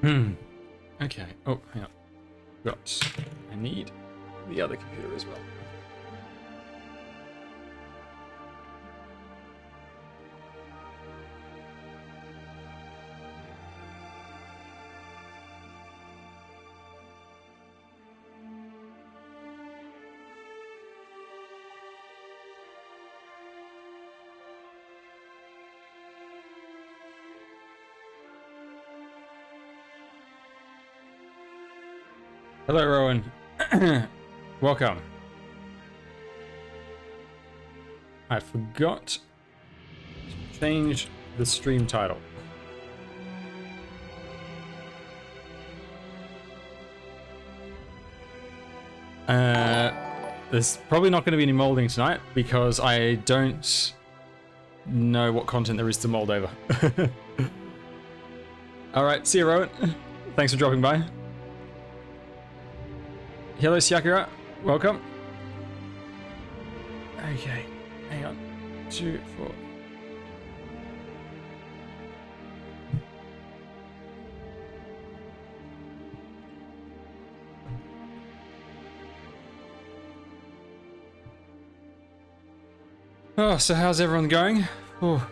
Okay. Oh, hang on. I need the other computer as well. Hello, Rowan. Welcome. I forgot to change the stream title. There's probably not going to be any molding tonight because I don't know what content there is to mold over. Alright, see you, Rowan. Thanks for dropping by. Hello, Sakura. Welcome. Okay, hang on. 2, 4. Oh, so how's everyone going? Oh,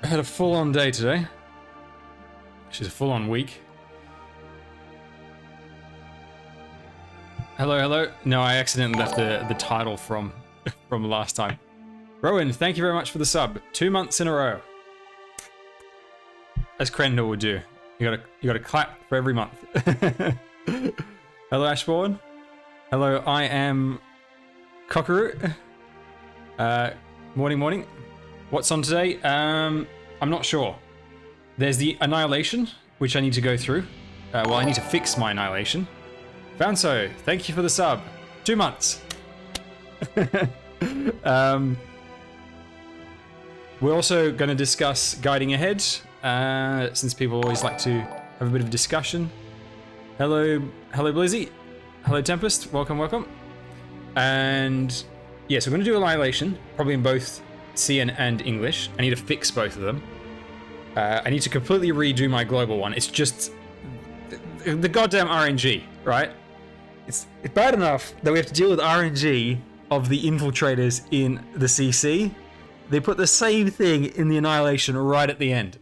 I had a full-on day today. She's a full-on week. Hello, hello. No, I accidentally left the title from last time. Rowan, thank you very much for the sub. 2 months in a row. As Krendor would do. You gotta clap for every month. Hello, Ashbourne. Hello, I am Cockaroo. Morning. What's on today? I'm not sure. There's the Annihilation, which I need to go through. Well, I need to fix my Annihilation. Fanso, thank you for the sub. 2 months. We're also going to discuss guiding ahead, since people always like to have a bit of discussion. Hello Blizzy. Hello Tempest. Welcome. And yeah, so we're going to do Annihilation, probably in both CN and English. I need to fix both of them. I need to completely redo my global one. It's just the goddamn RNG, right? It's bad enough that we have to deal with RNG of the infiltrators in the CC. They put the same thing in the Annihilation right at the end.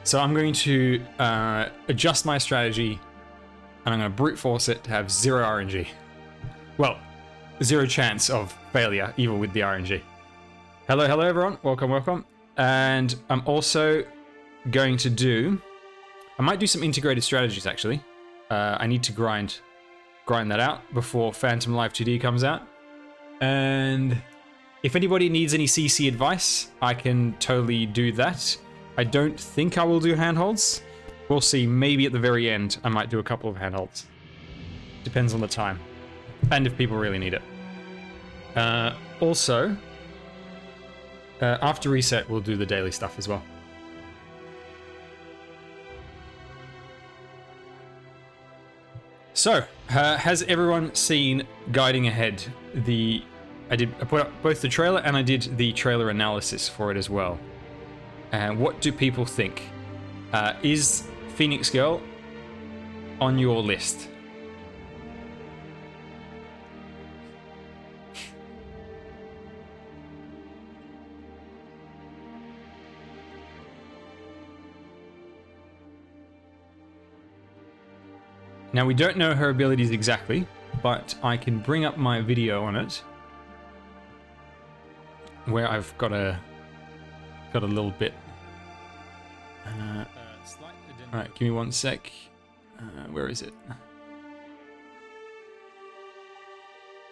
So I'm going to adjust my strategy, and I'm going to brute force it to have 0 RNG. Well, 0 chance of failure, even with the RNG. Hello everyone. Welcome. And I'm also going to do... I might do some integrated strategies, actually. I need to grind that out before Phantom Live 2D comes out. And if anybody needs any CC advice, I can totally do that. I don't think I will do handholds. We'll see. Maybe at the very end, I might do a couple of handholds. Depends on the time. And if people really need it. Also, after reset, we'll do the daily stuff as well. So, has everyone seen Guiding Ahead? I put up both the trailer and I did the trailer analysis for it as well. And what do people think? Is Phoenix Girl on your list? Now, we don't know her abilities exactly, but I can bring up my video on it, where I've got a little bit. Alright, give me 1 sec. Where is it?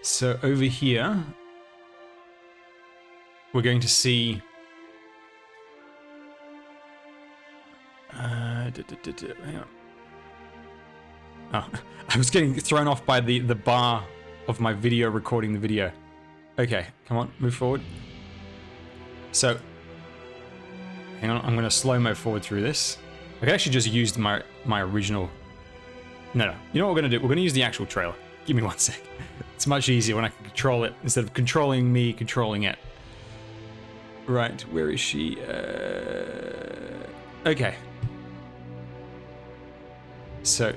So over here, we're going to see... hang on. Oh, I was getting thrown off by the bar of my video recording the video. Okay, come on, move forward. So, hang on, I'm going to slow-mo forward through this. I could actually just use my original... No, you know what we're going to do? We're going to use the actual trailer. Give me 1 sec. It's much easier when I can control it instead of controlling me controlling it. Right, where is she? Okay. So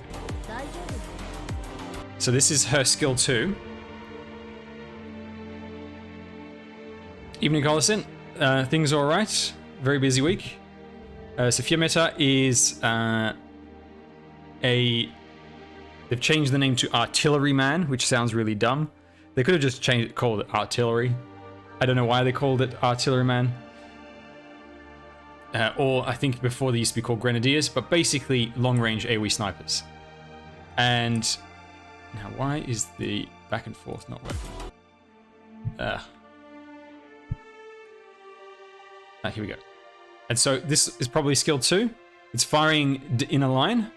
this is her skill 2. Evening, Collison. Things are alright. Very busy week. Sophia Meta is they've changed the name to Artilleryman, which sounds really dumb. They could have just called it Artillery. I don't know why they called it Artilleryman. Or I think before they used to be called Grenadiers, but basically long-range AoE snipers. And now, why is the back and forth not working? Here we go. And so this is probably skill 2. It's firing in a line.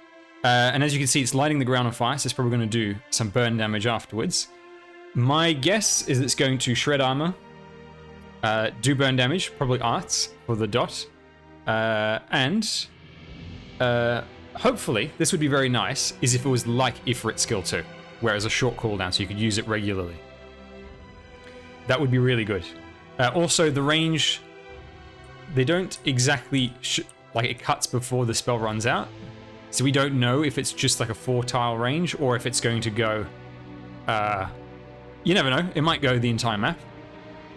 And as you can see, it's lighting the ground on fire, so it's probably going to do some burn damage afterwards. My guess is it's going to shred armor, do burn damage, probably arts for the dot. And hopefully, this would be very nice, is if it was like Ifrit skill 2, where it's a short cooldown, so you could use it regularly. That would be really good. Also, the range, they don't exactly, like it cuts before the spell runs out, so we don't know if it's just like a 4-tile range, or if it's going to go, you never know, it might go the entire map.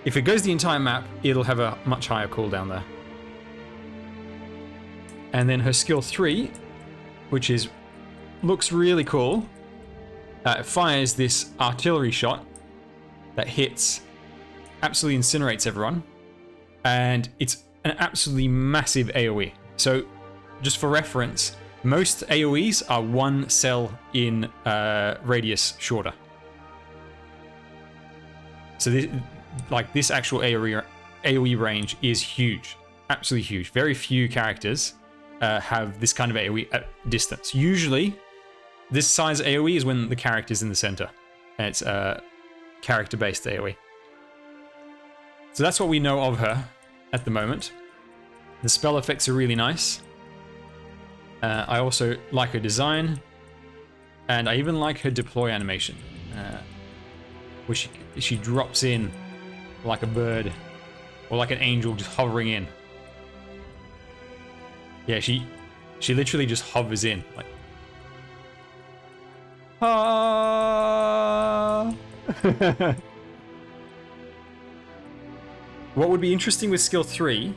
If it goes the entire map, it'll have a much higher cooldown there. And then her skill 3, which looks really cool, fires this artillery shot that hits, absolutely incinerates everyone, and it's an absolutely massive AoE. So, just for reference, most AoEs are 1 cell in radius shorter. So this actual AoE range is huge, absolutely huge. Very few characters have this kind of AoE at distance. Usually, this size AoE is when the character's in the center, and it's character-based AoE. So that's what we know of her at the moment. The spell effects are really nice. I also like her design, and I even like her deploy animation, where she drops in like a bird, or like an angel just hovering in. Yeah, she literally just hovers in, like. Ah. What would be interesting with skill 3,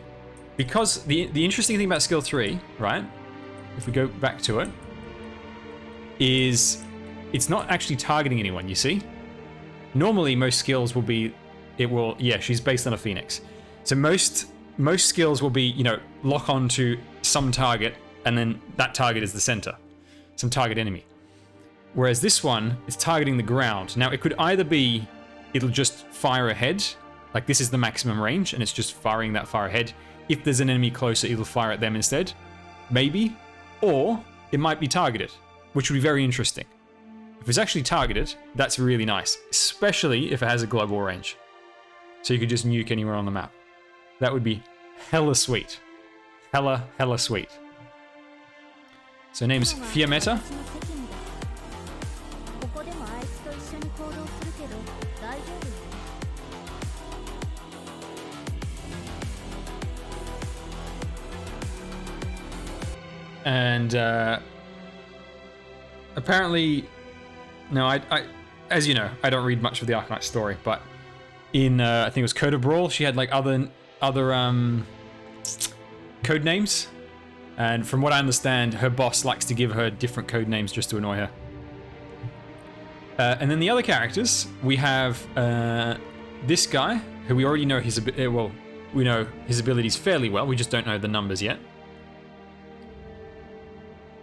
because the interesting thing about skill 3, right? If we go back to it, is it's not actually targeting anyone, you see? Normally, most skills will be, yeah, she's based on a phoenix. So most skills will be, you know, lock on to some target, and then that target is the center, some target enemy. Whereas this one is targeting the ground. Now, it could either be, it'll just fire ahead, like this is the maximum range, and it's just firing that far ahead. If there's an enemy closer, it'll fire at them instead. Maybe. Or it might be targeted, which would be very interesting. If it's actually targeted, that's really nice, especially if it has a global range. So you could just nuke anywhere on the map. That would be hella sweet. Hella sweet. So her name's Fiametta. And apparently, no, I as you know, I don't read much of the Arknights story, but in I think it was Code of Brawl, she had like other code names, and from what I understand, her boss likes to give her different code names just to annoy her. And then the other characters, we have this guy who we already know we know his abilities fairly well. We just don't know the numbers yet.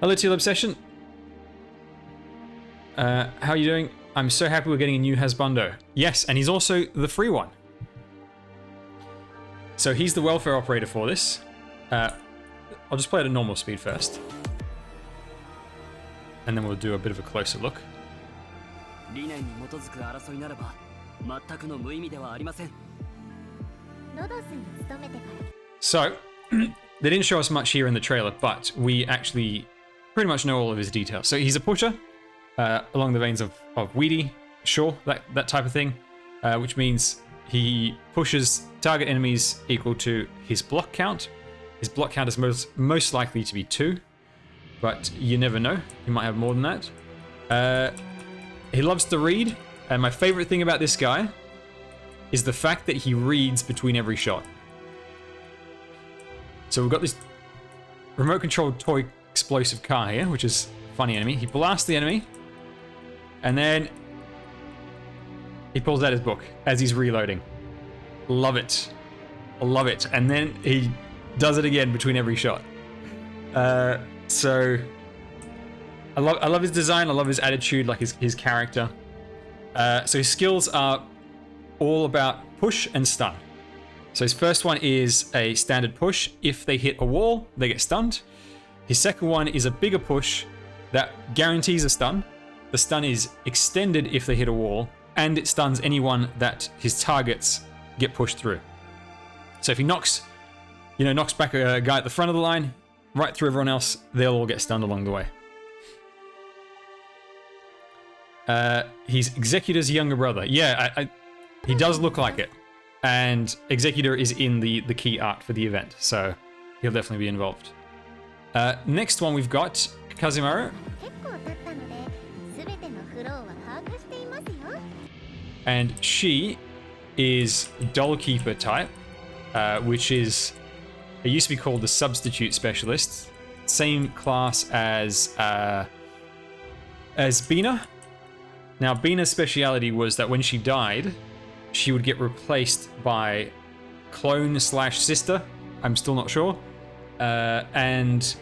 Hello, Teal Obsession. How are you doing? I'm so happy we're getting a new husbando. Yes, and he's also the free one. So he's the welfare operator for this. I'll just play it at normal speed first. And then we'll do a bit of a closer look. So, they didn't show us much here in the trailer, but we actually pretty much know all of his details. So he's a pusher, along the veins of Weedy, sure, that type of thing, which means he pushes target enemies equal to his block count, His block count is most likely to be 2, but you never know. He might have more than that. He loves to read, and my favorite thing about this guy is the fact that he reads between every shot. So we've got this remote-controlled toy explosive car here, which is a funny enemy. He blasts the enemy, and then he pulls out his book as he's reloading. Love it. I love it. And then he does it again between every shot. So I love his design. I love his attitude, like his character. So his skills are all about push and stun. So his first one is a standard push. If they hit a wall, they get stunned. His second one is a bigger push that guarantees a stun. The stun is extended if they hit a wall, and it stuns anyone that his targets get pushed through. So if he knocks back a guy at the front of the line, right through everyone else, they'll all get stunned along the way. He's Executor's younger brother. Yeah, he does look like it. And Executor is in the key art for the event, so he'll definitely be involved. Next one we've got Kazumaru. And she is Doll Keeper type, which is, it used to be called the Substitute Specialist. Same class as Bina. Now, Bina's speciality was that when she died, she would get replaced by clone/sister. I'm still not sure. And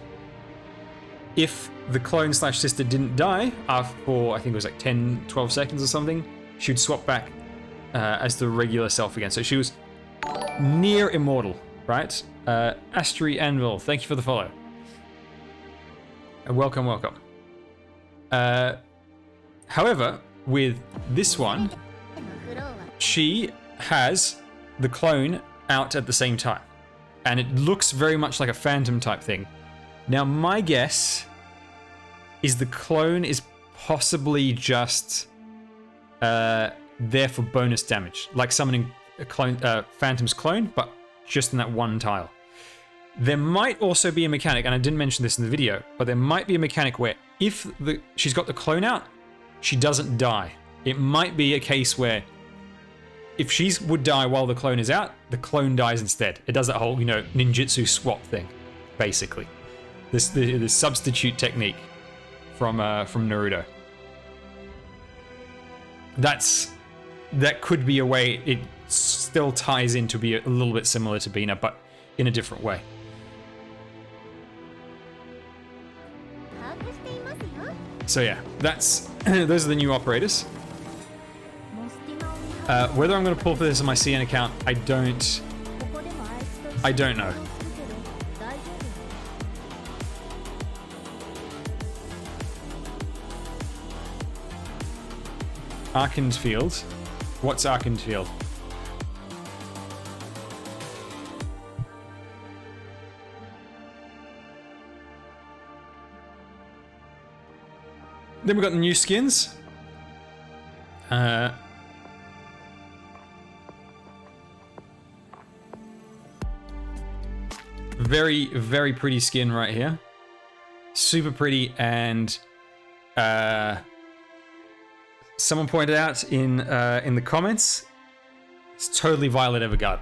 if the clone/sister didn't die after, I think it was like 10, 12 seconds or something, she would swap back as the regular self again. So she was near immortal, right? Astri Anvil, thank you for the follow. Welcome, welcome. However, with this one, she has the clone out at the same time. And it looks very much like a phantom type thing. Now, my guess is the clone is possibly just there for bonus damage. Like summoning a clone, Phantom's clone, but just in that one tile. There might also be a mechanic, and I didn't mention this in the video, but there might be a mechanic where if she's got the clone out, she doesn't die. It might be a case where if she would die while the clone is out, the clone dies instead. It does that whole, ninjutsu swap thing, basically. The substitute technique from Naruto. That could be a way it still ties in to be a little bit similar to Bina, but in a different way. So yeah, those are the new operators. Whether I'm going to pull for this on my CN account, I don't know. Arkened Field. What's Arkened Field? Then we've got the new skins. Very, very pretty skin right here. Super pretty, and someone pointed out in the comments, it's totally Violet Evergarden.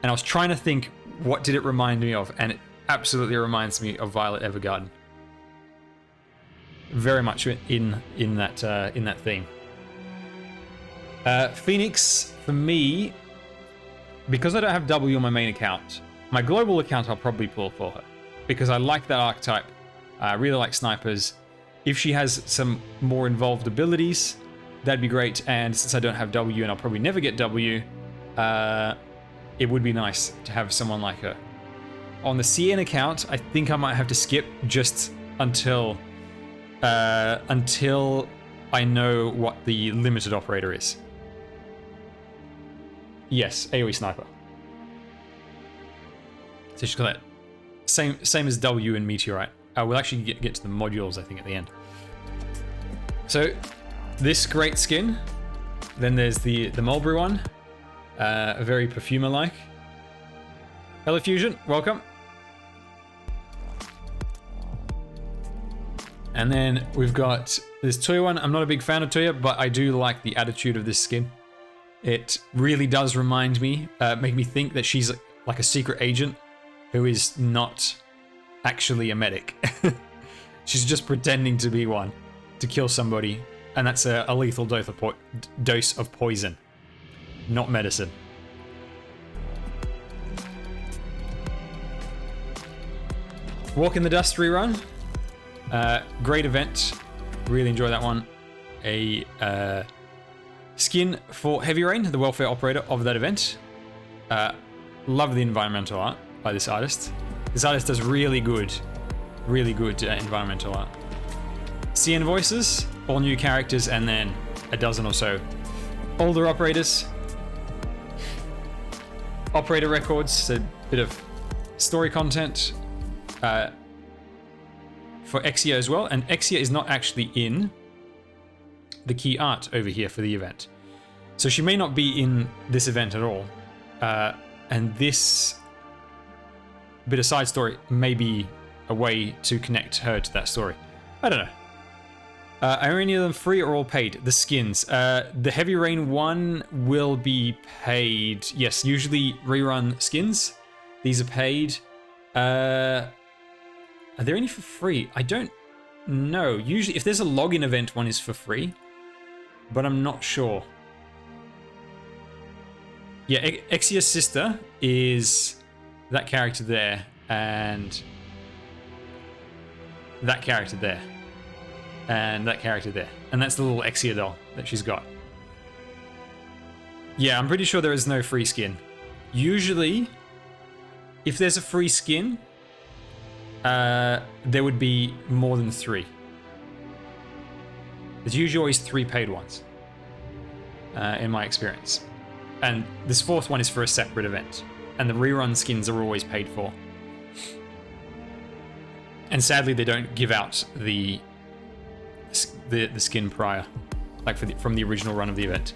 And I was trying to think, what did it remind me of? And it absolutely reminds me of Violet Evergarden. Very much in that theme. Phoenix, for me, because I don't have W on my main account, my global account I'll probably pull for her. Because I like that archetype. I really like snipers. If she has some more involved abilities, that'd be great. And since I don't have W and I'll probably never get W, it would be nice to have someone like her. On the CN account, I think I might have to skip just until I know what the limited operator is. Yes, AoE sniper. So she's got that same as W and Meteorite. We'll actually get to the modules, I think, at the end. So this great skin. Then there's the Mulberry one, very perfumer-like. Hello Fusion, welcome. And then we've got this Tuya one. I'm not a big fan of Tuya, but I do like the attitude of this skin. It really does remind me, make me think that she's like a secret agent who is not actually a medic. She's just pretending to be one to kill somebody, and that's a lethal dose of poison, not medicine. Walk in the Dust rerun. Great event. Really enjoy that one. A skin for Heavy Rain, the welfare operator of that event. Love the environmental art by this artist. This artist does really good environmental art. CN voices, all new characters, and then a dozen or so older operators. Operator records, a bit of story content for Exia as well. And Exia is not actually in the key art over here for the event. So she may not be in this event at all. And this bit of side story may be a way to connect her to that story. I don't know. Are any of them free or all paid? The skins. The Heavy Rain one will be paid. Yes, usually rerun skins. These are paid. Are there any for free? I don't know. Usually, if there's a login event, one is for free. But I'm not sure. Yeah, Exia's sister is that character there, and that character there, and that character there. And that's the little Exia doll that she's got. Yeah, I'm pretty sure there is no free skin. Usually, if there's a free skin, there would be more than 3. There's usually always 3 paid ones, in my experience. And this 4th one is for a separate event. And the rerun skins are always paid for. And sadly, they don't give out the skin prior, like from the original run of the event.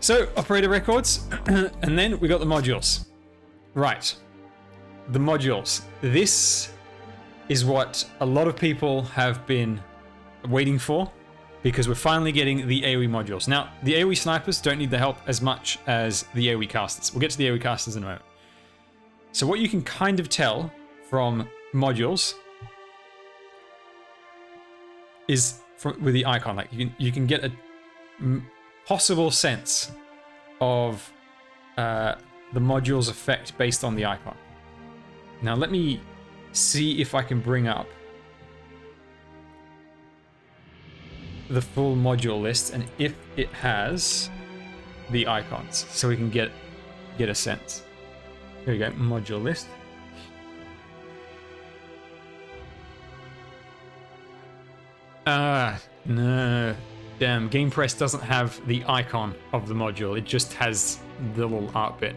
So, operator records, and then we got the modules. Right. The modules. This is what a lot of people have been waiting for, because we're finally getting the AoE modules. Now, the AoE snipers don't need the help as much as the AoE casters. We'll get to the AoE casters in a moment. So what you can kind of tell from modules is with the icon, like you can get a possible sense of the module's effect based on the icon. Now let me see if I can bring up the full module list and if it has the icons, so we can get a sense. Here we go, module list. No. Damn, GamePress doesn't have the icon of the module. It just has the little art bit.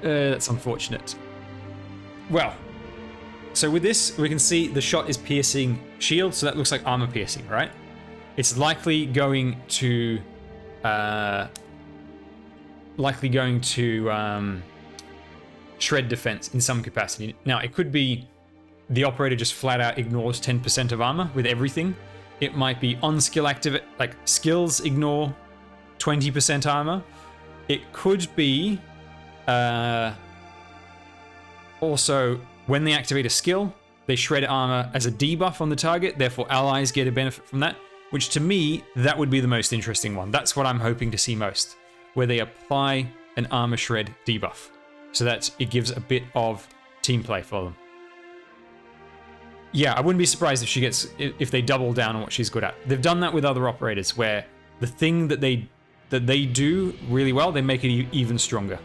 That's unfortunate. Well, so with this, we can see the shot is piercing shield, so that looks like armor piercing, right? It's likely going to shred defense in some capacity. Now, it could be the operator just flat out ignores 10% of armor with everything. It might be on skill activate, like skills ignore 20% armor. It could be also when they activate a skill, they shred armor as a debuff on the target, therefore allies get a benefit from that, which to me, that would be the most interesting one. That's what I'm hoping to see most, where they apply an armor shred debuff, so that it gives a bit of team play for them. Yeah, I wouldn't be surprised if they double down on what she's good at. They've done that with other operators, where the thing that they do really well, they make it even stronger.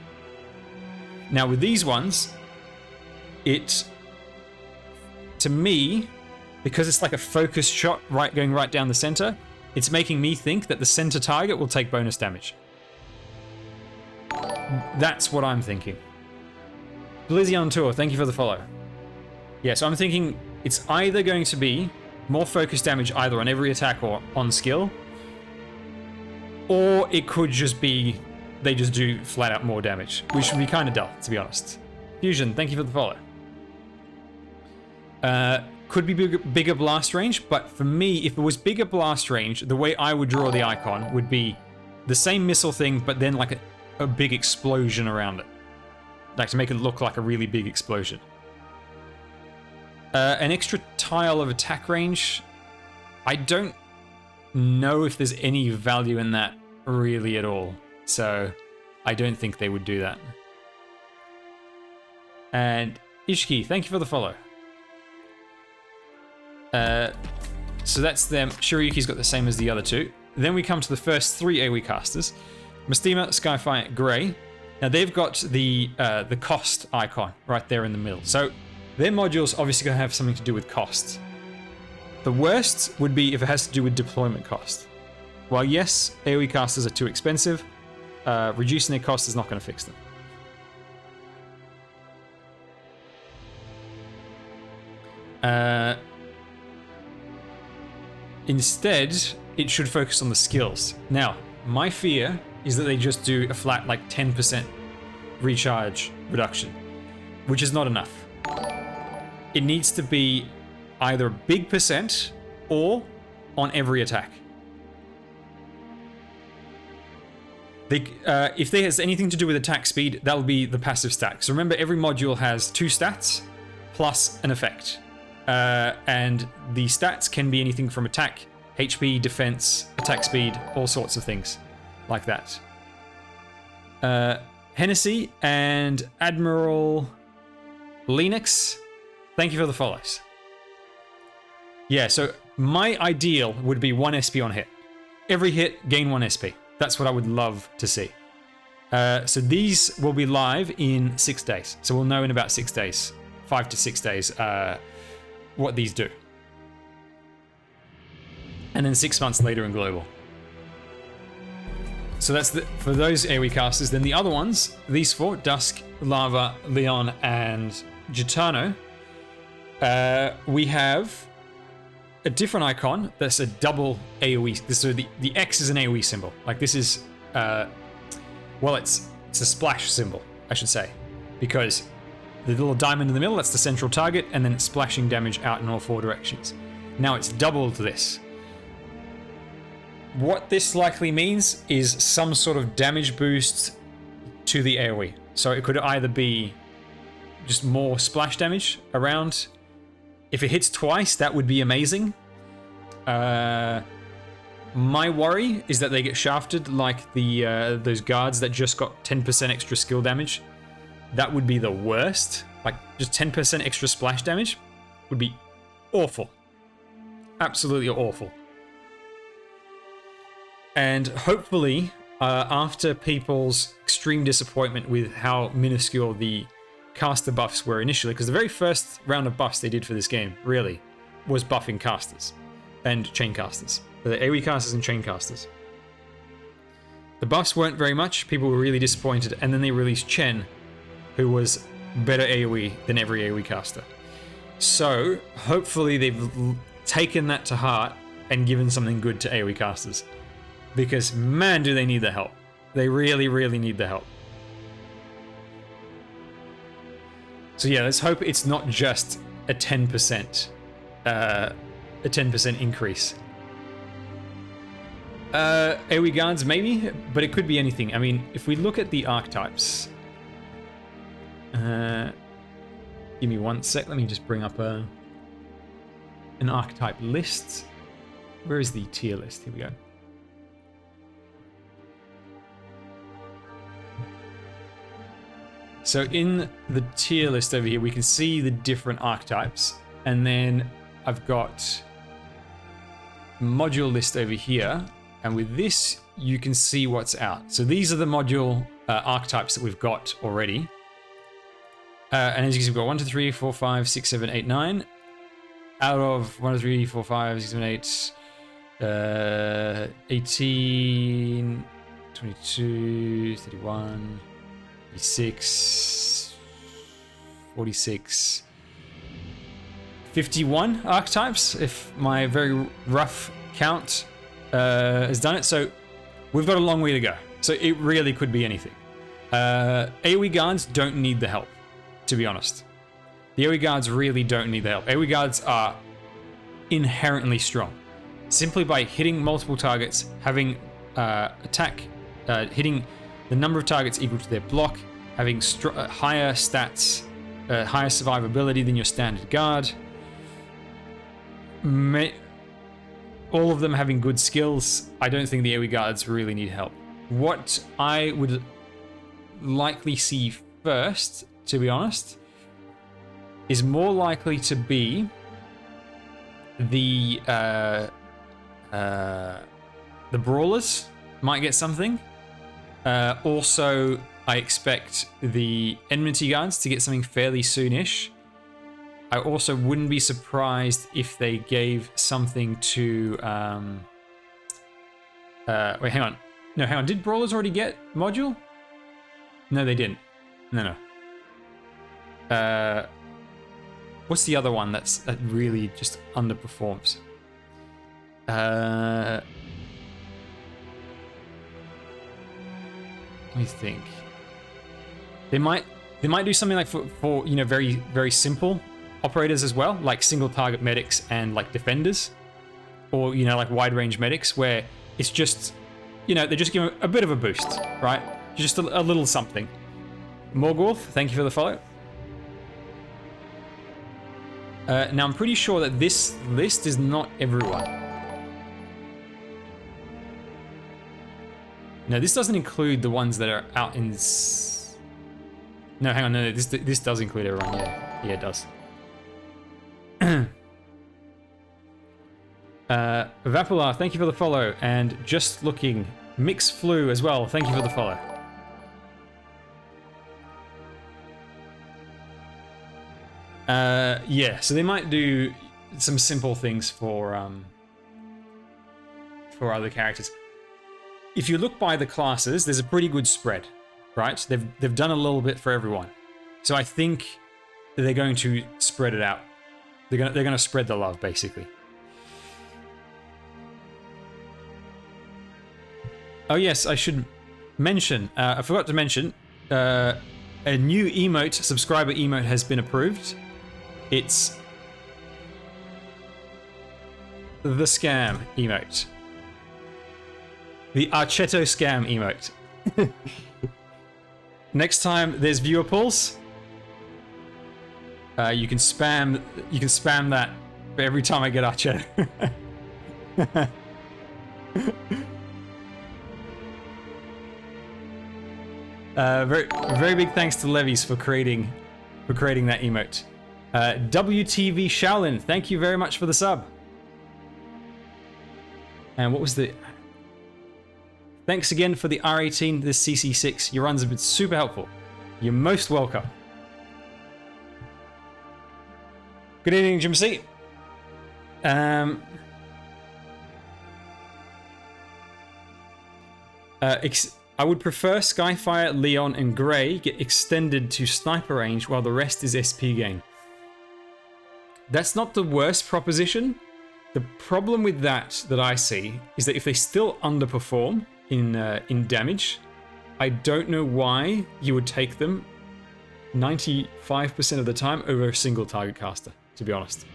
Now with these ones, to me, because it's like a focused shot going right down the center, it's making me think that the center target will take bonus damage. That's what I'm thinking. Blizzy on tour, thank you for the follow. Yeah, so I'm thinking it's either going to be more focused damage either on every attack or on skill, or it could just be they just do flat out more damage, which would be kind of dull, to be honest. Fusion, thank you for the follow. Could be bigger blast range, but for me, if it was bigger blast range, the way I would draw the icon would be the same missile thing, but then like a big explosion around it. Like to make it look like a really big explosion. An extra tile of attack range. I don't know if there's any value in that really at all. So I don't think they would do that. And Ishiki, thank you for the follow. So that's them. Shiryuki's got the same as the other two. Then we come to the first three AoE casters. Mystima, Skyfire, Grey. Now they've got the cost icon right there in the middle. So their module's obviously going to have something to do with cost. The worst would be if it has to do with deployment cost. While yes, AoE casters are too expensive, reducing their cost is not going to fix them. Instead, it should focus on the skills. Now, my fear is that they just do a flat like 10% recharge reduction, which is not enough. It needs to be either a big percent or on every attack. If there has anything to do with attack speed, that'll be the passive stat. So remember, every module has 2 stats plus an effect. And the stats can be anything from attack, HP, defense, attack speed, all sorts of things like that. Hennessy and Admiral Linux, thank you for the follows. Yeah, so my ideal would be 1 SP on hit. Every hit, gain 1 SP. That's what I would love to see. So these will be live in 6 days. So we'll know in about 6 days, 5 to 6 days, what these do. And then 6 months later in global. So that's for those AoE casters. Then the other ones, these 4, Dusk, Lava, Leon, and Gitano, we have a different icon that's a double AoE. So the X is an AoE symbol. Like this is, well, it's a splash symbol, I should say, because the little diamond in the middle, that's the central target, and then it's splashing damage out in all 4 directions. Now it's doubled this. What this likely means is some sort of damage boost to the AoE. So it could either be just more splash damage around. If it hits twice, that would be amazing. My worry is that they get shafted like those guards that just got 10% extra skill damage. That would be the worst. Like, just 10% extra splash damage would be awful. Absolutely awful. And hopefully, after people's extreme disappointment with how minuscule the caster buffs were initially, because the very first round of buffs they did for this game, really, was buffing casters and chain casters. The AoE casters and chain casters. The buffs weren't very much, people were really disappointed, and then they released Chen, who was better AoE than every AoE caster. So, hopefully they've taken that to heart and given something good to AoE casters. Because, man, do they need the help. They really, really need the help. So yeah, let's hope it's not just a 10%, a 10% increase. AoE guards, maybe, but it could be anything. I mean, if we look at the archetypes, give me 1 sec. Let me just bring up an archetype list. Where is the tier list? Here we go. So in the tier list over here, we can see the different archetypes, and then I've got module list over here, and with this you can see what's out. So these are the module archetypes that we've got already. And as you can see, we've got 1, 2, 3, 4, 5, 6, 7, 8, 9. Out of 1, 2, 3, 4, 5, 6, 7, 8, 18, 22, 31, 36, 46, 51 archetypes, if my very rough count has done it. So we've got a long way to go. So it really could be anything. AoE guards don't need the help, to be honest. The AoE guards really don't need the help. AoE guards are inherently strong. Simply by hitting multiple targets, having attack, hitting the number of targets equal to their block, having higher stats, higher survivability than your standard guard, all of them having good skills, I don't think the AoE guards really need help. What I would likely see first, to be honest, is more likely to be the brawlers might get something. Also, I expect the enmity guards to get something fairly soonish. I also wouldn't be surprised if they gave something to wait, hang on. No, hang on. Did brawlers already get module? No, they didn't. No. What's the other one that really just underperforms? Let me think. They might do something like for you know, very, very simple operators as well, like single target medics and like defenders, or you know, like wide range medics, where it's just, you know, they're just giving a bit of a boost, right? Just a little something. Morgwolf, thank you for the follow. Now I'm pretty sure that this list is not everyone. No, this doesn't include the ones that are out in. No, hang on, no, this does include everyone. Yeah, it does. Vapular, thank you for the follow, and just looking, Mix Flu as well. Thank you for the follow. Yeah, so they might do some simple things for other characters. If you look by the classes, there's a pretty good spread, right? They've done a little bit for everyone, so I think they're going to spread it out. They're gonna spread the love, basically. Oh yes, I should mention. I forgot to mention. A new emote, subscriber emote, has been approved. It's the scam emote. The Archetto scam emote. Next time there's viewer pulls, you can spam that for every time I get Archetto. Very big thanks to Levies for creating that emote. WTV Shaolin, thank you very much for the sub. And what was the... Thanks again for the R18, this CC6. Your runs have been super helpful. You're most welcome. Good evening, Jim C. I would prefer Skyfire, Leon, and Grey get extended to sniper range while the rest is SP gain. That's not the worst proposition. The problem with that I see is that if they still underperform in damage, I don't know why you would take them 95% of the time over a single target caster, to be honest.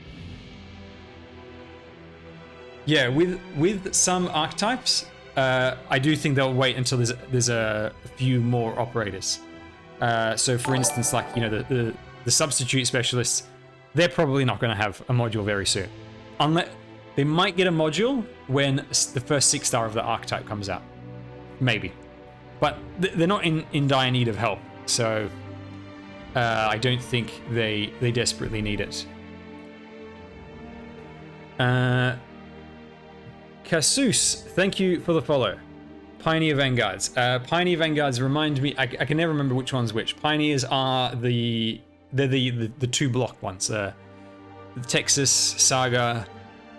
Yeah, with some archetypes, I do think they'll wait until there's a few more operators. So for instance, like, you know, the substitute specialists, they're probably not going to have a module very soon. Unless they might get a module when the first 6-star of the archetype comes out. Maybe. But they're not in dire need of help. So I don't think they desperately need it. Casus, thank you for the follow. Pioneer Vanguards. Pioneer Vanguards remind me, I can never remember which one's which. Pioneers are the 2-block ones. The Texas, Saga,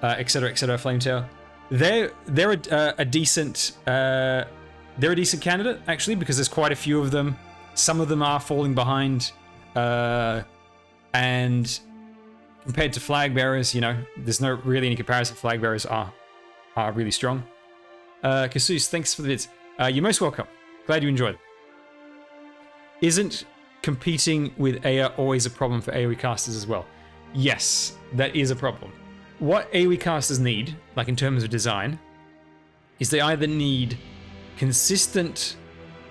etc., Flametail. They're a decent candidate, actually, because there's quite a few of them. Some of them are falling behind, and compared to flag bearers, you know, there's no really any comparison. Flag bearers are really strong. Casus, thanks for the vids. You're most welcome. Glad you enjoyed. Isn't competing with Aya always a problem for AoE casters as well? Yes, that is a problem. What AoE casters need, like in terms of design, is they either need consistent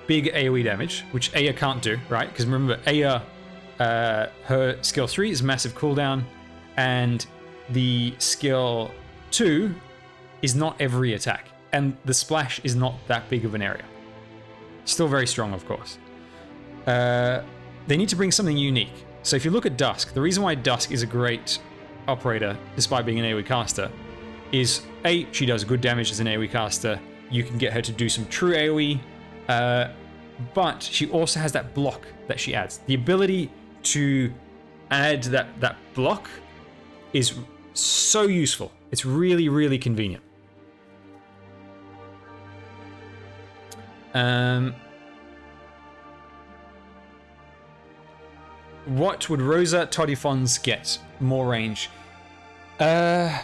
big AoE damage, which Aya can't do, right? Because remember, Aya, her skill 3 is massive cooldown, and the skill 2 is not every attack, and the splash is not that big of an area. Still very strong, of course. They need to bring something unique. So if you look at Dusk, the reason why Dusk is a great operator, despite being an AoE caster, is A, she does good damage as an AoE caster. You can get her to do some true AoE, but she also has that block that she adds. The ability to add that block is so useful. It's really, really convenient. What would Rosa Todifons get? More range. I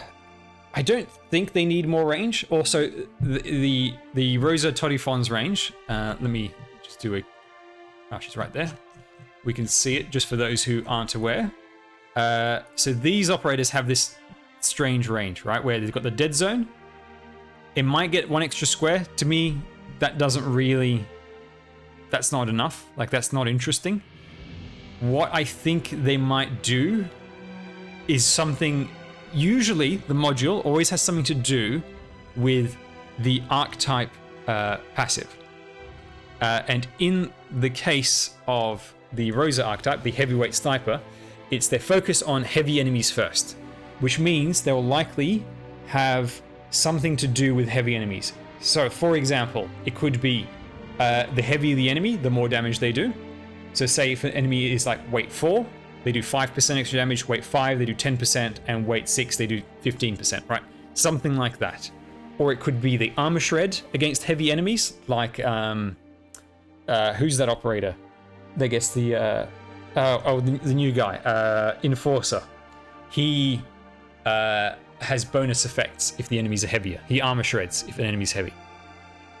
don't think they need more range. Also, the Rosa Todifons range. Let me just do a. Oh, she's right there. We can see it just for those who aren't aware. So these operators have this strange range, right, where they've got the dead zone. It might get 1 extra square. To me, that doesn't really. That's not enough. Like, that's not interesting. What I think they might do is something. Usually, the module always has something to do with the archetype passive. And in the case of the Rosa archetype, the heavyweight sniper, it's their focus on heavy enemies first, which means they will likely have something to do with heavy enemies. So, for example, it could be the heavier the enemy, the more damage they do. So say if an enemy is like weight 4, they do 5% extra damage, weight 5, they do 10%, and weight 6, they do 15%, right? Something like that. Or it could be the armor shred against heavy enemies, like, who's that operator? That gets the new guy, Enforcer. He has bonus effects if the enemies are heavier. He armor shreds if an enemy's heavy.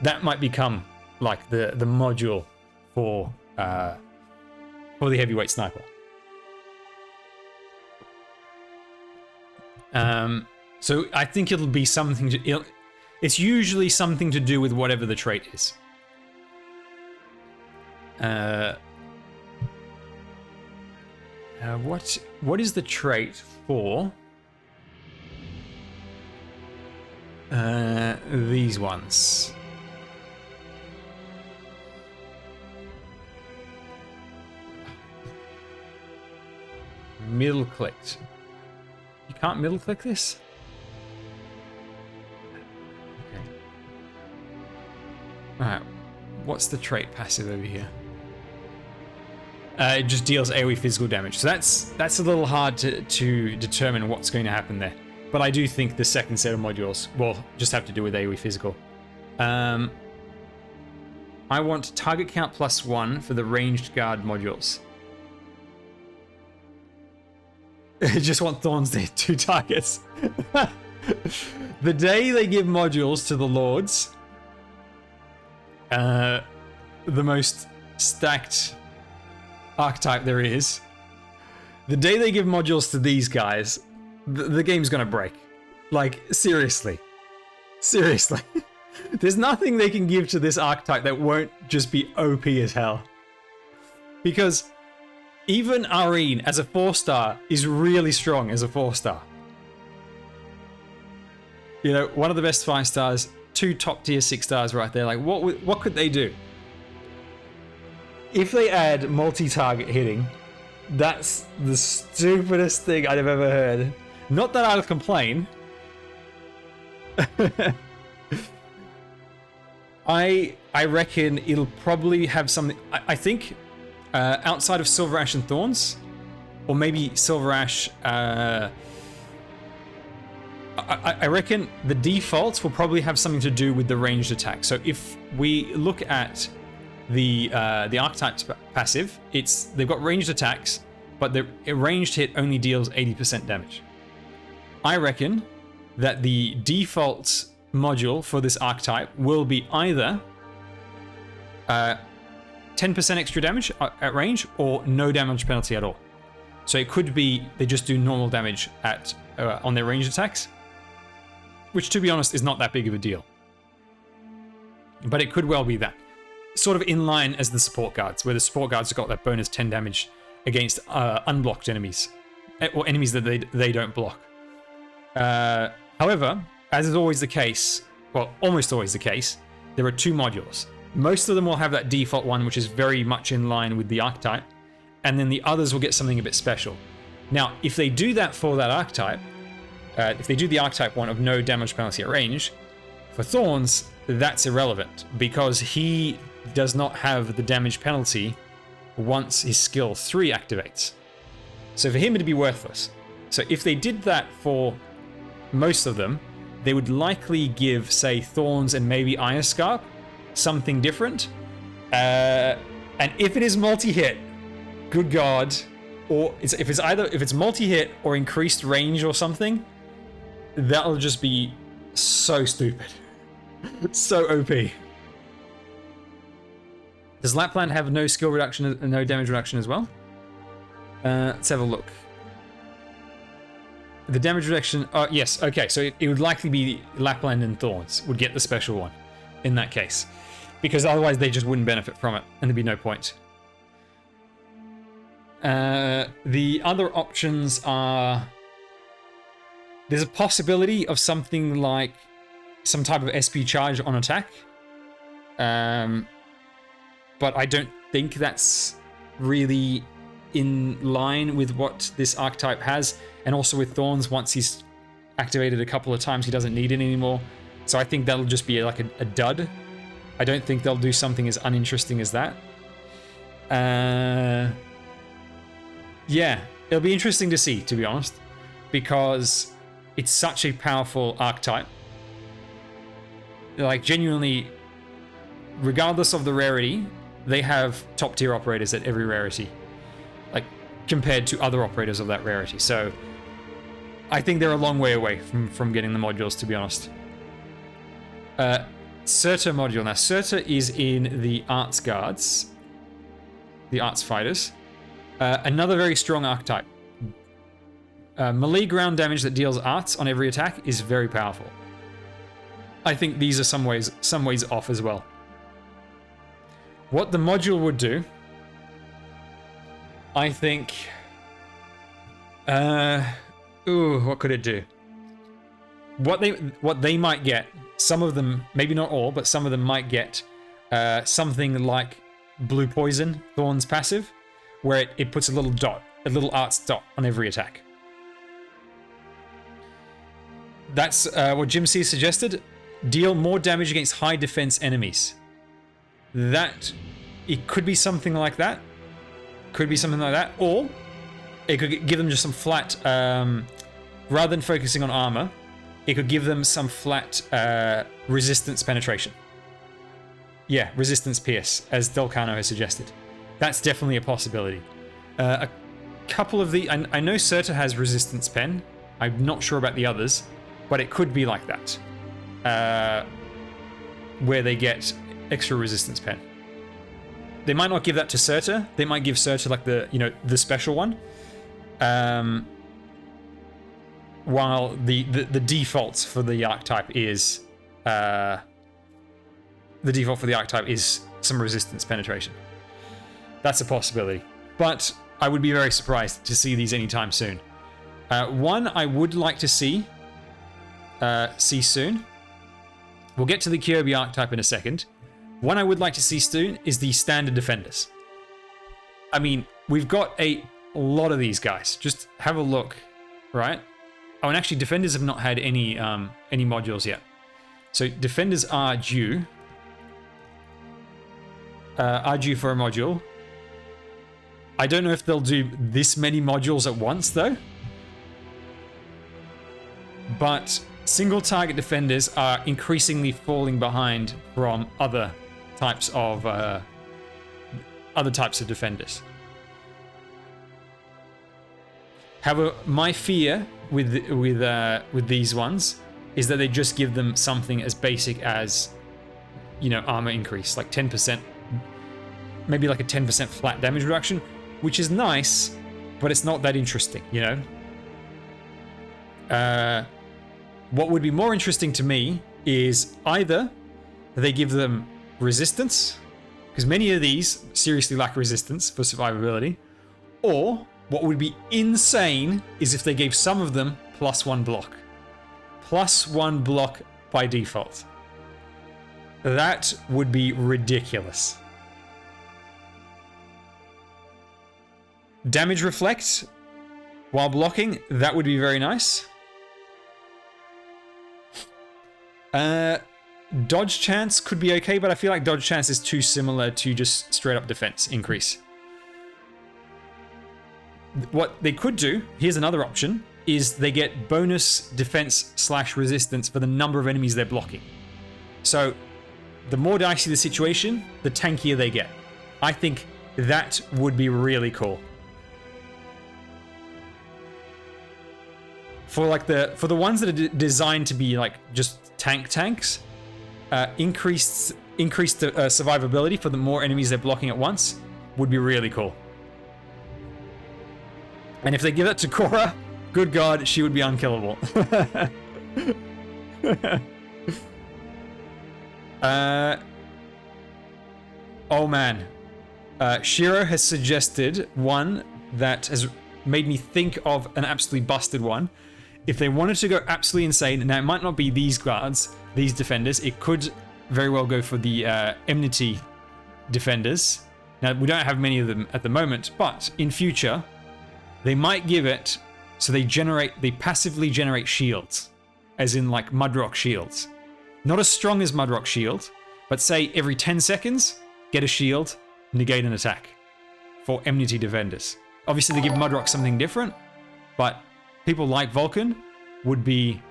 That might become like the module for the heavyweight sniper. So I think it'll be something to. It's usually something to do with whatever the trait is. What is the trait for these ones? Middle clicked. You can't middle click this? Okay. Alright. What's the trait passive over here? It just deals AoE physical damage. So that's a little hard to determine what's going to happen there. But I do think the second set of modules will just have to do with AoE physical. I want target count +1 for the ranged guard modules. I just want Thorns there, 2 targets. The day they give modules to the Lords, the most stacked archetype there is, the day they give modules to these guys, the game's gonna break. Like, seriously. Seriously. There's nothing they can give to this archetype that won't just be OP as hell. Because even Arene as a 4-star is really strong as a 4-star. You know, one of the best 5 stars, 2 top tier 6 stars right there. Like, what could they do? If they add multi-target hitting, that's the stupidest thing I've ever heard. Not that I'll complain. I reckon it'll probably have something. I think outside of Silver Ash and Thorns, or maybe Silver Ash. I reckon the defaults will probably have something to do with the ranged attack. So if we look at the archetype's passive, they've got ranged attacks, but the ranged hit only deals 80% damage. I reckon that the default module for this archetype will be either 10% 10% extra damage at range or no damage penalty at all. So it could be they just do normal damage at on their ranged attacks, which to be honest is not that big of a deal. But it could well be that. Sort of in line as the support guards, where the support guards have got that bonus 10 damage against unblocked enemies, or enemies that they don't block. However, as is always the case, well, almost always the case, there are 2 modules. Most of them will have that default one, which is very much in line with the archetype, and then the others will get something a bit special. Now, if they do that for that archetype, if they do the archetype one of no damage penalty at range, for Thorns, that's irrelevant, because he does not have the damage penalty once his skill 3 activates. So for him, it'd be worthless. So if they did that for most of them, they would likely give, say, Thorns and maybe Iron Scarp something different. And if it is multi-hit, good God, or if it's multi-hit or increased range or something, that'll just be so stupid. So OP. Does Lapland have no skill reduction and no damage reduction as well? Let's have a look. The damage reduction, yes, okay, so it would likely be Lapland and Thorns would get the special one in that case, because otherwise they just wouldn't benefit from it and there'd be no point. The other options are, there's a possibility of something like some type of SP charge on attack, but I don't think that's really in line with what this archetype has, and also with Thorns, once he's activated a couple of times, he doesn't need it anymore. So I think that'll just be like a dud. I don't think they'll do something as uninteresting as that. Yeah, it'll be interesting to see, to be honest, because it's such a powerful archetype. Like, genuinely, regardless of the rarity, they have top tier operators at every rarity, like compared to other operators of that rarity. So I think they're a long way away from getting the modules, to be honest. Surtur module. Now, Surtur is in the Arts Guards, the Arts Fighters. Another very strong archetype. Melee ground damage that deals Arts on every attack is very powerful. I think these are some ways off as well. What the module would do, I think... what could it do? What they might get, some of them, maybe not all, but some of them might get something like Blue Poison, Thorns passive, where it puts a little dot, a little Arts dot on every attack. That's what Jim C suggested. Deal more damage against high defense enemies. It could be something like that. Could be something like that. Or it could give them just some flat, rather than focusing on armor, it could give them some flat resistance penetration. Yeah, resistance pierce, as Delcano has suggested. That's definitely a possibility. A couple of the... I know Surtur has resistance pen. I'm not sure about the others, but it could be like that. Where they get extra resistance pen. They might not give that to Surtur. They might give Surtur like the special one. While the default for the archetype is some resistance penetration. That's a possibility, but I would be very surprised to see these anytime soon. One I would like to see soon. We'll get to the Kyobi archetype in a second. One I would like to see soon is the standard defenders. I mean, we've got a lot of these guys. Just have a look, right? Oh, and actually, defenders have not had any modules yet. So defenders are due for a module. I don't know if they'll do this many modules at once, though. But single target defenders are increasingly falling behind from other types of defenders. However, my fear with these ones is that they just give them something as basic as, armor increase, like 10%. maybe like a 10% flat damage reduction, which is nice, but it's not that interesting, you know? What would be more interesting to me is either they give them resistance, because many of these seriously lack resistance for survivability, or what would be insane is if they gave some of them +1 block. +1 block by default. That would be ridiculous. Damage reflect while blocking, that would be very nice. Dodge chance could be okay, but I feel like dodge chance is too similar to just straight up defense increase. What they could do, here's another option, is they get bonus defense / resistance for the number of enemies they're blocking. So the more dicey the situation, the tankier they get. I think that would be really cool. For the ones that are designed to be like just tanks, increased survivability for the more enemies they're blocking at once would be really cool. And if they give it to Korra, good God, she would be unkillable. Oh man. Shiro has suggested one that has made me think of an absolutely busted one. If they wanted to go absolutely insane, now it might not be these guards, these defenders, it could very well go for the enmity defenders. Now, we don't have many of them at the moment, but in future, they might give it so they passively generate shields, as in like Mudrock shields. Not as strong as Mudrock shield, but say every 10 seconds, get a shield, negate an attack for enmity defenders. Obviously, they give Mudrock something different, but people like Vulcan would be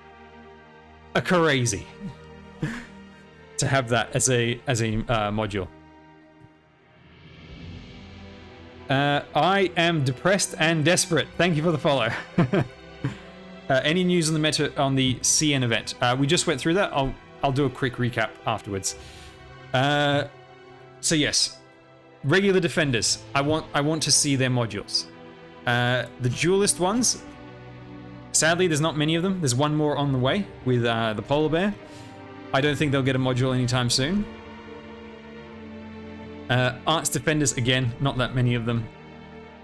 a crazy to have that as a module. I am depressed and desperate. Thank you for the follow. Any news on the meta on the CN event? We just went through that. I'll do a quick recap afterwards. So yes, regular defenders. I want to see their modules. The duelist ones. Sadly, there's not many of them. There's one more on the way with the polar bear. I don't think they'll get a module anytime soon. Arts defenders, again, not that many of them.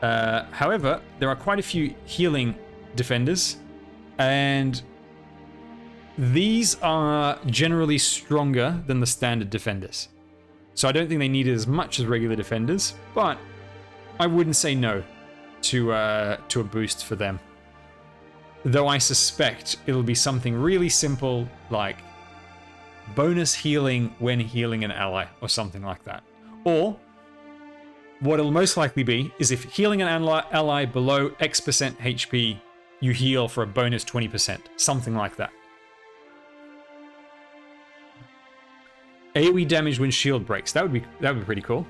However, there are quite a few healing defenders, and these are generally stronger than the standard defenders. So I don't think they need it as much as regular defenders, but I wouldn't say no to a boost for them. Though I suspect it'll be something really simple like bonus healing when healing an ally or something like that. Or what it'll most likely be is if healing an ally below X% HP, you heal for a bonus 20%, something like that. AoE damage when shield breaks. That would be pretty cool.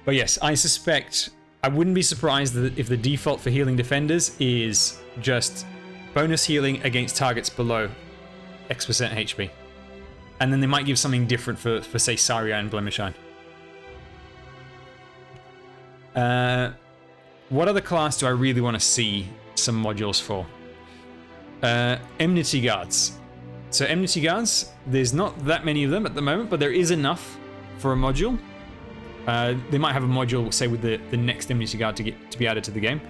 But yes, I suspect I wouldn't be surprised that if the default for healing defenders is just bonus healing against targets below X% HP. And then they might give something different for say, Saria and Blemishine. What other class do I really want to see some modules for? Enmity Guards. So Enmity Guards, there's not that many of them at the moment, but there is enough for a module. They might have a module, say, with the next Enmity Guard to be added to the game.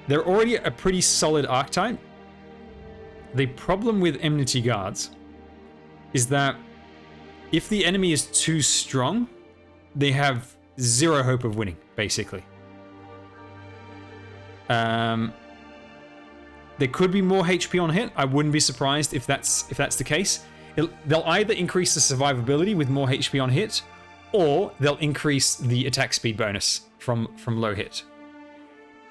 They're already a pretty solid archetype. The problem with Enmity Guards is that if the enemy is too strong, they have zero hope of winning, basically. There could be more HP on hit. I wouldn't be surprised if that's the case. They'll either increase the survivability with more HP on hit, or they'll increase the attack speed bonus from low hit.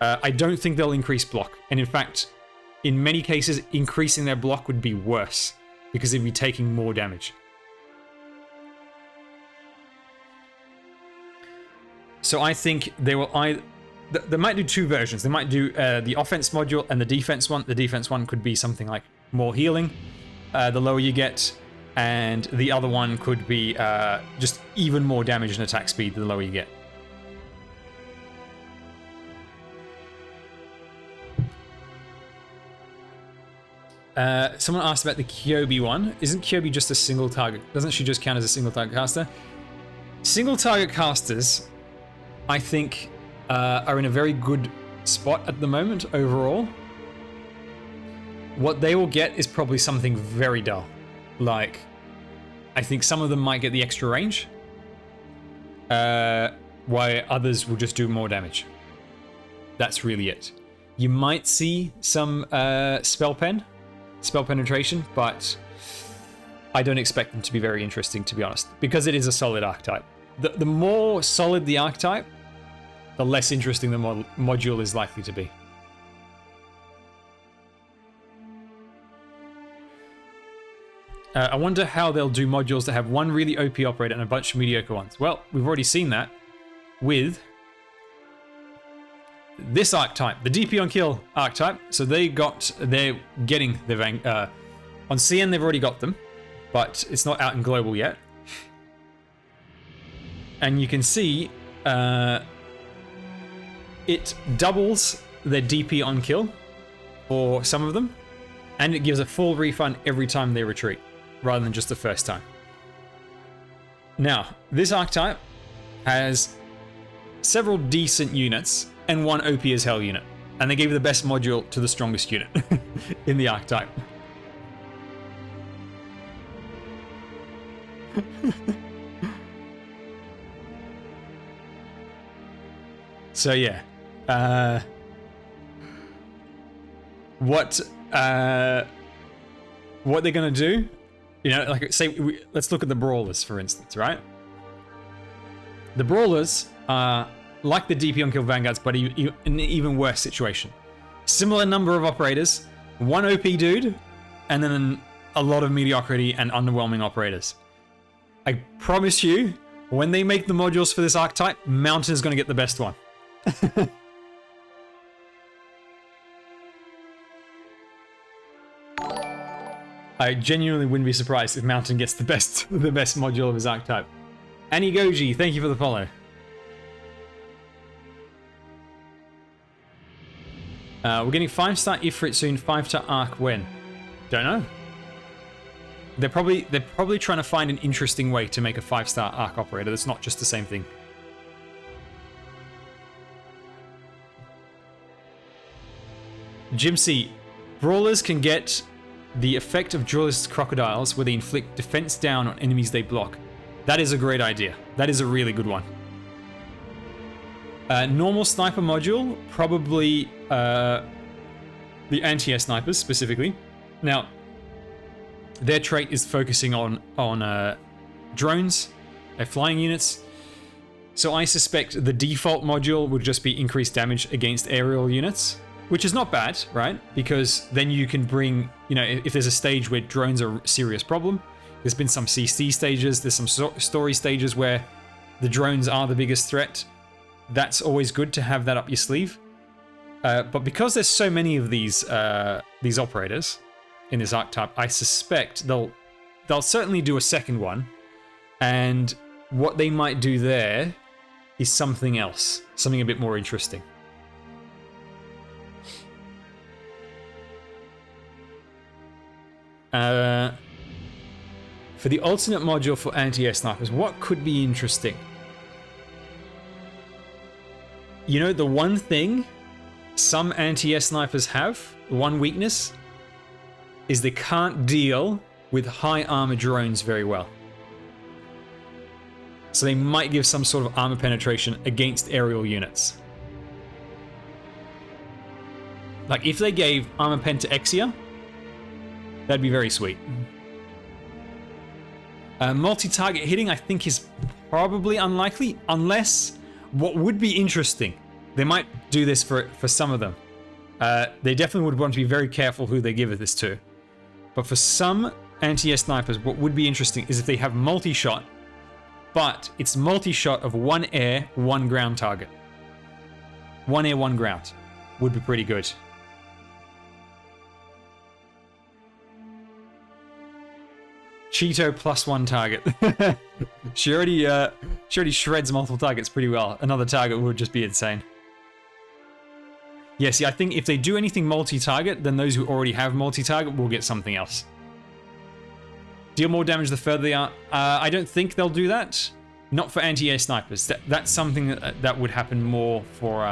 I don't think they'll increase block, and in fact, in many cases, increasing their block would be worse because they'd be taking more damage. So I think they might do two versions. They might do the offense module and the defense one. The defense one could be something like more healing, the lower you get, and the other one could be just even more damage and attack speed the lower you get. Someone asked about the Kyobi one. Isn't Kyobi just a single target? Doesn't she just count as a single target caster? Single target casters, I think, are in a very good spot at the moment overall. What they will get is probably something very dull. Like, I think some of them might get the extra range, while others will just do more damage. That's really it. You might see some spell penetration, but I don't expect them to be very interesting, to be honest, because it is a solid archetype. The more solid the archetype, the less interesting the module is likely to be. I wonder how they'll do modules that have one really OP operator and a bunch of mediocre ones. Well, we've already seen that with this archetype, the DP on kill archetype. So they're getting the on CN they've already got them, but it's not out in global yet. And you can see it doubles their DP on kill for some of them, and it gives a full refund every time they retreat, rather than just the first time. Now, this archetype has several decent units and one OP as hell unit, and they gave the best module to the strongest unit in the archetype. So yeah, what they're gonna do, you know, like say, let's look at the brawlers for instance, right? The brawlers are like the DP on kill vanguards, but in an even worse situation. Similar number of operators, one OP dude, and then a lot of mediocrity and underwhelming operators. I promise you, when they make the modules for this archetype, Mountain is going to get the best one. I genuinely wouldn't be surprised if Mountain gets the best module of his archetype. Annie Goji, thank you for the follow. We're getting 5-star Ifrit soon, 5-star Arc when? Don't know. They're probably trying to find an interesting way to make a 5-star Arc operator that's not just the same thing. Jim C. Brawlers can get the effect of Duelist Crocodiles where they inflict defense down on enemies they block. That is a great idea. That is a really good one. Normal sniper module, probably the anti-air snipers specifically. Now, their trait is focusing on drones, flying units. So I suspect the default module would just be increased damage against aerial units, which is not bad, right? Because then you can bring, you know, if there's a stage where drones are a serious problem, there's been some CC stages, there's some story stages where the drones are the biggest threat. That's always good to have that up your sleeve. But because there's so many of these operators in this archetype, I suspect they'll certainly do a second one, and what they might do there is something else, something a bit more interesting. For the alternate module for anti-air snipers, what could be interesting? You know, the one thing some anti-air snipers have, one weakness, is they can't deal with high armor drones very well. So they might give some sort of armor penetration against aerial units. Like if they gave armor pen to Exia, that'd be very sweet. Multi-target hitting, I think, is probably unlikely, unless what would be interesting, they might do this for some of them. They definitely would want to be very careful who they give this to. But for some anti-air snipers, what would be interesting is if they have multi-shot, but it's multi-shot of one air, one ground target. One air, one ground would be pretty good. Cheeto +1 target. she already shreds multiple targets pretty well. Another target would just be insane. Yeah, see, I think if they do anything multi-target, then those who already have multi-target will get something else. Deal more damage the further they are. I don't think they'll do that. Not for anti-air snipers. That's something that would happen more for...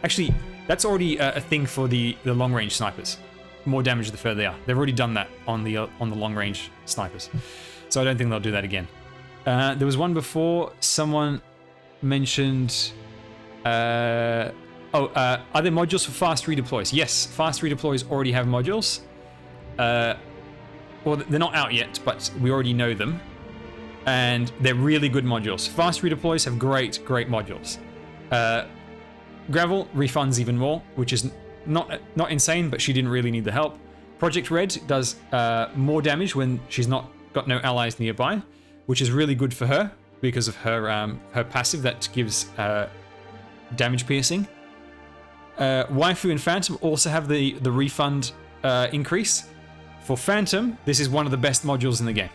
Actually, that's already a thing for the long-range snipers. More damage the further they are. They've already done that on the long-range snipers. So I don't think they'll do that again. There was one before. Someone mentioned... are there modules for fast redeploys? Yes, fast redeploys already have modules. Well, they're not out yet, but we already know them. And they're really good modules. Fast redeploys have great modules. Gravel refunds even more, which is not insane, but she didn't really need the help. Project Red does more damage when she's not got no allies nearby, which is really good for her because of her passive that gives damage piercing. Waifu and Phantom also have the refund increase. For Phantom, this is one of the best modules in the game.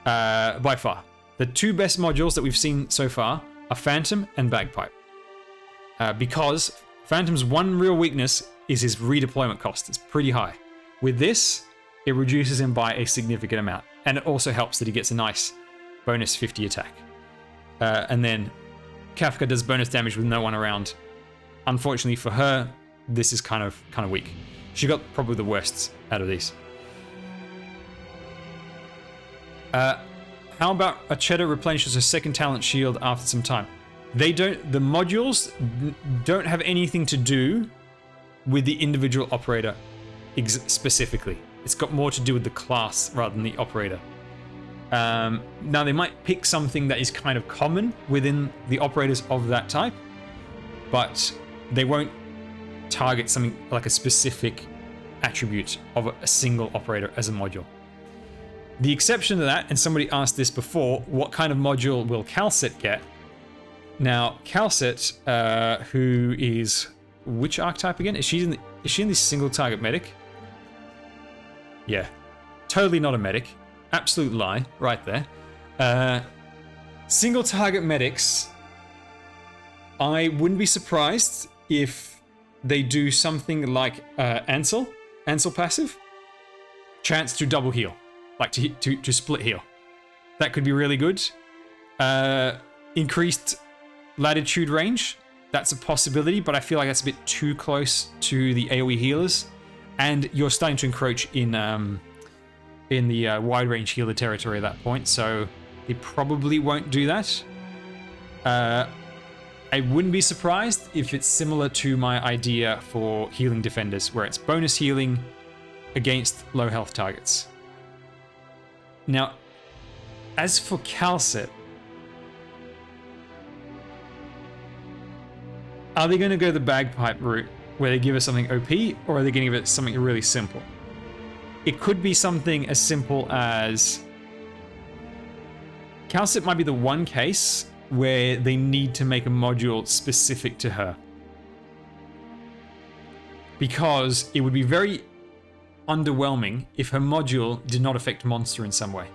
By far. The two best modules that we've seen so far are Phantom and Bagpipe. Because Phantom's one real weakness is his redeployment cost. It's pretty high. With this, it reduces him by a significant amount. And it also helps that he gets a nice bonus 50 attack. And then Kafka does bonus damage with no one around. Unfortunately for her, this is kind of weak. She got probably the worst out of these. How about a Cheddar replenishes her second talent shield after some time? The modules don't have anything to do with the individual operator specifically. It's got more to do with the class rather than the operator. Now they might pick something that is kind of common within the operators of that type, but they won't target something like a specific attribute of a single operator as a module. The exception to that, and somebody asked this before, what kind of module will Calcet get? Now, Calcet, who is which archetype again? Is she in the single target medic? Yeah, totally not a medic. Absolute lie, right there. Single target medics. I wouldn't be surprised if they do something like Ansel passive, chance to double heal. Like to split heal. That could be really good. Increased latitude range. That's a possibility, but I feel like that's a bit too close to the AoE healers. And you're starting to encroach in the wide range healer territory at that point, so they probably won't do that. I wouldn't be surprised if it's similar to my idea for healing defenders, where it's bonus healing against low health targets. Now, as for Calcet, are they going to go the Bagpipe route, where they give us something OP, or are they going to give it something really simple? It could be something as simple as... Calcet might be the one case where they need to make a module specific to her. Because it would be very underwhelming if her module did not affect monster in some way.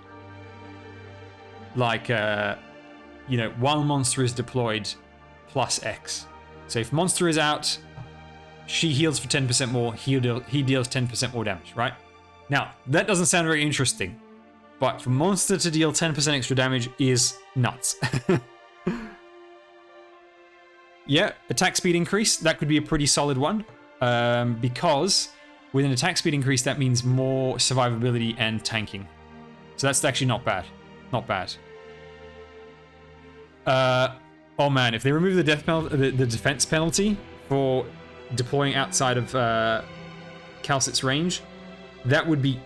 Like, while monster is deployed, plus X. So if monster is out, she heals for 10% more, he deals 10% more damage, right? Now, that doesn't sound very interesting, but for monster to deal 10% extra damage is nuts. Yeah, attack speed increase, that could be a pretty solid one, because with an attack speed increase, that means more survivability and tanking. So that's actually not bad. Not bad. Oh man, if they remove the defense penalty for deploying outside of Calcet's range, that would be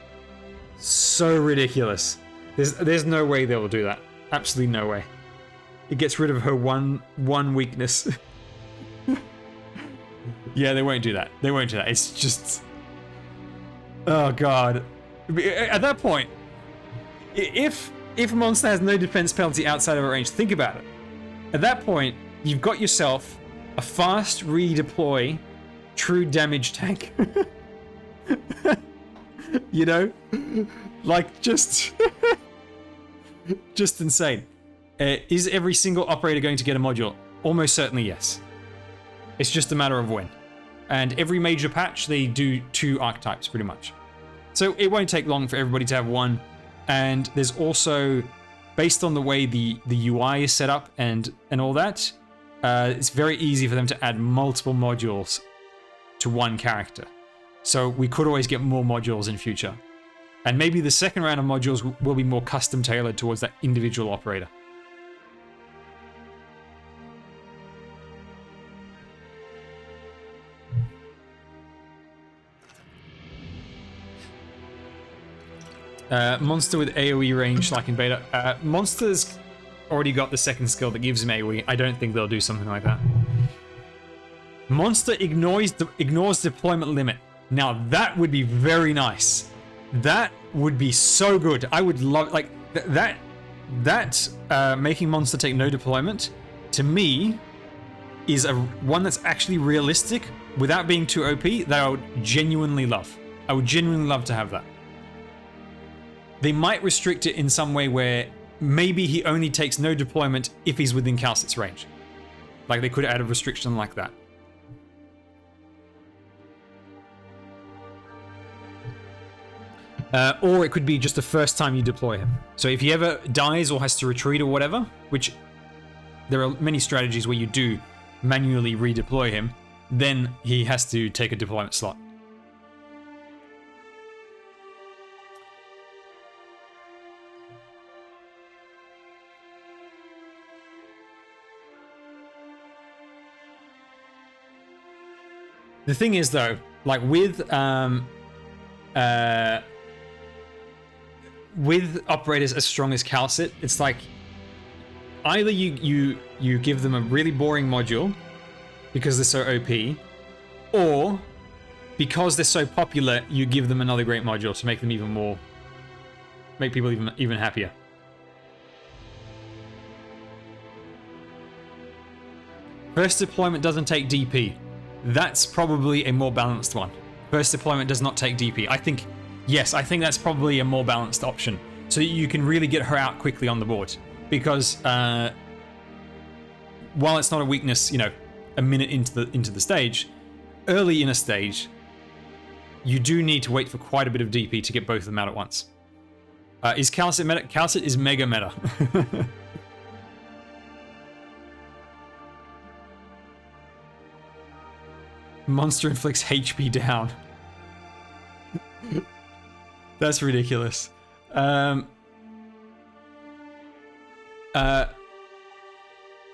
so ridiculous. There's no way they will do that. Absolutely no way. It gets rid of her one weakness. Yeah, they won't do that. They won't do that. It's just... Oh god. At that point, if a monster has no defense penalty outside of a range, think about it. At that point, you've got yourself a fast redeploy true damage tank. You know? Like, just... Just insane. Is every single operator going to get a module? Almost certainly yes. It's just a matter of when. And every major patch, they do 2 archetypes pretty much. So it won't take long for everybody to have one. And there's also, based on the way the UI is set up and all that, it's very easy for them to add multiple modules to one character. So we could always get more modules in future. And maybe the second round of modules will be more custom tailored towards that individual operator. Monster with AoE range like in beta. Monster's already got the second skill that gives him AoE. I don't think they'll do something like that. Monster ignores deployment limit. Now that would be very nice. That would be so good. I would love, like, making Monster take no deployment, to me, is one that's actually realistic without being too OP that I would genuinely love. I would genuinely love to have that. They might restrict it in some way where maybe he only takes no deployment if he's within Calcit's range. Like, they could add a restriction like that. Or it could be just the first time you deploy him. So if he ever dies or has to retreat or whatever, which there are many strategies where you do manually redeploy him, then he has to take a deployment slot. The thing is, though, like with operators as strong as Calcit, it's like either you give them a really boring module because they're so OP, or because they're so popular, you give them another great module to make them make people even happier. First deployment doesn't take DP. That's probably a more balanced one. First deployment does not take DP. I think that's probably a more balanced option. So you can really get her out quickly on the board. Because while it's not a weakness, you know, a minute into the stage, early in a stage, you do need to wait for quite a bit of DP to get both of them out at once. Is Calcit meta? Calcit is mega meta. Monster inflicts HP down. That's ridiculous.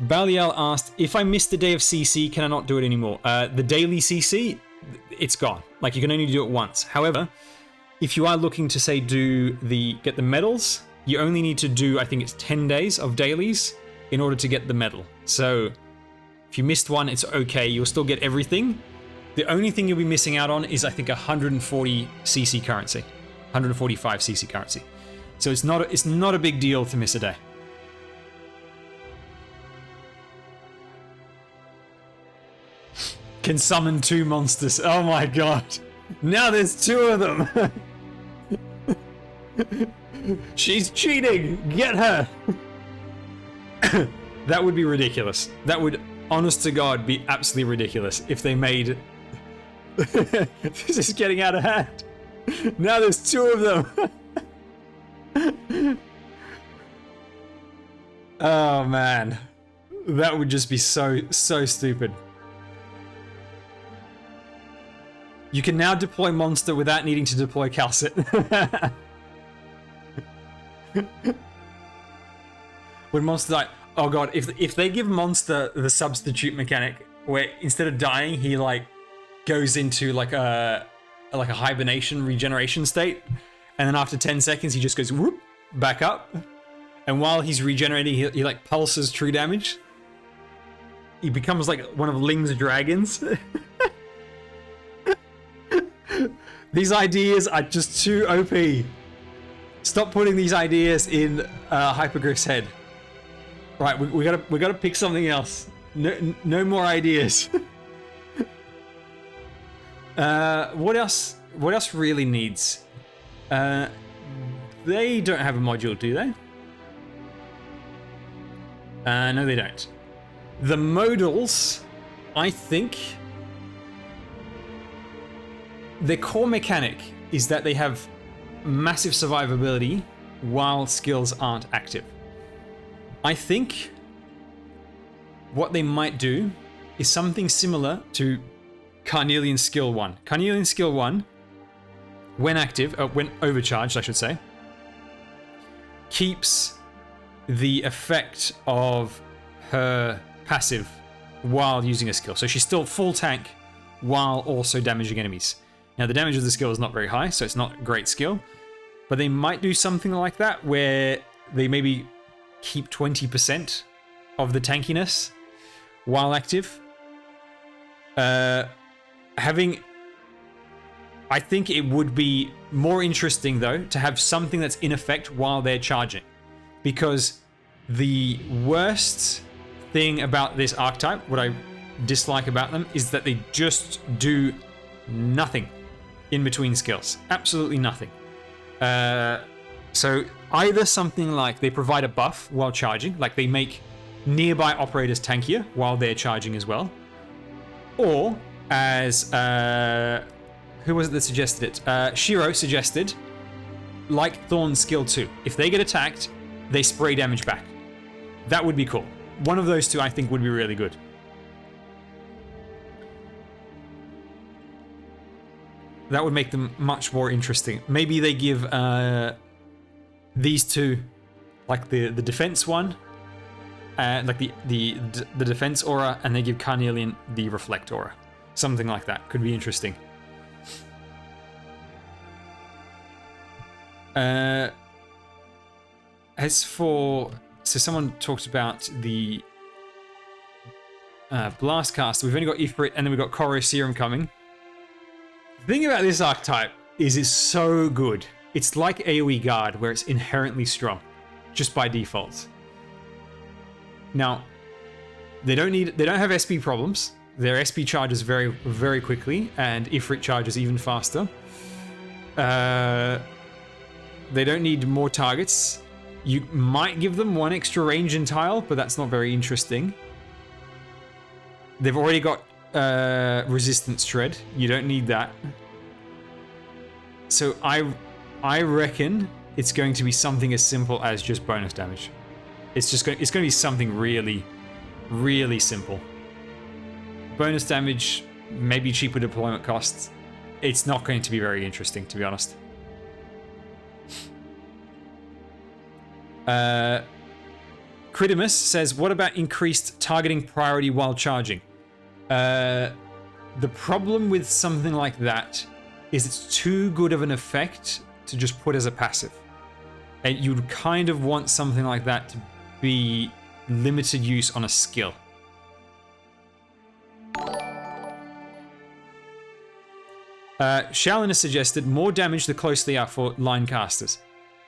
Balial asked, if I missed a day of CC, can I not do it anymore? The daily CC, it's gone. Like, you can only do it once. However, if you are looking to, say, get the medals, you only need to do, I think it's 10 days of dailies in order to get the medal. So, if you missed one, it's okay. You'll still get everything. The only thing you'll be missing out on is, I think, 140 CC currency. 145 CC currency. So it's not a big deal to miss a day. Can summon 2 monsters. Oh my god. Now there's 2 of them. She's cheating. Get her. That would be ridiculous. That would, honest to God, be absolutely ridiculous if they made... This is getting out of hand. Now there's 2 of them. Oh man. That would just be so stupid. You can now deploy Monster without needing to deploy Calcit. When Monster died... Oh god, if they give Monster the substitute mechanic, where instead of dying, he like goes into like a hibernation regeneration state, and then after 10 seconds he just goes whoop back up, and while he's regenerating he like pulses true damage. He becomes like one of Ling's dragons. These ideas are just too OP. Stop putting these ideas in Hypergriff's head. Right, we gotta pick something else. No more ideas. What else really needs? They don't have a module, do they? No, they don't. The modals, I think, their core mechanic is that they have massive survivability while skills aren't active. I think what they might do is something similar to Carnelian Skill 1. Carnelian Skill 1, when active, when overcharged, I should say, keeps the effect of her passive while using a skill. So she's still full tank while also damaging enemies. Now, the damage of the skill is not very high, so it's not a great skill, but they might do something like that where they maybe keep 20% of the tankiness while active. I think it would be more interesting, though, to have something that's in effect while they're charging. Because the worst thing about this archetype, what I dislike about them, is that they just do nothing in between skills. Absolutely nothing. So either something like they provide a buff while charging, like they make nearby operators tankier while they're charging as well. Or, as who was it that suggested it? Shiro suggested, like Thorn's skill 2. If they get attacked, they spray damage back. That would be cool. One of those two I think would be really good. That would make them much more interesting. Maybe they give these two, like the defense one, like the defense aura, and they give Carnelian the reflect aura. Something like that could be interesting. As for, so someone talked about the blast cast. We've only got Ifrit, and then we've got Koro Serum coming. The thing about this archetype is it's so good. It's like AoE Guard, where it's inherently strong, just by default. Now, they don't have SP problems. Their SP charges very, very quickly, and Ifrit charges even faster. They don't need more targets. You might give them one extra range in tile, but that's not very interesting. They've already got resistance shred. You don't need that. So I reckon it's going to be something as simple as just bonus damage. It's going to be something really, really simple. Bonus damage, maybe cheaper deployment costs. It's not going to be very interesting, to be honest. Critimus says, what about increased targeting priority while charging? The problem with something like that is it's too good of an effect to just put as a passive. And you'd kind of want something like that to be limited use on a skill. Shalin has suggested more damage the closer they are for line casters.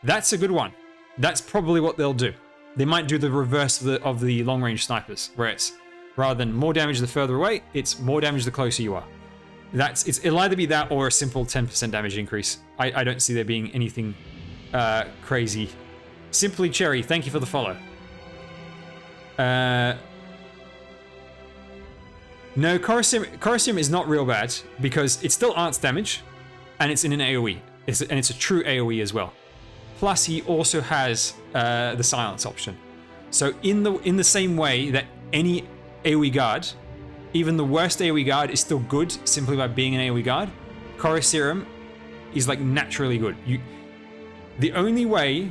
That's a good one. That's probably what they'll do. They might do the reverse of the long-range snipers, where it's rather than more damage the further away, it's more damage the closer you are. It'll either be that or a simple 10% damage increase. I don't see there being anything crazy. Simply Cherry, thank you for the follow. No, Corosium is not real bad because it's still arts damage, and it's in an AoE, and it's a true AoE as well. Plus, he also has the silence option. So in the same way that any AoE guard, even the worst AoE guard is still good simply by being an AoE guard, Corosium is like naturally good. The only way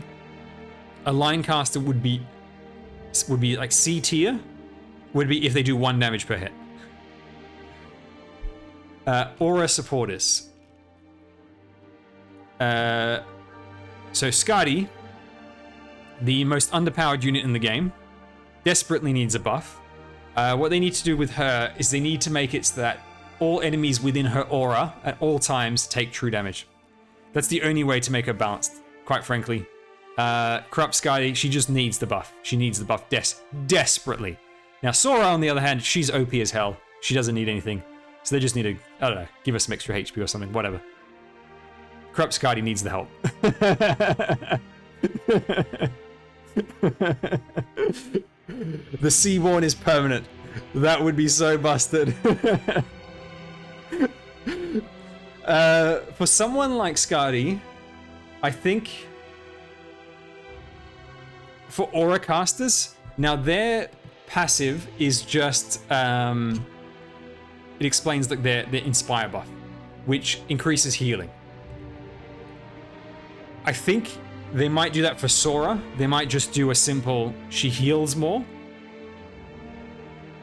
a line caster would be like C tier would be if they do 1 damage per hit. Aura supporters. So Skadi, the most underpowered unit in the game, desperately needs a buff. What they need to do with her is they need to make it so that all enemies within her aura at all times take true damage. That's the only way to make her balanced, quite frankly. Corrupt Skadi, she just needs the buff. She needs the buff desperately. Now Sora, on the other hand, she's OP as hell. She doesn't need anything. So they just need to, I don't know, give her some extra HP or something, whatever. Corrupt Skadi needs the help. The Seaborn is permanent. That would be so busted. For someone like Skadi, I think for aura casters, now their passive is just it explains like their inspire buff, which increases healing. I think they might do that for Sora. They might just do a simple she heals more.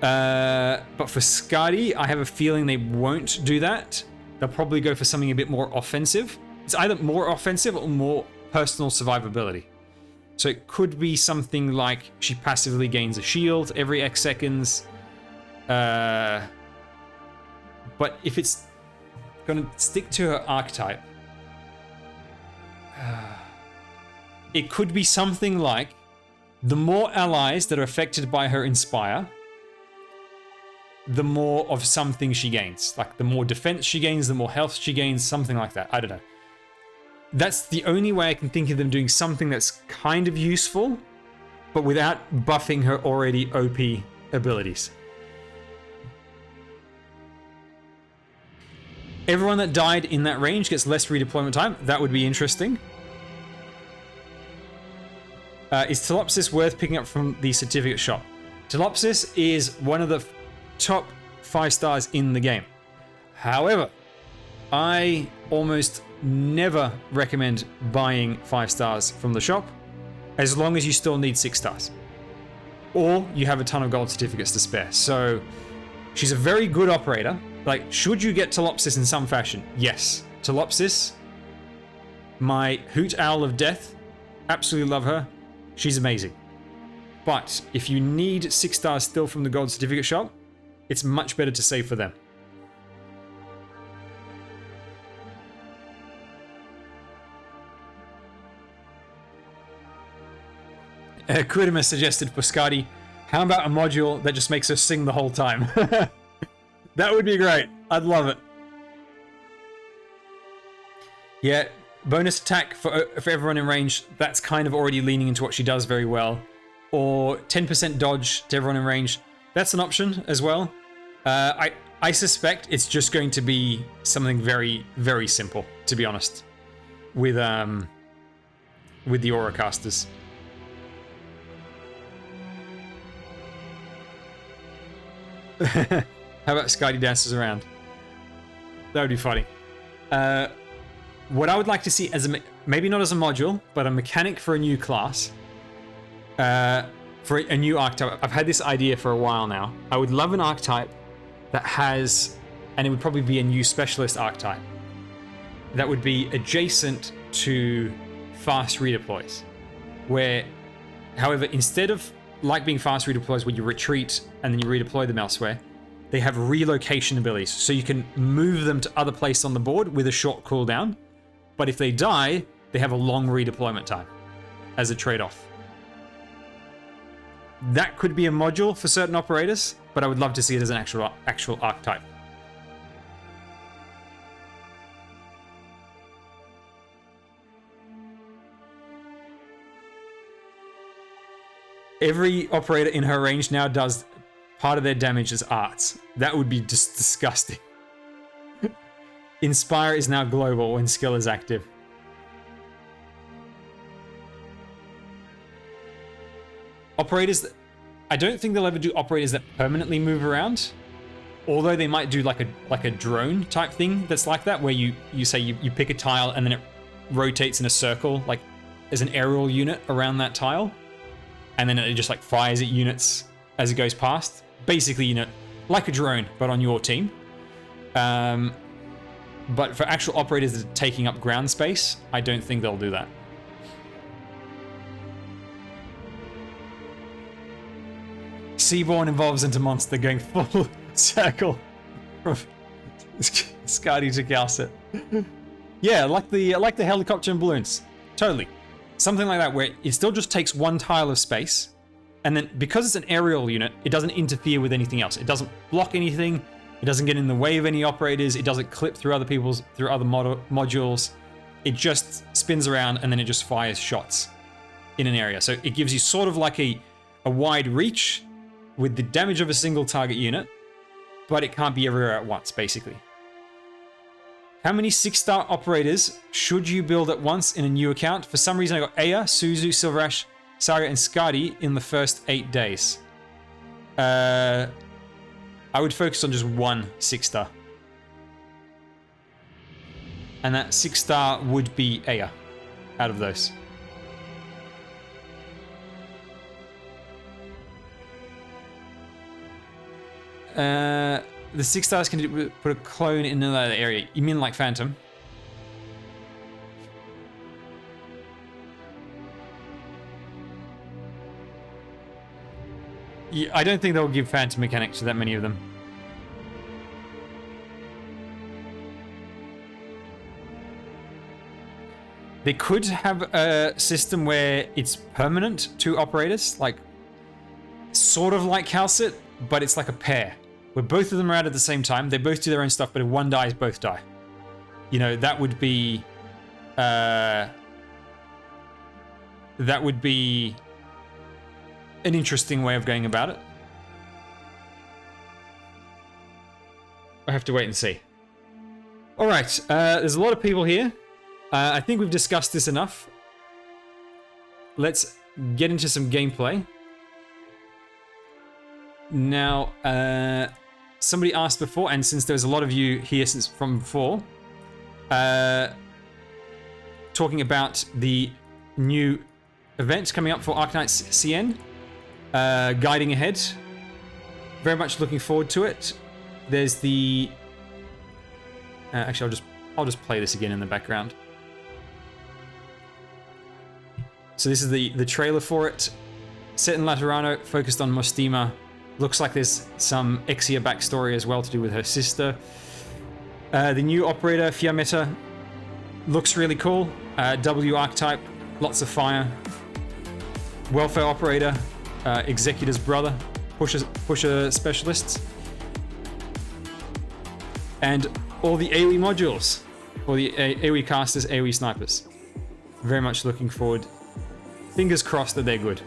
But for Skadi, I have a feeling they won't do that. They'll probably go for something a bit more offensive. It's either more offensive or more personal survivability. So it could be something like she passively gains a shield every X seconds. But if it's going to stick to her archetype, it could be something like the more allies that are affected by her inspire, the more of something she gains. Like the more defense she gains, the more health she gains, something like that. I don't know. That's the only way I can think of them doing something that's kind of useful, but without buffing her already OP abilities. Everyone that died in that range gets less redeployment time. That would be interesting. Is Telopsis worth picking up from the certificate shop? Telopsis is one of the top 5 stars in the game. However, I almost never recommend buying 5 stars from the shop as long as you still need 6 stars. Or you have a ton of gold certificates to spare. So she's a very good operator. Like, should you get Telopsis in some fashion? Yes. Telopsis, my hoot owl of death, absolutely love her. She's amazing. But if you need 6 stars still from the gold certificate shop, it's much better to save for them. Kurima suggested for Skadi, how about a module that just makes her sing the whole time? That would be great. I'd love it. Yeah, bonus attack for everyone in range, that's kind of already leaning into what she does very well. Or 10% dodge to everyone in range, that's an option as well. I suspect it's just going to be something very, very simple, to be honest, with the aura casters. How about Skadi dances around? That would be funny. What I would like to see as maybe not as a module, but a mechanic for a new class, for a new archetype. I've had this idea for a while now. I would love an archetype that has, and it would probably be a new specialist archetype that would be adjacent to fast redeploys, where, however, instead of like being fast redeploys where you retreat and then you redeploy them elsewhere, they have relocation abilities, so you can move them to other places on the board with a short cooldown. But if they die, they have a long redeployment time as a trade-off. That could be a module for certain operators, but I would love to see it as an actual archetype. Every operator in her range now does part of their damage as arts. That would be just disgusting. Inspire is now global when skill is active. Operators, I don't think they'll ever do operators that permanently move around. Although they might do like a drone type thing that's like that, where you say you pick a tile and then it rotates in a circle, like as an aerial unit around that tile. And then it just like fires at units as it goes past. Basically, you know, like a drone, but on your team. But for actual operators that are taking up ground space, I don't think they'll do that. Seaborn evolves into monster going full circle from Skadi to Galset. Yeah, like the helicopter and balloons. Totally. Something like that, where it still just takes one tile of space, and then because it's an aerial unit, it doesn't interfere with anything else. It doesn't block anything. It doesn't get in the way of any operators. It doesn't clip through other modules. It just spins around and then it just fires shots in an area. So it gives you sort of like a a wide reach with the damage of a single target unit, but it can't be everywhere at once, basically. How many 6-star operators should you build at once in a new account? For some reason, I got Aya, Suzu, Silverash, Saga, and Skadi in the first 8 days. I would focus on just one 6-star. And that 6-star would be Aya out of those. The 6 stars can put a clone in another area. You mean like Phantom? Yeah, I don't think they'll give Phantom mechanics to that many of them. They could have a system where it's permanent 2 operators, like sort of like Calcit, but it's like a pair, where both of them are out at the same time. They both do their own stuff, but if one dies, both die. You know, that would be an interesting way of going about it. I have to wait and see. All right, there's a lot of people here. I think we've discussed this enough. Let's get into some gameplay. Now, somebody asked before, and since there's a lot of you here since from before, talking about the new event coming up for Arknights CN, guiding ahead. Very much looking forward to it. There's the... actually, I'll just play this again in the background. So this is the trailer for it. Set in Laterano, focused on Mostima. Looks like there's some Exia backstory as well to do with her sister. The new operator, Fiammetta, looks really cool. W archetype, lots of fire. Welfare operator, Executor's brother, pusher specialists. And all the AoE modules, or the AoE casters, AoE snipers. Very much looking forward. Fingers crossed that they're good.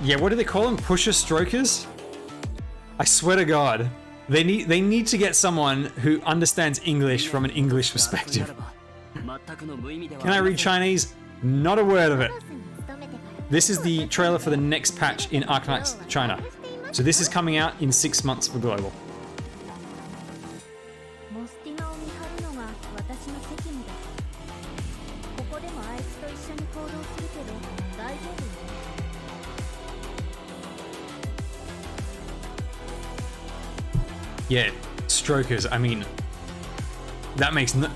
Yeah, what do they call them? Pusher strokers? I swear to God, they need to get someone who understands English from an English perspective. Can I read Chinese? Not a word of it. This is the trailer for the next patch in Arknights China. So this is coming out in 6 months for global. Yeah, strokers. I mean, that makes no...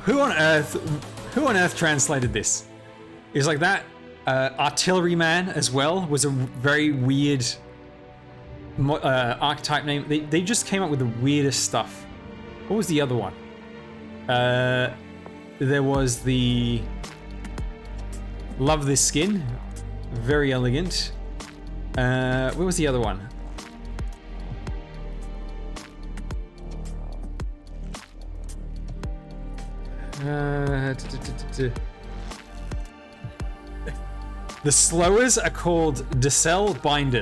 Who on earth translated this? It's like that. Artilleryman as well was a very weird archetype name. They just came up with the weirdest stuff. What was the other one? There was the... Love this skin. Very elegant. Where was the other one? The slowers are called Decel Binder.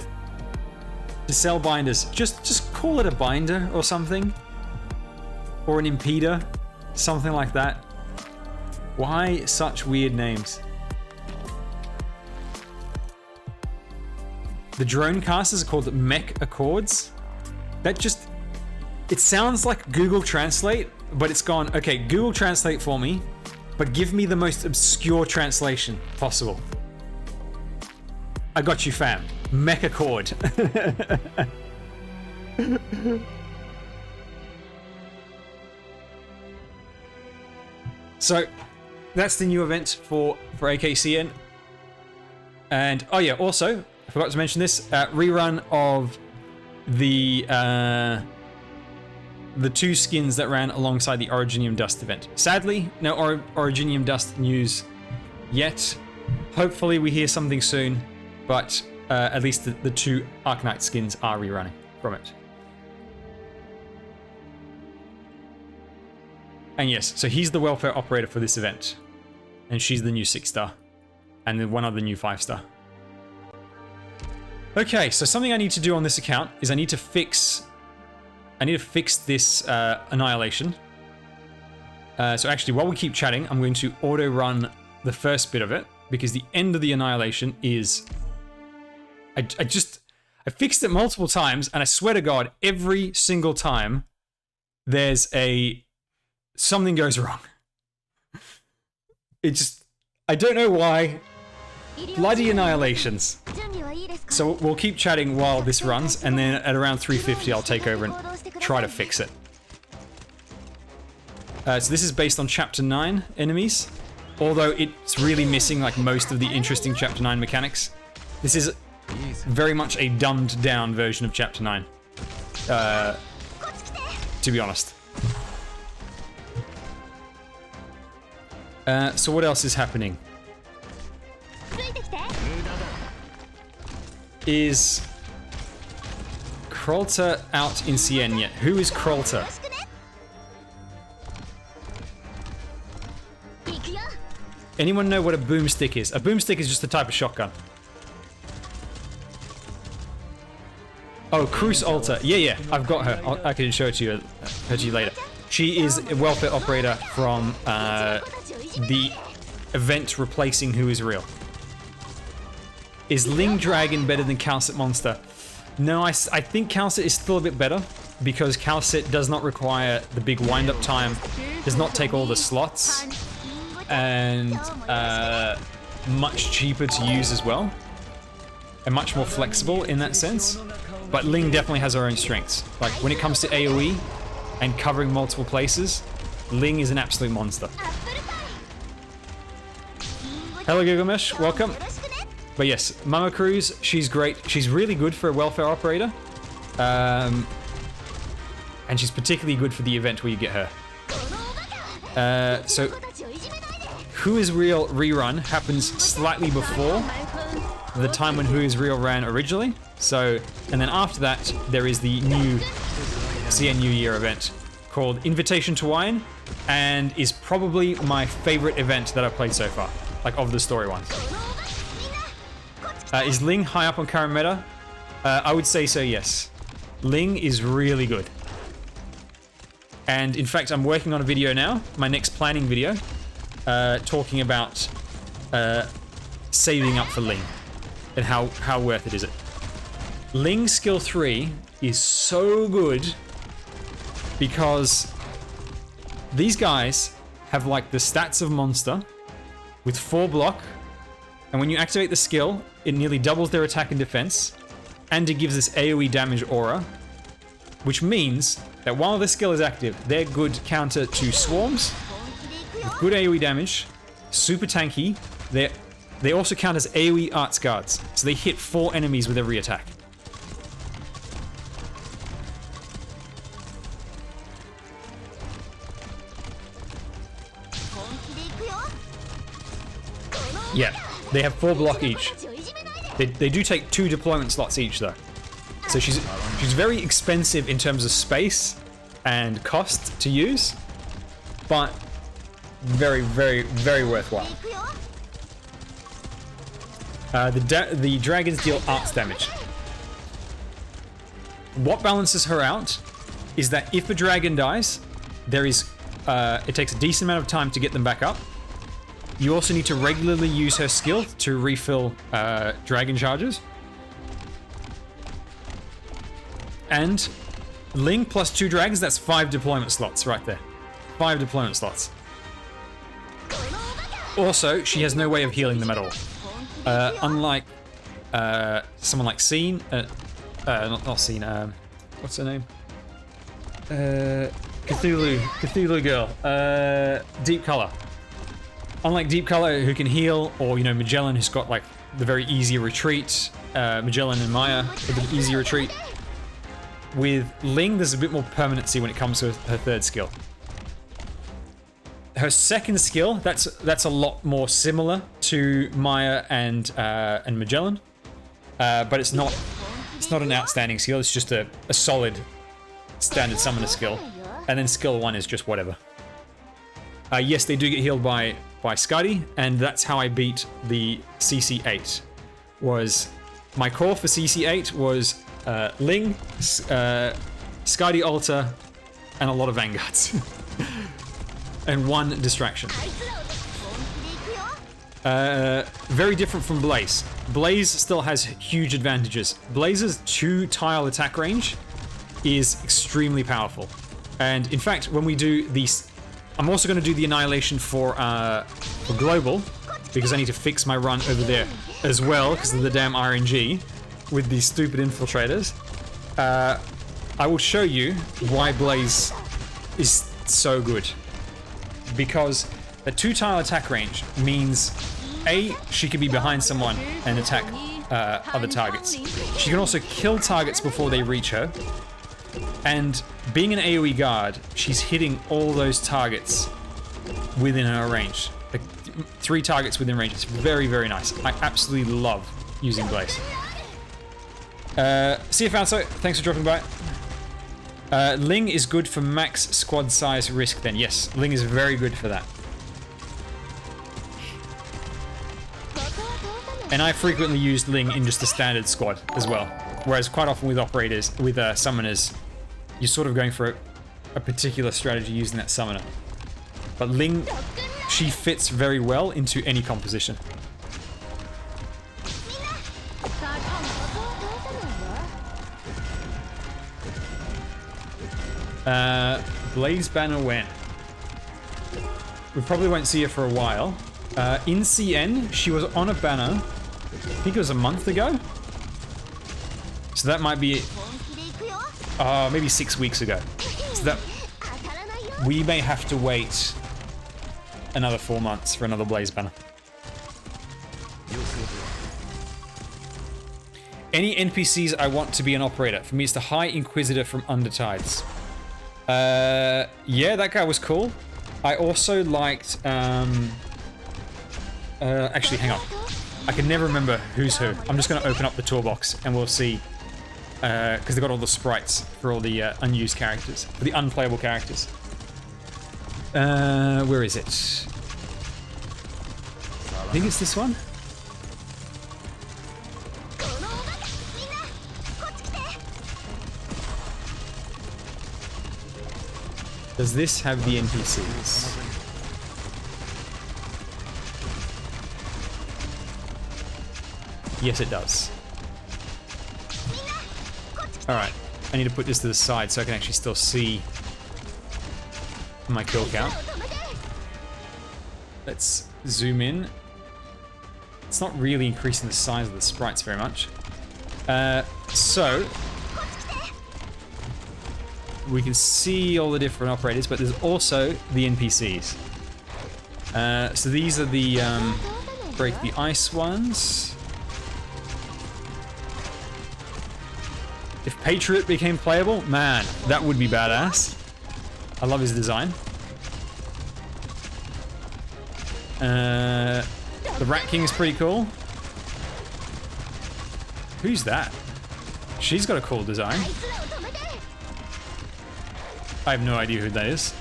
Decel Binders. Just call it a binder or something. Or an impeder. Something like that. Why such weird names? The drone casters are called Mech Accords. That just... It sounds like Google Translate, but it's gone, okay, Google Translate for me, but give me the most obscure translation possible. I got you, fam. Mech Accord. So, that's the new event for AKCN. And, oh yeah, also, I forgot to mention this, rerun of the 2 skins that ran alongside the Originium Dust event. Sadly, no Originium Dust news yet. Hopefully we hear something soon, but at least the 2 Arknight skins are rerunning from it. And yes, so he's the welfare operator for this event. And she's the new 6-star. And then one other new 5-star. Okay, so something I need to do on this account is I need to fix this annihilation. So actually, while we keep chatting, I'm going to auto-run the first bit of it, because the end of the annihilation is... I fixed it multiple times, and I swear to God, every single time there's something goes wrong. I don't know why. Bloody annihilations. So we'll keep chatting while this runs, and then at around 350 I'll take over and try to fix it. So this is based on Chapter 9 enemies, although it's really missing like most of the interesting Chapter 9 mechanics. This is very much a dumbed down version of Chapter 9, to be honest. So what else is happening? Is Krolta out in Cien yet? Who is Krolta? Anyone know what a boomstick is? A boomstick is just a type of shotgun. Oh, Cruz Alta. Yeah, I've got her. I can show it to you later. She is a welfare operator from the event replacing Who Is Real. Is Ling Dragon better than Calcet Monster? No, I think Calcet is still a bit better, because Calcet does not require the big wind-up time, does not take all the slots, and much cheaper to use as well, and much more flexible in that sense. But Ling definitely has her own strengths. Like, when it comes to AoE and covering multiple places, Ling is an absolute monster. Hello Gilgamesh, welcome. But yes, Mama Cruz, she's great. She's really good for a welfare operator. And she's particularly good for the event where you get her. So, Who Is Real rerun happens slightly before the time when Who Is Real ran originally. So, and then after that, there is the new CN New Year event called Invitation to Wine, and is probably my favorite event that I've played so far, like of the story ones. Is Ling high up on current meta? I would say so, yes. Ling is really good. And in fact, I'm working on a video now, my next planning video, talking about saving up for Ling and how worth it is it. Ling skill 3 is so good because these guys have like the stats of monster with 4 block, and when you activate the skill, it nearly doubles their attack and defense, and it gives this AoE damage aura, which means that while this skill is active, they're good counter to swarms, with good AoE damage, super tanky. They also count as AoE arts guards, so they hit 4 enemies with every attack. Yeah, they have 4 block each. They do take 2 deployment slots each though. So she's very expensive in terms of space and cost to use, but very, very, very worthwhile. The dragons deal arts damage. What balances her out is that if a dragon dies, it takes a decent amount of time to get them back up. You also need to regularly use her skill to refill dragon charges. And Ling plus 2 dragons, that's 5 deployment slots right there. 5 deployment slots. Also, she has no way of healing them at all. Unlike someone like Scene, not Scene, what's her name? Cthulhu girl, Deep Color. Unlike Deep Color, who can heal, or, you know, Magellan, who's got, like, the very easy retreat. Magellan and Maya with an easy retreat. With Ling, there's a bit more permanency when it comes to her 3rd skill. Her 2nd skill, that's a lot more similar to Maya and Magellan. But it's not an outstanding skill, it's just a solid standard summoner skill. And then skill 1 is just whatever. Yes, they do get healed by Skadi, and that's how I beat the CC8. Was my core for CC8 was Ling, Skadi Alta, and a lot of Vanguards. And one distraction. Very different from Blaze. Blaze still has huge advantages. Blaze's 2-tile attack range is extremely powerful. And in fact, when we do these, I'm also going to do the Annihilation for Global, because I need to fix my run over there as well, because of the damn RNG with these stupid infiltrators. I will show you why Blaze is so good. Because a 2-tile attack range means A, she can be behind someone and attack other targets. She can also kill targets before they reach her. And being an AoE guard, she's hitting all those targets within her range. Like 3 targets within range. It's very, very nice. I absolutely love using Blaze. See you, Falso. Thanks for dropping by. Ling is good for max squad size risk then. Yes, Ling is very good for that. And I frequently used Ling in just a standard squad as well. Whereas quite often with operators, with summoners, you're sort of going for a particular strategy using that summoner. But Ling, she fits very well into any composition. Blaze banner when? We probably won't see her for a while. In CN, she was on a banner, I think it was a month ago. So that might be, maybe 6 weeks ago. So that, we may have to wait another 4 months for another Blaze banner. Any NPCs I want to be an operator. For me, it's the High Inquisitor from Undertides. Yeah, that guy was cool. I also liked, actually, hang on. I can never remember who's who. I'm just going to open up the toolbox and we'll see, because they got all the sprites for all the unused characters, for the unplayable characters. Where is it? I think it's this one. Does this have the NPCs? Yes, it does. Alright, I need to put this to the side so I can actually still see my kill count. Let's zoom in. It's not really increasing the size of the sprites very much. So we can see all the different operators, but there's also the NPCs. So these are the break the ice ones. If Patriot became playable, man, that would be badass. I love his design. The Rat King is pretty cool. Who's that? She's got a cool design. I have no idea who that is.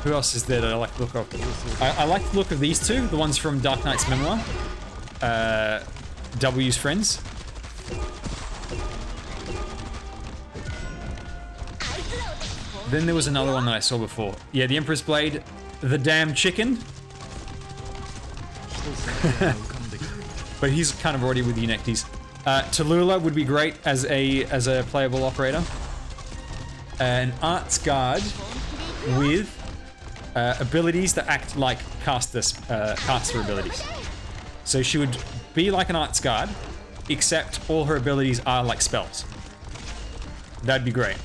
Who else is there that I like the look of? I like the look of these two, the ones from Arknights Memoir. W's friends. Then there was another one that I saw before. Yeah, the Emperor's Blade, the damn chicken. But he's kind of already with the Unectes. Tallulah would be great as a playable operator. An Arts Guard with abilities that act like caster abilities. So she would be like an Arts Guard, except all her abilities are like spells. That'd be great.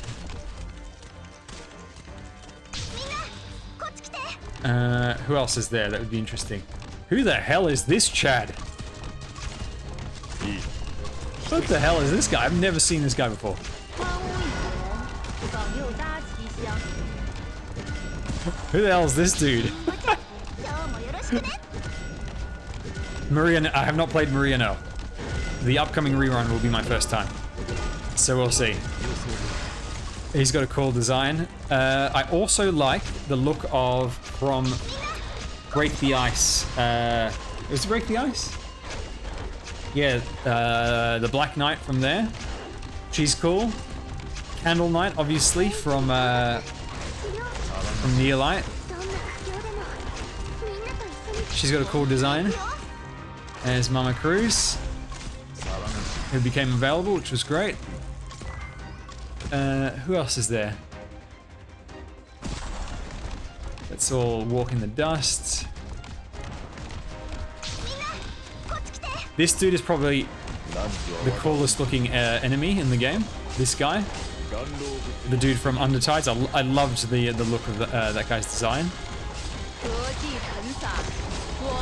Who else is there? That would be interesting. Who the hell is this Chad? What the hell is this guy? I've never seen this guy before. Who the hell is this dude? Maria, I have not played Maria, no. the upcoming rerun will be my first time. So we'll see. He's got a cool design. I also like the look of from Break the Ice. Is it Break the Ice? Yeah, the Black Knight from there. She's cool. Candle Knight, obviously, from Neolite. She's got a cool design. There's Mama Cruz, who became available, which was great. Who else is there? Let's all walk in the dust. This dude is probably the coolest looking enemy in the game. This guy. The dude from Undertides. I loved the look of that guy's design.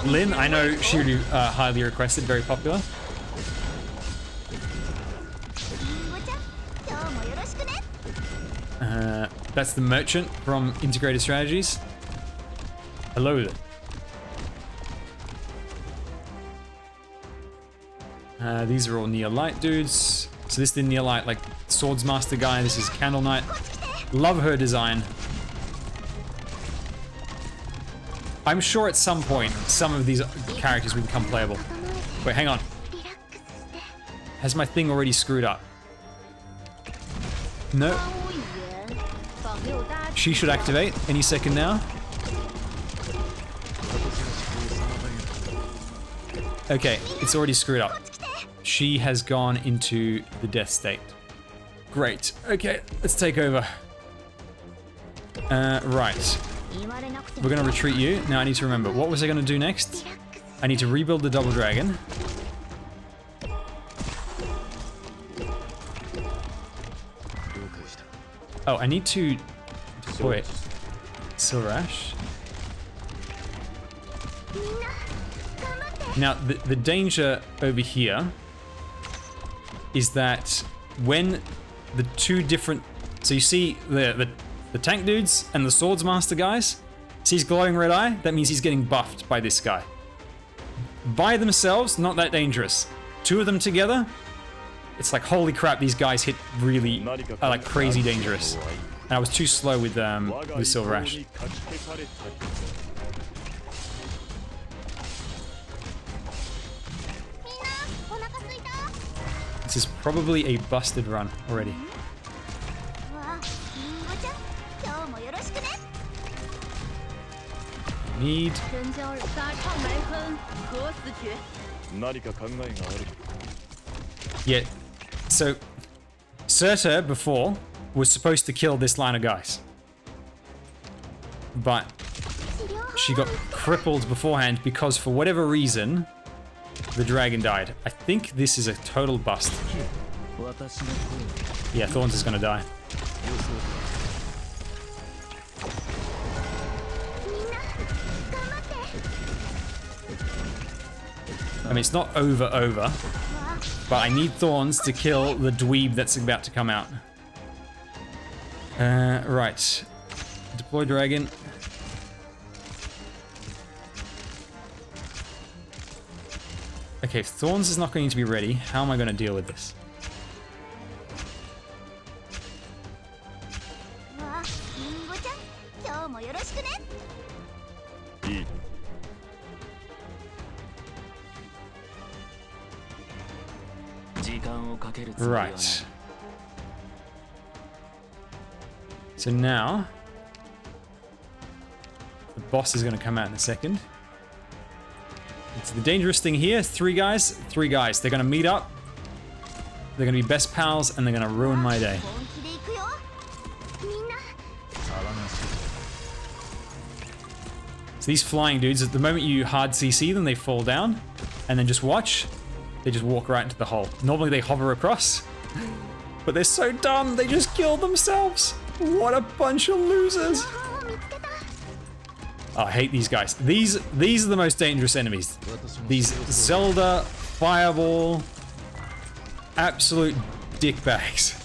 Lin, I know she would be highly requested, very popular. That's the merchant from Integrated Strategies. Hello there. These are all Neolite dudes. So this is the Neolite, like, Swordsmaster guy. This is Candle Knight. Love her design. I'm sure at some point, some of these characters will become playable. Wait, hang on. Has my thing already screwed up? No. She should activate any second now. Okay, it's already screwed up. She has gone into the death state. Great. Okay, let's take over. Right. We're gonna retreat you. Now I need to remember, what was I gonna do next? I need to rebuild the double dragon. Oh, I need to deploy Silrash. Now, the danger over here is that when the two different... So you see the tank dudes and the Swordsmaster guys? See his glowing red eye? That means he's getting buffed by this guy. By themselves, not that dangerous. Two of them together, it's like, holy crap, these guys hit really, like, crazy dangerous. And I was too slow with Silverash. This is probably a busted run already. Need... Yeah, so Surta before was supposed to kill this line of guys, but she got crippled beforehand because for whatever reason the dragon died. I think this is a total bust. Yeah, Thorns is gonna die. I mean, it's not over, but I need Thorns to kill the dweeb that's about to come out. Right. Deploy dragon. Okay, if Thorns is not going to be ready, how am I going to deal with this? Right. So now, the boss is going to come out in a second. It's the dangerous thing here, three guys. They're going to meet up. They're going to be best pals, and they're going to ruin my day. So these flying dudes, at the moment you hard CC them, they fall down, and then just watch. They just walk right into the hole. Normally they hover across, but they're so dumb, they just kill themselves. What a bunch of losers. Oh, I hate these guys. These are the most dangerous enemies. These Zelda, Fireball, absolute dickbags.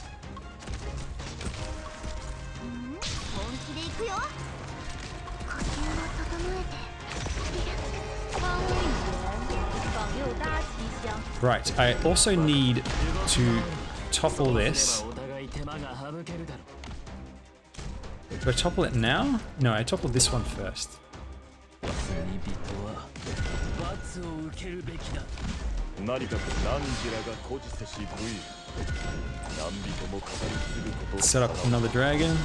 Right, I also need to topple this. Do I topple it now? No, I topple this one first. Set up another dragon.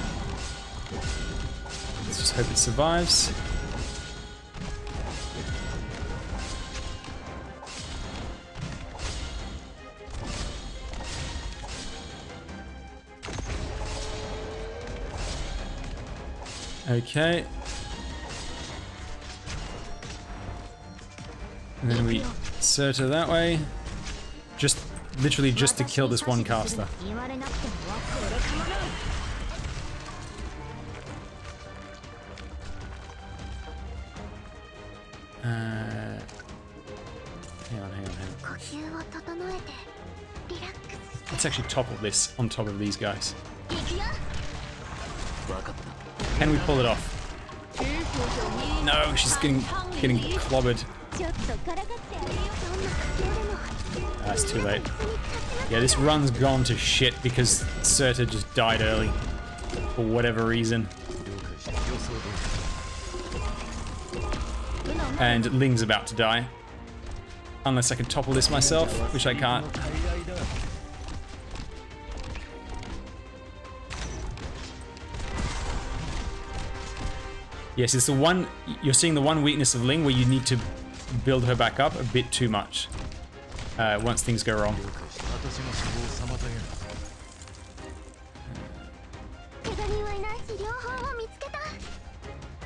Let's just hope it survives. Okay. And then we insert her that way. Just literally just to kill this one caster. Hang on. Let's actually topple this on top of these guys. Can we pull it off? No, she's getting clobbered. That's too late. Yeah, this run's gone to shit because Surta just died early. For whatever reason. And Ling's about to die. Unless I can topple this myself, which I can't. Yes, it's the one, you're seeing the one weakness of Ling where you need to build her back up a bit too much once things go wrong.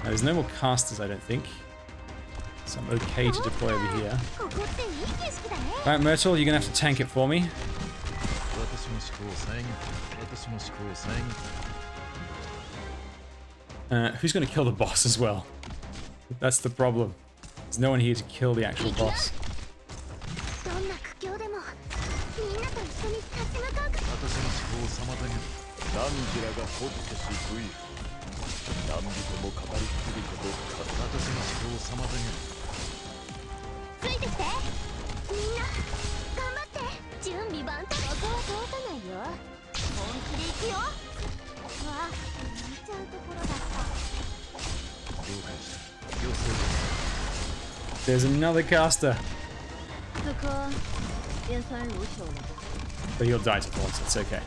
There's no more casters, I don't think. So I'm okay to deploy over here. Alright, Myrtle, you're gonna have to tank it for me. Who's gonna kill the boss as well? That's the problem. There's no one here to kill the actual boss. There's another caster. But he'll die to once, it's okay.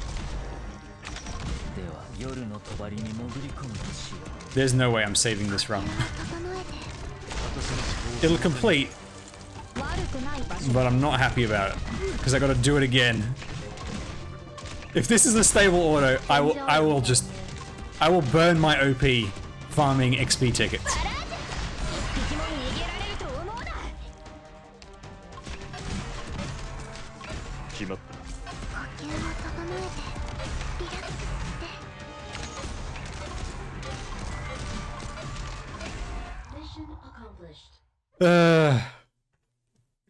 There's no way I'm saving this run. It'll complete, but I'm not happy about it because I got to do it again. If this is a stable auto, I will burn my OP farming XP tickets.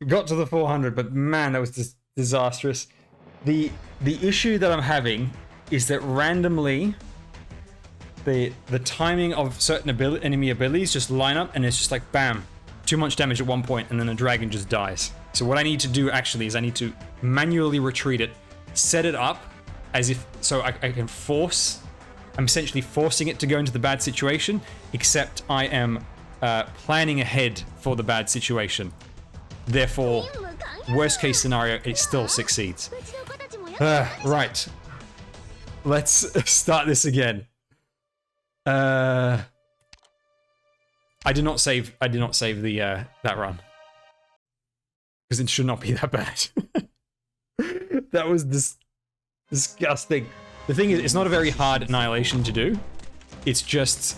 Got to the 400, but man, that was disastrous. The issue that I'm having is that randomly the timing of certain enemy abilities just line up, and it's just like bam, too much damage at one point, and then the dragon just dies. So what I need to do actually is I need to manually retreat it, set it up as if so I can force. I'm essentially forcing it to go into the bad situation, except I am planning ahead for the bad situation. Therefore, worst case scenario, it still succeeds. Right. Let's start this again. I did not save the that run. Because it should not be that bad. That was disgusting. The thing is, it's not a very hard annihilation to do. It's just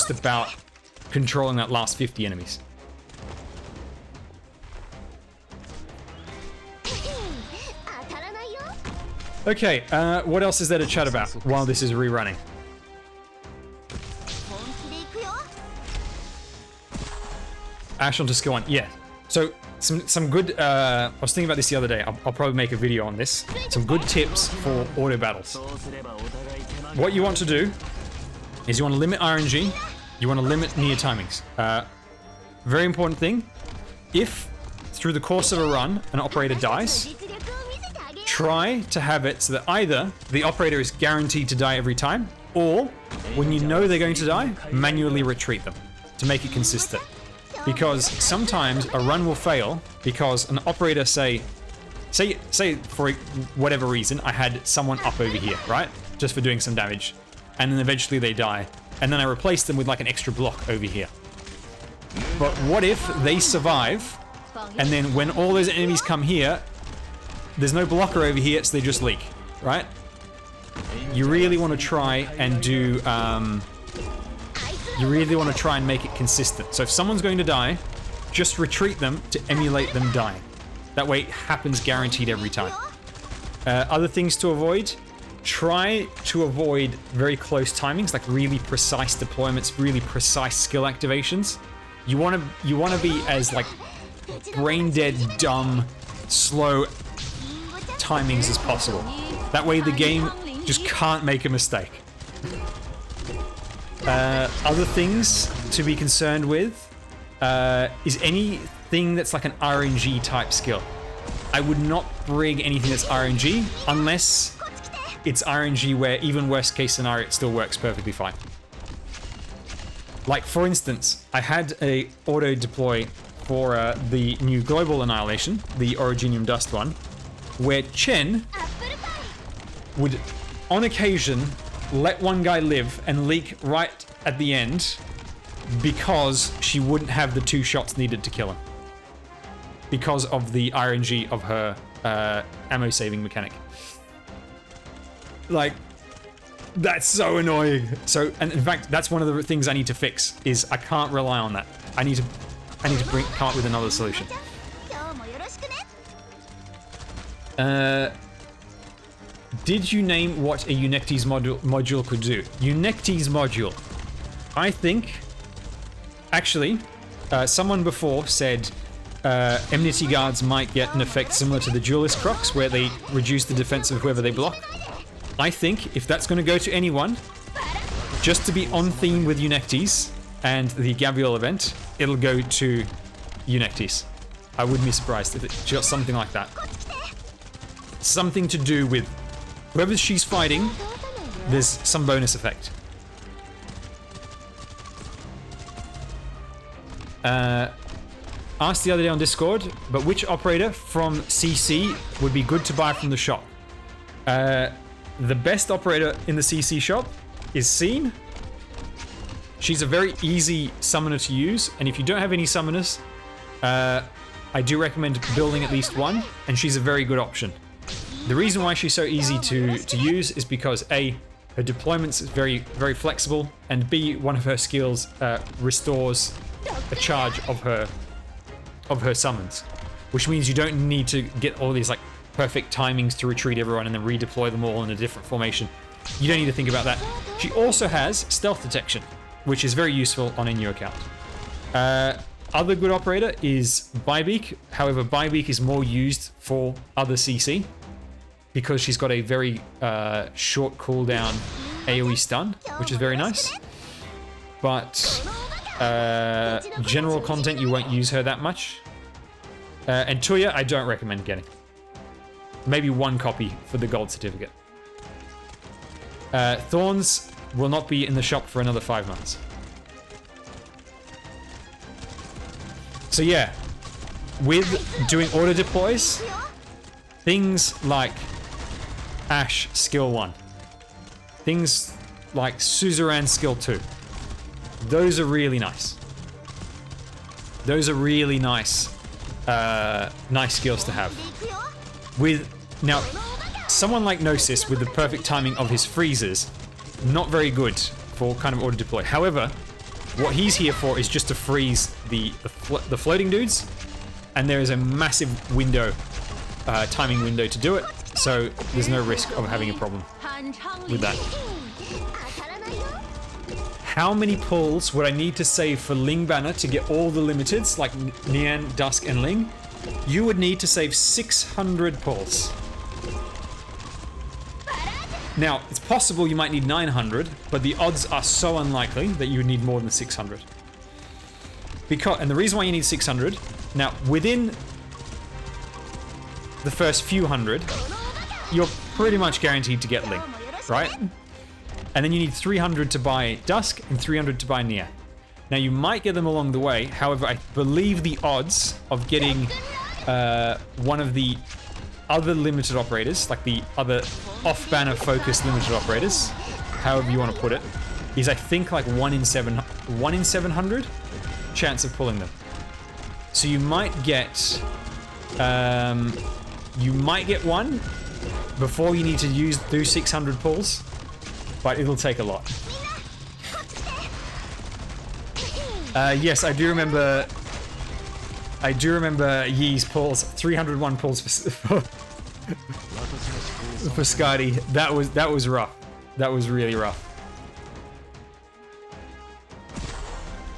about controlling that last 50 enemies. Okay, what else is there to chat about while this is rerunning? Ash onto skill 1, yeah. So, some good, I was thinking about this the other day, I'll probably make a video on this. Some good tips for auto battles. What you want to do is you want to limit RNG, you want to limit near timings. very important thing, if through the course of a run an operator dies, try to have it so that either the operator is guaranteed to die every time, or when you know they're going to die, manually retreat them to make it consistent. Because sometimes a run will fail because an operator say for whatever reason I had someone up over here, right? Just for doing some damage. And then eventually they die. And then I replace them with like an extra block over here. But what if they survive and then when all those enemies come here, there's no blocker over here, so they just leak, right? You really want to try and do, you really want to try and make it consistent. So if someone's going to die, just retreat them to emulate them dying. That way it happens guaranteed every time. Other things to avoid, try to avoid very close timings, like really precise deployments, really precise skill activations. You want to be as like brain dead, dumb, slow timings as possible. That way the game just can't make a mistake. Other things to be concerned with is anything that's like an RNG type skill. I would not bring anything that's RNG unless it's RNG where even worst case scenario it still works perfectly fine. Like for instance, I had a auto deploy for the new Global Annihilation, the Originium Dust one, where Chen would on occasion let one guy live and leak right at the end because she wouldn't have the 2 shots needed to kill him. Because of the RNG of her ammo saving mechanic. Like, that's so annoying. So, and in fact, that's one of the things I need to fix, is I can't rely on that. I need to come up with another solution. Did you name what a Unectes module could do? Unectes module. I think, actually, someone before said enmity guards might get an effect similar to the duelist crocs, where they reduce the defense of whoever they block. I think if that's going to go to anyone, just to be on theme with Unectes and the Gavial event, it'll go to Unectes. I wouldn't be surprised if it's just something like that. Something to do with whoever she's fighting, there's some bonus effect. Asked the other day on Discord, but which operator from CC would be good to buy from the shop? The best operator in the CC shop is Scene. She's a very easy summoner to use, and if you don't have any summoners, I do recommend building at least one, and she's a very good option. The reason why she's so easy to use is because A, her deployment's is very, very flexible, and B, one of her skills restores a charge of her summons, which means you don't need to get all these like perfect timings to retreat everyone and then redeploy them all in a different formation. You don't need to think about that. She also has stealth detection, which is very useful on a new account. Other good operator is Bybeak. However, Bybeak is more used for other CC because she's got a very short cooldown AoE stun, which is very nice. But general content, you won't use her that much. And Tuya, I don't recommend getting. Maybe one copy for the gold certificate. Thorns will not be in the shop for another 5 months. So yeah, with doing auto deploys, things like Ashe skill 1, things like Suzerain skill 2, those are really nice. Those are really nice, nice skills to have. With now, someone like Gnosis with the perfect timing of his freezes, not very good for kind of auto deploy. However, what he's here for is just to freeze the floating dudes, and there is a massive window, timing window to do it, so there's no risk of having a problem with that. How many pulls would I need to save for Ling Banner to get all the limiteds, like Nian, Dusk, and Ling? You would need to save 600 pulls. Now, it's possible you might need 900, but the odds are so unlikely that you would need more than 600. and the reason why you need 600, now within the first few hundred, you're pretty much guaranteed to get Ling, right? And then you need 300 to buy Dusk and 300 to buy Nia. Now you might get them along the way, however I believe the odds of getting one of the other limited operators, like the other off-banner focused limited operators, however you want to put it, is I think like 1 in 700 chance of pulling them. So you might get one before you need to do 600 pulls, but it'll take a lot. Yes, I do remember Yi's pulls, 301 pulls for Skadi. That was rough. That was really rough.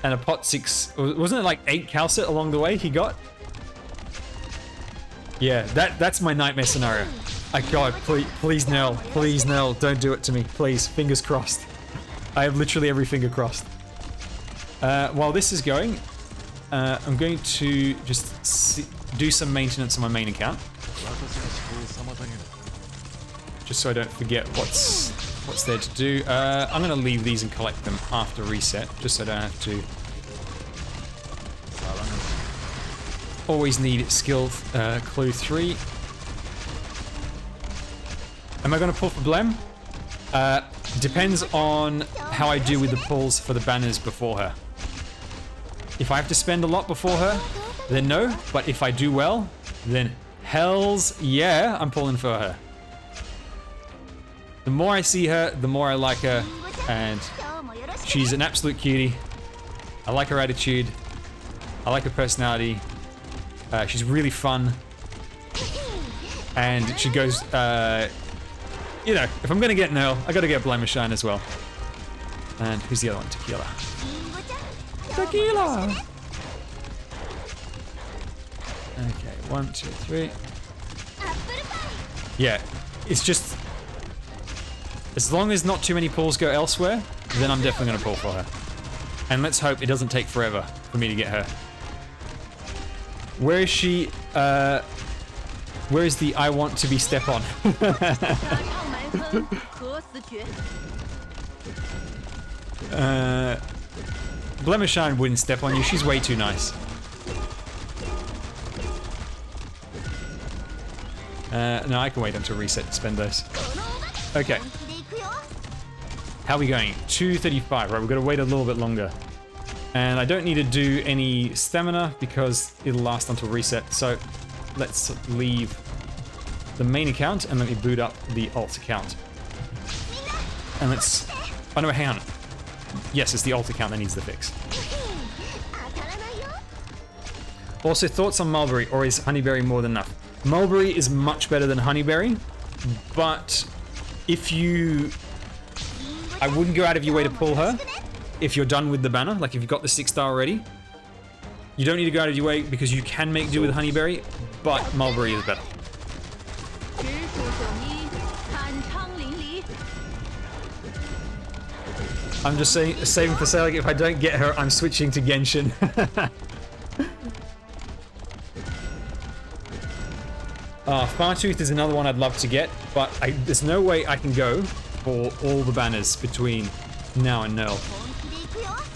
And a pot 6, wasn't it like 8 Calcit along the way he got? Yeah, that's my nightmare scenario. God, please Nell, don't do it to me, please. Fingers crossed. I have literally every finger crossed. While this is going, I'm going to just do some maintenance on my main account, just so I don't forget what's there to do. I'm going to leave these and collect them after reset, just so I don't have to always need skill clue 3. Am I going to pull for Blem? Depends on how I do with the pulls for the banners before her. If I have to spend a lot before her, then no. But if I do well, then hells yeah, I'm pulling for her. The more I see her, the more I like her, and she's an absolute cutie. I like her attitude. I like her personality. She's really fun. And she goes, you know, if I'm gonna get Nell, I gotta get Blamashine as well. And who's the other one? Tequila. Tequila! Okay, 1, 2, 3. Yeah, it's just, as long as not too many pulls go elsewhere, then I'm definitely gonna pull for her. And let's hope it doesn't take forever for me to get her. Where is she? Where is the I want to be step on? Blemishine wouldn't step on you, she's way too nice. No, I can wait until reset to spend those. Okay. How are we going? 235, right, we've got to wait a little bit longer. And I don't need to do any stamina because it'll last until reset, so let's leave the main account and let me boot up the alt account. And let's... Oh no, hang on. Yes, it's the alt account that needs the fix. Also, thoughts on Mulberry, or is Honeyberry more than enough? Mulberry is much better than Honeyberry, but if you... I wouldn't go out of your way to pull her if you're done with the banner, like if you've got the 6-star already. You don't need to go out of your way because you can make do with Honeyberry, but Mulberry is better. I'm just saying, saving for Selig, if I don't get her, I'm switching to Genshin. Fartooth is another one I'd love to get, but there's no way I can go for all the banners between now and Nell.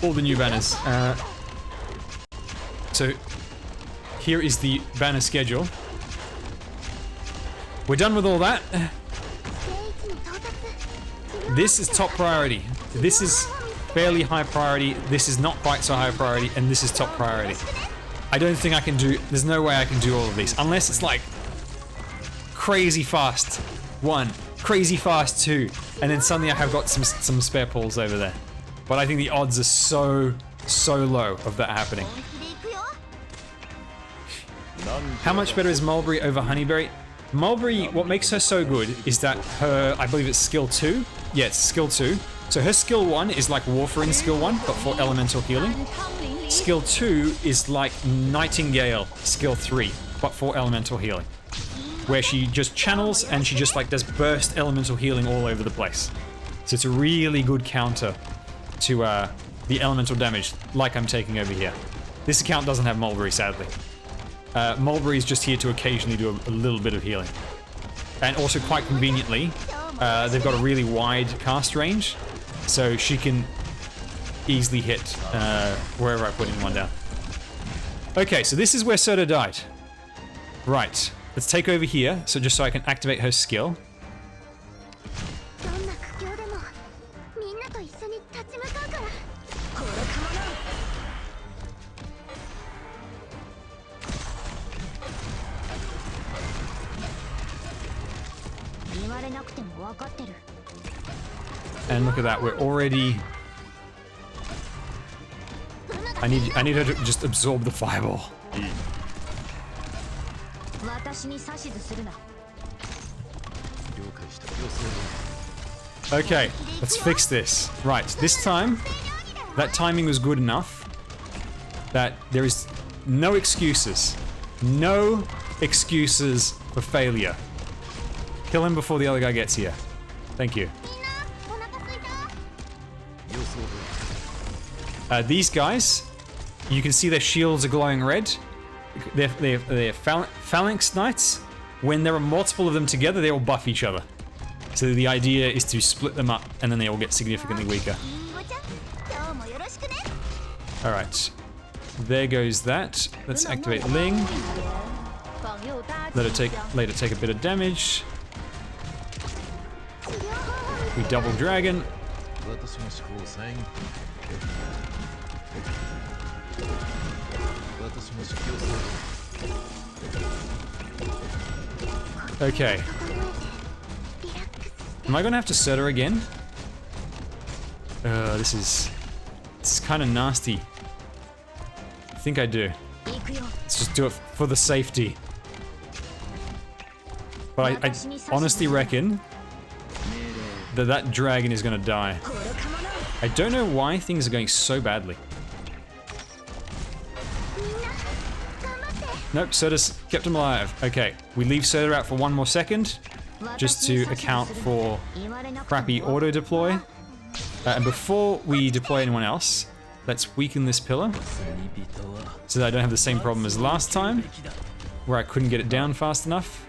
All the new banners. So here is the banner schedule. We're done with all that. This is top priority. This is fairly high priority. This is not quite so high priority, and this is top priority. I don't think I can do... There's no way I can do all of these, unless it's like crazy fast 1, crazy fast 2, and then suddenly I have got some spare pulls over there. But I think the odds are so low of that happening. How much better is Mulberry over Honeyberry? Mulberry, what makes her so good is that her, I believe it's skill 2? Yeah, it's skill 2. So her skill 1 is like Warfarin skill 1, but for elemental healing. Skill 2 is like Nightingale skill 3, but for elemental healing. Where she just channels and she just like does burst elemental healing all over the place. So it's a really good counter to the elemental damage, like I'm taking over here. This account doesn't have Mulberry, sadly. Mulberry is just here to occasionally do a little bit of healing. And also, quite conveniently, they've got a really wide cast range, so she can easily hit wherever I put anyone down. Okay, so this is where Soda died. Right, let's take over here, so just so I can activate her skill. And look at that, we're already... I need her to just absorb the fireball. Okay, let's fix this. Right, this time, that timing was good enough that there is no excuses. No excuses for failure. Kill him before the other guy gets here. Thank you. These guys, you can see their shields are glowing red. They're phalanx knights. When there are multiple of them together, they all buff each other. So the idea is to split them up, and then they all get significantly weaker. Alright. There goes that. Let's activate Ling. Let it take a bit of damage. We double dragon. Okay. Am I gonna have to set her again? This is kind of nasty. I think I do. Let's just do it for the safety. But I honestly reckon that dragon is gonna die. I don't know why things are going so badly. Nope, Soda's kept him alive. Okay, we leave Soda out for one more second, just to account for crappy auto deploy. And before we deploy anyone else, let's weaken this pillar, so that I don't have the same problem as last time, where I couldn't get it down fast enough.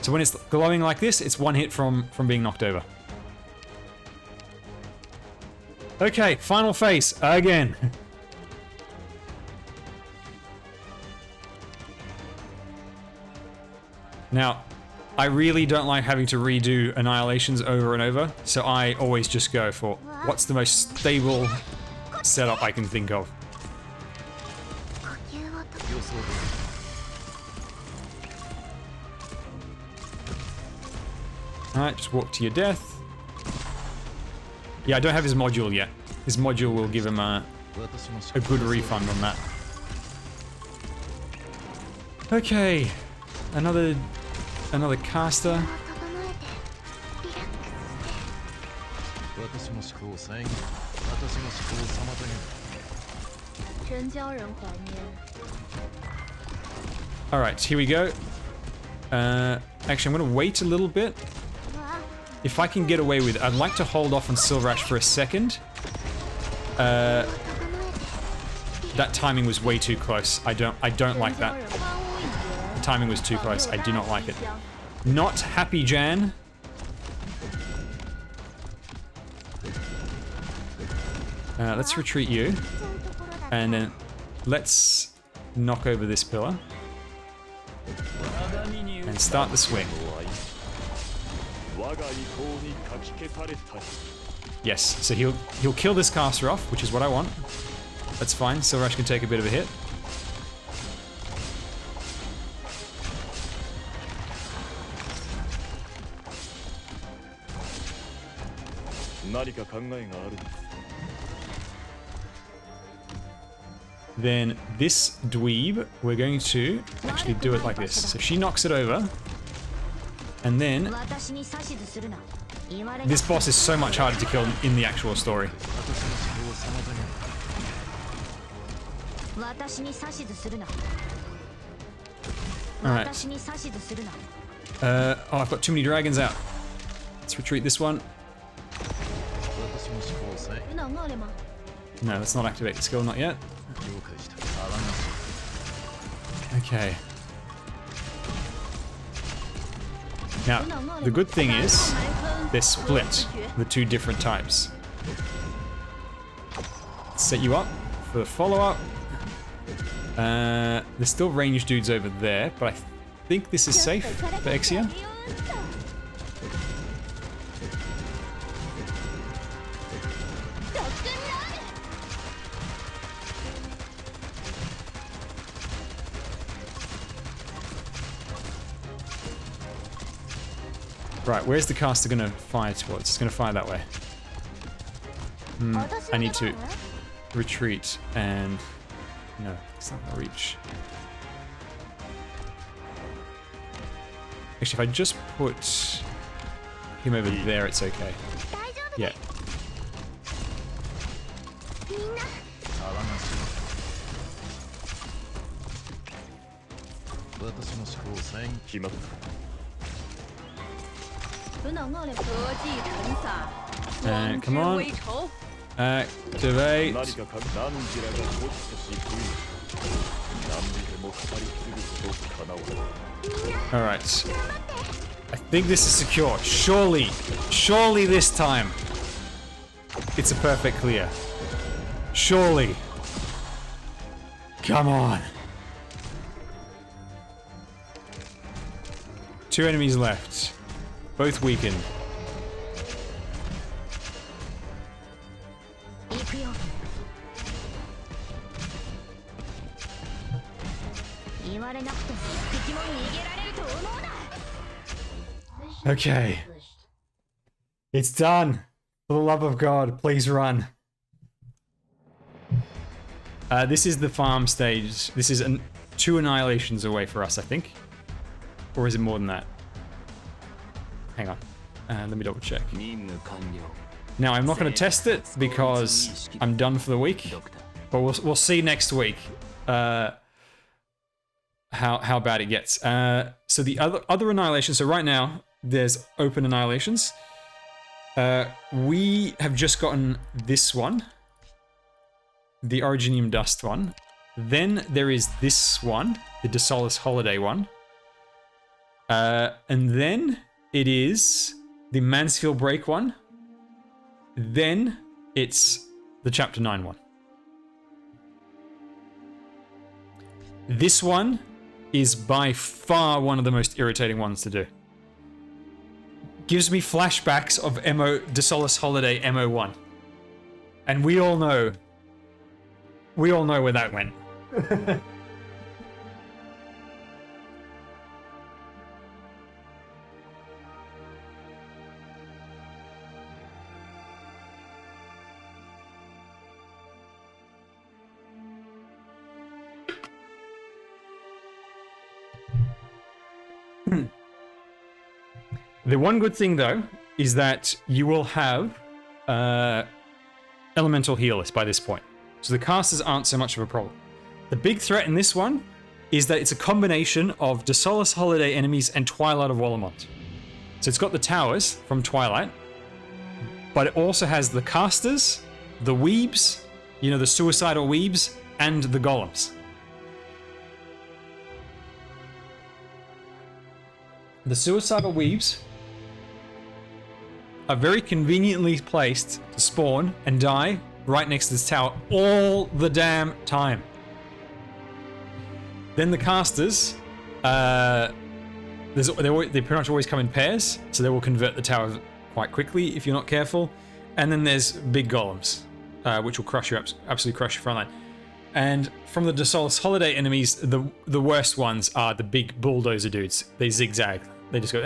So when it's glowing like this, it's one hit from being knocked over. Okay, final phase, again. Now, I really don't like having to redo annihilations over and over, so I always just go for what's the most stable setup I can think of. Alright, just walk to your death. Yeah, I don't have his module yet. His module will give him a good refund on that. Okay, another caster. Alright, here we go. Actually, I'm gonna wait a little bit. If I can get away with it, I'd like to hold off on Silver Ash for a second. That timing was way too close. I don't like that. The timing was too close. I do not like it. Not happy, Jan. Let's retreat you. And then let's knock over this pillar. And start the swing. Yes, so he'll kill this caster off, which is what I want. That's fine, Silver Ash can take a bit of a hit. Then this dweeb, we're going to actually do it like this. So she knocks it over, and then this boss is so much harder to kill in the actual story. Alright. Oh, I've got too many dragons out. Let's retreat this one. No, let's not activate the skill, not yet. Okay. Now, the good thing is they're split, the two different types. Set you up for the follow-up. There's still ranged dudes over there, but I think this is safe for Exia. Right, where's the caster gonna fire towards? It's gonna fire that way. I need to retreat and... No, it's not gonna reach. Actually, if I just put him over there, it's okay. Yeah. And come on. Activate. Alright. I think this is secure. Surely. Surely this time. It's a perfect clear. Surely. Come on. 2 enemies left. Both weakened. Okay. It's done. For the love of God, please run. This is the farm stage. This is 2 annihilations away for us, I think. Or is it more than that? Hang on. Let me double check. Now, I'm not going to test it because I'm done for the week. But we'll see next week how bad it gets. So the other annihilation. So right now, there's open annihilations. We have just gotten this one. The Originium Dust one. Then there is this one. The Desolace Holiday one. And then it is the Mansfield Break one. Then it's the Chapter 9 one. This one is by far one of the most irritating ones to do. Gives me flashbacks of Desolace Holiday MO1. And we all know where that went. The one good thing, though, is that you will have elemental healers by this point. So the casters aren't so much of a problem. The big threat in this one is that it's a combination of Desolace Holiday enemies and Twilight of Wallamont. So it's got the towers from Twilight, but it also has the casters, the weebs, you know, the suicidal weebs, and the golems. The suicidal weebs are very conveniently placed to spawn and die right next to this tower all the damn time. Then the casters, they pretty much always come in pairs, so they will convert the tower quite quickly if you're not careful. And then there's big golems, which will crush your absolutely crush your front line. And from the Desolace Holiday enemies, the worst ones are the big bulldozer dudes. They zigzag. They just go,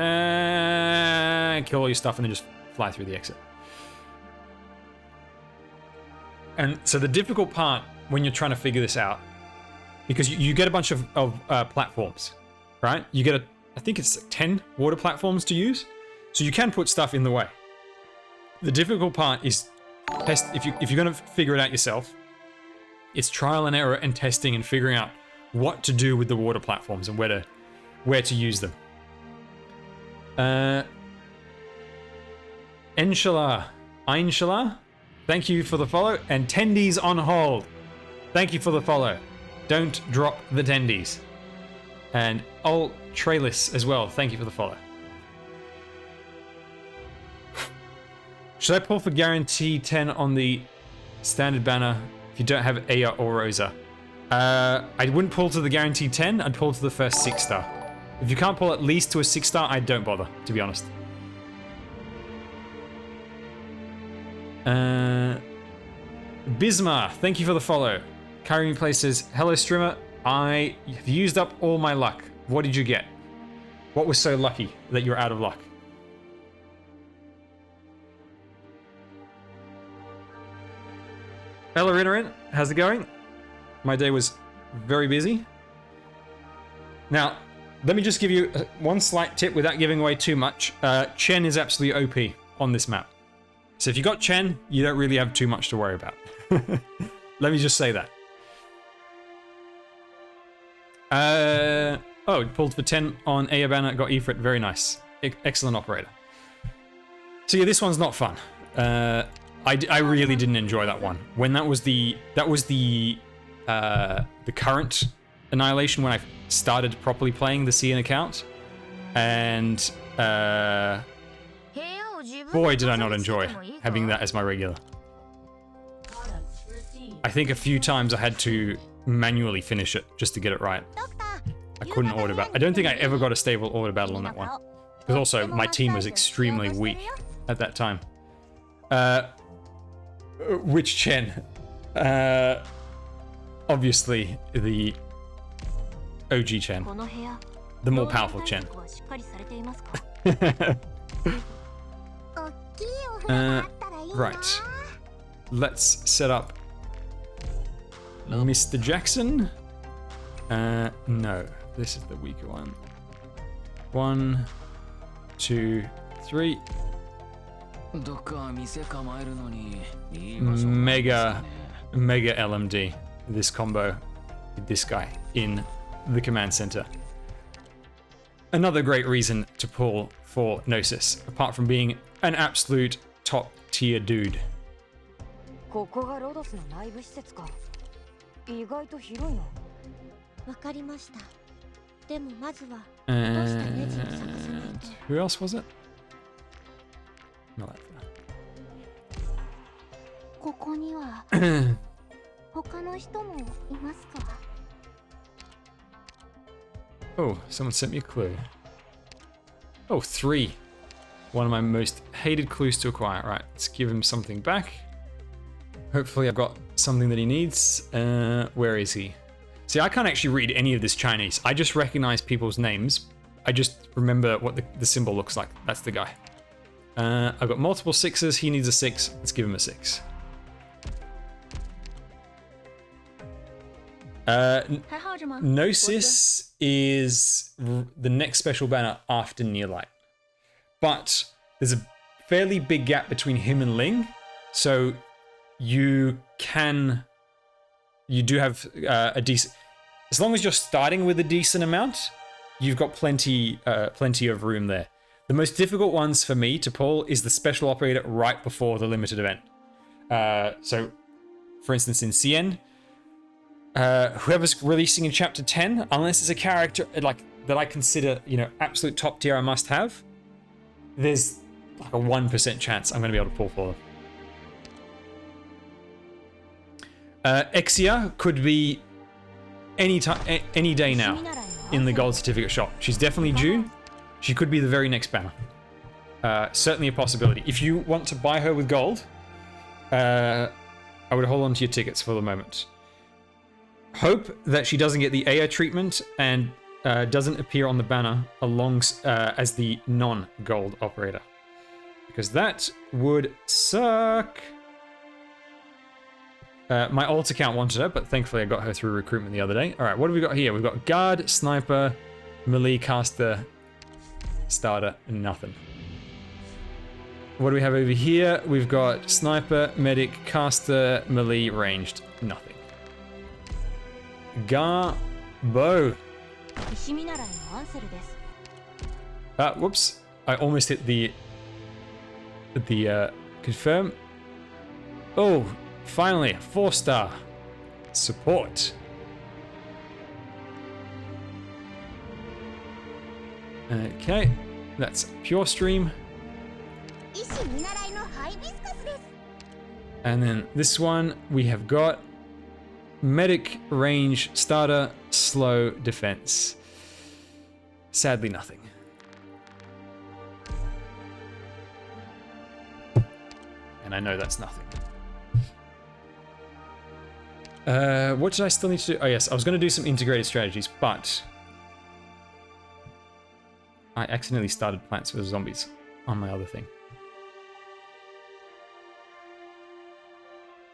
kill all your stuff, and then just fly through the exit. And so the difficult part when you're trying to figure this out, because you get a bunch of platforms, right? You get I think it's 10 water platforms to use, so you can put stuff in the way. The difficult part is if you're going to figure it out yourself. It's trial and error and testing and figuring out what to do with the water platforms and where to use them. Inshallah, thank you for the follow, and tendies on hold. Thank you for the follow. Don't drop the tendies. And Trailis as well. Thank you for the follow. Should I pull for guarantee 10 on the standard banner if you don't have Aya or Rosa? I wouldn't pull to the guaranteed 10, I'd pull to the first 6-star. If you can't pull at least to a 6-star, I don't bother, to be honest. Bismar, thank you for the follow. Carrying Place says, hello streamer, I have used up all my luck. What did you get? What was so lucky that you're out of luck? Hello Rinnerin, how's it going? My day was very busy. Now, let me just give you one slight tip without giving away too much. Chen is absolutely OP on this map. So if you got Chen, you don't really have too much to worry about. Let me just say that. Pulled for 10 on Aya banner, got Ifrit, very nice. Excellent operator. So yeah, this one's not fun. I really didn't enjoy that one. When that was the current Annihilation when I started properly playing the CN account, and boy did I not enjoy having that as my regular. I think a few times I had to manually finish it just to get it right. I couldn't order battle. I don't think I ever got a stable order battle on that one. Because also my team was extremely weak at that time. Which Chen? Obviously the OG Chen. The more powerful Chen. Right. Let's set up Mr. Jackson. No. This is the weaker one. 1, 2, 3. Mega LMD. This combo with this guy in the command center. Another great reason to pull for Gnosis, apart from being an absolute top tier dude. And who else was it? Not that Oh, someone sent me a clue. Oh, 3. One of my most hated clues to acquire. Right, let's give him something back. Hopefully I've got something that he needs. Where is he? See, I can't actually read any of this Chinese. I just recognize people's names. I just remember what the symbol looks like. That's the guy. I've got multiple 6s. He needs a 6. Let's give him a 6. Gnosis is the next special banner after Nearlight. But there's a fairly big gap between him and Ling. So you do have a decent... As long as you're starting with a decent amount, you've got plenty of room there. The most difficult ones for me to pull is the special operator right before the limited event. So, for instance, in CN, whoever's releasing in chapter 10, unless it's a character like that I consider, absolute top tier I must have, there's like a 1% chance I'm going to be able to pull for them. Exia could be any day now in the gold certificate shop. She's definitely due. She could be the very next banner. Certainly a possibility. If you want to buy her with gold, I would hold on to your tickets for the moment. Hope that she doesn't get the Aya treatment and doesn't appear on the banner as the non-gold operator. Because that would suck. My alt account wanted her, but thankfully I got her through recruitment the other day. Alright, what have we got here? We've got guard, sniper, melee, caster, starter, and nothing. What do we have over here? We've got sniper, medic, caster, melee, ranged, nothing. Garbo. Whoops. I almost hit the confirm. Oh, finally, 4-star support. Okay, that's pure stream. And then this one, we have got medic, range, starter, slow, defense. Sadly, nothing. And I know that's nothing. What did I still need to do? Oh yes, I was going to do some integrated strategies, but I accidentally started Plants vs. Zombies on my other thing.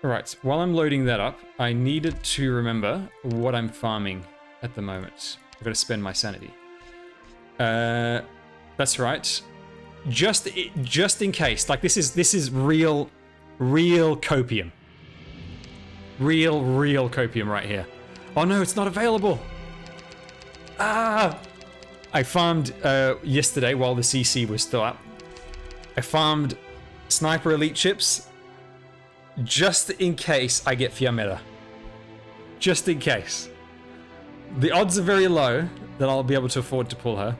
Alright, while I'm loading that up, I needed to remember what I'm farming at the moment. I've got to spend my sanity. That's right. Just in case, like this is real copium. Real copium right here. Oh no, it's not available. Ah! I farmed yesterday while the CC was still up. I farmed Sniper Elite chips just in case I get Fiammetta. Just in case. The odds are very low that I'll be able to afford to pull her,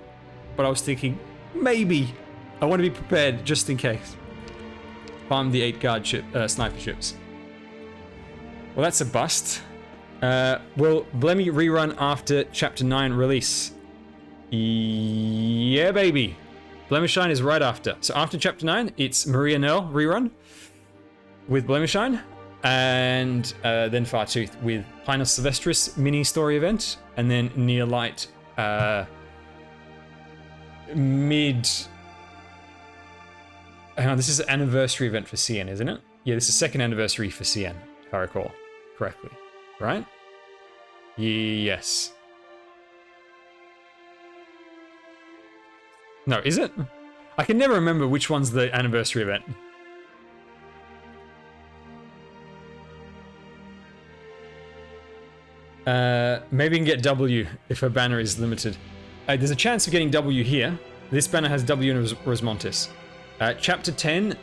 but I was thinking maybe I want to be prepared just in case. Farm the 8 guard chip, sniper chips. Well, that's a bust. Will Blemmy rerun after Chapter 9 release? Yeah, baby. Blemishine is right after. So after Chapter 9, it's Maria Nell rerun with Blemishine, and then Fartooth with Pinus Sylvestris mini story event, and then Neolight mid. Hang on, this is an anniversary event for CN, isn't it? Yeah, this is second anniversary for CN, if I recall correctly. Right? Yes. No, is it? I can never remember which one's the anniversary event. Maybe we can get W if her banner is limited. There's a chance of getting W here. This banner has W in Rosmontis. Chapter 10,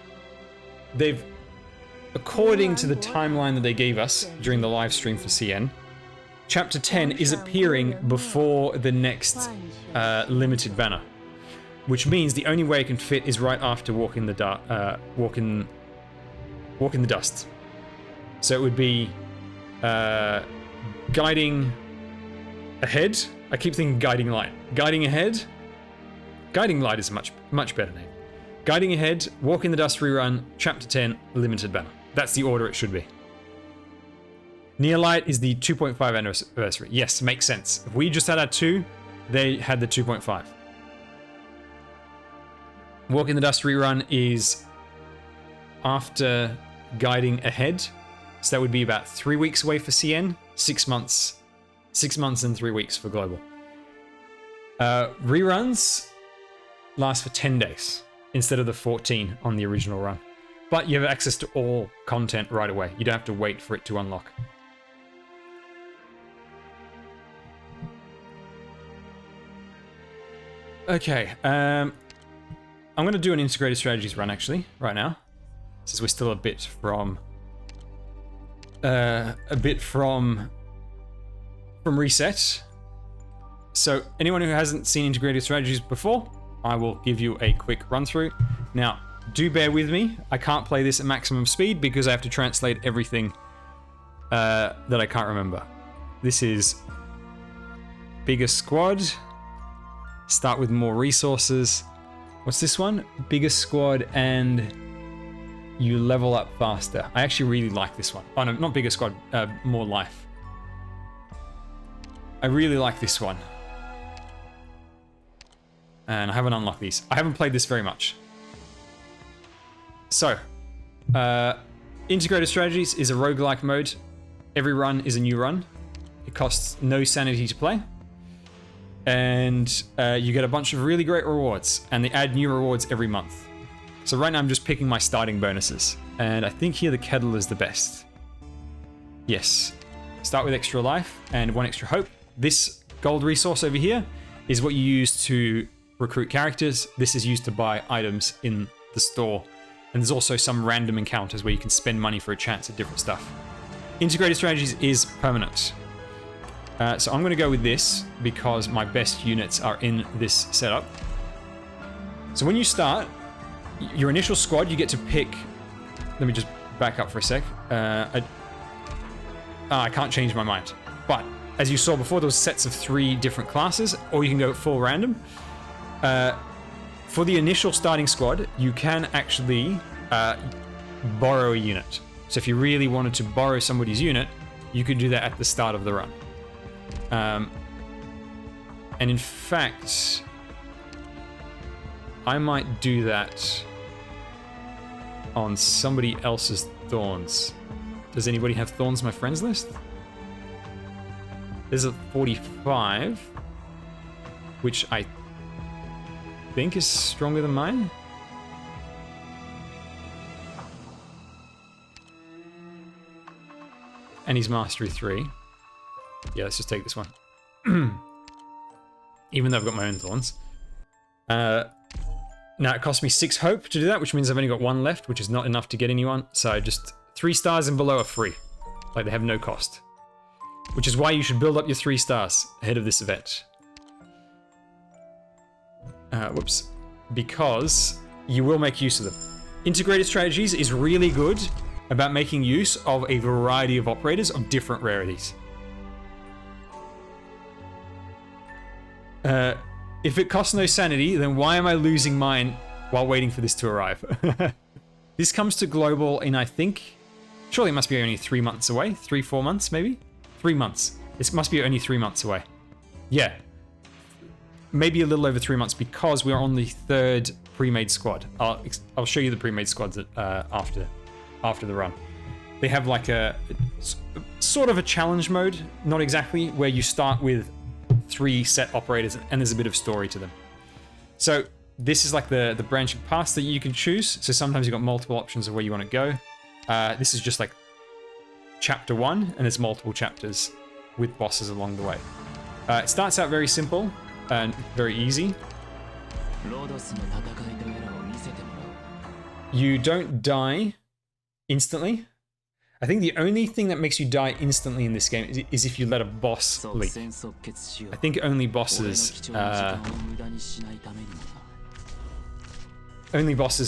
they've, according to the timeline that they gave us during the live stream for CN, Chapter 10 is appearing before the next limited banner, which means the only way it can fit is right after Walk in the Dust. So it would be Guiding Ahead. I keep thinking Guiding Light. Guiding Ahead. Guiding Light is a much better name. Guiding Ahead, Walk in the Dust rerun, Chapter 10, limited banner. That's the order it should be. Neolight is the 2.5 anniversary. Yes, makes sense. If we just had our 2, they had the 2.5. Walk in the Dust rerun is after Guiding Ahead. So that would be about 3 weeks away for CN, 6 months. 6 months and 3 weeks for Global. Reruns last for 10 days instead of the 14 on the original run. But you have access to all content right away. You don't have to wait for it to unlock. Okay, I'm going to do an integrated strategies run actually, right now. Since we're still a bit from reset. So anyone who hasn't seen integrated strategies before, I will give you a quick run through. Now, do bear with me. I can't play this at maximum speed because I have to translate everything that I can't remember. This is bigger squad. Start with more resources. What's this one? Bigger squad and you level up faster. I actually really like this one. Oh no, not bigger squad, more life. I really like this one. And I haven't unlocked these. I haven't played this very much. So, integrated strategies is a roguelike mode. Every run is a new run. It costs no sanity to play. And you get a bunch of really great rewards, and they add new rewards every month. So right now I'm just picking my starting bonuses, and I think here the kettle is the best. Yes. Start with extra life and 1 extra hope. This gold resource over here is what you use to recruit characters. This is used to buy items in the store. And there's also some random encounters where you can spend money for a chance at different stuff. Integrated strategies is permanent. So I'm going to go with this because my best units are in this setup. So when you start, your initial squad, you get to pick... Let me just back up for a sec. I can't change my mind. But as you saw before, there was sets of 3 different classes, or you can go full random. For the initial starting squad, you can actually borrow a unit. So if you really wanted to borrow somebody's unit, you could do that at the start of the run. And in fact, I might do that on somebody else's Thorns. Does anybody have Thorns on my friends list? There's a 45, which I think is stronger than mine. And he's Mastery 3. Yeah, let's just take this one. Even though I've got my own Thorns. Now it cost me 6 hope to do that, which means I've only got 1 left, which is not enough to get anyone. So just 3 stars and below are free. Like, they have no cost. Which is why you should build up your 3 stars ahead of this event. Whoops. Because you will make use of them. Integrated Strategies is really good about making use of a variety of operators of different rarities. If it costs no sanity, then why am I losing mine while waiting for this to arrive? This comes to global in, I think... Surely it must be only 3 months away? 3-4 months, maybe? 3 months. This must be only 3 months away. Yeah. Maybe a little over 3 months because we're on the 3rd pre-made squad. I'll show you the pre-made squads after the run. They have like a sort of a challenge mode, not exactly, where you start with 3 set operators and there's a bit of story to them. So this is like the branching paths that you can choose. So sometimes you've got multiple options of where you want to go. This is just like chapter 1 and there's multiple chapters with bosses along the way. It starts out very simple and very easy. You don't die instantly. I think the only thing that makes you die instantly in this game is if you let a boss leak. I think only bosses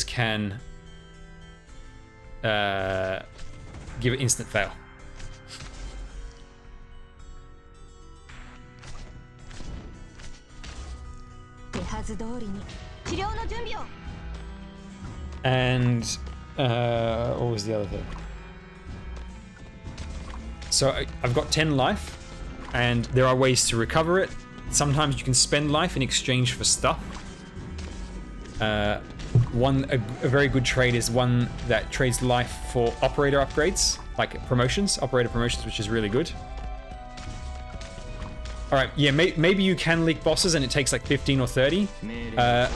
can give it instant fail. And what was the other thing? So I've got 10 life, and there are ways to recover it. Sometimes you can spend life in exchange for stuff. A very good trade is one that trades life for operator upgrades, like promotions, operator promotions, which is really good. All right, yeah, maybe you can leak bosses and it takes like 15 or 30. I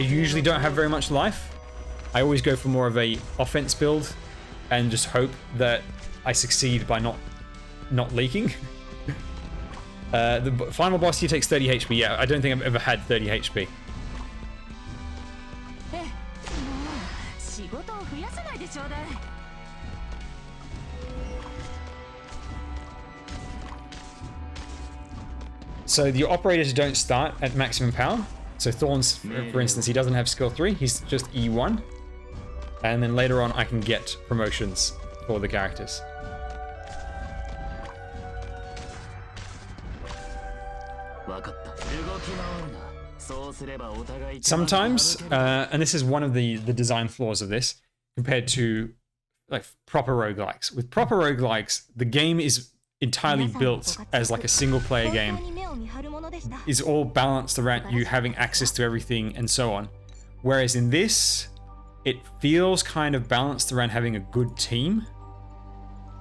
usually don't have very much life. I always go for more of a offense build and just hope that I succeed by not leaking. The final boss here takes 30 HP. Yeah, I don't think I've ever had 30 HP. So the operators don't start at maximum power. So Thorns, for instance, he doesn't have skill 3. He's just E1. And then later on, I can get promotions for the characters. Sometimes, and this is one of the design flaws of this, compared to like proper roguelikes. With proper roguelikes, the game is entirely built as like a single player game. Is all balanced around you having access to everything and so on. Whereas in this, it feels kind of balanced around having a good team.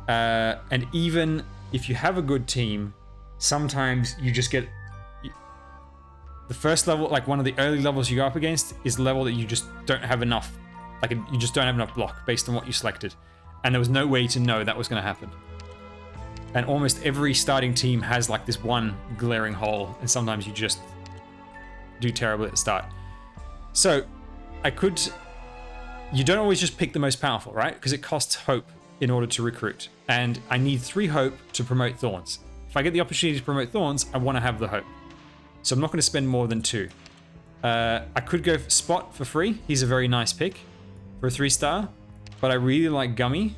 And even if you have a good team, sometimes you just get... The first level, like one of the early levels you go up against, is a level that you just don't have enough, like you just don't have enough block based on what you selected. And there was no way to know that was going to happen. And almost every starting team has like this one glaring hole, and sometimes you just do terribly at the start. So, you don't always just pick the most powerful, right? Because it costs hope in order to recruit. And I need 3 hope to promote Thorns. If I get the opportunity to promote Thorns, I want to have the hope. So I'm not going to spend more than 2. I could go for Spot for free. He's a very nice pick for a 3-star. But I really like Gummy.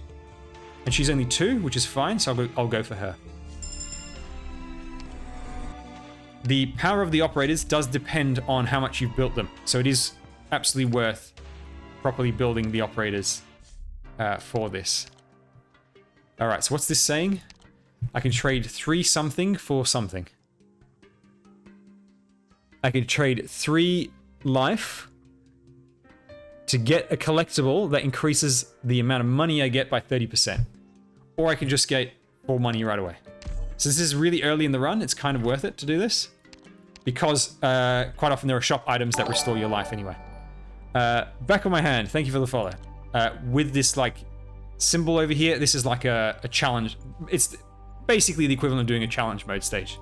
And she's only 2, which is fine, so I'll go for her. The power of the operators does depend on how much you've built them. So it is absolutely worth properly building the operators for this. Alright, so what's this saying? I can trade 3 something for something. I can trade 3 life to get a collectible that increases the amount of money I get by 30%. Or I can just get 4 money right away. So this is really early in the run. It's kind of worth it to do this. Because quite often there are shop items that restore your life anyway. Back on my hand. Thank you for the follow. With this like symbol over here, this is like a challenge. It's basically the equivalent of doing a challenge mode stage.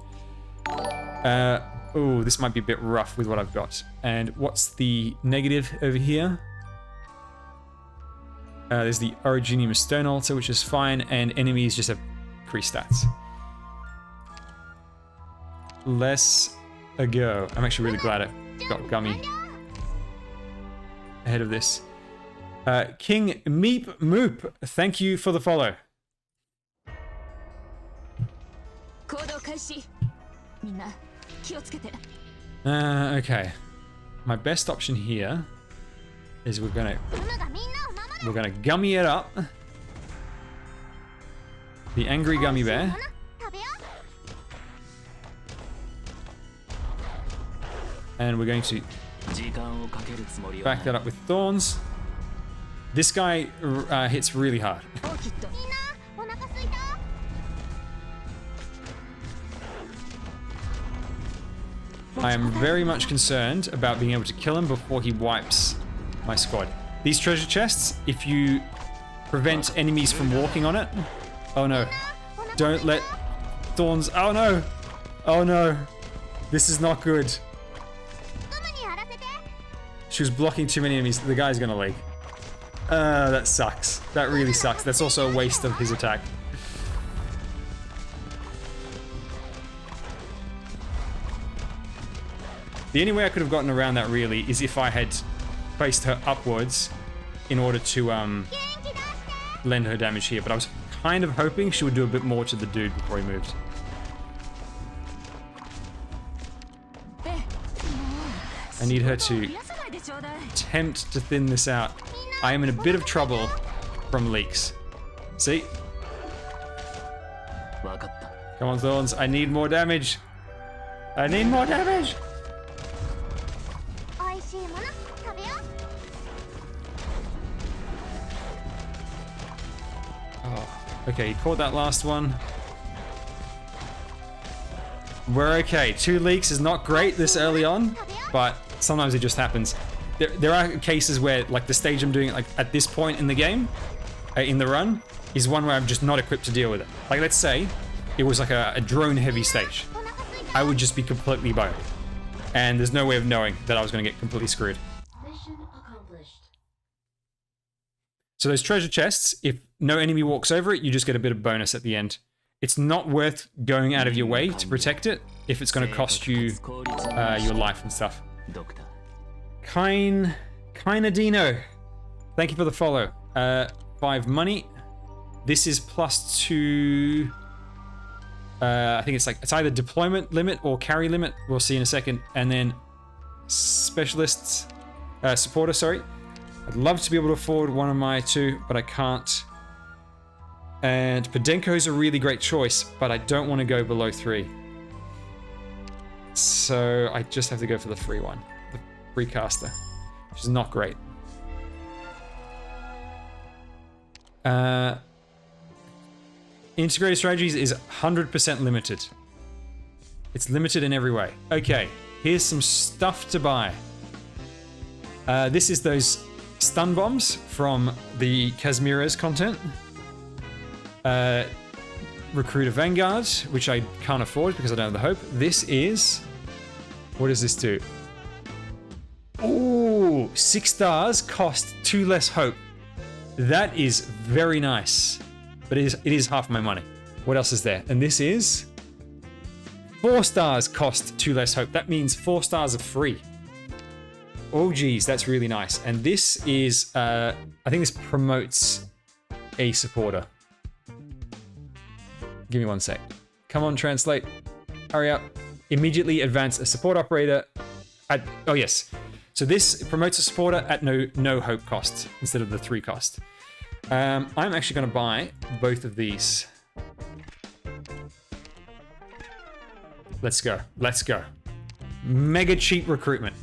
Oh, this might be a bit rough with what I've got. And what's the negative over here? There's the Originium Stone Altar, which is fine, and enemies just have increased stats. Let's go. I'm actually really glad I got Gummy ahead of this. King Meep Moop, thank you for the follow. Okay. My best option here is we're gonna gummy it up. The angry gummy bear. And we're going to back that up with thorns. This guy hits really hard. I am very much concerned about being able to kill him before he wipes my squad. These treasure chests, if you prevent enemies from walking on it... Oh no. Don't let thorns... Oh no! Oh no! This is not good. She was blocking too many enemies. The guy's gonna leak. That sucks. That really sucks. That's also a waste of his attack. The only way I could have gotten around that really is if I had placed her upwards in order to lend her damage here. But I was kind of hoping she would do a bit more to the dude before he moved. I need her to attempt to thin this out. I am in a bit of trouble from leaks. See? Come on, Thorns. I need more damage. I need more damage. Oh, okay, he caught that last one. We're okay. 2 leaks is not great this early on, but sometimes it just happens. There are cases where, like, the stage I'm doing, like, at this point in the game, in the run, is one where I'm just not equipped to deal with it. Like, let's say it was like a drone-heavy stage. I would just be completely boned. And there's no way of knowing that I was going to get completely screwed. Mission accomplished. So those treasure chests, if no enemy walks over it, you just get a bit of bonus at the end. It's not worth going out of your way to protect it if it's going to cost you your life and stuff. Dino, thank you for the follow. 5 money. This is +2. I think it's either deployment limit or carry limit. We'll see in a second. And then specialists, supporter. Sorry. I'd love to be able to afford one of my 2, but I can't. And Podenko's a really great choice, but I don't want to go below 3. So I just have to go for the free one. The free caster, which is not great. Integrated strategies is 100% limited. It's limited in every way. Okay, here's some stuff to buy. This is those stun bombs from the Kazmira's content. Recruiter Vanguard, which I can't afford because I don't have the hope. This is... What does this do? Ooh, 6 stars cost 2 less hope. That is very nice. But it is half my money. What else is there? And this is 4 stars cost 2 less hope. That means 4 stars are free. Oh geez, that's really nice. And this is, I think this promotes a supporter. Give me 1 sec. Come on, translate. Hurry up. Immediately advance a support operator at, oh yes. So this promotes a supporter at no hope cost instead of the 3 cost. I'm actually going to buy both of these. Let's go. Let's go. Mega cheap recruitment.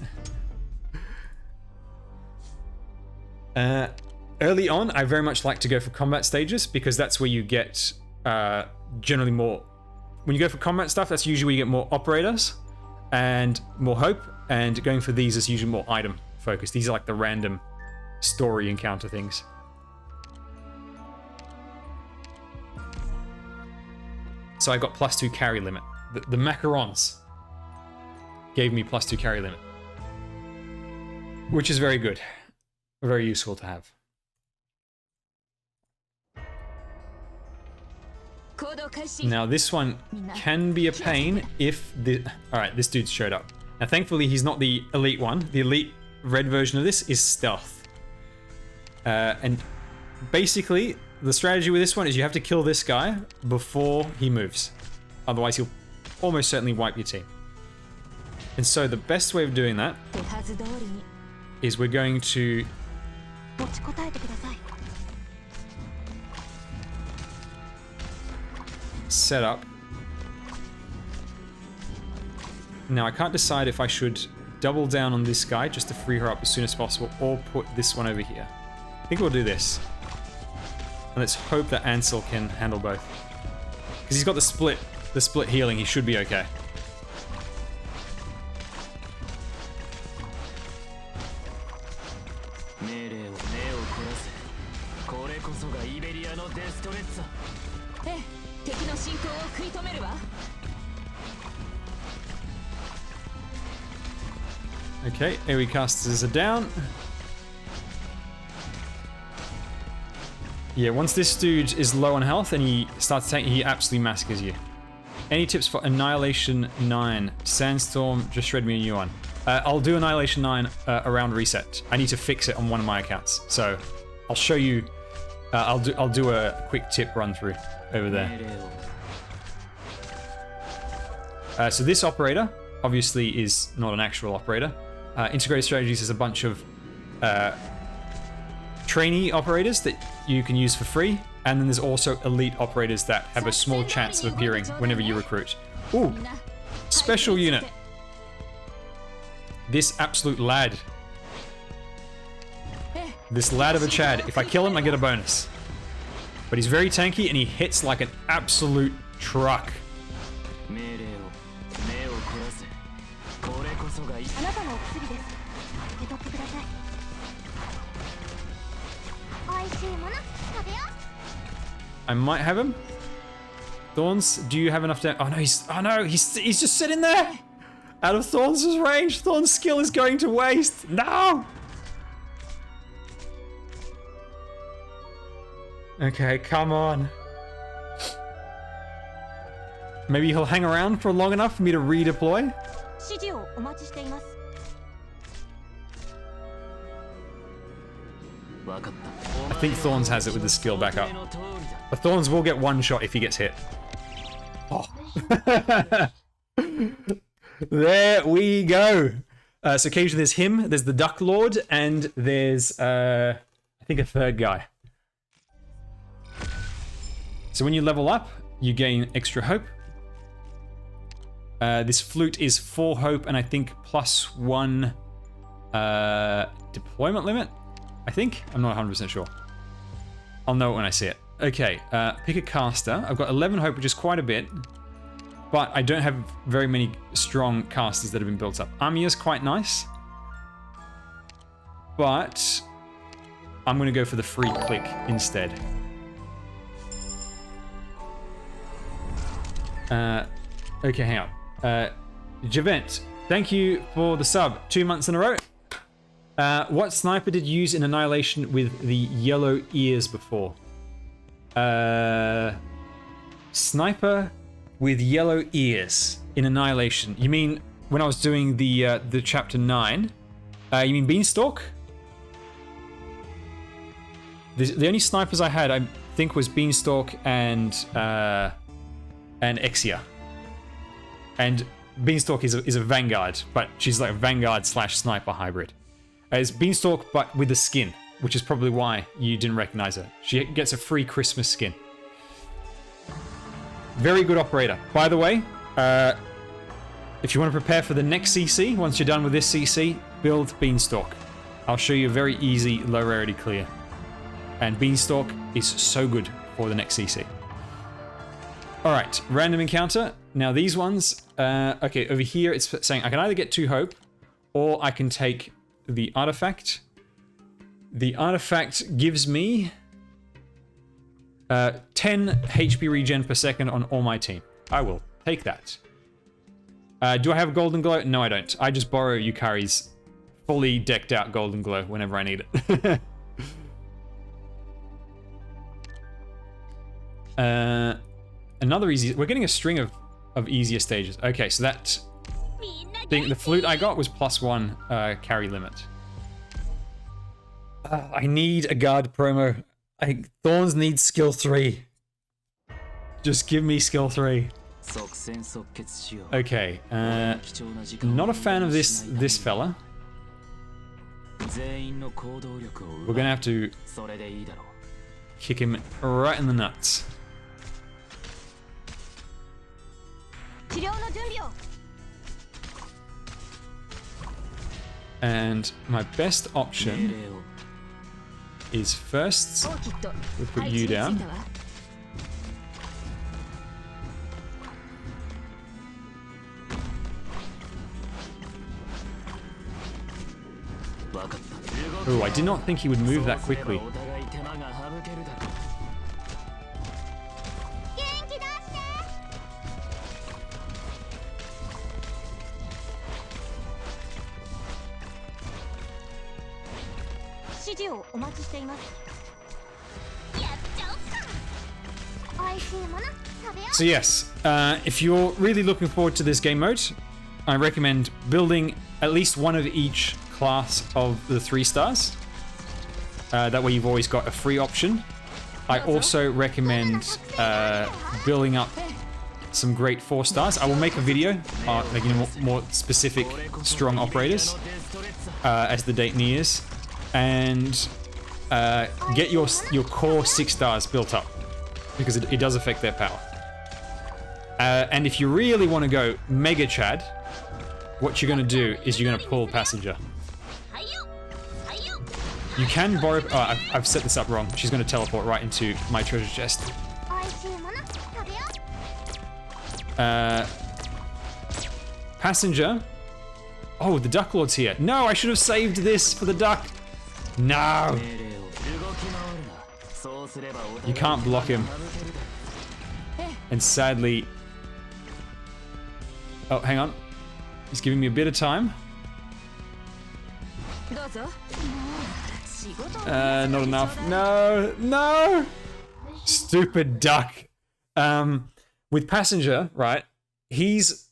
Early on, I very much like to go for combat stages because that's where you get generally more. When you go for combat stuff, that's usually where you get more operators and more hope. And going for these is usually more item focused. These are like the random story encounter things. So I got +2 carry limit. The macarons gave me +2 carry limit, which is very good. Very useful to have. Now this one can be a pain if the... Alright, this dude's showed up. Now thankfully he's not the elite one. The elite red version of this is stealth. And basically the strategy with this one is you have to kill this guy before he moves. Otherwise he'll almost certainly wipe your team. And so the best way of doing that is we're going to set up. Now I can't decide if I should double down on this guy just to free her up as soon as possible or put this one over here. I think we'll do this. And let's hope that Ansel can handle both. Because he's got the split healing, he should be okay. Okay, AoE casters are down. Yeah, once this dude is low on health and he starts taking, he absolutely massacres you. Any tips for Annihilation 9? Sandstorm just shred me a new one. I'll do Annihilation 9 around reset. I need to fix it on one of my accounts, so I'll show you. I'll do a quick tip run through over there. So this operator obviously is not an actual operator. Integrated Strategies is a bunch of trainee operators that you can use for free, and then there's also elite operators that have a small chance of appearing whenever you recruit. Ooh, special unit. This absolute lad. This lad of a Chad. If I kill him, I get a bonus. But he's very tanky and he hits like an absolute truck. I might have him. Thorns, do you have enough to... Oh no, he's just sitting there! Out of Thorns' range, Thorns' skill is going to waste! No! Okay, come on. Maybe he'll hang around for long enough for me to redeploy? I think Thorns has it with the skill back up. But Thorns will get one shot if he gets hit. Oh. There we go. So occasionally there's him, there's the Duck Lord, and there's, I think a third guy. So when you level up, you gain extra hope. This flute is 4 hope and I think +1 deployment limit, I think? I'm not 100% sure. I'll know it when I see it. Okay, pick a caster. I've got 11 hope, which is quite a bit, but I don't have very many strong casters that have been built up. Amiya's quite nice, but I'm going to go for the free click instead. Okay, hang on. Javent, thank you for the sub. 2 months in a row. What sniper did you use in Annihilation with the yellow ears before? Sniper with yellow ears. in Annihilation. You mean when I was doing the chapter 9? You mean Beanstalk? The only snipers I had, I think, was Beanstalk and Exia. And Beanstalk is a Vanguard, but she's like a Vanguard / sniper hybrid. It's Beanstalk, but with the skin, which is probably why you didn't recognize her. She gets a free Christmas skin. Very good operator. By the way, if you want to prepare for the next CC, once you're done with this CC, build Beanstalk. I'll show you a very easy, low rarity clear. And Beanstalk is so good for the next CC. Alright, random encounter. Now these ones, okay, over here it's saying I can either get 2 hope, or I can take the artifact. The artifact gives me 10 HP regen per second on all my team. I will take that. Do I have Golden Glow? No, I don't. I just borrow Yukari's fully decked out Golden Glow whenever I need it. Another easy... We're getting a string of easier stages. Okay, so that thing, the flute I got was +1 carry limit. I need a guard promo. Thorns need skill 3. Just give me skill 3. Okay, not a fan of this fella. We're gonna have to kick him right in the nuts. And my best option is first we'll put you down. Oh, I did not think he would move that quickly. So yes, if you're really looking forward to this game mode, I recommend building at least one of each class of the 3 stars. That way you've always got a free option. I also recommend building up some great 4 stars. I will make a video making more specific strong operators as the date nears, and get your core 6 stars built up, because it does affect their power. And if you really want to go Mega Chad, what you're going to do is you're going to pull Passenger. You can borrow... Oh, I've set this up wrong. She's going to teleport right into my treasure chest. Passenger. Oh, the Duck Lord's here. No, I should have saved this for the duck. No. You can't block him. And sadly... Oh, hang on. He's giving me a bit of time. Not enough. No, no! Stupid duck. With Passenger, right, he's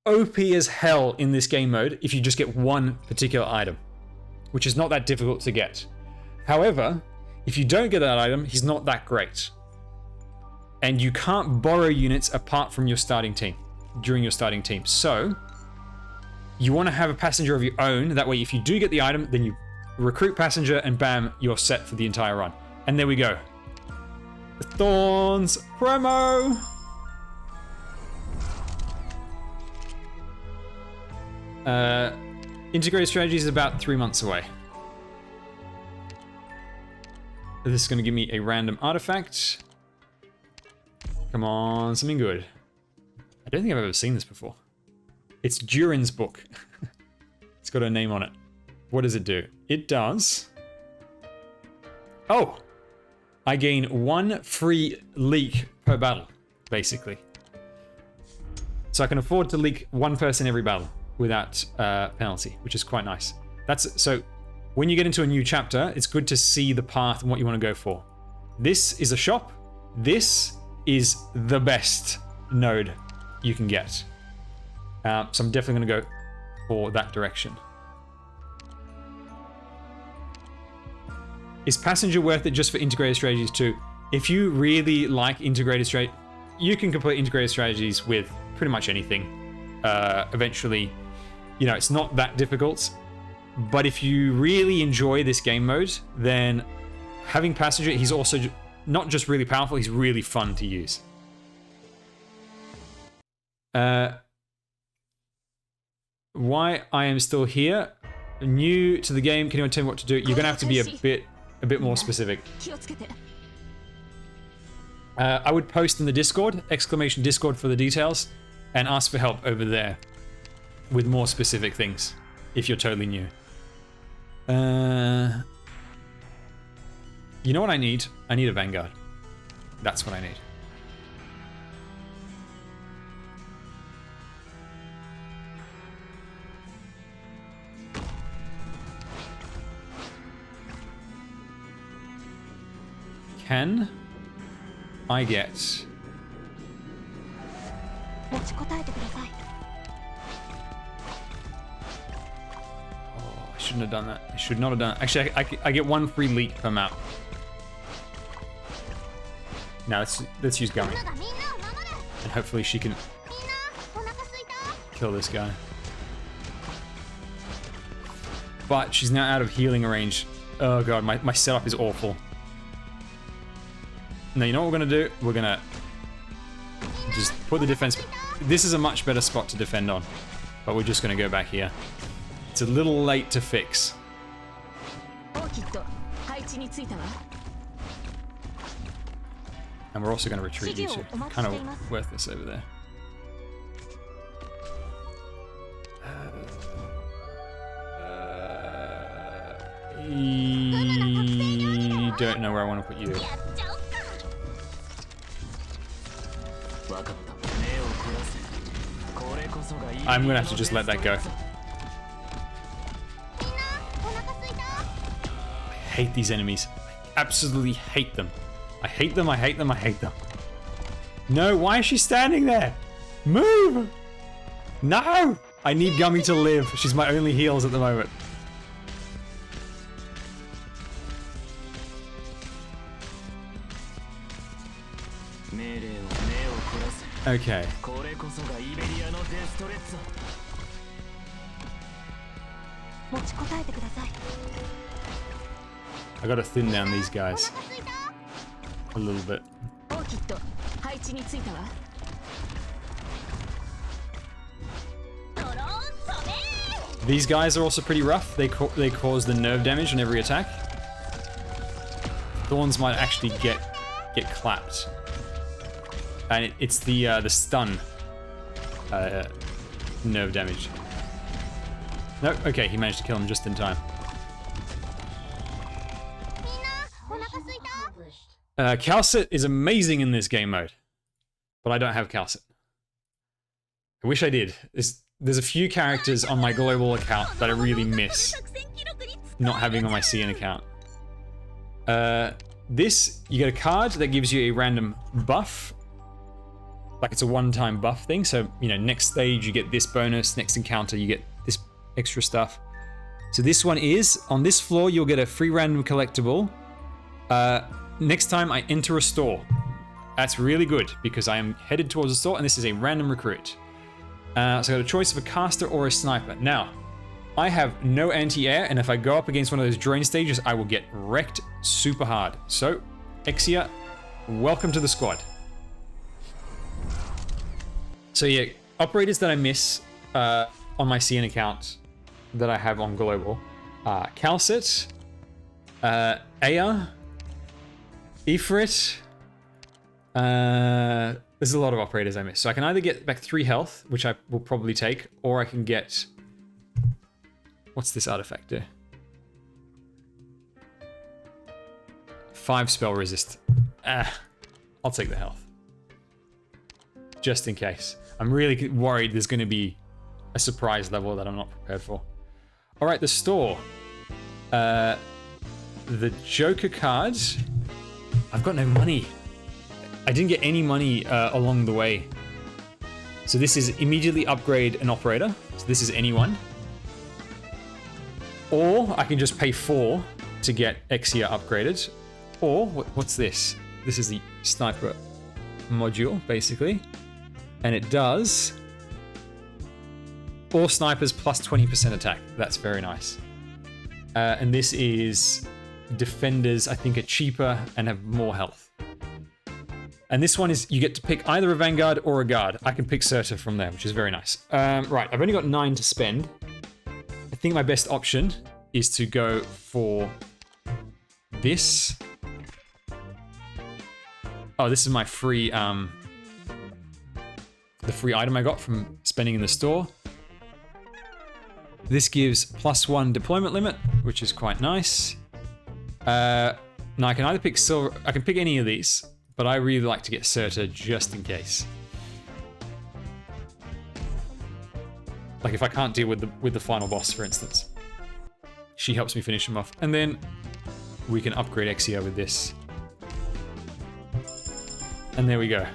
OP as hell in this game mode if you just get one particular item, which is not that difficult to get. However, if you don't get that item, he's not that great. And you can't borrow units apart from your starting team, during your starting team. So, you want to have a Passenger of your own. That way, if you do get the item, then you recruit Passenger and bam, you're set for the entire run. And there we go. The Thorns promo! Integrated strategy is about 3 months away. This is going to give me a random artifact. Come on, something good. I don't think I've ever seen this before. It's Durin's book. It's got a name on it. What does it do? It does... Oh! I gain 1 free leak per battle, basically. So I can afford to leak 1 person every battle without penalty, which is quite nice. So when you get into a new chapter, it's good to see the path and what you want to go for. This is a shop. This is the best node you can get. So I'm definitely going to go for that direction. Is Passenger worth it just for integrated strategies too? If you really like integrated strategies, you can complete integrated strategies with pretty much anything. Eventually, you know, it's not that difficult. But if you really enjoy this game mode, then having Passenger, he's also not just really powerful, he's really fun to use. Why I am still here? New to the game, can anyone tell me what to do? You're gonna have to be a bit more specific. I would post in the Discord, !Discord for the details, and ask for help over there with more specific things if you're totally new. You know what I need? I need a Vanguard. That's what I need. Can I get... Oh, I shouldn't have done that. I should not have done it. Actually, I get 1 free leak per map. Now let's use Gummy. And hopefully she can kill this guy. But she's now out of healing range. Oh god, my setup is awful. Now you know what we're gonna do? We're gonna just put the defense... This is a much better spot to defend on. But we're just gonna go back here. It's a little late to fix. And we're also gonna retreat you two. Kind of worthless over there. Don't know where I want to put you. I'm gonna have to just let that go. I hate these enemies. I absolutely hate them. I hate them, I hate them, I hate them. No, why is she standing there? Move! No! I need Gummy to live. She's my only heals at the moment. Okay. I gotta thin down these guys a little bit. These guys are also pretty rough. They cause the nerve damage on every attack. Thorns might actually get clapped. And it's the stun nerve damage. Nope, okay, he managed to kill him just in time. Calcit is amazing in this game mode, but I don't have Calcit. I wish I did. There's a few characters on my global account that I really miss not having on my CN account. This, you get a card that gives you a random buff. Like it's a one-time buff thing, so, you know, next stage you get this bonus, next encounter you get this extra stuff. So this one is, on this floor you'll get a free random collectible. Next time I enter a store. That's really good, because I am headed towards a store, and this is a random recruit. So I got a choice of a caster or a sniper. Now, I have no anti-air, and if I go up against one of those drone stages, I will get wrecked super hard. So, Exia, welcome to the squad. So yeah, operators that I miss on my CN account that I have on Global. Calcit, Aya, Ifrit, there's a lot of operators I miss. So I can either get back 3 health, which I will probably take, or I can get... What's this artifact do? 5 spell resist. I'll take the health. Just in case. I'm really worried there's going to be a surprise level that I'm not prepared for. Alright, the store. The Joker cards. I've got no money. I didn't get any money along the way. So this is immediately upgrade an operator. So this is anyone. Or I can just pay 4 to get Exia upgraded. Or, what's this? This is the sniper module, basically. And it does all snipers plus 20% attack. That's very nice. And this is defenders, I think, are cheaper and have more health. And this one is, you get to pick either a vanguard or a guard. I can pick Surta from there, which is very nice. Right, I've only got 9 to spend. I think my best option is to go for this. Oh, this is my free, the free item I got from spending in the store. This gives +1 deployment limit, which is quite nice. Now I can either pick silver, I can pick any of these, but I really like to get Surta just in case. Like if I can't deal with the final boss, for instance. She helps me finish him off. And then we can upgrade Exia with this. And there we go.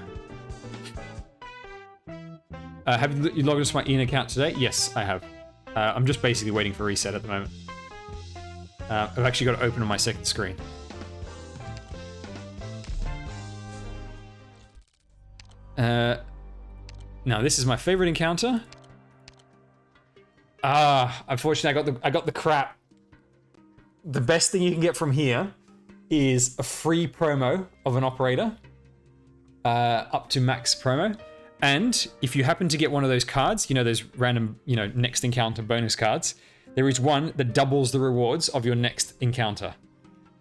Have you logged into my Ian account today? Yes, I have. I'm just basically waiting for reset at the moment. I've actually got it open on my second screen. Now this is my favorite encounter. Unfortunately I got the crap. The best thing you can get from here is a free promo of an operator, up to max promo. And if you happen to get one of those cards, you know, those random, you know, next encounter bonus cards, there is one that doubles the rewards of your next encounter.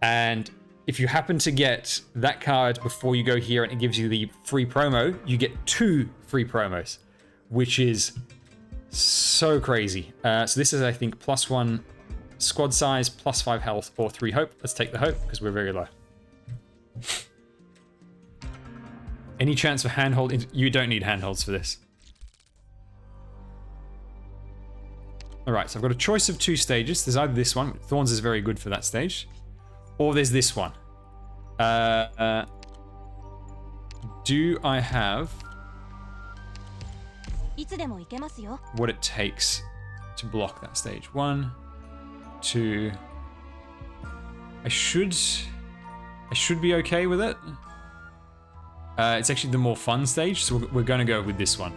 And if you happen to get that card before you go here and it gives you the free promo, you get 2 free promos, which is so crazy. So this is, I think, +1 squad size, +5 health, or 3 hope. Let's take the hope because we're very low. Any chance for handhold? You don't need handholds for this. Alright, so I've got a choice of 2 stages. There's either this one, Thorns is very good for that stage, or there's this one. Do I have what it takes to block that stage? 1, 2. I should be okay with it. It's actually the more fun stage, so we're going to go with this one.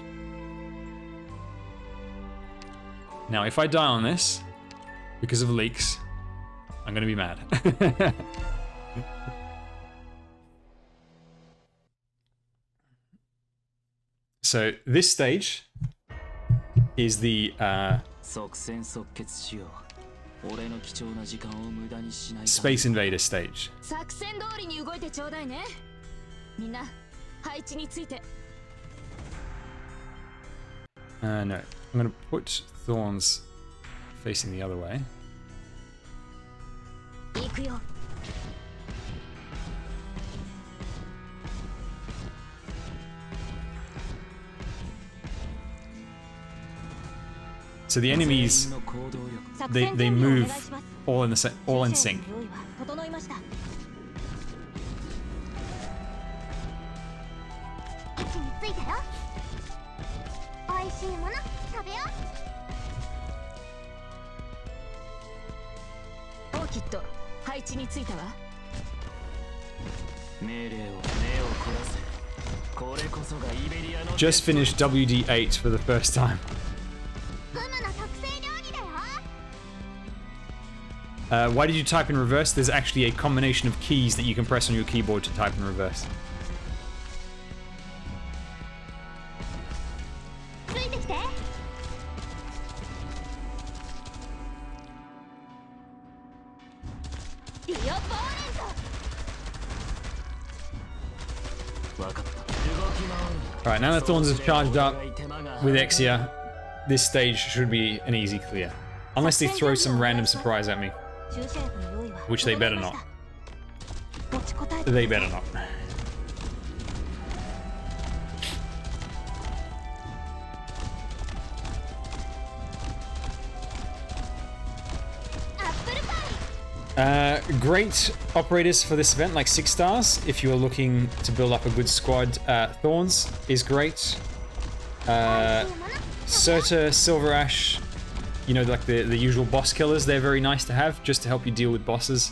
Now, if I die on this, because of leaks, I'm going to be mad. So, this stage is the Space Invader stage. No, I'm going to put Thorns facing the other way. So the enemies, they move all in sync. Just finished WD8 for the first time. Why did you type in reverse? There's actually a combination of keys that you can press on your keyboard to type in reverse. Alright, now that Thorns is charged up with Exia, this stage should be an easy clear. Unless they throw some random surprise at me. Which they better not. They better not. Great operators for this event, like 6 stars. If you are looking to build up a good squad, Thorns is great. Surta, Silver Ash, you know, like the usual boss killers, they're very nice to have, just to help you deal with bosses.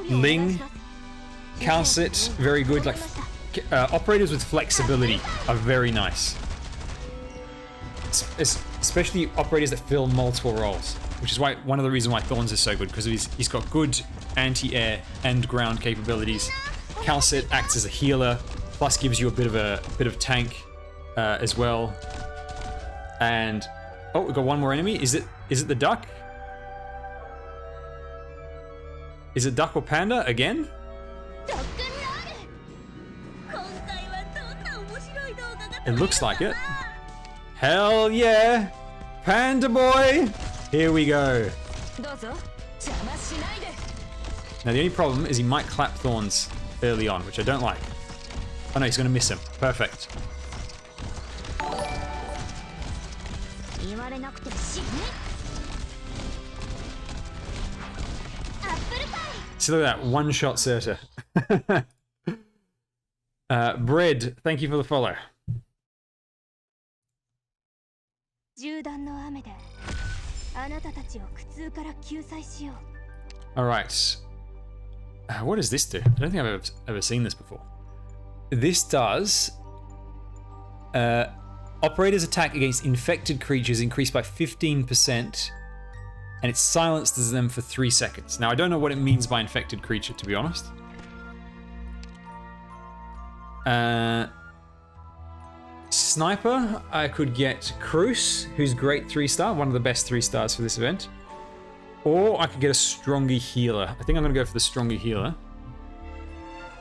Ling, Calcit, very good. Like operators with flexibility are very nice. Especially operators that fill multiple roles, which is why one of the reasons why Thorns is so good, because he's got good anti-air and ground capabilities. Calcit acts as a healer, plus gives you a bit of tank as well. And oh, we've got one more enemy. Is it the duck? Is it duck or panda again? It looks like it. Hell yeah! Panda boy! Here we go. Now the only problem is he might clap Thorns early on, which I don't like. Oh no, he's gonna miss him. Perfect. See, look at that one-shot Surta. Bread, thank you for the follow. Alright. What does this do? I don't think I've ever seen this before. This does... operators' attack against infected creatures increased by 15%, and it silences them for 3 seconds. Now, I don't know what it means by infected creature, to be honest. Sniper, I could get Cruz, who's great 3-star, one of the best 3-stars for this event. Or I could get a stronger healer. I think I'm going to go for the stronger healer.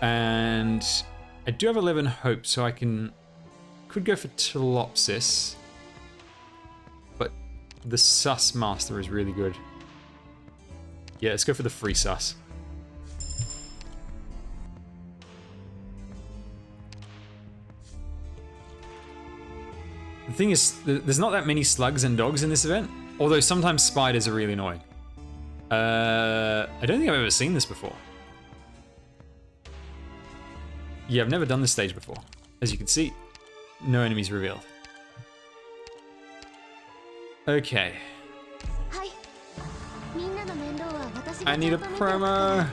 And I do have 11 hope, so I could go for Telopsis. But the Sus Master is really good. Yeah, let's go for the free Sus. The thing is, there's not that many slugs and dogs in this event, although sometimes spiders are really annoying. I don't think I've ever seen this before. Yeah, I've never done this stage before. As you can see, no enemies revealed. Okay. I need a promo.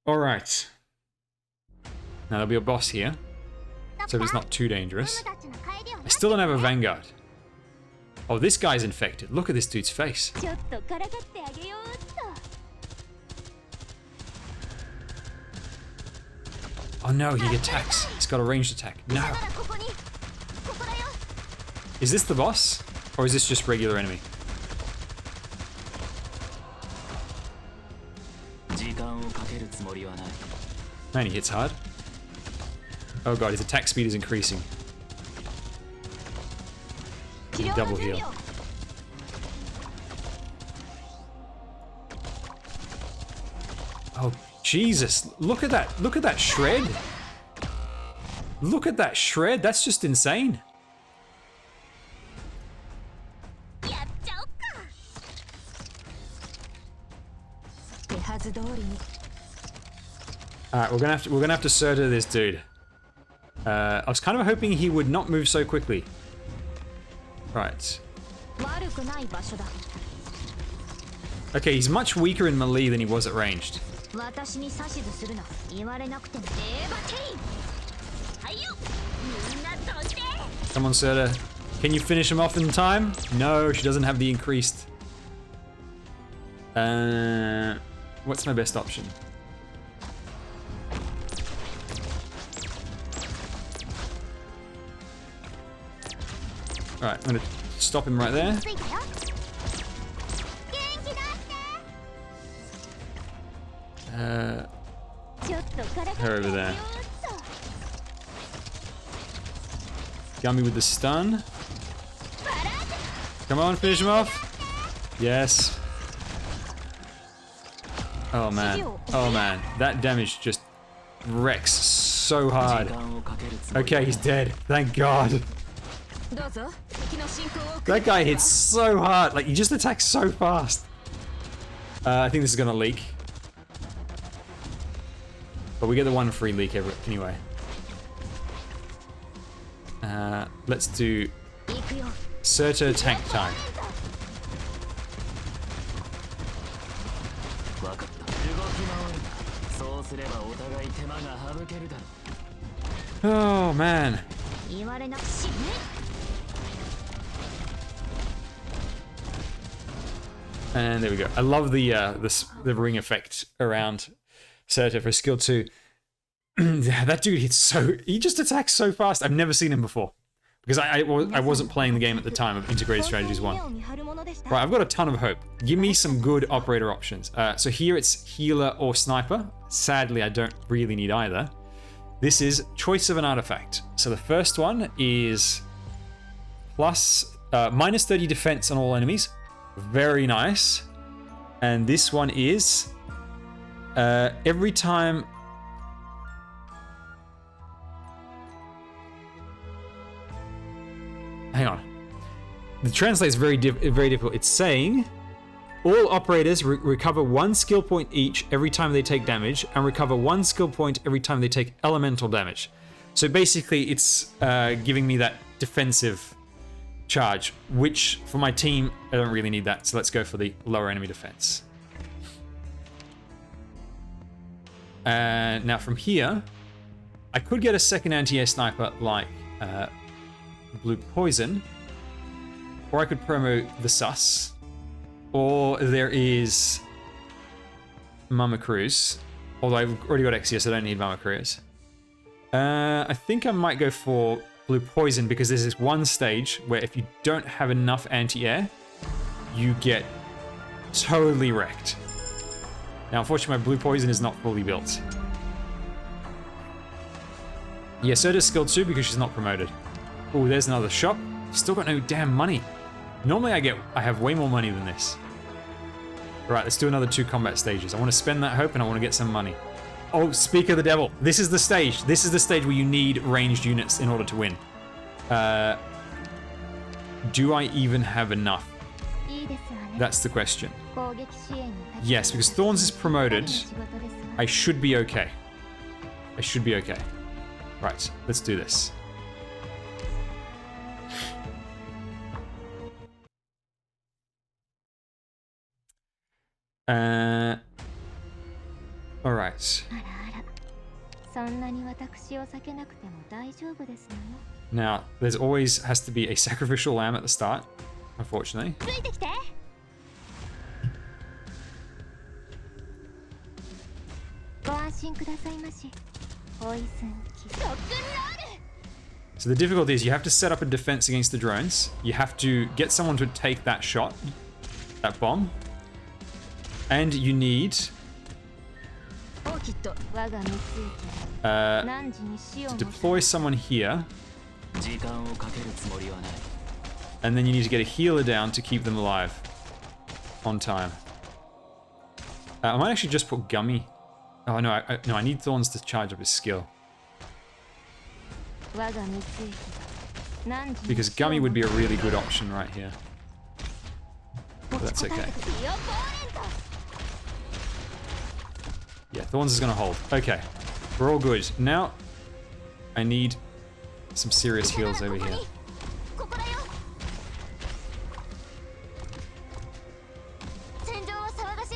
Alright. Now there'll be a boss here, so it's not too dangerous. I still don't have a Vanguard. Oh, this guy's infected. Look at this dude's face. Oh no, he attacks. He's got a ranged attack. No. Is this the boss? Or is this just regular enemy? Man, he hits hard. Oh god, his attack speed is increasing. Double heal. Oh Jesus, look at that. Look at that shred. Look at that shred. That's just insane. Alright, we're gonna have to Surta this dude. I was kind of hoping he would not move so quickly. Right. Okay, he's much weaker in melee than he was at ranged. Come on, Surta. Can you finish him off in time? No, she doesn't have the increased. What's my best option? Alright, I'm gonna stop him right there. Her over there. Gummy with the stun. Come on, finish him off. Yes. Oh man. Oh man. That damage just wrecks so hard. Okay, he's dead. Thank God. That guy hits so hard. Like, he just attacks so fast. I think this is gonna leak. But we get the one free leak anyway. Let's do Surtur tank time. Oh man. And there we go. I love the ring effect around Surtur for skill 2. That dude hits so... He just attacks so fast. I've never seen him before. Because I wasn't playing the game at the time of Integrated Strategies 1. Right, I've got a ton of hope. Give me some good operator options. So here it's healer or sniper. Sadly, I don't really need either. This is choice of an artifact. So the first one is minus 30 defense on all enemies. Very nice. And this one is every time... Hang on. The translate is very difficult. It's saying all operators recover 1 skill point each every time they take damage, and recover 1 skill point every time they take elemental damage. So basically, it's giving me that defensive charge, which for my team, I don't really need that. So let's go for the lower enemy defense. Now from here, I could get a second anti-air sniper like Blue Poison, or I could promo the Sus, or there is Mama Cruz, although I've already got Exia, so I don't need Mama Cruz. I think I might go for Blue Poison because there's this one stage where if you don't have enough anti-air, you get totally wrecked. Now, unfortunately, my Blue Poison is not fully built. Yeah, so does skill 2 because she's not promoted. Oh, there's another shop. Still got no damn money. Normally I have way more money than this. Right, let's do another 2 combat stages. I want to spend that hope and I want to get some money. Oh, speak of the devil. This is the stage. This is the stage where you need ranged units in order to win. Do I even have enough? That's the question. Yes, because Thorns is promoted. I should be okay. I should be okay. Right, let's do this. All right. Now, there's always has to be a sacrificial lamb at the start, unfortunately. So the difficulty is you have to set up a defense against the drones. You have to get someone to take that shot, that bomb. And you need to deploy someone here. And then you need to get a healer down to keep them alive on time. I might actually just put Gummy. Oh no, I need Thorns to charge up his skill. Because Gummy would be a really good option right here. But that's okay. Yeah, Thorns is gonna hold. Okay, we're all good. Now, I need some serious heals over here.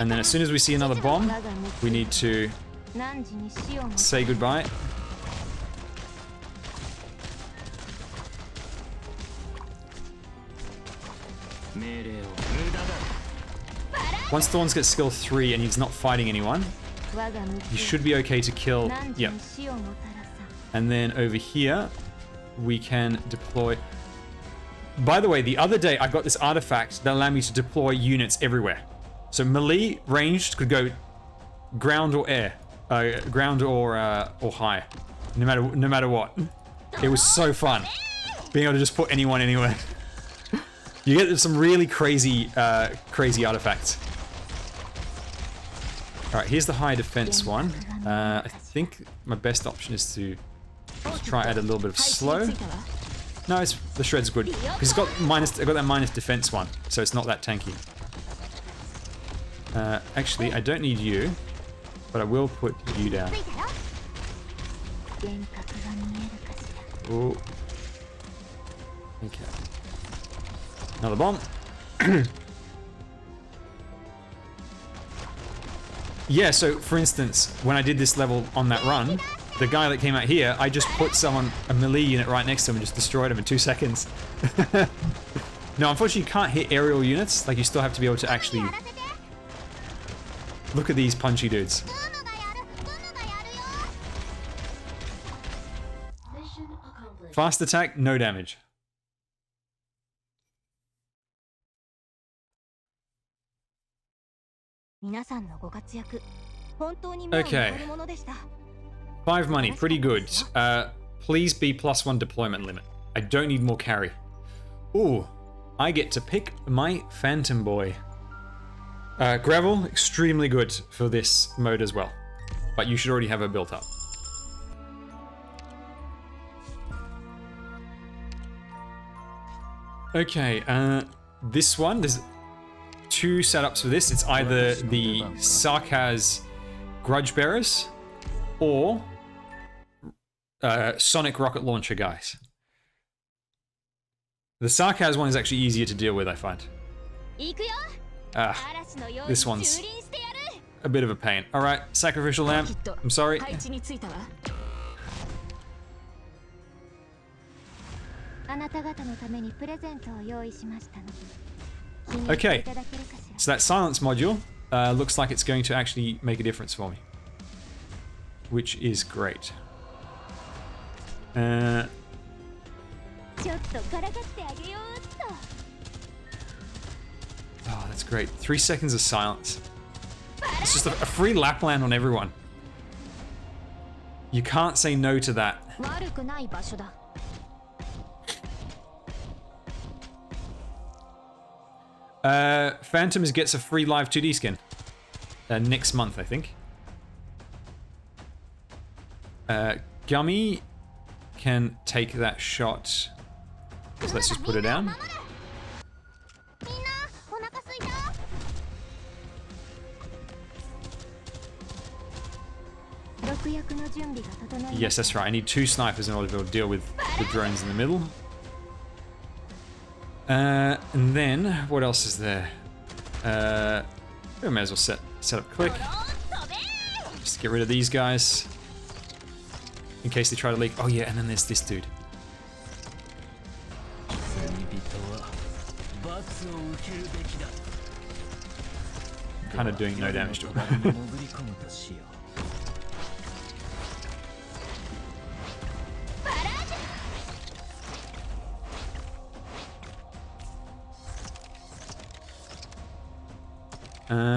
And then as soon as we see another bomb, we need to say goodbye. Once Thorns gets skill 3 and he's not fighting anyone, you should be okay to kill. Yep. And then over here, we can deploy. By the way, the other day I got this artifact that allowed me to deploy units everywhere. So melee ranged could go ground or air, ground or high, no matter what. It was so fun being able to just put anyone anywhere. You get some really crazy artifacts. All right, here's the high defense one. I think my best option is to try add a little bit of slow. No, the shred's good because I got that minus defense one, so it's not that tanky. Actually, I don't need you, but I will put you down. Oh. Okay. Another bomb. Yeah, so for instance, when I did this level on that run, the guy that came out here, I just put a melee unit right next to him and just destroyed him in 2 seconds. No, unfortunately you can't hit aerial units, like you still have to be able to actually... Look at these punchy dudes. Fast attack, no damage. Okay. 5 money, pretty good. Please be +1 deployment limit. I don't need more carry. Ooh, I get to pick my Phantom Boy. Gravel, extremely good for this mode as well. But you should already have her built up. Okay, this one, there's 2 setups for this. It's either the Sarkaz Grudge Bearers or Sonic Rocket Launcher guys. The Sarkaz one is actually easier to deal with, I find. This one's a bit of a pain. Alright, Sacrificial Lamb, I'm sorry. Okay, so that silence module looks like it's going to actually make a difference for me, which is great. Oh, that's great. 3 seconds of silence. It's just a free Lapland on everyone. You can't say no to that. Phantoms gets a free live 2D skin next month, I think. Gummy can take that shot. So let's just put her down. Yes, that's right. I need 2 snipers in order to be able to deal with the drones in the middle. And then, what else is there? We may as well set up Click. Just get rid of these guys. In case they try to leak. Oh yeah, and then there's this dude. Kind of doing no damage to him.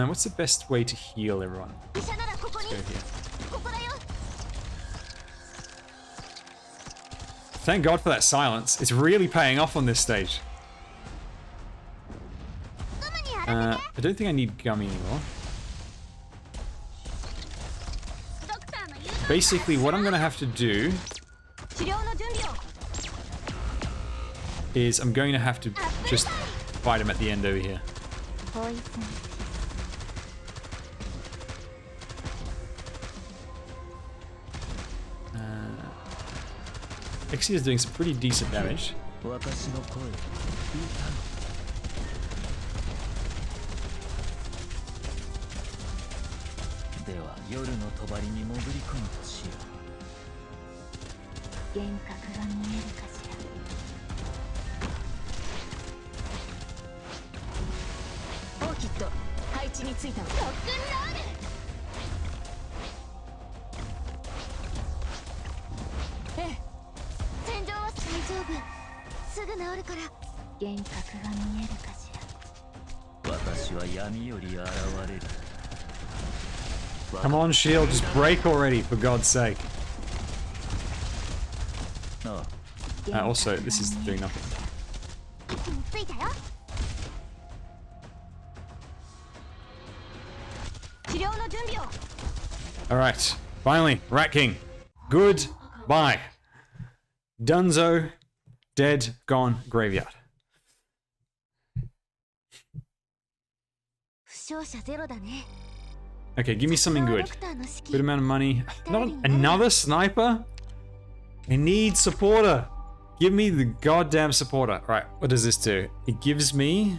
What's the best way to heal everyone? Let's go here. Thank God for that silence. It's really paying off on this stage. I don't think I need Gummy anymore. Basically, what I'm going to have to do is I'm going to have to just fight him at the end over here. Exia is doing some pretty decent damage. Come on, shield, just break already, for God's sake. Also, this is doing nothing. Alright, finally, Rat King. Goodbye. Dunzo, dead, gone, graveyard. Okay, give me something good. Good amount of money. Not another sniper? I need supporter. Give me the goddamn supporter. Right, what does this do? It gives me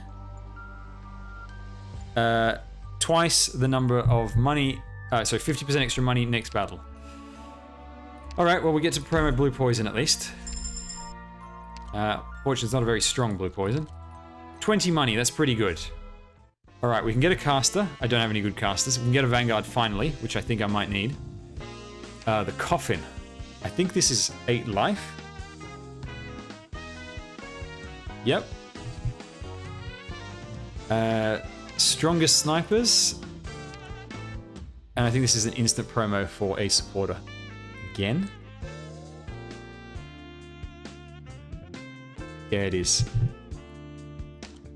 twice the number of money. So 50% extra money next battle. All right, well we get to promo blue poison at least. Fortunately, it's not a very strong blue poison. 20 money, that's pretty good. All right, we can get a caster. I don't have any good casters. We can get a Vanguard finally, which I think I might need. The coffin. I think this is 8 life. Yep. Strongest snipers. And I think this is an instant promo for a supporter. Again. Yeah, it is.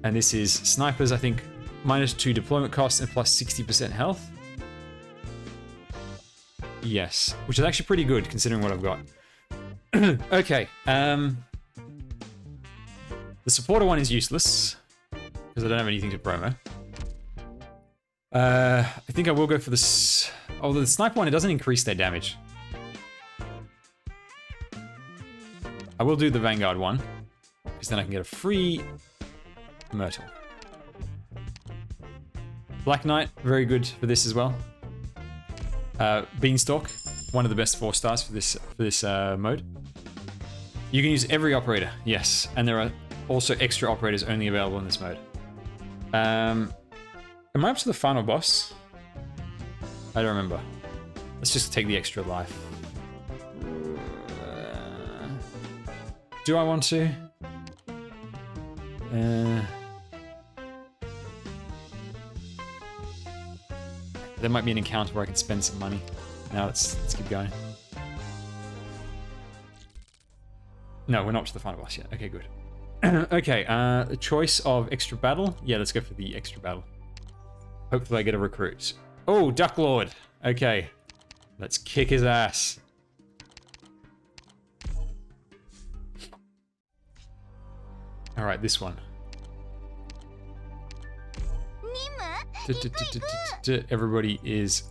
And this is snipers, I think, -2 deployment costs and plus 60% health. Yes, which is actually pretty good considering what I've got. Okay, the supporter one is useless because I don't have anything to promo. I think I will go for this. Oh, the sniper one, it doesn't increase their damage. I will do the Vanguard one because then I can get a free Myrtle. Black Knight, very good for this as well. Beanstalk, one of the best 4 stars for this mode. You can use every operator, yes, and there are also extra operators only available in this mode. Am I up to the final boss? I don't remember. Let's just take the extra life. Do I want to? There might be an encounter where I can spend some money. Now let's keep going. No, we're not up to the final boss yet. Okay, good. Okay, the choice of extra battle. Yeah, let's go for the extra battle. Hopefully I get a recruit. Oh, Duck Lord. Okay, let's kick his ass. All right, this one. Everybody is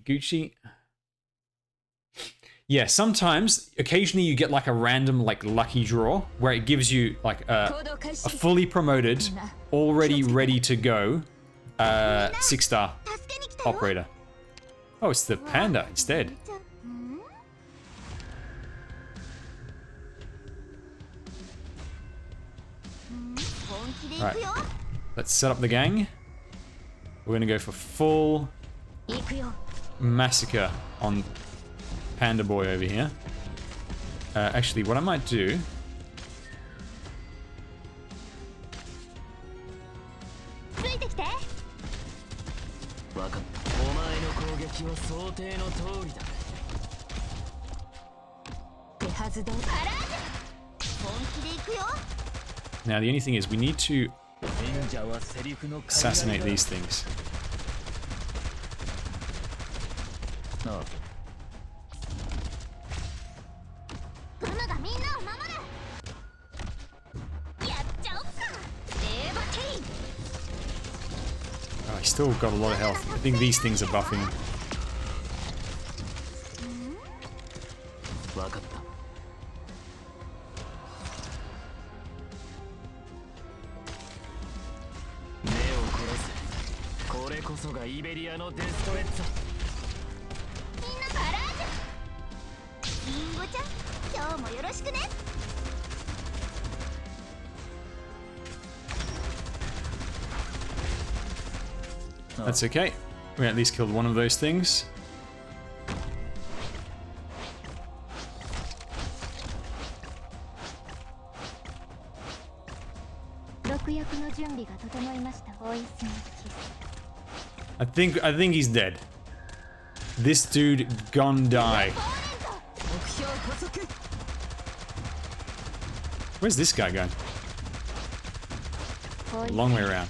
Gucci. Yeah, sometimes, occasionally you get like a random like lucky draw where it gives you like a fully promoted, already ready to go 6-star operator. Oh, it's the panda instead. Alright, let's set up the gang. We're gonna go for full massacre on Panda Boy over here. Actually, what I might do... Now, the only thing is we need to assassinate these things. No. Oh, he's still got a lot of health. I think these things are buffing him. That's okay. We at least killed one of those things. I think he's dead. This dude gone die. Where's this guy going? Long way around.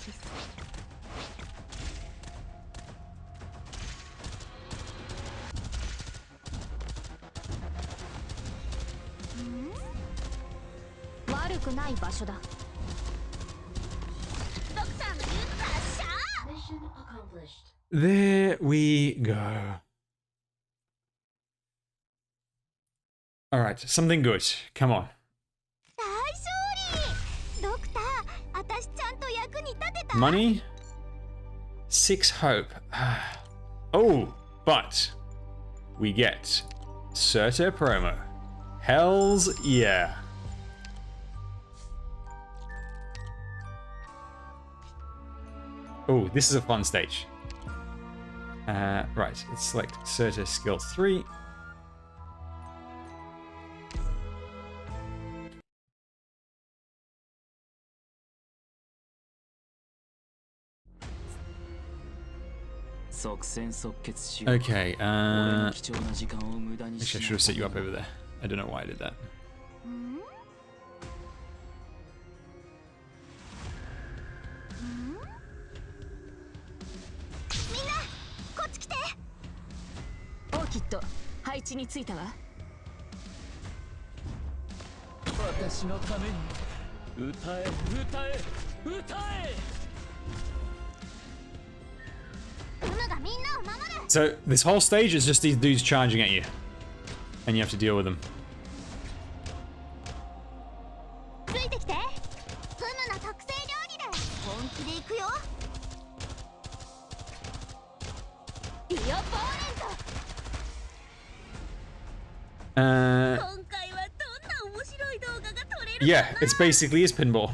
There we go. Alright, something good. Come on. Money? 6 hope. Oh, but we get Surtur promo. Hells yeah. Oh, this is a fun stage. Right, let's select Surtur skill 3. Okay, actually I should have set you up over there. I don't know why I did that. So this whole stage is just these dudes charging at you, and you have to deal with them. Yeah, it's basically his pinball.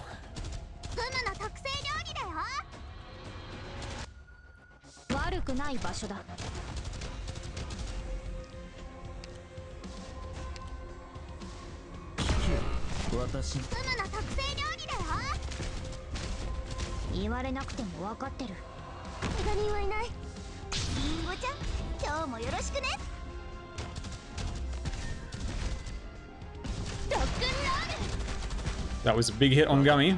That was a big hit on Gummy.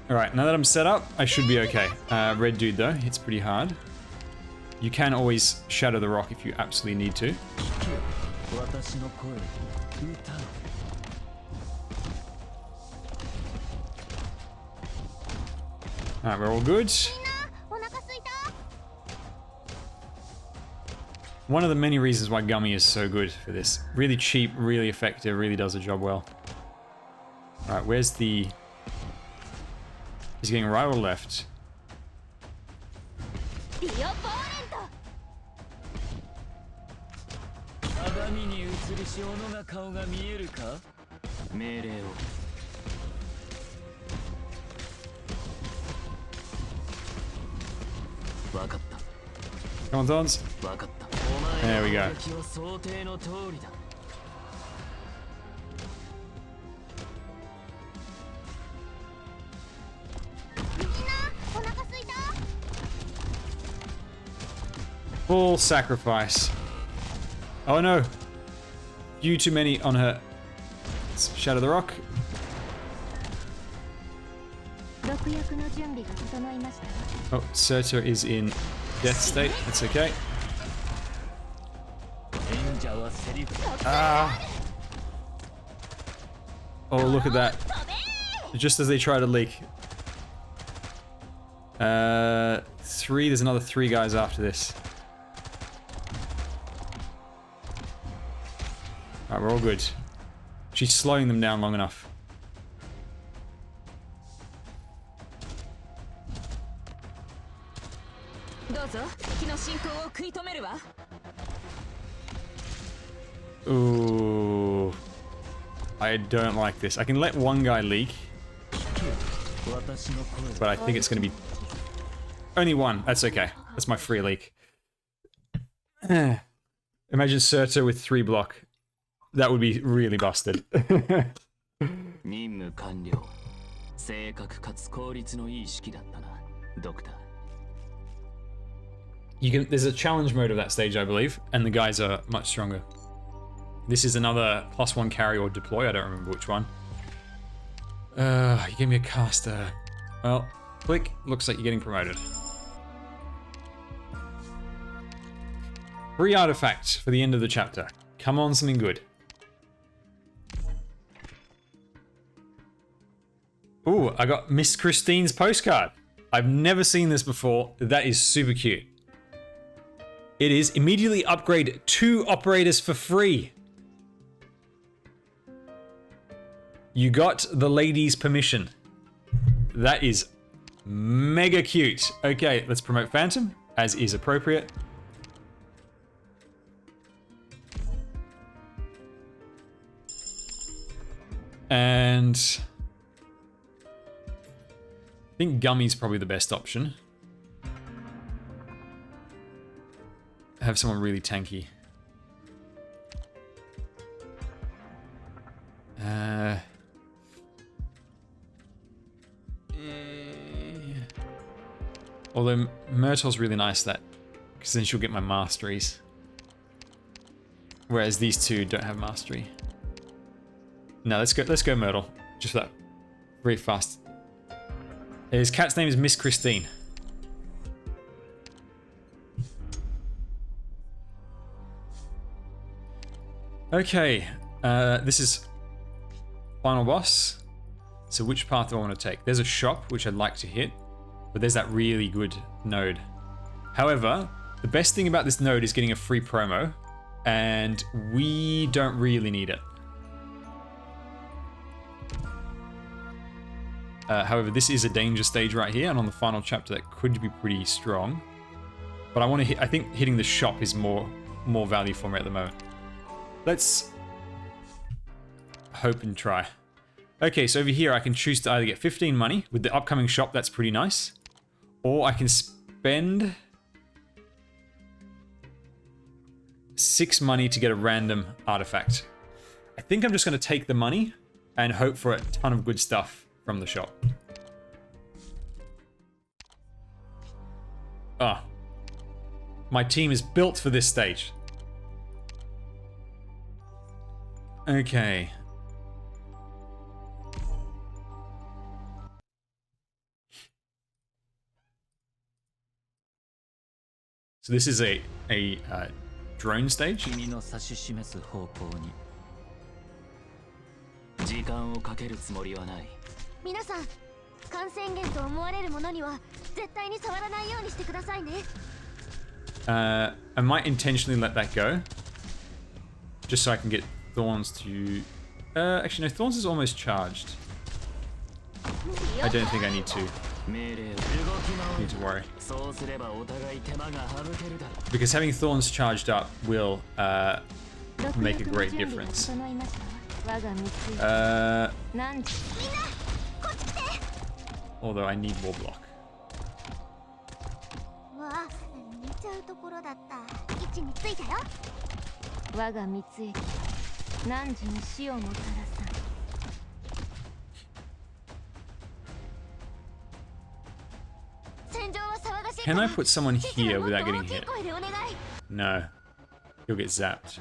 Alright, now that I'm set up, I should be okay. Red dude though, hits pretty hard. You can always shatter the rock if you absolutely need to. Alright, we're all good. One of the many reasons why Gummy is so good for this. Really cheap, really effective, really does the job well. Alright, where's the... He's getting right or left? Come on, Thorns. There we go. Full sacrifice. Oh no. You too many on her. Let's shatter the rock. Oh, Surtur is in death state. That's okay. Ah. Oh, look at that. Just as they try to leak. There's another 3 guys after this. Alright, we're all good. She's slowing them down long enough. Ooh. I don't like this. I can let one guy leak. But I think it's going to be... Only one. That's okay. That's my free leak. Imagine Surtur with 3 block. That would be really busted. There's a challenge mode of that stage, I believe, and the guys are much stronger. This is another +1 carry or deploy, I don't remember which one. You gave me a caster. Well, click, looks like you're getting promoted. Free artifact for the end of the chapter. Come on, something good. Ooh, I got Miss Christine's postcard. I've never seen this before. That is super cute. It is immediately upgrade 2 operators for free. You got the lady's permission. That is mega cute. Okay, let's promote Phantom, as is appropriate. And I think Gummy's probably the best option. Have someone really tanky. Although Myrtle's really nice, that because then she'll get my masteries. Whereas these two don't have mastery. No, let's go Myrtle. Just for that very fast. His cat's name is Miss Christine. Okay, this is final boss. So which path do I want to take? There's a shop which I'd like to hit, but there's that really good node. However, the best thing about this node is getting a free promo, and we don't really need it. However, this is a danger stage right here, and on the final chapter that could be pretty strong. But I want to hit. I think hitting the shop is more value for me at the moment. Let's hope and try. Okay, so over here I can choose to either get 15 money with the upcoming shop. That's pretty nice, or I can spend 6 money to get a random artifact. I think I'm just going to take the money and hope for a ton of good stuff from the shop. Ah, my team is built for this stage. Okay. So this is a drone stage. 君の指し示す方向に時間をかけるつもりはない。皆さん、感染源と思われるものには絶対に触らないようにしてくださいね。I might intentionally let that go, just so I can get Thorns to. Actually, no, Thorns is almost charged. I don't think I need to. Need to worry. Because having Thorns charged up will make a great difference. Although I need more block. Can I put someone here without getting hit? No. He'll get zapped.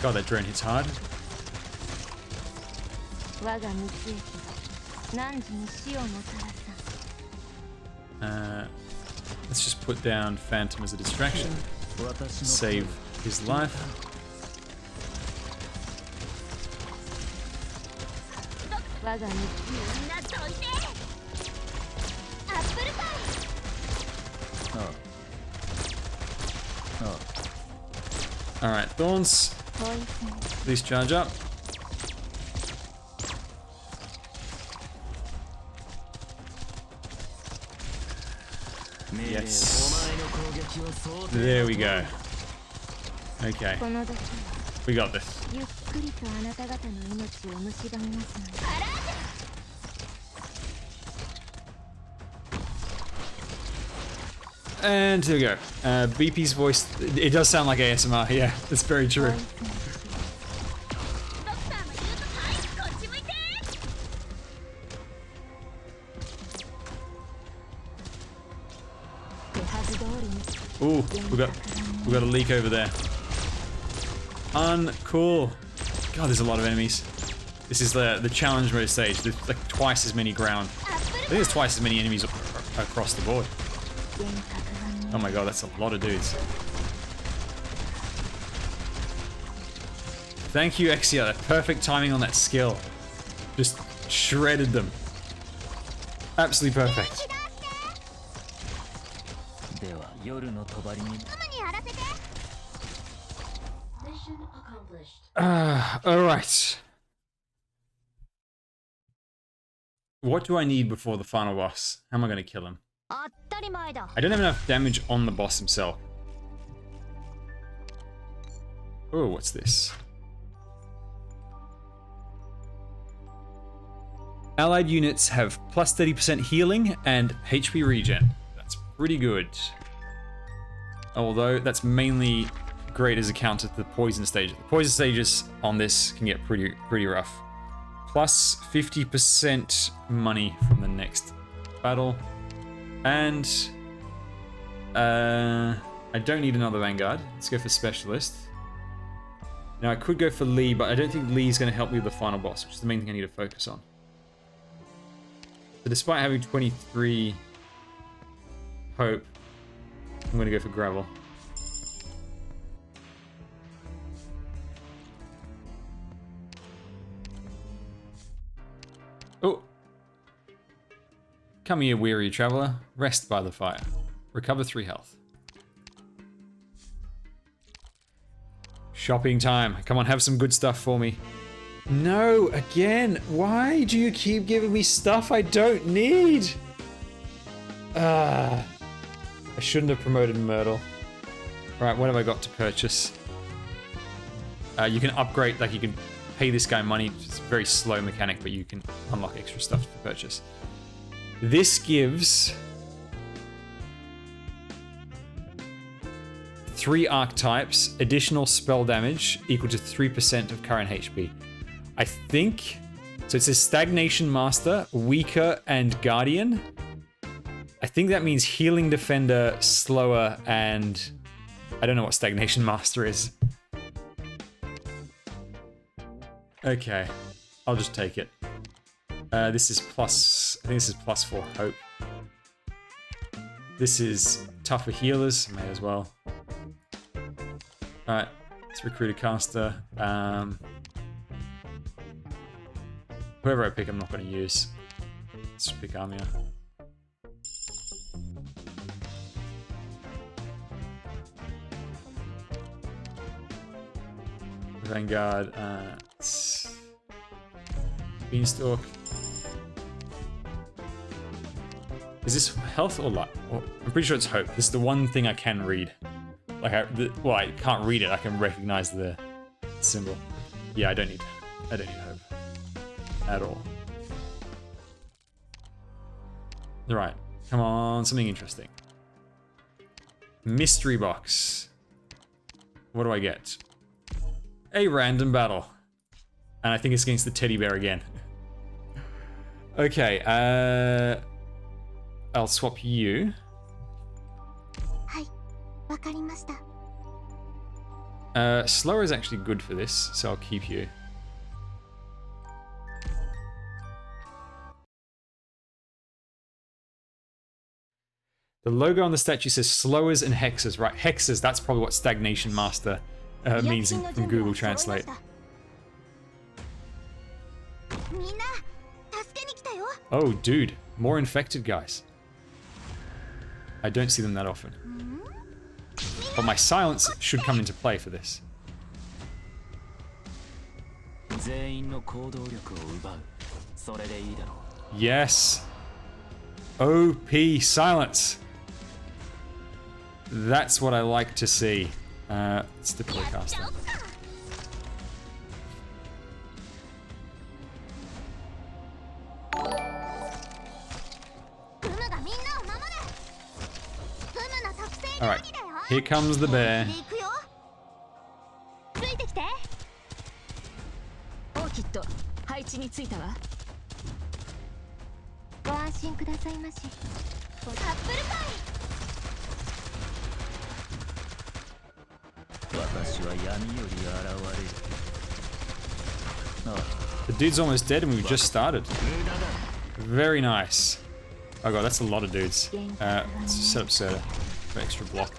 God, that drone hits hard. Let's just put down Phantom as a distraction. Save his life. Alright, Thorns. Please charge up. Yes. There we go. Okay. We got this. And here we go. BP's voice, it does sound like ASMR, yeah, that's very true. Ooh, we got a leak over there. Uncool. God, there's a lot of enemies. This is the challenge mode stage. There's like twice as many ground. I think there's twice as many enemies across the board. Oh my god, that's a lot of dudes. Thank you, Exia. Perfect timing on that skill. Just shredded them. Absolutely perfect. では夜の帳に Alright. What do I need before the final boss? How am I going to kill him? I don't have enough damage on the boss himself. Oh, what's this? Allied units have plus 30% healing and HP regen. That's pretty good. Although that's mainly great as a counter to the poison stages. The poison stages on this can get pretty rough. Plus 50% money from the next battle. And I don't need another Vanguard. Let's go for Specialist. Now I could go for Lee, but I don't think Lee's going to help me with the final boss, which is the main thing I need to focus on. So despite having 23 hope, I'm going to go for Gravel. Oh! Come here, weary traveler. Rest by the fire. Recover 3 health. Shopping time. Come on, have some good stuff for me. No, again. Why do you keep giving me stuff I don't need? I shouldn't have promoted Myrtle. Right, what have I got to purchase? You can upgrade, like you can pay this guy money. It's a very slow mechanic, but you can unlock extra stuff to purchase. This gives 3 archetypes, additional spell damage equal to 3% of current HP. I think, so it says Stagnation Master, Weaker, and Guardian. I think that means Healing Defender, Slower, and I don't know what Stagnation Master is. Okay, I'll just take it. This is plus, I think this is plus 4 hope. This is tougher healers, may as well. Alright, let's recruit a caster. Whoever I pick, I'm not going to use. Let's just pick Armia. Vanguard, Beanstalk. Is this health or luck? Well, I'm pretty sure it's hope. This is the one thing I can read. Like, well, I can't read it. I can recognize the symbol. Yeah, I don't need hope at all. All right, come on, something interesting. Mystery box. What do I get? A random battle. And I think it's against the teddy bear again. Okay, I'll swap you. Slower is actually good for this, so I'll keep you. The logo on the statue says slowers and hexes, right? Hexes, that's probably what Stagnation Master means in Google Translate. Oh, dude, more infected guys. I don't see them that often. But my silence should come into play for this. Yes. OP silence. That's what I like to see. Let's deploy caster. Alright, here comes the bear. The dude's almost dead and we've just started. Very nice. Oh god, that's a lot of dudes. Let's just set up Serta for extra block.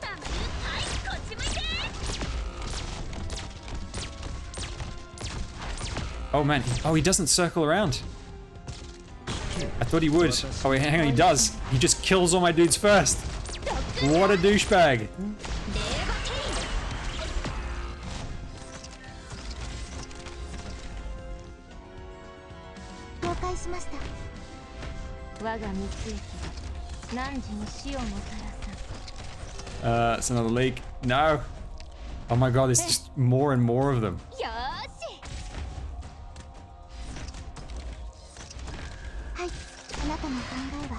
Oh man, oh he doesn't circle around. I thought he would. Oh wait, hang on, he does. He just kills all my dudes first. What a douchebag. It's another leak. No. Oh my god, there's just more and more of them.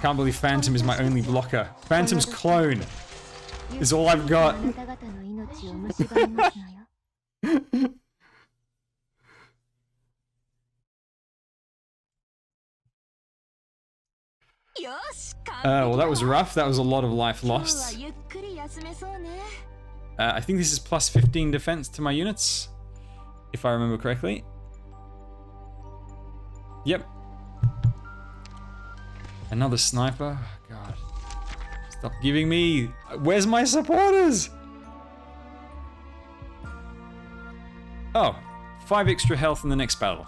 Can't believe Phantom is my only blocker. Phantom's clone is all I've got. Well, that was rough. That was a lot of life lost. I think this is plus 15 defense to my units, if I remember correctly. Yep. Another sniper. Oh, God. Stop giving me. Where's my supporters? Oh, 5 extra health in the next battle.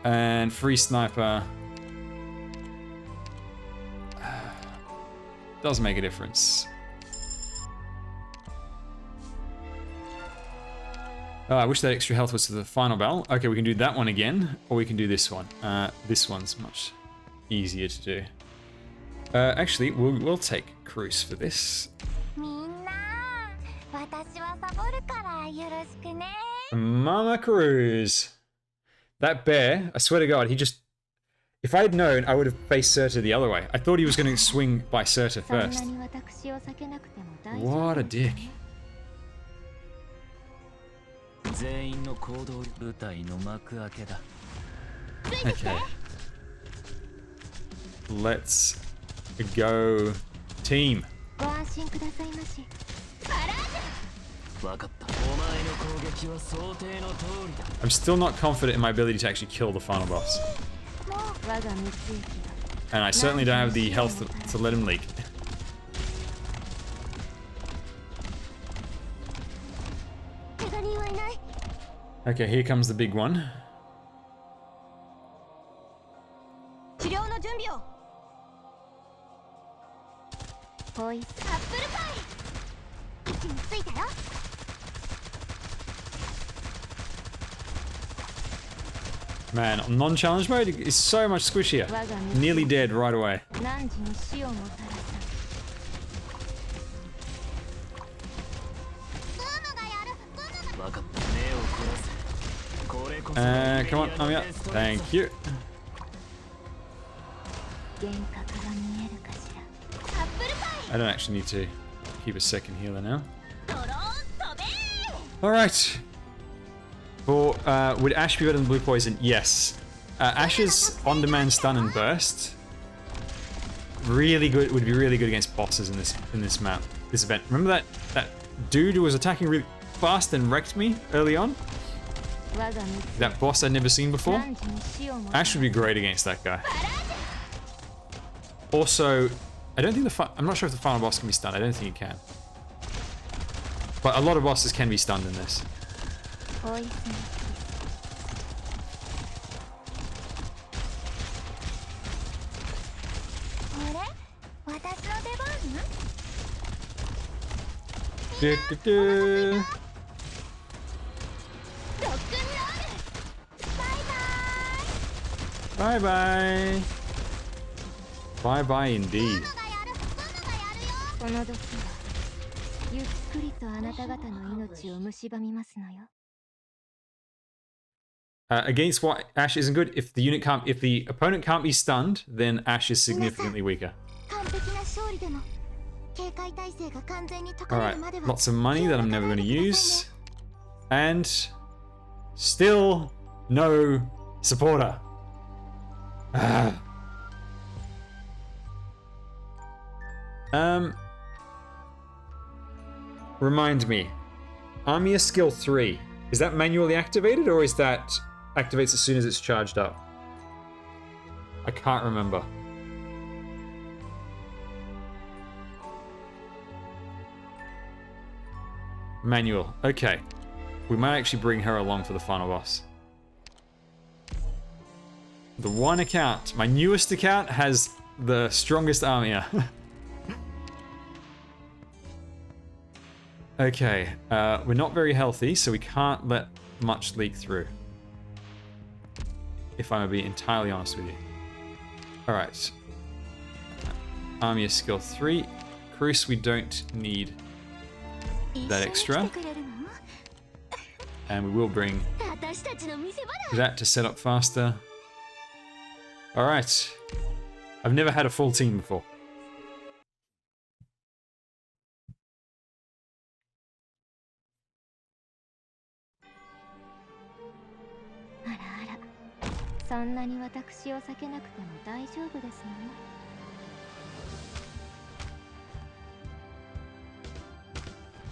And free sniper. Does make a difference. Oh, I wish that extra health was to the final battle. Okay, we can do that one again, or we can do this one. This one's much easier to do. Actually, we'll take Cruz for this. Mama Cruz. That bear, I swear to God, he just... If I had known, I would have faced Surta the other way. I thought he was going to swing by Surta first. What a dick. Okay. Let's go team. I'm still not confident in my ability to actually kill the final boss. And I certainly don't have the health to let him leak. Okay, here comes the big one. Man, on non-challenge mode is so much squishier. Nearly dead right away. Come on, I'm out. Thank you. I don't actually need to keep a second healer now. Alright. For, would Ash be better than Blue Poison? Yes. Ash's on-demand stun and burst. Really good, would be really good against bosses in this map, this event. Remember that dude who was attacking really fast and wrecked me early on? That boss I'd never seen before? Ash would be great against that guy. Also, I don't think I'm not sure if the final boss can be stunned. I don't think it can. But a lot of bosses can be stunned in this. Bye bye. Bye bye indeed. Against what Ash isn't good. If the opponent can't be stunned, then Ash is significantly weaker. Alright, lots of money that I'm never going to use. And still no supporter. Remind me. Armia skill 3. Is that manually activated or is that activates as soon as it's charged up? I can't remember. Manual. Okay. We might actually bring her along for the final boss. The one account, my newest account, has the strongest army. Okay, we're not very healthy, so we can't let much leak through. If I'm gonna be entirely honest with you. Alright. Army is skill 3. Cruise, we don't need that extra. And we will bring that to set up faster. Alright. I've never had a full team before.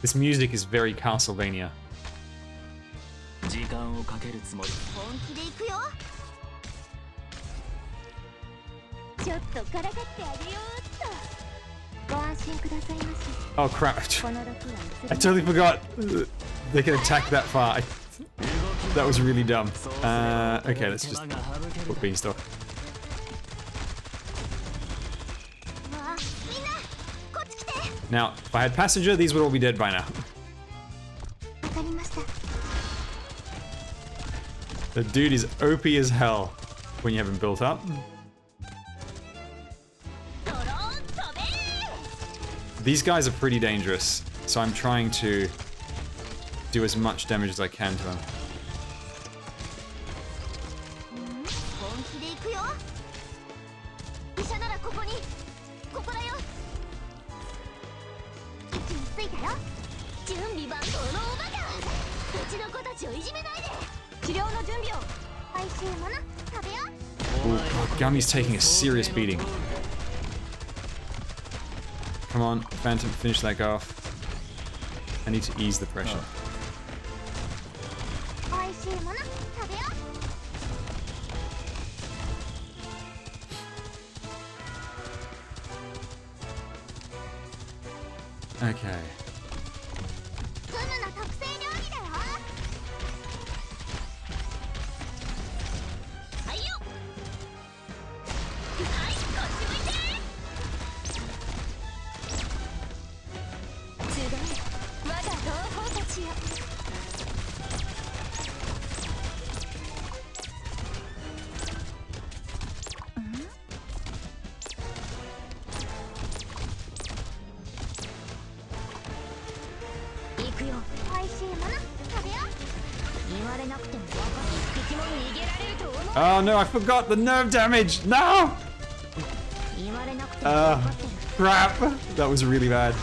This music is very Castlevania. Oh crap, I totally forgot they can attack that far. That was really dumb. Okay, let's just put Beanstalk. Now, if I had Passenger, these would all be dead by now. The dude is OP as hell when you have him built up. These guys are pretty dangerous, so I'm trying to do as much damage as I can to them. Ooh, Gummy's taking a serious beating. Come on, Phantom, finish that guy off. I need to ease the pressure. Okay. Oh no, I forgot the nerve damage! No! Crap! That was really bad.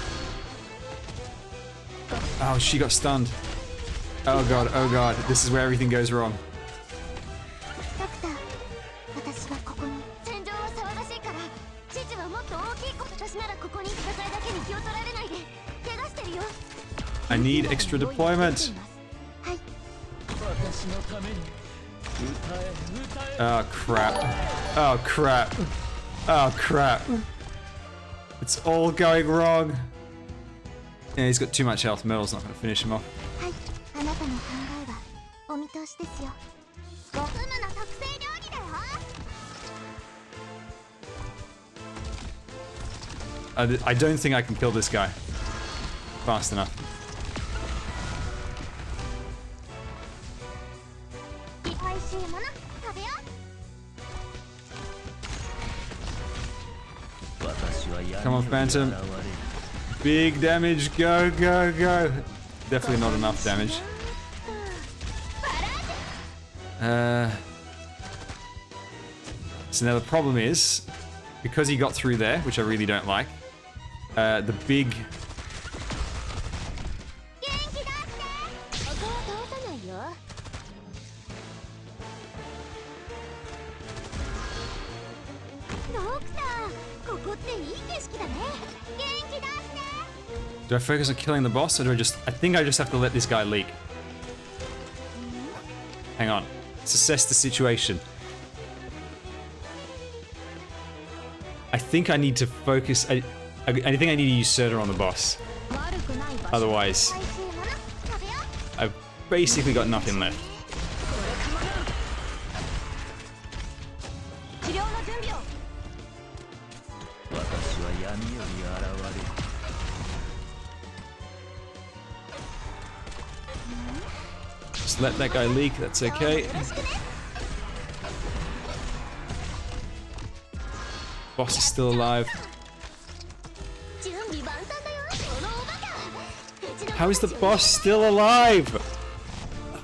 Oh, she got stunned. Oh god, this is where everything goes wrong. I need extra deployment. Oh crap. Oh crap. Oh crap. It's all going wrong. Yeah, he's got too much health. Metal's not going to finish him off. I don't think I can kill this guy fast enough. Come on, Phantom. Big damage. Go, go, go. Definitely not enough damage. So now the problem is, because he got through there, which I really don't like, the big... Do I focus on killing the boss, or do I think I just have to let this guy leak. Hang on. Let's assess the situation. I think I need to focus... I think I need to use Surtur on the boss. Otherwise... basically got nothing left. 治療の準備を。私は闇より現れる。 Just let that guy leak, that's okay. Boss is still alive. 準備万端だよ。このおバカ。 How is the boss still alive?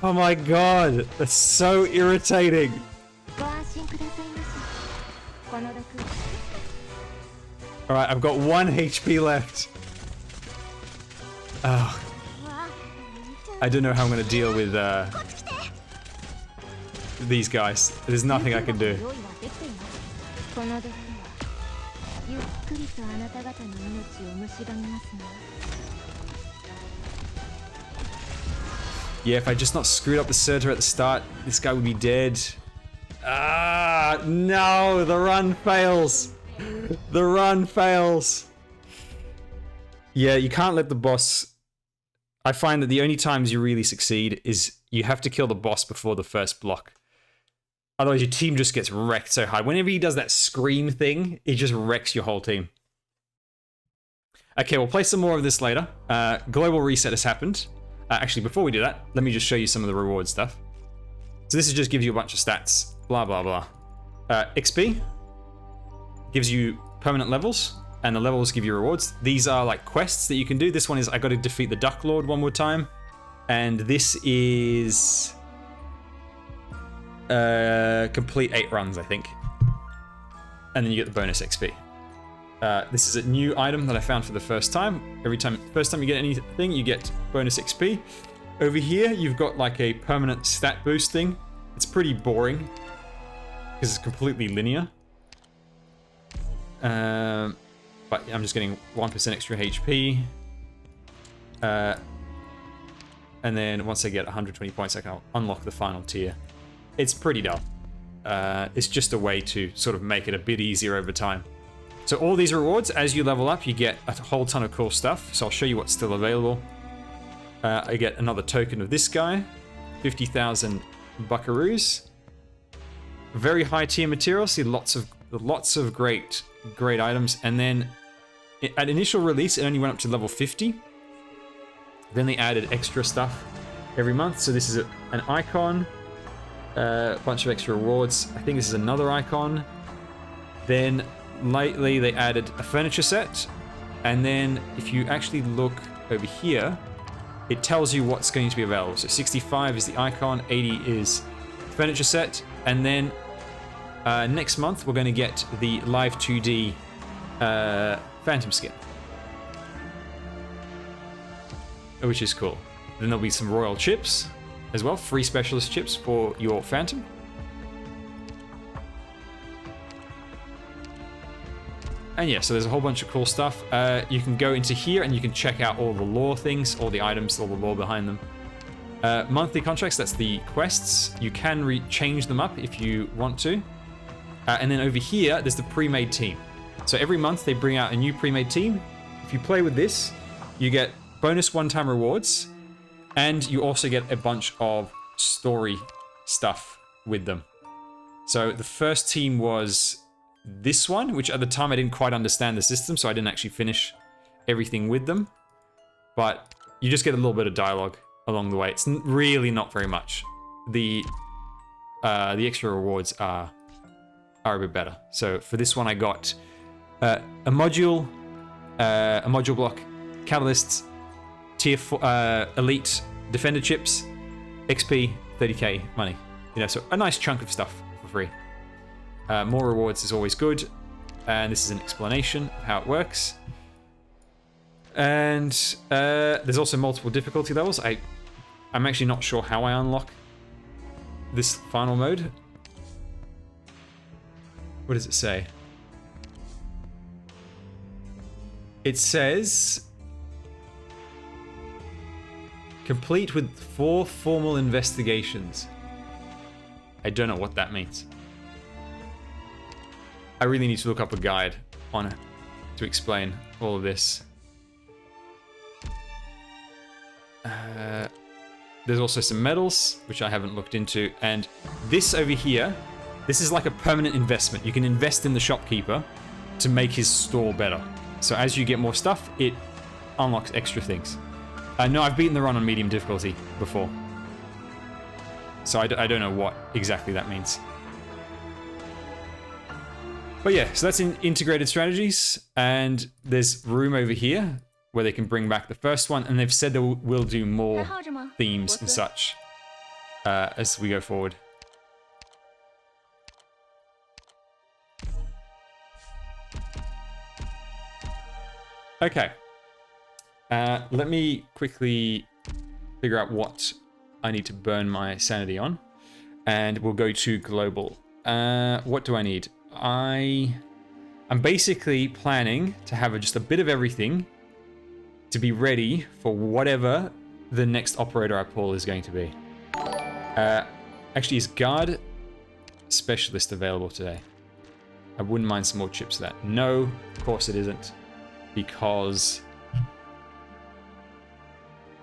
Oh my god, that's so irritating. ご安心くださいまし。この毒。 Alright, I've got 1 HP left. Oh, I don't know how I'm gonna deal with these guys. There's nothing I can do. この毒はゆっくりとあなた方の命を蝕みますね。 Yeah, if I just not screwed up the Surtur at the start, this guy would be dead. Ah, no, the run fails. The run fails. Yeah, you can't let the boss... I find that the only times you really succeed is you have to kill the boss before the first block. Otherwise, your team just gets wrecked so hard. Whenever he does that scream thing, it just wrecks your whole team. Okay, we'll play some more of this later. Global reset has happened. Actually, before we do that, let me just show you some of the reward stuff. So this just gives you a bunch of stats. Blah, blah, blah. XP gives you permanent levels, and the levels give you rewards. These are like quests that you can do. This one is I got to defeat the Duck Lord one more time. And this is complete 8 runs, I think. And then you get the bonus XP. This is a new item that I found for the first time. First time you get anything, you get bonus XP. Over here, you've got like a permanent stat boost thing. It's pretty boring because it's completely linear. But I'm just getting 1% extra HP. And then once I get 120 points, I can unlock the final tier. It's pretty dull. It's just a way to sort of make it a bit easier over time. So all these rewards, as you level up, you get a whole ton of cool stuff. So I'll show you what's still available. I get another token of this guy, 50,000 buckaroos. Very high tier material. See lots of great items. And then at initial release, it only went up to level 50. Then they added extra stuff every month. So this is an icon, a bunch of extra rewards. I think this is another icon. Then lately they added a furniture set, and then if you actually look over here, it tells you what's going to be available. So 65 is the icon, 80 is furniture set, and then next month we're going to get the live 2D Phantom skin, which is cool. Then there'll be some royal chips as well, free specialist chips for your Phantom. And yeah, so there's a whole bunch of cool stuff. You can go into here and you can check out all the lore things, all the items, all the lore behind them. Monthly contracts, that's the quests. You can change them up if you want to. And then over here, there's the pre-made team. So every month they bring out a new pre-made team. If you play with this, you get bonus one-time rewards, and you also get a bunch of story stuff with them. So the first team was this one, which at the time I didn't quite understand the system, so I didn't actually finish everything with them. But you just get a little bit of dialogue along the way. It's really not very much. The extra rewards are a bit better. So for this one, I got a module block, catalysts, tier 4, elite defender chips, XP, 30k money. You know, so a nice chunk of stuff for free. More rewards is always good, and this is an explanation of how it works. And there's also multiple difficulty levels. I'm actually not sure how I unlock this final mode. What does it say? It says complete with 4 formal investigations. I don't know what that means. I really need to look up a guide on it to explain all of this. there's also some medals, which I haven't looked into. And this over here, this is like a permanent investment. You can invest in the shopkeeper to make his store better. So as you get more stuff, it unlocks extra things. No, I've beaten the run on medium difficulty before. So I don't know what exactly that means. But yeah, so that's in integrated strategies. And there's room over here where they can bring back the first one. And they've said they will do more themes and such as we go forward. Okay. Let me quickly figure out what I need to burn my sanity on. And we'll go to global. What do I need? I'm basically planning to have just a bit of everything to be ready for whatever the next operator I pull is going to be. Actually, is guard specialist available today? I wouldn't mind some more chips for that. No, of course it isn't. Because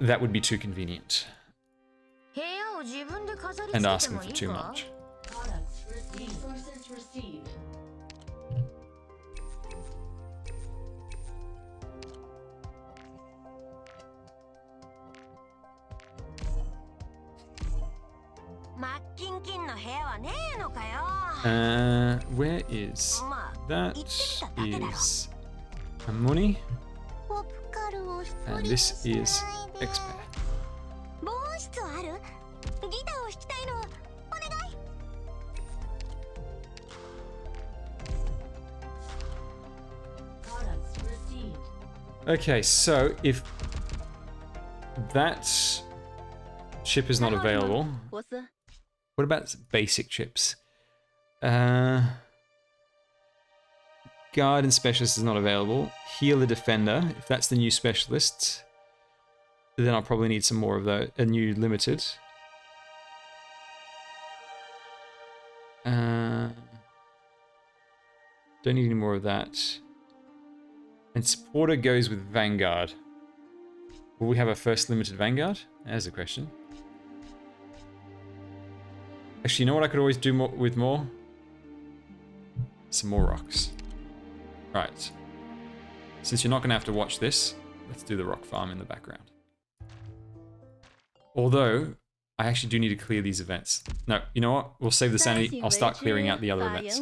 that would be too convenient. And asking for too much. Where is that? Is money, and this is expert. Okay, so if that chip is not available, what about basic chips? Guard and specialist is not available. Healer defender, if that's the new specialist, then I'll probably need some more of those. A new limited. Don't need any more of that. And supporter goes with Vanguard. Will we have a first limited Vanguard? There's a question. Actually, you know what I could always do more with more? Some more rocks. Right. Since you're not going to have to watch this, let's do the rock farm in the background. Although, I actually do need to clear these events. No, you know what? We'll save the sanity. I'll start clearing out the other events.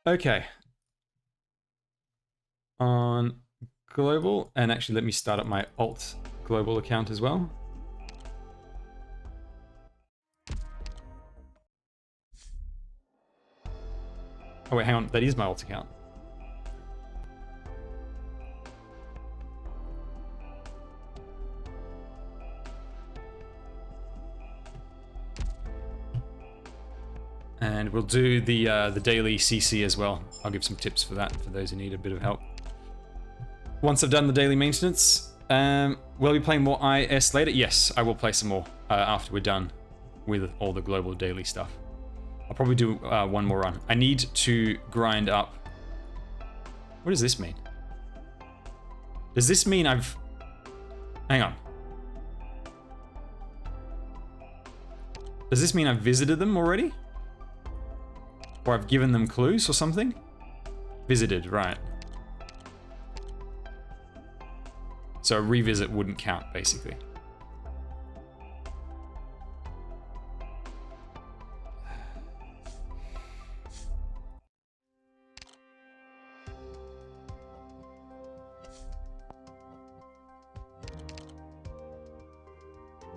Okay. On global, and actually let me start up my alt global account as well. Oh wait, hang on, that is my alt account. And we'll do the daily CC as well. I'll give some tips for that for those who need a bit of help. Once I've done the daily maintenance, will we be playing more IS later? Yes, I will play some more after we're done with all the global daily stuff. I'll probably do one more run. I need to grind up. What does this mean? Does this mean I've... Hang on. Does this mean I've visited them already? Or I've given them clues or something? Visited, right. So a revisit wouldn't count, basically.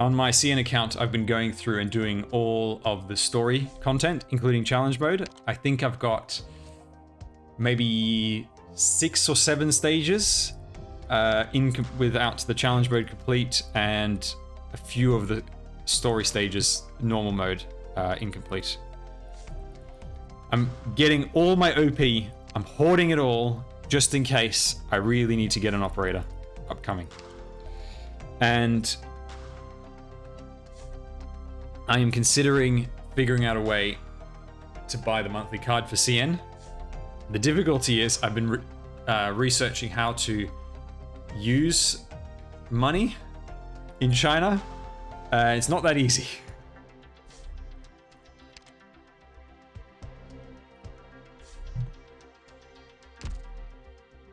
On my CN account, I've been going through and doing all of the story content, including challenge mode. I think I've got maybe 6 or 7 stages without the challenge mode complete, and a few of the story stages, normal mode, incomplete. I'm getting all my OP, I'm hoarding it all, just in case I really need to get an operator upcoming. And I am considering figuring out a way to buy the monthly card for CN. The difficulty is I've been researching how to use money in China, it's not that easy.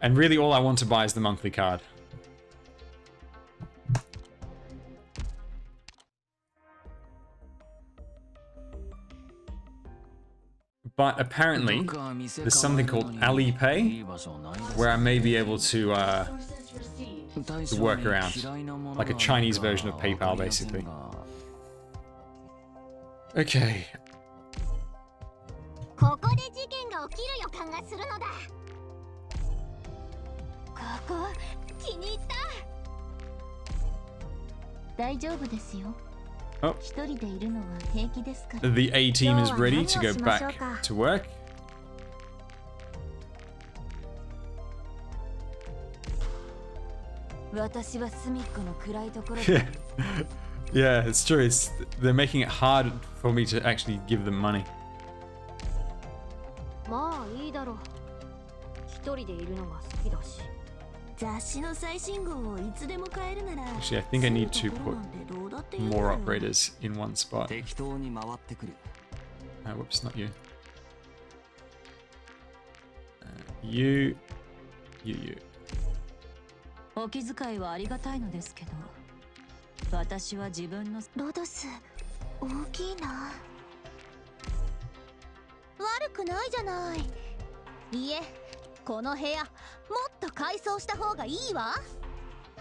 And really all I want to buy is the monthly card. But apparently, there's something called Alipay, where I may be able to work around. Like a Chinese version of PayPal, basically. Okay. ここで事件が起きる予感がするのだ。ここ気に入った。大丈夫ですよ。 Oh. 一人でいるのは平気ですから。 The A team is ready to go back to work. 私は隅っこの暗いところ Yeah. Yeah, it's true. They're making it hard for me to actually give them money. まあいいだろう。一人でいるのが好きだし。雑誌の最新号をいつでも買えるなら。 Actually, I think I need to put more operators in one spot. 適当に回ってくる。 Whoops, not you. You. お気遣いはありがたいのですけど、私は自分のロドス大きいな。悪くないじゃない。いいえ、この部屋もっと改装した方がいいわ。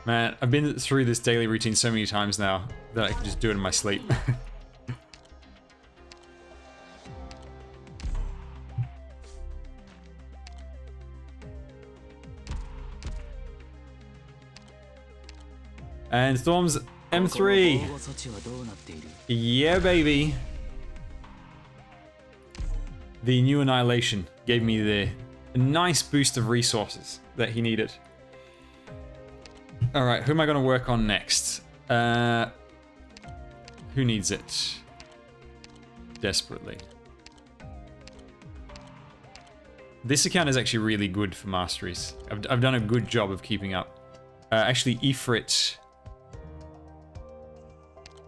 Man, I've been through this daily routine so many times now that I can just do it in my sleep. And Storm's M3. Yeah, baby. The new Annihilation gave me the nice boost of resources that he needed. Alright, who am I going to work on next? Who needs it? Desperately. This account is actually really good for masteries. I've done a good job of keeping up. Actually, Ifrit...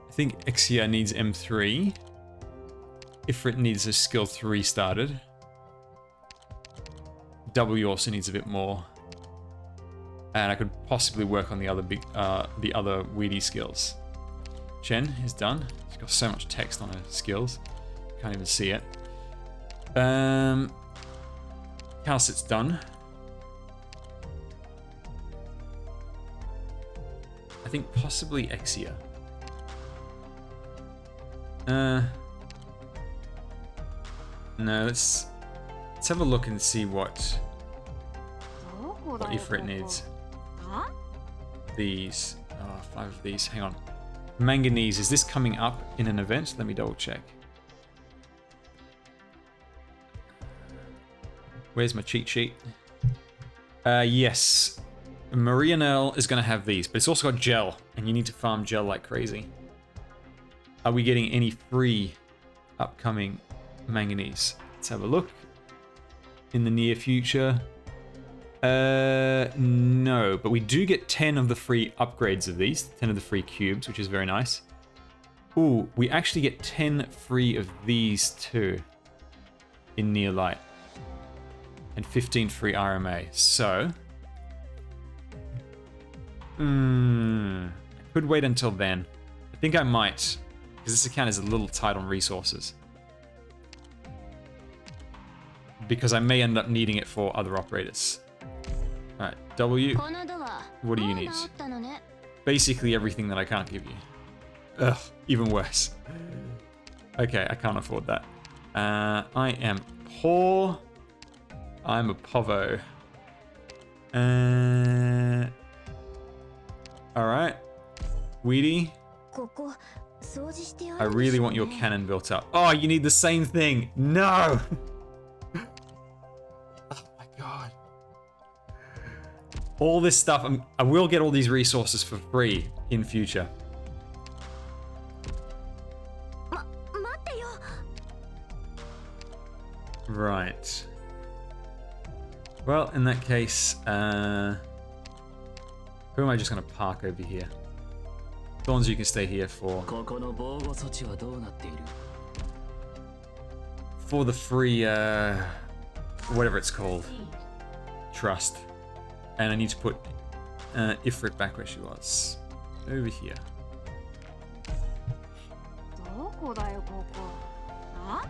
I think Exia needs M3. Ifrit needs a skill 3 started. W also needs a bit more. And I could possibly work on the other weedy skills. Chen is done. She's got so much text on her skills. Can't even see it. Calcit's done. I think possibly Exia. No, let's have a look and see what Ifrit needs. These, 5 of these, hang on. Manganese, is this coming up in an event? Let me double check. Where's my cheat sheet? Yes. Marianelle is going to have these, but it's also got gel, and you need to farm gel like crazy. Are we getting any free upcoming manganese? Let's have a look. In the near future. No, but we do get 10 of the free upgrades of these, 10 of the free cubes, which is very nice. Ooh, we actually get 10 free of these too in near light. And 15 free RMA. So, I could wait until then. I think I might, because this account is a little tight on resources. Because I may end up needing it for other operators. Alright, W, what do you need? Basically everything that I can't give you. Ugh, even worse. Okay, I can't afford that. I am poor. I'm a povo. Alright. Weedy. I really want your cannon built up. Oh, you need the same thing. No! Oh my god. All this stuff, I will get all these resources for free in future. Right. Well, in that case, Who am I just going to park over here? Thorns, you can stay here for... ここの防護措置はどうなっている? For the free, whatever it's called. Trust. And I need to put Ifrit back where she was. Over here. どこだよここ。あ?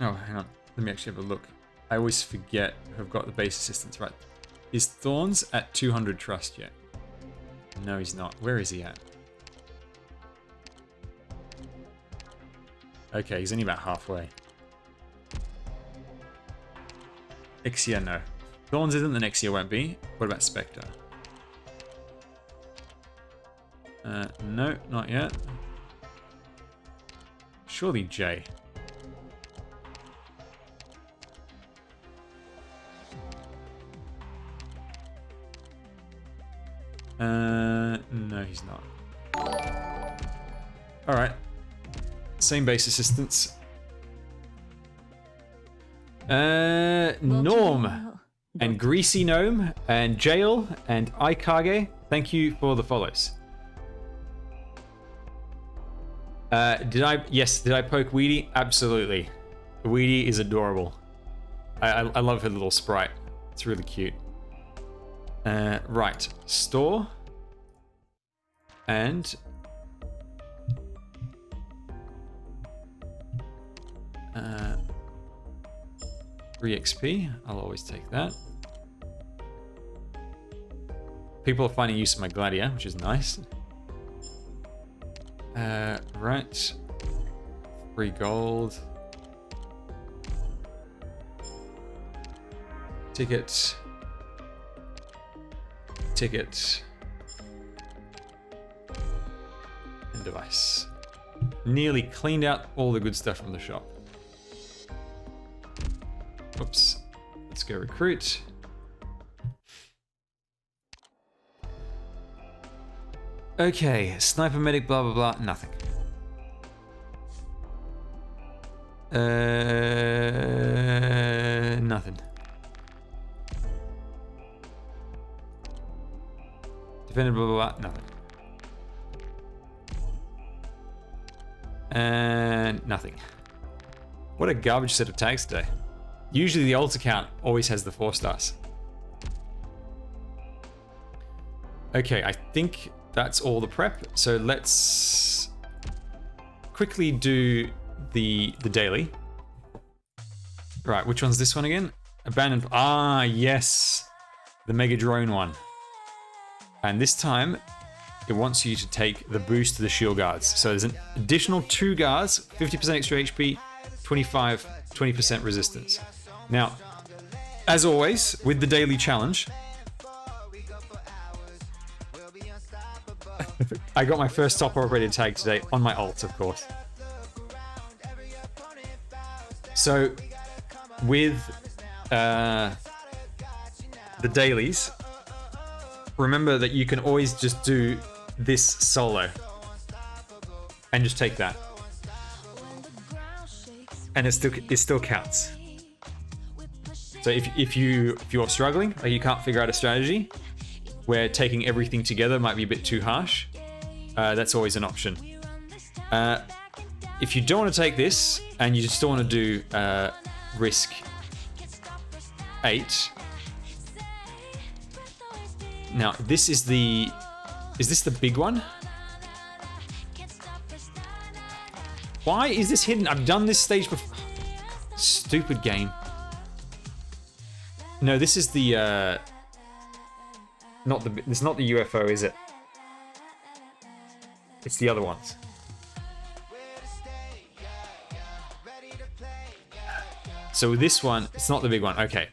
Oh, hang on. Let me actually have a look. I always forget who I've got the base assistants. Right. Is Thorns at 200 trust yet? No, he's not. Where is he at? Okay, he's only about halfway. Ixia, no. Thorns isn't, the next year won't be. What about Spectre? No, not yet. Surely Jay. No, he's not. Alright. Same base assistants. Norm and Greasy Gnome and Jail and Aikage, thank you for the follows. Did I poke Weedy? Absolutely. Weedy is adorable. I love her little sprite. It's really cute. Right. Store. And... 3 XP. I'll always take that. People are finding use of my Gladiator, which is nice. Right. 3 gold. Ticket. Ticket. And device. Nearly cleaned out all the good stuff from the shop. Whoops. Let's go recruit. Okay, sniper medic, blah blah blah, nothing. Nothing. Defender, blah blah blah, nothing. And nothing. What a garbage set of tags today. Usually the alt account always has the 4 stars. Okay, I think that's all the prep. So let's quickly do the daily. Right, which one's this one again? Abandoned. Ah, yes. The Mega Drone one. And this time, it wants you to take the boost to the shield guards. So there's an additional 2 guards, 50% extra HP, 20% resistance. Now, as always, with the daily challenge, I got my first top operated tag today on my ult, of course. So, with the dailies, remember that you can always just do this solo and just take that, and it still counts. So if you're struggling, like you can't figure out a strategy where taking everything together might be a bit too harsh, that's always an option. If you don't want to take this and you just don't want to do risk 8. Now this is this the big one? Why is this hidden? I've done this stage before. Stupid game. No, this is the it's not the UFO, is it? It's the other ones. So this one, it's not the big one. Okay.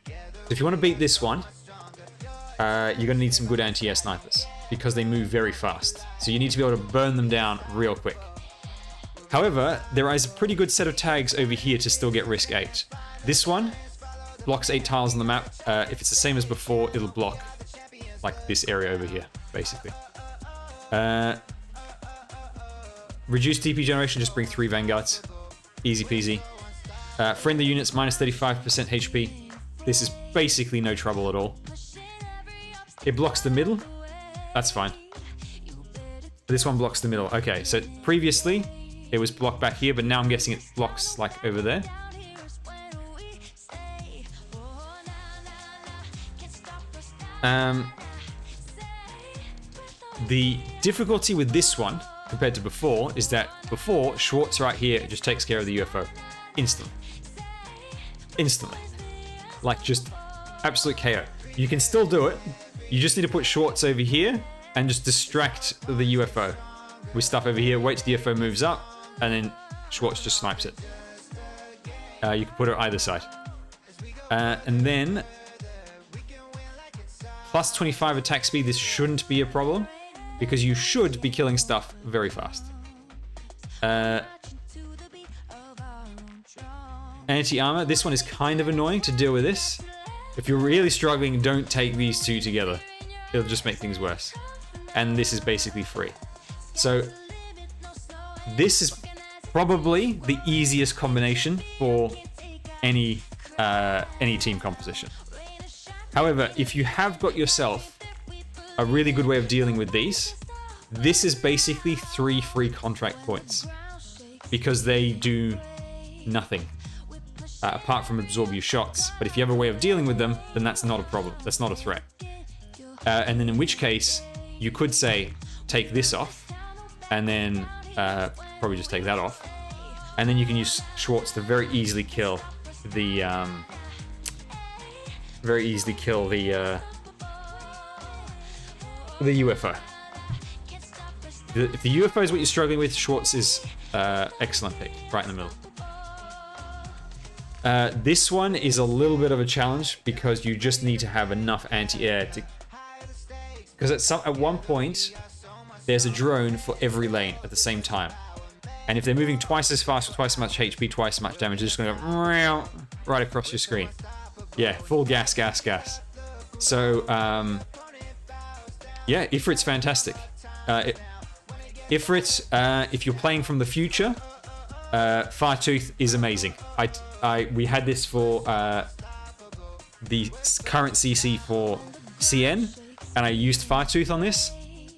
If you want to beat this one, you're going to need some good anti-air snipers because they move very fast. So you need to be able to burn them down real quick. However, there is a pretty good set of tags over here to still get risk 8. This one blocks 8 tiles on the map. If it's the same as before, it'll block like this area over here, basically. Reduced DP generation, just bring 3 vanguards. Easy peasy. Friendly units, minus 35% HP. This is basically no trouble at all. It blocks the middle. That's fine. This one blocks the middle. Okay, so previously it was blocked back here, but now I'm guessing it blocks like over there. The difficulty with this one compared to before is that before, Schwartz right here just takes care of the UFO instantly. Instantly. Like just absolute KO. You can still do it. You just need to put Schwartz over here and just distract the UFO with stuff over here. Wait till the UFO moves up and then Schwartz just snipes it. You can put it either side. And then plus 25 attack speed, this shouldn't be a problem because you should be killing stuff very fast. Anti-armor, this one is kind of annoying to deal with this. If you're really struggling, don't take these two together. It'll just make things worse. And this is basically free. So this is probably the easiest combination for any team composition. However, if you have got yourself a really good way of dealing with these, this is basically 3 free contract points because they do nothing apart from absorb your shots. But if you have a way of dealing with them, then that's not a problem. That's not a threat. And then in which case, you could say, take this off, and then probably just take that off. And then you can use Schwartz to very easily kill the UFO. If the UFO is what you're struggling with, Schwartz is excellent pick, right in the middle. This one is a little bit of a challenge because you just need to have enough anti-air to... Because at one point, there's a drone for every lane at the same time. And if they're moving twice as fast with twice as much HP, twice as much damage, they're just going to go right across your screen. Yeah, full gas, gas, gas. So, yeah, Ifrit's fantastic. Ifrit, if you're playing from the future, Firetooth is amazing. We had this for the current CC for CN, and I used Firetooth on this.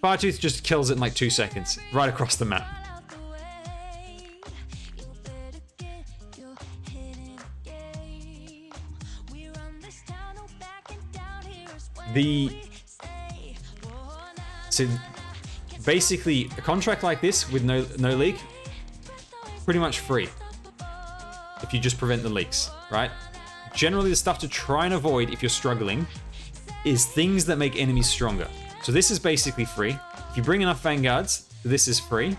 Firetooth just kills it in like 2 seconds, right across the map. So basically, a contract like this with no leak, pretty much free. If you just prevent the leaks, right? Generally, the stuff to try and avoid if you're struggling is things that make enemies stronger. So this is basically free. If you bring enough vanguards, this is free.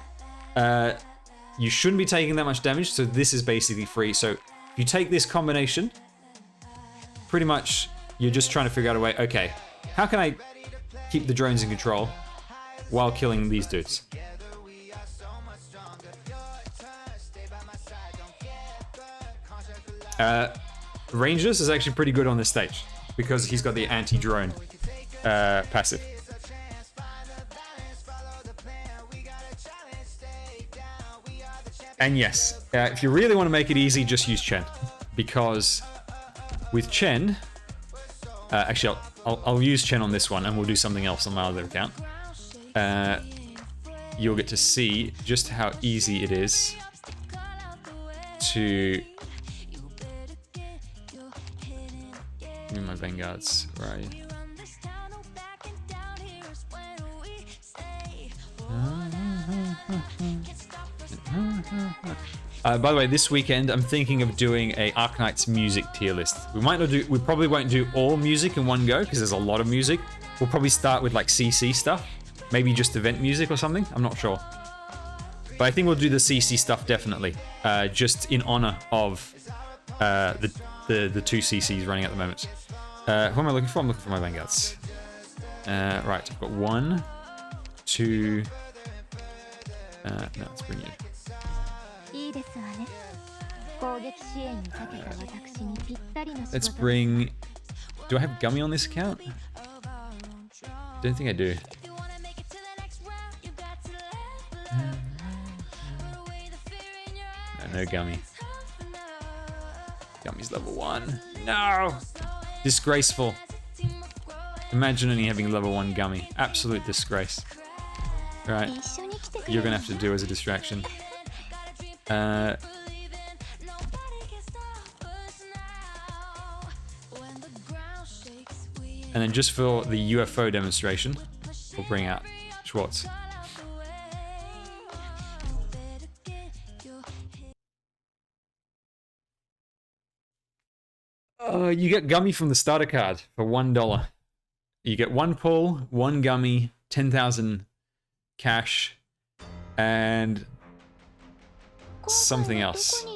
You shouldn't be taking that much damage, so this is basically free. So if you take this combination, pretty much you're just trying to figure out a way, okay, how can I keep the drones in control while killing these dudes? Rangers is actually pretty good on this stage because he's got the anti-drone passive. And yes, if you really want to make it easy, just use Chen, because with Chen, actually I'll use Chen on this one and we'll do something else on my other account. You'll get to see just how easy it is to... Give me my vanguards, right? By the way, this weekend I'm thinking of doing a Arknights music tier list. We probably won't do all music in one go because there's a lot of music. We'll probably start with like CC stuff, maybe just event music or something. I'm not sure, but I think we'll do the CC stuff definitely, just in honor of the 2 CCs running at the moment. Who am I looking for? I'm looking for my vanguards. Right, I've got 1, 2. No, let's bring you. Let's bring... Do I have Gummy on this account? Don't think I do. No Gummy. Gummy's level 1. No! Disgraceful. Imagine only having level 1 Gummy. Absolute disgrace. Right. You're gonna have to do as a distraction. And then just for the UFO demonstration, we'll bring out Schwartz. You get Gummy from the starter card for $1. You get 1 pull, 1 Gummy, 10,000 cash, and something else.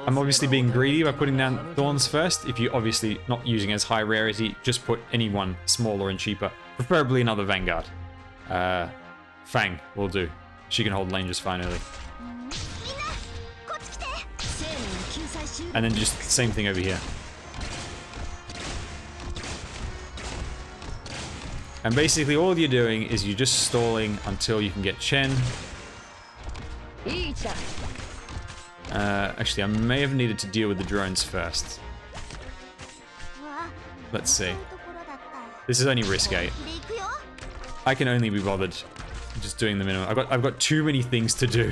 I'm obviously being greedy by putting down Thorns first. If you're obviously not using as high rarity, just put anyone smaller and cheaper. Preferably another Vanguard. Fang will do. She can hold lane just fine early. And then just the same thing over here. And basically all you're doing is you're just stalling until you can get Chen. Actually, I may have needed to deal with the drones first. Let's see. This is only risk 8. I can only be bothered just doing the minimum. I've got too many things to do.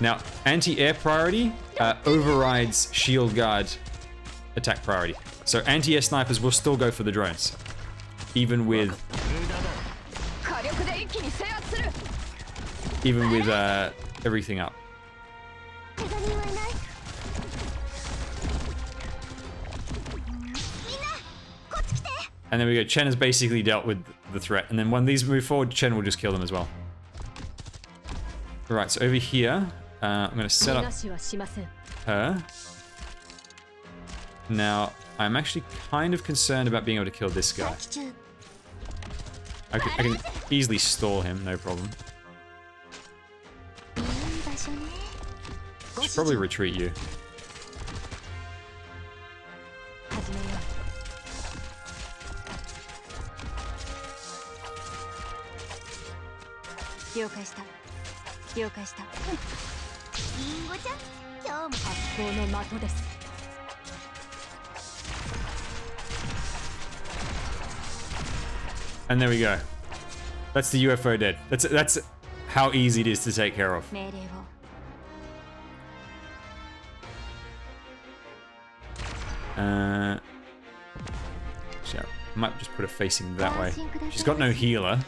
Now, anti-air priority overrides shield guard attack priority. So anti-air snipers will still go for the drones, even with everything up. And then we go, Chen has basically dealt with the threat. And then when these move forward, Chen will just kill them as well. Alright, so over here, I'm going to set up her. Now, I'm actually kind of concerned about being able to kill this guy. I can easily stall him, no problem. Should probably retreat you. And there we go. That's the UFO dead. That's how easy it is to take care of. So I might just put her facing that way. She's got no healer,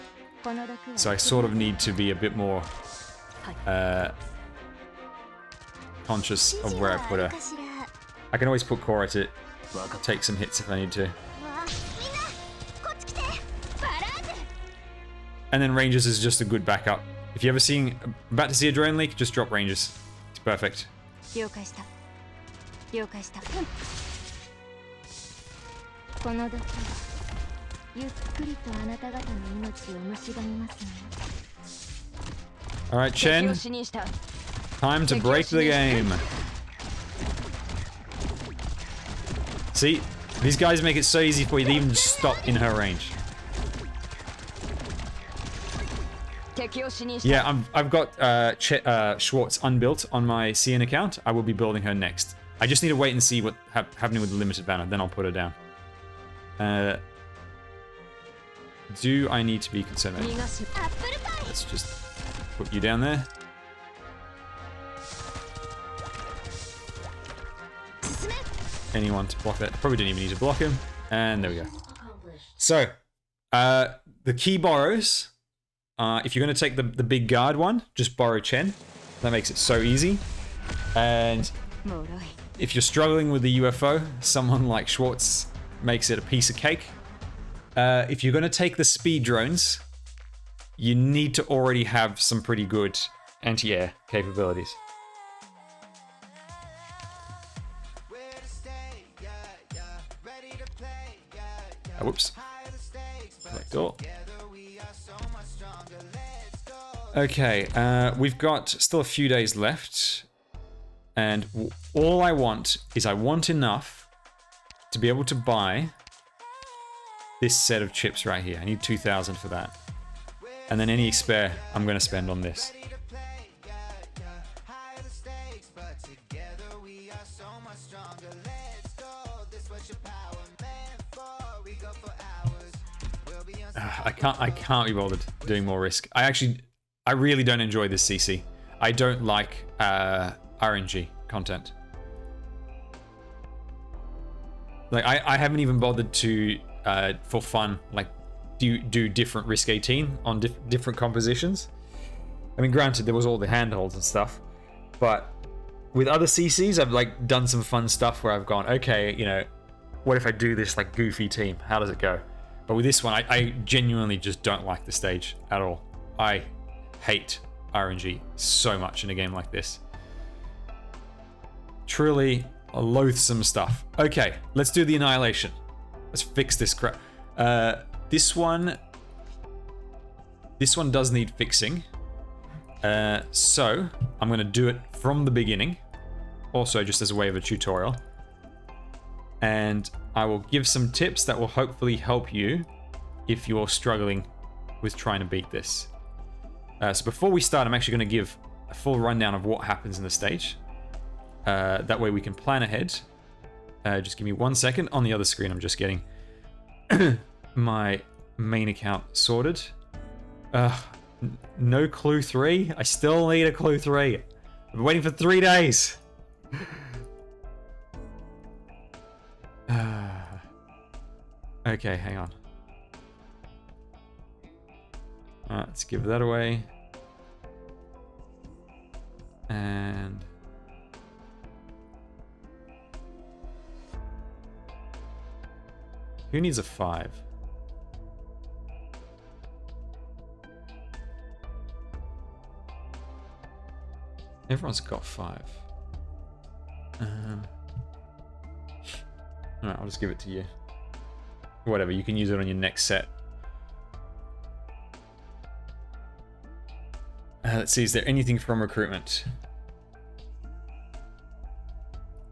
so I sort of need to be a bit more conscious of where I put her. I can always put Korra to take some hits if I need to. And then Rangers is just a good backup. If you're ever about to see a drone leak, just drop Rangers. It's perfect. Alright, Chen. Time to break the game. See? These guys make it so easy for you to even stop in her range. Yeah, I've got Schwartz unbuilt on my CN account. I will be building her next. I just need to wait and see what's happening with the limited banner, then I'll put her down. Do I need to be concerned? Let's just put you down there. Anyone to block that? I probably didn't even need to block him. And there we go. So, the key borrows. If you're going to take the big guard one, just borrow Chen. That makes it so easy. And if you're struggling with the UFO, someone like Schwartz makes it a piece of cake. If you're going to take the speed drones, you need to already have some pretty good anti-air capabilities. Whoops. Collect all. Okay, we've got still a few days left. And all I want is I want enough to be able to buy this set of chips right here. I need 2,000 for that. And then any spare I'm going to spend on this. I can't be bothered doing more risk. I really don't enjoy this CC. I don't like RNG content. Like I haven't even bothered to for fun like do different risk 18 on different compositions. I mean, granted there was all the handholds and stuff, but with other CCs I've like done some fun stuff where I've gone, okay, you know, what if I do this like goofy team? How does it go? But with this one, I genuinely just don't like the stage at all. I hate RNG so much in a game like this. Truly loathsome stuff. Okay, let's do the Annihilation. Let's fix this crap. This one does need fixing. So I'm going to do it from the beginning. Also, just as a way of a tutorial. And I will give some tips that will hopefully help you if you're struggling with trying to beat this. So before we start, I'm actually going to give a full rundown of what happens in the stage. That way we can plan ahead. Just give me 1 second. On the other screen, I'm just getting my main account sorted. No clue 3. I still need a clue 3. I've been waiting for 3 days. Okay, hang on. Let's give that away. And who needs a 5? Everyone's got 5. Alright, I'll just give it to you. Whatever, you can use it on your next set. Let's see, is there anything from recruitment?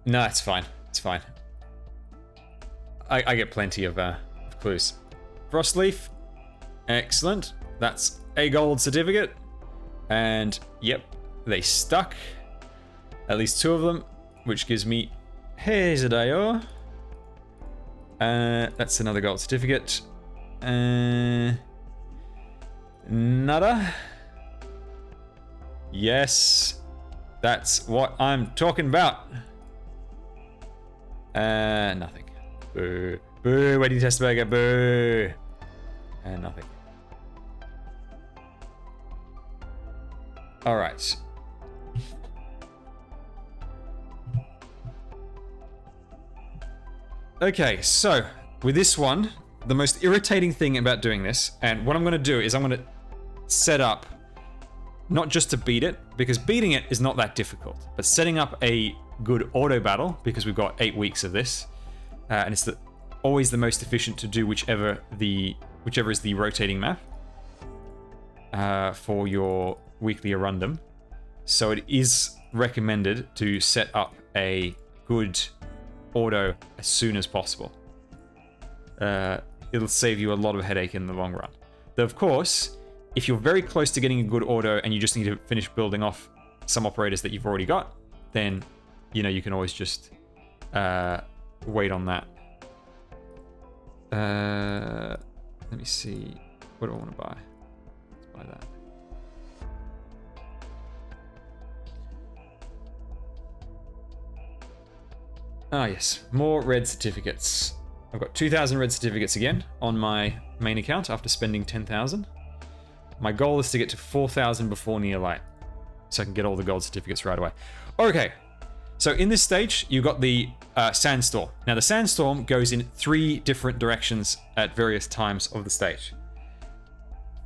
No, it's fine. It's fine. I get plenty of clues. Frostleaf. Excellent. That's a gold certificate. And, yep, they stuck. At least 2 of them, which gives me Hezadayo. That's another gold certificate. Nada. Yes, that's what I'm talking about. Nothing. Boo. Boo, wedding test burger, boo. And nothing. All right. Okay, so with this one, the most irritating thing about doing this, and what I'm going to do is I'm going to set up, not just to beat it, because beating it is not that difficult, but setting up a good auto battle, because we've got 8 weeks of this, and it's always the most efficient to do whichever is the rotating map for your weekly Arundum. So it is recommended to set up a good auto as soon as possible. It'll save you a lot of headache in the long run. Though, of course, if you're very close to getting a good auto and you just need to finish building off some operators that you've already got, then, you know, you can always just wait on that. Let me see. What do I want to buy? Let's buy that. Ah, yes. More red certificates. I've got 2,000 red certificates again on my main account after spending 10,000. My goal is to get to 4,000 before near light, so I can get all the gold certificates right away. Okay, so in this stage, you've got the sandstorm. Now, the sandstorm goes in 3 different directions at various times of the stage.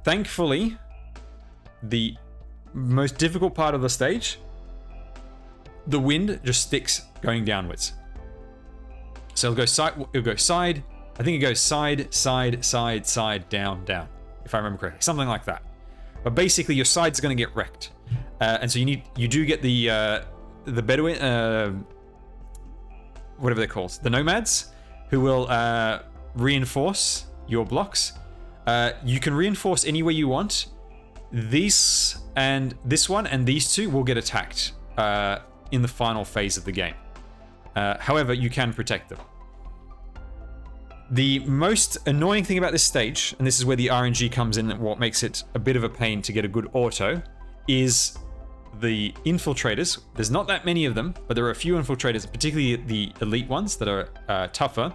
Thankfully, the most difficult part of the stage, the wind just sticks going downwards. So it'll go side, I think it goes side, side, side, side, down, down, if I remember correctly, something like that. But basically, your side's going to get wrecked, and so you do get the Bedouin, whatever they're called, the nomads, who will reinforce your blocks. You can reinforce anywhere you want. This and this one and these two will get attacked in the final phase of the game. However, you can protect them. The most annoying thing about this stage, and this is where the RNG comes in and what makes it a bit of a pain to get a good auto, is the infiltrators. There's not that many of them, but there are a few infiltrators, particularly the elite ones that are tougher.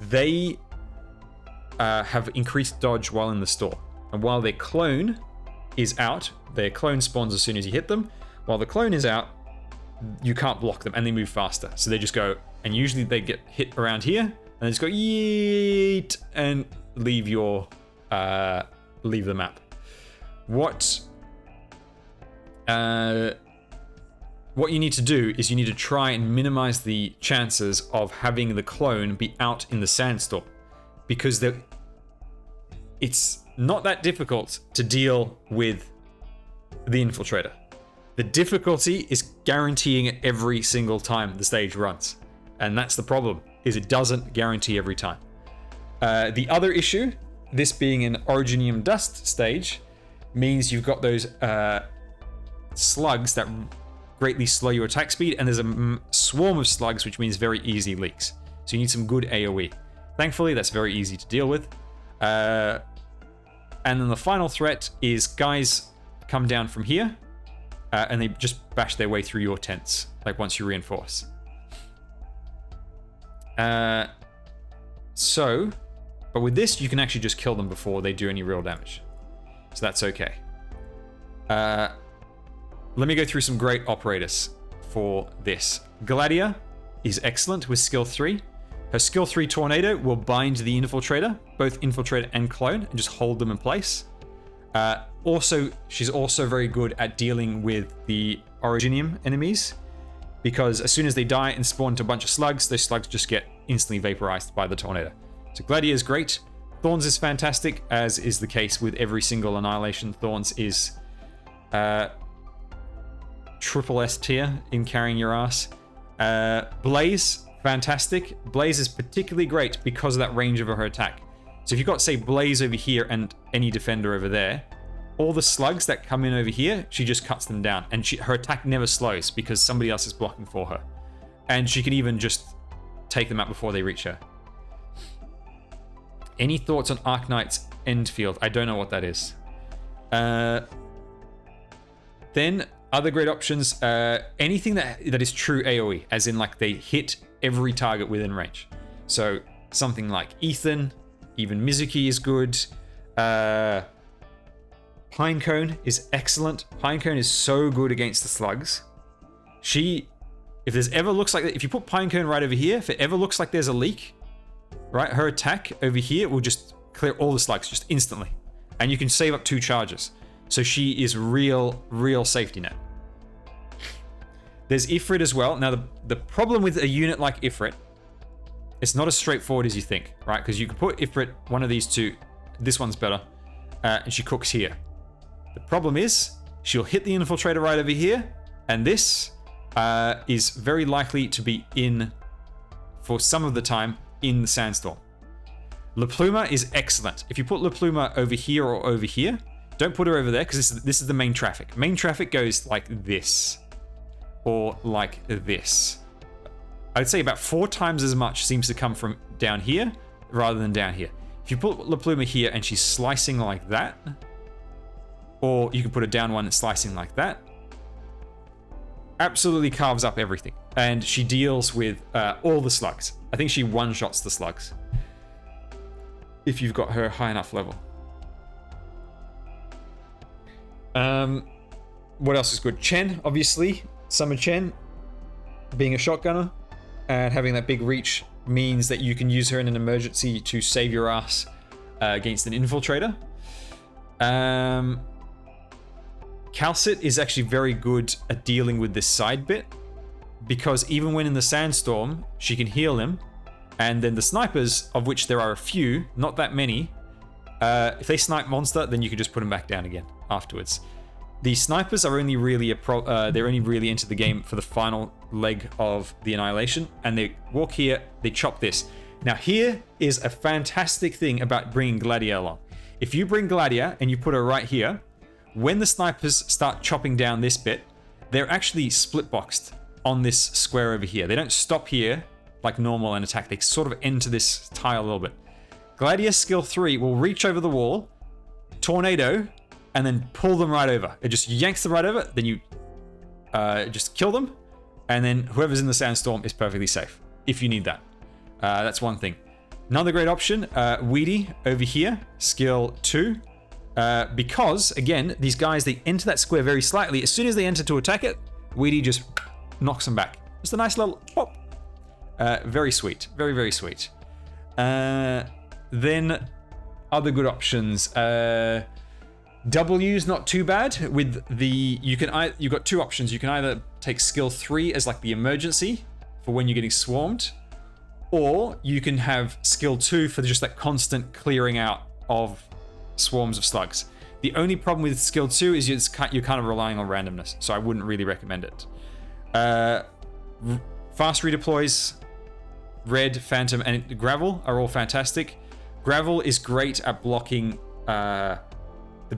They have increased dodge while in the store. And while their clone is out, their clone spawns as soon as you hit them. While the clone is out, you can't block them and they move faster. So they just go, and usually they get hit around here, and they just go yeet and leave the map. What you need to do is you need to try and minimize the chances of having the clone be out in the sandstorm, because it's not that difficult to deal with the infiltrator. The difficulty is guaranteeing it every single time the stage runs, and that's the problem, is it doesn't guarantee every time. The other issue, this being an Originium Dust stage, means you've got those slugs that greatly slow your attack speed, and there's a swarm of slugs, which means very easy leaks. So you need some good AoE. Thankfully, that's very easy to deal with. And then the final threat is guys come down from here, and they just bash their way through your tents, like once you reinforce. But with this, you can actually just kill them before they do any real damage. So that's okay. Let me go through some great operators for this. Gladia is excellent with skill 3. Her skill 3 Tornado will bind the infiltrator, both infiltrator and clone, and just hold them in place. She's also very good at dealing with the Originium enemies, because as soon as they die and spawn to a bunch of slugs, those slugs just get instantly vaporized by the Tornado. So Gladia is great. Thorns is fantastic, as is the case with every single Annihilation. Thorns is triple S tier in carrying your ass. Blaze, fantastic. Blaze is particularly great because of that range of her attack. So if you've got, say, Blaze over here and any defender over there, all the slugs that come in over here, she just cuts them down. And her attack never slows because somebody else is blocking for her. And she can even just take them out before they reach her. Any thoughts on Arknights end field? I don't know what that is. Then, other great options, anything that is true AoE, as in like they hit every target within range. So something like Ethan, even Mizuki is good. Pinecone is excellent. Pinecone is so good against the slugs. If there's ever looks like that, if you put Pinecone right over here, if it ever looks like there's a leak, right, her attack over here will just clear all the slugs just instantly. And you can save up 2 charges. So she is real safety net. There's Ifrit as well. Now, the problem with a unit like Ifrit, it's not as straightforward as you think, right? Because you can put Ifrit, one of these two, this one's better, and she cooks here. The problem is, she'll hit the infiltrator right over here, and this is very likely to be in, for some of the time, in the sandstorm. La Pluma is excellent. If you put La Pluma over here or over here, don't put her over there, because this is the main traffic. Main traffic goes like this, or like this. I'd say about 4 times as much seems to come from down here rather than down here. If you put La Pluma here and she's slicing like that, or you can put a down one and slicing like that, absolutely carves up everything. And she deals with all the slugs. I think she one-shots the slugs if you've got her high enough level. What else is good? Chen, obviously. Summer Chen, being a shotgunner and having that big reach, means that you can use her in an emergency to save your ass against an infiltrator. Calcit is actually very good at dealing with this side bit, because even when in the sandstorm, she can heal him, And then the snipers, of which there are a few, not that many, if they snipe monster, then you can just put them back down again afterwards. The snipers are only really they're only really into the game for the final leg of the Annihilation, and they walk here, they chop this. Now here is a fantastic thing about bringing Gladia along. If you bring Gladia and you put her right here, when the snipers start chopping down this bit, they're actually split boxed on this square over here. They don't stop here like normal and attack. They sort of enter this tile a little bit. Gladius skill 3 will reach over the wall, tornado, and then pull them right over. It just yanks them right over, then you just kill them, and then whoever's in the sandstorm is perfectly safe, if you need that. That's one thing. Another great option, Weedy over here, skill 2. Because, again, these guys, they enter that square very slightly. As soon as they enter to attack it, Weedy just knocks them back. Just a nice little pop. Very sweet. Very, very sweet. Then, other good options. W's not too bad. With the... you've got two options. You can either take skill 3 as like the emergency for when you're getting swarmed, or you can have skill 2 for just that constant clearing out of swarms of slugs. The only problem with skill 2 is you're kind of relying on randomness, so I wouldn't really recommend it. Fast redeploys, Red, Phantom, and Gravel are all fantastic. Gravel is great at blocking the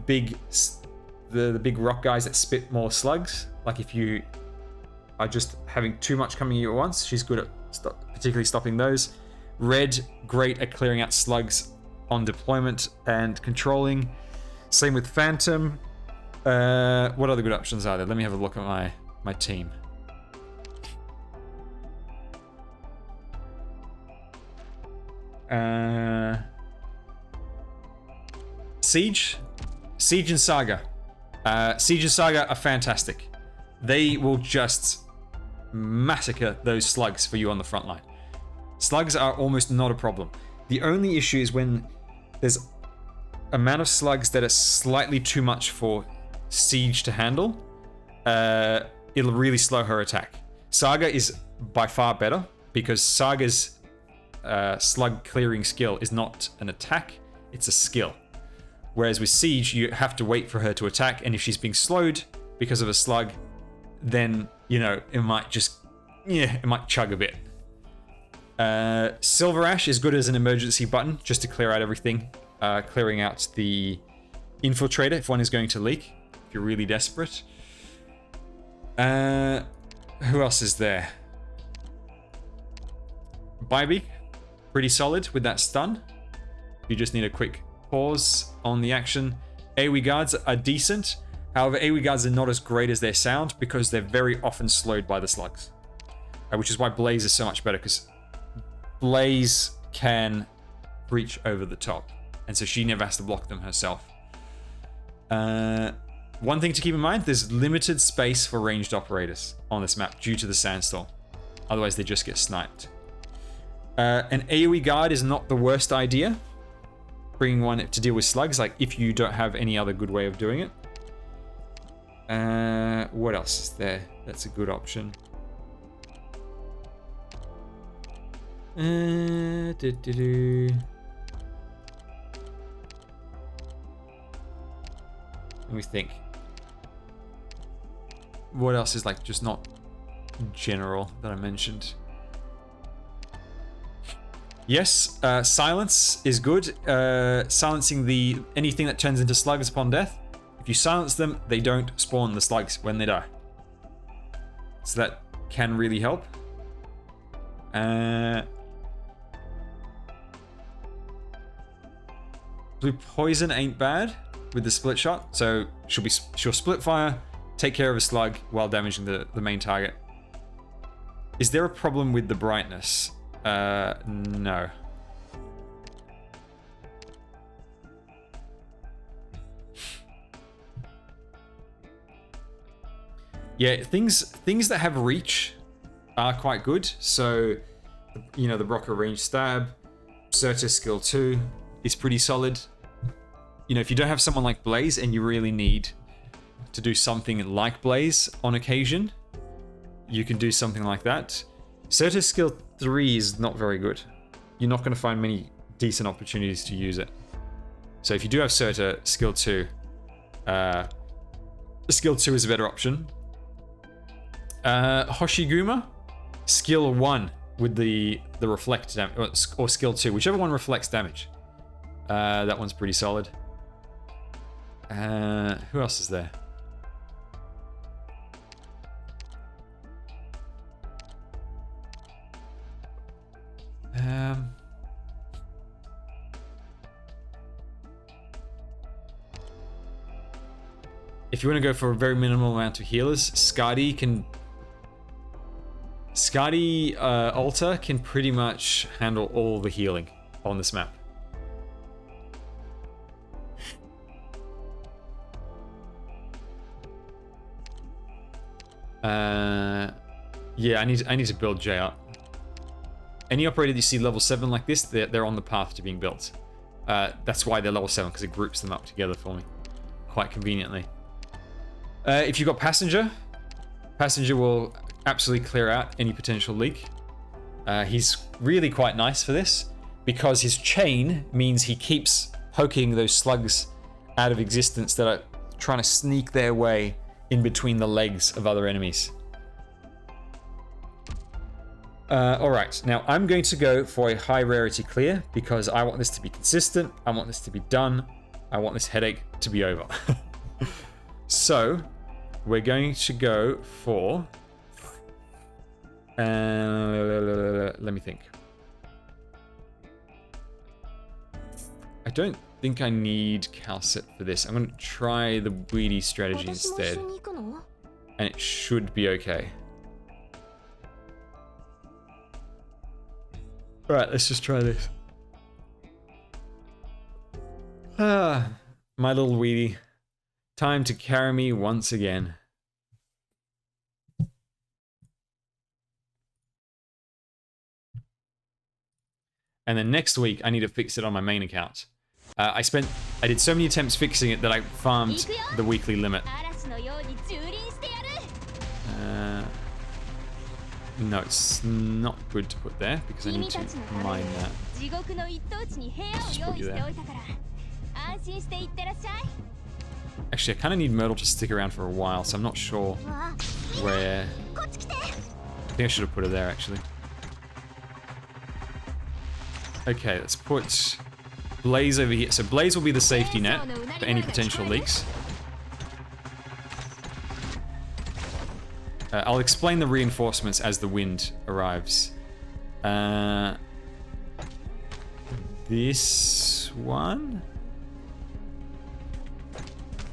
big rock guys that spit more slugs. Like if you are just having too much coming at you at once, she's good at particularly stopping those. Red, great at clearing out slugs on deployment and controlling. Same with Phantom. What other good options are there? Let me have a look at my team. Siege and Saga. Siege and Saga are fantastic. They will just massacre those slugs for you on the front line. Slugs are almost not a problem. The only issue is when there's amount of slugs that are slightly too much for Siege to handle. It'll really slow her attack. Saga is by far better because Saga's slug clearing skill is not an attack, it's a skill. Whereas with Siege, you have to wait for her to attack, and if she's being slowed because of a slug, then, you know, it might chug a bit. Silver Ash is good as an emergency button, just to clear out everything. Clearing out the Infiltrator if one is going to leak, if you're really desperate. Who else is there? Bybeak, pretty solid with that stun. You just need a quick pause on the action. AoE guards are decent. However, AoE guards are not as great as they sound because they're very often slowed by the slugs. Which is why Blaze is so much better, because Blaze can reach over the top, and so she never has to block them herself. One thing to keep in mind, there's limited space for ranged operators on this map due to the sandstorm. Otherwise, they just get sniped. An AoE guard is not the worst idea. Bringing one to deal with slugs, like if you don't have any other good way of doing it. What else is there? That's a good option. Let me think. What else is like just not general that I mentioned? Yes, silence is good. Silencing anything that turns into slugs upon death. If you silence them, they don't spawn the slugs when they die. So that can really help. Blue Poison ain't bad with the split shot. So she'll split fire, take care of a slug while damaging the main target. Is there a problem with the brightness? No. Yeah, things that have reach are quite good. So, you know, the Broca range stab, Certus skill 2 is pretty solid. You know, if you don't have someone like Blaze and you really need to do something like Blaze on occasion, you can do something like that. Certus skill 3 is not very good. you're not going to find many decent opportunities to use it. So if you do have Surta, skill 2, skill 2 is a better option. Hoshiguma, skill 1 with the reflect damage, or skill 2, whichever one reflects damage. That one's pretty solid. Who else is there? If you want to go for a very minimal amount of healers, Skadi Alta can pretty much handle all the healing on this map. Yeah, I need to build Jay up. Any operator that you see level 7 like this, they're on the path to being built. That's why they're level 7, because it groups them up together for me. Quite conveniently. If you've got Passenger will absolutely clear out any potential leak. He's really quite nice for this, because his chain means he keeps poking those slugs out of existence that are trying to sneak their way in between the legs of other enemies. Alright, now I'm going to go for a high rarity clear because I want this to be consistent, I want this to be done, I want this headache to be over. So, we're going to go for... let me think. I don't think I need Calcit for this. I'm going to try the Weedy strategy instead. And it should be okay. Alright, let's just try this. Ah, my little Weedy. Time to carry me once again. And then next week, I need to fix it on my main account. I did so many attempts fixing it that I farmed the weekly limit. No, it's not good to put there because I need to mine that. Just put you there. Actually, I kind of need Myrtle to stick around for a while, so I'm not sure where... I think I should have put her there, actually. Okay, let's put Blaze over here. So Blaze will be the safety net for any potential leaks. I'll explain the reinforcements as the wind arrives. This one?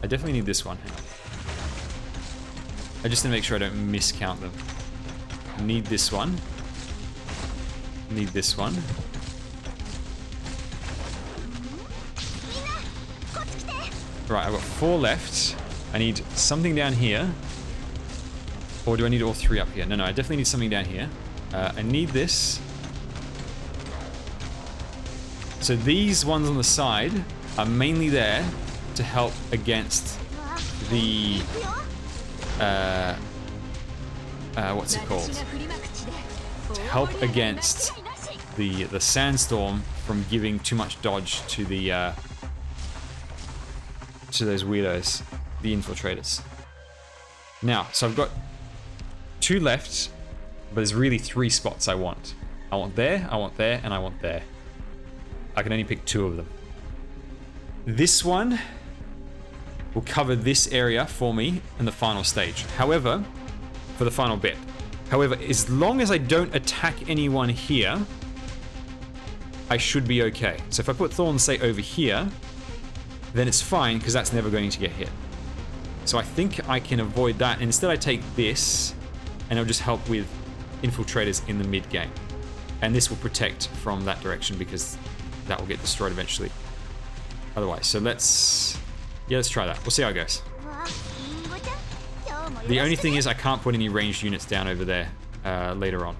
I definitely need this one. I just need to make sure I don't miscount them. Need this one. Need this one. Right, I've got 4 left. I need something down here. Or do I need all 3 up here? No, I definitely need something down here. I need this. So these ones on the side are mainly there to help against the... what's it called? To help against the sandstorm from giving too much dodge to the... to those weirdos, the infiltrators. Now, so I've got 2 left, but there's really 3 spots I want. I want there, and I want there. I can only pick 2 of them. This one will cover this area for me in the final stage. However, for the final bit. However, as long as I don't attack anyone here, I should be okay. So if I put Thorns, say, over here, then it's fine, because that's never going to get hit. So I think I can avoid that. And instead I take this, and it'll just help with infiltrators in the mid-game. And this will protect from that direction, because that will get destroyed eventually. Otherwise, so let's try that. We'll see how it goes. The only thing is I can't put any ranged units down over there later on.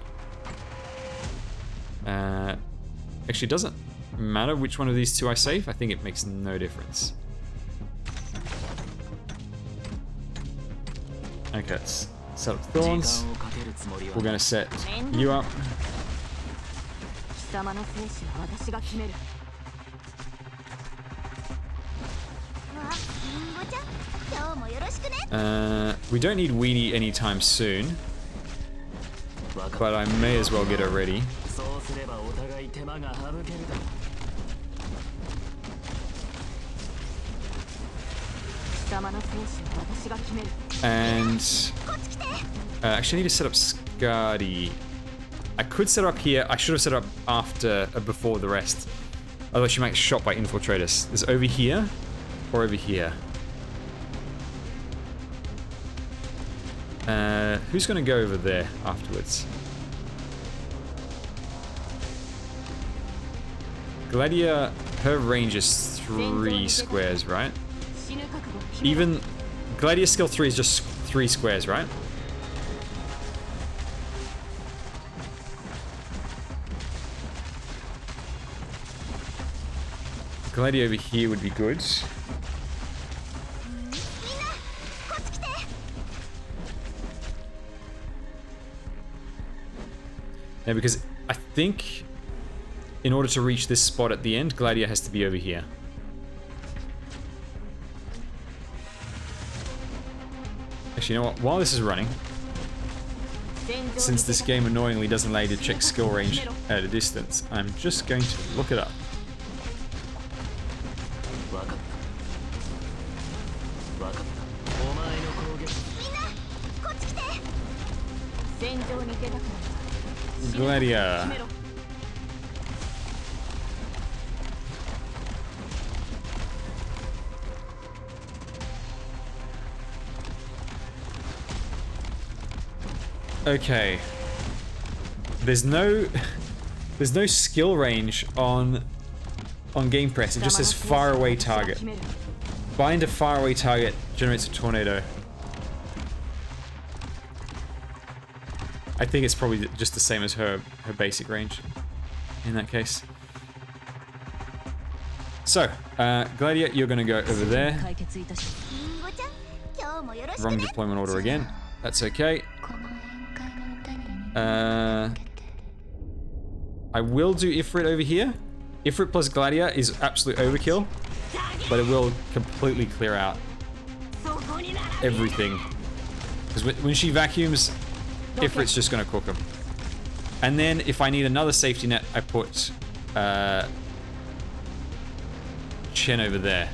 Actually, it doesn't matter which one of these 2 I save. I think it makes no difference. Okay, let's set up Thorns. We're going to set you up. 様の生死は私が決める。We don't need Weenie anytime soon, but I may as well get her ready. And actually, I need to set up Skadi. I could set her up here. I should have set her up after, before the rest. Otherwise, she might get shot by infiltrators. There's over here or over here. Who's going to go over there afterwards? Gladia, her range is 3 squares, right? Even Gladia's skill 3 is just 3 squares, right? Gladia over here would be good. Now, because I think in order to reach this spot at the end, Gladia has to be over here. Actually, you know what? While this is running, since this game annoyingly doesn't allow you to check skill range at a distance, I'm just going to look it up. Gladia. Okay. There's no skill range on game press. It just says far away target. Bind a far away target generates a tornado. I think it's probably just the same as her basic range in that case. So, Gladia, you're going to go over there. Wrong deployment order again. That's okay. I will do Ifrit over here. Ifrit plus Gladia is absolute overkill, but it will completely clear out everything. Because when she vacuums, Ifrit's just going to cook them. And then if I need another safety net, I put Chen over there.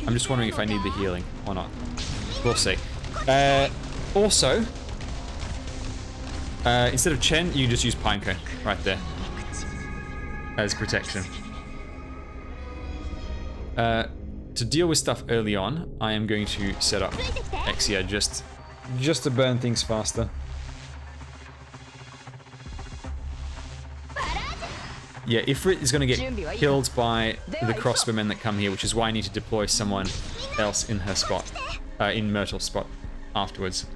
I'm just wondering if I need the healing or not. We'll see. Also, instead of Chen, you just use Pinecone right there as protection. To deal with stuff early on, I am going to set up Exia just to burn things faster. Yeah, Ifrit is going to get killed by the crossbowmen that come here, which is why I need to deploy someone else in her spot, in Myrtle's spot afterwards.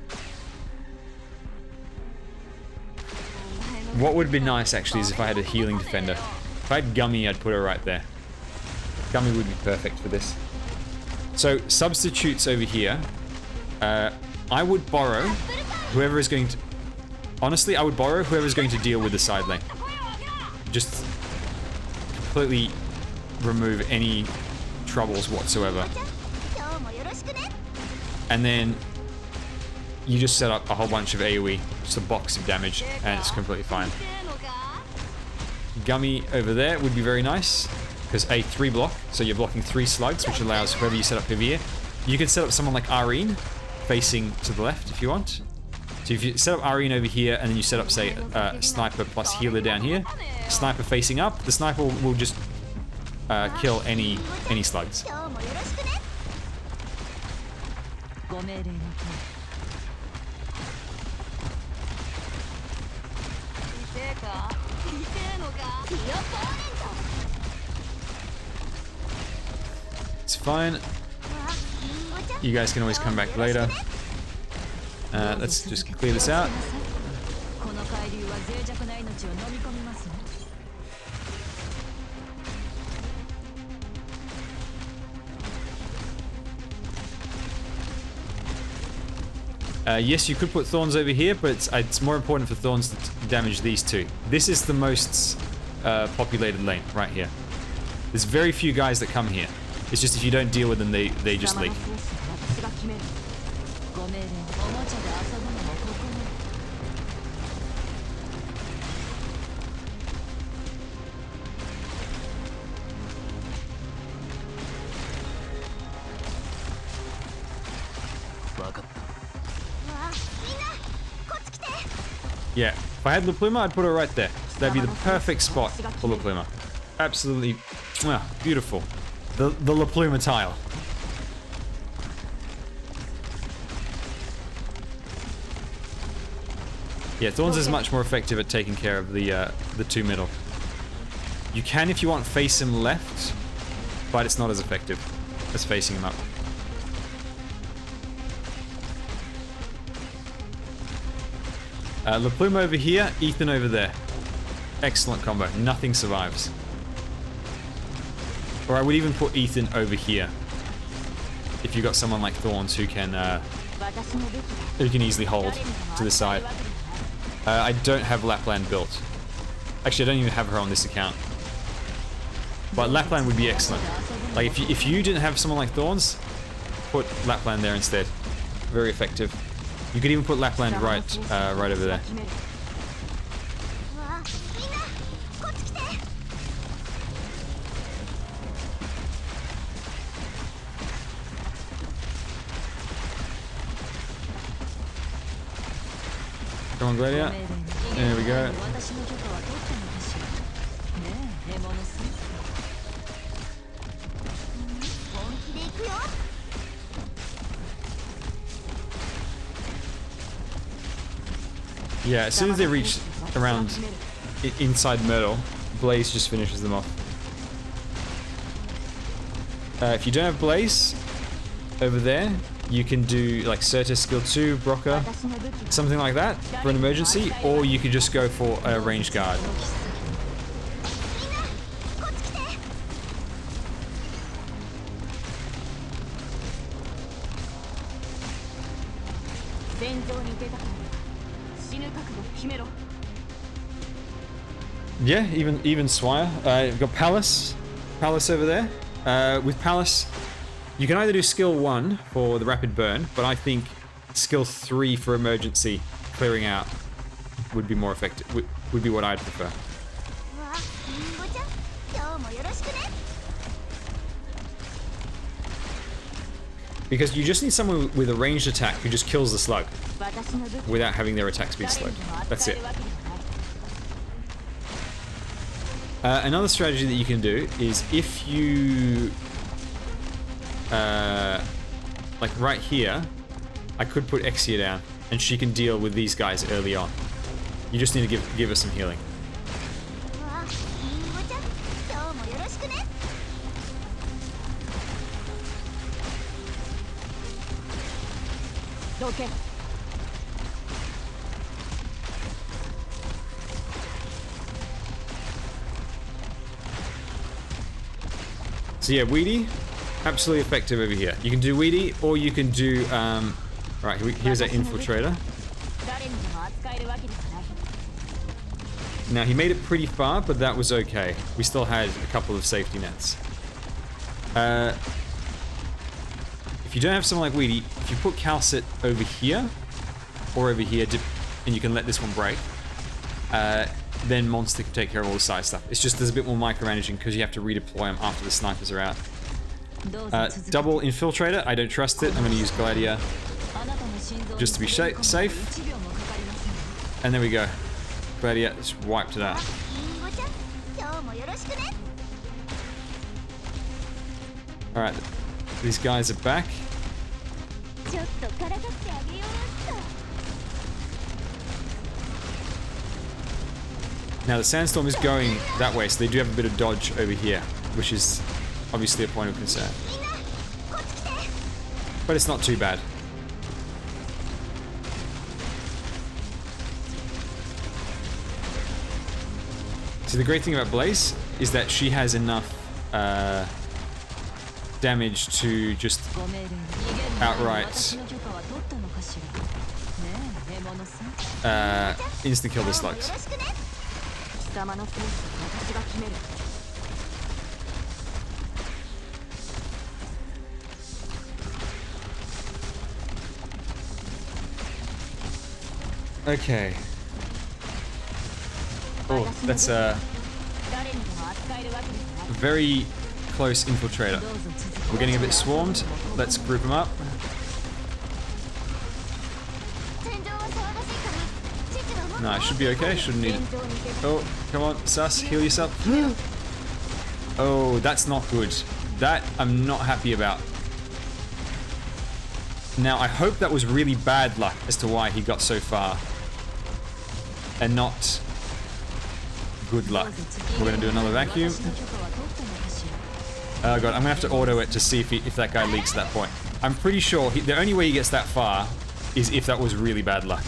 What would be nice actually is if I had a healing defender. If I had Gummy, I'd put her right there. Gummy would be perfect for this. So substitutes over here. I would borrow whoever is going to... Honestly, I would borrow whoever is going to deal with the side lane. Just completely remove any troubles whatsoever. And then you just set up a whole bunch of AoE, just a box of damage, and it's completely fine. Gummy over there would be very nice, because a 3 block, so you're blocking 3 slugs, which allows whoever you set up over here. You can set up someone like Irene facing to the left if you want. So if you set up Irene over here, and then you set up, say, Sniper plus Healer down here, Sniper facing up, the Sniper will just kill any slugs. It's fine. You guys can always come back later. Let's just clear this out. Yes, you could put thorns over here, but it's more important for thorns to damage these two. This is the most populated lane, right here. There's very few guys that come here. It's just if you don't deal with them, they just leak. Yeah, if I had La Pluma, I'd put her right there. That'd be the perfect spot for La Pluma. Absolutely beautiful. The La Pluma tile. Yeah, Thorns is much more effective at taking care of the two middle. You can, if you want, face him left, but it's not as effective as facing him up. La Pluma over here, Ethan over there. Excellent combo. Nothing survives. Or I would even put Ethan over here. If you got someone like Thorns who can easily hold to the side. I don't have Lapland built. Actually, I don't even have her on this account. But Lapland would be excellent. Like if you didn't have someone like Thorns, put Lapland there instead. Very effective. You could even put Lapland right over there. Come on, Gladia. There we go. Yeah, as soon as they reach around inside Myrtle, Blaze just finishes them off. If you don't have Blaze over there, you can do like Certus skill 2, Broca, something like that for an emergency, or you could just go for a ranged guard. Yeah, even Swire. You've got Palace over there. With Palace, you can either do skill 1 for the rapid burn, but I think skill 3 for emergency clearing out would be more effective. Would be what I'd prefer. Because you just need someone with a ranged attack who just kills the slug without having their attack speed slowed. That's it. Another strategy that you can do is if you like right here, I could put Exia down and she can deal with these guys early on. You just need to give her some healing. Okay. So yeah, Weedy, absolutely effective over here. You can do Weedy, or you can do, right, here's that Infiltrator. Now, he made it pretty far, but that was okay. We still had a couple of safety nets. If you don't have someone like Weedy, if you put Calcit over here, or over here, and you can let this one break, then Monster can take care of all the side stuff. It's just there's a bit more micromanaging because you have to redeploy them after the snipers are out. Double Infiltrator, I don't trust it. I'm going to use Gladia just to be safe. And there we go. Gladia just wiped it out. Alright, these guys are back. Now the sandstorm is going that way, so they do have a bit of dodge over here, which is obviously a point of concern. But it's not too bad. So the great thing about Blaze is that she has enough damage to just outright instant kill the slugs. Okay. Oh, that's a very close infiltrator. We're getting a bit swarmed. Let's group them up. No, I should be okay. Shouldn't need it. Oh, come on, Sus, heal yourself. Oh, that's not good. That I'm not happy about. Now, I hope that was really bad luck as to why he got so far. And not good luck. We're going to do another vacuum. Oh god, I'm going to have to auto it to see if that guy leaks at that point. I'm pretty sure the only way he gets that far is if that was really bad luck.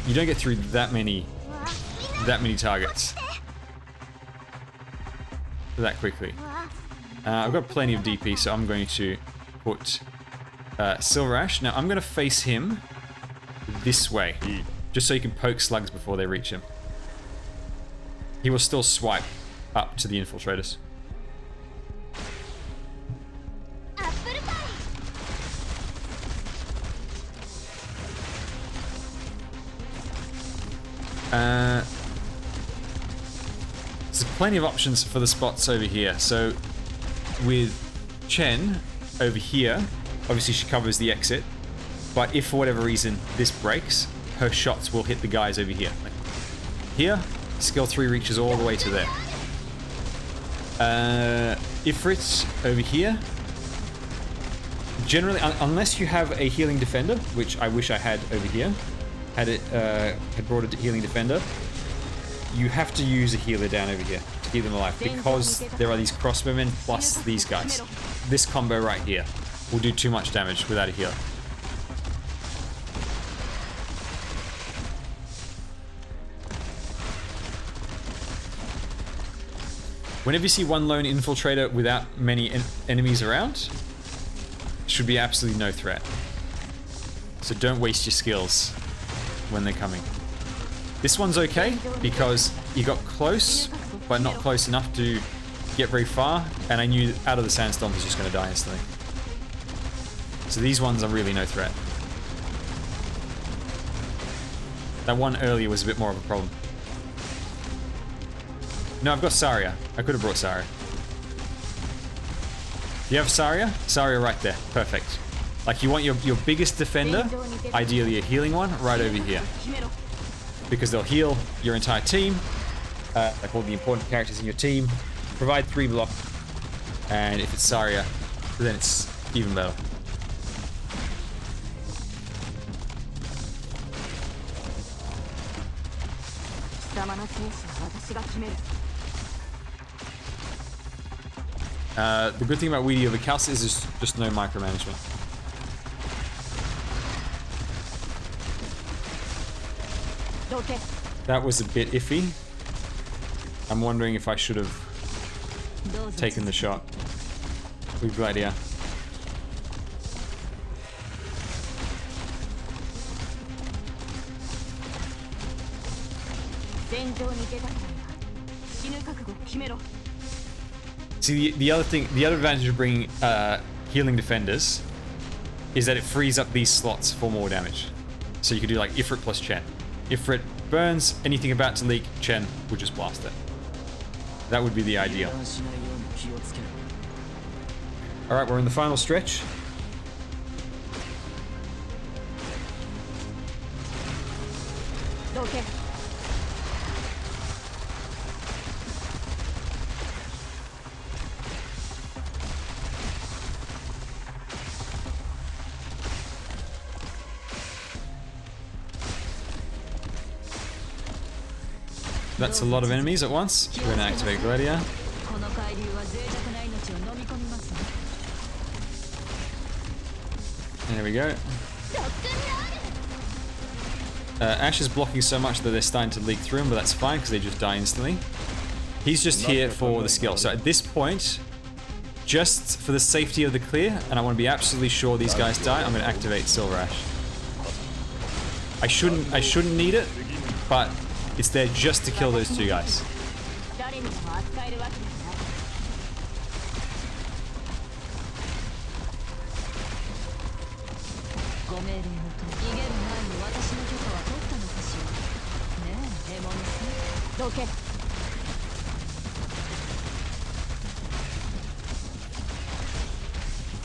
You don't get through that many targets that quickly. I've got plenty of DP, so I'm going to put Silver Ash. Now I'm going to face him this way, just so you can poke slugs before they reach him. He will still swipe up to the infiltrators. There's plenty of options for the spots over here. So with Chen over here, obviously she covers the exit, but if for whatever reason this breaks, her shots will hit the guys over here. Like here, skill 3 reaches all the way to there. Ifrit over here. Generally, unless you have a healing defender, which I wish I had over here, had brought a healing defender, you have to use a healer down over here to keep them alive, because there are these crossbowmen plus these guys. This combo right here will do too much damage without a healer. Whenever you see one lone infiltrator without many enemies around, it should be absolutely no threat. So don't waste your skills when they're coming. This one's okay because you got close, but not close enough to get very far, and I knew out of the sandstorm was just going to die instantly. So these ones are really no threat. That one earlier was a bit more of a problem. No, I've got Saria. I could have brought Saria. You have Saria? Saria right there. Perfect. Like, you want your biggest defender, ideally a healing one, right over here. Because they'll heal your entire team, like all the important characters in your team, provide 3 block, and if it's Saria, then it's even better. The good thing about Weedy over Kals is there's just no micromanagement. That was a bit iffy. I'm wondering if I should have taken the shot with Gladia. See, the other advantage of bringing healing defenders is that it frees up these slots for more damage. So you could do like Ifrit plus Chen. Ifrit burns, anything about to leak, Chen would just blast it. That would be the ideal. Alright, we're in the final stretch. Okay. That's a lot of enemies at once. We're going to activate Gladia. There we go. Ash is blocking so much that they're starting to leak through him, but that's fine because they just die instantly. He's just here for the skill. So at this point, just for the safety of the clear, and I want to be absolutely sure these guys die, I'm going to activate Silver Ash. I shouldn't need it, but it's there just to kill those two guys. 誰にでも扱えるわけではない。ご命令のと逃げる前に私の許可は取ったのかしら。ねえ、獲物さん。どけ。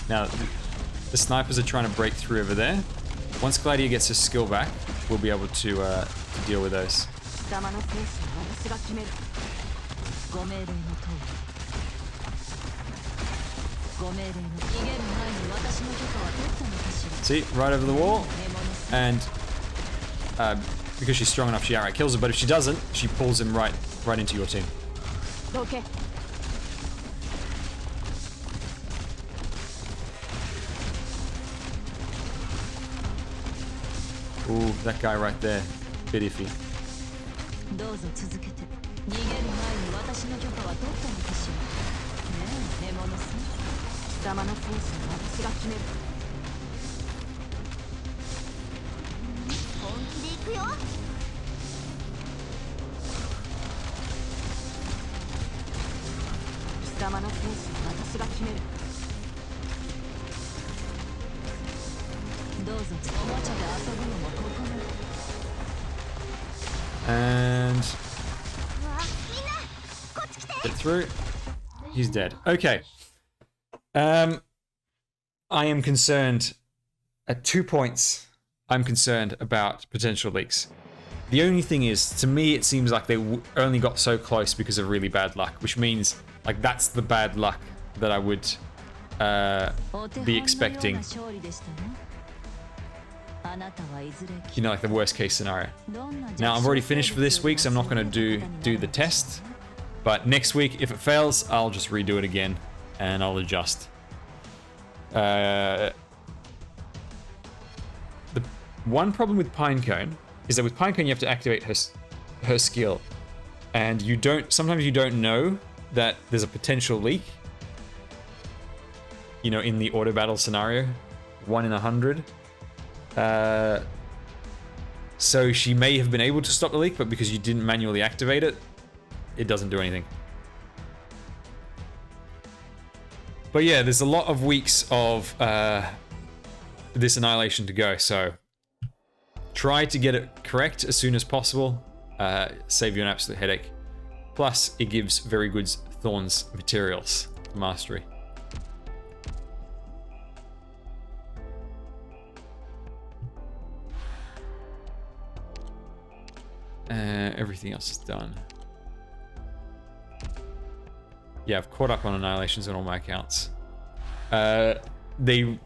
Now, the snipers are trying to break through over there. Once Gladiator gets his skill back, we'll be able to deal with those. 貴様のペースは私が決める。ご命令のとご命令の逃げる前に私の許可は取ったのかしら。 See, right over the wall, and because she's strong enough, she outright kills her. But if she doesn't, she pulls him right into your team. どけ。 Ooh, that guy right there, bit iffy. どうぞ続けて。逃げる前に私の許可は取ったのかしら。ねえ、獲物さん。貴様のペースは私が決める。本気で行くよ。貴様のペースは私が決める。どうぞおもちゃで遊ぶのもここね。 And get through. He's dead. Okay. I am concerned at 2 points. I'm concerned about potential leaks. The only thing is, to me, it seems like they only got so close because of really bad luck, which means like that's the bad luck that I would be expecting. You know, like the worst case scenario. Now, I've already finished for this week, so I'm not going to do the test. But next week, if it fails, I'll just redo it again, and I'll adjust. The one problem with Pinecone is that with Pinecone, you have to activate her skill. And sometimes you don't know that there's a potential leak. You know, in the auto battle scenario, 1 in 100. So she may have been able to stop the leak, but because you didn't manually activate it, it doesn't do anything. But yeah, there's a lot of weeks of this Annihilation to go, so try to get it correct as soon as possible. Save you an absolute headache. Plus, it gives very good Thorns materials for mastery. Everything else is done. Yeah, I've caught up on Annihilations on all my accounts. They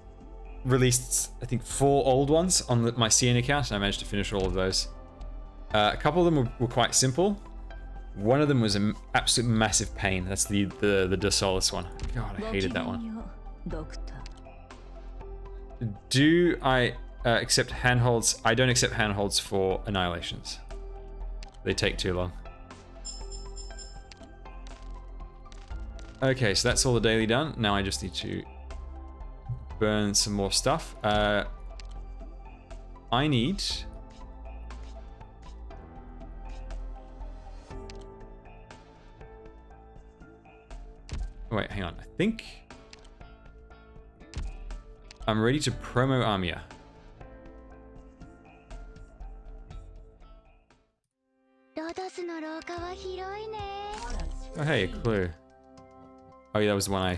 released, I think, 4 old ones on my CN account, and I managed to finish all of those. A couple of them were quite simple. One of them was an absolute massive pain. That's the Desolus one. God, I hated that one. Do I accept handholds? I don't accept handholds for Annihilations. They take too long. Okay, so that's all the daily done. Now I just need to burn some more stuff. I need... Wait, hang on. I think I'm ready to promo Armia. Oh, hey, a clue. Oh yeah, that was the one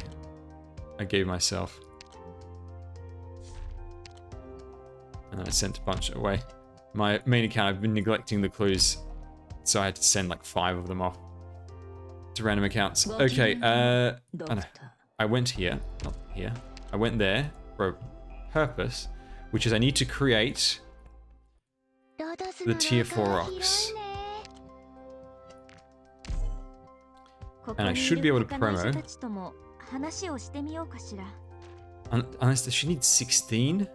I gave myself. And then I sent a bunch away. My main account, I've been neglecting the clues, so I had to send like 5 of them off to random accounts. Okay, oh no. I went here, not here. I went there for a purpose, which is I need to create the tier 4 rocks. And I should be able to promo. Unless does she need 16?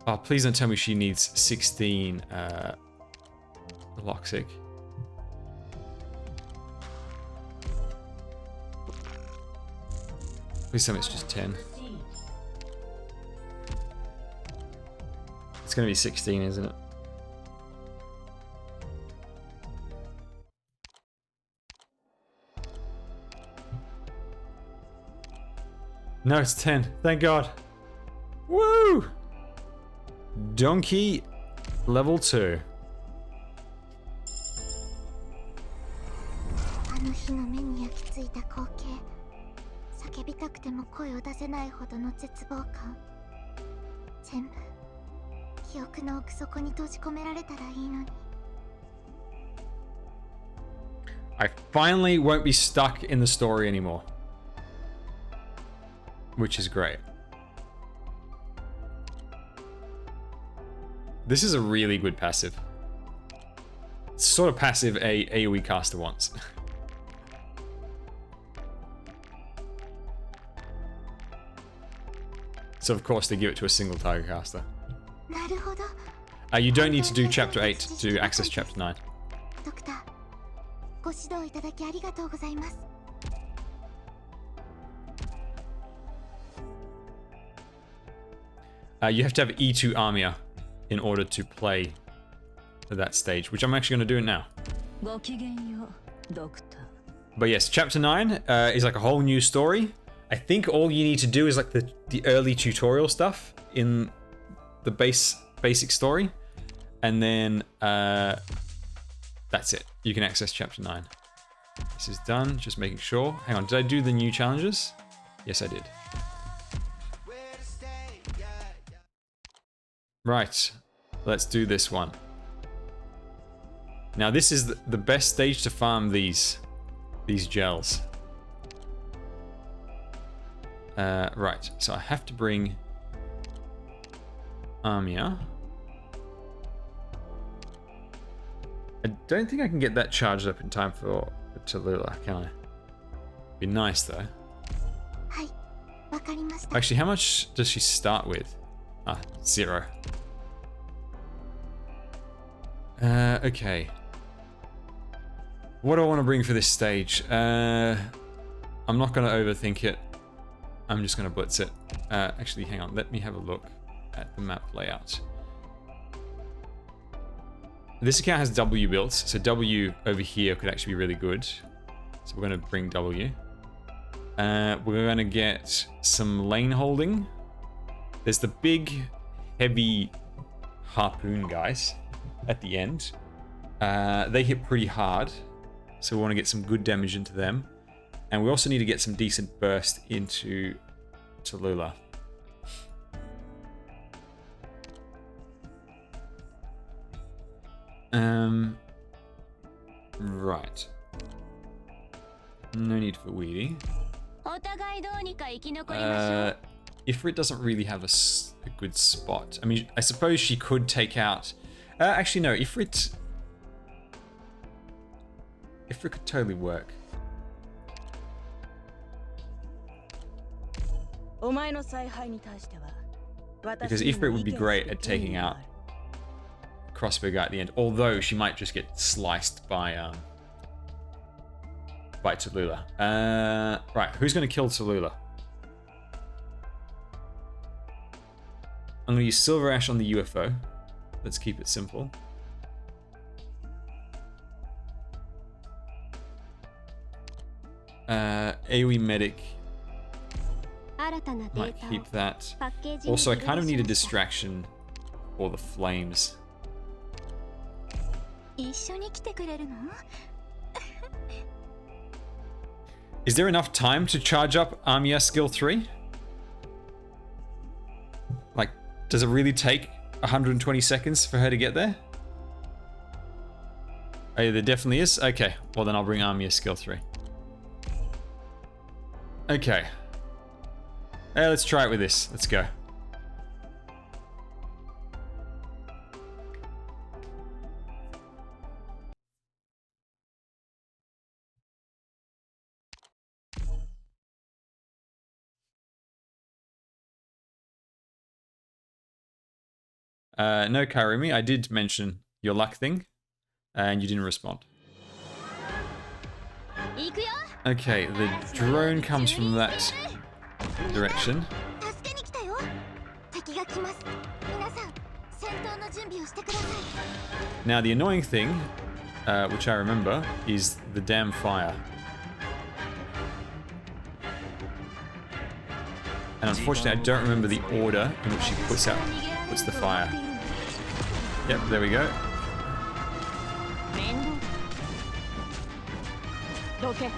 Oh, please don't tell me she needs 16 Loxic. Please tell me it's just 10. It's gonna be 16, isn't it? No, it's 10. Thank God. Woo! Donkey level 2. あの日の目に焼き付いた光景、叫びたくても声を出せないほどの絶望感、全部記憶の奥底に閉じ込められたらいいのに。 I finally won't be stuck in the story anymore. Which is great. This is a really good passive. It's sort of passive a AoE caster wants. So of course they give it to a single target caster. なるほど。You don't need to do chapter 8 to access chapter 9. ドクター、ご指導いただきありがとうございます。 You have to have E2 Armia in order to play that stage, which I'm actually going to do it now. ごきげんよう、ドクター。 But yes, chapter 9 is like a whole new story. I think all you need to do is like the early tutorial stuff in the basic story. And then that's it. You can access chapter 9. This is done, just making sure. Hang on, did I do the new challenges? Yes, I did. Right, let's do this one. Now this is the best stage to farm these gels. Right, so I have to bring Armia. I don't think I can get that charged up in time for Tallulah, can I? Be nice though. はい、わかりました。 Actually, how much does she start with? Ah, 0. Okay. What do I want to bring for this stage? I'm not going to overthink it. I'm just going to blitz it. Actually, hang on. Let me have a look at the map layout. This account has W built, so W over here could actually be really good. So we're going to bring W. We're going to get some lane holding. There's the big, heavy harpoon guys at the end. They hit pretty hard, so we want to get some good damage into them. And we also need to get some decent burst into Tallulah. Right. No need for Weedy. Ifrit doesn't really have a good spot. I mean, I suppose she could take out... actually, no. Ifrit could totally work. Because Ifrit would be great at taking out crossbow guy at the end. Although she might just get sliced by Tallulah. Right, who's going to kill Tallulah? I'm going to use Silver Ash on the UFO. Let's keep it simple. AoE Medic. Might keep that. Also, I kind of need a distraction for the flames. Is there enough time to charge up Armia skill 3? Like, does it really take 120 seconds for her to get there? Oh, yeah, there definitely is? Okay, well then I'll bring Armia skill 3. Okay. Hey, let's try it with this. Let's go. No, Karumi, I did mention your luck thing, and you didn't respond. Okay, the drone comes from that direction. Now, the annoying thing, which I remember, is the damn fire. And unfortunately, I don't remember the order in which she puts the fire. Yep, there we go. どけ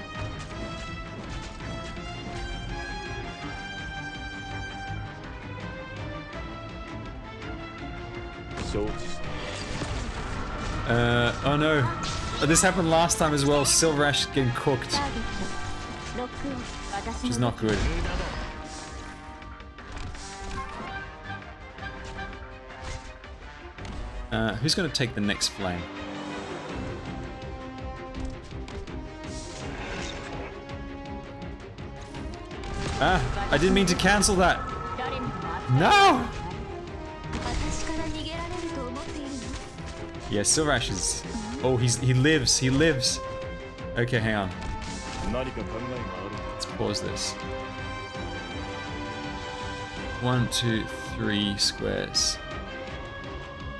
Oh no. Oh, this happened last time as well. Silver Ash getting cooked. Which is not good. Who's going to take the next flame? Ah, I didn't mean to cancel that. No! Yeah, Silver Ash is... Oh, he lives. He lives. Okay, hang on. Let's pause this. 1, 2, 3 squares.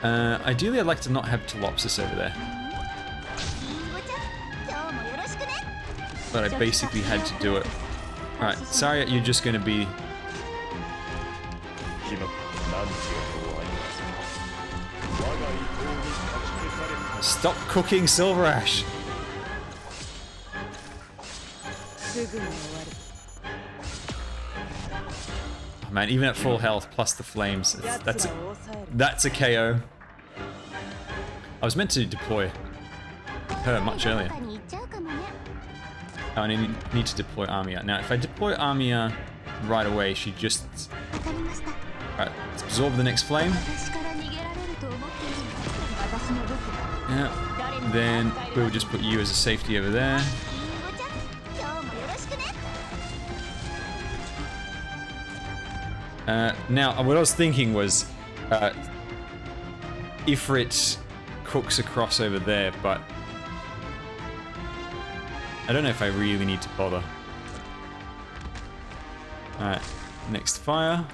Ideally, I'd like to not have Telopsis over there. But I basically had to do it. Alright, Saria, you're just gonna be... Stop cooking Silver Ash! Oh man, even at full health plus the flames, that's a KO. I was meant to deploy her much earlier. Oh, and I need to deploy Armia. Now, if I deploy Armia right away, she just... Alright, let's absorb the next flame. Yeah. Then we'll just put you as a safety over there. Now, what I was thinking was... Ifrit cooks across over there, but... I don't know if I really need to bother. Alright, next fire.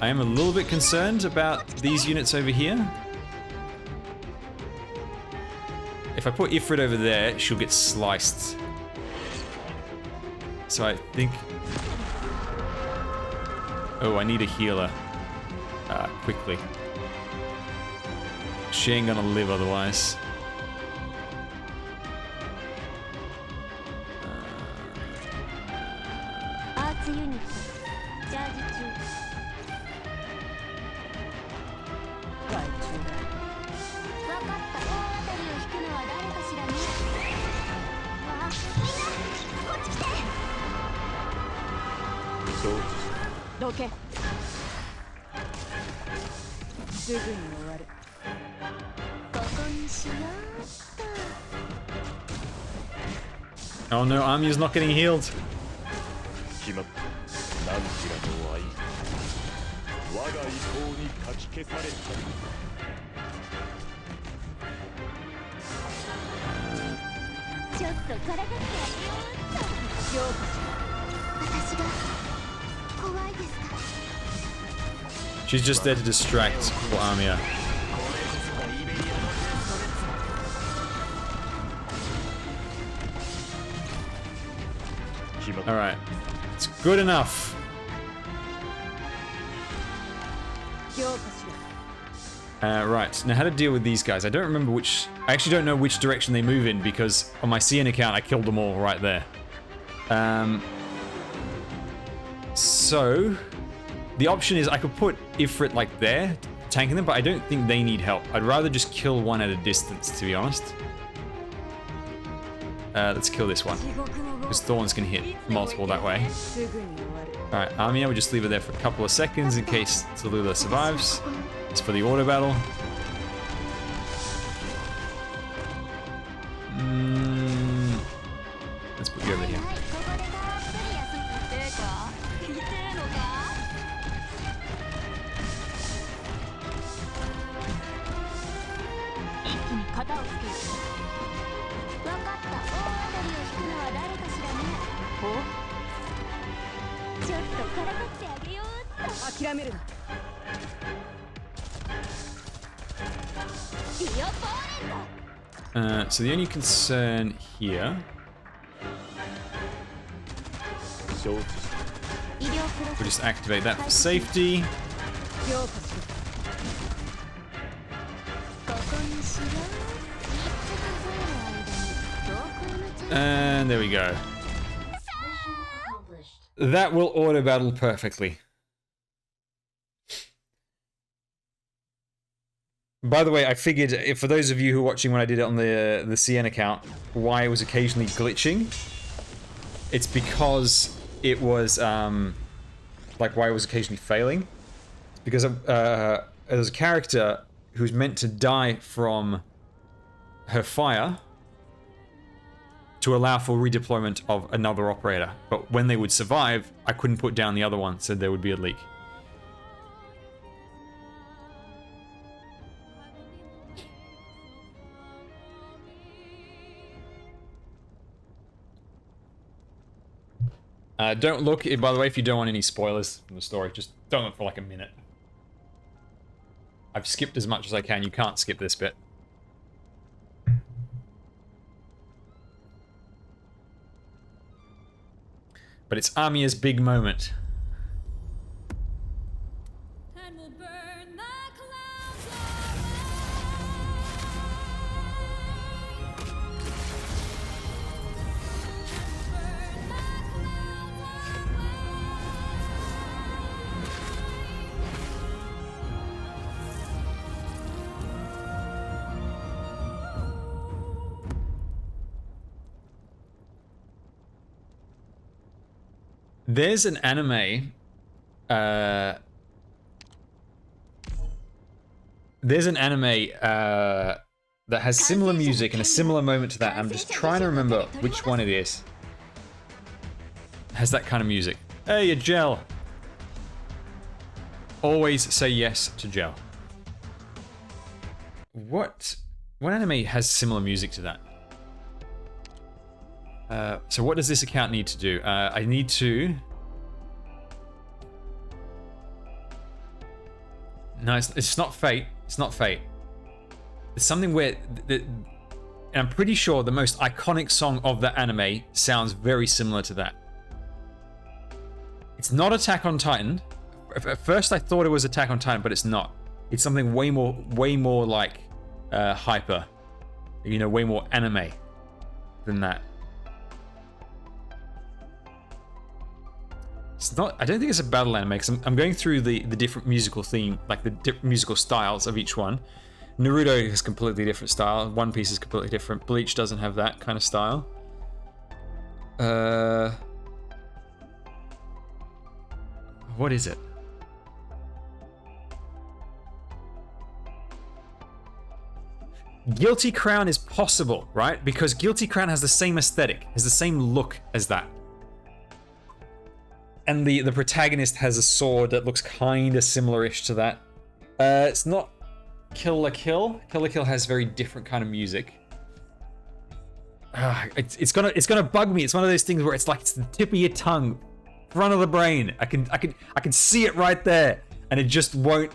I am a little bit concerned about these units over here. If I put Ifrit over there, she'll get sliced. So I think... Oh, I need a healer. Quickly. She ain't gonna live otherwise. Oh no, Armia's not getting healed. She's just there to distract for Armia. Alright. It's good enough. Right. Now how to deal with these guys. I don't remember which... I actually don't know which direction they move in because on my CN account I killed them all right there. So... The option is I could put Ifrit like there, tanking them, but I don't think they need help. I'd rather just kill one at a distance, to be honest. Let's kill this one. Because Thorns can hit multiple that way. Alright, Armia, we'll just leave her there for a couple of seconds in case Tallulah survives. It's for the auto battle. Let's put you over here. So the only concern here. We'll just activate that for safety. And there we go. That will auto battle perfectly. By the way, I figured, for those of you who are watching when I did it on the CN account, why it was occasionally glitching. It's because it was, like, why it was occasionally failing. It's because there's a character who's meant to die from her fire to allow for redeployment of another operator. But when they would survive, I couldn't put down the other one, so there would be a leak. Don't look, by the way, if you don't want any spoilers from the story, just don't look for like a minute. I've skipped as much as I can. You can't skip this bit. But it's Amiya's big moment. There's an anime, that has similar music and a similar moment to that. I'm just trying to remember which one it is. Has that kind of music. Hey, a gel. Always say yes to gel. What anime has similar music to that? So what does this account need to do? I need to... No, it's not Fate. It's not Fate. It's something where... and I'm pretty sure the most iconic song of the anime sounds very similar to that. It's not Attack on Titan. At first I thought it was Attack on Titan, but it's not. It's something way more like hyper. You know, way more anime than that. It's not. I don't think it's a battle anime because I'm going through the different musical theme, like the different musical styles of each one. Naruto has completely different style. One Piece is completely different. Bleach doesn't have that kind of style. What is it? Guilty Crown is possible, right? Because Guilty Crown has the same aesthetic, has the same look as that. And the protagonist has a sword that looks kind of similar-ish to that. It's not Kill la Kill. Kill la Kill has very different kind of music. It's gonna bug me. It's one of those things where it's like it's the tip of your tongue, front of the brain. I can see it right there, and it just won't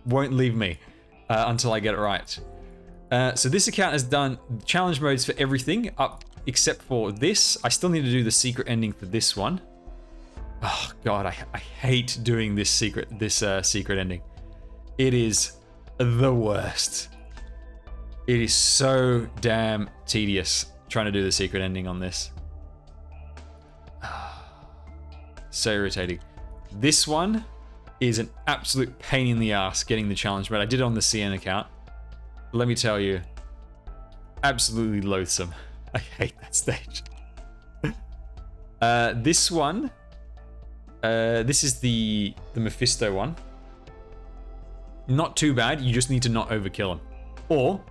leave me until I get it right. So this account has done challenge modes for everything up except for this. I still need to do the secret ending for this one. Oh god, I hate doing this secret ending. It is the worst. It is so damn tedious trying to do the secret ending on this. So irritating. This one is an absolute pain in the ass getting the challenge mode. I did it on the CN account. Let me tell you, absolutely loathsome. I hate that stage. This one, this is the Mephisto one. Not too bad, you just need to not overkill him. Or,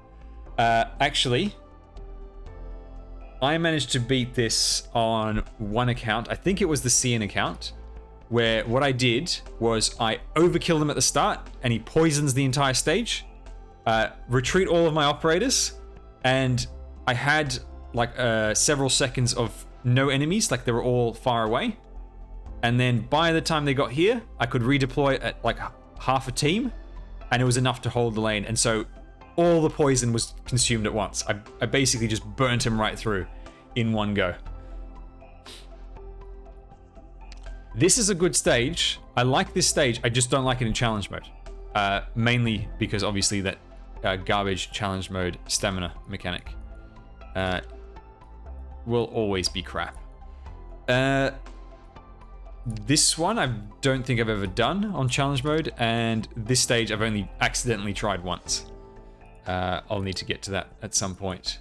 actually, I managed to beat this on one account. I think it was the CN account, where what I did was I overkilled him at the start, and he poisons the entire stage. Retreat all of my operators, and I had like several seconds of no enemies, like they were all far away. And then by the time they got here, I could redeploy at like half a team, and it was enough to hold the lane. And so all the poison was consumed at once. I basically just burnt him right through in one go. This is a good stage. I like this stage. I just don't like it in challenge mode. Mainly because obviously that garbage challenge mode stamina mechanic will always be crap. This one I don't think I've ever done on challenge mode, and this stage I've only accidentally tried once. I'll need to get to that at some point.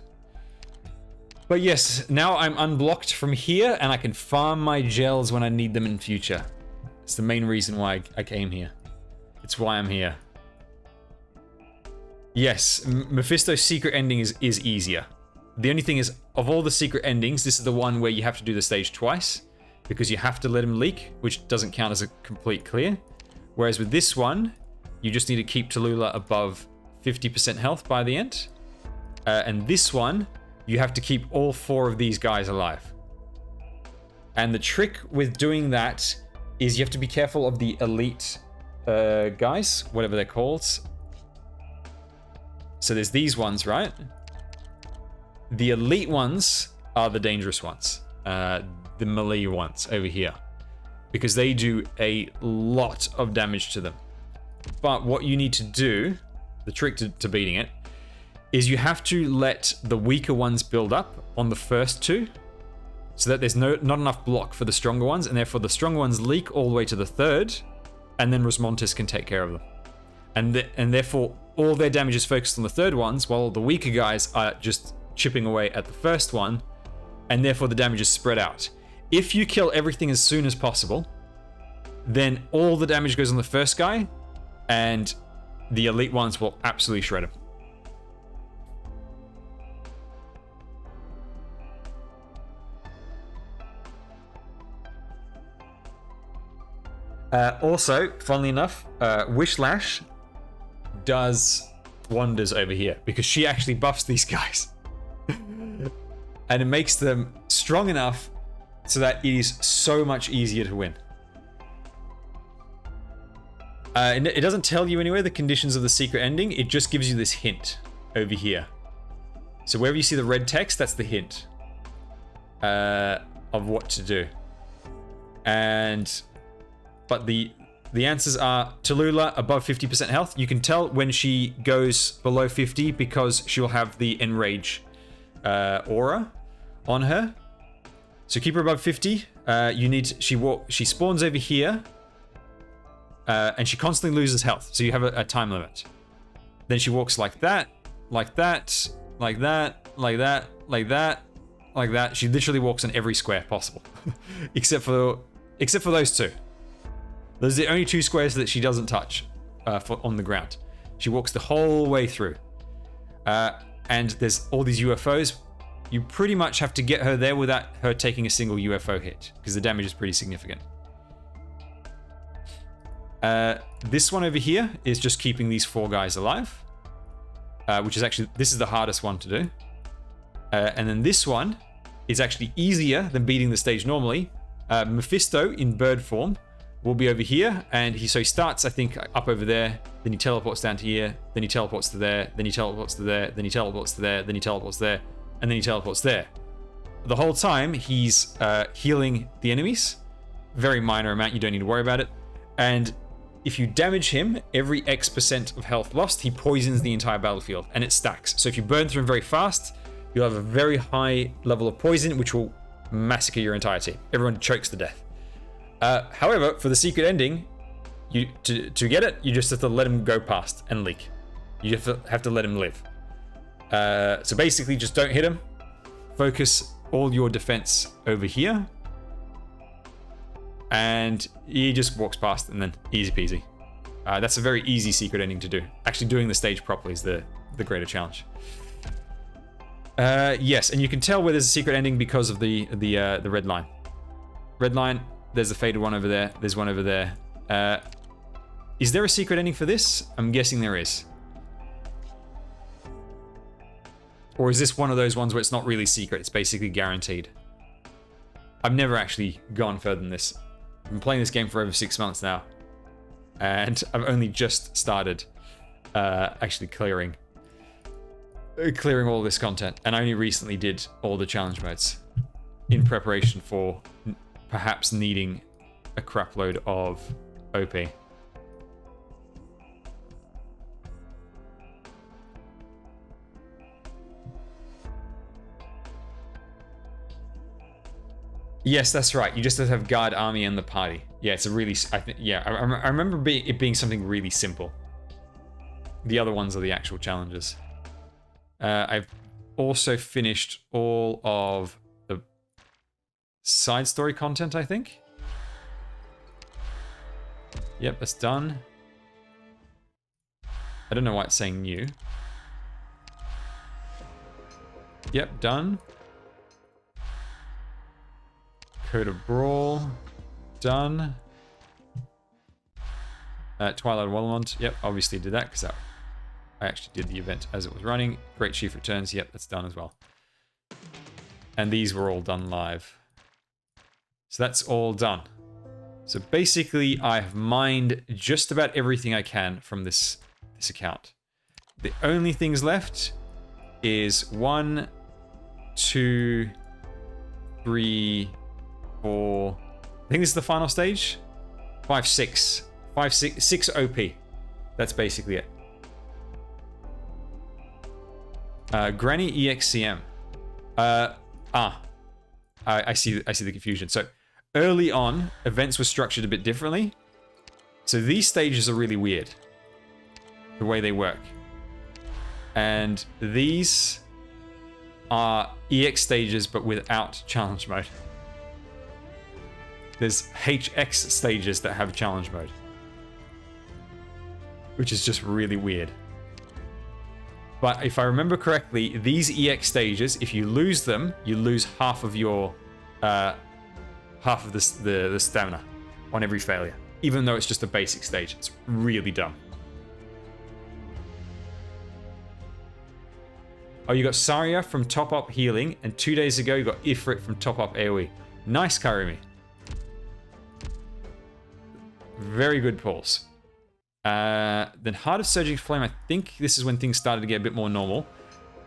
But yes, now I'm unblocked from here and I can farm my gels when I need them in future. It's the main reason why I came here. It's why I'm here. Yes, Mephisto's secret ending is easier. The only thing is, of all the secret endings, this is the one where you have to do the stage twice, because you have to let him leak, which doesn't count as a complete clear. Whereas with this one, you just need to keep Tallulah above 50% health by the end. And this one, you have to keep all 4 of these guys alive. And the trick with doing that is you have to be careful of the elite guys, whatever they're called. So there's these ones, right? The elite ones are the dangerous ones. The melee ones over here. Because they do a lot of damage to them. But what you need to do, the trick to beating it, is you have to let the weaker ones build up on the first 2, so that there's not enough block for the stronger ones, and therefore the stronger ones leak all the way to the 3rd, and then Rosmontis can take care of them. And therefore all their damage is focused on the 3rd ones, while the weaker guys are just chipping away at the first one, and therefore the damage is spread out. If you kill everything as soon as possible, then all the damage goes on the first guy, and the elite ones will absolutely shred him. Also, funnily enough, Wishlash does wonders over here because she actually buffs these guys. And it makes them strong enough so that it is so much easier to win. It doesn't tell you anywhere the conditions of the secret ending, it just gives you this hint over here. So wherever you see the red text, that's the hint of what to do. But the answers are Tallulah above 50% health. You can tell when she goes below 50 because she'll have the enrage aura on her. So keep her above 50. She spawns over here, and she constantly loses health. So you have a time limit. Then she walks like that, like that, like that, like that, like that, like that. She literally walks on every square possible, except for those 2. Those are the only 2 squares that she doesn't touch on the ground. She walks the whole way through. And there's all these UFOs. You pretty much have to get her there without her taking a single UFO hit, because the damage is pretty significant. This one over here is just keeping these 4 guys alive, which is actually, this is the hardest one to do. And then this one is actually easier than beating the stage normally. Mephisto in bird form will be over here, and he starts, I think, up over there, then he teleports down to here, then he teleports to there, then he teleports to there, then he teleports to there, then he teleports there, and then he teleports there. The whole time, he's healing the enemies. Very minor amount, you don't need to worry about it. And if you damage him, every X% of health lost, he poisons the entire battlefield, and it stacks. So if you burn through him very fast, you'll have a very high level of poison, which will massacre your entire team. Everyone chokes to death. However, for the secret ending, to get it, you just have to let him go past and leak. You have to let him live. So basically, just don't hit him. Focus all your defense over here. And he just walks past, and then easy peasy. That's a very easy secret ending to do. Actually, doing the stage properly is the greater challenge. Yes, and you can tell where there's a secret ending because of the red line. Red line. There's a faded one over there. There's one over there. Is there a secret ending for this? I'm guessing there is. Or is this one of those ones where it's not really secret? It's basically guaranteed. I've never actually gone further than this. I've been playing this game for over 6 months now. And I've only just started actually clearing clearing all this content, and I only recently did all the challenge modes in preparation for perhaps needing a crapload of OP. Yes, that's right. You just have to have guard, army, and the party. Yeah, it's a really... I remember it being something really simple. The other ones are the actual challenges. I've also finished all of the side story content, I think. Yep, that's done. I don't know why it's saying new. Yep, done. Code of Brawl, done. Twilight Wallmont, yep, obviously did that because I actually did the event as it was running. Great Chief Returns, yep, that's done as well. And these were all done live. So that's all done. So basically, I've mined just about everything I can from this account. The only things left is 1, 2, 3, 4. I think this is the final stage. 5, 6. 5, 6, 6 OP. That's basically it. Granny EXCM. I see the confusion. So early on, events were structured a bit differently. So these stages are really weird, the way they work. And these are EX stages, but without challenge mode. There's HX stages that have challenge mode, which is just really weird. But if I remember correctly, these EX stages, if you lose them, you lose half of your half of the stamina on every failure, even though it's just a basic stage. It's really dumb. Oh, you got Saria from top up healing, and 2 days ago you got Ifrit from top up AoE. Nice, Karimi. Very good pulls. Then Heart of Surging Flame, I think this is when things started to get a bit more normal.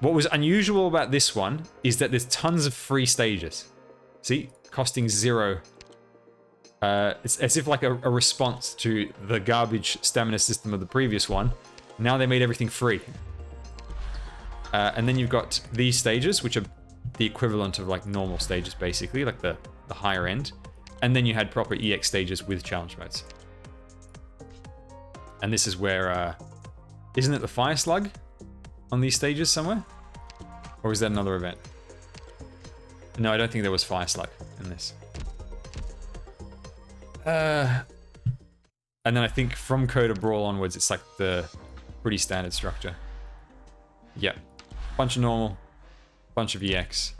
What was unusual about this one is that there's tons of free stages. See? Costing 0. It's as if like a response to the garbage stamina system of the previous one. Now they made everything free. And then you've got these stages, which are the equivalent of like normal stages, basically, like the higher end. And then you had proper EX stages with challenge modes. And this is where, isn't it the Fire Slug on these stages somewhere? Or is that another event? No, I don't think there was Fire Slug in this. And then I think from Code of Brawl onwards, it's like the pretty standard structure. Yep. Bunch of normal, bunch of EX,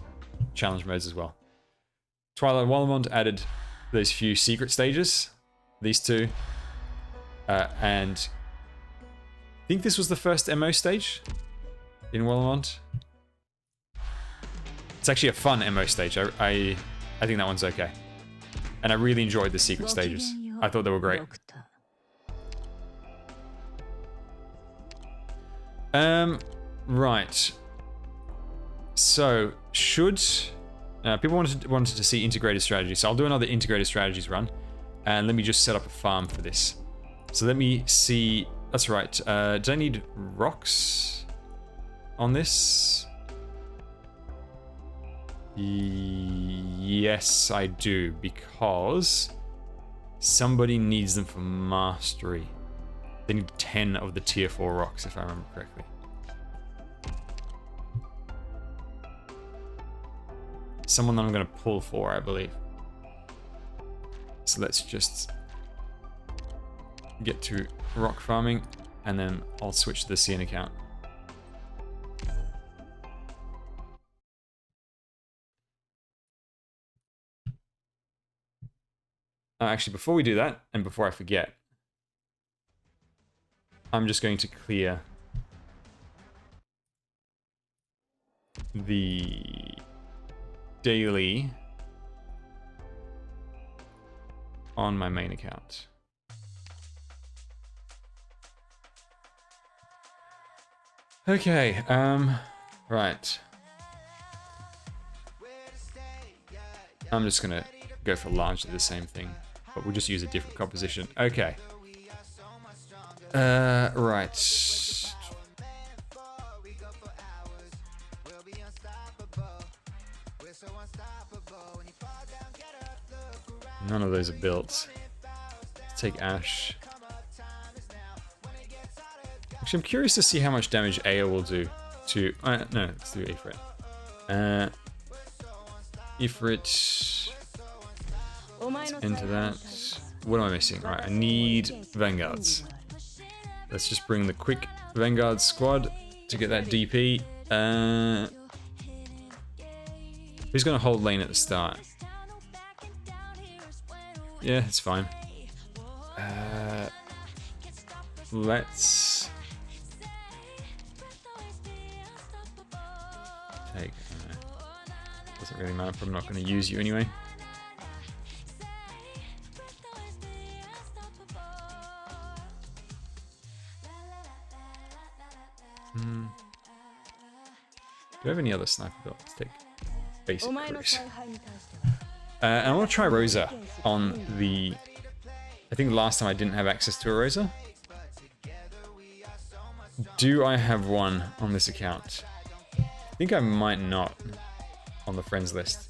challenge modes as well. Twilight Walmont added those few secret stages, these two. And I think this was the first MO stage in Walmont. It's actually a fun MO stage. I think that one's okay. And I really enjoyed the secret stages. I thought they were great. Right. So, should... people wanted to see integrated strategy, so I'll do another integrated strategies run. And let me just set up a farm for this. So let me see... That's right. Do I need rocks on this? Yes, I do, because somebody needs them for mastery. They need 10 of the tier 4 rocks, if I remember correctly. Someone that I'm going to pull for, I believe. So let's just get to rock farming, and then I'll switch to the CN account. Actually, before we do that, and before I forget, I'm just going to clear the daily on my main account. Okay, Right. I'm just gonna go for largely the same thing, but we'll just use a different composition. Okay. Right. None of those are built. Let's take Ash. Actually, I'm curious to see how much damage Aya will do to... no, let's do Ifrit. Ifrit... Let's enter that. What am I missing? Right, I need Vanguards. Let's just bring the quick Vanguard squad to get that DP. Who's going to hold lane at the start? Yeah, it's fine. Let's take. Doesn't really matter. I'm not going to use you anyway. Do I have any other sniper build? Let's take basic cruise. And I want to try Rosa on the... I think last time I didn't have access to a Rosa. Do I have one on this account? I think I might not on the friends list.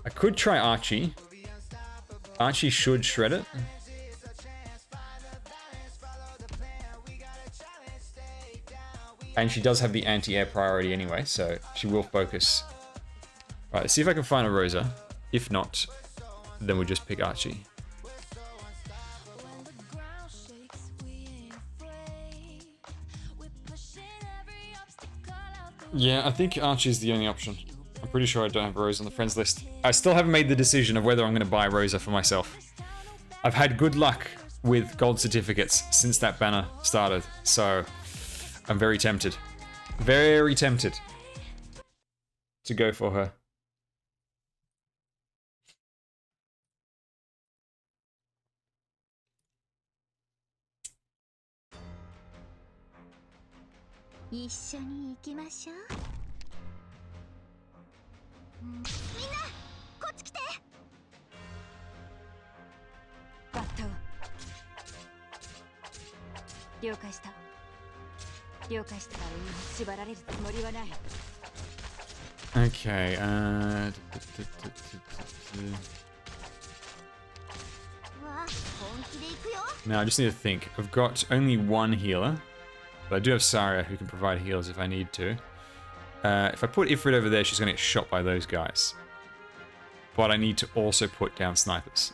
I could try Archie. Archie should shred it. And she does have the anti-air priority anyway, so she will focus. Right, let's see if I can find a Rosa. If not, then we'll just pick Archie. Yeah, I think Archie is the only option. I'm pretty sure I don't have a Rosa on the friends list. I still haven't made the decision of whether I'm going to buy Rosa for myself. I've had good luck with gold certificates since that banner started, so I'm very tempted. Very tempted to go for her. Okay, now I just need to think. I've got only one healer, but I do have Saria who can provide heals if I need to. If I put Ifrit over there, she's going to get shot by those guys. But I need to also put down snipers.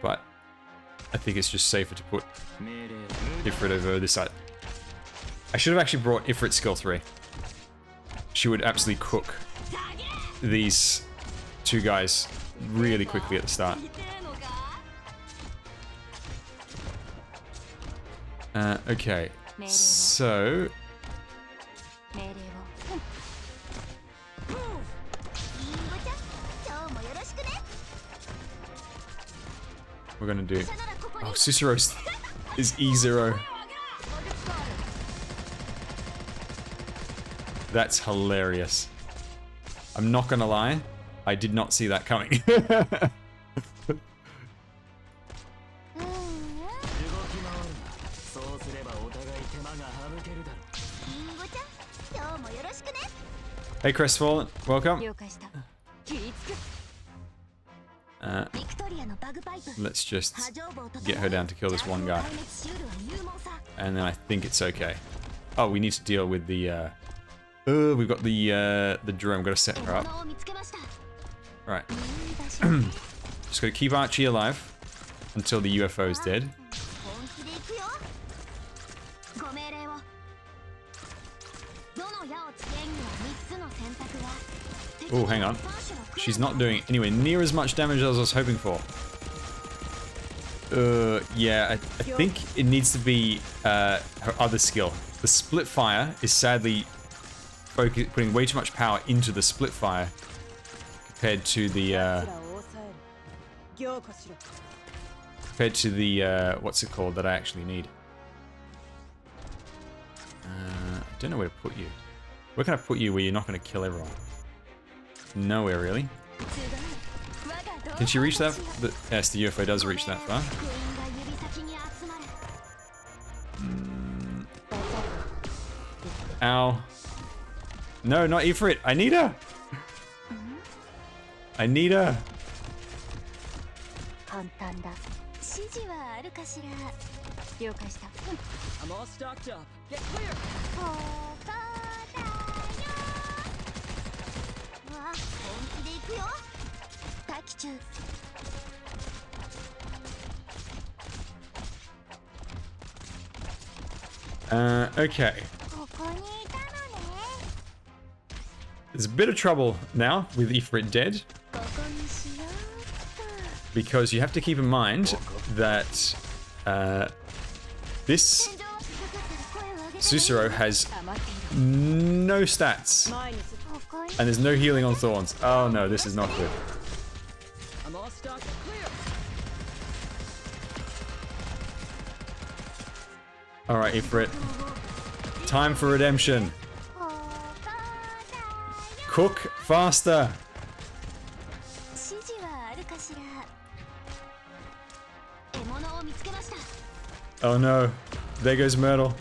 But I think it's just safer to put Ifrit over this side. I should have actually brought Ifrit skill 3. She would absolutely cook these two guys really quickly at the start. Okay, so... we're gonna do... oh, Cicero is E0. That's hilarious. I'm not gonna lie, I did not see that coming. Hey Crestfallen, welcome. Let's just get her down to kill this one guy. And then I think it's okay. Oh, we need to deal with the... we've got the drone. Got to set her up. Right. Just got to keep Archie alive until the UFO is dead. Oh, hang on. She's not doing anywhere near as much damage as I was hoping for. Yeah, I think it needs to be her other skill. The split fire is sadly putting way too much power into the split fire compared to the what's it called that I actually need. I don't know where to put you. Where can I put you where you're not going to kill everyone? Nowhere, really. Can she reach that? Yes, the UFO does reach that far. Ow. No, not Ifrit. I need her. I need her. 簡単だ。指示はあるかしら。了解した。I'm all stocked up. Get clear. ここだよ。わあ、本気で行くよ。待機中。Okay. ここにいたのね。 There's a bit of trouble now with Ifrit dead. ここにしようっと。 Because you have to keep in mind that this Susuro has no stats. ここに。 And there's no healing on Thorns. Oh no, this is not good. I'm all stocked. Clear. Alright, Ifrit. Time for redemption. ここだよ。 Cook faster. 指示はあるかしら。獲物を見つけました。 Oh no. There goes Myrtle.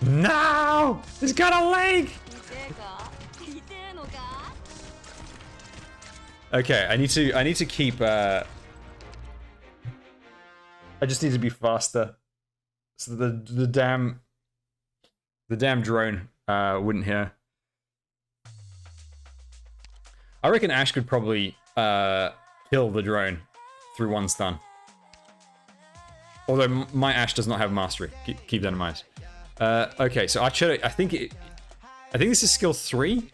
No! He's got a leg! 痛えか？痛えのか？ Okay, I need to keep I just need to be faster. So the damn drone wouldn't hear. I reckon Ash could probably kill the drone through one stun. Although my Ash does not have mastery. Keep that in mind. Okay, so Archeto, I think this is skill 3.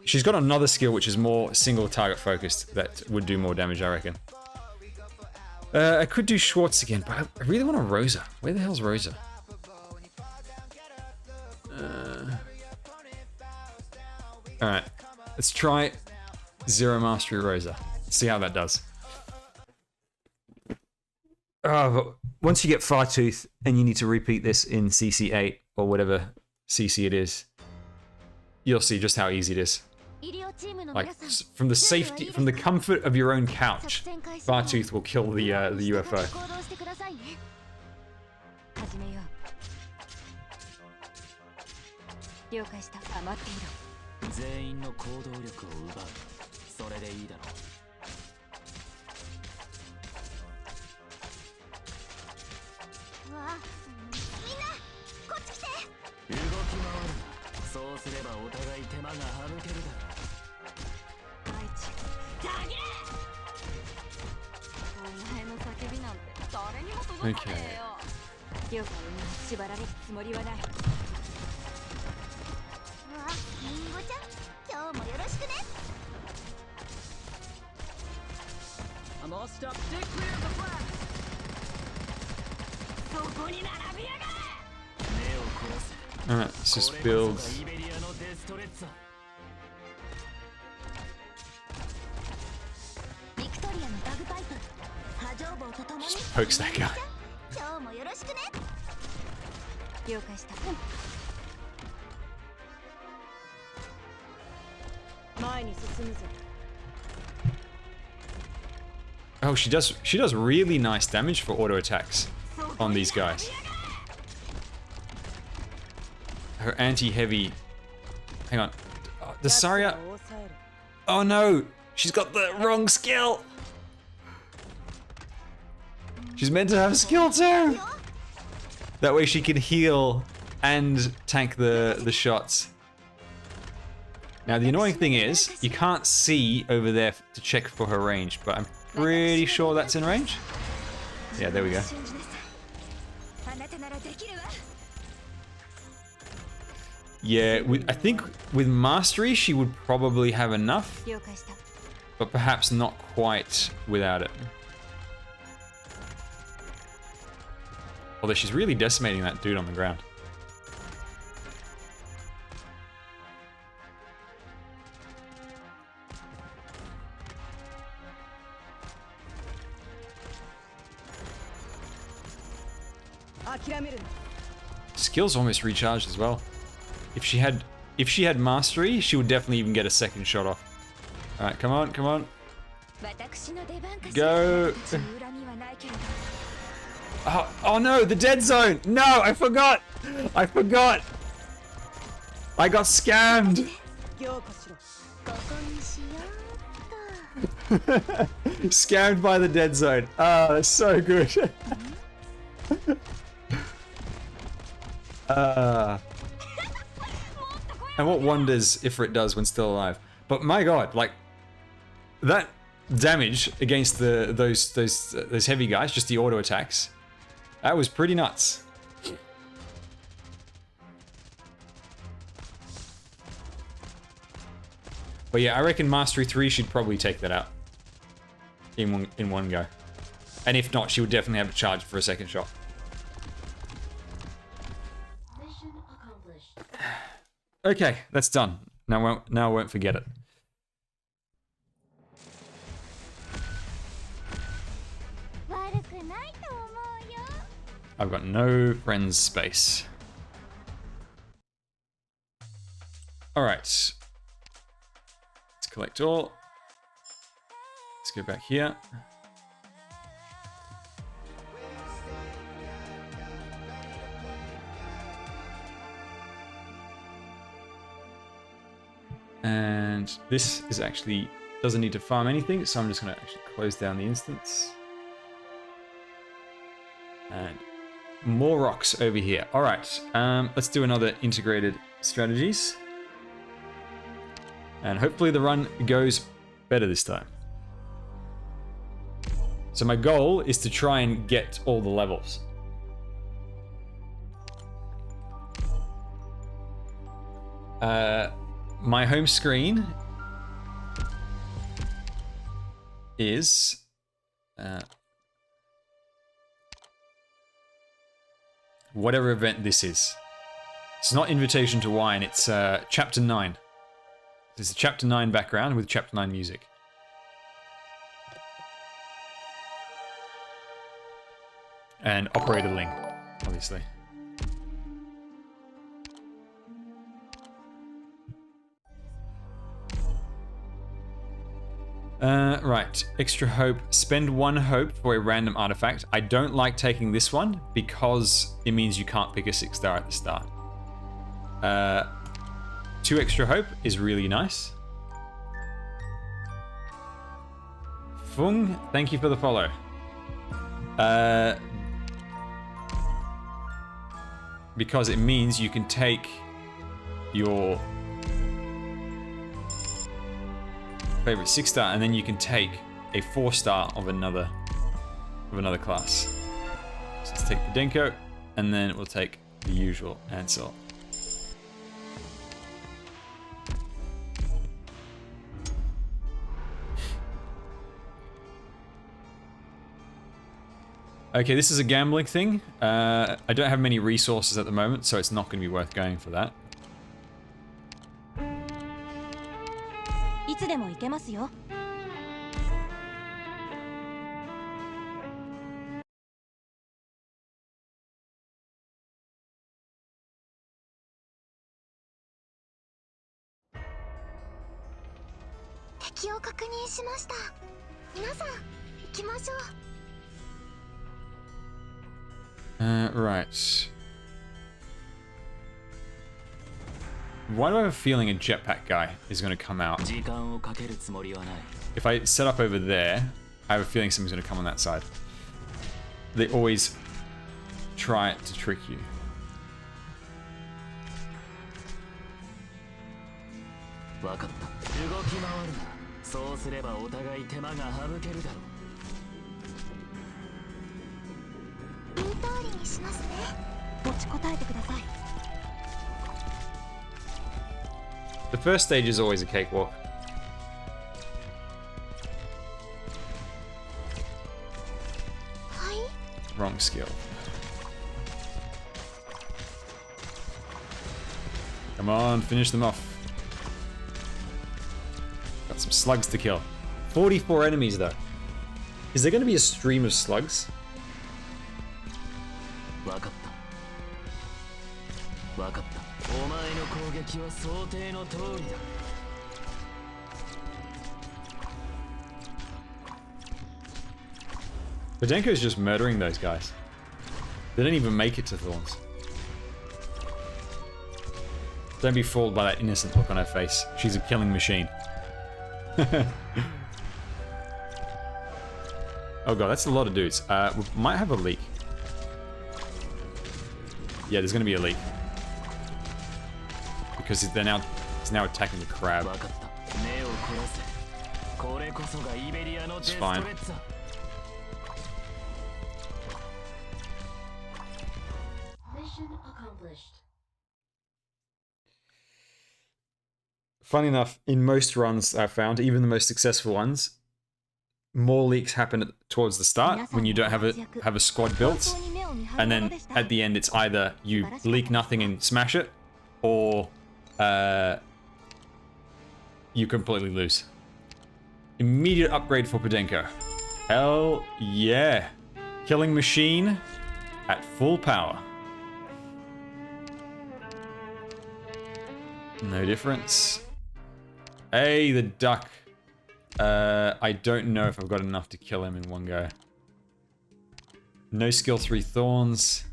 She's got another skill which is more single target focused that would do more damage, I reckon. I could do Schwartz again, but I really want a Rosa. Where the hell's Rosa? Alright, let's try Zero Mastery Rosa. See how that does. But once you get Fartooth and you need to repeat this in CC8 or whatever CC it is, you'll see just how easy it is. Like, from the safety, from the comfort of your own couch, Fartooth will kill the UFO. 始めよう。了解した。余っている。全員の行動力を奪う。それでいいだろう。うわ、みんなこっち来て。動き回るな。そうすればお互い手間が省けるだろう。大地。だげ！お前の叫びなんて誰にも届かねえよ。了解に縛られるつもりはない。うわ、リンゴちゃん、今日もよろしくね。I'm all stopped. Stay clear of the flag. そこに並びやがれ。目を凝らせ。 Alright, let's just build. イベリアのデストレッツァ。ビクトリアのバグパイプ、波状棒とともに。 Just pokes that guy. 今日もよろしくね。了解した。前に進むぞ。 Oh, she does really nice damage for auto attacks on these guys. Her anti-heavy. Hang on. Does Saria? Oh no! She's got the wrong skill! She's meant to have skill too! That way she can heal and tank the shots. Now the annoying thing is, you can't see over there to check for her range, but I'm pretty sure that's in range. Yeah, there we go. Yeah, I think with Mastery she would probably have enough, 了解した。 but perhaps not quite without it. Although she's really decimating that dude on the ground. Skill's almost recharged as well. If she had mastery, she would definitely even get a second shot off. All right, come on, come on. Go. Oh no, the dead zone. No, I forgot. I forgot. I got scammed. Scammed by the dead zone. Oh, that's so good. And what wonders Ifrit does when still alive. But my god, like that damage against those heavy guys, just the auto attacks, that was pretty nuts. But yeah, I reckon Mastery 3 should probably take that out in one go. And if not, she would definitely have to charge for a second shot. Mission accomplished. Okay, that's done. Now I won't forget it. I've got no friends space. Alright. Let's collect all. Let's go back here. And this is actually doesn't need to farm anything, so I'm just going to actually close down the instance. And more rocks over here. All right, let's do another integrated strategies. And hopefully the run goes better this time. So my goal is to try and get all the levels. My home screen is whatever event this is. It's not Invitation to Wine, it's Chapter 9. There's a Chapter 9 background with Chapter 9 music. And Operator Ling, obviously. Right, extra hope. Spend 1 hope for a random artifact. I don't like taking this one because it means you can't pick a 6-star at the start. 2 extra hope is really nice. Fung, thank you for the follow. Because it means you can take your favorite 6-star and then you can take a 4-star of another class. So let's take the Denko and then we'll take the usual Ansel. Okay, this is a gambling thing. I don't have many resources at the moment, so it's not going to be worth going for that. Right. Why do I have a feeling a jetpack guy is going to come out? If I set up over there, I have a feeling something's going to come on that side. They always try to trick you. The first stage is always a cakewalk. Wrong skill. Come on, finish them off. Got some slugs to kill. 44 enemies though. Is there going to be a stream of slugs? 撃は想定の通りだ。 Podenko's just murdering those guys. They don't even make it to Thorns. Don't be fooled by that innocent look on her face. She's a killing machine. Oh god, that's a lot of dudes. We might have a leak. Yeah, there's gonna be a leak. Because it's now attacking the crab. It's fine. Mission accomplished. Funny enough, in most runs I've found, even the most successful ones, more leaks happen towards the start when you don't have a squad built, and then at the end it's either you leak nothing and smash it, or you completely lose. Immediate upgrade for Podenko. Hell yeah. Killing machine at full power. No difference. Hey, the duck. I don't know if I've got enough to kill him in one go. No skill 3 thorns.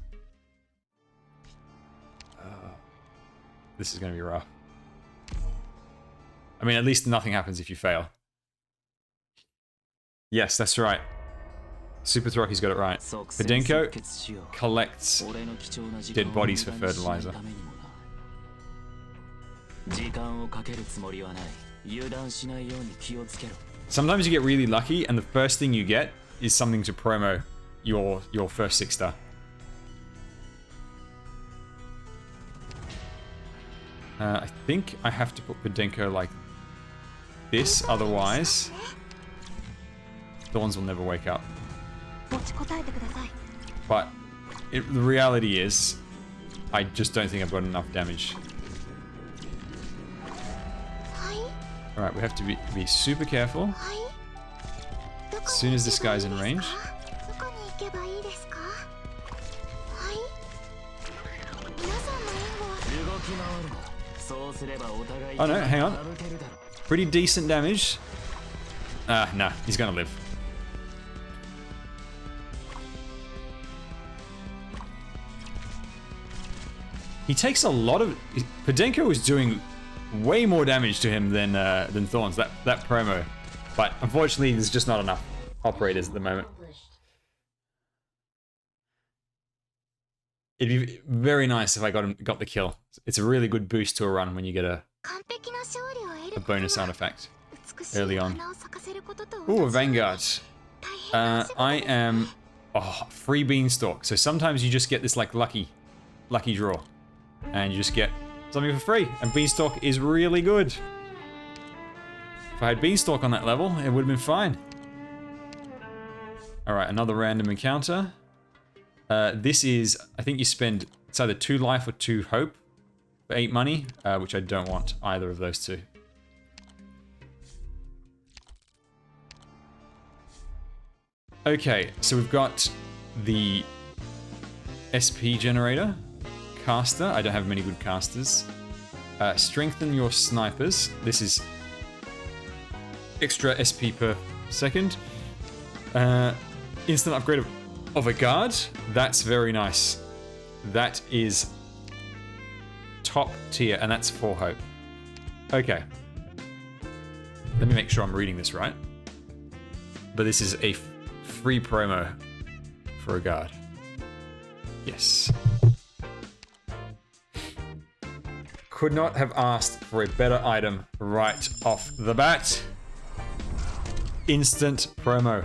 This is going to be rough. I mean, at least nothing happens if you fail. Yes, that's right. Super Throki's got it right. Podenko collects dead bodies for fertilizer. Sometimes you get really lucky and the first thing you get is something to promo your first 6-star. I think I have to put Podenko like this, otherwise Thorns will never wake up. But the reality is, I just don't think I've got enough damage. Alright, we have to be super careful. As soon as this guy's in range. Oh no, hang on. Pretty decent damage. Nah, he's gonna live. He takes a lot of... Podenko is doing way more damage to him than Thorns, that promo. But unfortunately, there's just not enough operators at the moment. It'd be very nice if I got the kill. It's a really good boost to a run when you get a bonus artifact early on. Ooh, a Vanguard. I am... Oh, free Beanstalk. So sometimes you just get this like lucky draw. And you just get something for free. And Beanstalk is really good. If I had Beanstalk on that level, it would have been fine. Alright, another random encounter. This is, I think you spend, it's either 2 life or 2 hope for 8 money, which I don't want either of those two. Okay, so we've got the SP generator. Caster, I don't have many good casters. Strengthen your snipers. This is extra SP per second. Instant upgrade of a guard. That's very nice. That is top tier, and that's 4 hope. Okay. Let me make sure I'm reading this right. But this is a free promo for a guard. Yes. Could not have asked for a better item right off the bat. Instant promo.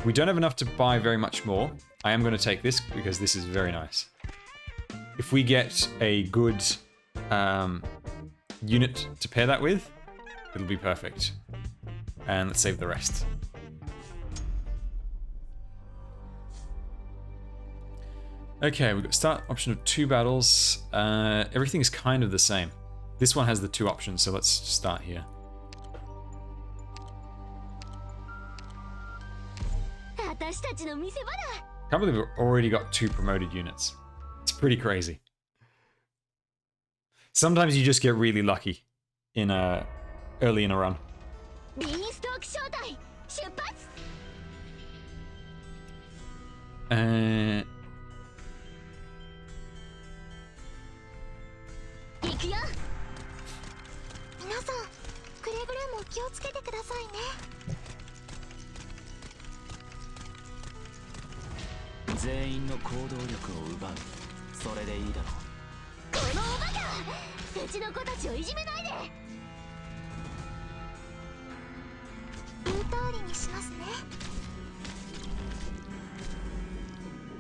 We don't have enough to buy very much more. I am going to take this because this is very nice. If we get a good unit to pair that with, it'll be perfect. And let's save the rest. Okay, we've got start option of 2 battles. Everything is kind of the same. This one has the 2 options, so let's start here. Can't believe we've already got 2 promoted units. It's pretty crazy. Sometimes you just get really lucky in early in a run. ビーンストーク小隊出発。行くよ。皆さん、くれぐれも気をつけてくださいね。全員の行動力を奪う。それでいいだろう。このおバカ、うちの子たちをいじめないで。言う通りにしますね。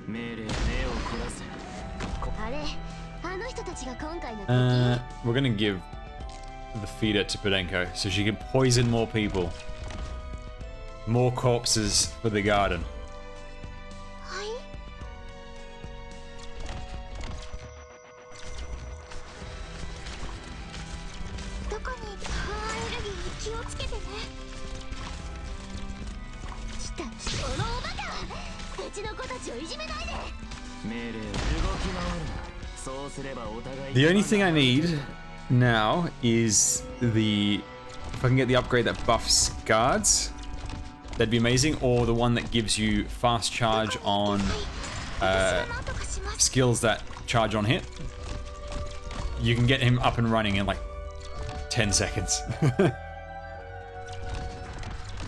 命令目を凝らせ。あれ、あの人たちが今回の敵。We're gonna give the feeder to Podenko so she can poison more people. More corpses for the garden. はい。どこにアレルギーに気をつけてね。来た来た。このおバカ、うちの子たちをいじめないで。命令を動き回るな。そうすればお互い。 The only thing I need now is the... If I can get the upgrade that buffs guards, that'd be amazing. Or the one that gives you fast charge on skills that charge on hit. You can get him up and running in like 10 seconds.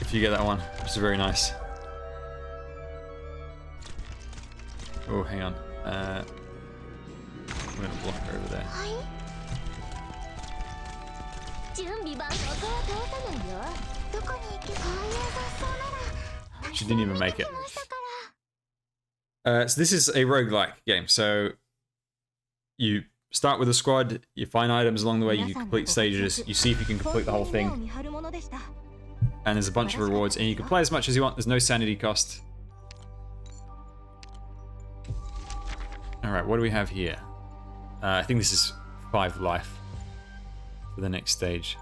If you get that one, which is very nice. Oh, hang on. I'm gonna block her over there. 準備番ここは通さないよ。どこに行けばああいう雑草なら。 She didn't even make it. So this is a roguelike game. So you start with a squad, you find items along the way, you complete stages, you see if you can complete the whole thing. And there's a bunch of rewards, and you can play as much as you want. There's no sanity cost. Alright, what do we have here? I think this is 5 life for the next stage.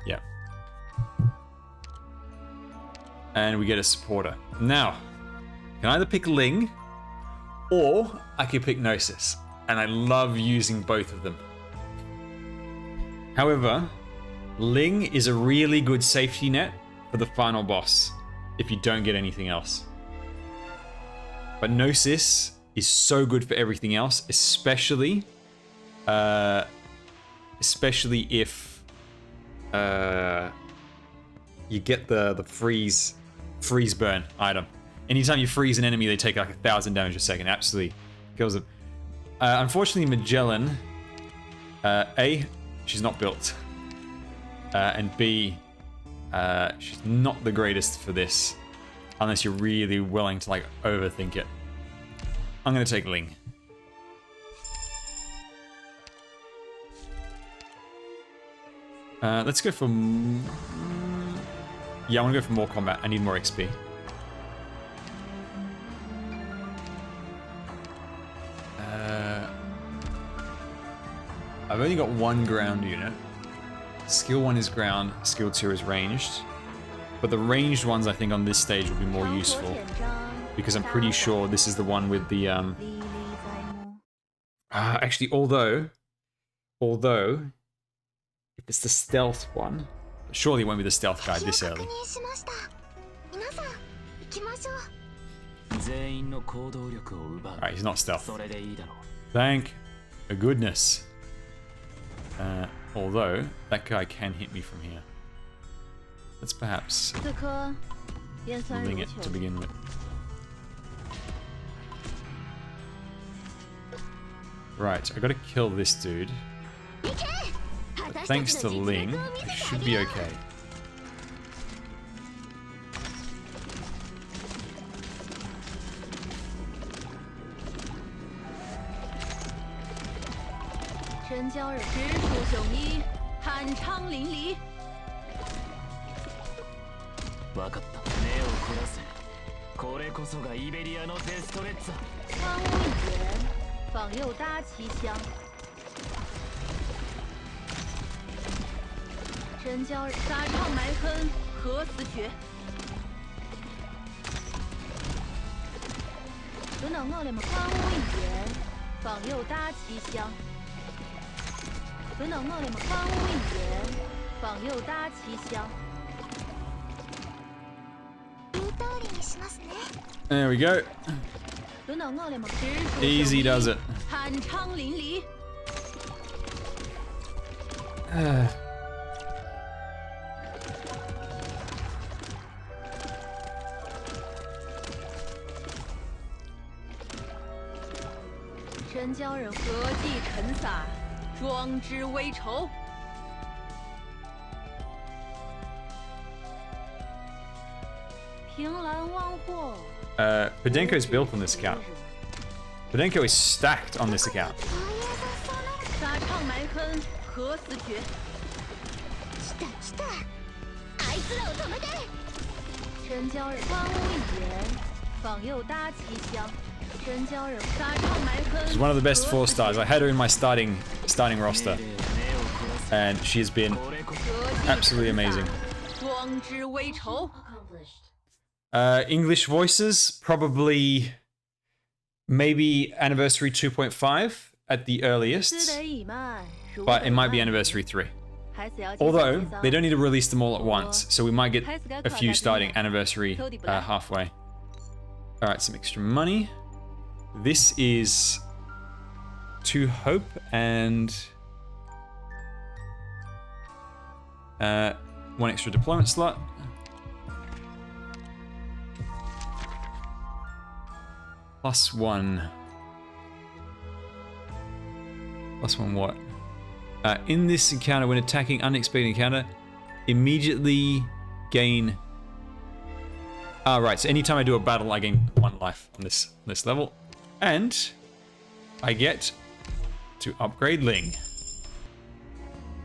Yeah. And we get a supporter. Now, I can either pick Ling, or I can pick Gnosis. And I love using both of them. However, Ling is a really good safety net for the final boss if you don't get anything else. But Gnosis is so good for everything else, especially if you get the freeze burn item. Anytime you freeze an enemy, they take like 1,000 damage a second. Absolutely kills them. Unfortunately, Magellan, A, she's not built, and B, she's not the greatest for this, unless you're really willing to like overthink it. I'm gonna take Ling. Let's go for... Yeah, I want to go for more combat. I need more XP. I've only got 1 ground unit. Skill 1 is ground, skill 2 is ranged. But the ranged ones, I think, on this stage will be more useful. Because I'm pretty sure this is the one with the... actually, although... If it's the stealth one... Surely it won't be the stealth guy this early. Alright, he's not stealth. Thank goodness. Although, that guy can hit me from here. Let's perhaps ling it to begin with. Right, I gotta kill this dude. But thanks to Ling, I should be okay. 访右搭旗香。本岛诺里姆方屋一言，访右搭旗香。言う通りにしますね。 There we go. 本岛诺里姆直属 Easy does it. 酣畅淋漓。真将人合计尘撒，装之微筹。凭栏望祸。Podenko's built on this account. Podenko is stacked on this account. 沙场埋坑，何死绝？来た来た。あいつらを止めて。真将人方屋一言，访右搭旗香。真将人沙场埋坑。 She's one of the best 4 stars. I had her in my starting roster, and she has been absolutely amazing. 装之微筹。 Accomplished. English voices, probably maybe anniversary 2.5 at the 思 earliest, 得已慢，如 but it 等 might be 万 anniversary 3. 还是要 Although 记得 they don't need to release them all at once, so we might get a few starting anniversary halfway. All right, some extra money. This is To Hope and 1 extra deployment slot. +1. +1 what? In this encounter, when attacking unexpected encounter, immediately gain. Right. So anytime I do a battle, I gain 1 life on this level, and I get to upgrade Ling.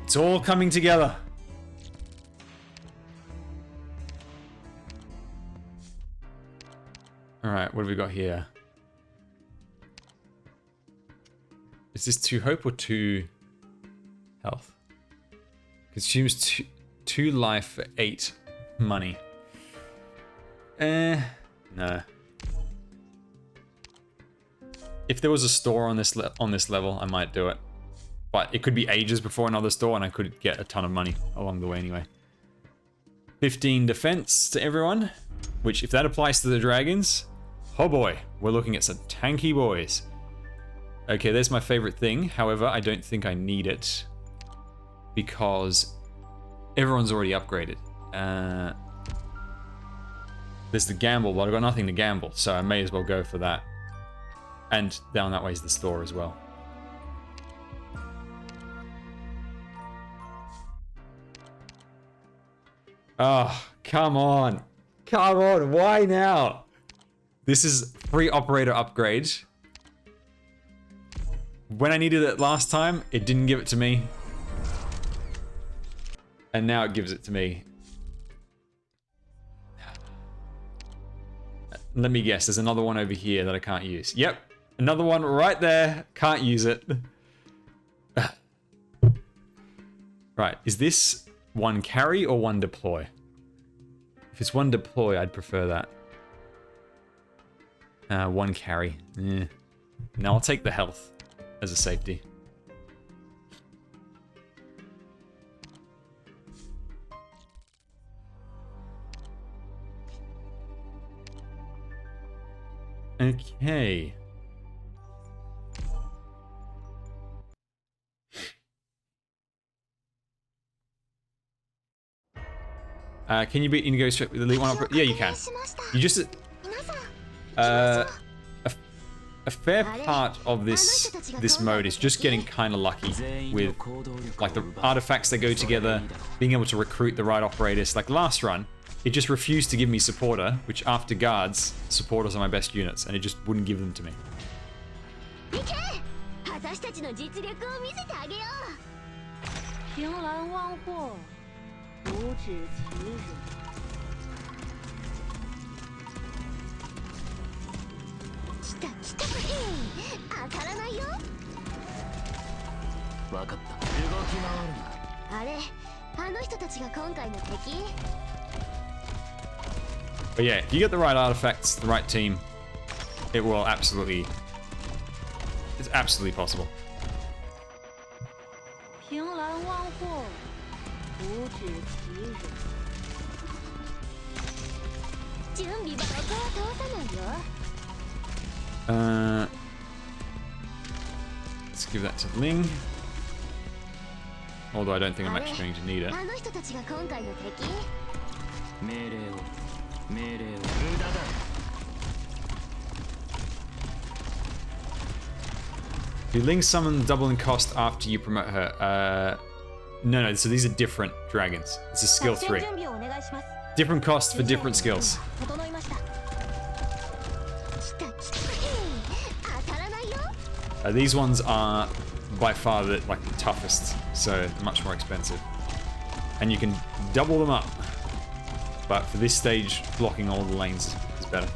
It's all coming together. All right. What have we got here? Is this 2 hope or 2 health? Consumes 2 life for 8 money. No. If there was a store on this level, I might do it. But it could be ages before another store, and I could get a ton of money along the way anyway. 15 defense to everyone, which if that applies to the dragons, oh boy, we're looking at some tanky boys. Okay, there's my favorite thing. However, I don't think I need it because everyone's already upgraded. There's the gamble, but I've got nothing to gamble, so I may as well go for that. And down that way is the store as well. Oh, come on. Come on, why now? This is free operator upgrade. When I needed it last time, it didn't give it to me. And now it gives it to me. Let me guess, there's another one over here that I can't use. Yep, another one right there. Can't use it. Right, is this 1 carry or 1 deploy? If it's 1 deploy, I'd prefer that. 1 carry. Yeah. No, I'll take the health as a safety. Okay. Can you be go straight with the elite 1 operator? Yeah, you can. You just a fair part of this mode is just getting kind of lucky with like the artifacts that go together, being able to recruit the right operators. Like last run, it just refused to give me supporter, which after guards, supporters are my best units, and it just wouldn't give them to me. But yeah, if you get the right artifacts, the right team, it will absolutely It's absolutely possible. 凭栏忘货，不知其人。準備箱は通さないよ。Let's give that to Ling. Although I don't think I'm actually going to need it. あの人たちが今回の敵？命令を無駄だ。Do Ling summon double in cost after you promote her? No, so these are different dragons. This is skill 3. 準備をお願いします。 Different costs for different skills. 整いました。来た。当たらないよ。These ones are by far the toughest, so they're much more expensive. And you can double them up. But for this stage, blocking all the lanes is better.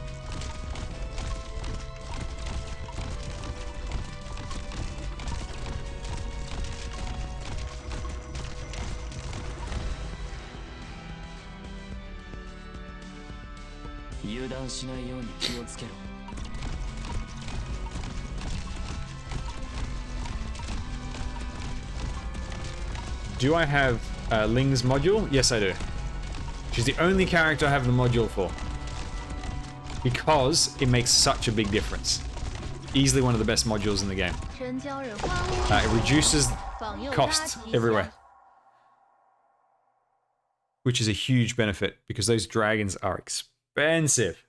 Do I have Ling's module? Yes, I do. She's the only character I have the module for. Because it makes such a big difference. Easily one of the best modules in the game. It reduces costs everywhere. Which is a huge benefit, because those dragons are expensive.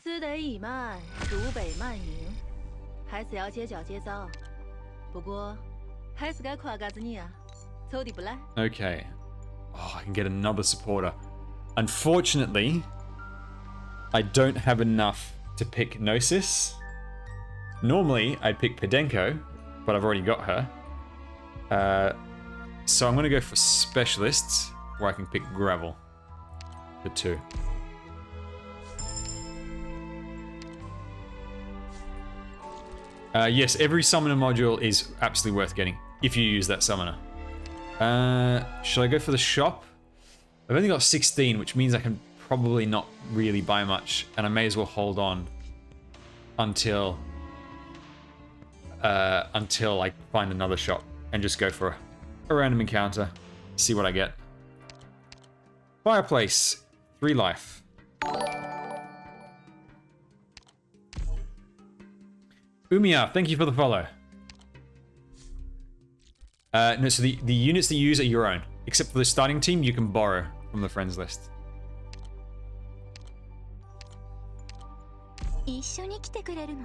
此得已慢，逐北慢迎，还是要结交结遭。不过，还是该夸嘎子你啊，走得不赖。 Okay. Oh, I can get another supporter. Unfortunately, I don't have enough to pick Gnosis. Normally, I'd pick Pedenko, but I've already got her. So I'm going to go for Specialists, where I can pick Gravel. The 2. Yes, every summoner module is absolutely worth getting, if you use that summoner. Should I go for the shop? I've only got 16, which means I can probably not really buy much, and I may as well hold on until I find another shop and just go for a random encounter, see what I get. Fireplace, 3 life. Umiya, thank you for the follow. No, so the units that you use are your own. Except for the starting team, you can borrow from the friends list. 一緒に来てくれるの？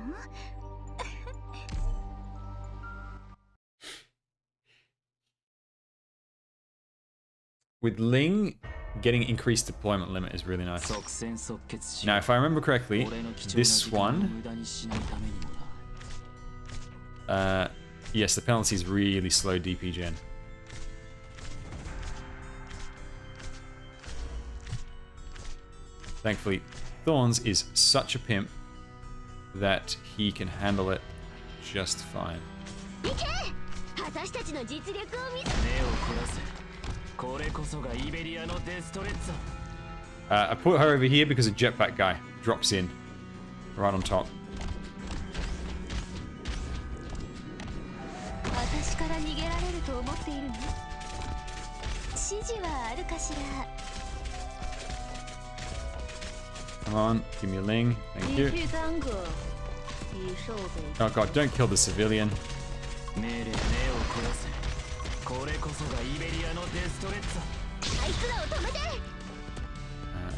With Ling, getting increased deployment limit is really nice. Now, if I remember correctly, this one... yes, the penalty is really slow DP gen. Thankfully, Thorns is such a pimp that he can handle it just fine. I put her over here because a jetpack guy drops in right on top. Come on, give me a Ling. Thank you. Oh god, don't kill the civilian. I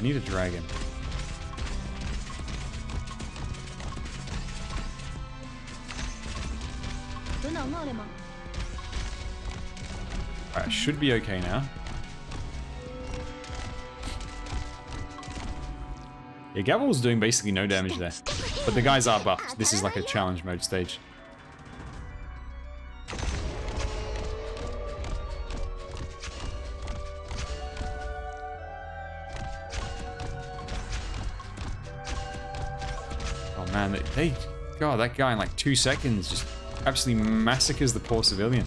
need a dragon. Alright, I should be okay now. Yeah, Gavel's doing basically no damage there. But the guys are buffed. This is like a challenge mode stage. Oh man, God, that guy in like 2 seconds just absolutely massacres the poor civilian.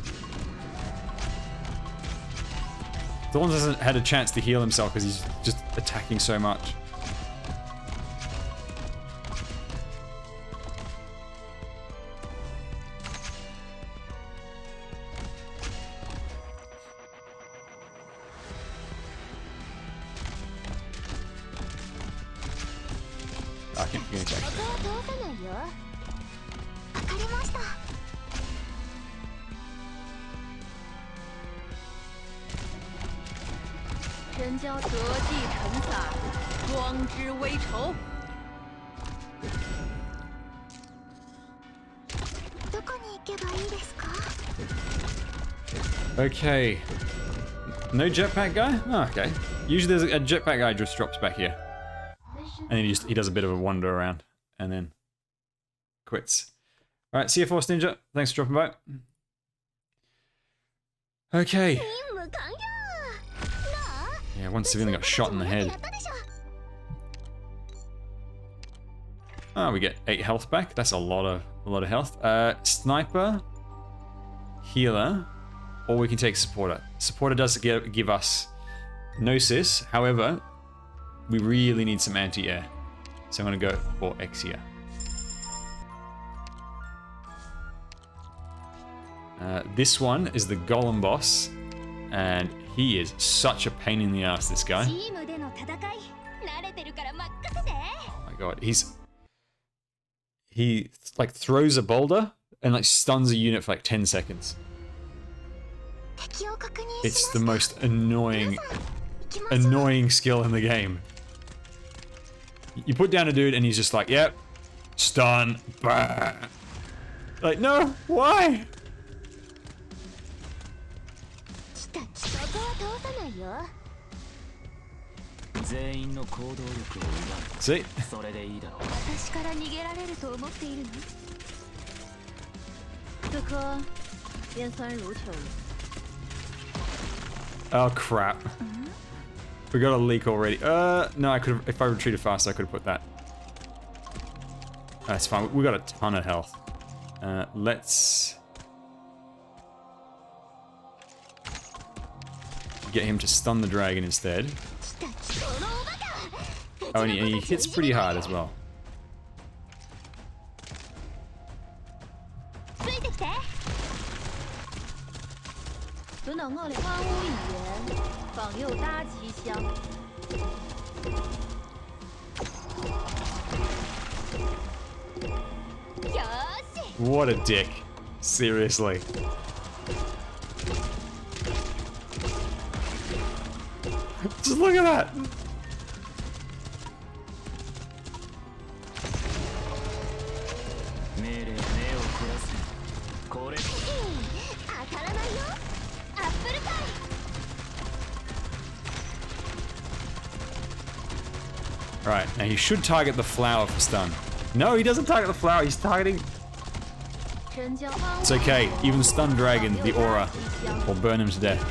Thorns hasn't had a chance to heal himself because he's just attacking so much. かりました。真叫得计成才，光之为仇。どこに行けばいいですか？ Okay. No jetpack guy? Oh, okay. Usually there's a jetpack guy just drops back here. And he does a bit of a wander around. And then quits. Alright, see you, Force Ninja. Thanks for dropping by. Okay. Yeah, one civilian got shot in the head. Oh, we get 8 health back. That's a lot of health. Sniper, healer, or we can take supporter. Supporter does give us Gnosis. However, we really need some anti-air, so I'm gonna go for Exia. This one is the Golem boss, and he is such a pain in the ass. This guy. Oh my god, he like throws a boulder and like stuns a unit for like 10 seconds. It's the most annoying skill in the game. You put down a dude and he's just like, yep, stun, bah. Like, no, why? See? Oh crap. We got a leak already. No, I could have, if I retreated faster, I could have put that. That's fine. We got a ton of health. Let's get him to stun the dragon instead. Oh, and he hits pretty hard as well. What a dick. Seriously. Just look at that. Right, now he should target the flower for stun. No, he doesn't target the flower, he's targeting... It's okay, even the stun dragon, the aura, will burn him to death.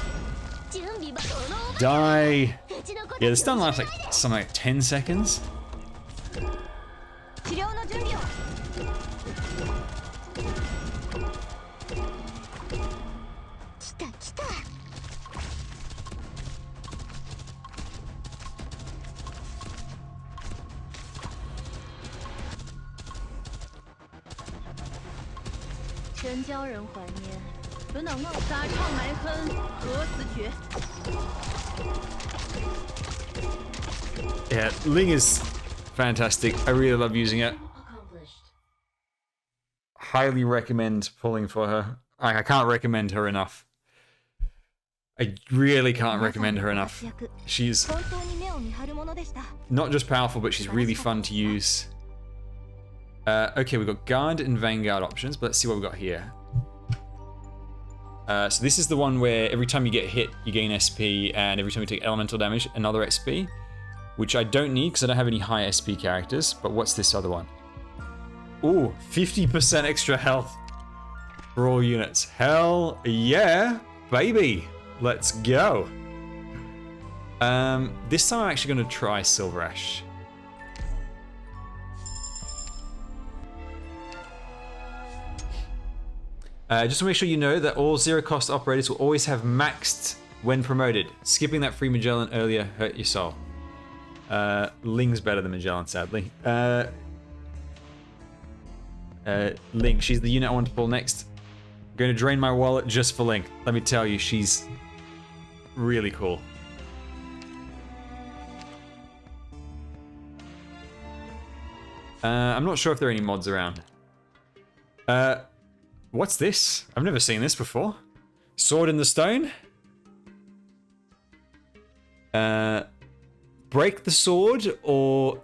Die! Yeah, the stun lasts like something like 10 seconds. Yeah, Ling is fantastic. I really love using it. Highly recommend pulling for her. I can't recommend her enough. I really can't recommend her enough. She's not just powerful, but she's really fun to use. Okay, we've got Guard and Vanguard options, but let's see what we've got here. So this is the one where every time you get hit, you gain SP, and every time you take elemental damage, another SP, which I don't need because I don't have any high SP characters, but what's this other one? Ooh, 50% extra health for all units. Hell yeah, baby. Let's go. This time I'm actually going to try Silver Ash. Just to make sure you know that all zero-cost operators will always have maxed when promoted. Skipping that free Magellan earlier hurt your soul. Ling's better than Magellan, sadly. Ling, she's the unit I want to pull next. I'm going to drain my wallet just for Ling. Let me tell you, she's really cool. I'm not sure if there are any mods around. What's this? I've never seen this before. Sword in the stone. Break the sword or...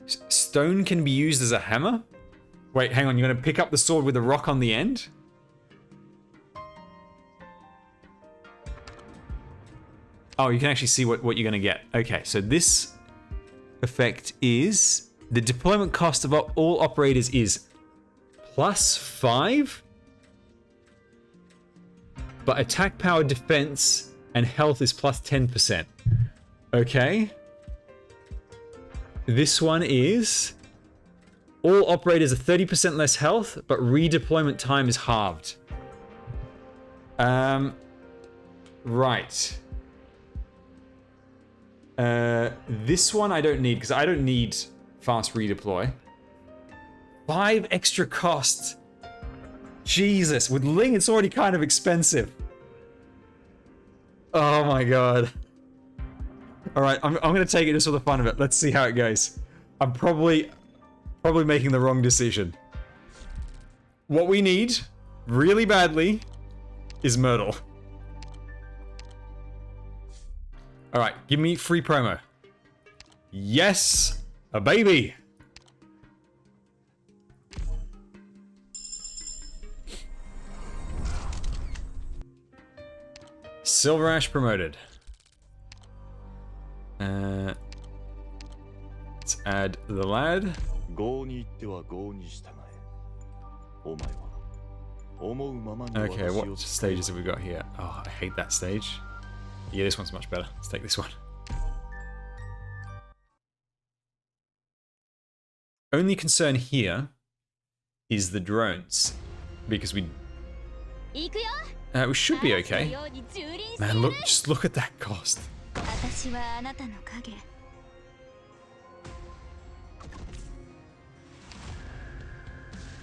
Stone can be used as a hammer? Wait, hang on, you're gonna pick up the sword with a rock on the end? Oh, you can actually see what you're gonna get. Okay, so this effect is... The deployment cost of all operators is +5? But attack power, defense, and health is +10%. Okay. This one is... All operators are 30% less health, but redeployment time is halved. Right. This one I don't need, because I don't need fast redeploy. 5 extra cost. Jesus, with Ling it's already kind of expensive. Oh my god. Alright, I'm gonna take it just for the fun of it. Let's see how it goes. I'm probably making the wrong decision. What we need, really badly, is Myrtle. Alright, give me free promo. Yes! A baby! Silver Ash promoted. Let's add the lad. Okay, what stages have we got here? Oh, I hate that stage. Yeah, this one's much better. Let's take this one. Only concern here is the drones, because we should be okay. Man, look, just look at that cost.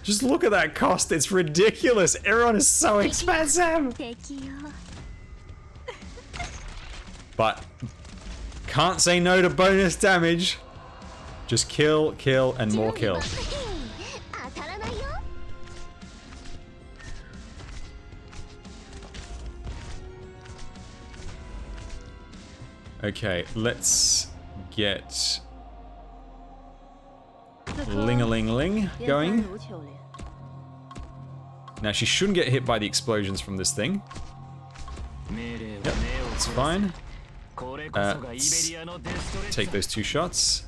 Just look at that cost, it's ridiculous. Everyone is so expensive. But can't say no to bonus damage. Just kill, kill, and more kill. Okay, let's get Ling-a-ling-ling going. Now she shouldn't get hit by the explosions from this thing. Yep, it's fine. Let's take those 2 shots.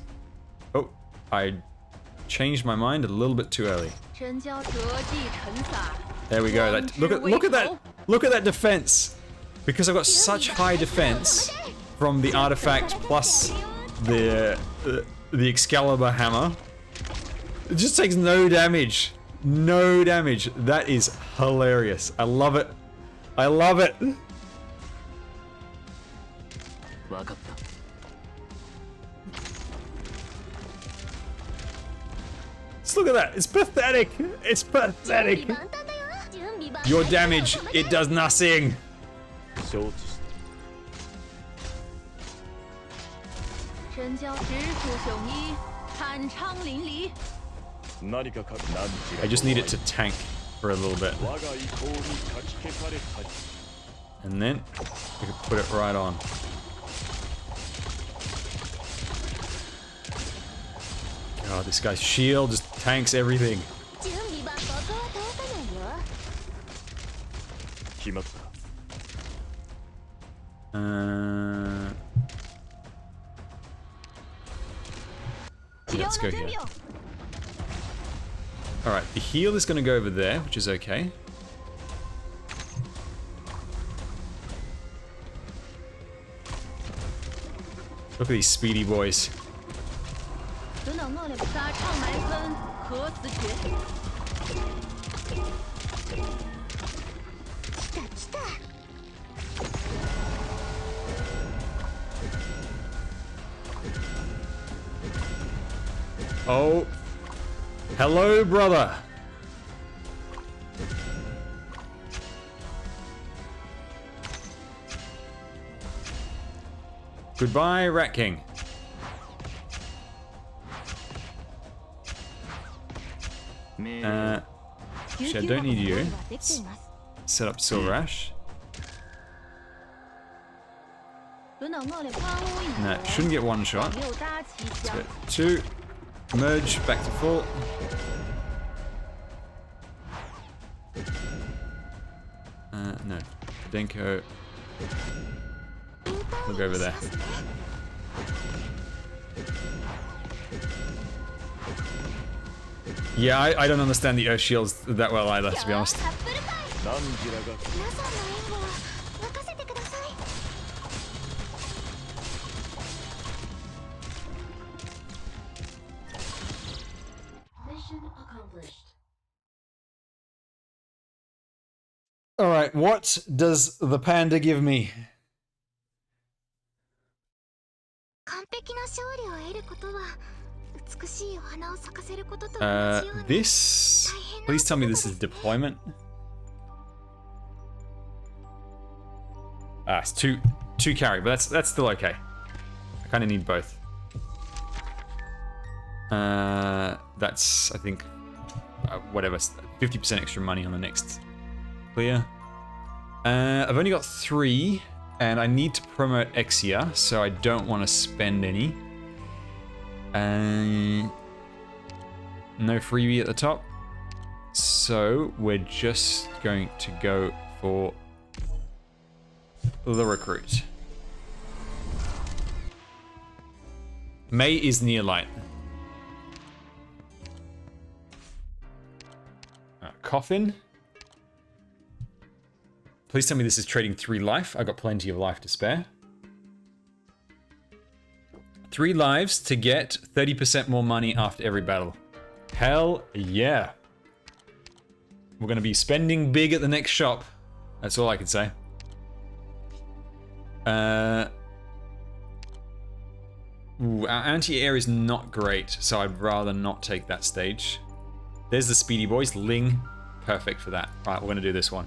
Oh, I changed my mind a little bit too early. There we go. Look at that defense. Because I've got such high defense from the artifact plus the Excalibur hammer. It just takes no damage. No damage. That is hilarious. I love it. I love it. Just look at that. It's pathetic. It's pathetic. Your damage, it does nothing. I just need it to tank for a little bit. And then we can put it right on. God, this guy's shield just tanks everything. Let's go here. Alright, the heal is going to go over there, which is okay. Look at these speedy boys. Oh. Hello, brother. Goodbye, Rat King. Actually, I don't need you. Set up Silver Ash. No, shouldn't get one shot. Let's get two. Merge back to full. No. Denko. We'll go over there. Yeah, I don't understand the Earth Shields that well either, to be honest. Mission accomplished. Alright, what does the panda give me? This? Please tell me this is deployment. Ah, it's two carry, but that's still okay. I kind of need both. That's, I think, whatever, 50% extra money on the next clear. I've only got 3, and I need to promote Exia, so I don't want to spend any. No freebie at the top. So we're just going to go for the recruit. May is near light. Coffin. Please tell me this is trading 3 life. I got plenty of life to spare. 3 lives to get 30% more money after every battle. Hell yeah. We're going to be spending big at the next shop. That's all I can say. Our anti-air is not great, so I'd rather not take that stage. There's the speedy boys. Ling. Perfect for that. Right, we're going to do this one.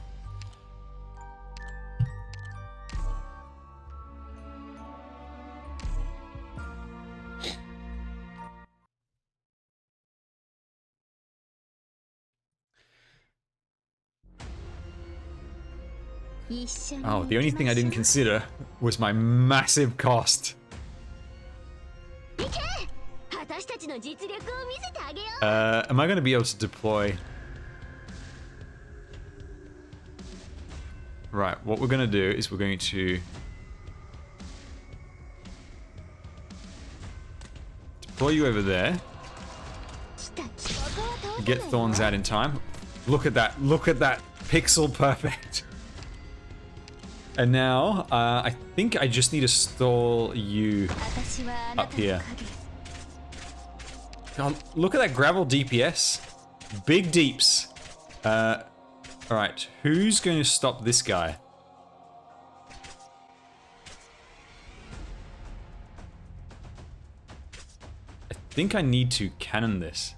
Oh, the only thing I didn't consider was my massive cost. Am I going to be able to deploy? Right, what we're going to do is we're going to deploy you over there. Get Thorns out in time. Look at that. Look at that. Pixel perfect. And now, I think I just need to stall you up here. God, look at that gravel DPS. Big deeps. Alright, who's going to stop this guy? I think I need to cannon this.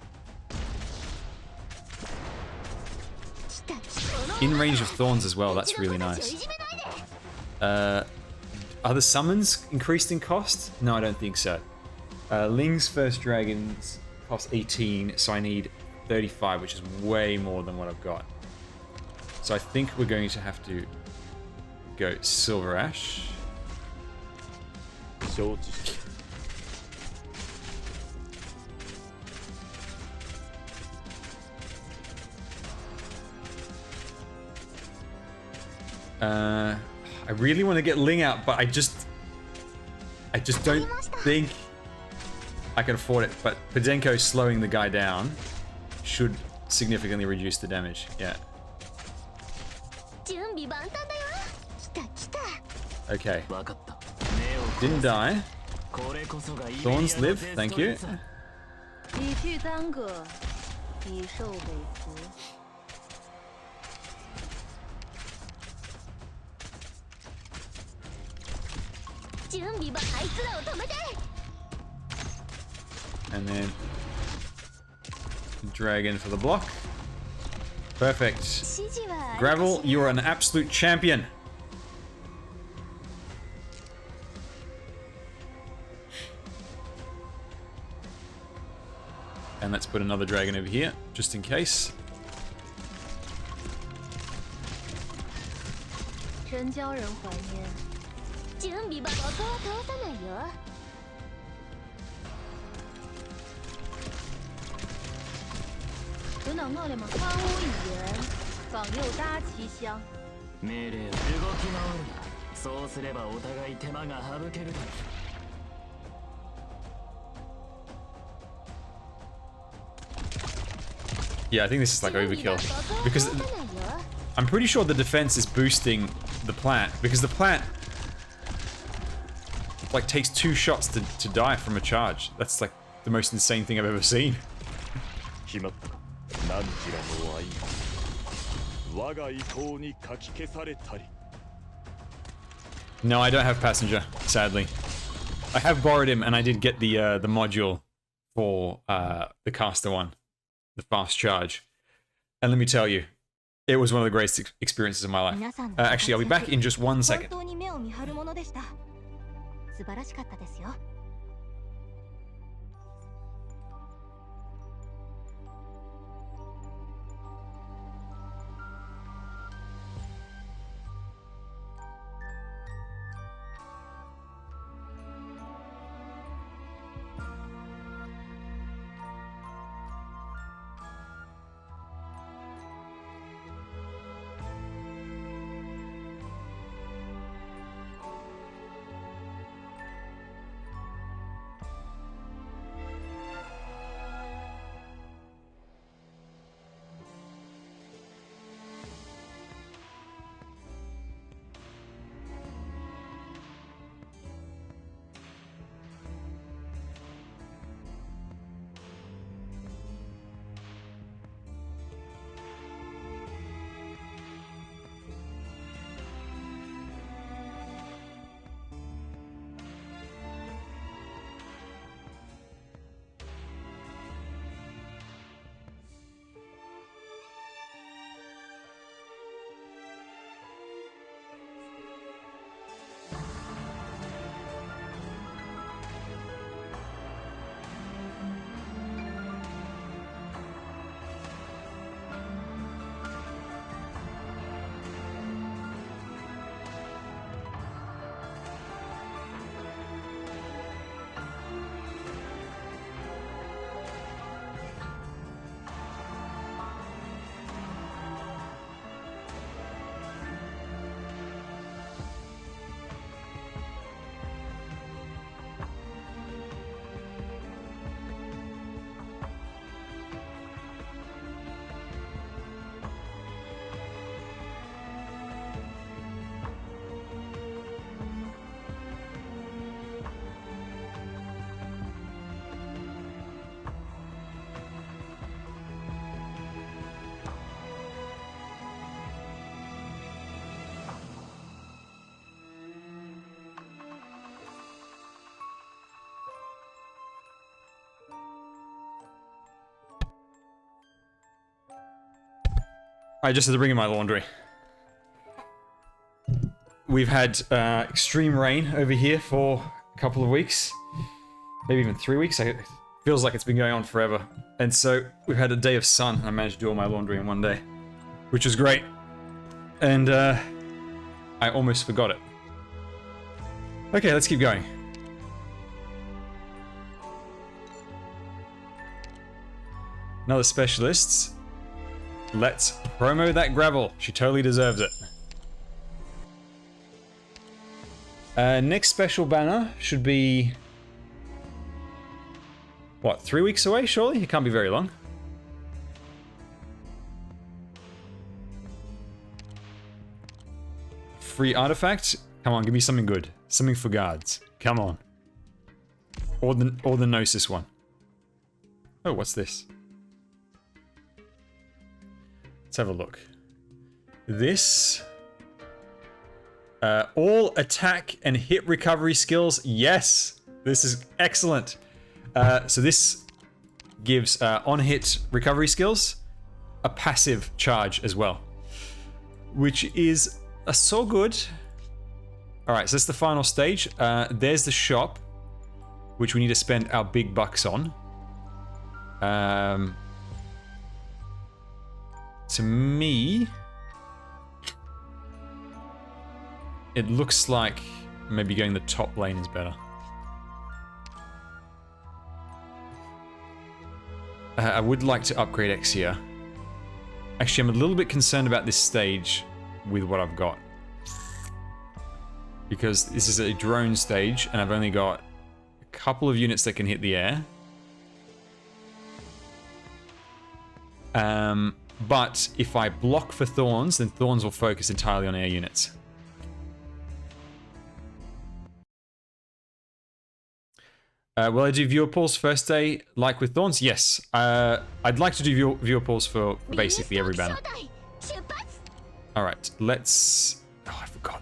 In range of Thorns as well, that's really nice. Are the summons increased in cost? No, I don't think so. Ling's first dragons cost 18, so I need 35, which is way more than what I've got. So I think we're going to have to go Silver Ash. I really want to get Ling out, but I just don't think I can afford it. But Podenko slowing the guy down should significantly reduce the damage. Yeah. Okay. Didn't die. Thorns live, thank you. And then dragon for the block. Perfect. Gravel, you are an absolute champion. And let's put another dragon over here, just in case. 真叫人怀念。準備はここは通さないよ。有能力吗？荒芜语言，访六搭奇香。命令を動き回るな。そうすればお互い手間が省けるだろう。 Yeah, I think this is like overkill. Because I'm pretty sure the defense is boosting the plant. Because the plant like takes 2 shots to die from a charge. That's like the most insane thing I've ever seen. No, I don't have passenger, sadly. I have borrowed him and I did get the module for the caster one. The fast charge. And let me tell you, it was one of the greatest experiences of my life. Actually, I'll be back in just 1 second. 素晴らしかったですよ。I just had to bring in my laundry. We've had extreme rain over here for a couple of weeks. Maybe even 3 weeks. It feels like it's been going on forever. And so we've had a day of sun and I managed to do all my laundry in one day. Which was great. And I almost forgot it. Okay, let's keep going. Another specialist. Let's promo that gravel. She totally deserves it. Next special banner should be... what, 3 weeks away, surely? It can't be very long. Free artifact? Come on, give me something good. Something for guards. Come on. Or the Gnosis one. Oh, what's this? Let's have a look. This... all attack and hit recovery skills. Yes! This is excellent. So this gives on-hit recovery skills a passive charge as well. Which is so good. Alright, so that's the final stage. There's the shop, which we need to spend our big bucks on. To me, it looks like maybe going the top lane is better. I would like to upgrade Exia. Actually, I'm a little bit concerned about this stage with what I've got. Because this is a drone stage, and I've only got a couple of units that can hit the air. But if I block for Thorns, then Thorns will focus entirely on air units. Will I do viewer pools first day like with Thorns? Yes. I'd like to do viewer pools for basically every banner. Alright, let's... Oh, I forgot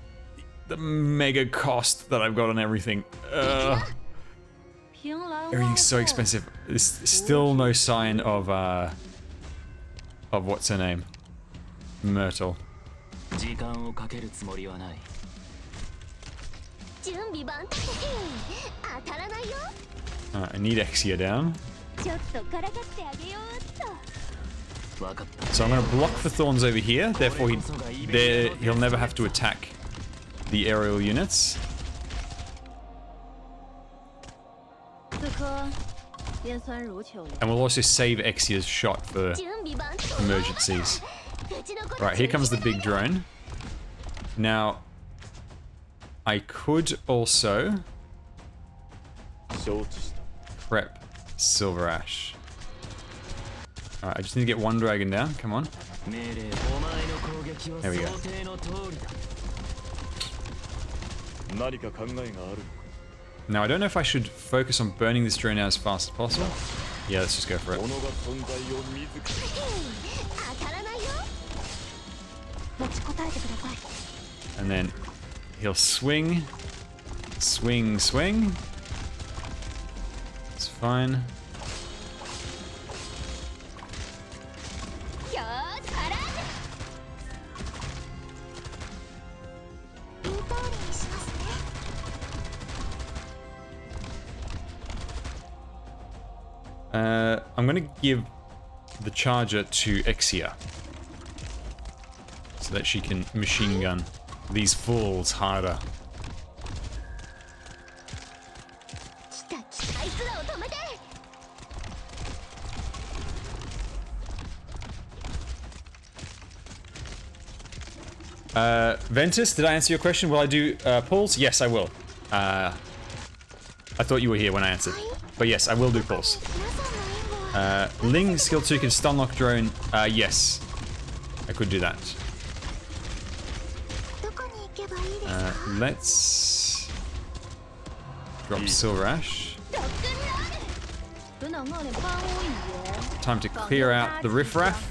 the mega cost that I've got on everything. Everything's so expensive. There's still no sign of what's her name? Myrtle. I need Exia down. So I'm going to block the Thorns over here, therefore he'll never have to attack the aerial units. And we'll also save Exia's shot for emergencies. Right, here comes the big drone. Now, I could also prep Silver Ash. Alright, I just need to get one dragon down. Come on. There we go. Now, I don't know if I should focus on burning this drone out as fast as possible. Yeah, let's just go for it. And then he'll swing. Swing, swing. It's fine. I'm going to give the charger to Exia so that she can machine gun these fools harder. Ventus, did I answer your question? Will I do pulls? Yes, I will. I thought you were here when I answered. But yes, I will do pulls. Ling, skill 2 can stun lock drone. Yes. I could do that. Let's drop Silver Ash. Time to clear out the riffraff.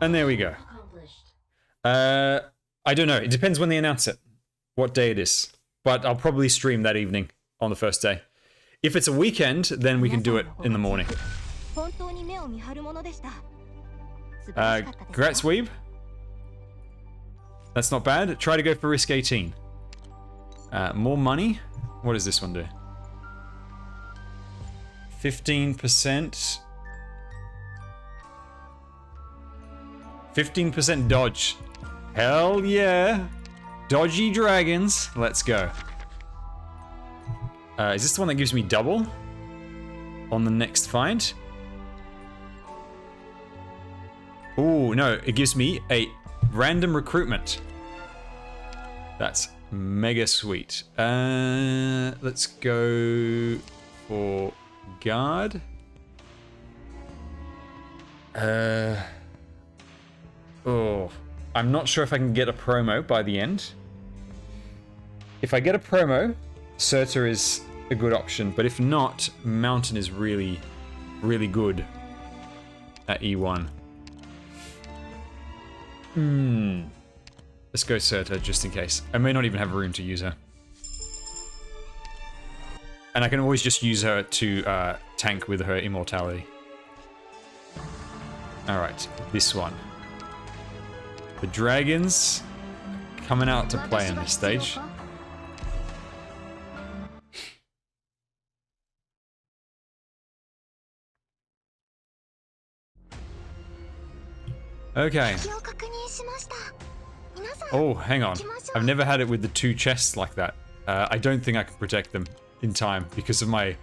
And there we go. I don't know. It depends when they announce it. What day it is. But I'll probably stream that evening on the first day. If it's a weekend, then we can do it in the morning. Congrats, Weeb. That's not bad. Try to go for risk 18. More money. What does this one do? 15%. 15% dodge. Hell yeah. Dodgy dragons. Let's go. Is this the one that gives me double on the next find? Oh, no. It gives me a random recruitment. That's mega sweet. Let's go for guard. Oh, I'm not sure if I can get a promo by the end. If I get a promo, Surtur is a good option, but if not, Mountain is really, really good at E1. Let's go Surtur just in case. I may not even have room to use her. And I can always just use her to tank with her immortality. Alright, this one. The dragons coming out to play in this stage. Okay. Oh, hang on. I've never had it with the 2 chests like that. I don't think I can protect them in time because of my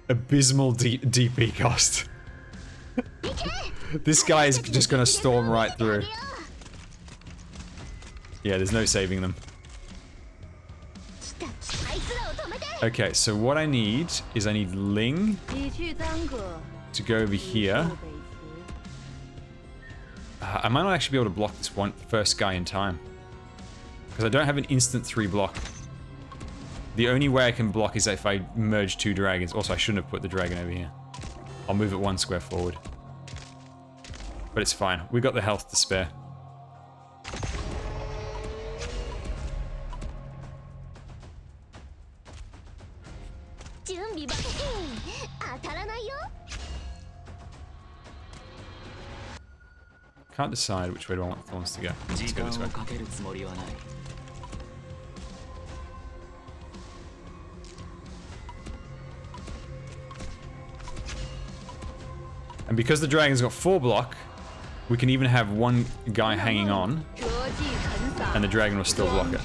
abysmal DP cost. This guy is just gonna storm right through. Yeah, there's no saving them. Okay, so what I need is I need Ling to go over here. I might not actually be able to block this first guy in time. Because I don't have an instant 3 block. The only way I can block is if I merge 2 dragons. Also, I shouldn't have put the dragon over here. I'll move it 1 square forward. But it's fine. We got the health to spare. Can't decide which way do I want Thorns to go. Let's go this way. And because the dragon's got 4 block, we can even have 1 guy hanging on, and the dragon will still block it.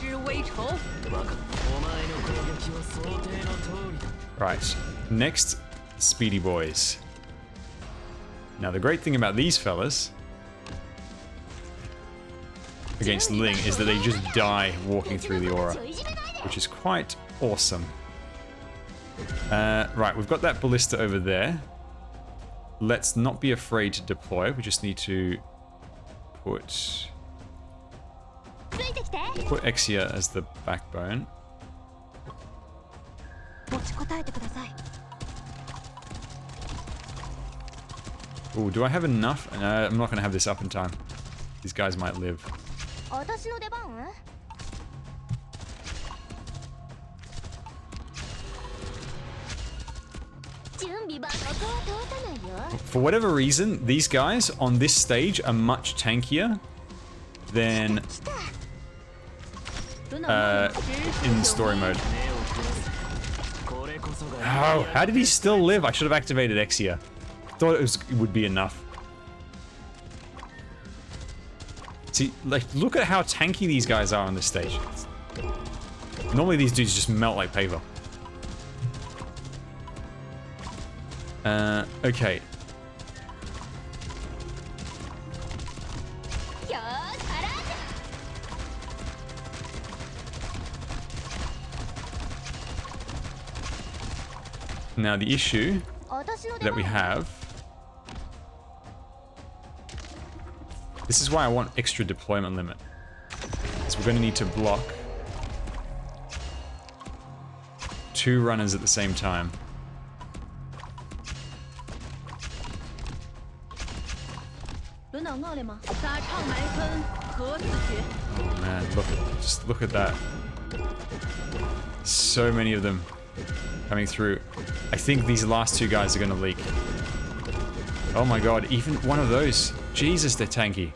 Right, next, Speedy Boys. Now the great thing about these fellas against Ling is that they just die walking through the aura, which is quite awesome. Right, we've got that ballista over there. Let's not be afraid to deploy. We just need to put Exia as the backbone. Oh, do I have enough? I'm not going to have this up in time. These guys might live. For whatever reason, these guys on this stage are much tankier than in story mode. Oh, how did he still live? I should have activated Exia. Thought it would be enough. See, like, look at how tanky these guys are on this stage. Normally these dudes just melt like paper. Okay. Now the issue that we have... This is why I want extra deployment limit. So we're going to need to block 2 runners at the same time. Oh man, just look at that. So many of them coming through. I think these last 2 guys are going to leak. Oh my god, even one of those. Jesus, they're tanky.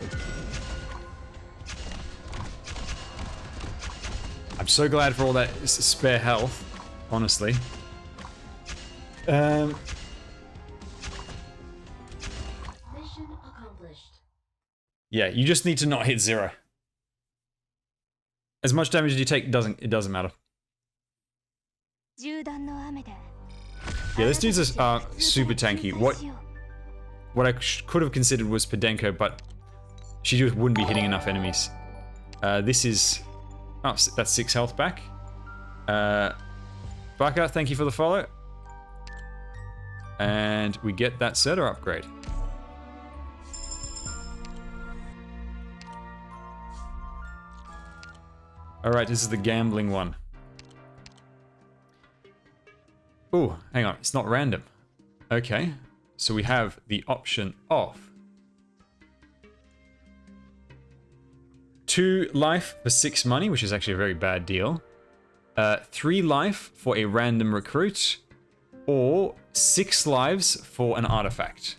I'm so glad for all that spare health, honestly. Yeah, you just need to not hit 0. As much damage as you take, it doesn't matter. Yeah, this dude's super tanky. What I could have considered was Podenko, but she just wouldn't be hitting enough enemies. This is... Oh, that's 6 health back. Baka, thank you for the follow. And we get that Serta upgrade. Alright, this is the gambling one. Oh, hang on, it's not random. Okay, so we have the option of 2 life for 6 money, which is actually a very bad deal. 3 life for a random recruit, or 6 lives for an artifact.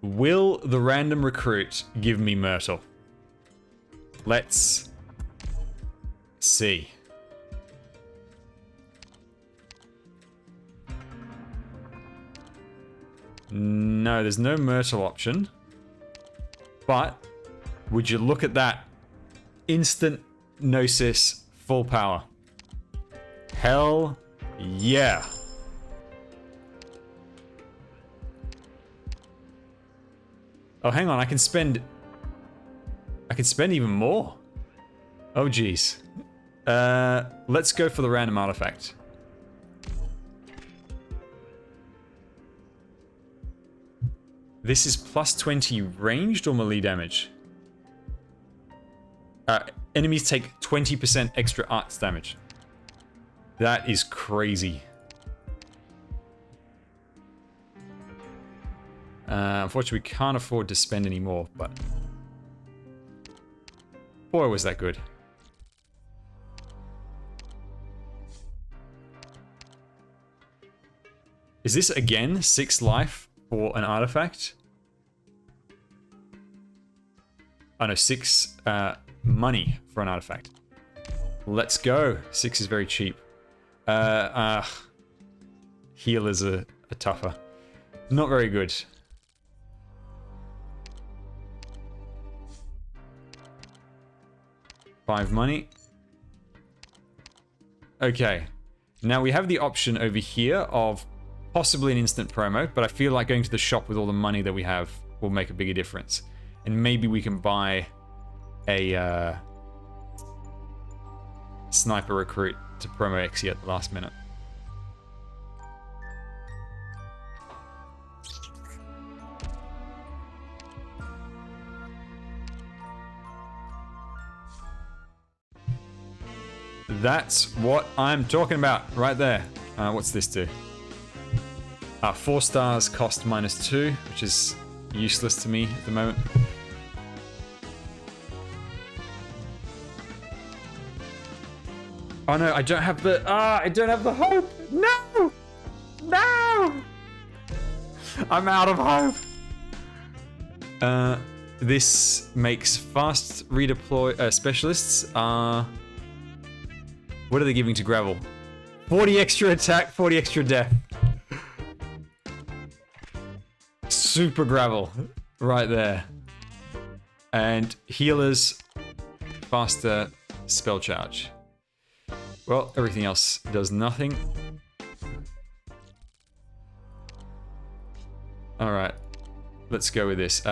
Will the random recruit give me Myrtle? Let's see. No, there's no Myrtle option. But would you look at that? Instant Gnosis full power. Hell yeah. Oh, hang on, I can spend even more. Oh, geez. Let's go for the random artifact. This is plus 20 ranged or melee damage? Enemies take 20% extra arts damage. That is crazy. Unfortunately, we can't afford to spend any more, but boy, was that good. Is this again 6 life for an artifact? Oh no, 6 money for an artifact. Let's go. 6 is very cheap. Healers are tougher. Not very good. $5 money. Okay. Now we have the option over here of possibly an instant promo, but I feel like going to the shop with all the money that we have will make a bigger difference. And maybe we can buy a sniper recruit to promo Exia at the last minute. That's what I'm talking about right there. What's this do? 4 stars cost -2, which is useless to me at the moment. Oh no, I don't have the I don't have the hope. No! No! I'm out of hope. This makes fast redeploy specialists. What are they giving to Gravel? 40 extra attack, 40 extra death. Super Gravel right there. And healers, faster spell charge. Well, everything else does nothing. Alright, let's go with this.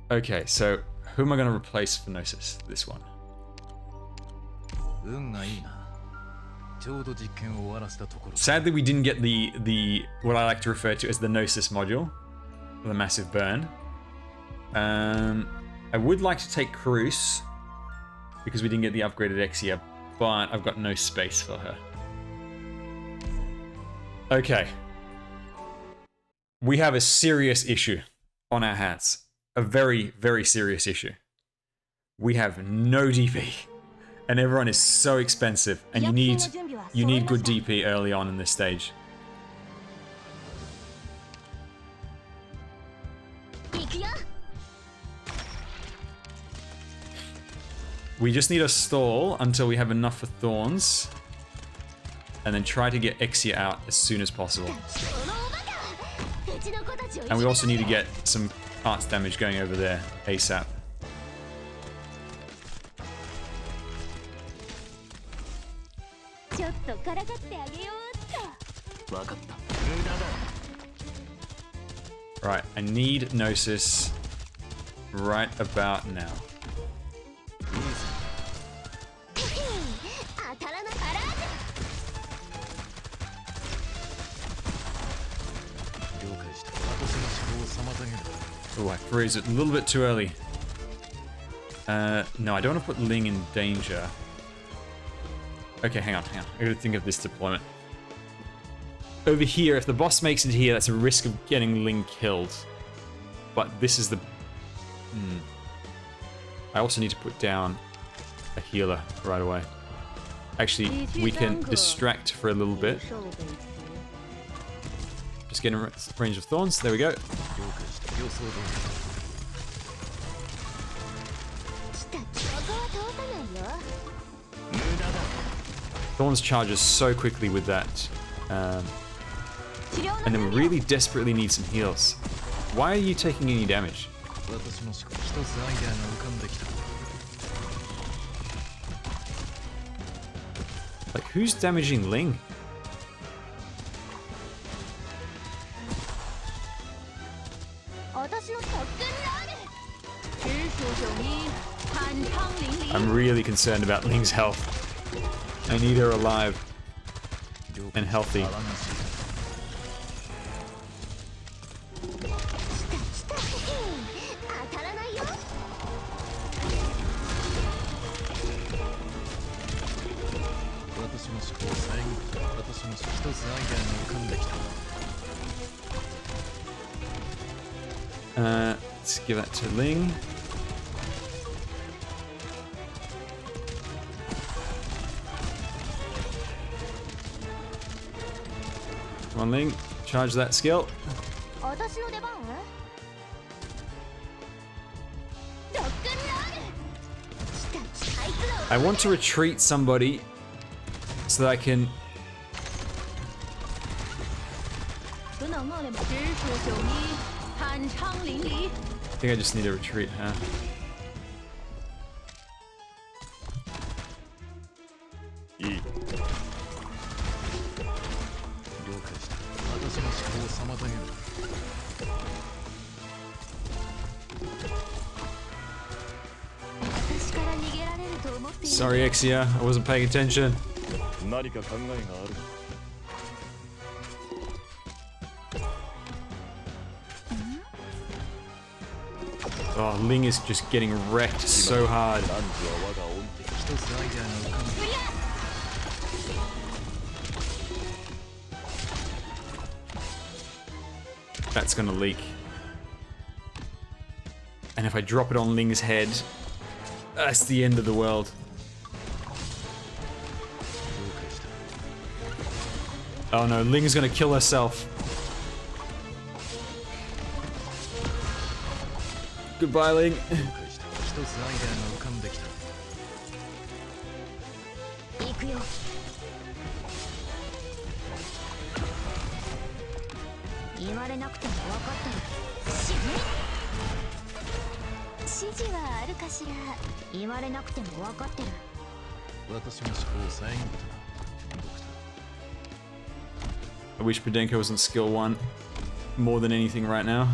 Okay, so who am I going to replace for Gnosis? This one. Sadly, we didn't get the what I like to refer to as the Gnosis module, the massive burn. I would like to take Cruz because we didn't get the upgraded Exia, but I've got no space for her. Okay, we have a serious issue on our hands. A very, very serious issue. We have no DP. And everyone is so expensive, and you need good DP early on in this stage. We just need a stall until we have enough for Thorns, and then try to get Exia out as soon as possible. And we also need to get some arts damage going over there ASAP. Right, I need Gnosis right about now. Oh, I freeze it a little bit too early. No, I don't want to put Ling in danger. Okay, hang on. I gotta think of this deployment. Over here, if the boss makes it here, that's a risk of getting Ling killed. But this is the... I also need to put down a healer right away. Actually, we can distract for a little bit. Just get in range of thorns. There we go. Thorns charges so quickly with that. And then we really desperately need some heals. Why are you taking any damage? Like, who's damaging Ling? I'm really concerned about Ling's health. I need her alive and healthy. Let's give that to Ling. Come on, Ling. Charge that skill. I want to retreat somebody so that I can... I think I just need to retreat, huh? Sorry, Exia, I wasn't paying attention. Oh, Ling is just getting wrecked so hard. That's gonna leak. And if I drop it on Ling's head, that's the end of the world. Oh no, Ling's gonna kill herself. Goodbye, Ling. I wish Podenko was on skill 1 more than anything right now.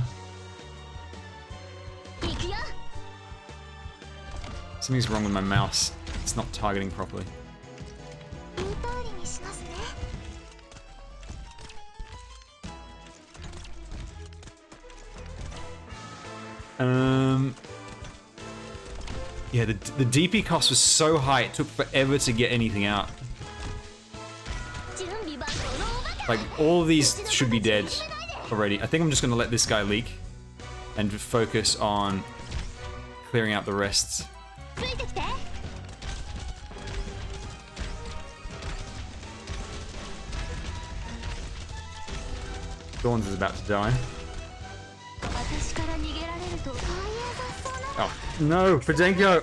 Something's wrong with my mouse. It's not targeting properly. Yeah, the DP cost was so high, it took forever to get anything out. Like, all of these should be dead already. I think I'm just gonna let this guy leak and focus on clearing out the rest. Thorns is about to die. Oh, no, Podenko!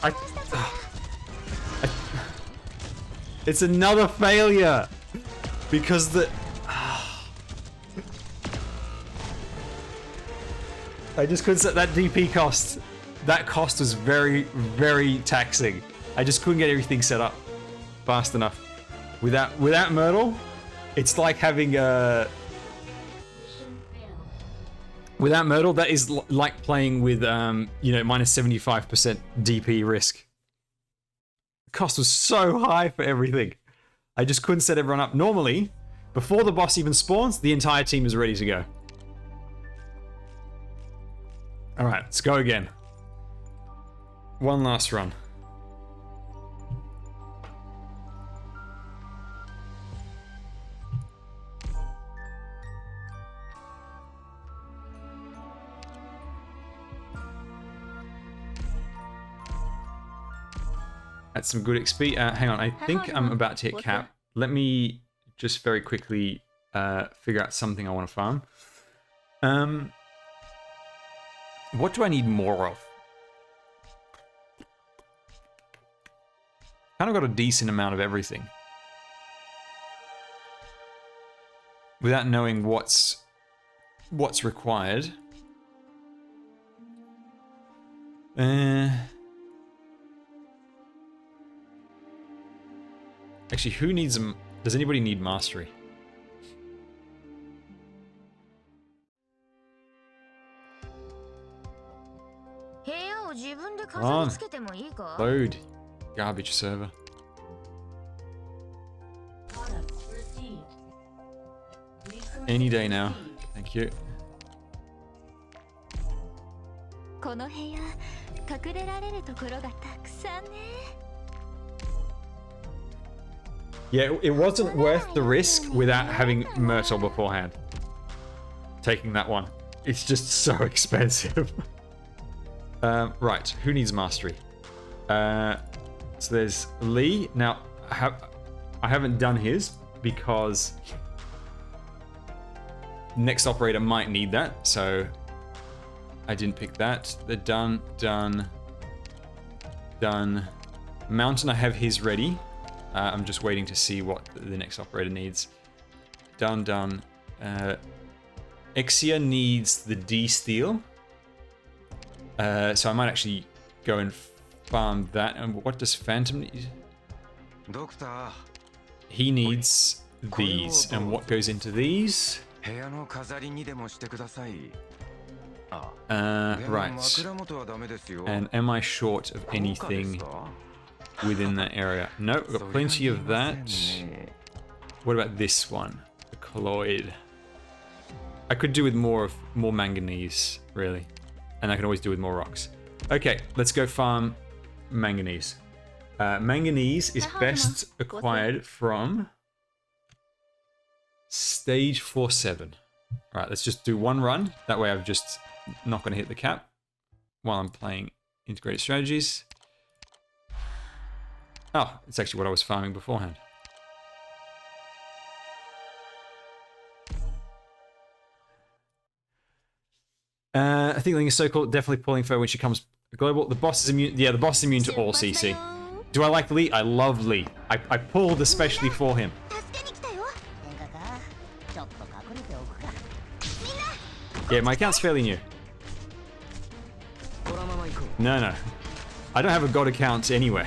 It's another failure! Because the... I just couldn't set that DP cost. That cost was very, very taxing. I just couldn't get everything set up fast enough. Without Myrtle, it's like having a... Without Myrtle, that is like playing with, you know, minus 75% DP risk. The cost was so high for everything. I just couldn't set everyone up. Normally, before the boss even spawns, the entire team is ready to go. Alright, let's go again. One last run. That's some good XP. Hang on, I think I'm about to hit cap. Let me just very quickly figure out something I want to farm. What do I need more of? Kind of got a decent amount of everything. Without knowing what's required. Actually, who needs them? Does anybody need mastery? Come on. Load. Garbage server. Any day now. Thank you. Yeah, it wasn't worth the risk without having Myrtle beforehand. Taking that one. It's just so expensive. Right, who needs mastery? So there's Lee. Now, I haven't done his because next operator might need that, so I didn't pick that. They're done. Mountain, I have his ready. I'm just waiting to see what the next operator needs. Done. Exia needs the D steel. So I might actually go and farm that. And what does Phantom need? Doctor. He needs these. And what goes into these? Right. And am I short of anything within that area? No, we've got plenty of that. What about this one? The colloid. I could do with more manganese, really. And I can always do with more rocks. Okay, let's go farm manganese. Manganese is best acquired from stage 4-7. Alright, let's just do one run. That way I'm just not going to hit the cap while I'm playing integrated strategies. Oh, it's actually what I was farming beforehand. I think Ling is so cool. Definitely pulling for when she comes global. The boss is immune. Yeah, the boss is immune to all CC. Do I like Lee? I love Lee. I pulled especially for him. Yeah, my account's fairly new. No. I don't have a god account anywhere.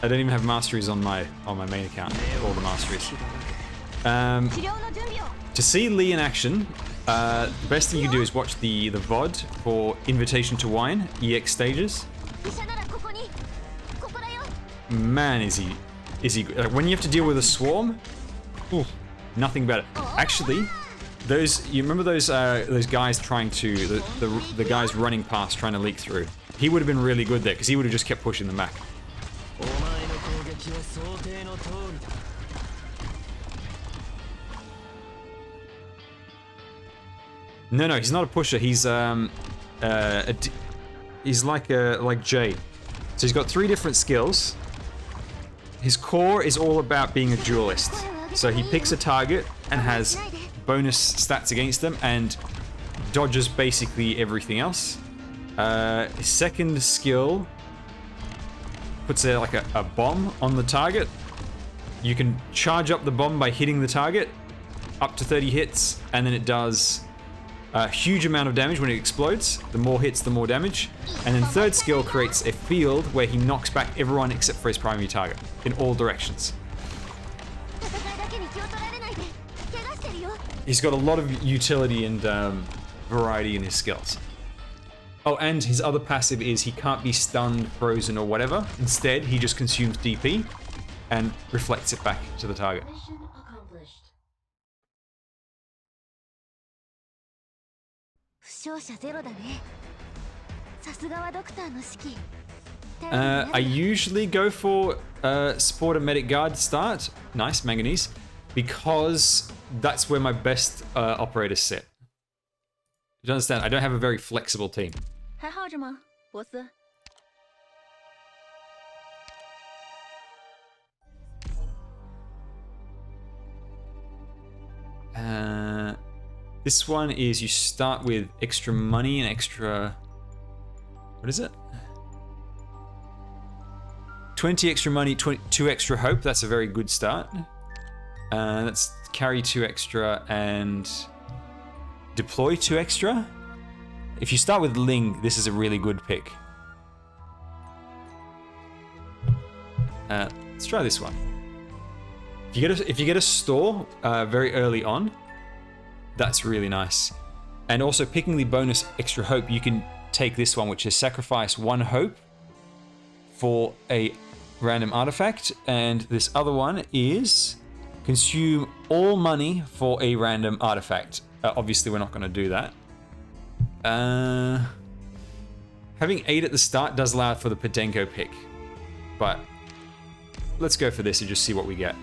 I don't even have masteries on my main account. All the masteries. To see Lee in action, the best thing you can do is watch the VOD for Invitation to Wine EX stages. Man, is he when you have to deal with a swarm? Ooh, nothing better. Actually, you remember those guys trying to the guys running past trying to leak through? He would have been really good there because he would have just kept pushing them back. No, he's not a pusher. He's he's like Jay. So he's got 3 different skills. His core is all about being a duelist. So he picks a target and has bonus stats against them and dodges basically everything else. His second skill puts like a bomb on the target. You can charge up the bomb by hitting the target up to 30 hits, and then it does a huge amount of damage when it explodes. The more hits, the more damage. And then third skill creates a field where he knocks back everyone except for his primary target in all directions. He's got a lot of utility and variety in his skills. Oh, and his other passive is he can't be stunned, frozen, or whatever. Instead, he just consumes DP and reflects it back to the target. I usually go for support and medic guard start. Nice, manganese. Because that's where my best operators sit. You understand? I don't have a very flexible team. This one is you start with extra money and extra... What is it? 20 extra money, 2 extra hope. That's a very good start. Let's carry 2 extra and deploy 2 extra. If you start with Ling, this is a really good pick. Let's try this one. If you get a store very early on, that's really nice. And also picking the bonus extra hope, you can take this one, which is sacrifice 1 hope for a random artifact, and this other one is consume all money for a random artifact. Obviously, we're not going to do that. Having 8 at the start does allow for the Podenko pick, but let's go for this and just see what we get.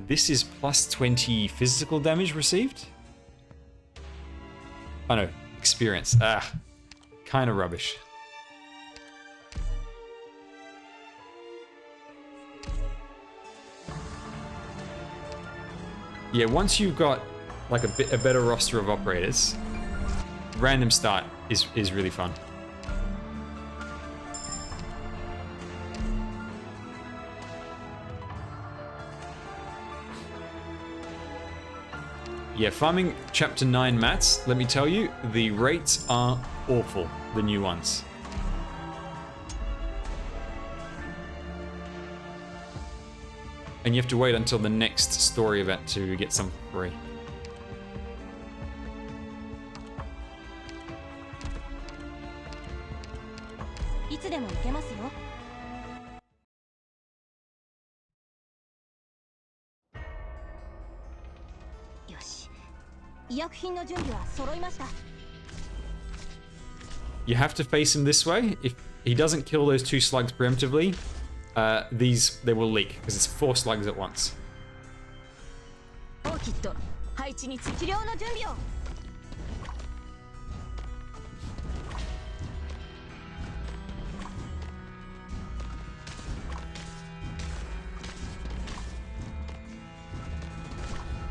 This is plus 20 physical damage received. Oh no, experience. Kind of rubbish. Yeah, once you've got like a better roster of operators, random start is really fun. Yeah, farming chapter 9 mats, let me tell you, the rates are awful, the new ones. And you have to wait until the next story event to get some free. You have to face him this way. If he doesn't kill those 2 slugs preemptively, they will leak because it's 4 slugs at once.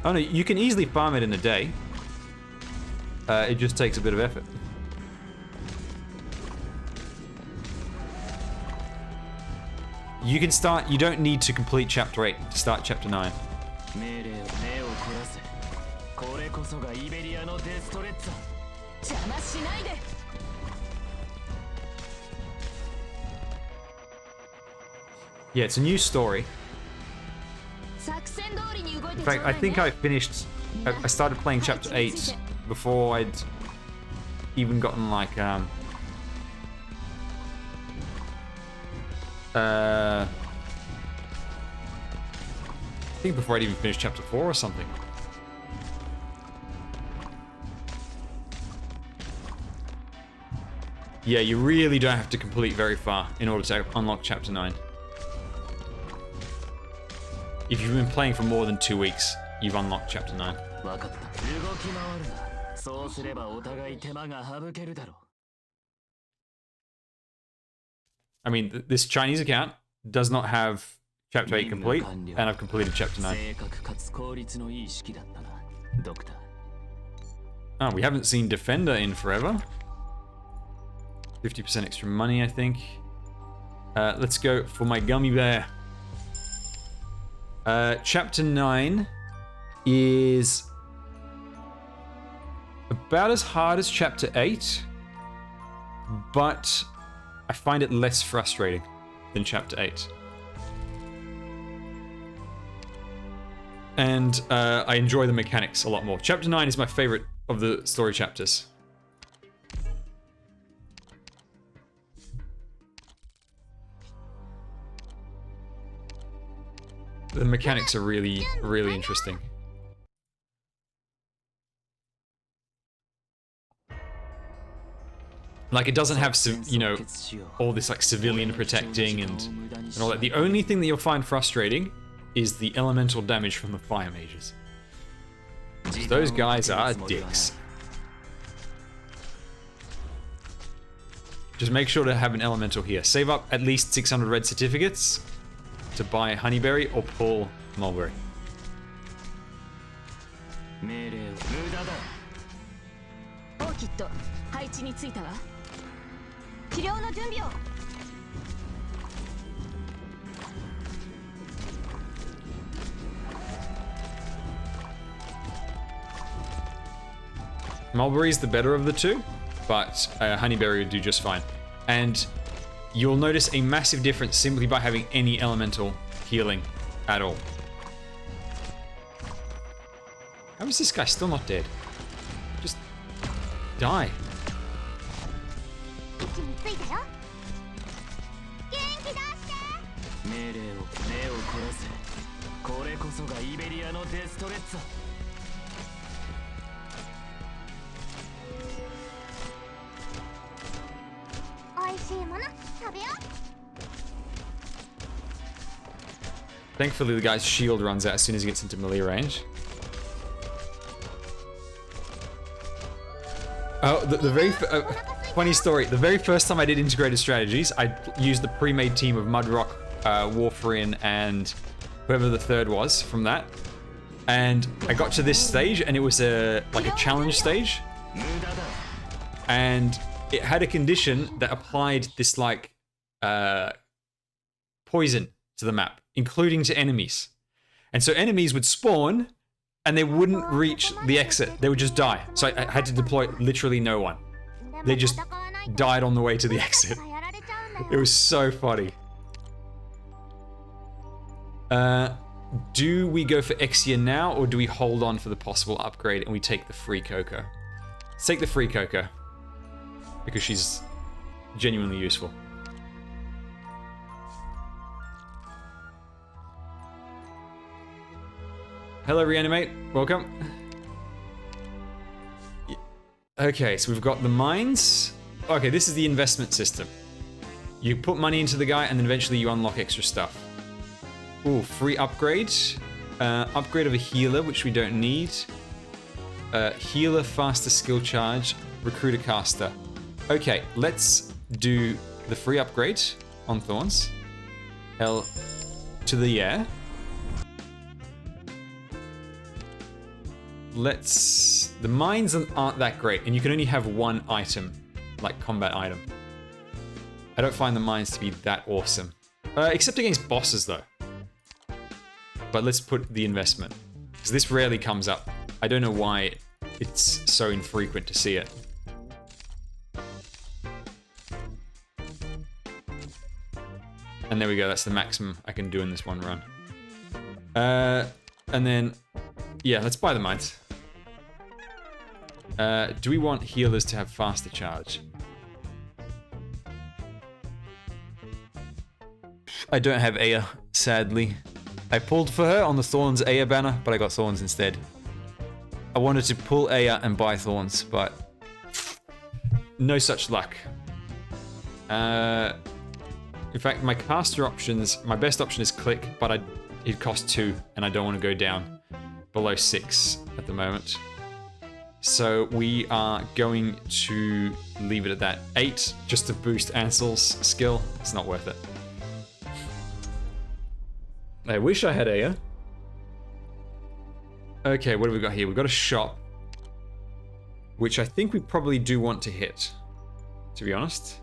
Oh no, you can easily farm it in a day. It just takes a bit of effort. You can start, you don't need to complete chapter 8 to start chapter 9. Yeah, it's a new story. In fact, I think I started playing chapter 8 before I'd even gotten like I think before I'd even finished chapter 4 or something. Yeah, you really don't have to complete very far in order to unlock chapter 9. If you've been playing for more than 2 weeks, you've unlocked chapter 9. I mean, this Chinese account does not have chapter 8 complete, and I've completed chapter 9. Oh, we haven't seen Defender in forever. 50% extra money, I think. Let's go for my gummy bear. Chapter 9 is about as hard as chapter 8, but I find it less frustrating than chapter 8. And I enjoy the mechanics a lot more. Chapter 9 is my favorite of the story chapters. The mechanics are really, really interesting. Like, it doesn't have, you know, all this like civilian protecting and all that. The only thing that you'll find frustrating is the elemental damage from the fire mages. Those guys are dicks. Just make sure to have an elemental here. Save up at least 600 red certificates to buy Honeyberry or pull Mulberry. きっと配置についたわ。治療の準備を。Mulberry is the better of the two, but Honeyberry would do just fine. And you'll notice a massive difference simply by having any elemental healing at all. How is this guy still not dead? Just die. 位置についたよ。元気出して。命令を目を凝らせ。これこそがイベリアのデストレッツァ。美味しいもの食べよう。 Thankfully, the guy's shield runs out as soon as he gets into melee range. Oh, the very funny story. The very first time I did integrated strategies, I used the pre-made team of Mudrock, Warfarin, and whoever the third was from that. And I got to this stage, and it was like a challenge stage. And it had a condition that applied this like poison to the map, including to enemies. And so enemies would spawn and they wouldn't reach the exit. They would just die. So I had to deploy literally no one. They just died on the way to the exit. It was so funny. Do we go for Exia now, or do we hold on for the possible upgrade and we take the free Coco? Let's take the free Coco, because she's genuinely useful. Hello, Reanimate. Welcome. Okay, so we've got the mines. Okay, this is the investment system. You put money into the guy, and then eventually you unlock extra stuff. Ooh, free upgrade. Upgrade of a healer, which we don't need. Healer, faster skill charge, recruiter caster. Okay, let's do the free upgrade on Thorns. Hell to the air. The mines aren't that great, and you can only have one item, like combat item. I don't find the mines to be that awesome. Except against bosses though. But let's put the investment, because this rarely comes up. I don't know why it's so infrequent to see it. And there we go, that's the maximum I can do in this one run. And then, yeah, let's buy the mines. Do we want healers to have faster charge? I don't have Aya, sadly. I pulled for her on the Thorns Aya banner, but I got Thorns instead. I wanted to pull Aya and buy Thorns, but no such luck. In fact, my caster options, my best option is Click, but it costs 2, and I don't want to go down below 6 at the moment. So we are going to leave it at that. 8, just to boost Ansel's skill. It's not worth it. I wish I had Aya. Okay, what have we got here? We've got a shop, which I think we probably do want to hit, to be honest.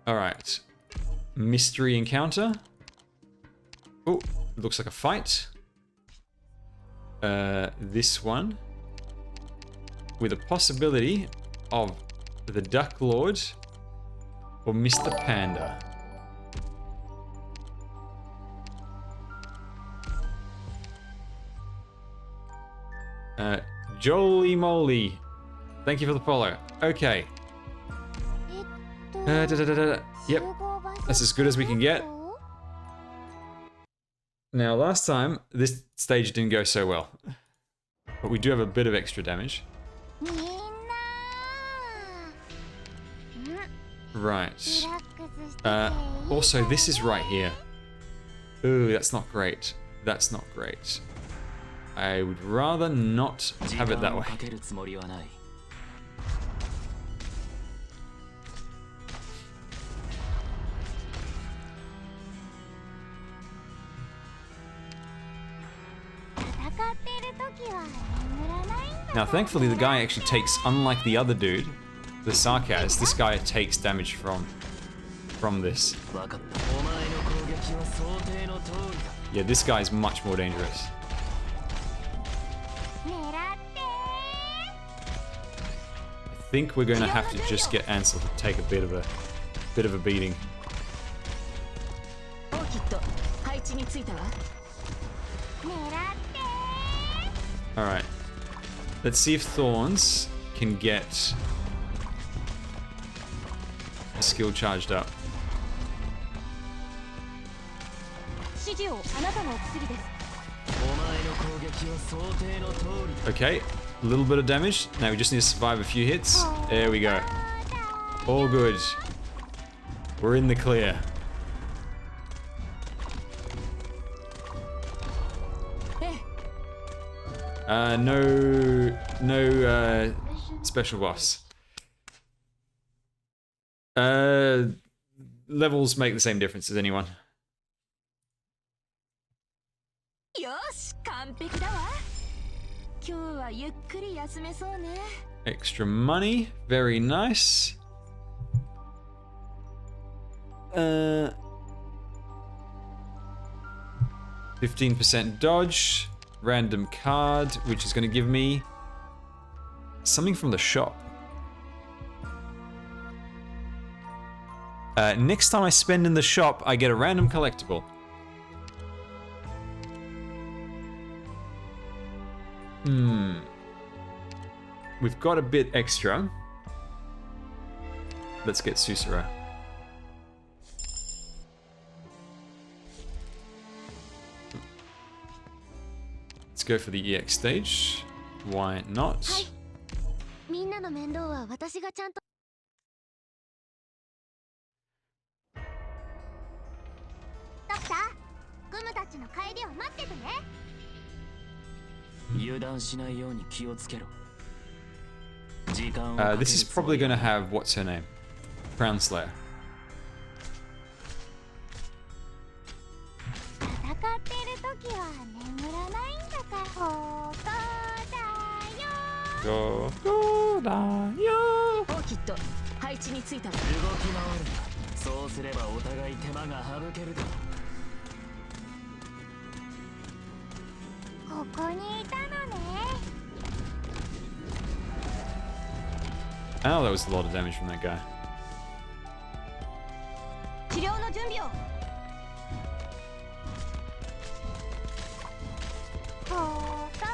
Alright. Mystery encounter. Oh, looks like a fight. This one. With a possibility of the Duck Lord or Mr. Panda. Jolly Moly. Thank you for the follow. Okay. Yep. That's as good as we can get. Now, last time, this stage didn't go so well. But we do have a bit of extra damage. Right. Also, this is right here. Ooh, that's not great. That's not great. I would rather not have it that way. Now, thankfully, the guy actually takes, unlike the other dude, the Sarkaz, this guy takes damage from this. 分かった。お前の攻撃は想定の通りだ。 Yeah, this guy is much more dangerous. I think we're going to have to just get Ansel to take a bit of a beating. オーキッド配置についたわ。 All right. Let's see if Thorns can get a skill charged up. 指示をあなたのお薬です。 お前の攻撃は想定の通りだ。 Okay, a little bit of damage. Now we just need to survive a few hits. There we go. All good. We're in the clear. No special boss. Levels make the same difference as anyone. よし、完璧だわ。今日はゆっくり休めそうね。 Extra money, very nice. 15% dodge, random card, which is going to give me something from the shop. Next time I spend in the shop, I get a random collectible. We've got a bit extra. Let's get Susura. Let's go for the EX stage. Why not? みんなの面倒は私がちゃんと。ドクター、グムたちの帰りを待っててね。油断しないように気をつけろ。 This is probably going to have, what's her name? Crown Slayer. 戦ってる時は眠らないんだから。ここだよ。 Go, da, yo. オーキッド配置についたわ。動き回るんだ。そうすればお互い手間が省けるだろう。ここにいたのね。 Oh, that was a lot of damage from that guy. 治療の準備を。 ここだよ。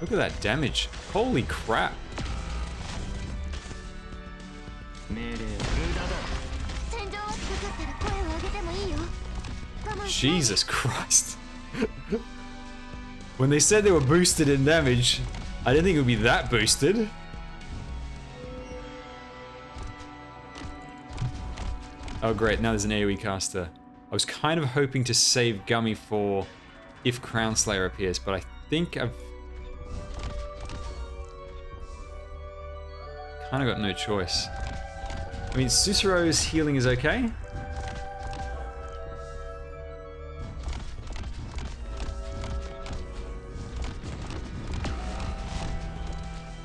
Look at that damage. Holy crap. 命令無駄だ。戦場は近かったら声を上げてもいいよ。我慢しない。 Jesus Christ. When they said they were boosted in damage, I didn't think it would be that boosted. Oh great, now there's an AoE caster. I was kind of hoping to save Gummy for if Crown Slayer appears, but I think I've kind of got no choice. I mean, Susuro's healing is okay.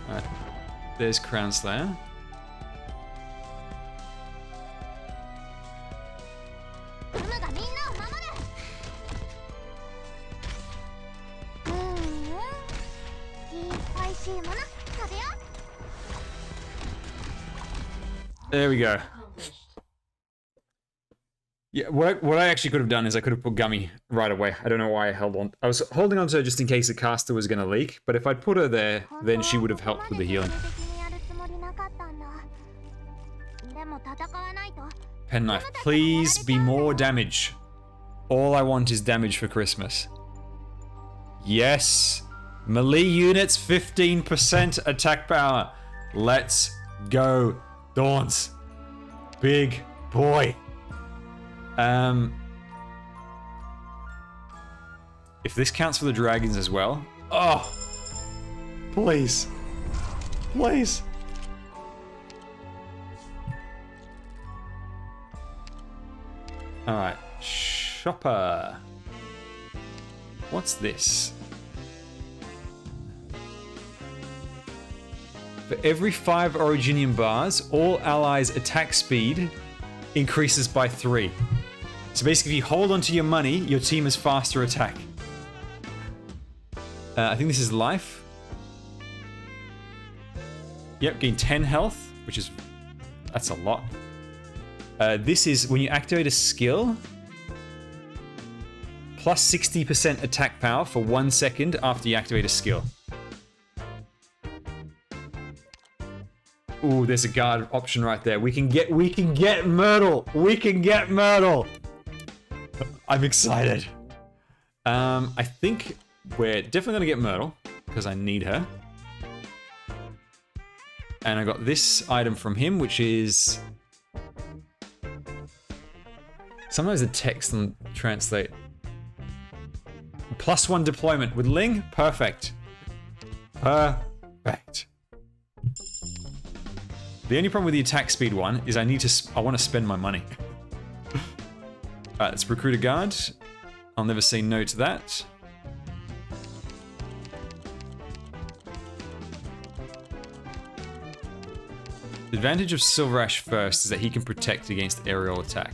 Alright, there's Crown Slayer. There we go. Yeah, what I actually could have done is I could have put Gummy right away. I don't know why I held on. I was holding on to her just in case the caster was going to leak, but if I'd put her there, then she would have helped with the healing. Penknife, please be more damage. All I want is damage for Christmas. Yes. Melee units, 15% attack power. Let's go. Dawns. Big boy. If this counts for the dragons as well. Oh. Please. Please. Alright. Shh. Chopper. What's this? For every 5 Originium bars, all allies' attack speed increases by 3. So basically, if you hold onto your money, your team has faster attack. I think this is life. Yep, gain 10 health, which is... that's a lot. This is when you activate a skill, plus 60% attack power for 1 second after you activate a skill. Ooh, there's a guard option right there. We can get Myrtle. We can get Myrtle. I'm excited. I think we're definitely gonna get Myrtle because I need her. And I got this item from him, which is... sometimes the text doesn't translate. +1 deployment with Ling. Perfect. Perfect. The only problem with the attack speed one is I want to spend my money. Alright, let's recruit a guard. I'll never say no to that. The advantage of Silver Ash first is that he can protect against aerial attack.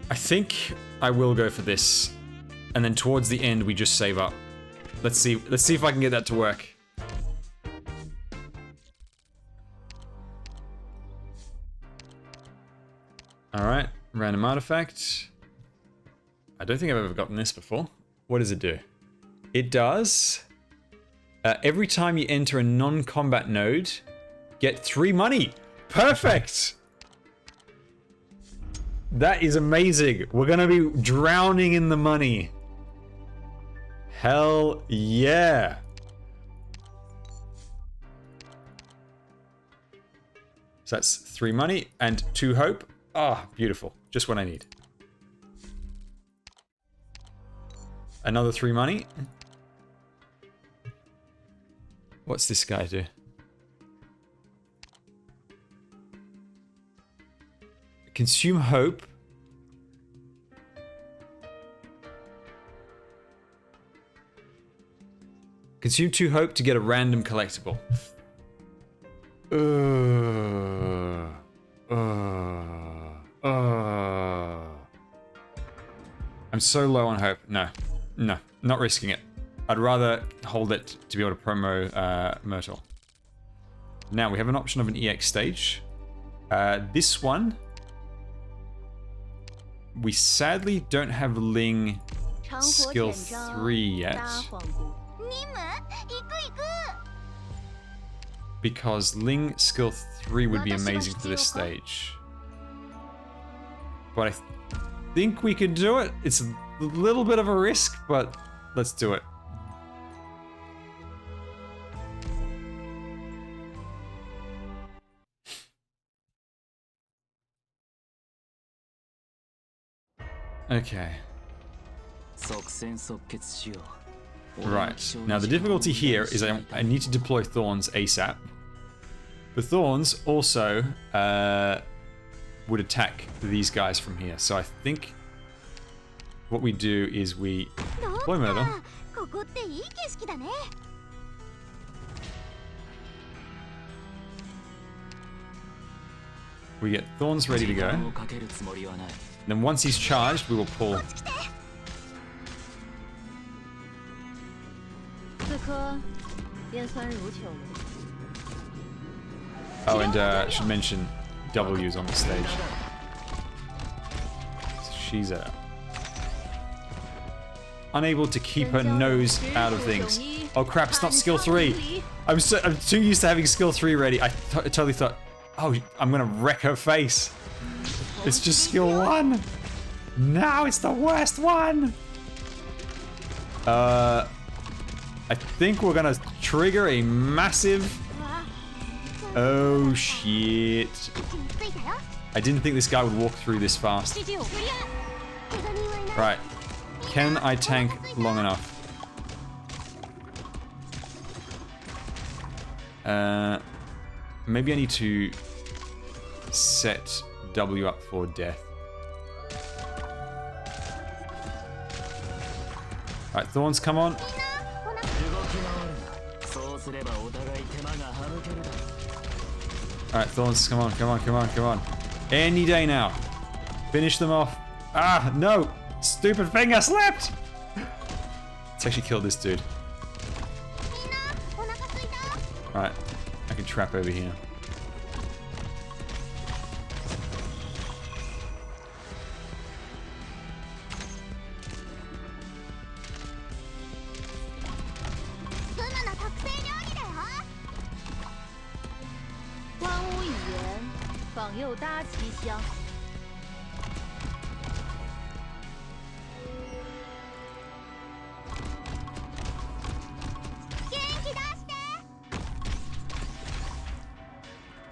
I think I will go for this, and then towards the end we just save up. Let's see if I can get that to work. Alright, random artifact. I don't think I've ever gotten this before. What does it do? It does... every time you enter a non-combat node, get 3 money! Perfect! That is amazing! We're gonna be drowning in the money. Hell yeah! So that's 3 money and 2 hope. Ah, beautiful. Just what I need. Another 3 money. What's this guy do? Consume hope. Consume 2 hope to get a random collectible. I'm so low on hope. No, not risking it. I'd rather hold it to be able to promo Myrtle. Now we have an option of an EX stage. This one, we sadly don't have Ling skill 3 yet. Because Ling skill 3 would be amazing for this stage. But I think we could do it. It's a little bit of a risk, but let's do it. Okay. Right. Now the difficulty here is I need to deploy Thorns ASAP. But Thorns also would attack these guys from here. So I think what we do is we deploy Myrtle. We get Thorns ready to go. Then once he's charged, we will pull. Oh, and I should mention W's on the stage. She's unable to keep her nose out of things. Oh crap, it's not skill 3. I'm too used to having skill 3 ready. I totally thought, oh, I'm gonna wreck her face. It's just skill 1. No, it's the worst one. I think we're gonna trigger a massive Oh shit. I didn't think this guy would walk through this fast. Right. Can I tank long enough? Maybe I need to set W up for death. Alright, Thorns, come on. Alright, Thorns, come on, come on, come on, come on. Any day now. Finish them off. Ah, no! Stupid finger slipped! Let's actually kill this dude. Alright, I can trap over here.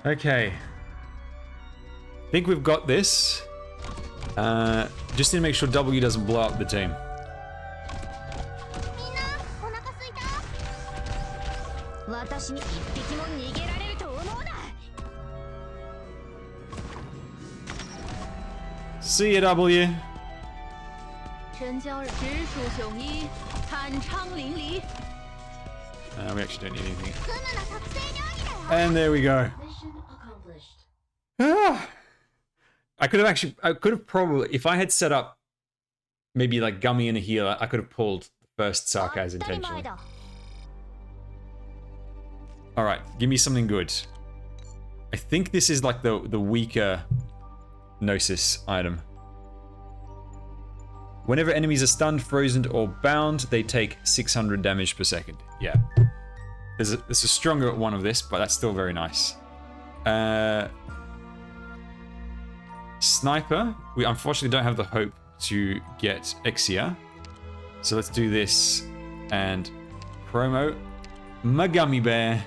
Okay. I think we've got this. Just need to make sure W doesn't blow up the team. See ya, W. We actually don't need anything. And there we go. I could have probably, if I had set up maybe like Gummy and a healer, I could have pulled the first Sarkaz intentionally. Alright, give me something good. I think this is like the weaker Gnosis item. Whenever enemies are stunned, frozen, or bound, they take 600 damage per second. Yeah. There's a stronger one of this, but that's still very nice. Sniper. We unfortunately don't have the hope to get Exia. So let's do this. And promo. Magummy Bear.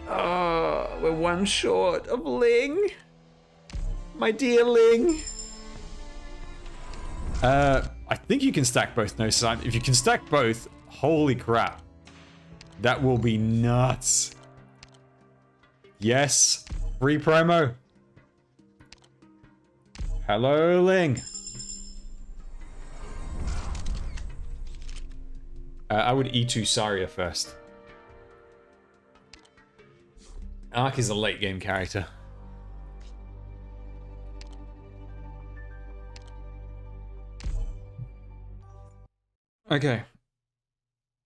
Oh, we're one short of Ling. My dear Ling. I think you can stack both Gnosis. If you can stack both, holy crap. That will be nuts. Yes. Free promo. Hello, Ling. I would E2 Saria first. Ark is a late game character. Okay.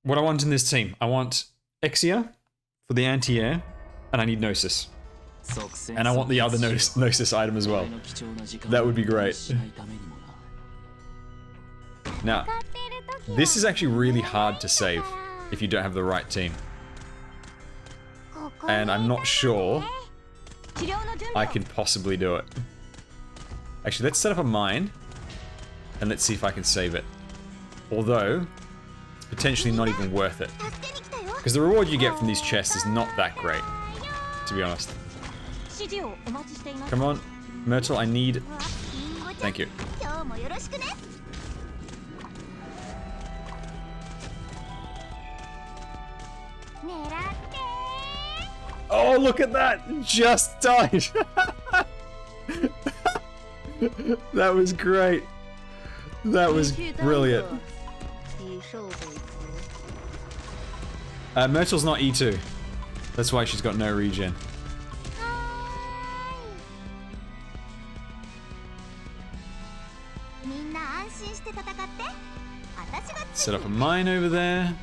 What I want in this team, I want Exia for the anti-air, and I need Gnosis. And I want the other Gnosis item as well. That would be great. Now, this is actually really hard to save if you don't have the right team. And I'm not sure I can possibly do it. Actually, let's set up a mine, and let's see if I can save it. Although, it's potentially not even worth it. Because the reward you get from these chests is not that great, to be honest. Come on, Myrtle, I need... Thank you. Oh, look at that! Just died! That was great. That was brilliant. Myrtle's not E2. That's why she's got no regen. Set up a mine over there.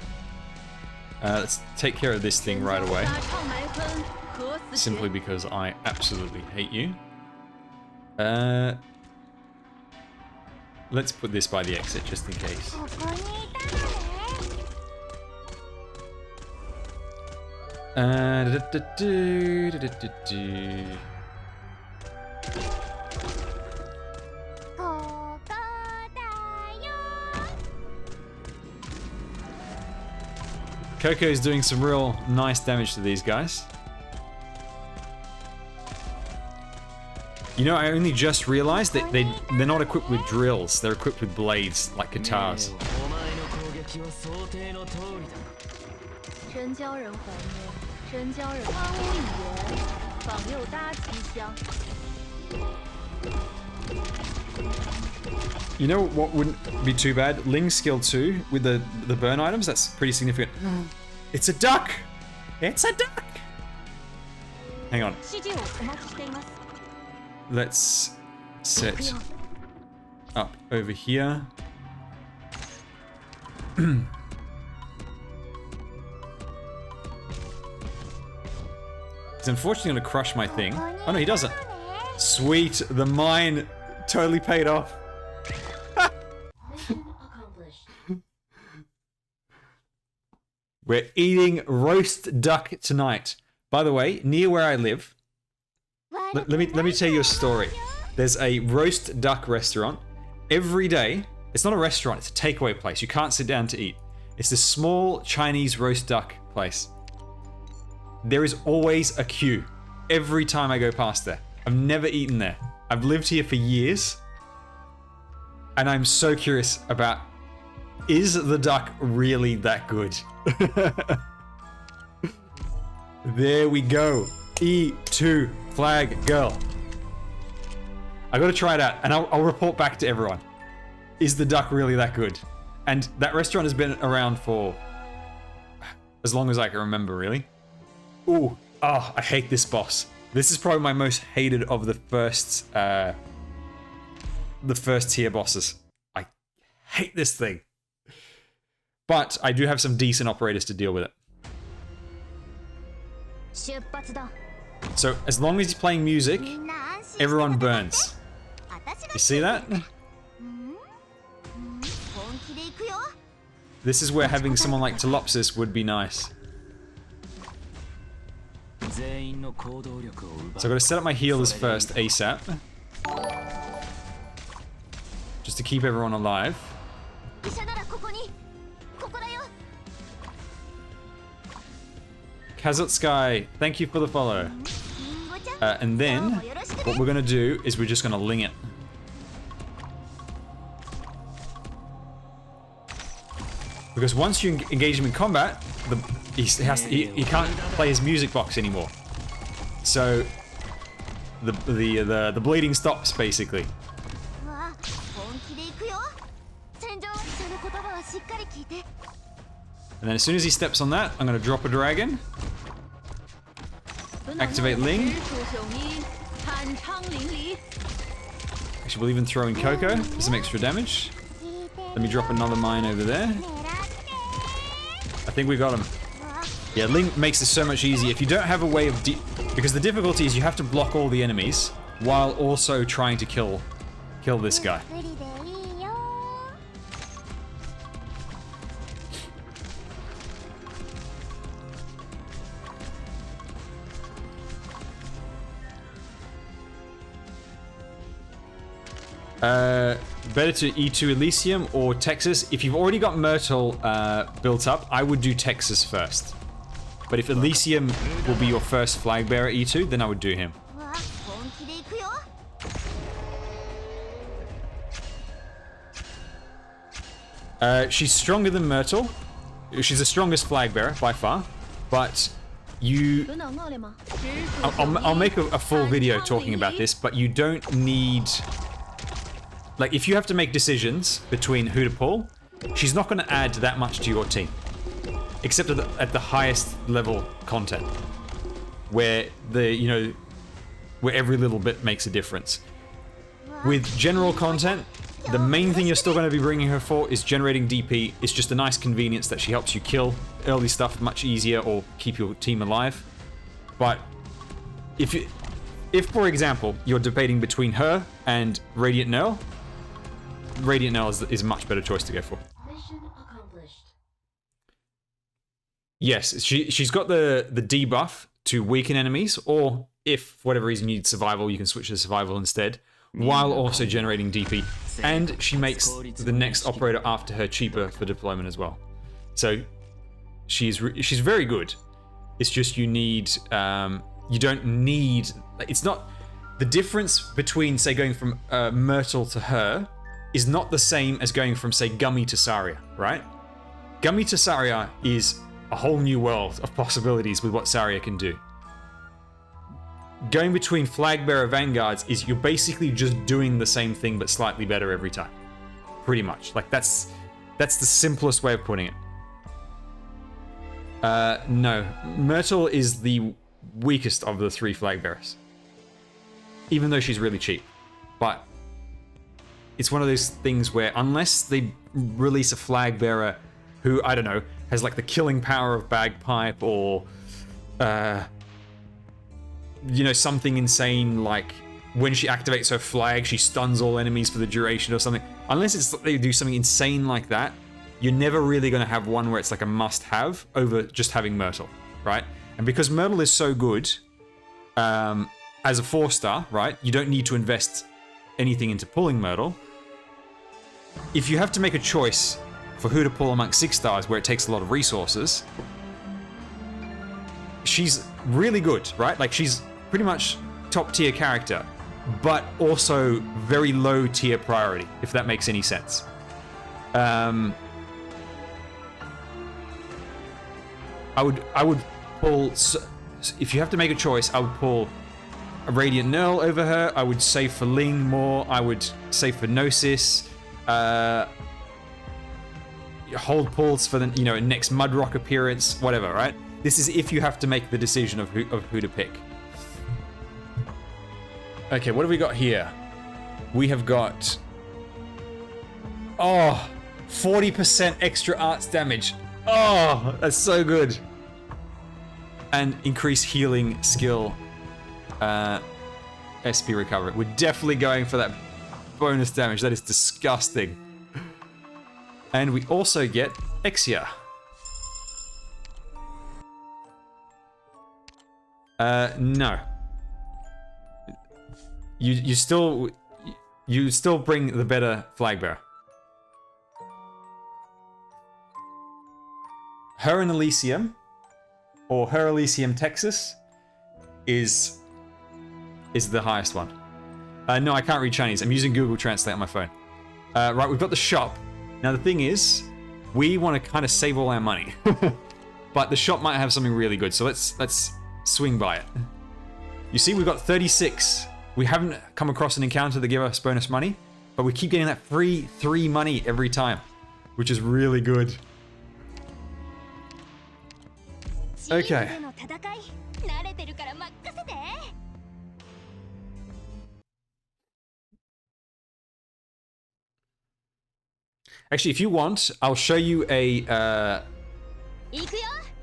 Let's take care of this thing right away. Simply because I absolutely hate you. Let's put this by the exit just in case. Coco is doing some real nice damage to these guys. You know, I only just realized that they're not equipped with drills. They're equipped with blades, like guitars. 真教人怀念，真教人荒芜语言，访右搭吉祥。 You know what wouldn't be too bad? Ling skill 2 with the burn items. That's pretty significant. It's a duck. It's a duck. Hang on. 指示をお待ちしています。 Let's set up over here. He's unfortunately going to crush my thing. Oh no, he doesn't. Sweet, the mine totally paid off. We're eating roast duck tonight. By the way, near where I live, let me tell you a story. There's a roast duck restaurant. Every day, it's not a restaurant, it's a takeaway place. You can't sit down to eat. It's this small Chinese roast duck place. There is always a queue every time I go past there. I've never eaten there. I've lived here for years. And I'm so curious about, is the duck really that good? There we go. E2 flag girl. I gotta try it out and I'll report back to everyone. Is the duck really that good? And that restaurant has been around for as long as I can remember, really. Ooh, oh, I hate this boss. This is probably my most hated of the first tier bosses. I hate this thing. But I do have some decent operators to deal with it. So as long as he's playing music, everyone burns. You see that? This is where having someone like Telopsis would be nice. So I've got to set up my healers first ASAP. Just to keep everyone alive. Kazutsky, thank you for the follow. And then, what we're going to do is we're just going to ling it. Because once you engage him in combat, he can't play his music box anymore. So the bleeding stops basically. And then as soon as he steps on that, I'm going to drop a dragon. Activate Ling. Actually, we'll even throw in Coco for some extra damage. Let me drop another mine over there. I think we got him. Yeah, Ling makes this so much easier. If you don't have a way of... because the difficulty is you have to block all the enemies while also trying to kill this guy. Better to E2 Elysium or Texas. If you've already got Myrtle built up, I would do Texas first. But if Elysium will be your first flag bearer E2, then I would do him. She's stronger than Myrtle. She's the strongest flag bearer by far. But you... I'll make a full video talking about this, but you don't need... Like, if you have to make decisions between who to pull, she's not going to add that much to your team. Except at the highest level content. Where where every little bit makes a difference. With general content, the main thing you're still going to be bringing her for is generating DP. It's just a nice convenience that she helps you kill early stuff much easier or keep your team alive. But if for example, you're debating between her and Radiant Nell, Radiant Nell is a much better choice to go for. Mission accomplished. Yes, she's got the debuff to weaken enemies, or if for whatever reason you need survival, you can switch to survival instead, while also generating DP. And she makes the next operator after her cheaper for deployment as well. So she's very good. It's just you need you don't need. It's not the difference between say going from Myrtle to her is not the same as going from say Gummy to Saria, right? Gummy to Saria is a whole new world of possibilities with what Saria can do. Going between Flagbearer Vanguards is you're basically just doing the same thing but slightly better every time. Pretty much. Like that's the simplest way of putting it. No. Myrtle is the weakest of the 3 Flagbearers. Even though she's really cheap. But it's one of those things where unless they release a Flagbearer who, I don't know, has like the killing power of Bagpipe or you know, something insane like when she activates her flag, she stuns all enemies for the duration or something. Unless it's they do something insane like that, you're never really going to have one where it's like a must-have over just having Myrtle, right? And because Myrtle is so good as a 4-star, right? You don't need to invest anything into pulling Myrtle. If you have to make a choice for who to pull amongst 6 stars where it takes a lot of resources, she's really good, right? Like she's pretty much top tier character, but also very low tier priority, if that makes any sense. I would pull, if you have to make a choice, I would pull a Radiant Knurl over her. I would save for Ling more. I would save for Gnosis. Hold pulls for the next Mudrock appearance, whatever, right? This is if you have to make the decision of who to pick. Okay, what have we got here? We have got 40% extra arts damage. Oh, that's so good. And increase healing skill SP recovery. We're definitely going for that bonus damage. That is disgusting. And we also get Exia. No. You still bring the better Flagbearer. Her in Elysium, or Her Elysium Texas, is the highest one. No, I can't read Chinese. I'm using Google Translate on my phone. Right, we've got the shop. Now the thing is, we want to kind of save all our money, but the shop might have something really good. So let's swing by it. You see, we've got 36. We haven't come across an encounter to give us bonus money, but we keep getting that free 3 money every time, which is really good. Okay. Actually, if you want, I'll show you a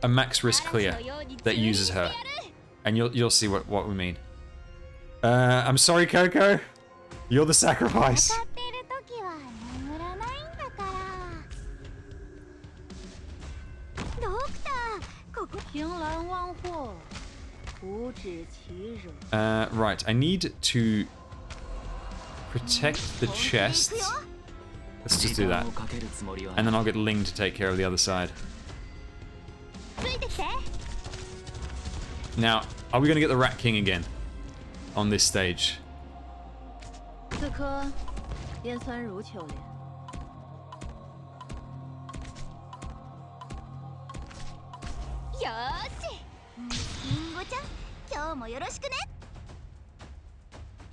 max risk clear that uses her, and you'll see what we mean. I'm sorry, Coco. You're the sacrifice. Right, I need to protect the chest. Let's just do that. And then I'll get Ling to take care of the other side. Now, are we going to get the Rat King again on this stage?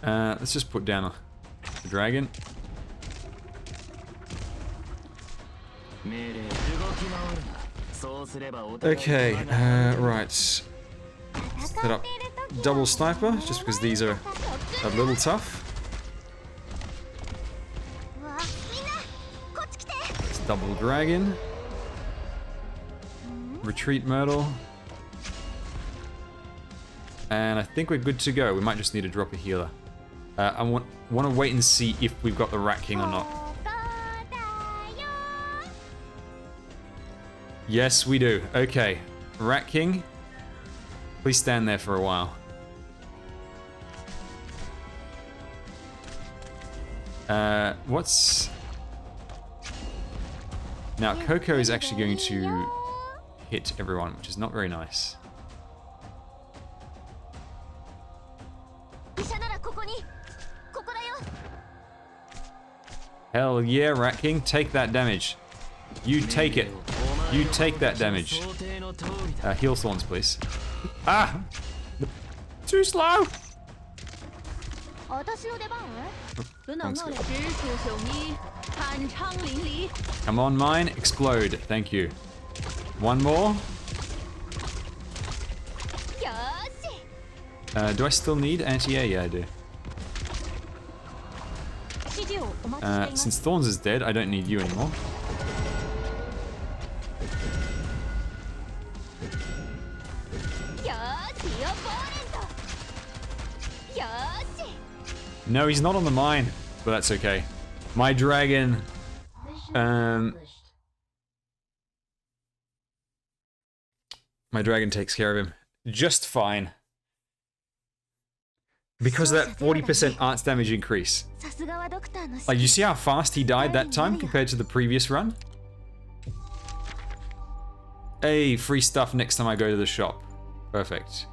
Let's just put down the dragon. Okay, right. Set up double sniper, just because these are a little tough. Let's double dragon. Retreat Myrtle. And I think we're good to go. We might just need to drop a healer. I want to wait and see if we've got the Rat King or not. Yes, we do. Okay. Rat King, please stand there for a while. What's... Now, Coco is actually going to hit everyone, which is not very nice. 医者ならここに。ここだよ。 Hell yeah, Rat King, take that damage. You take it. You take that damage. Heal Thorns, please. Ah! Too slow! 私の出番？本能能力直属雄一，酣畅淋漓。 Come on, mine, explode. Thank you. One more. よし。 Do I still need anti-air? Yeah, I do. 指示をお待ちしています。 Since Thorns is dead, I don't need you anymore. よし、ティオポーレント。よし。 No, he's not on the mine, but that's okay. My dragon, my dragon takes care of him just fine. Because of that 40% arts damage increase. さすがはドクターの Like, you see how fast he died that time compared to the previous run? Hey, free stuff next time I go to the shop. Perfect.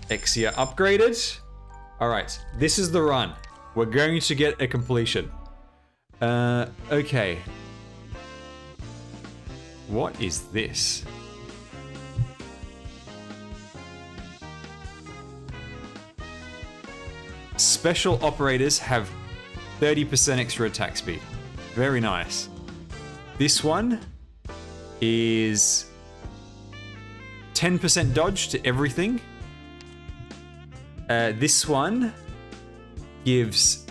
Exia upgraded. Alright, this is the run. We're going to get a completion. Okay. What is this? Special operators have 30% extra attack speed. Very nice. This one is 10% dodge to everything. This one gives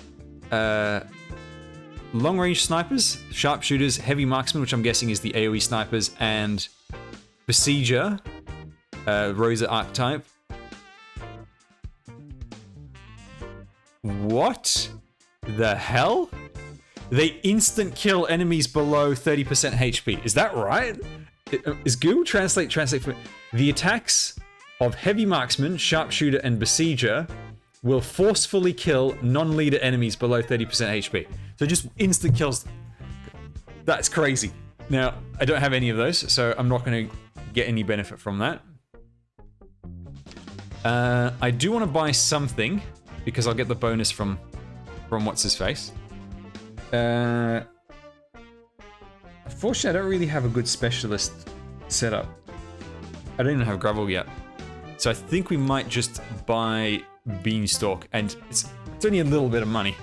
long-range snipers, sharpshooters, heavy marksmen, which I'm guessing is the AoE snipers, and besieger, Rosa archetype. What the hell? They instant kill enemies below 30% HP. Is that right? Is Google Translate for the attacks of heavy marksman, sharpshooter, and besieger will forcefully kill non-leader enemies below 30% HP. So just instant kills. That's crazy. Now, I don't have any of those, so I'm not going to get any benefit from that. I do want to buy something, because I'll get the bonus from what's-his-face. Unfortunately, I don't really have a good specialist setup. I don't even have Gravel yet. So I think we might just buy Beanstalk, and it's only a little bit of money.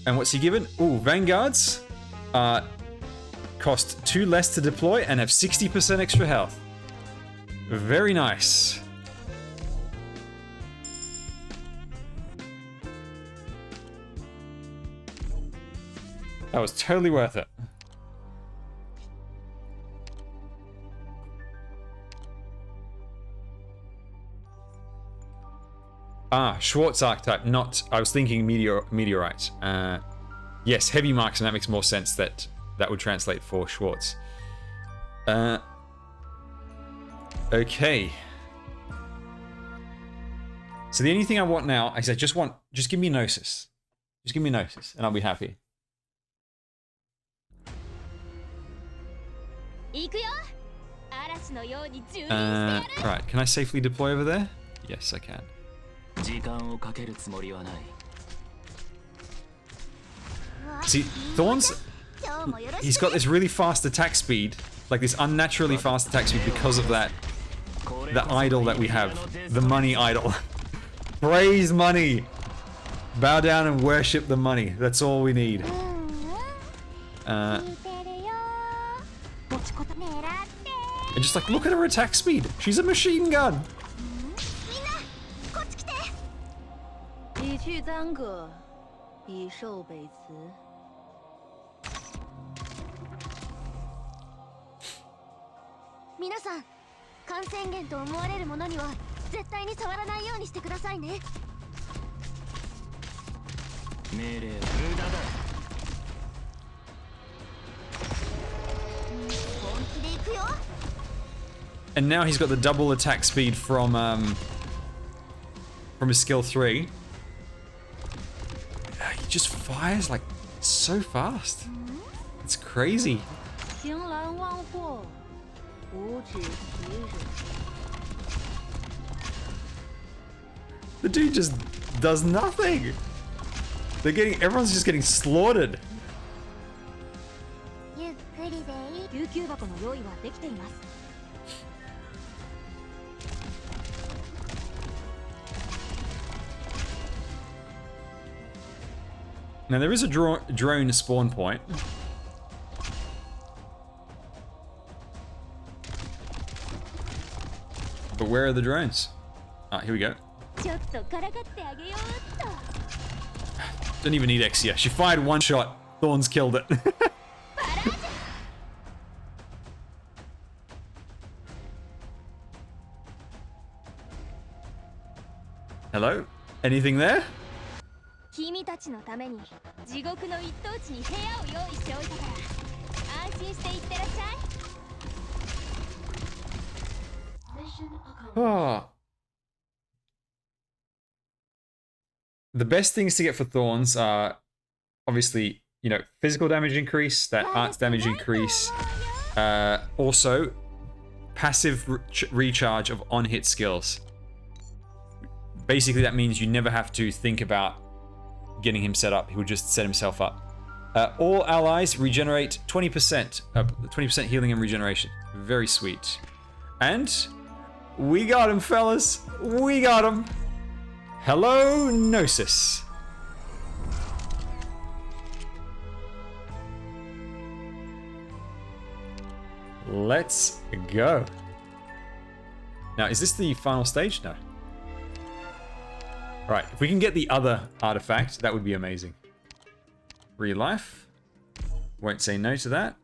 And what's he given? Ooh, Vanguards cost 2 less to deploy and have 60% extra health. Very nice. That was totally worth it. Ah, Schwartz archetype, not... I was thinking meteorite. Yes, heavy marksman, that makes more sense that would translate for Schwartz. Okay. So the only thing I want now is just give me Gnosis. Just give me Gnosis, and I'll be happy. Right, can I safely deploy over there? Yes, I can. See, Thorns, he's got this really fast attack speed, like this unnaturally fast attack speed because of that, the idol that we have, the money idol. Praise money! Bow down and worship the money, that's all we need. And just like, look at her attack speed. She's a machine gun. And now he's got the double attack speed from his skill 3. He just fires like so fast. It's crazy. 情兰忘祸，无止其辱。 The dude just does nothing. Everyone's just getting slaughtered. ゆっくりでいい。救急箱の用意はできています。 Now there is a drone spawn point. But where are the drones? Ah, here we go. ちょっとからかってあげようっと。 Don't even need Exia. She fired one shot. Thorns killed it. Hello? Anything there? 君たちのために地獄の一等地に部屋を用意しておいたから安心していってらっしゃい。 Oh. The best things to get for Thorns are obviously, you know, physical damage increase, that arts damage increase, also passive recharge of on-hit skills. Basically, that means you never have to think about getting him set up. He will just set himself up. All allies regenerate 20%, 20% healing and regeneration. Very sweet. And we got him, fellas. We got him. Hello, Gnosis. Let's go. Now, is this the final stage? No. Right, if we can get the other artifact, that would be amazing. Real life. Won't say no to that.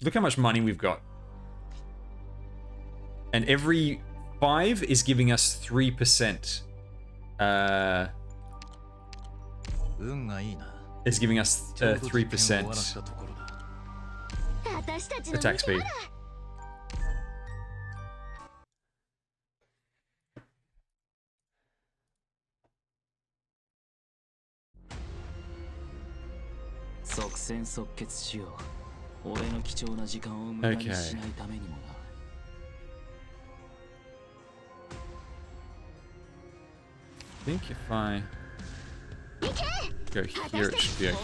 Look how much money we've got. And every 5 is giving us 3%. Is giving us 3% attack speed. Okay. I think if I go here, it should be okay.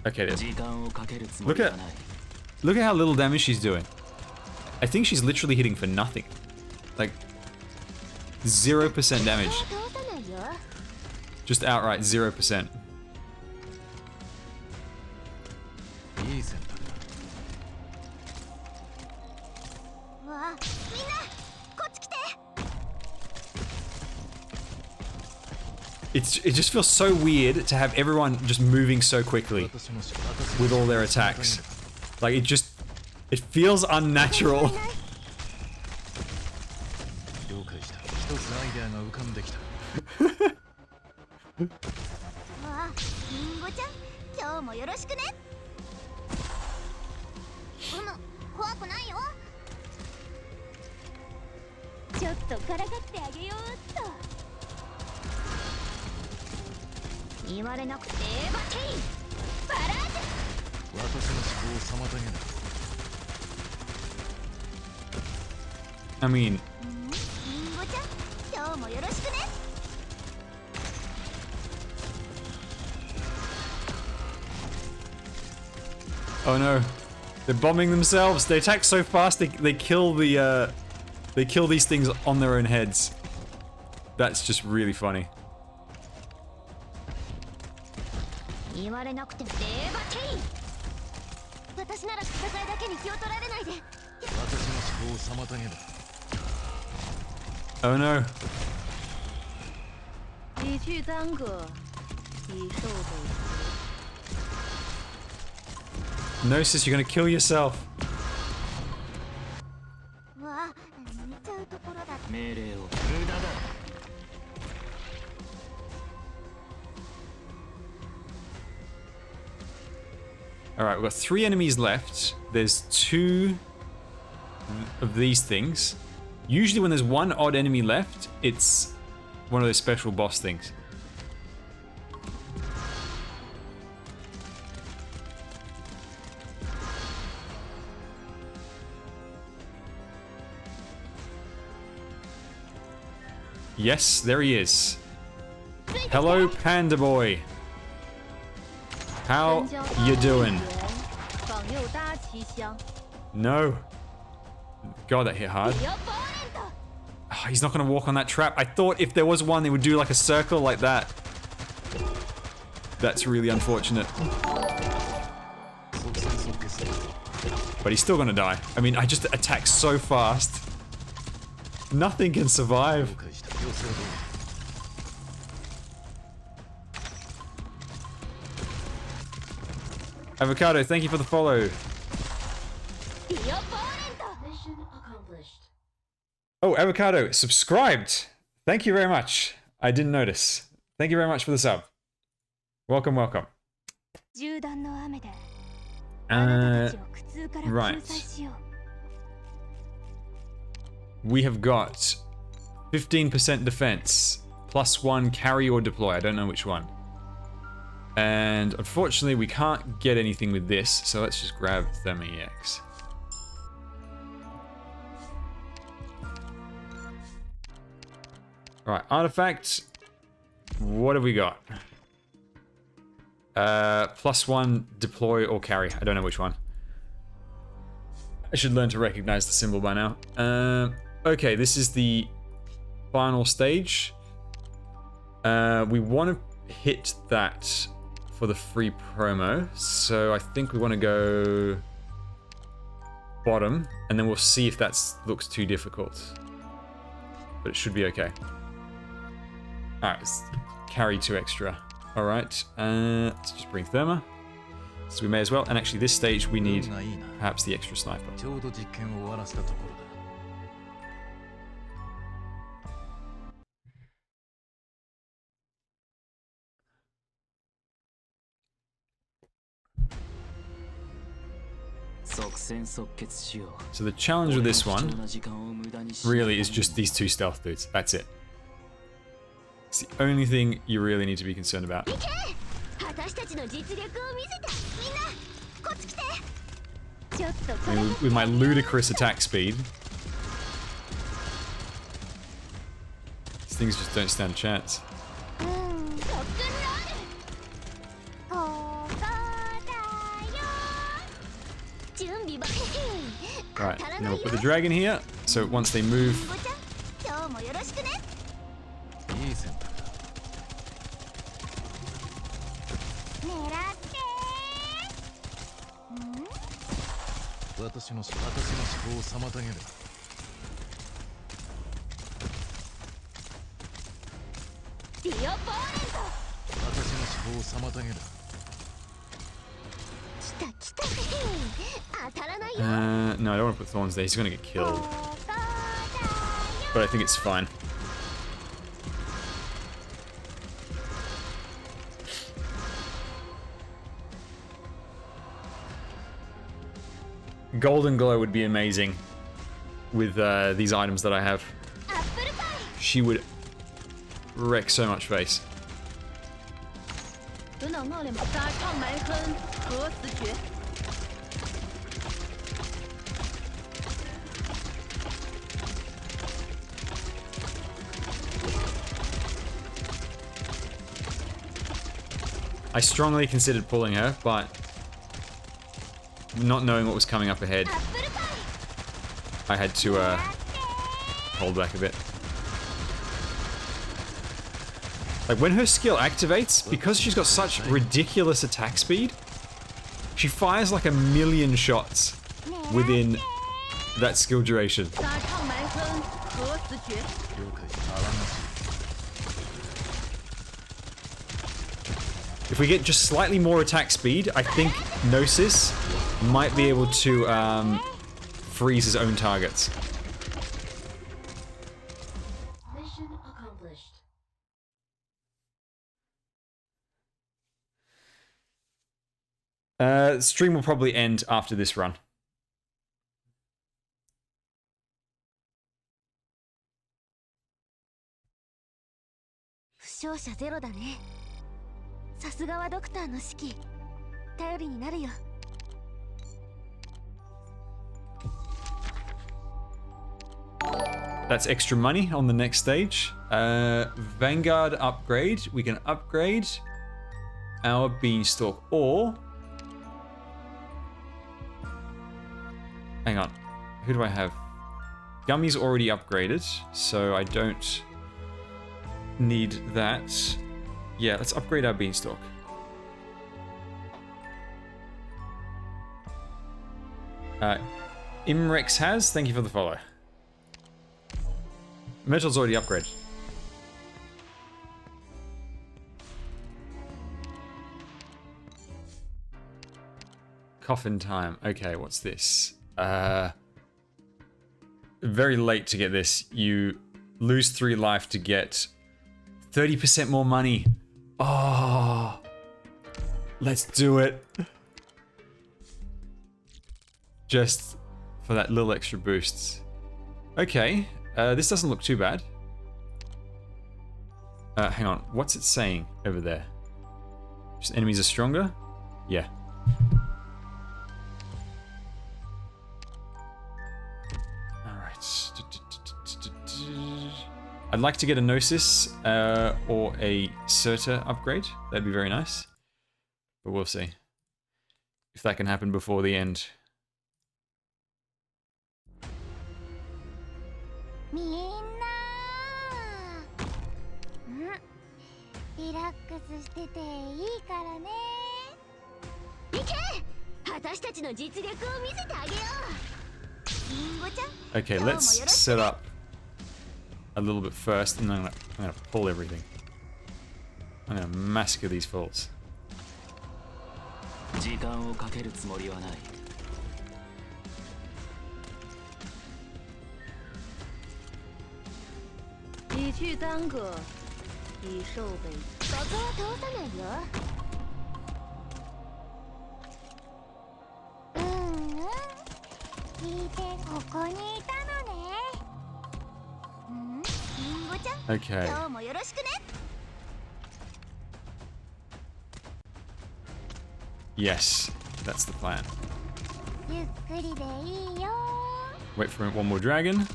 Okay, look at how little damage she's doing. I think she's literally hitting for nothing. Like 0% damage. Just outright 0%. It just feels so weird to have everyone just moving so quickly with all their attacks. Like it feels unnatural. I mean, oh no, they're bombing themselves. They attack so fast they kill the they kill these things on their own heads. That's just really funny. Oh no. Gnosis, you're gonna kill yourself. Alright, we've got 3 enemies left. There's 2 of these things. Usually when there's 1 odd enemy left, it's one of those special boss things. Yes, there he is. Hello, Panda Boy. How you doing? No. God, that hit hard. Oh, he's not going to walk on that trap. I thought if there was one, they would do like a circle like that. That's really unfortunate. But he's still going to die. I mean, I just attack so fast. Nothing can survive. Avocado, thank you for the follow. Mission accomplished. Oh, Avocado, subscribed. Thank you very much. I didn't notice. Thank you very much for the sub. Welcome, welcome. Right. We have got 15% defense, +1 carry or deploy. I don't know which one. And unfortunately, we can't get anything with this, so let's just grab ThermEX. Alright, artifacts. What have we got? +1 deploy or carry. I don't know which one. I should learn to recognize the symbol by now. Okay, this is the final stage. We want to hit that for the free promo, so I think we want to go bottom, and then we'll see if that looks too difficult. But it should be okay. Alright, let's carry 2 extra. Alright, let's just bring Therma. So we may as well, and actually this stage we need perhaps the extra sniper. So the challenge with this one really is just these 2 stealth dudes. That's it. It's the only thing you really need to be concerned about. I mean, with my ludicrous attack speed, these things just don't stand a chance. Right, now we'll put the dragon here, so once they move... No, I don't want to put thorns there. He's going to get killed. But I think it's fine. Golden Glow would be amazing with these items that I have. She would wreck so much face. I strongly considered pulling her, but not knowing what was coming up ahead, I had to hold back a bit. Like when her skill activates, because she's got such ridiculous attack speed, she fires like 1,000,000 shots within that skill duration. If we get just slightly more attack speed, I think Gnosis might be able to freeze his own targets. Mission accomplished. Stream will probably end after this run. That's extra money on the next stage. Vanguard upgrade. We can upgrade our beanstalk, or hang on, who do I have? Gummy's already upgraded, so I don't need that. Yeah, let's upgrade our beanstalk. Imrex has, thank you for the follow. Metal's already upgraded. Coffin time. Okay, what's this? Very late to get this. You lose 3 life to get 30% more money. Oh, let's do it. Just for that little extra boosts. Okay, this doesn't look too bad. Hang on, what's it saying over there? Just enemies are stronger? Yeah. Alright. I'd like to get a Gnosis or a Surta upgrade. That'd be very nice. But we'll see if that can happen before the end. みんなリラックスしてていいからね。いけ、私たちの実力を見せてあげよう。リンゴちゃん。 Okay, let's set up a little bit first, and then I'm gonna pull everything. I'm gonna massacre these fools. 時間をかけるつもりはない。你去耽搁，以受被。ここは通さないよ。聞いてここにいたのね。リンゴちゃん。 Okay. 今日もよろしくね。 Yes, that's the plan. ゆっくりでいいよ。 Wait for one more dragon.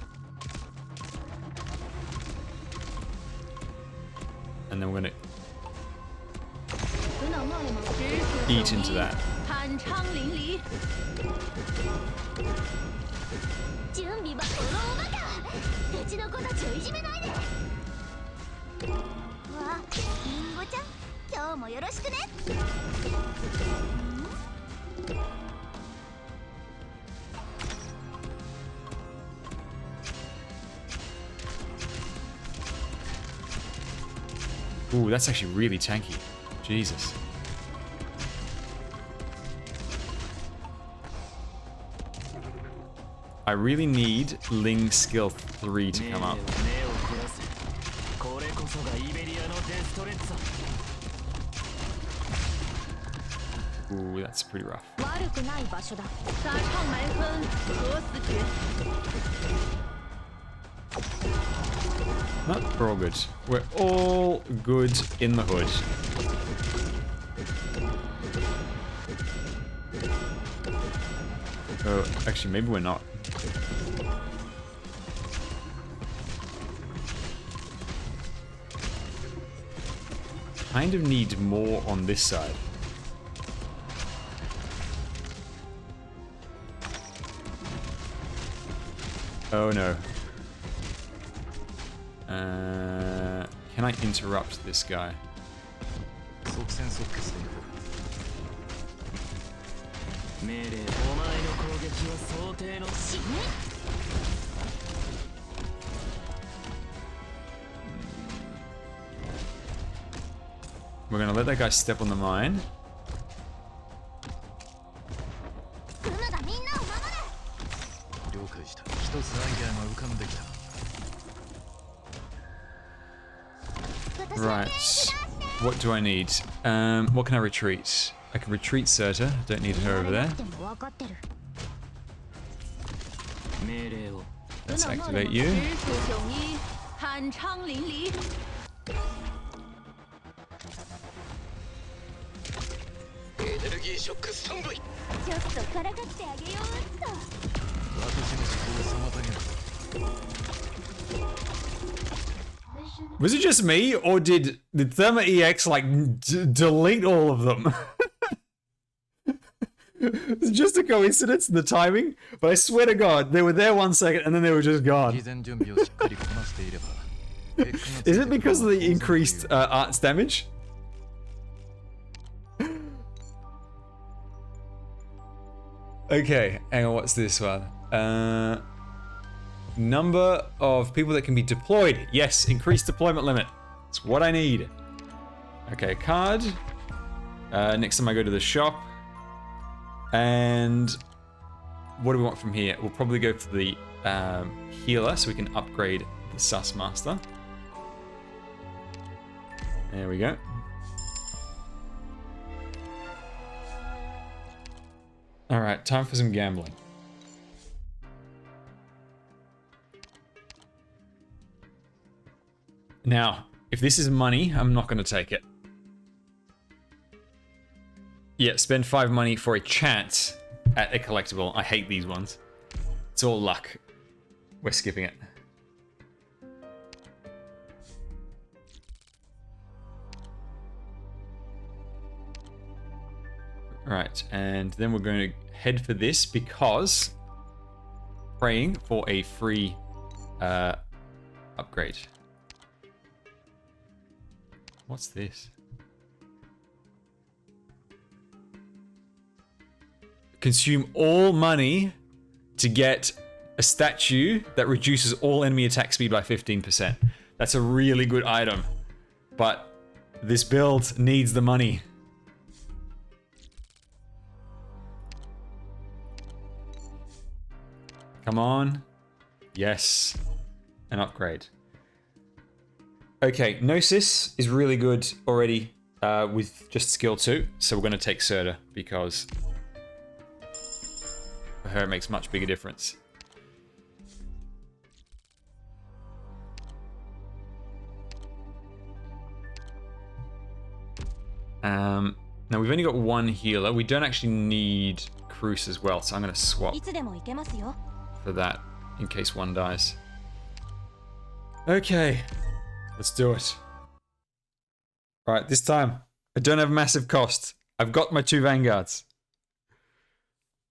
And then we're gonna eat into that. 酣畅淋漓。準備はおろうばか。うちの子たちをいじめないで。わ、リンゴちゃん、今日もよろしくね。 Ooh, that's actually really tanky. Jesus. I really need Ling skill 3 to come up. これこそがイベリアのデストレッツァ。 Ooh, that's pretty rough. 悪くない場所だ。沙场埋坑，何死绝。 No, we're all good. We're all good in the hood. Oh, actually, maybe we're not. Kind of need more on this side. Oh no. Can I interrupt this guy? We're gonna let that guy step on the mine. Right. What do I need? What can I retreat? I can retreat Surta. Don't need her over there. Let's activate you. Was it just me, or did Therma EX like delete all of them? It's just a coincidence in the timing, but I swear to God, they were there 1 second and then they were just gone. Is it because of the increased arts damage? Okay, hang on, what's this one? Number of people that can be deployed. Yes, increased deployment limit. That's what I need. Okay, card. Next time I go to the shop. And what do we want from here? We'll probably go for the healer so we can upgrade the Sus Master. There we go. Alright, time for some gambling. Now, if this is money, I'm not going to take it. Yeah, spend 5 money for a chance at a collectible. I hate these ones. It's all luck. We're skipping it. Right, and then we're going to head for this because praying for a free upgrade. What's this? Consume all money to get a statue that reduces all enemy attack speed by 15%. That's a really good item, but this build needs the money. Come on. Yes. An upgrade. Okay, Gnosis is really good already with just skill 2, so we're going to take Serta because for her it makes much bigger difference. Now we've only got 1 healer. We don't actually need Cruz as well, so I'm going to swap for that in case one dies. Okay, let's do it. Alright, this time I don't have massive cost. I've got my 2 vanguards.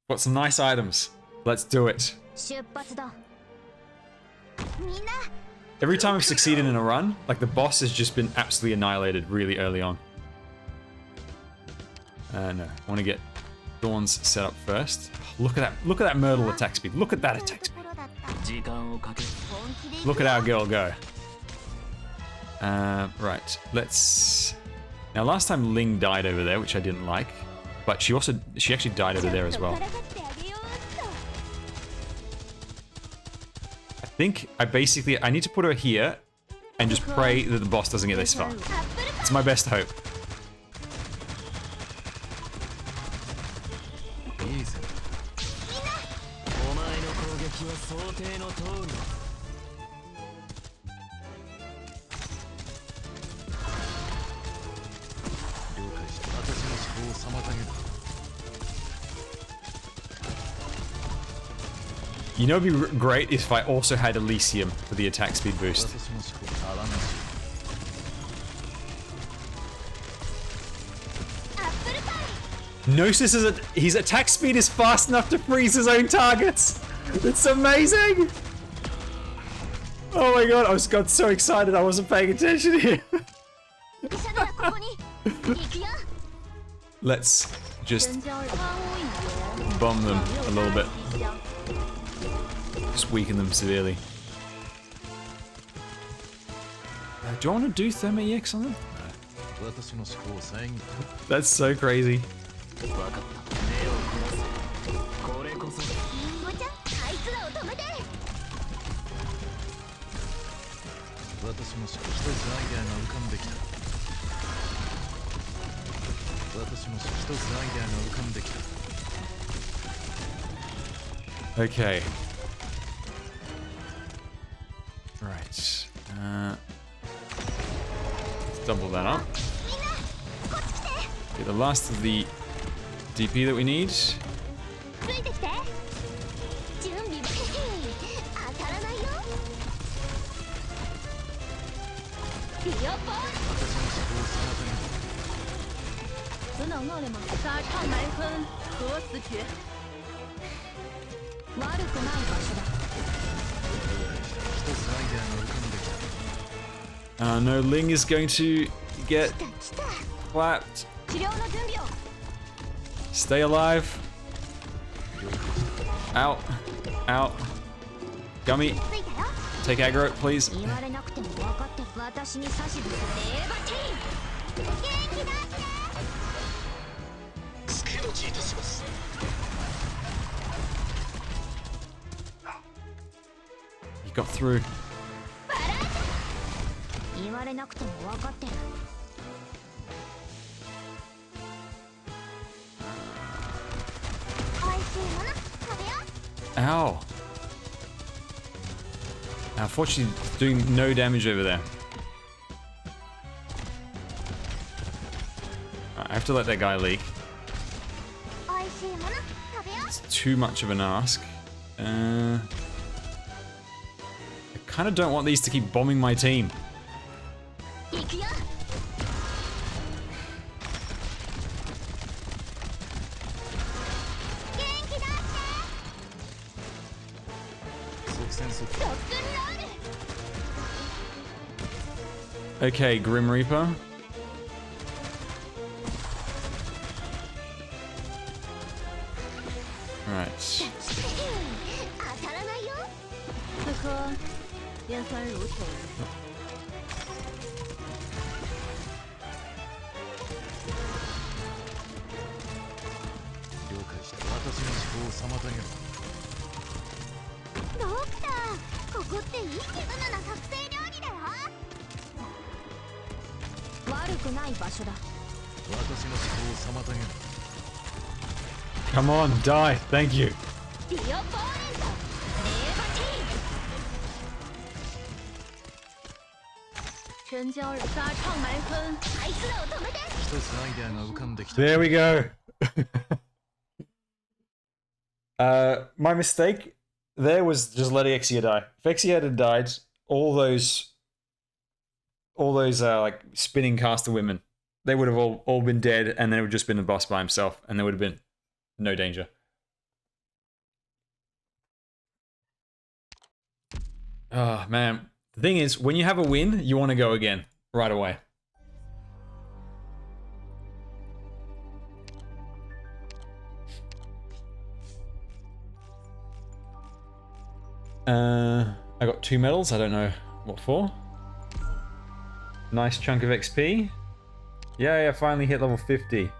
Got some nice items. Let's do it. Every time I've succeeded in a run, like the boss has just been absolutely annihilated really early on. No, I want to get Dawn's set up first. Look at that Myrtle attack speed. Look at that attack speed. Look at our girl go. Right, let's... Now last time Ling died over there, which I didn't like, but she actually died over there as well. I think I need to put her here and just pray that the boss doesn't get this far. It's my best hope. You know, it'd be great if I also had Elysium for the attack speed boost. Gnosis his attack speed is fast enough to freeze his own targets. It's amazing. Oh my god, I got so excited I wasn't paying attention here. Let's just bomb them a little bit. Just weaken them severely. Do I want to do Therma EX on them? No. That's so crazy. Okay. Right. Let's double that up. Get the last of the DP that we need. 不能饿了吗？沙场埋坑，何死绝？悪くない場所だ。No, Ling is going to get clapped. 治療の準備を。 Stay alive. Out. Out. Gummy. Take aggro, please. 言われなくても分かって私に指図されればてい。元気だって。 You got through. 言われなくても分かってる。 Ow. Unfortunately, doing no damage over there. I have to let that guy leak. It's too much of an ask. I kind of don't want these to keep bombing my team. Okay, Grim Reaper. Right. 此刻烟酸如铁。 ドクター、ここっていい気分な作成料理だよ。悪くない場所だ。 Come on, die. Thank you. ディオポーレント。レーバティ。全交沙场埋坑。あいつらを止めて。 There we go. My mistake there was just letting Exia die. If Exia had died, all those like spinning caster women, they would have all been dead, and then it would have just been the boss by himself, and there would have been no danger. Oh man, the thing is, when you have a win, you want to go again right away. I got 2 medals, I don't know what for. Nice chunk of XP. Yeah, finally hit level 50.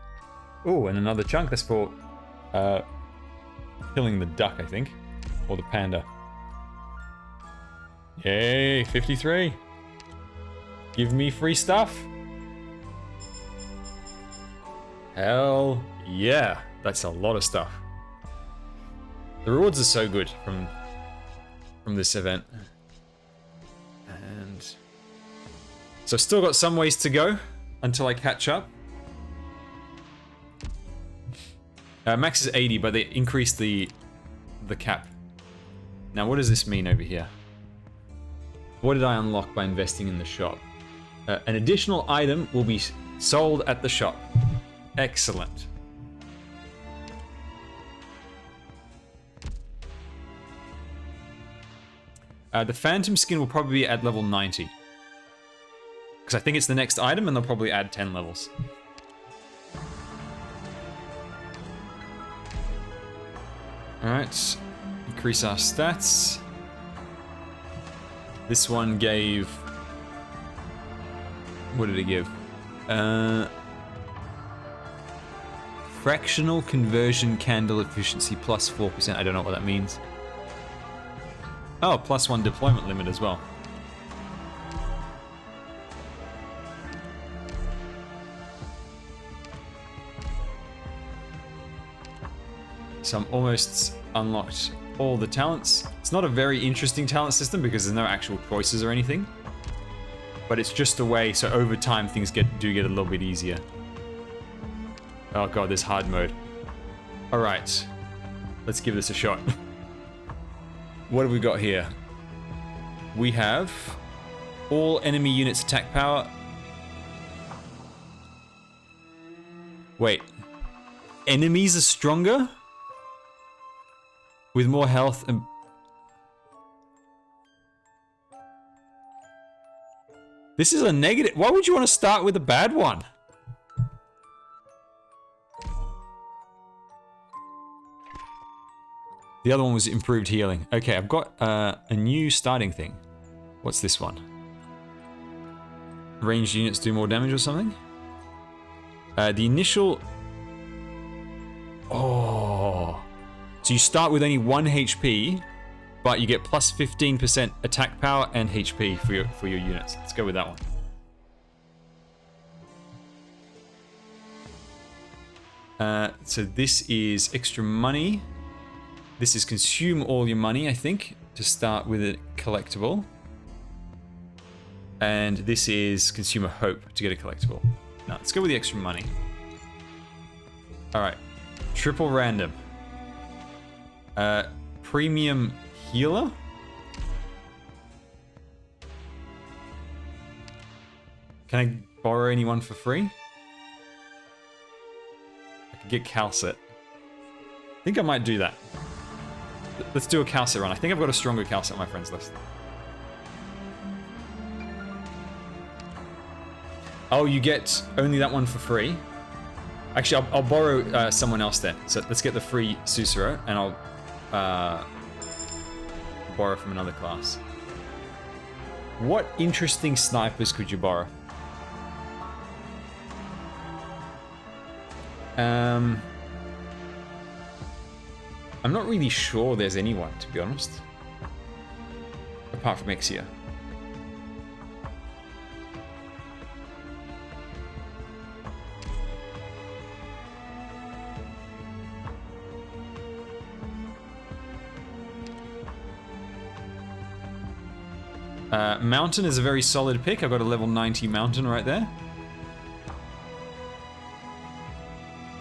Ooh, and another chunk, that's for killing the duck, I think. Or the panda. Yay, 53. Give me free stuff. Hell yeah, that's a lot of stuff. The rewards are so good from this event. And so still got some ways to go until I catch up. Max is 80, but they increased the cap. Now what does this mean over here? What did I unlock by investing in the shop? An additional item will be sold at the shop. Excellent. The Phantom skin will probably be at level 90. Because I think it's the next item and they'll probably add 10 levels. Alright, increase our stats. This one gave... What did it give? Fractional conversion candle efficiency plus 4%. I don't know what that means. Oh, +1 deployment limit as well. So I'm almost unlocked all the talents. It's not a very interesting talent system because there's no actual choices or anything. But it's just a way, so over time things do get a little bit easier. Oh god, this hard mode. Alright. Let's give this a shot. What have we got here? We have All enemy units attack power. Wait. Enemies are stronger? With more health and... This is a negative. Why would you want to start with a bad one? The other one was improved healing. Okay, I've got a new starting thing. What's this one? Ranged units do more damage or something? The initial... Oh. So you start with only 1 HP, but you get plus 15% attack power and HP for your units. Let's go with that one. So this is extra money. This is consume all your money, I think, to start with a collectible. And this is consume a hope to get a collectible. Now, let's go with the extra money. Alright. Triple random. Premium healer? Can I borrow anyone for free? I could get Calcet. I think I might do that. Let's do a Calcet run. I think I've got a stronger Calcet on my friends list. Oh, you get only that one for free? Actually, I'll borrow someone else then. So let's get the free Susuro, and I'll borrow from another class. What interesting snipers could you borrow? I'm not really sure there's anyone, to be honest. Apart from Exia. Mountain is a very solid pick. I've got a level 90 Mountain right there.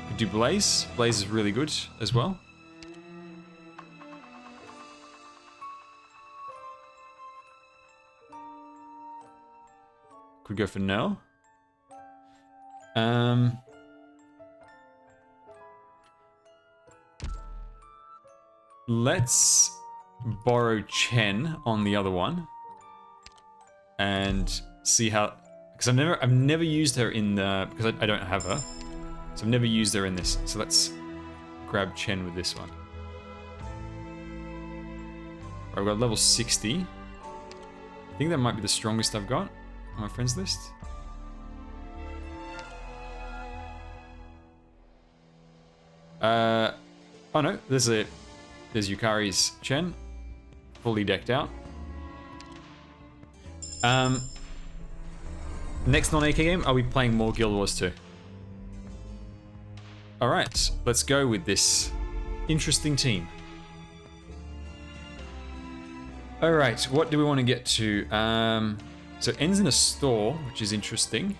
Could do Blaze. Blaze is really good as well. Could go for no. Let's borrow Chen on the other one and see how, because I've never used her in the, because I don't have her, so I've never used her in this. So let's grab Chen with this one. I've got level 60. I think that might be the strongest I've got on my friends list. Oh no, there's Yukari's Chen, fully decked out. Next non-AK game, are we playing more Guild Wars 2? Alright, let's go with this interesting team. Alright, what do we want to get to? So it ends in a store, which is interesting.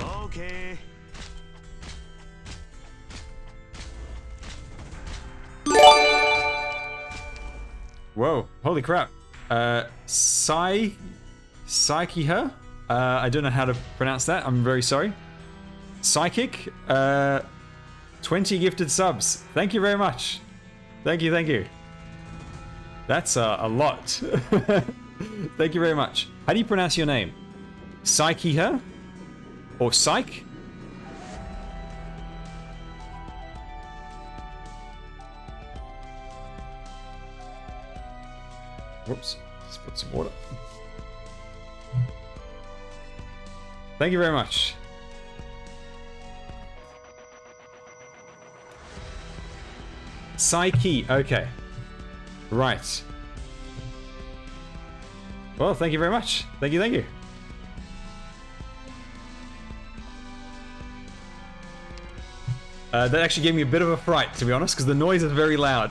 Okay. Whoa, holy crap. Psyche her? I don't know how to pronounce that. I'm very sorry. Psychic, 20 gifted subs. Thank you very much. Thank you, thank you. That's a lot. Thank you very much. How do you pronounce your name? Psyche her? Or Psych? Whoops, let's put some water. Thank you very much. Psyche, okay. Right. Well, thank you very much. Thank you, thank you. That actually gave me a bit of a fright, to be honest, because the noise is very loud.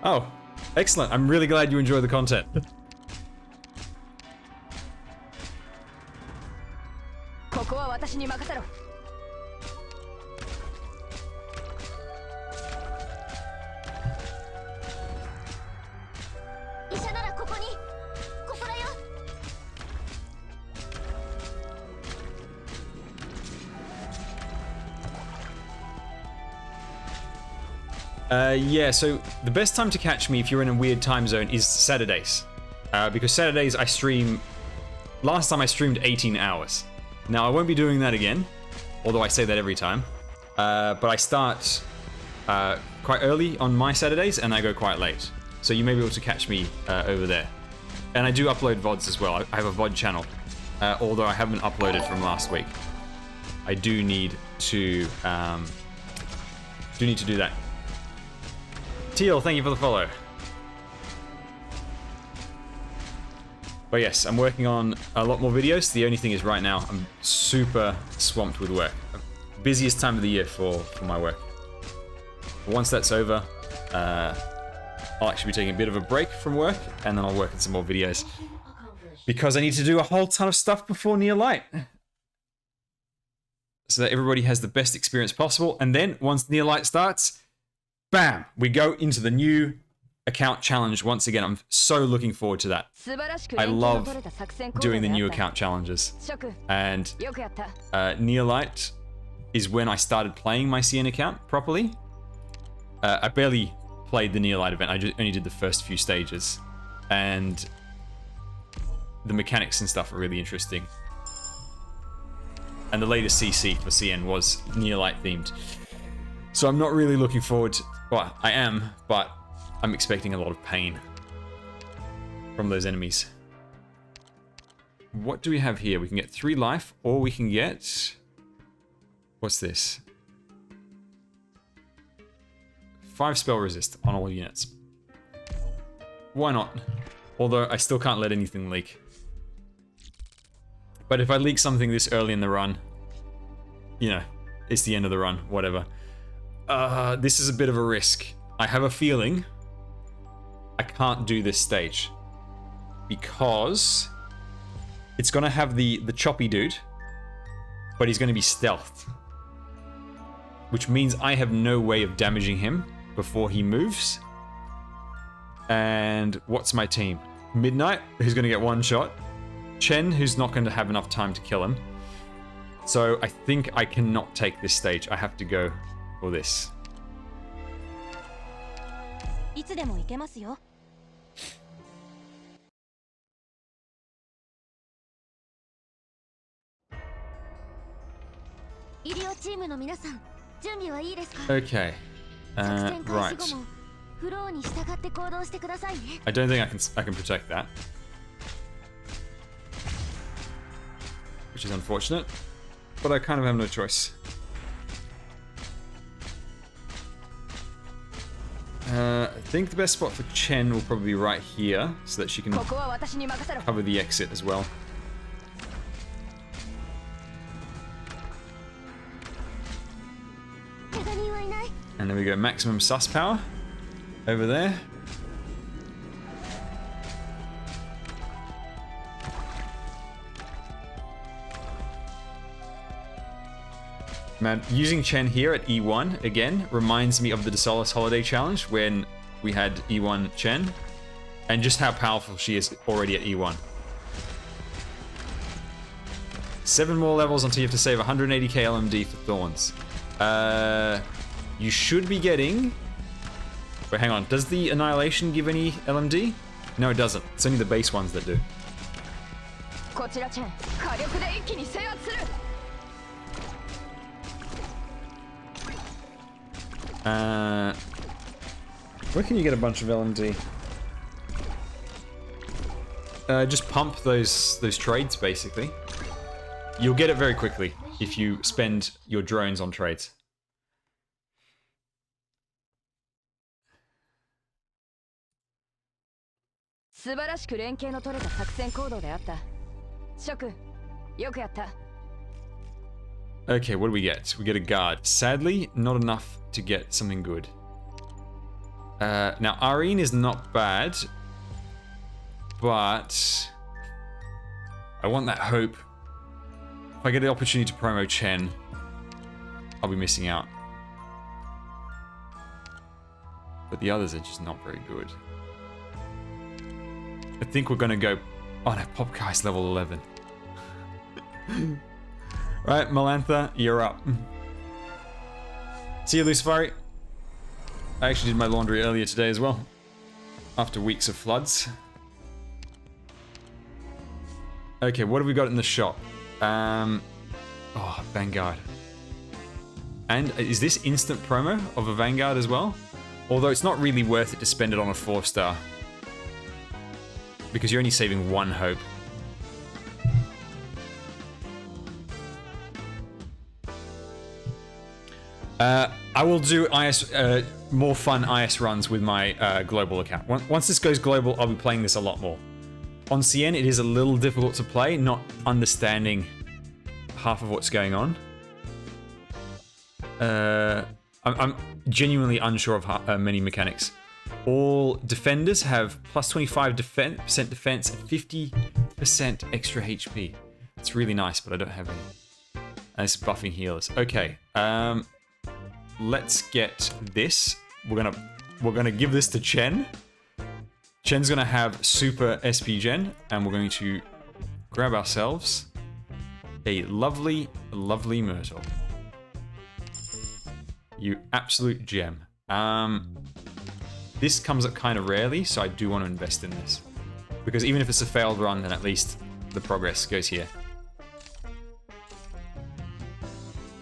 Oh, excellent. I'm really glad you enjoy the content. Yeah, so the best time to catch me if you're in a weird time zone is Saturdays. Because Saturdays I stream... Last time I streamed 18 hours. Now I won't be doing that again, although I say that every time. But I start quite early on my Saturdays and I go quite late. So you may be able to catch me over there. And I do upload VODs as well. I have a VOD channel, although I haven't uploaded from last week. I do need to do that. Teal, thank you for the follow. But yes, I'm working on a lot more videos. The only thing is right now, I'm super swamped with work. Busiest time of the year for my work. But once that's over, I'll actually be taking a bit of a break from work, and then I'll work on some more videos. Because I need to do a whole ton of stuff before Near Light. So that everybody has the best experience possible. And then, once Near Light starts, bam! We go into the new account challenge once again. I'm so looking forward to that. I love doing the new account challenges. And Near Light is when I started playing my CN account properly. I barely played the Near Light event. I just only did the first few stages. And the mechanics and stuff are really interesting. And the latest CC for CN was Near Light themed. So I'm not really looking forward to... Well, I am, but I'm expecting a lot of pain from those enemies. What do we have here? We can get 3 life, or we can get... What's this? 5 spell resist on all units. Why not? Although I still can't let anything leak. But if I leak something this early in the run, you know, it's the end of the run, whatever. This is a bit of a risk. I have a feeling I can't do this stage because it's gonna have the choppy dude, but he's gonna be stealthed, which means I have no way of damaging him before he moves. And what's my team? Midnight, who's gonna get 1 shot. Chen, who's not going to have enough time to kill him. So I think I cannot take this stage. I have to go for this. Okay. Right. I don't think I can protect that. Which is unfortunate, but I kind of have no choice. I think the best spot for Chen will probably be right here, so that she can cover the exit as well. And there we go, maximum sus power over there. Man, using Chen here at E1 again reminds me of the DeSolace Holiday Challenge when we had E1 Chen, and just how powerful she is already at E1. 7 more levels until you have to save 180k LMD for Thorns. You should be getting... Wait, hang on. Does the Annihilation give any LMD? No, it doesn't. It's only the base ones that do. Where can you get a bunch of LMD? Just pump those trades, basically. You'll get it very quickly if you spend your drones on trades. Okay, what do we get? We get a guard. Sadly, not enough to get something good. Now, Arene is not bad, but I want that hope. If I get the opportunity to promo Chen, I'll be missing out. But the others are just not very good. I think we're gonna go... Oh no, Popkai's level 11. Right, Melantha, you're up. See you, Lucifari. I actually did my laundry earlier today as well. After weeks of floods. Okay, what have we got in the shop? Oh, Vanguard. And is this instant promo of a Vanguard as well? Although it's not really worth it to spend it on a 4-star. Because you're only saving 1 hope. I will do IS, more fun IS runs with my global account. Once this goes global, I'll be playing this a lot more. On CN, it is a little difficult to play, not understanding half of what's going on. I'm genuinely unsure of many mechanics. All defenders have plus 25% defense and 50% extra HP. It's really nice, but I don't have any. And it's buffing healers. Okay, let's get this. We're gonna give this to Chen. Chen's gonna have super SP gen, and we're going to grab ourselves a lovely, lovely Myrtle. You absolute gem. This comes up kind of rarely, so I do want to invest in this. Because even if it's a failed run, then at least the progress goes here.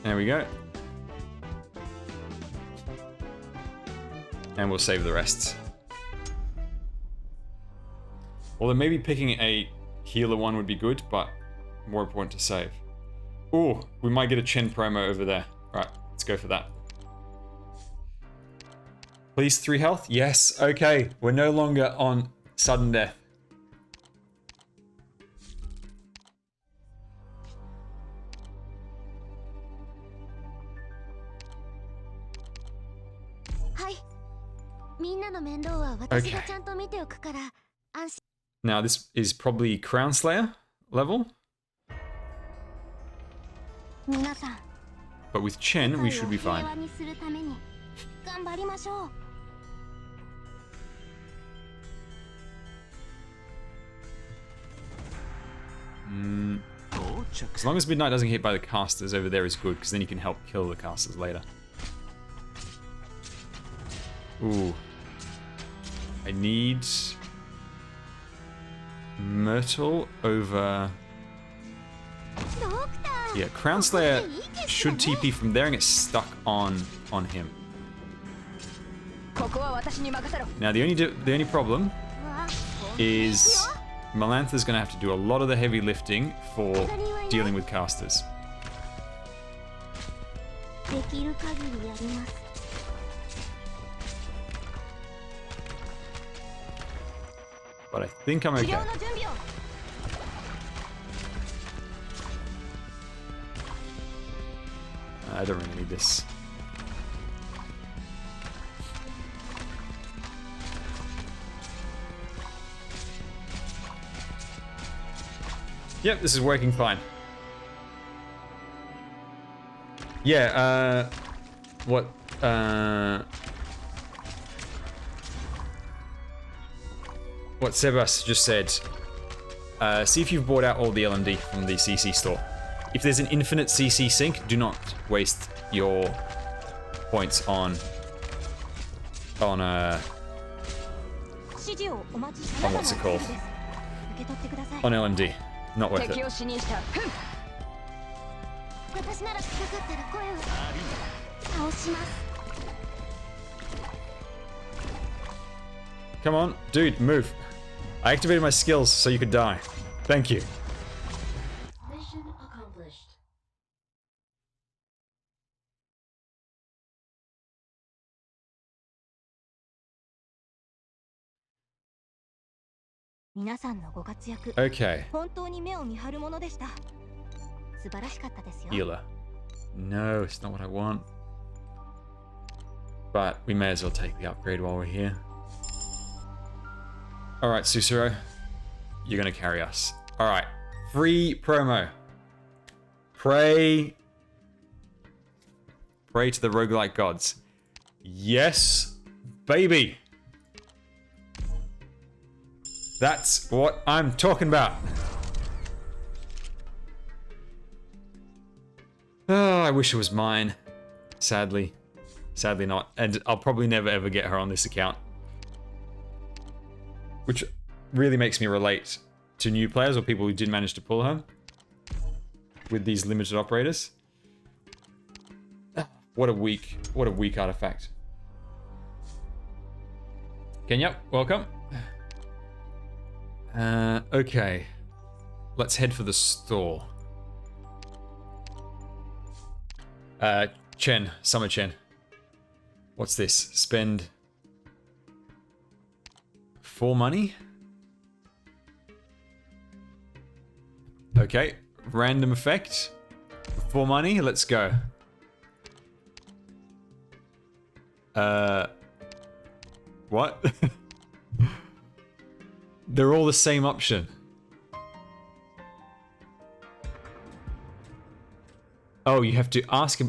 There we go. And we'll save the rest. Although maybe picking a healer one would be good, but more important to save. Ooh, we might get a Chen promo over there. Right, let's go for that. Please 3 health? Yes, okay. We're no longer on sudden death. Okay. Now this is probably Crown Slayer level. But with Chen, we should be fine. As long as Midnight doesn't get hit by the casters over there is good, because then you can help kill the casters later. Ooh. I need Myrtle over... Yeah, Crown Slayer should TP from there and get stuck on him. Now the only problem is Melantha's gonna have to do a lot of the heavy lifting for dealing with casters. But I think I'm okay. I don't really need this. Yep, this is working fine. Yeah, what Sebas just said, see if you've bought out all the LMD from the CC store. If there's an infinite CC sync, do not waste your points on what's it called? On LMD. Not worth it. Come on, dude, move. I activated my skills so you could die. Thank you. Mission accomplished. Okay. Healer. No, it's not what I want. But we may as well take the upgrade while we're here. Alright, Susuro. You're gonna carry us. Alright. Free promo. Pray to the roguelike gods. Yes, baby. That's what I'm talking about. Oh, I wish it was mine. Sadly. Sadly not. And I'll probably never ever get her on this account. Which really makes me relate to new players or people who did manage to pull her with these limited operators. What a weak artifact. Kenya, welcome. Okay. Let's head for the store. Chen, Summer Chen. What's this? Spend 4 money? Okay, random effect. 4 money, let's go. What? They're all the same option. Oh, you have to ask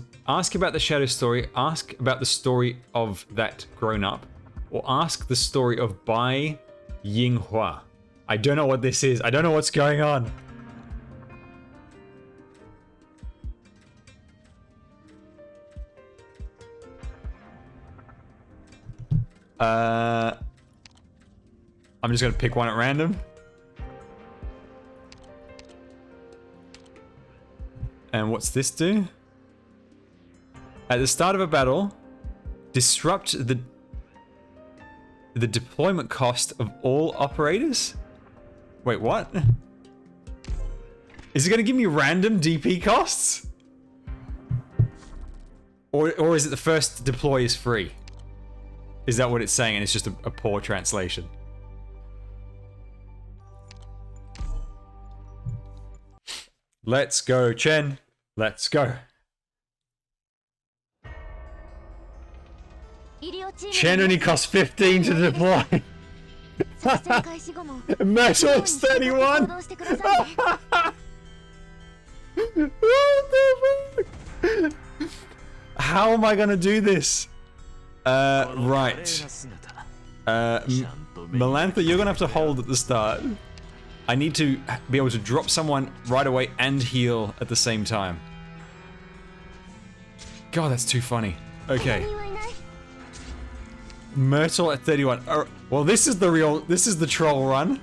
about the shadow story, ask about the story of that grown up, or ask the story of Bai Yinghua. I don't know what this is. I don't know what's going on. I'm just gonna pick one at random. And what's this do? At the start of a battle, disrupt the deployment cost of all operators? Wait, what? Is it gonna give me random DP costs? Or is it the first deploy is free? Is that what it's saying and it's just a poor translation? Let's go, Chen. Let's go. Chen only costs 15 to deploy. Metal's 31. What the fuck? How am I gonna do this? Right. Melantha, you're gonna have to hold at the start. I need to be able to drop someone right away and heal at the same time. God, that's too funny. Okay. Myrtle at 31. Well, this is the troll run.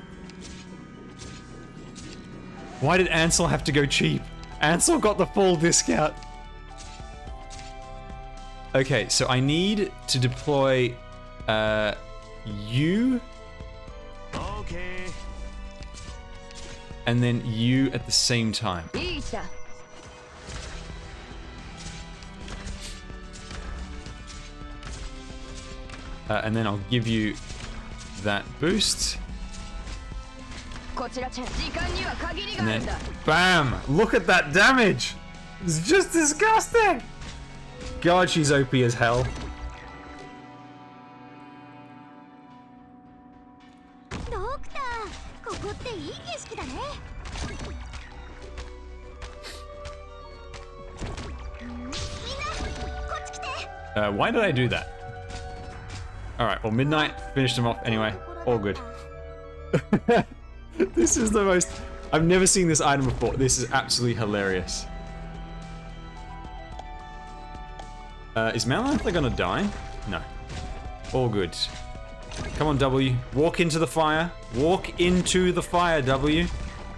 Why did Ansel have to go cheap? Ansel got the full discount. Okay, so I need to deploy you. Okay. And then you at the same time. And then I'll give you that boost. And then, bam! Look at that damage! It's just disgusting! God, she's OP as hell. Why did I do that? Alright, well, Midnight finished him off anyway. All good. This is the most... I've never seen this item before. This is absolutely hilarious. Is Malantha gonna die? No. All good. Come on, W. Walk into the fire. Walk into the fire, W.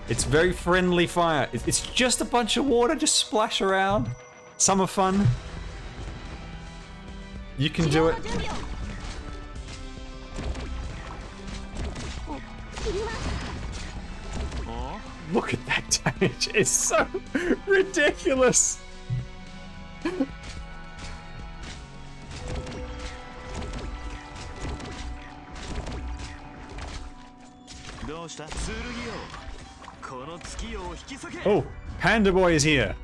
It's very friendly fire. It's just a bunch of water. Just splash around. Summer fun. You can do it. Look at that damage. It's so ridiculous. Oh, Panda Boy is here.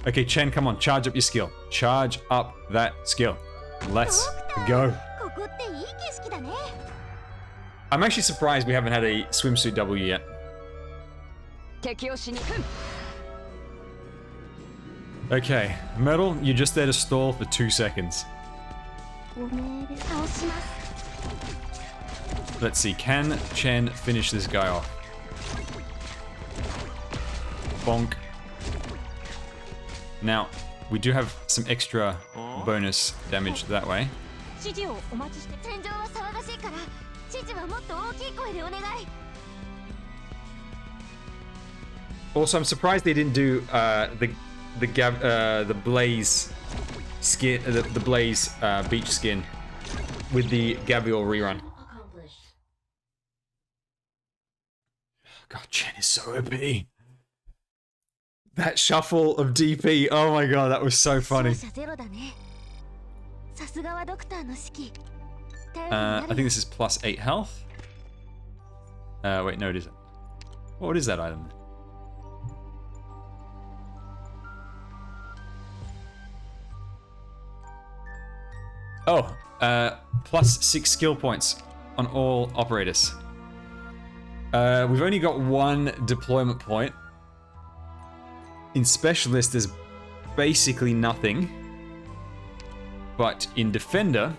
Okay, Chen, come on. Charge up your skill. Charge up that skill. Let's go. ここっていい景色だね。 I'm actually surprised we haven't had a swimsuit W yet. 敵を死に Okay, Metal, you're just there to stall for 2 seconds. おめえで倒します。 Let's see, can Chen finish this guy off? Bonk. Now, we do have some extra bonus damage that way. 指示をお待ちして。戦場は騒がしいから、指示はもっと大きい声でお願い。 Also, I'm surprised they didn't do the Blaze skin, the Blaze beach skin with the Gabriel rerun. Accomplished. God, Chen is so OP. That shuffle of DP, oh my god, that was so funny. 勝者ゼロだね。さすがはドクターの指揮。頼りに I なる think this is plus 8 health. Wait, no, it isn't. What is that item? Oh, plus 6 skill points on all operators. We've only got 1 deployment point. In Specialist, there's basically nothing. But in Defender,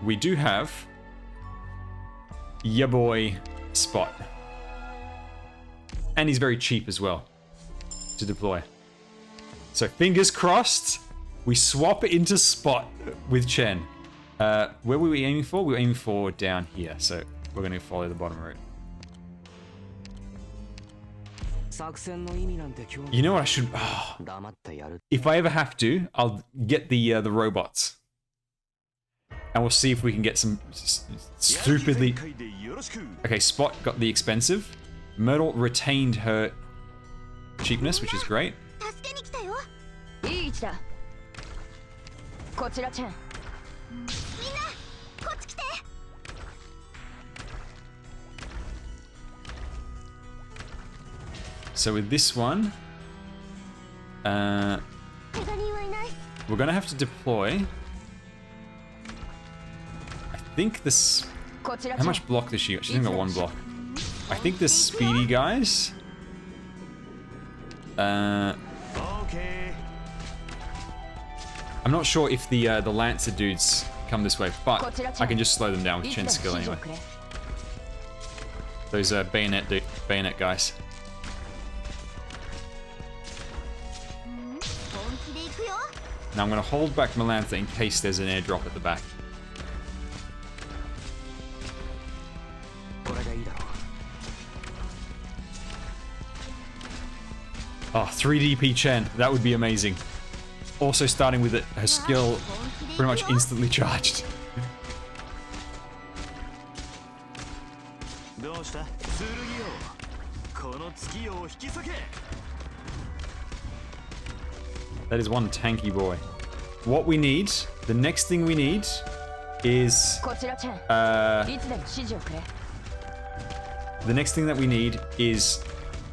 we do have ya boy Spot. And he's very cheap as well to deploy. So fingers crossed, we swap into Spot with Chen. Where were we aiming for? We were aiming for down here, so we're going to follow the bottom route. You know what I should... Oh, if I ever have to, I'll get the robots. And we'll see if we can get some stupidly... Okay, Spot got the expensive. Myrtle retained her cheapness, which is great. 助けに来たよ。いい位置だこちらチェンみんな、こっち来て。 So with this one, 怪我人はいない。 we're gonna have to deploy. I think this. こちら How チェン much block does she got? She's only got 1 block. I think the speedy guys. I'm not sure if the Lancer dudes come this way, but I can just slow them down with いつで Chen's も skill 指示を anyway. くれ Those bayonet guys. 本気で行くよ。 Now I'm gonna hold back Melantha in case there's an airdrop at the back. これでいいだろう Oh, 3DP Chen. That would be amazing. Also starting with her skill pretty much instantly charged. どうした剣よこの月夜を引き裂け That is one tanky boy. What we need, the next thing we need is こちらチェン いつでも指示をくれ the next thing that we need is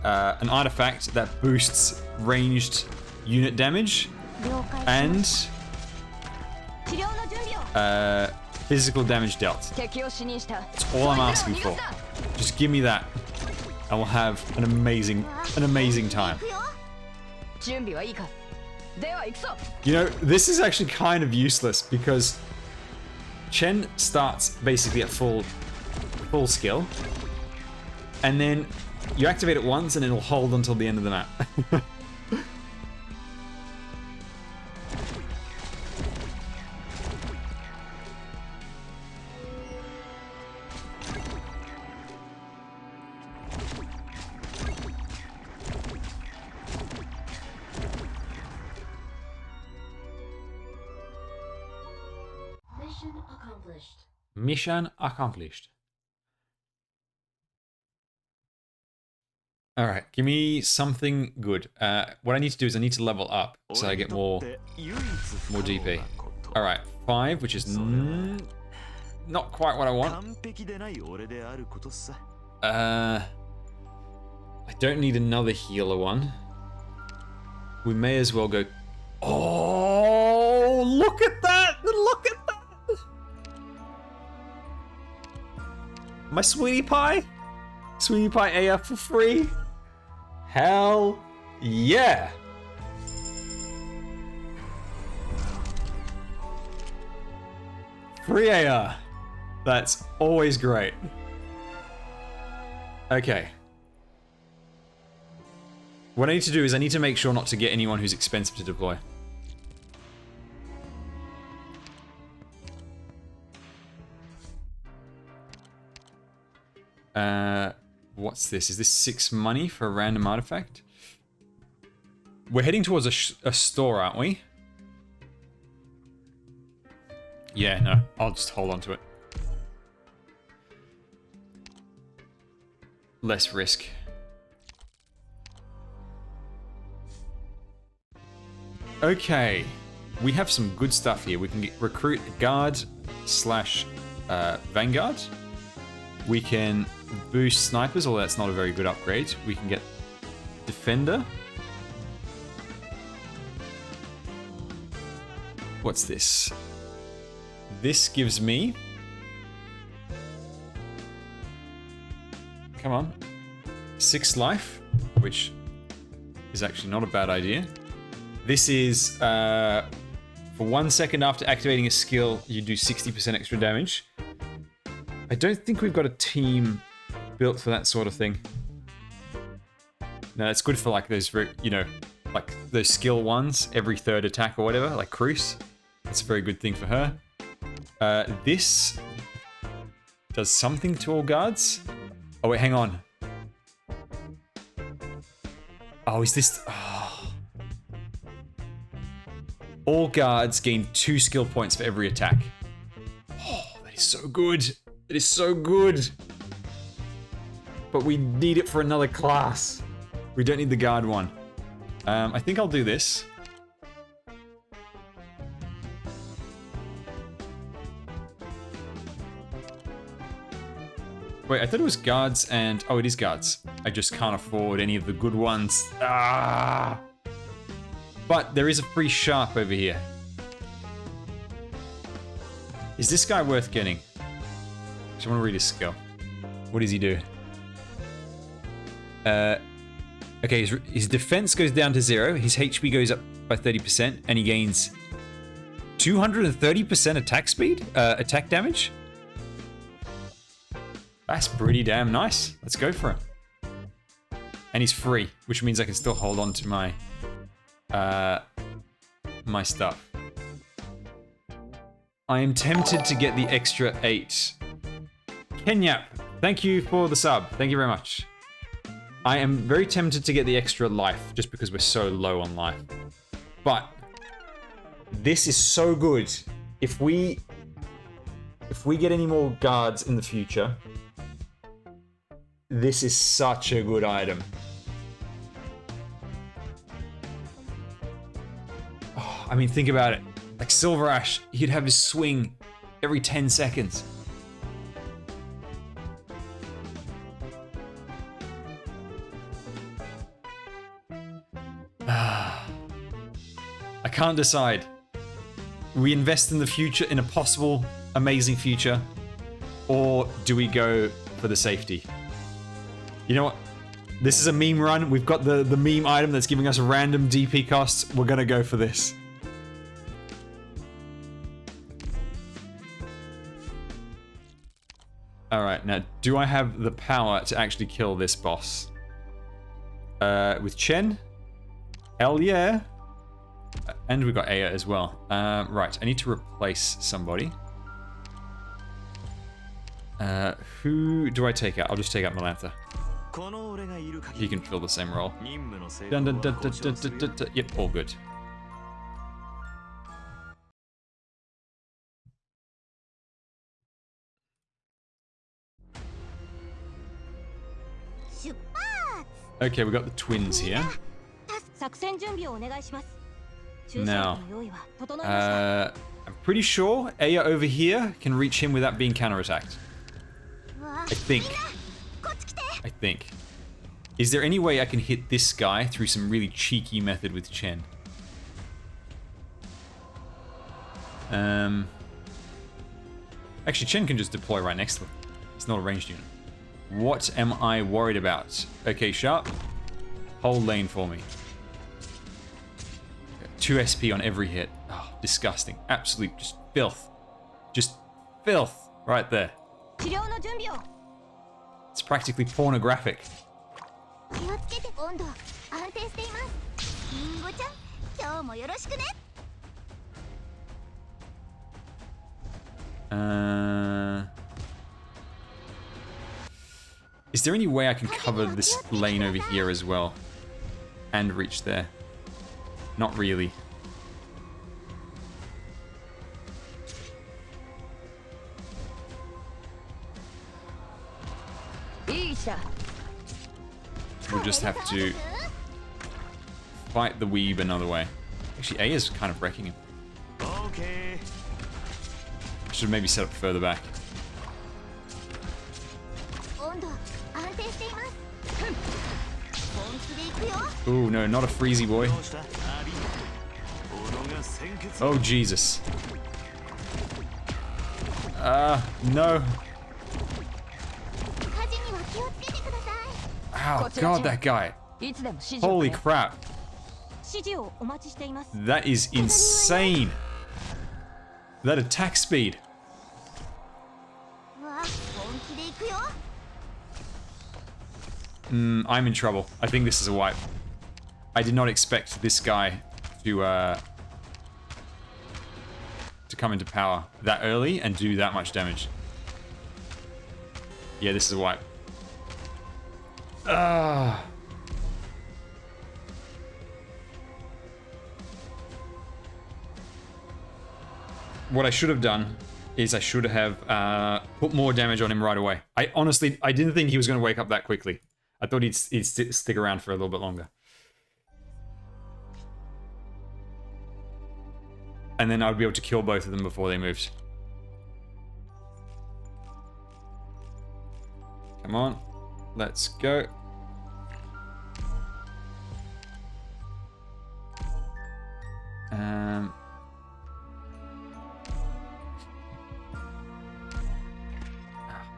an artifact that boosts ranged unit damage 了解。 and 治療の準備を。 physical damage dealt. 敵を死にした That's all I'm asking for. Just give me that, and we'll have an amazing time. 行くよ。準備はいいかでは行くぞ You know, this is actually kind of useless because Chen starts basically at full skill, and then you activate it once and it'll hold until the end of the map. Mission accomplished. Mission accomplished. Alright, give me something good. What I need to do is I need to level up so I get more DP. Alright, 5, which is not quite what I want. 完璧でない俺であることさ I don't need another healer one. we may as well go... Oh, look at that! Look at that! My sweetie pie? Sweetie pie AF for free? Hell yeah! Free AR. That's always great. Okay. What I need to do is I need to make sure not to get anyone who's expensive to deploy. What's this? Is this 6 money for a random artifact? We're heading towards a store, aren't we? Yeah, no, I'll just hold on to it. Less risk. Okay, we have some good stuff here. We can recruit guard slash vanguard. We can boost snipers, although that's not a very good upgrade. We can get defender. What's this? This gives me... Come on. 6 life, which is actually not a bad idea. This is, for 1 second after activating a skill, you do 60% extra damage. I don't think we've got a team built for that sort of thing. No, it's good for like those, you know, like those skill ones, every 3rd attack or whatever, like Cruise. That's a very good thing for her. This does something to all guards. Oh wait, hang on. Oh, is this... Oh. All guards gain 2 skill points for every attack. Oh, that is so good. It is so good. But we need it for another class. We don't need the guard one. I think I'll do this. Wait, I thought it was guards and... Oh, it is guards. I just can't afford any of the good ones. Ah! But there is a free sharp over here. Is this guy worth getting? I want to read his skill. What does he do? Okay, his defense goes down to 0. His HP goes up by 30%, and he gains 230% attack speed, attack damage. That's pretty damn nice. Let's go for him. And he's free, which means I can still hold on to my my stuff. I am tempted to get the extra 8. Kenyap, thank you for the sub. Thank you very much. I am very tempted to get the extra life just because we're so low on life. But this is so good. If we get any more guards in the future, this is such a good item. Oh, I mean, think about it. Like Silver Ash, he'd have his swing every 10 seconds. I can't decide. We invest in the future, in a possible amazing future, or do we go for the safety? You know what? This is a meme run. We've got the meme item that's giving us random DP costs. We're gonna go for this. Alright, now do I have the power to actually kill this boss? With Chen? Hell yeah! And we've got Aya as well. Right, I need to replace somebody. Who do I take out? I'll just take out Melantha. He can fill the same role. Dun, dun, dun, dun, dun, dun, dun, dun. Yep, all good. Okay, we got the twins here. Now, I'm pretty sure Aya over here can reach him without being counterattacked. I think. Is there any way I can hit this guy through some really cheeky method with Chen? Actually, Chen can just deploy right next to him. It's not a ranged unit. What am I worried about? Okay, Sharp. Hold lane for me. 2 SP on every hit. Oh, disgusting. Absolute just filth. Just filth right there. 治療の準備を。 It's practically pornographic. 気をつけて。温度安定しています。リンゴちゃん、今日もよろしくね。Is there any way I can cover this lane over here as well? And reach there? Not really. We'll just have to fight the weeb another way. Actually, A is kind of wrecking him. Okay. I should maybe set up further back. 温度安定しています。本気で行くよ。 Ooh, no, not a freezy boy. どうしたアビ斧が鮮血 Oh, Jesus. No. 火事には気をつけてください。 Oh, God, that guy. いつでも指示を Holy ね。 crap. 指示をお待ちしています。 That is insane. That attack speed. うわ、本気で行くよ。 I'm in trouble. I think this is a wipe. I did not expect this guy to come into power that early and do that much damage. Yeah, this is a wipe. What I should have done is I should have put more damage on him right away. I didn't think he was going to wake up that quickly. I thought he'd stick around for a little bit longer. And then I'd be able to kill both of them before they moved. Come on. Let's go.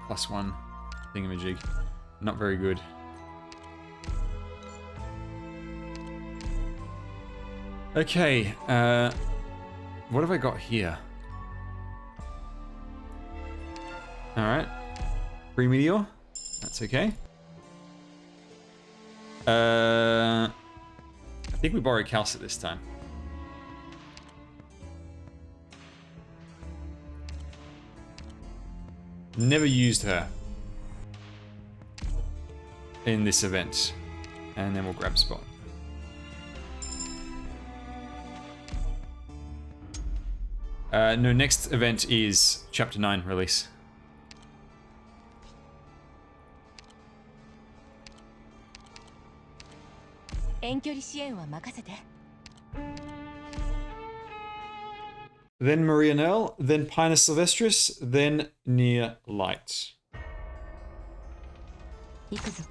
+1 thingamajig. Not very good. Okay, what have I got here? Alright. Pre-meteor. That's okay. I think we borrowed Calcit this time. Never used her in this event. And then we'll grab Spot. No, next event is Chapter 9 release. Then Maria Nell, then Pinus Sylvestris, then Near Light. 行くぞ。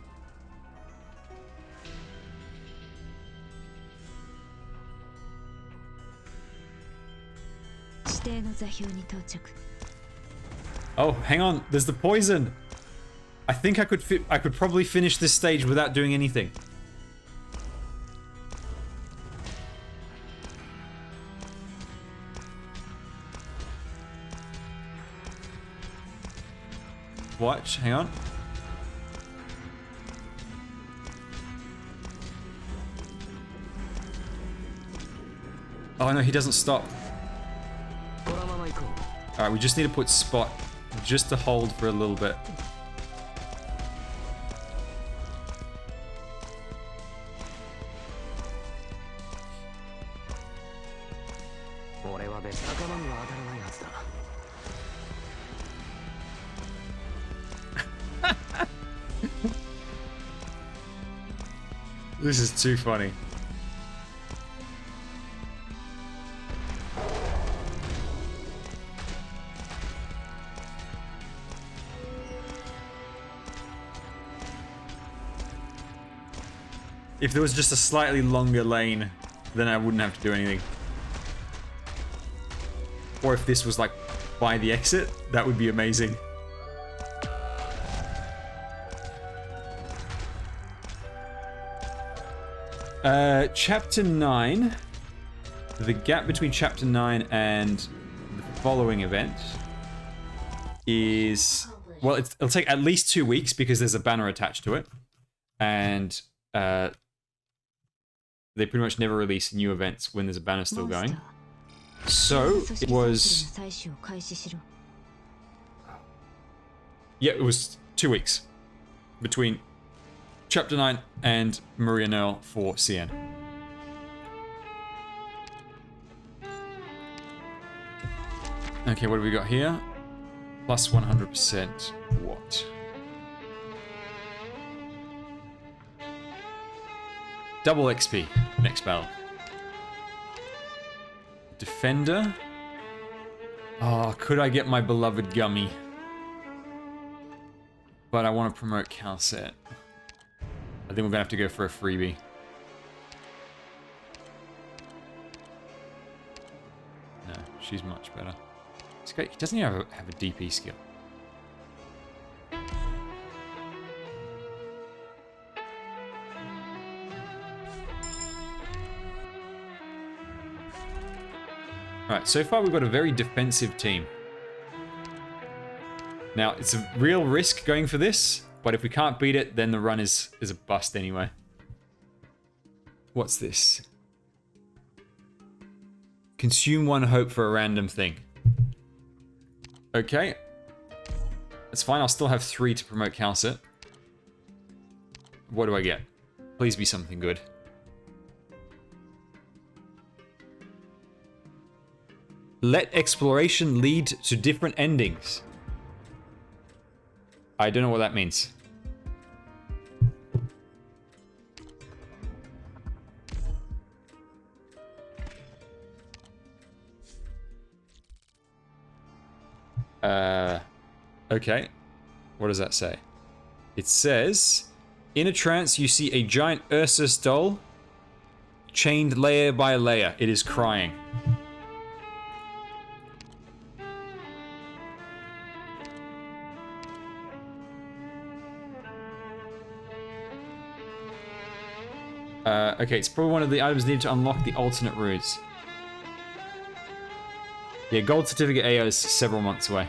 指定の座標に到着。 Oh, hang on, there's the poison. I think I could probably finish this stage without doing anything. Watch, hang on. Oh no, he doesn't stop. このまま行こう Alright, we just need to put Spot just to hold for a little bit. This is too funny. If there was just a slightly longer lane, then I wouldn't have to do anything. Or if this was like by the exit, that would be amazing. Chapter 9. The gap between Chapter 9 and the following event is... Well, it'll take at least 2 weeks because there's a banner attached to it. And they pretty much never release new events when there's a banner still going. So, it was... Yeah, it was 2 weeks between Chapter 9 and Maria Nell for CN. Okay, what do we got here? Plus 100% what? Double XP, next battle. Defender. Oh, could I get my beloved Gummy? But I want to promote Calcet. I think we're going to have to go for a freebie. No, she's much better. This guy, he doesn't even have a DP skill. Alright, so far we've got a very defensive team. Now, it's a real risk going for this, but if we can't beat it, then the run is a bust anyway. What's this? Consume 1 hope for a random thing. Okay. That's fine, I'll still have 3 to promote Calcet. What do I get? Please be something good. Let exploration lead to different endings. I don't know what that means. Okay. What does that say? It says, in a trance you see a giant Ursus doll chained layer by layer. It is crying. Okay, it's probably one of the items needed to unlock the alternate routes. Yeah, gold certificate AO is several months away.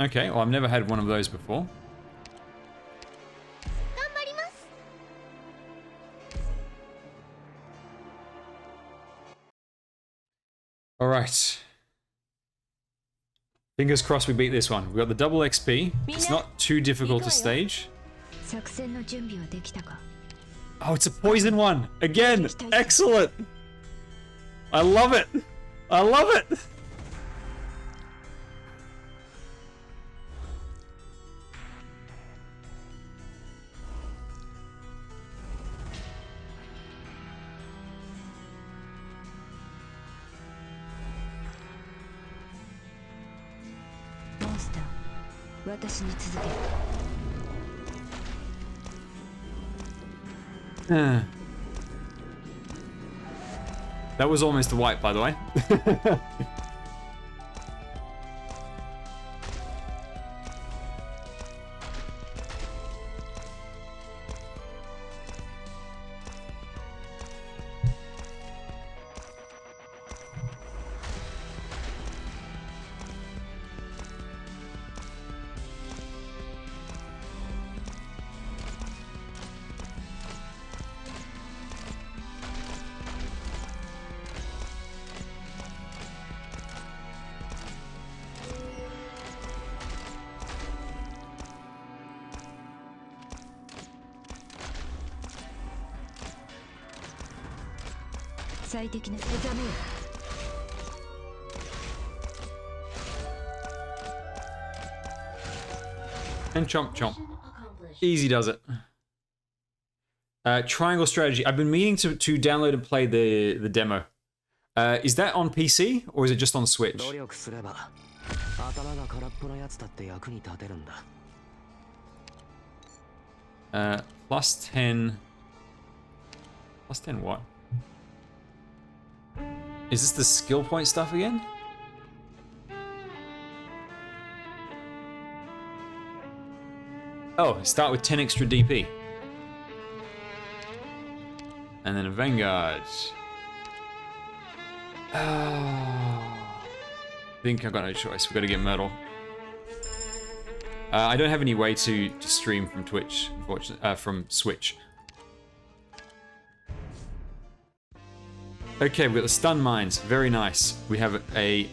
Okay, well I've never had one of those before. Alright. Fingers crossed we beat this one. We've got the double XP. It's not too difficult to stage. Oh, it's a poison one! Again! Excellent! I love it! I love it! That was almost a wipe, by the way. And chomp chomp. Easy does it. Triangle strategy. I've been meaning to download and play the demo. Is that on PC or is it just on Switch? 頭が空っぽのやつだって役に立てるんだ。plus 10. Plus 10 what? Is this the skill point stuff again? Oh, start with 10 extra DP. And then a Vanguard. I think I've got no choice. We've got to get Myrtle. I don't have any way to stream from Twitch, unfortunately, from Switch. Okay, we've got the stun mines. Very nice. We have a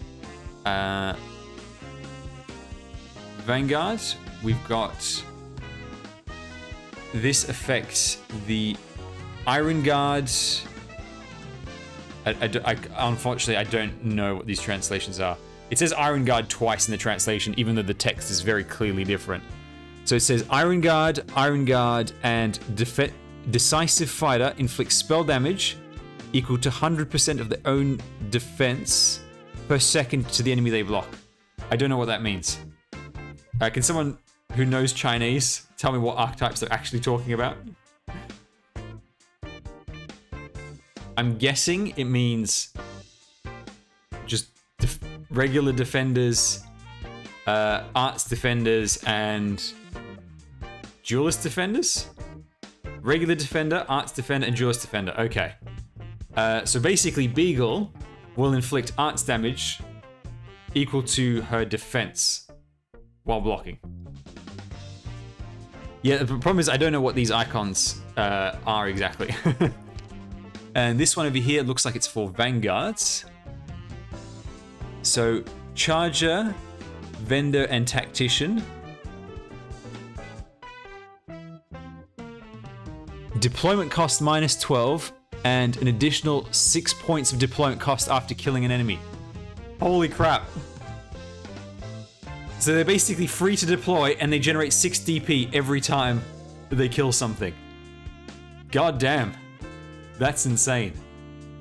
Vanguard. We've got... This affects the Iron Guard. Unfortunately, I don't know what these translations are. It says Iron Guard twice in the translation, even though the text is very clearly different. So it says Iron Guard, and Decisive Fighter inflicts spell damage equal to 100% of their own defense per second to the enemy they block. I don't know what that means. Can someone who knows Chinese tell me what archetypes they're actually talking about? I'm guessing it means just regular defenders, arts defenders, and duelist defenders? Regular defender, arts defender, and duelist defender. Okay. So basically, Beagle will inflict arts damage equal to her defense while blocking. Yeah, the problem is I don't know what these icons are exactly. And this one over here looks like it's for Vanguards. So, Charger, Vendor, and Tactician. Deployment cost minus 12, and an additional 6 points of deployment cost after killing an enemy. Holy crap. So they're basically free to deploy, and they generate 6 DP every time they kill something. God damn. That's insane.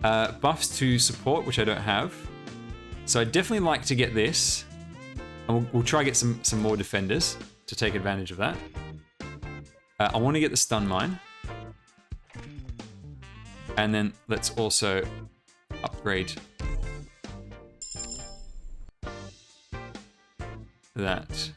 Buffs to support, which I don't have. So I'd definitely like to get this. And we'll try to get some more defenders to take advantage of that. I want to get the stun mine. And then let's also upgrade that.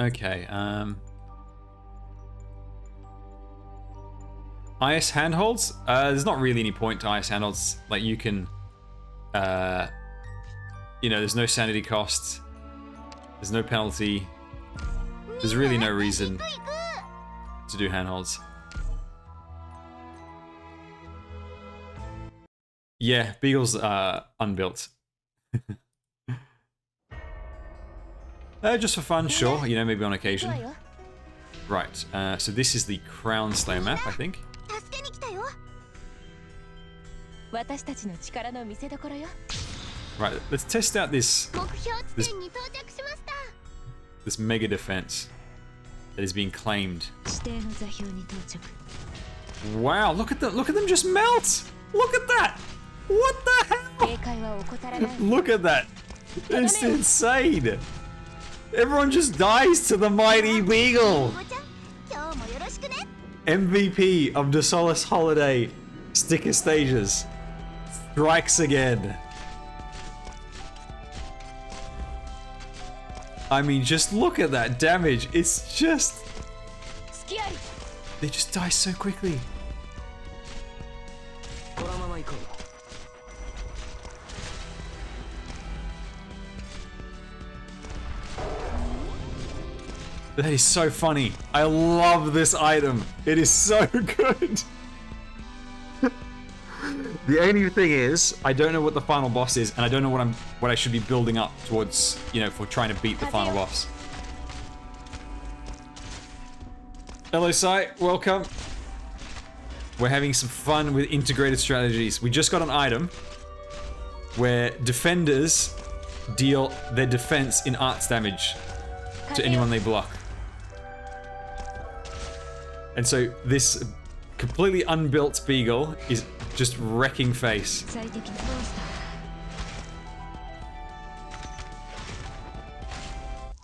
Okay, IS handholds? There's not really any point to IS handholds. Like, you can, you know, there's no sanity cost. There's no penalty. There's really no reason to do handholds. Yeah, Beagle's unbuilt. Just for fun, sure. You know, maybe on occasion. Right, so this is the Crown Slayer map, I think. Right, let's test out this mega defense that is being claimed. Wow, look at them just melt! Look at that! What the hell? Look at that! It's insane! Everyone just dies to the mighty Beagle! MVP of the Solace Holiday sticker stages strikes again. I mean, just look at that damage. It's just... They just die so quickly. That is so funny. I love this item. It is so good. The only thing is, I don't know what the final boss is, and I don't know what I should be building up towards, you know, for trying to beat the final boss. Hello, Sai. Welcome. We're having some fun with integrated strategies. We just got an item where defenders deal their defense in arts damage. to anyone they block. And so this completely unbuilt beagle is just wrecking face. 最適なモンスタ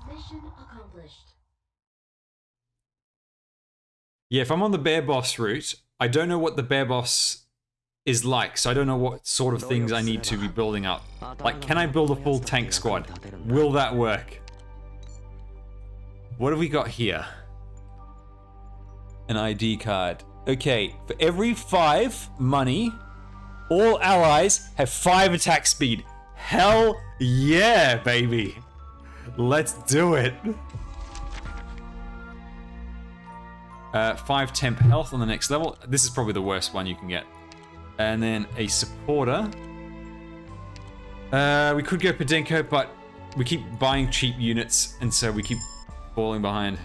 ー Mission accomplished. Yeah, if I'm on the bear boss route, I don't know what the bear boss is like, so I don't know what sort of things I need to be building up. Like, can I build a full tank squad? Will that work? What have we got here? An ID card. Okay, for every 5 money, all allies have 5 attack speed. Hell yeah, baby! Let's do it! 5 temp health on the next level. This is probably the worst one you can get. And then a supporter. We could go Podenko, but we keep buying cheap units, and so we keep falling behind.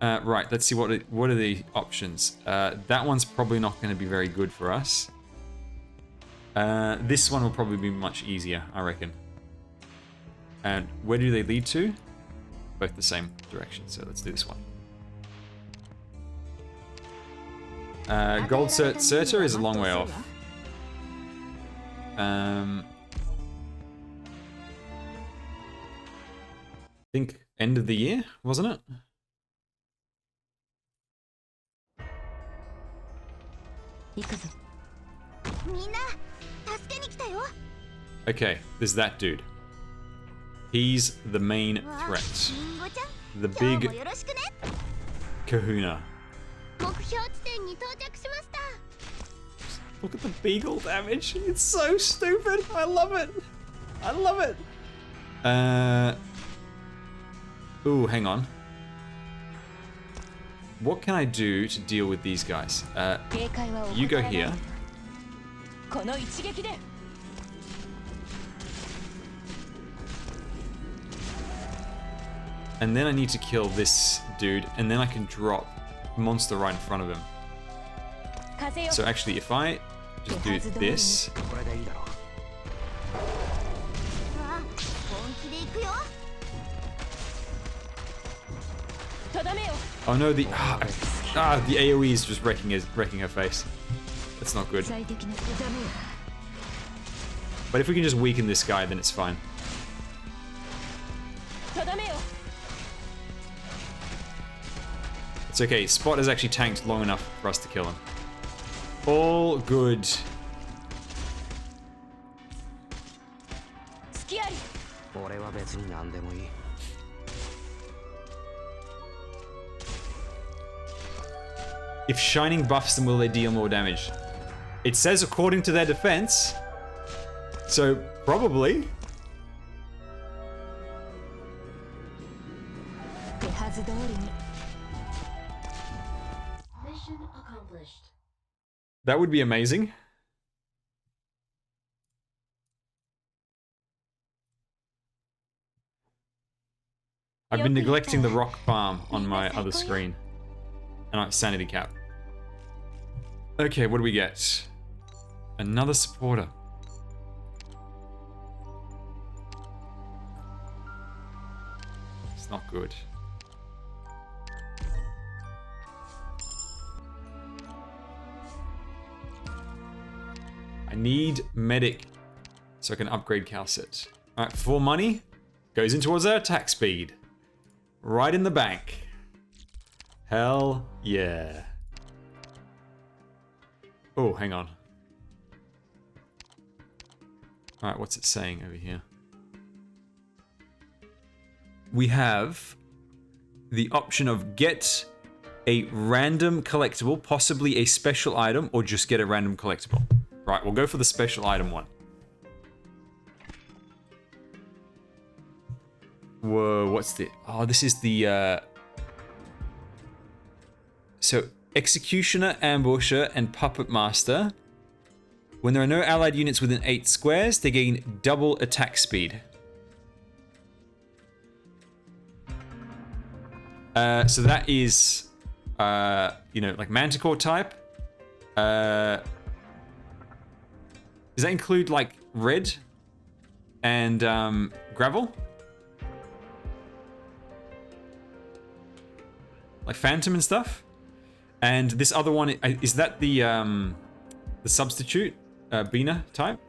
Right, let's see what are the options. That one's probably not going to be very good for us. This one will probably be much easier, I reckon. And where do they lead to? Both the same direction, so let's do this one. Gold Certa is a long way off. I think end of the year, wasn't it? 行くぞ みんな助けに来たよ。 Okay, there's that dude. He's the main わ threat. リンゴちゃん The 今日 big もよろしくね。 kahuna. 目標地点に到着しました。 Look at the beagle damage. It's so stupid. I love it. I love it. Ooh, hang on. What can I do to deal with these guys? 警戒は You go 怠らない here. この一撃で And then I need to kill this dude, and then I can drop monster right in front of him. 風よ So actually, if I just do this, これでいいだろう。わ本気で行くよ。 とどめよ oh no, the AOE is just wrecking her face. That's not good. 最適なとどめよ But if we can just weaken this guy, then it's fine. とどめよ It's okay. Spot has actually tanked long enough for us to kill him. All good. 隙あり 俺は別に何でもいい。 If shining buffs them, will they deal more damage? It says according to their defense. So, probably. 手はず通りに Mission accomplished. That would be amazing. I've been neglecting the rock farm on my other screen. And sanity cap. Okay, what do we get? Another supporter. It's not good. I need medic so I can upgrade Calcit. Alright, 4 money goes in towards our attack speed. Right in the bank. Hell yeah. Oh, hang on. Alright, what's it saying over here? We have the option of get a random collectible, possibly a special item, or just get a random collectible. Right, we'll go for the special item one. Whoa, what's the... Oh, this is the... So, Executioner, Ambusher, and Puppet Master. When there are no allied units within 8 squares, they gain double attack speed. So that is, you know, like Manticore type. Does that include like red and gravel? like Phantom and stuff. And this other one, is that the substitute Bina type?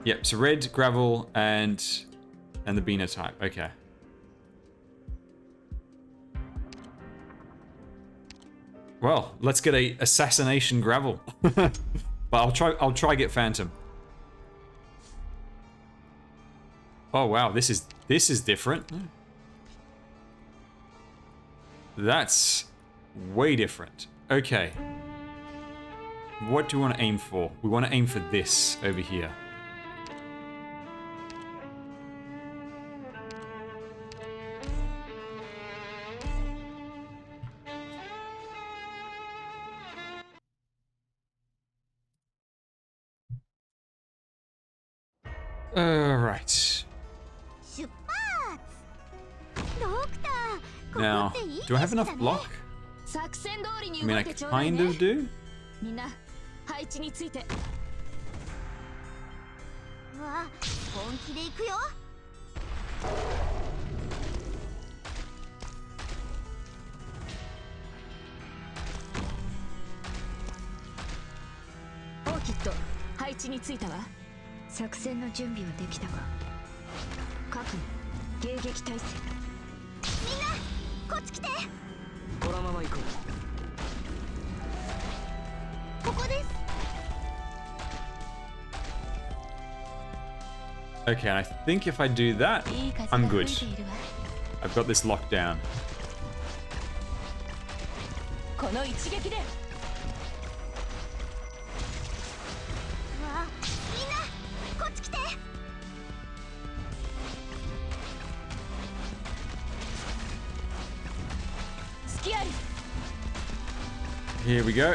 Yep, so red, gravel, and the Bina type. Okay. Well, let's get a assassination gravel. But I'll try get Phantom. Oh wow, this is different. That's way different. Okay. What do we want to aim for? We want to aim for this over here. Right. Now, do I have enough block? I mean, I kind of do. みんな配置について。うわ、本気で行くよ。オーキッド、配置についたわ。作戦の準備はできたか。各迎撃態勢。みんな、こっち来て。このまま行こう。 ここです。 Okay, and I think if I do that, I'm good. I've got this locked down. この一撃で。うわ、みんな、こっち来て。隙あり。 Here we go.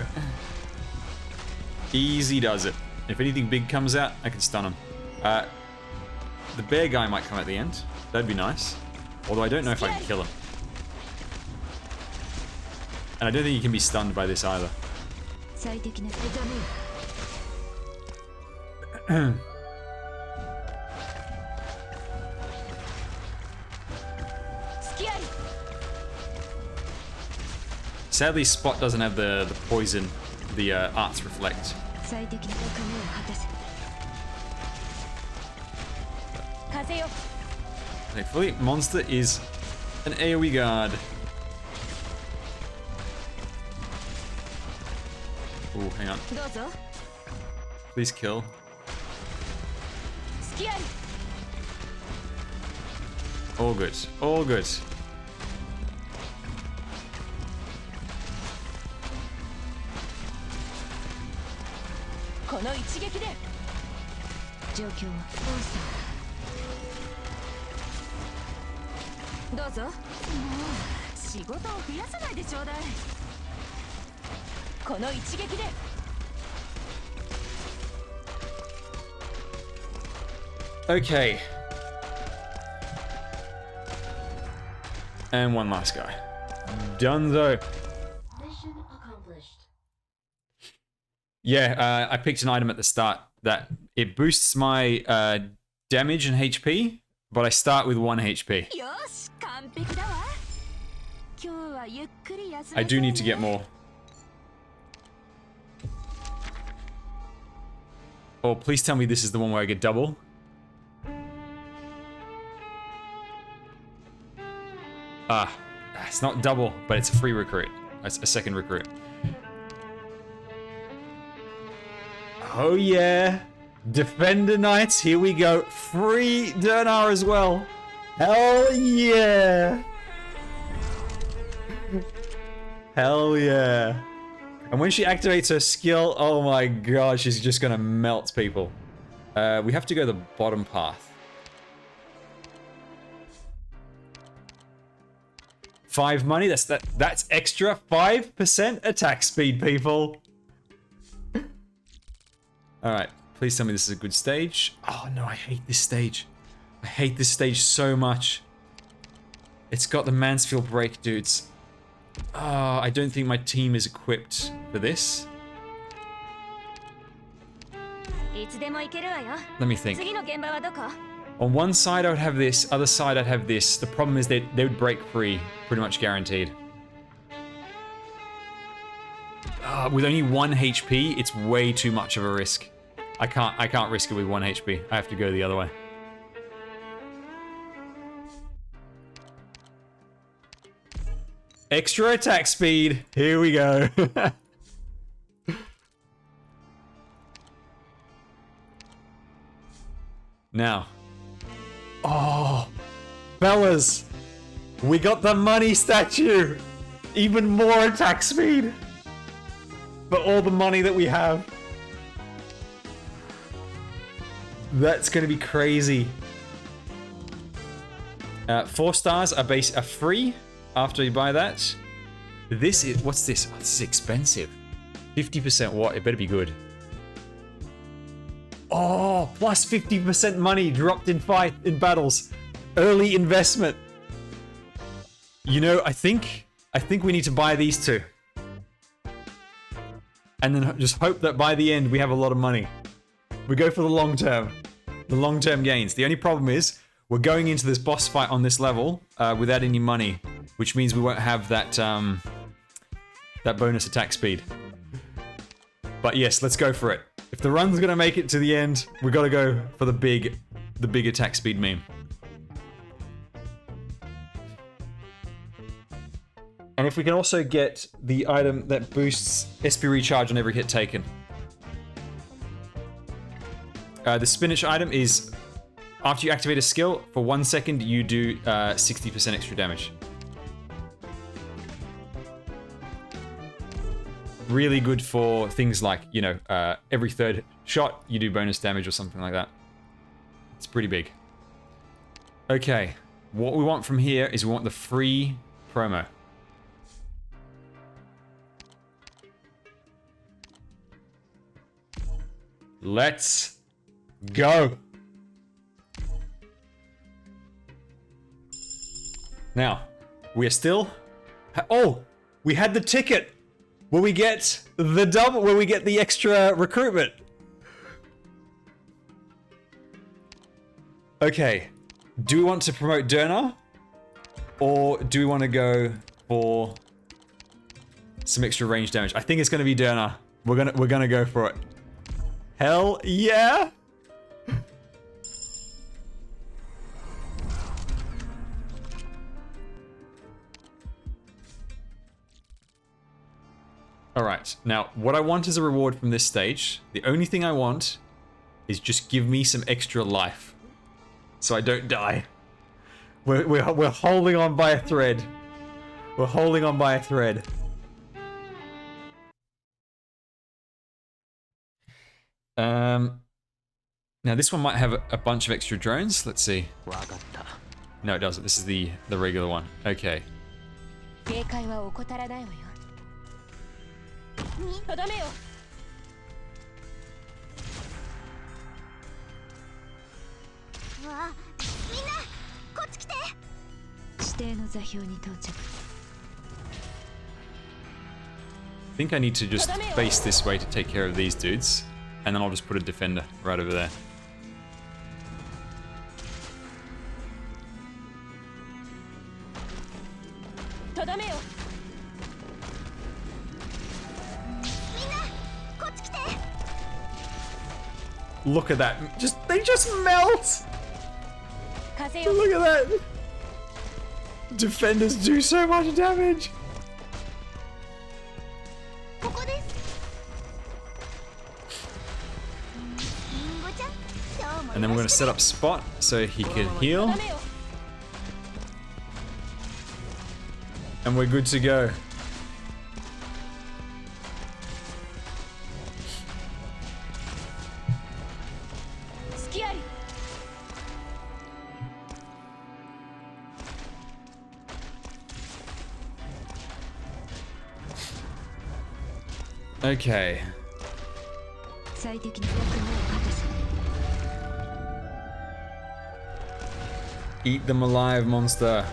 Easy does it. If anything big comes out, I can stun him. The bear guy might come at the end. That'd be nice. Although I don't know if I can kill him. And I don't think he can be stunned by this either. Sadly, Spot doesn't have the poison, the arts reflect. Thankfully, monster is an AoE guard. Oh, hang on. Please kill. All good. All good. Okay. And one last guy. Donezo. Mission accomplished. Yeah, I picked an item at the start that it boosts my damage and HP, but I start with 1 HP. I do need to get more. Oh, please tell me this is the one where I get double. Ah, it's not double, but it's a free recruit. It's a second recruit. Oh yeah, Defender Knights, here we go. Free Dernar as well. Hell yeah. Hell yeah. And when she activates her skill, oh my god, she's just gonna melt people. We have to go the bottom path. 5 money, that's extra 5% attack speed, people. Alright, please tell me this is a good stage. Oh no, I hate this stage. I hate this stage so much. It's got the Mansfield break, dudes. Oh, I don't think my team is equipped for this. Let me think. On one side I would have this, other side I'd have this. The problem is they would break free, pretty much guaranteed. With only 1 HP, it's way too much of a risk. I can't risk it with 1 HP. I have to go the other way. Extra attack speed. Here we go. Now. Oh, fellas. We got the money statue. Even more attack speed. For all the money that we have. That's going to be crazy. 4 stars are free after you buy that. This is, what's this? Oh, this is expensive. 50% what? It better be good. Oh, plus 50% money dropped in battles. Early investment. You know, I think we need to buy these 2. And then just hope that by the end we have a lot of money. We go for the long term. The long-term gains. The only problem is we're going into this boss fight on this level without any money, which means we won't have that that bonus attack speed. But yes, let's go for it. If the run's gonna make it to the end, we gotta go for the big attack speed meme. And if we can also get the item that boosts SP recharge on every hit taken. The spinach item is, after you activate a skill, for 1 second you do 60% extra damage. Really good for things like, you know, every 3rd shot you do bonus damage or something like that. It's pretty big. Okay, what we want from here is we want the free promo. Let's go. Now, we are still... Oh, we had the ticket where we get the double, where we get the extra recruitment. Okay, do we want to promote Derna? Or do we want to go for some extra range damage? I think it's going to be Derna. We're gonna go for it. Hell yeah! Alright, now what I want as a reward from this stage, the only thing I want is just give me some extra life. So I don't die. We're holding on by a thread. We're holding on by a thread. Now this one might have a bunch of extra drones. Let's see. No, it doesn't. This is the regular one. Okay. I think I need to just face this way to take care of these dudes. And then I'll just put a defender right over there. Look at that. They just melt! Look at that! Defenders do so much damage! And then we're going to set up Spot so he can heal. And we're good to go. Okay. Eat them alive, monster.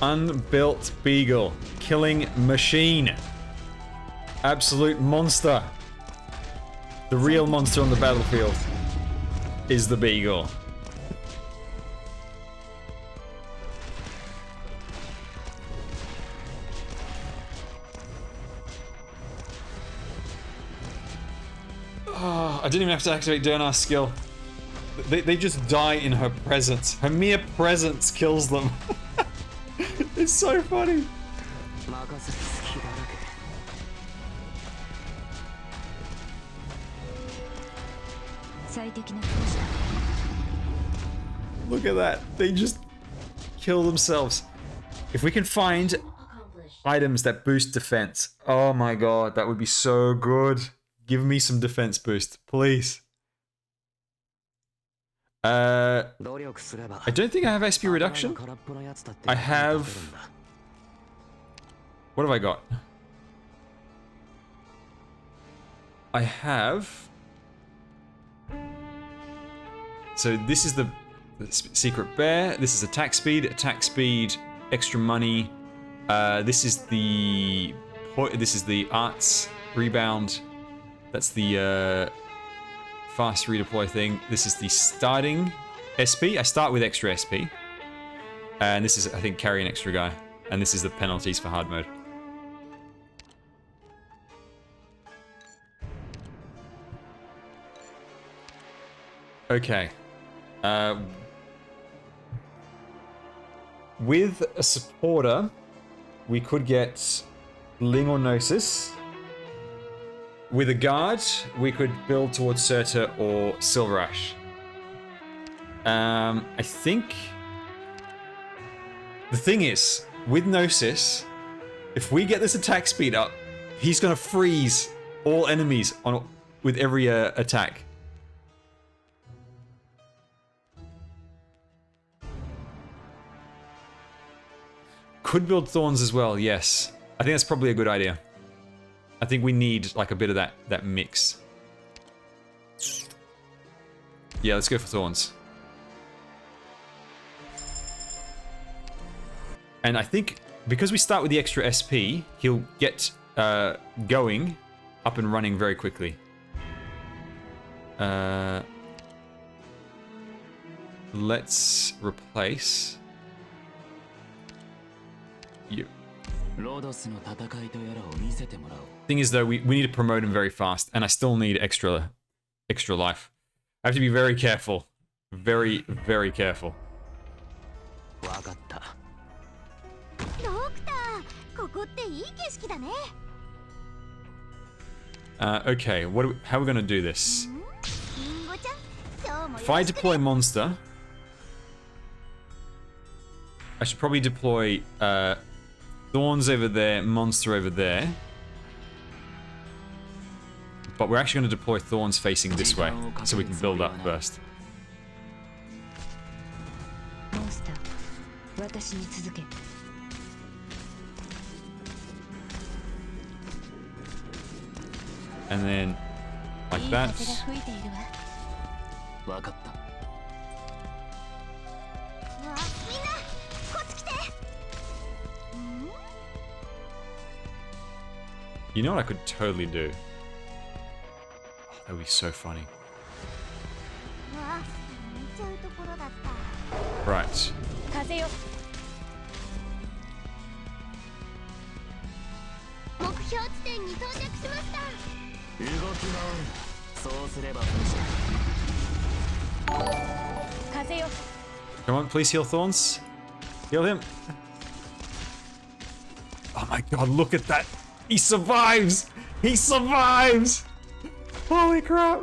Unbuilt beagle. Killing machine. Absolute monster. The real monster on the battlefield is the beagle. Oh, I didn't even have to activate Dernar's skill. They just die in her presence. Her mere presence kills them. It's so funny. Look at that. They just kill themselves. If we can find items that boost defense, oh my god, that would be so good. Give me some defense boost, please. I don't think I have SP reduction. I have... What have I got? I have... So this is the secret bear. This is attack speed, extra money. This is the arts rebound. That's the fast redeploy thing. This is the starting SP. I start with extra SP. And this is, I think, carry an extra guy. And this is the penalties for hard mode. Okay. With a supporter, we could get Ling or Gnosis. With a guard, we could build towards Surtur or Silverash. I think... The thing is, with Gnosis, if we get this attack speed up, he's gonna freeze all enemies with every attack. Could build Thorns as well, yes. I think that's probably a good idea. I think we need like a bit of that mix. Yeah, let's go for Thorns. And I think because we start with the extra SP, he'll get going, up and running very quickly. Let's replace you. Thing is though, we need to promote him very fast, and I still need extra life. I have to be very careful. Very, very careful. Okay, how are we gonna do this? If I deploy monster, I should probably deploy Thorns over there, monster over there. But we're actually going to deploy Thorns facing this way, so we can build up first. And then, like that. You know what I could totally do? Oh, that would be so funny. Right. Come on, please heal Thorns. Heal him. Oh my god, look at that. He survives! He survives! Holy crap!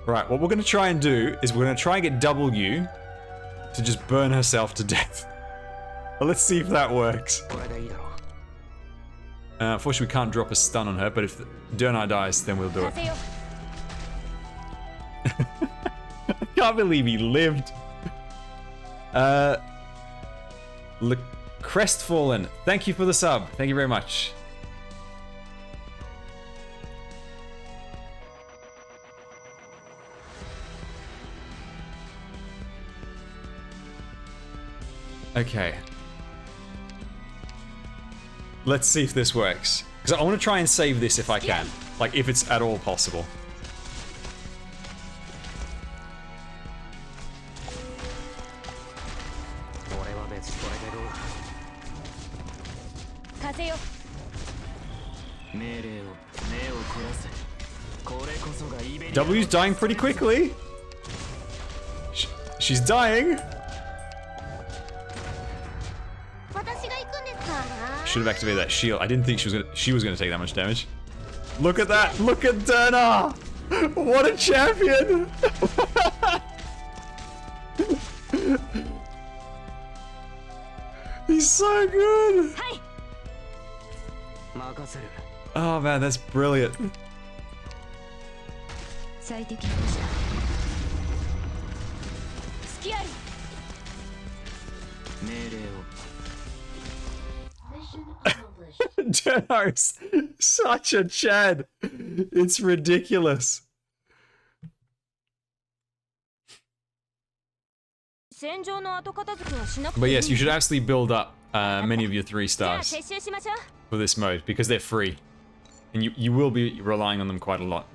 Right, what we're going to try and do is we're going to try and get W to just burn herself to death. But let's see if that works. Unfortunately, we can't drop a stun on her, but if Dernar dies, then we'll do it. I can't believe he lived. Crestfallen, thank you for the sub. Thank you very much. Okay. Let's see if this works. Because I want to try and save this if I can. Like, if it's at all possible. W's dying pretty quickly. She's dying. Should have activated that shield. I didn't think she was gonna take that much damage. Look at that! Look at Derna! What a champion! He's so good! Oh man, that's brilliant. Derna's such a Chad. It's ridiculous. But yes, you should absolutely build up many of your 3 stars for this mode because they're free. And you will be relying on them quite a lot.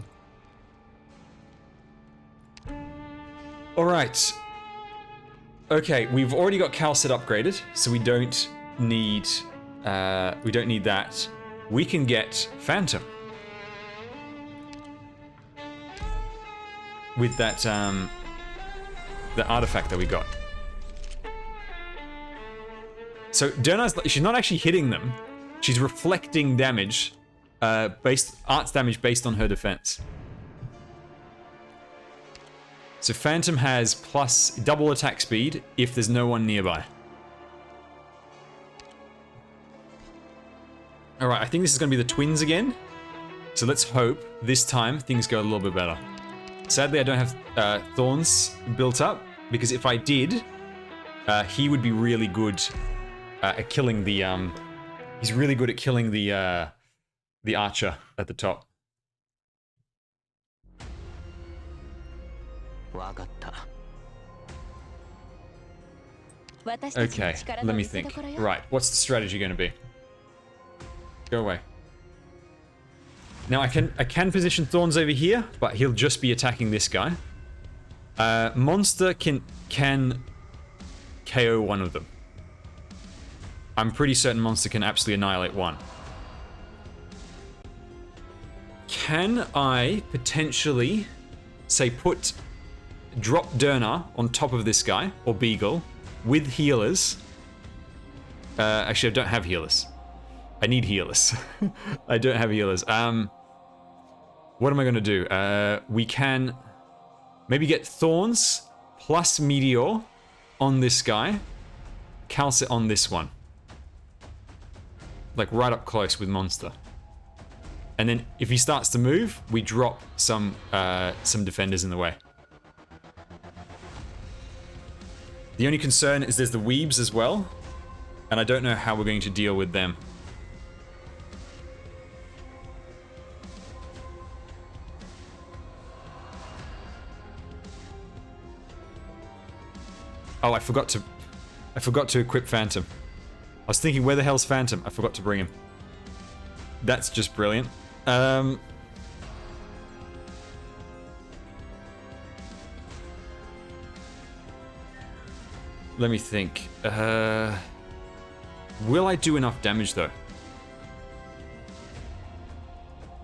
Alright. Okay, we've already got Calcit upgraded, so we don't need that. We can get Phantom. With that the artifact that we got. So Derna's, she's not actually hitting them. She's reflecting damage, arts damage based on her defense. So Phantom has plus double attack speed if there's no one nearby. Alright, I think this is going to be the twins again. So let's hope this time things go a little bit better. Sadly, I don't have thorns built up, because if I did, he would be really good at killing the, he's really good at killing the archer at the top. Okay, let me think. Right, what's the strategy going to be? Go away. Now I can position Thorns over here, but he'll just be attacking this guy. Monster can KO one of them. I'm pretty certain Monster can absolutely annihilate one. Can I potentially, say, drop Derna on top of this guy, or Beagle, with healers? Actually, I don't have healers. I need healers. I don't have healers. What am I going to do? We can maybe get Thorns plus Meteor on this guy. Calcit on this one. Like right up close with Monster. And then if he starts to move, we drop some defenders in the way. The only concern is there's the Weebs as well. And I don't know how we're going to deal with them. Oh, I forgot to equip Phantom. I was thinking, where the hell's Phantom? I forgot to bring him. That's just brilliant. Let me think. Will I do enough damage though?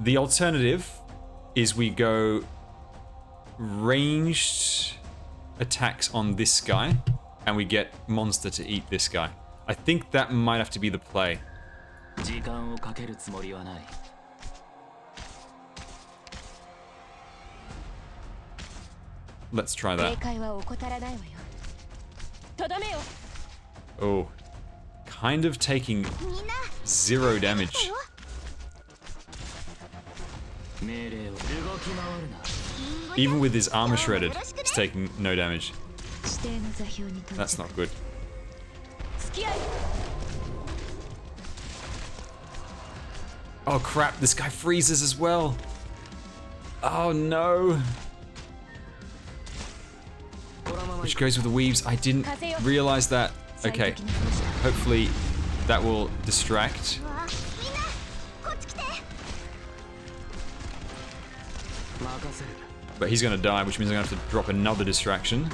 The alternative is we go ranged attacks on this guy, and we get Monster to eat this guy. I think that might have to be the play. Let's try that. Oh, kind of taking 0 damage. Even with his armor shredded, it's taking no damage. That's not good. Oh crap, this guy freezes as well. Oh no. Which goes with the Weaves. I didn't realize that. Okay, hopefully that will distract. But he's gonna die, which means I'm gonna have to drop another distraction.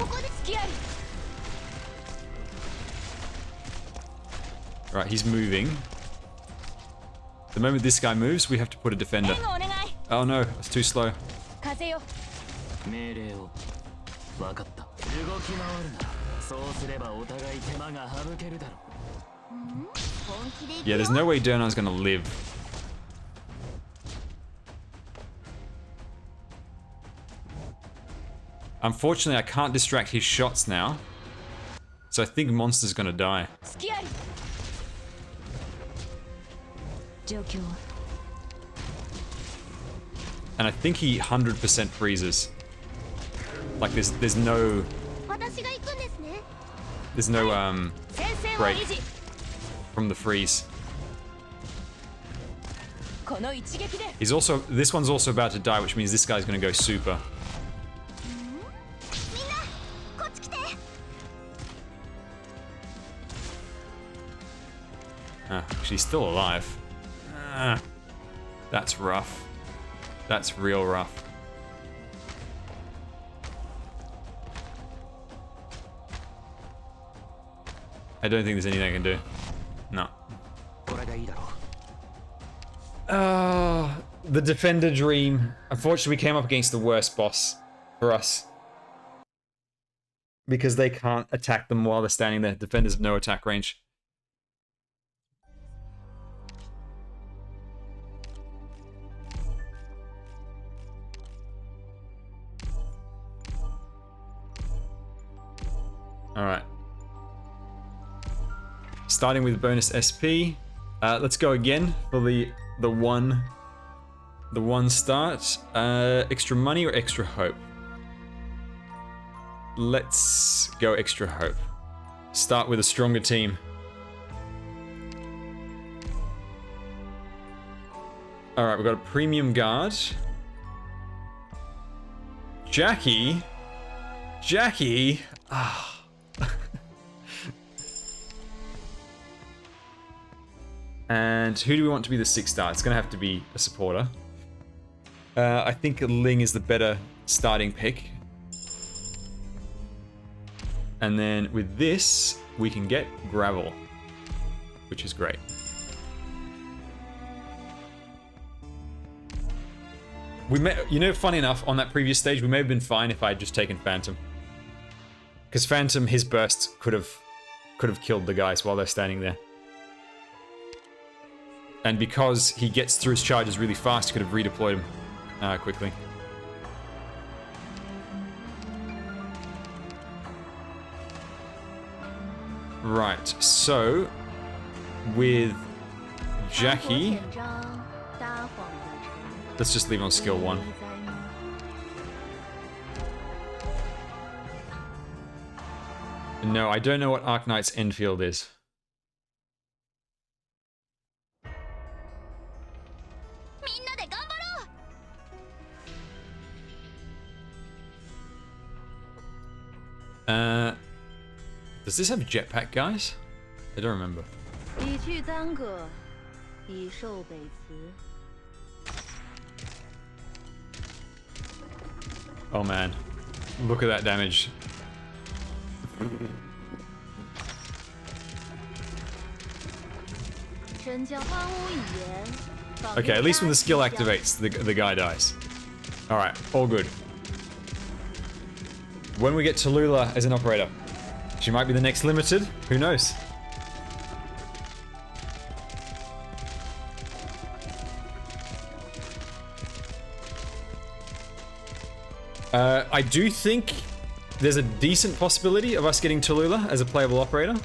Right, he's moving. The moment this guy moves, we have to put a defender. Oh no, it's too slow. 命令を分かった動き回るなそうすればお互い手間が省けるだろう Yeah, there's no way Dernar's gonna live. Unfortunately, I can't distract his shots now. So I think Monster's gonna die. And I think he 100% freezes. Like there's no break from the freeze. He's also, this one's also about to die, which means this guy's gonna go super. She's still alive. That's rough. That's real rough. I don't think there's anything I can do. No. The Defender Dream. Unfortunately, we came up against the worst boss for us. Because they can't attack them while they're standing there. Defenders have no attack range. Alright. Starting with bonus SP. Let's go again for the one start. Extra money or extra hope? Let's go extra hope. Start with a stronger team. Alright, we've got a premium guard. Jackie? Ah. And who do we want to be the 6-star? It's going to have to be a supporter. I think Ling is the better starting pick. And then with this, we can get Gravel, which is great. We may, you know, funny enough, on that previous stage, we may have been fine if I had just taken Phantom. Because Phantom, his burst could have killed the guys while they're standing there. And because he gets through his charges really fast, he could have redeployed him quickly. Right, so with Jackie, let's just leave on skill 1. No, I don't know what Arknights Enfield is. Does this have a jetpack, guys? I don't remember. Oh man, look at that damage. Okay, at least when the skill activates, the guy dies. Alright, all good. When we get Tallulah as an operator, she might be the next limited, who knows? I do think there's a decent possibility of us getting Tallulah as a playable operator.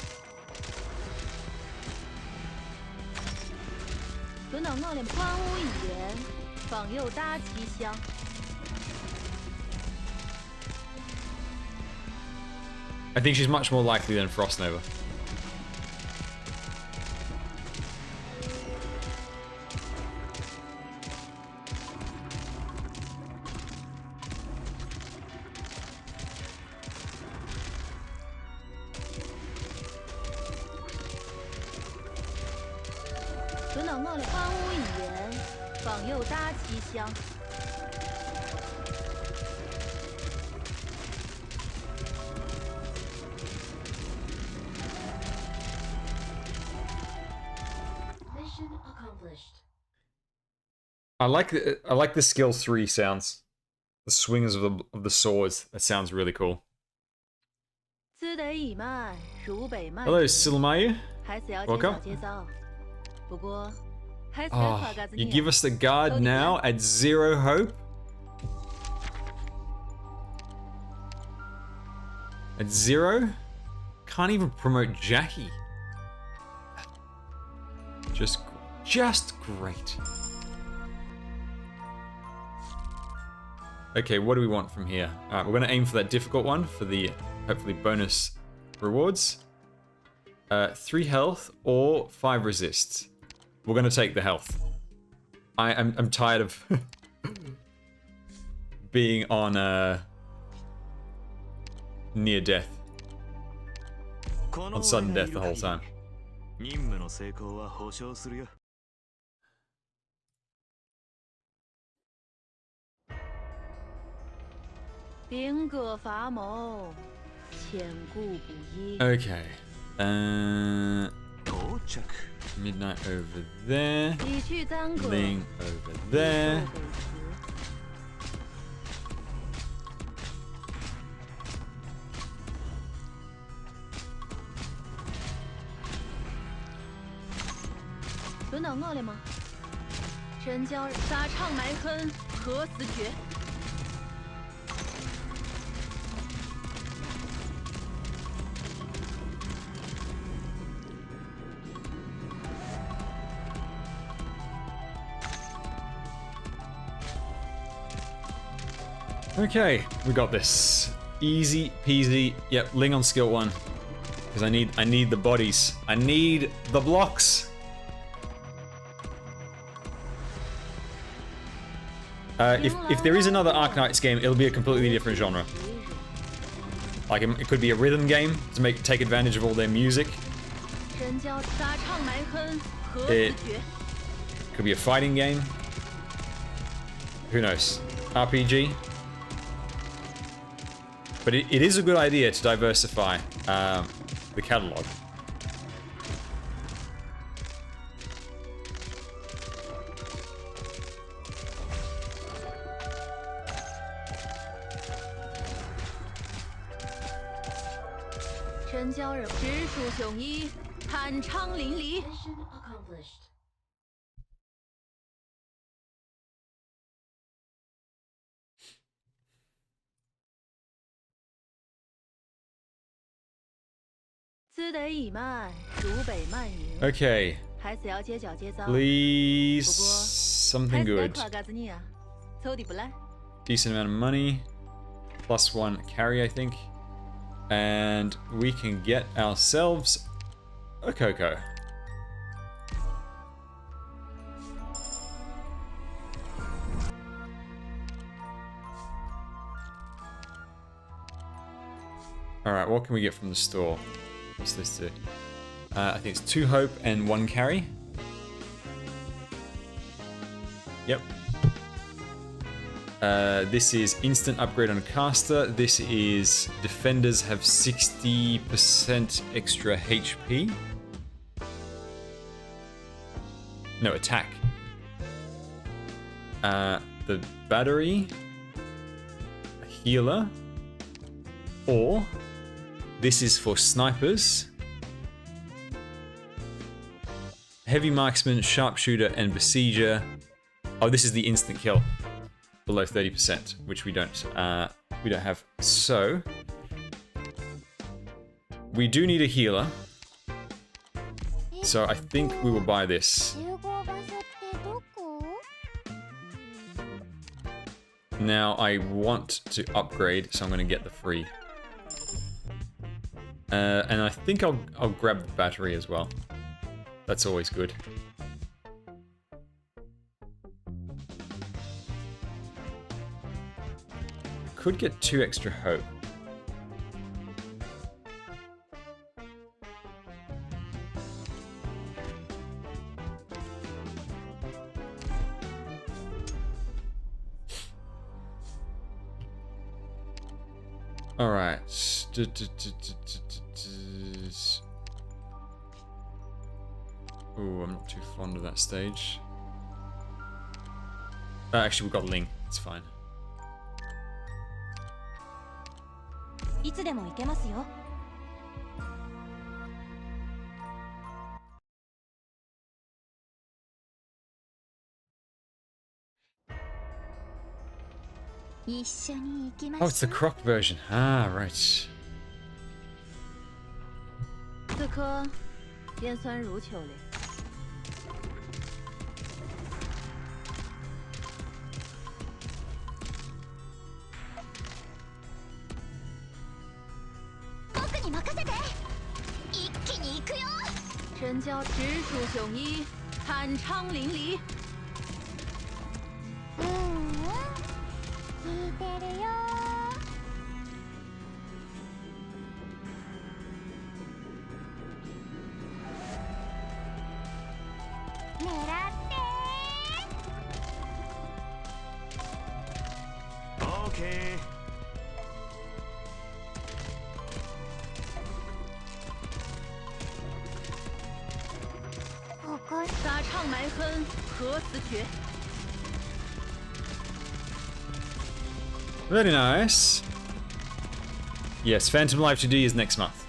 I think she's much more likely than Frost Nova. I like the skill 3 sounds. The swings of the swords. That sounds really cool. 资得已慢，如北慢。 Hello, Silmayu. 还是要节 Welcome. 早节早。不过，还是得 Oh, 夸嘎子 you 你 give us the guard now at 0 hope? At 0? Can't even promote Jackie. Just great. Okay, what do we want from here? Alright, we're gonna aim for that difficult one for the hopefully bonus rewards. 3 health or 5 resist. We're gonna take the health. I'm tired of being on near death. On sudden death the whole time. 任務の成功は保証するよ。兵戈伐谋，千古不移。 Okay. 到着。 Midnight over there. 一去赞歌， Ling over there. 轮到我了吗？真叫沙场埋恨，何死绝？ Okay, we got this. Easy peasy. Yep, Ling on skill 1. Because I need the bodies. I need the blocks. If there is another Arknights game, it'll be a completely different genre. Like it could be a rhythm game to take advantage of all their music. 真叫沙场埋恨，何 It 死绝？ could be a fighting game. Who knows? RPG. But it is a good idea to diversify the catalog. "真叫人直抒胸臆，酣畅淋漓。 Mission accomplished. 资得已慢，如北慢云。 Okay, 还是要节早节早。 please 不过， something 还是得 good. 夸嘎子你啊，走的不赖。 Decent amount of money. +1 carry, I think. And we can get ourselves a Coco. Alright, what can we get from the store? What's this do? I think it's 2 hope and 1 carry. Yep. This is instant upgrade on caster. This is defenders have 60% extra HP. No, attack. The battery, a healer, or this is for snipers. Heavy marksman, sharpshooter, and besieger. Oh, this is the instant kill. Below 30%, which we don't have. So we do need a healer. So I think we will buy this. 集合場所ってどこ？ Now I want to upgrade, so I'm going to get the free. And I think I'll grab the battery as well. That's always good. Could get 2 extra hope. All right. Ooh, I'm not too fond of that stage. Actually, we've got Ling. It's fine. いつでも行けますよ。一緒に行きまし Oh, ょ it's the う。 croc version. Ah, right. 此刻烟酸如球嘞。僕に任せて。一気に行くよ。神交直属雄一，酣畅淋漓。聞いてるよ。狙ってオーケー。ここ撒唱埋哼，何死绝？ Very nice. Yes, Phantom Life 2D is next month.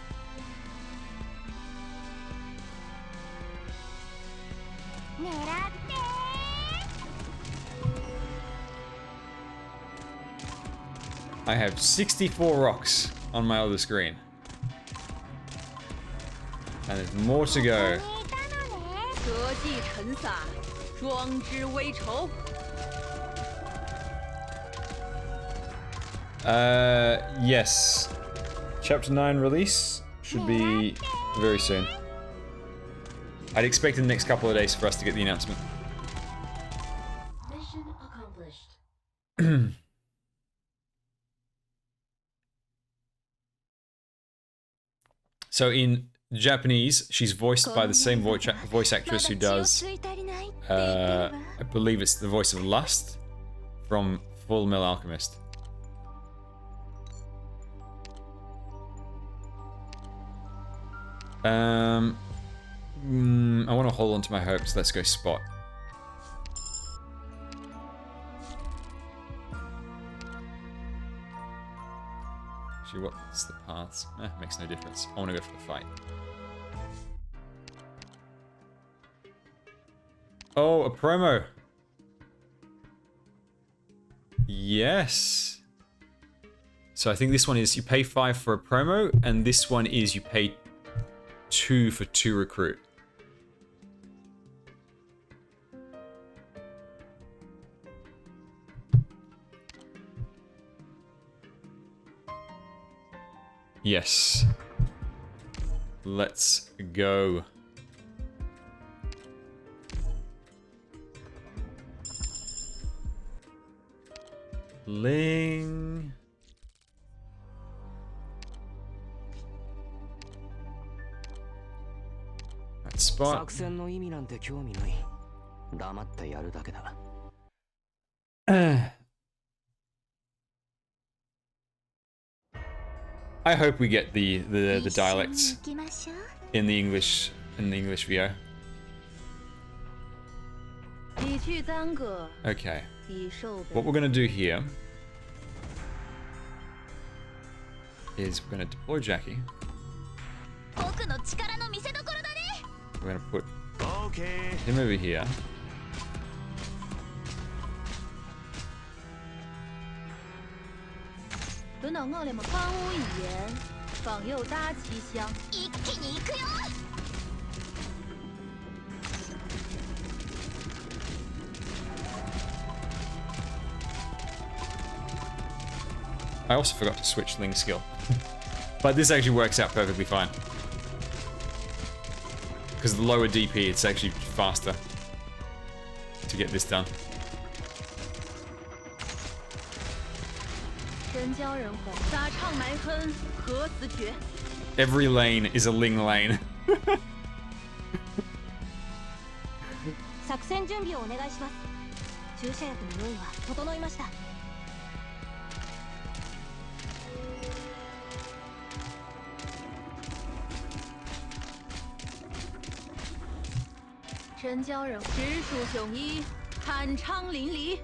I have 64 rocks on my other screen. And there's more to go. 折迹尘洒，壮志未酬。 Yes. Chapter 9 release should be very soon. I'd expect in the next couple of days for us to get the announcement. Mission accomplished. So in Japanese, she's voiced by the same voice actress who does, I believe it's the voice of Lust from Full Metal Alchemist. I want to hold on to my hopes. Let's go spot. Actually, what's the paths? Makes no difference. I want to go for the fight. Oh, a promo. Yes. So I think this one is you pay 5 for a promo, and this one is you pay 2 for 2 recruit. Yes. Let's go. Ling. Right spot. 作戦の意味なんて興味ない。黙ってやるだけだ。I hope we get the dialects 行きましょう。 in the English VO. 理去簪阁， Okay. 以授 What 本。 we're gonna do here is we're gonna deploy Jackie. 僕の力の見せ所だね。 We're gonna put オーケー。 him over here. 轮到我了么？方屋一言，方有大气象。一気に行くよ。 I also forgot to switch Ling's skill. But this actually works out perfectly fine. Because the lower DP, it's actually faster to get this done. 神交人红，撒唱埋哼，何死绝？ Every lane is a Ling lane. 作戦準備をお願いします。注射薬の用意は整いました。神交人直属雄一，酣畅淋漓。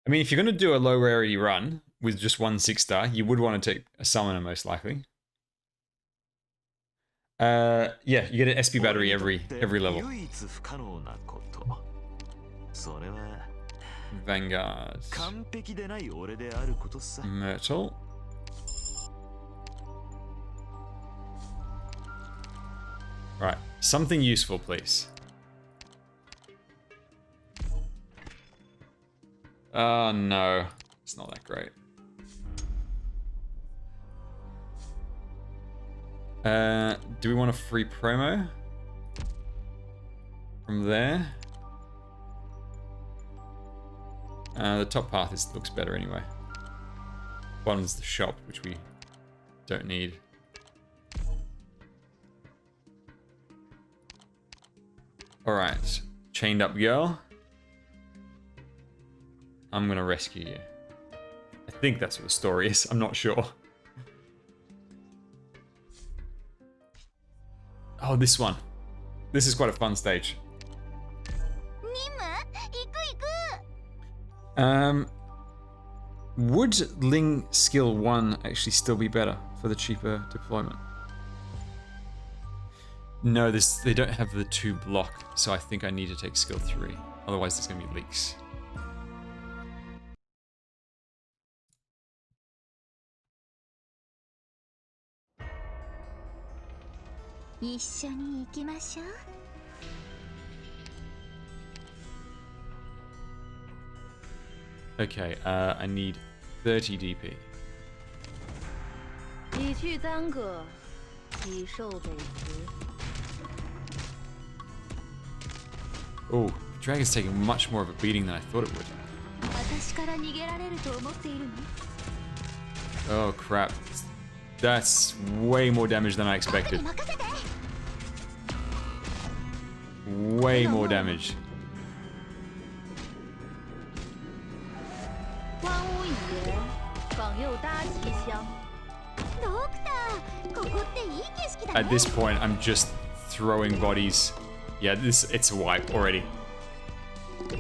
I mean, if you're going to do a low rarity run with just one 6-star, you would want to take a summoner most likely. Yeah, you get an SP battery every level. Vanguard. Myrtle. Right, something useful, please. Oh no, it's not that great. Do we want a free promo? From there? The top path looks better anyway. Bottom's the shop, which we don't need. Alright, chained up girl. I'm gonna rescue you. I think that's what the story is, I'm not sure. Oh, this one. This is quite a fun stage. Would Ling skill 1 actually still be better for the cheaper deployment? No, they don't have the 2 block, so I think I need to take skill 3. Otherwise there's gonna be leaks. Okay, I need 30 DP. Oh, Dragon's taking much more of a beating than I thought it would. Oh crap. That's way more damage than I expected. Way more damage. At this point, I'm just throwing bodies. Yeah, it's a wipe already.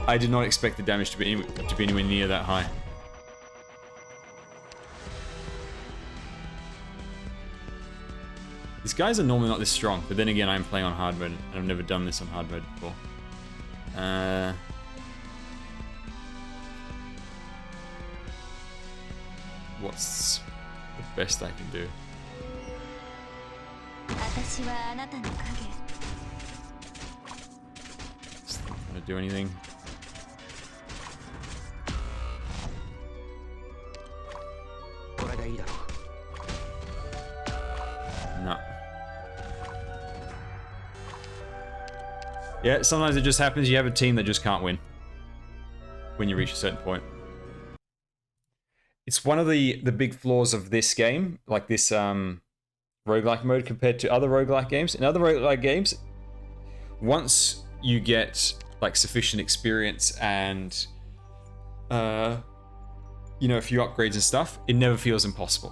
I did not expect the damage to be anywhere near that high. These guys are normally not this strong, but then again, I'm playing on hard mode, and I've never done this on hard mode before. What's the best I can do? It's not gonna do anything. No. Yeah, sometimes it just happens you have a team that just can't win when you reach a certain point. It's one of the big flaws of this game, like this roguelike mode compared to other roguelike games. In other roguelike games, once you get like sufficient experience and you know, a few upgrades and stuff, it never feels impossible.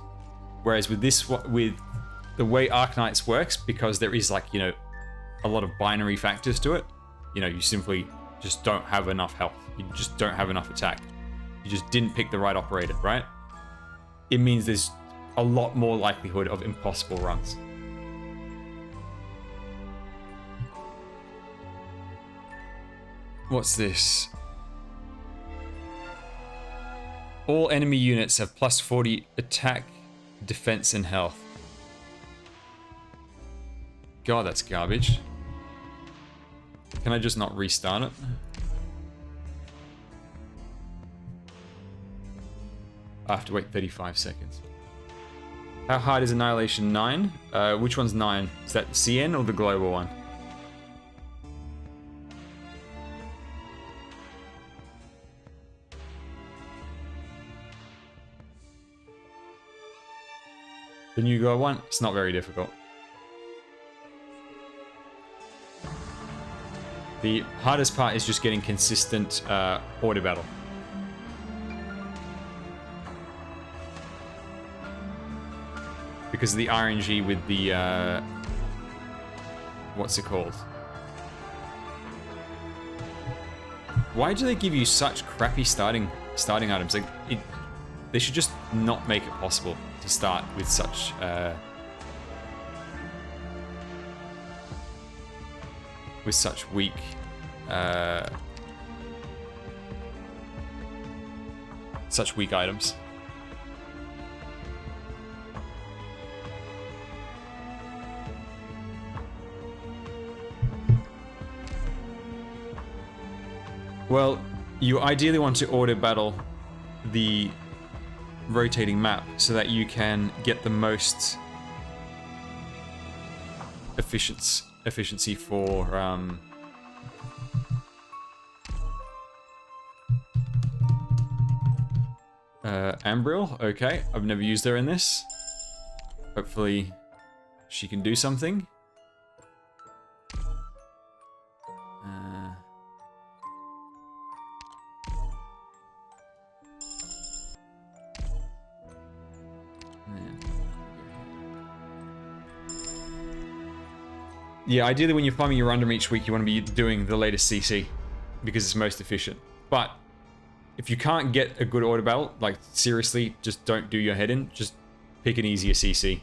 Whereas with this, with the way Arknights works, because there is like, you know, a lot of binary factors to it, you know, you simply just don't have enough health. You just don't have enough attack. You just didn't pick the right operator, right? It means there's a lot more likelihood of impossible runs. What's this? All enemy units have plus 40 attack, defense, and health. God, that's garbage. Can I just not restart it? I have to wait 35 seconds. How hard is Annihilation 9? Which one's 9? Is that the CN or the global one? The new global one? It's not very difficult. The hardest part is just getting consistent order battle. Because of the RNG with the, what's it called? Why do they give you such crappy starting starting items. Like, they should just not make it possible to start with such weak items. Well, you ideally want to auto battle the rotating map so that you can get the most efficiency for Ambril. Okay, I've never used her in this. Hopefully she can do something. Yeah, ideally when you're farming your random each week, you want to be doing the latest CC because it's most efficient. But if you can't get a good order battle, like seriously, just don't do your head in. Just pick an easier CC.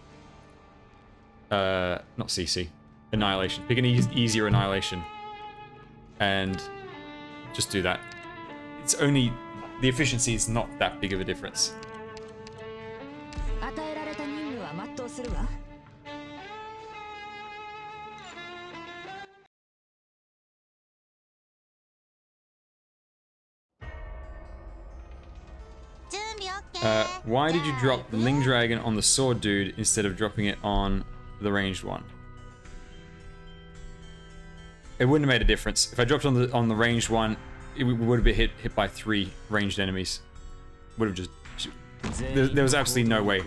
Not CC. Annihilation. Pick an easier Annihilation. And just do that. It's only... the efficiency is not that big of a difference. Why did you drop the Ling Dragon on the sword dude instead of dropping it on the ranged one? It wouldn't have made a difference. If I dropped on the ranged one, it would have been hit by 3 ranged enemies. Would have just... There was absolutely no way.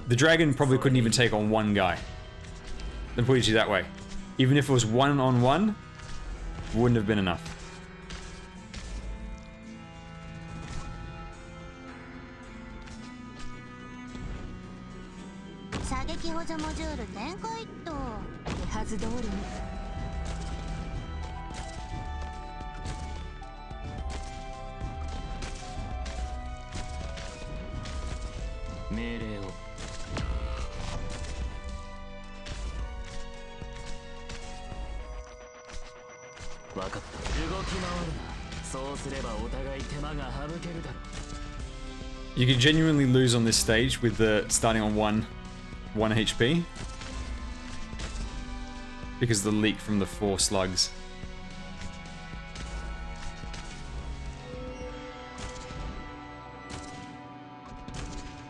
The dragon probably couldn't even take on 1 guy. Let me put it to you that way. Even if it was 1-on-1, wouldn't have been enough. You can genuinely lose on this stage with the starting on 1 HP because of the leak from the 4 slugs.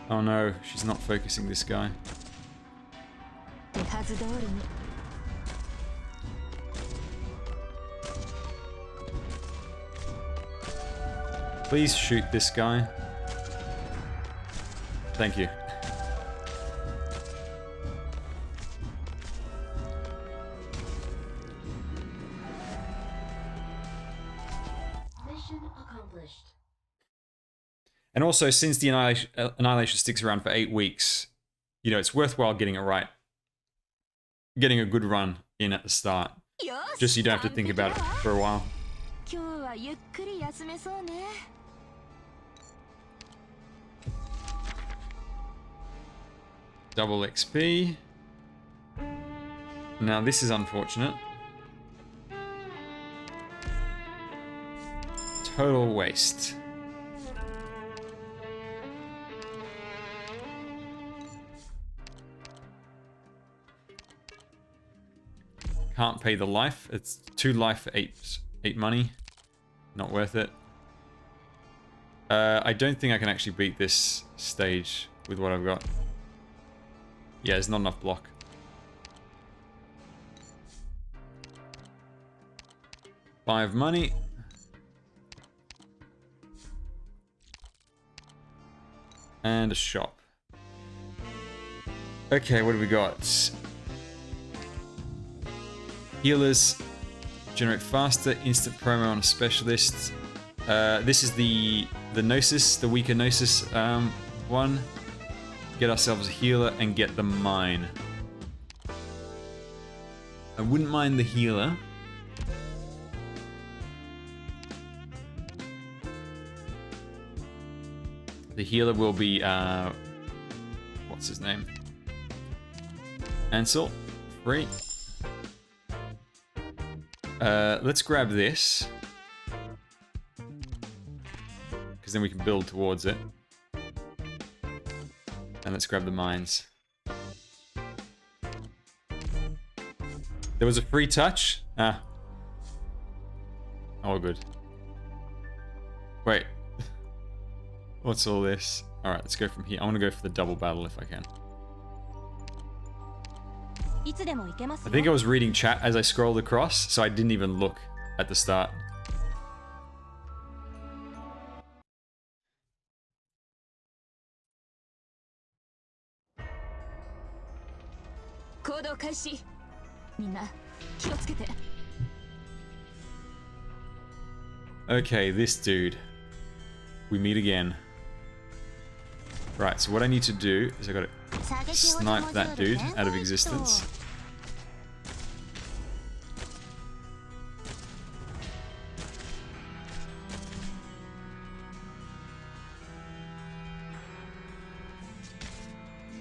Oh no, she's not focusing this guy. Please shoot this guy. Thank you. Mission accomplished. And also, since the Annihilation sticks around for 8 weeks, you know, it's worthwhile getting it right. Getting a good run in at the start. Just so you don't have to think about it for a while. Double XP. Now this is unfortunate. Total waste. Can't pay the life. It's 2 life for 8 money. Not worth it. I don't think I can actually beat this stage with what I've got. Yeah, there's not enough block. $5 money. And a shop. Okay, what do we got? Healers. Generate faster. Instant promo on a specialist. This is the Gnosis, the weaker Gnosis one. Get ourselves a healer and get the mine. I wouldn't mind the healer. The healer will be, what's his name? Ansel. Free. Let's grab this. Because then we can build towards it. And let's grab the mines. There was a free touch? Ah. Oh, good. Wait. What's all this? Alright, let's go from here. I want to go for the double battle if I can. I think I was reading chat as I scrolled across, so I didn't even look at the start. Okay, this dude. We meet again. Right, so what I need to do is I gotta snipe that dude out of existence.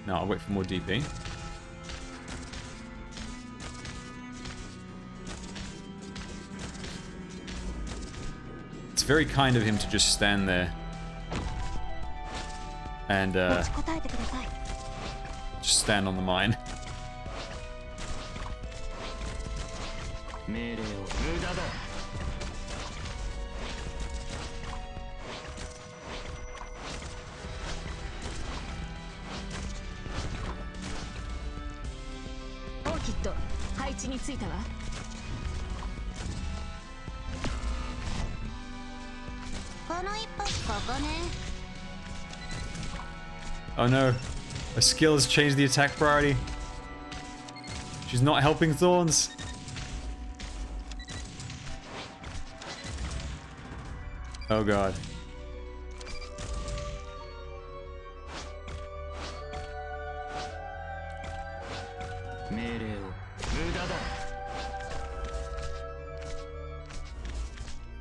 No, I'll wait for more DP. It's very kind of him to just stand there and just stand on the mine. Oh no, her skill has changed the attack priority. She's not helping Thorns. Oh god.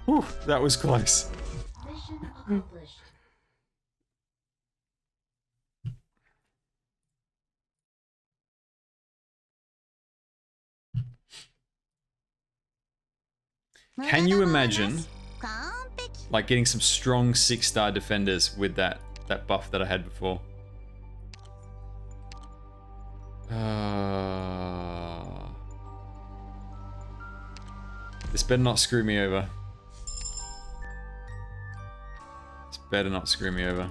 Whew, that was close. Mission accomplished. Can you imagine, like, getting some strong 6-star defenders with that buff that I had before? This better not screw me over. This better not screw me over.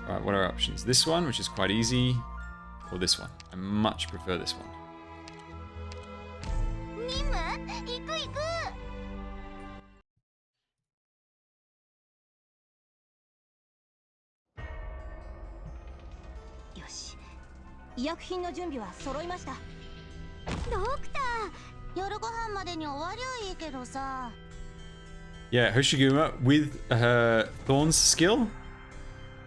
Alright, what are our options? This one, which is quite easy, or this one? I much prefer this one. Yeah, Hoshiguma with her Thorns skill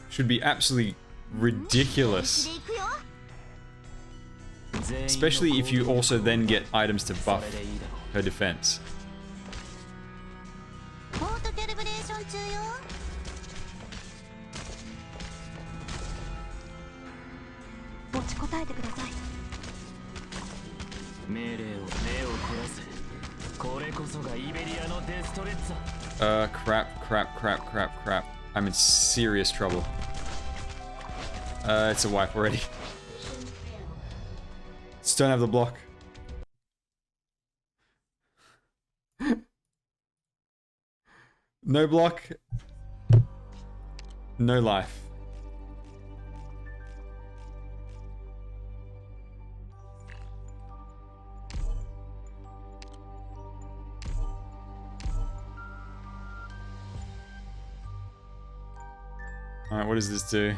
should be absolutely ridiculous. Especially if you also then get items to buff her defense. Crap. I'm in serious trouble. It's a wipe already. Just don't have the block. No block. No life. Alright, what does this do?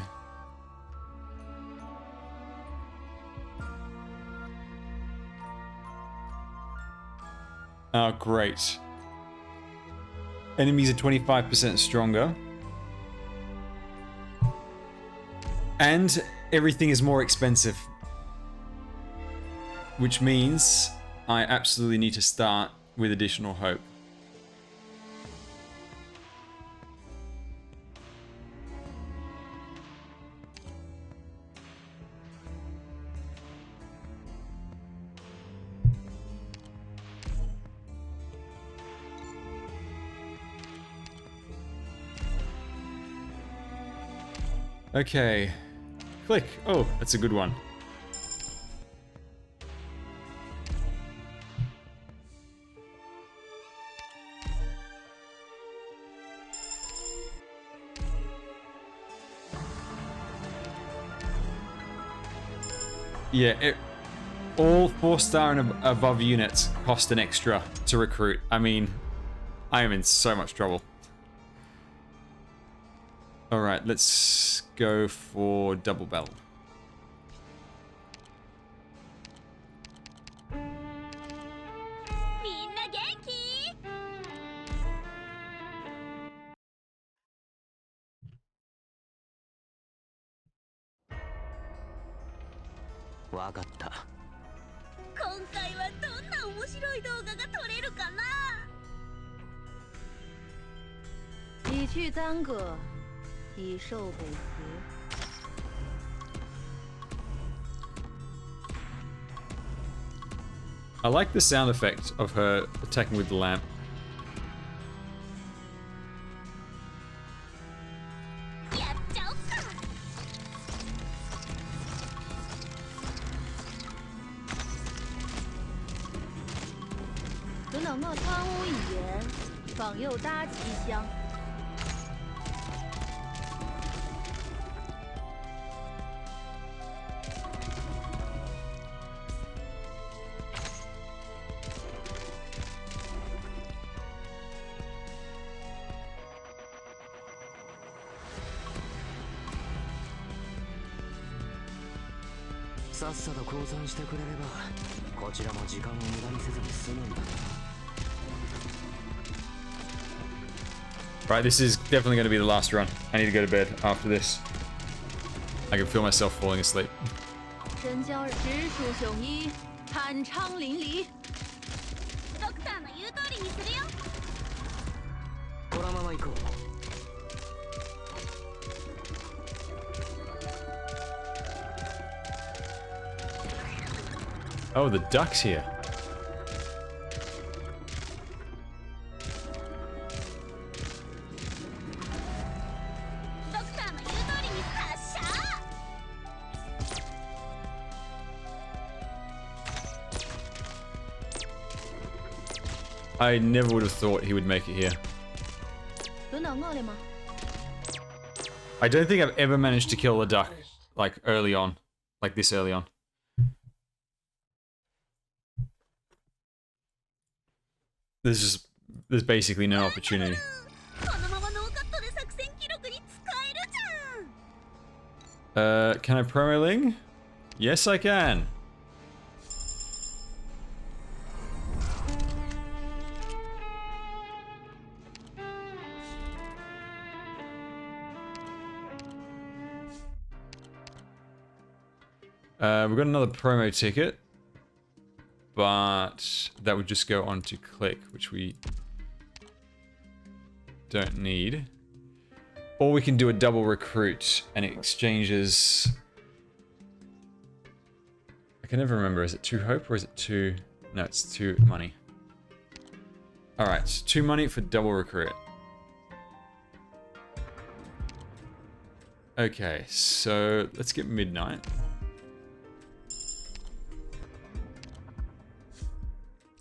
Oh, great. Enemies are 25% stronger. And everything is more expensive. Which means I absolutely need to start with additional hope. Okay. Click. Oh, that's a good one. Yeah, all 4-star and above units cost an extra to recruit. I mean, I am in so much trouble. Alright, let's go for double bell. I like the sound effect of her attacking with the lamp. Right, this is definitely going to be the last run. I need to go to bed after this. I can feel myself falling asleep. Oh, the duck's here. I never would have thought he would make it here. I don't think I've ever managed to kill a duck, like, early on. Like, this early on. There's basically no opportunity. Can I promo Ling? Yes, I can. We've got another promo ticket, but that would just go on to click, which we don't need. Or we can do a double recruit and it exchanges... I can never remember, is it 2 hope or is it 2... No, it's 2 money. Alright, 2 money for double recruit. Okay, so let's get midnight.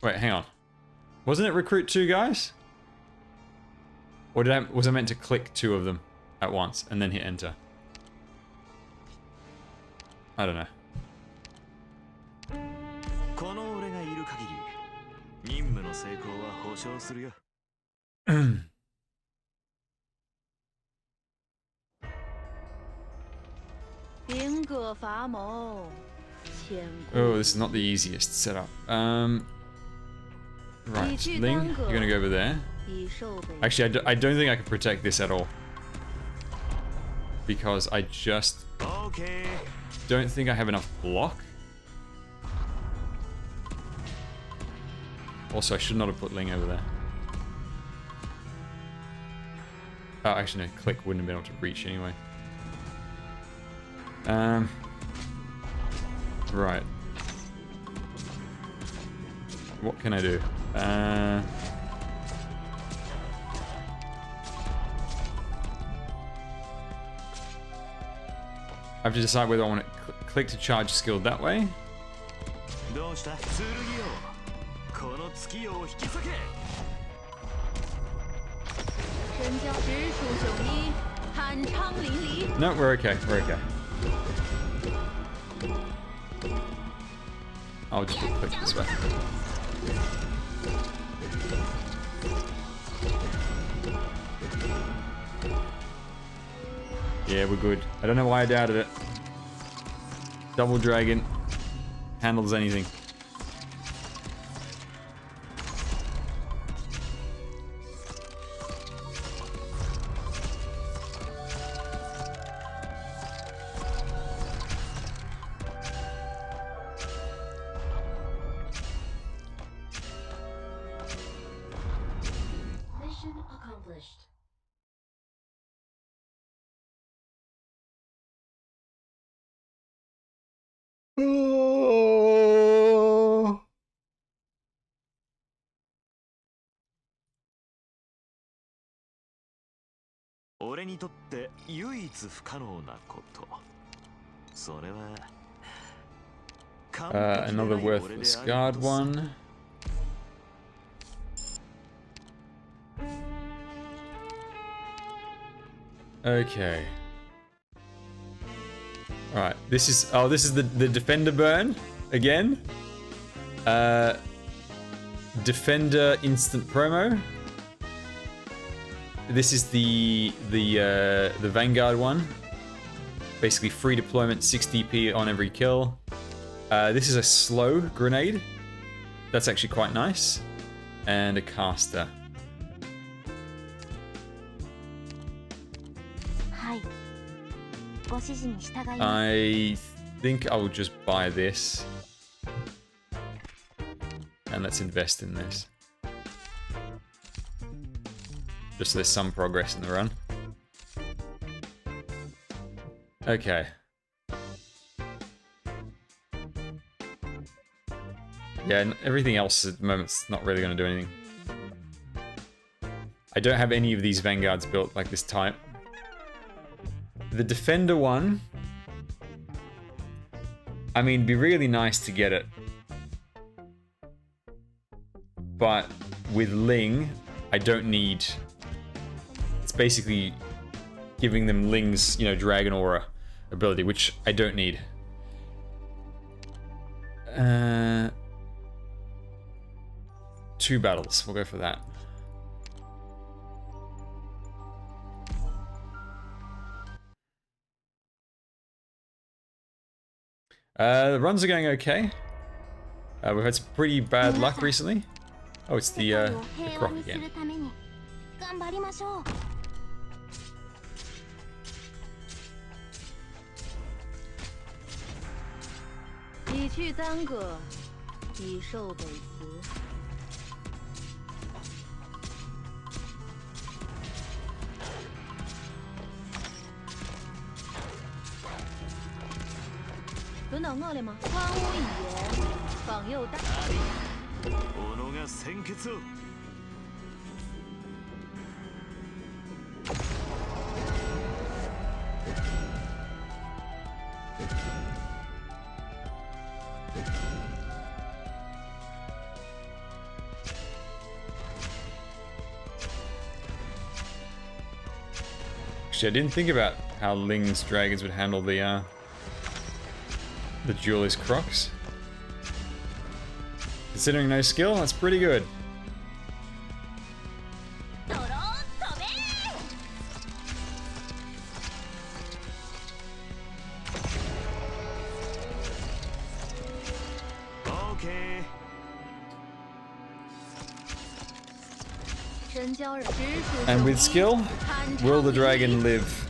Wait, hang on. Wasn't it recruit 2 guys? Or was I meant to click 2 of them at once and then hit enter? I don't know. Oh, this is not the easiest setup. Right, Ling, you're gonna go over there. Actually, I don't think I can protect this at all. Because I just don't think I have enough block. Also, I should not have put Ling over there. Oh, actually no, click wouldn't have been able to reach anyway. Right. What can I do? I have to decide whether I want to click to charge skill that way. どうした剣よこの月を引き裂け神交直属雄鹰，酣畅淋漓。 No, we're okay. We're okay. I'll just click this way. Yeah, we're good. I don't know why I doubted it. Double dragon handles anything. Mission accomplished. Oh. 俺にとって唯一不可能なことそれは Another worthless guard one. Okay. Alright, this is the defender burn again. Defender instant promo. This is the Vanguard one. Basically free deployment, 6 DP on every kill. This is a slow grenade. That's actually quite nice. And a caster. はい。ご指示に従います。 I think I will just buy this. And let's invest in this. Just so there's some progress in the run. Okay. Yeah, everything else at the moment's not really going to do anything. I don't have any of these Vanguards built like this type. The Defender one, I mean, it'd be really nice to get it. But with Ling, I don't need... It's basically giving them Ling's, you know, Dragon Aura ability, which I don't need. 2 battles, we'll go for that. The runs are going okay. We've had some pretty bad luck recently. Oh, it's the croc again. 頑張りましょう。已去簪阁，已受北辞。轮到我了吗？万物一言，方有大。己が先決を Actually, I didn't think about how Ling's dragons would handle the Jeweler's Crocs. Considering no skill, that's pretty good. Okay. And with skill, will the dragon live?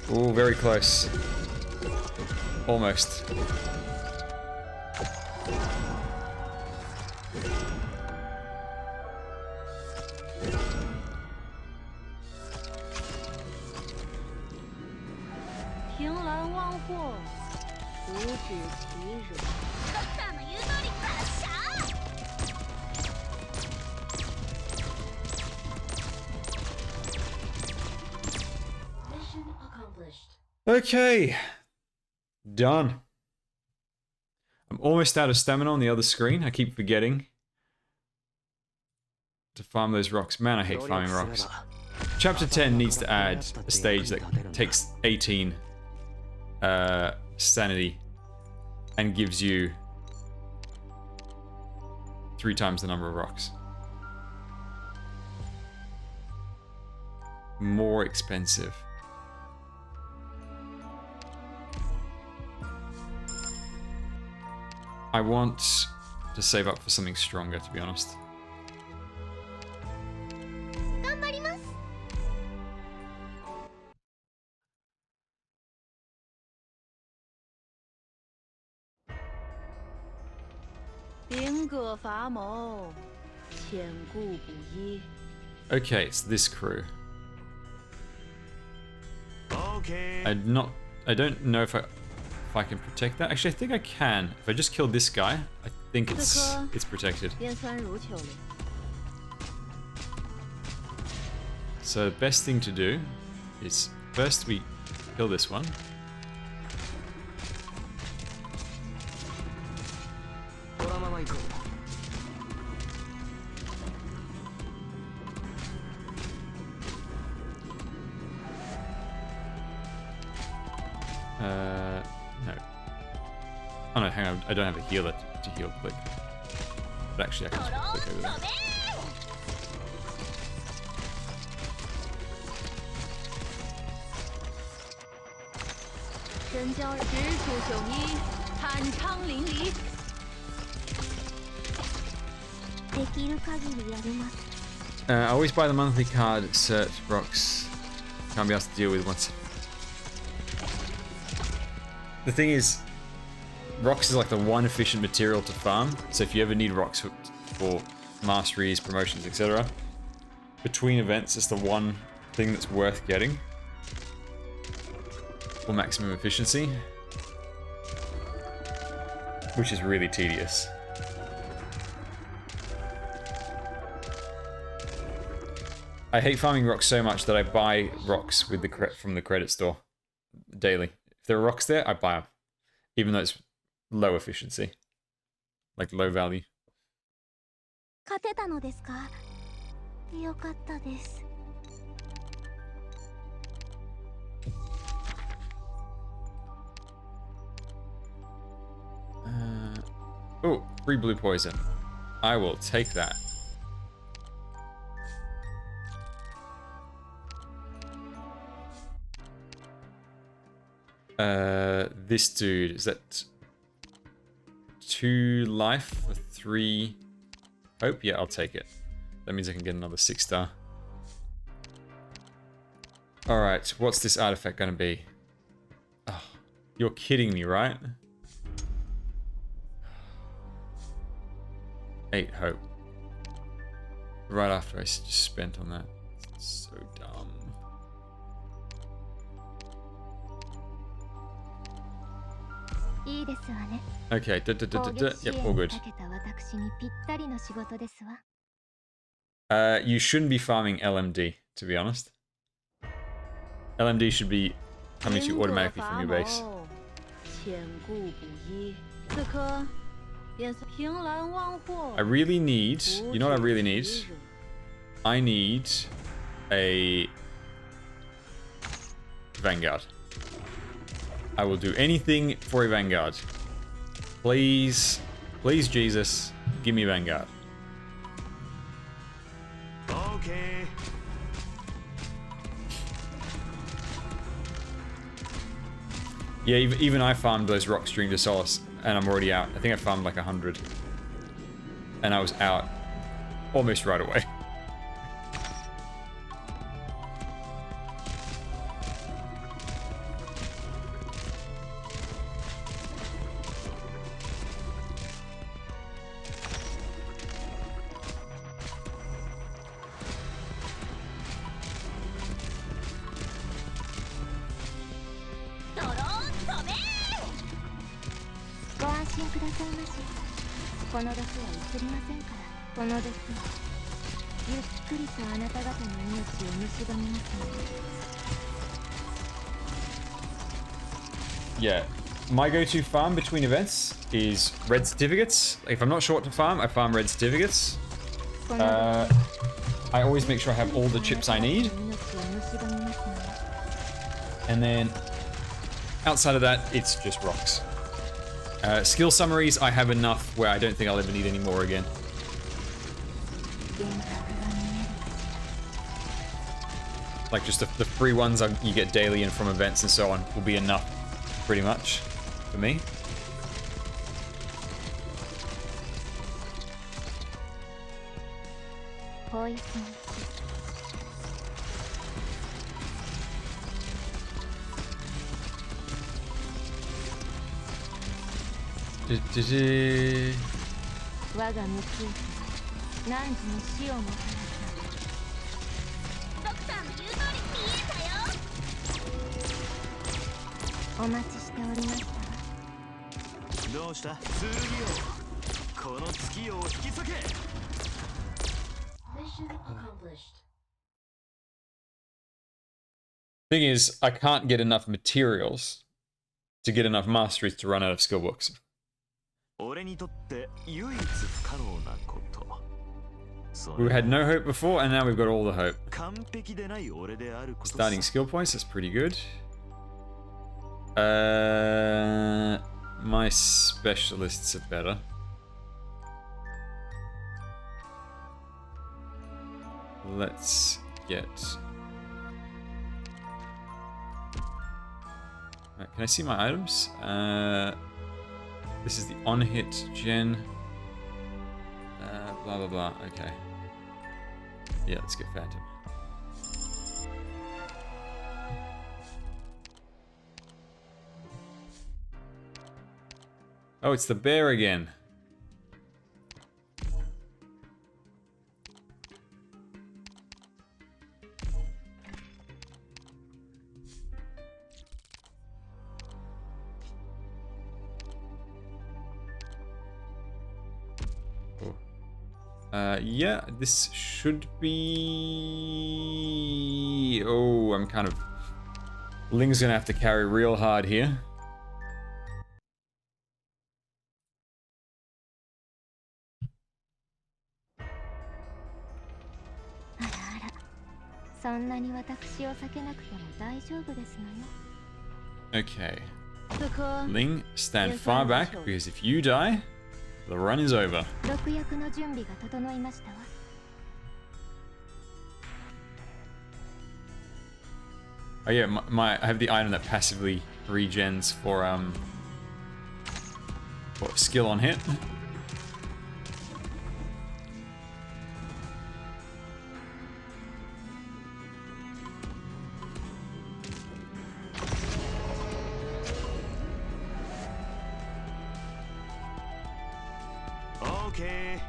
Oh, very close. Almost. Mission accomplished. Okay. Done. I'm almost out of stamina on the other screen. I keep forgetting to farm those rocks. Man, I hate farming rocks. Chapter 10 needs to add a stage that takes 18 sanity and gives you 3 times the number of rocks. More expensive. I want to save up for something stronger, to be honest. Okay, it's this crew. Okay. I don't know if I can protect that. Actually, I think I can. If I just kill this guy, I think it's protected. So the best thing to do is first we kill this one. No. Oh no, hang on, I don't have a healer to heal quick. But actually I can just click over there. I always buy the monthly card, cert, rocks. Can't be asked to deal with once. The thing is, rocks is like the one efficient material to farm, so if you ever need rocks for masteries, promotions, etc., between events it's the one thing that's worth getting for maximum efficiency, which is really tedious. I hate farming rocks so much that I buy rocks with from the credit store daily. If there are rocks there, I buy them, even though it's low efficiency, like low value. Oh, free blue poison. I will take that. This dude, is that 2 life for 3 hope? Yeah, I'll take it. That means I can get another 6-star. Alright, what's this artifact gonna be? Oh, you're kidding me, right? 8 hope. Right after I just spent on that. It's so dumb. Okay, yep, all good. You shouldn't be farming LMD, to be honest. LMD should be coming to you automatically from your base. I really need, you know what I really need? I need a Vanguard. I will do anything for a Vanguard. Please, please Jesus, give me a Vanguard. Okay. Yeah, even I farmed those rocks during the Solace, and I'm already out. I think I farmed like 100. And I was out almost right away. yeah, my go-to farm between events is red certificates. If I'm not sure what to farm, I farm red certificates. I always make sure I have all the chips I need. And then outside of that, it's just rocks. Skill summaries, I have enough where I don't think I'll ever need any more again. Like just the free ones you get daily and from events and so on will be enough, pretty much, for me. Mission accomplished. Thing is, I can't get enough materials to get enough masteries to run out of skill books. We had no hope before, and now we've got all the hope. Starting skill points, that's pretty good. My specialists are better. Let's get... Right, can I see my items? This is the on-hit gen. Blah, blah, blah. Okay. Yeah, let's get Phantom. Oh, it's the bear again. Yeah, this should be... Oh, I'm kind of... Ling's gonna have to carry real hard here. Okay. Ling, stand far back, because if you die, the run is over. Oh yeah, I have the item that passively regens for skill on hit. Okay.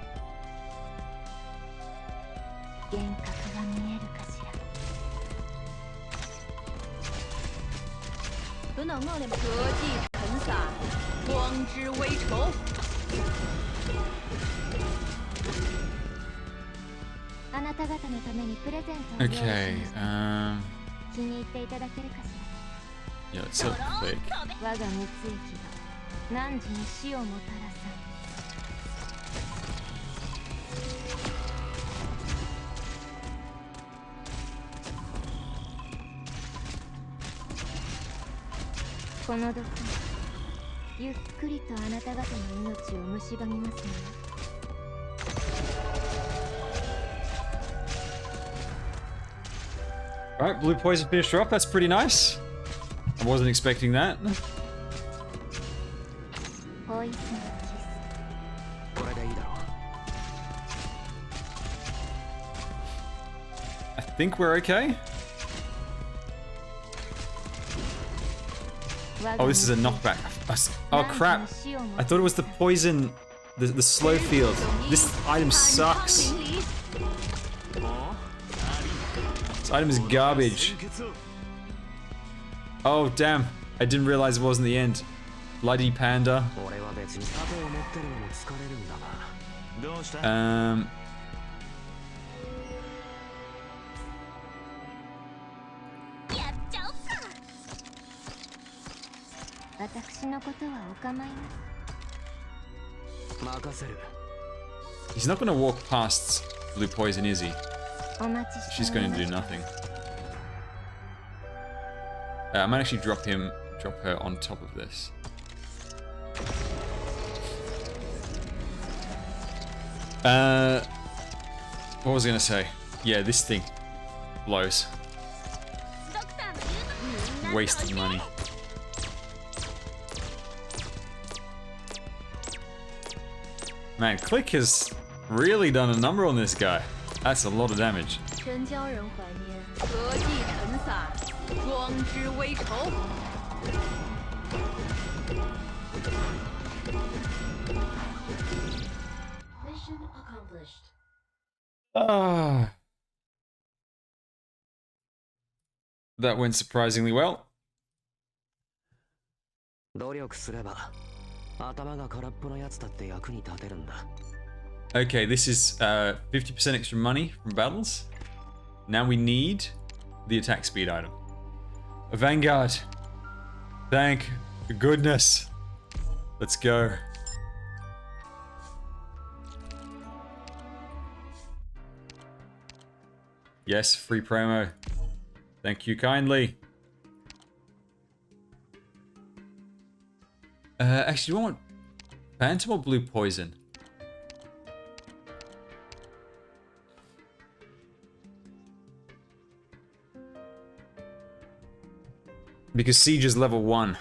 Okay, yeah, let's select click. Alright, blue poison finished her off. That's pretty nice. I wasn't expecting that. I think we're okay. Oh, this is a knockback. Oh crap! I thought it was the poison, the slow field. This item sucks. This item is garbage. Oh damn! I didn't realize it wasn't the end. Bloody panda. 私のことはお構いな任せる。 He's not going to walk past Blue Poison, is he? お待ちして She's going to do nothing. I might actually drop her on top of this. What was I going to say? Yeah, this thing blows. Wasted money. Man, Click has really done a number on this guy. That's a lot of damage. 真教人怀念，何计尘撒，庄之微愁。 Mission accomplished. Ah. That went surprisingly well. 努力すれば頭が空っぽのやつだって役に立てるんだ。 Okay, this is 50% extra money from battles. Now we need the attack speed item. A Vanguard. Thank goodness. Let's go. Yes, free promo. Thank you kindly. Actually, do I want Phantom or Blue Poison? Because Siege is level 1.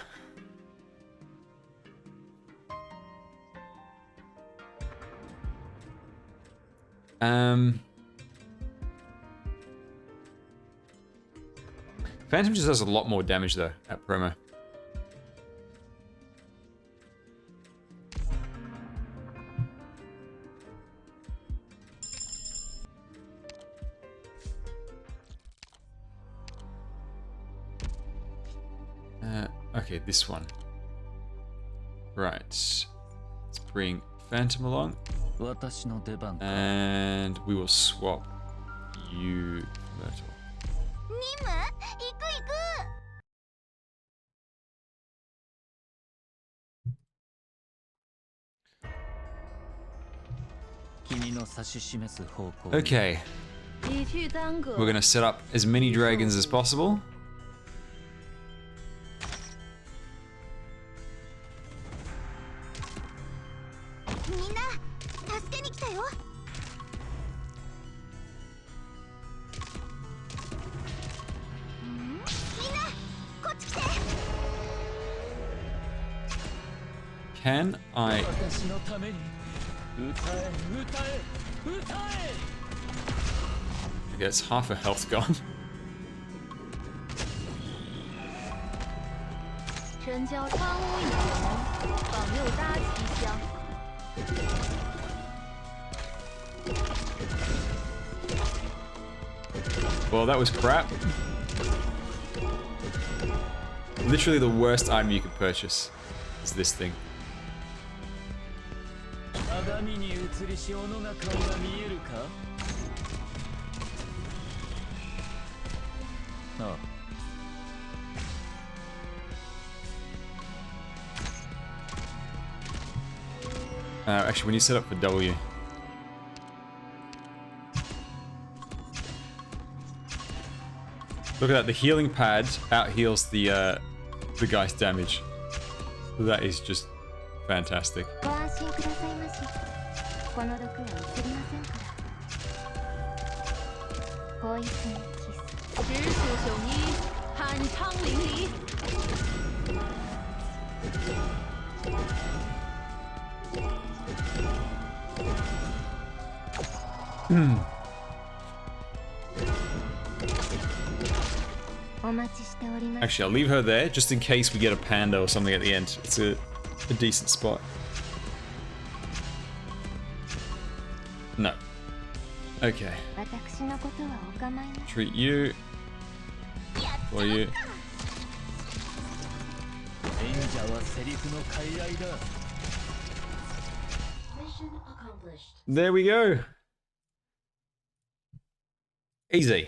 Phantom just does a lot more damage though at promo. Okay, this one. Right. Let's bring Phantom along. 私の出番か。 And we will swap you, Myrtle. 任務行く行く 君の指し示す方向。 Okay, 你去耽搁。 we're gonna set up as many dragons as possible. みんな助けに来たよ みんなこっち来て Can I? 私のために歌え歌え歌え。 Okay, it's half a health gone. 真教川屋以人，访右搭旗香。 Well, that was crap. Literally the worst item you could purchase is this thing. 鏡に映りし斧が顔が見えるか。ああ。 Actually, when you set up for W. Look at that, the healing pad out heals the guy's damage. That is just fantastic. ご安心くださいましこの毒は移りませんからポイズンキス直属雄一，酣畅淋漓。 お待ちしております Actually, I'll leave her there just in case we get a panda or something at the end. It's a decent spot. No. Okay. 私のことはお構いな Treat you. For you. 演者はセリフの傀儡だ。 Mission accomplished. There we go. Easy.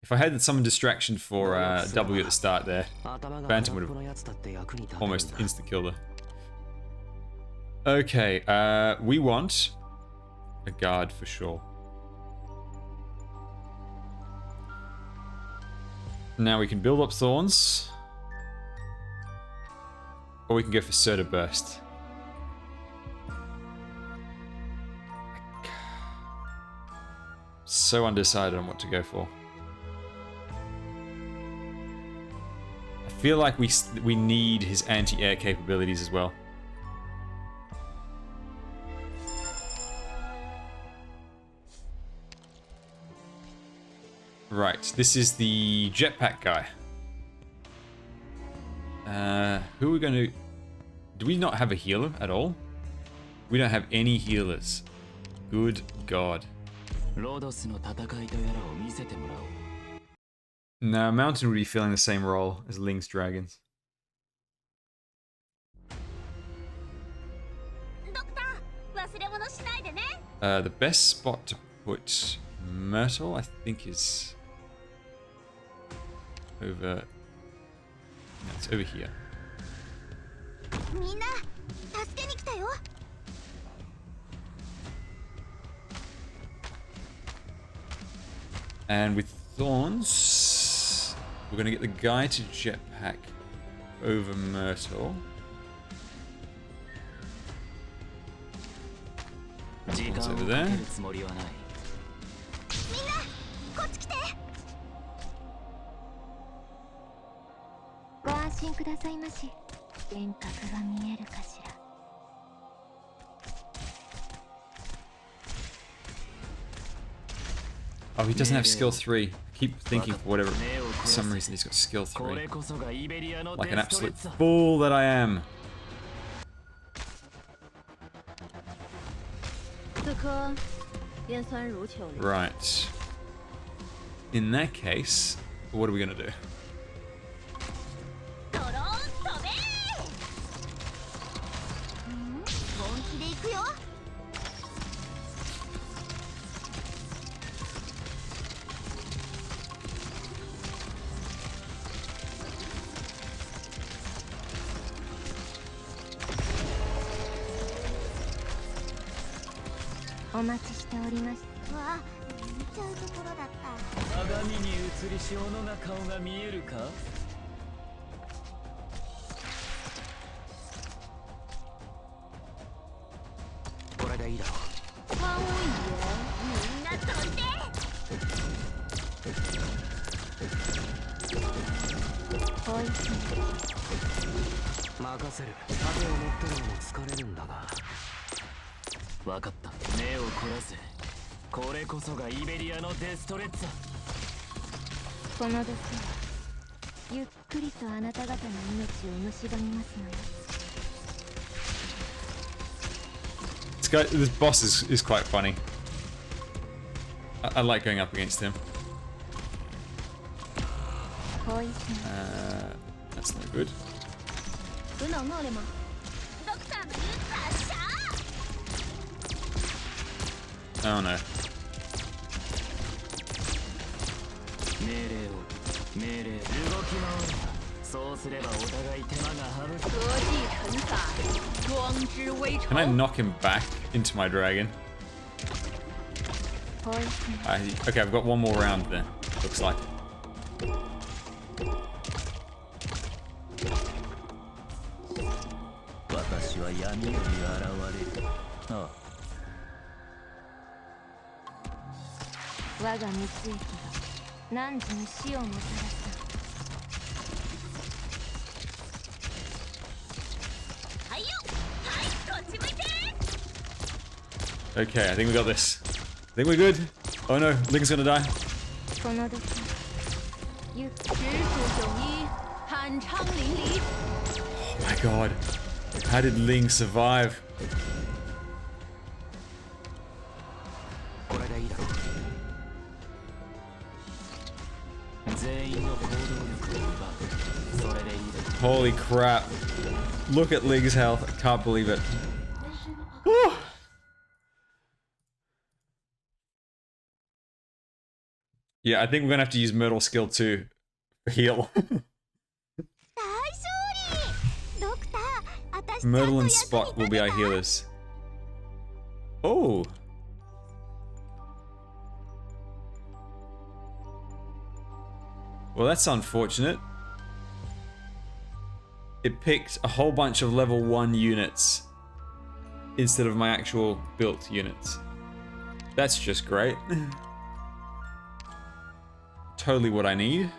If I had some distraction for W at the start there, Phantom would have almost insta-killed her. Okay, we want a guard for sure. Now we can build up Thorns. Or we can go for Soda Burst. So undecided on what to go for. I feel like we need his anti-air capabilities as well. Right, this is the jetpack guy. Who are we going to... Do we not have a healer at all? We don't have any healers. Good God. No, Mountain would be filling the same role as Ling's dragons. The best spot to put Myrtle, I think, is over... No, it's over here. And with Thorns, we're going to get the guy to jetpack over Myrtle. Thorns over there. Oh, he doesn't have skill 3. I keep thinking for whatever, for some reason he's got skill 3. Like an absolute fool that I am. Right. In that case, what are we gonna do? This boss is quite funny. I like going up against him. That's no good. Oh no. Can I knock him back into my dragon? Okay, I've got one more round then, looks like. Okay, I think we got this. I think we're good. Oh no, Ling's gonna die. Oh my god. How did Ling survive? Holy crap. Look at Ling's health. I can't believe it. Woo! Yeah, I think we're gonna have to use Myrtle skill 2 for heal. 大勝利ドクター、私ちゃんと Myrtle and 役に Spot will be our healers. Oh. Well, that's unfortunate. It picked a whole bunch of level 1 units instead of my actual built units. That's just great. Totally what I need.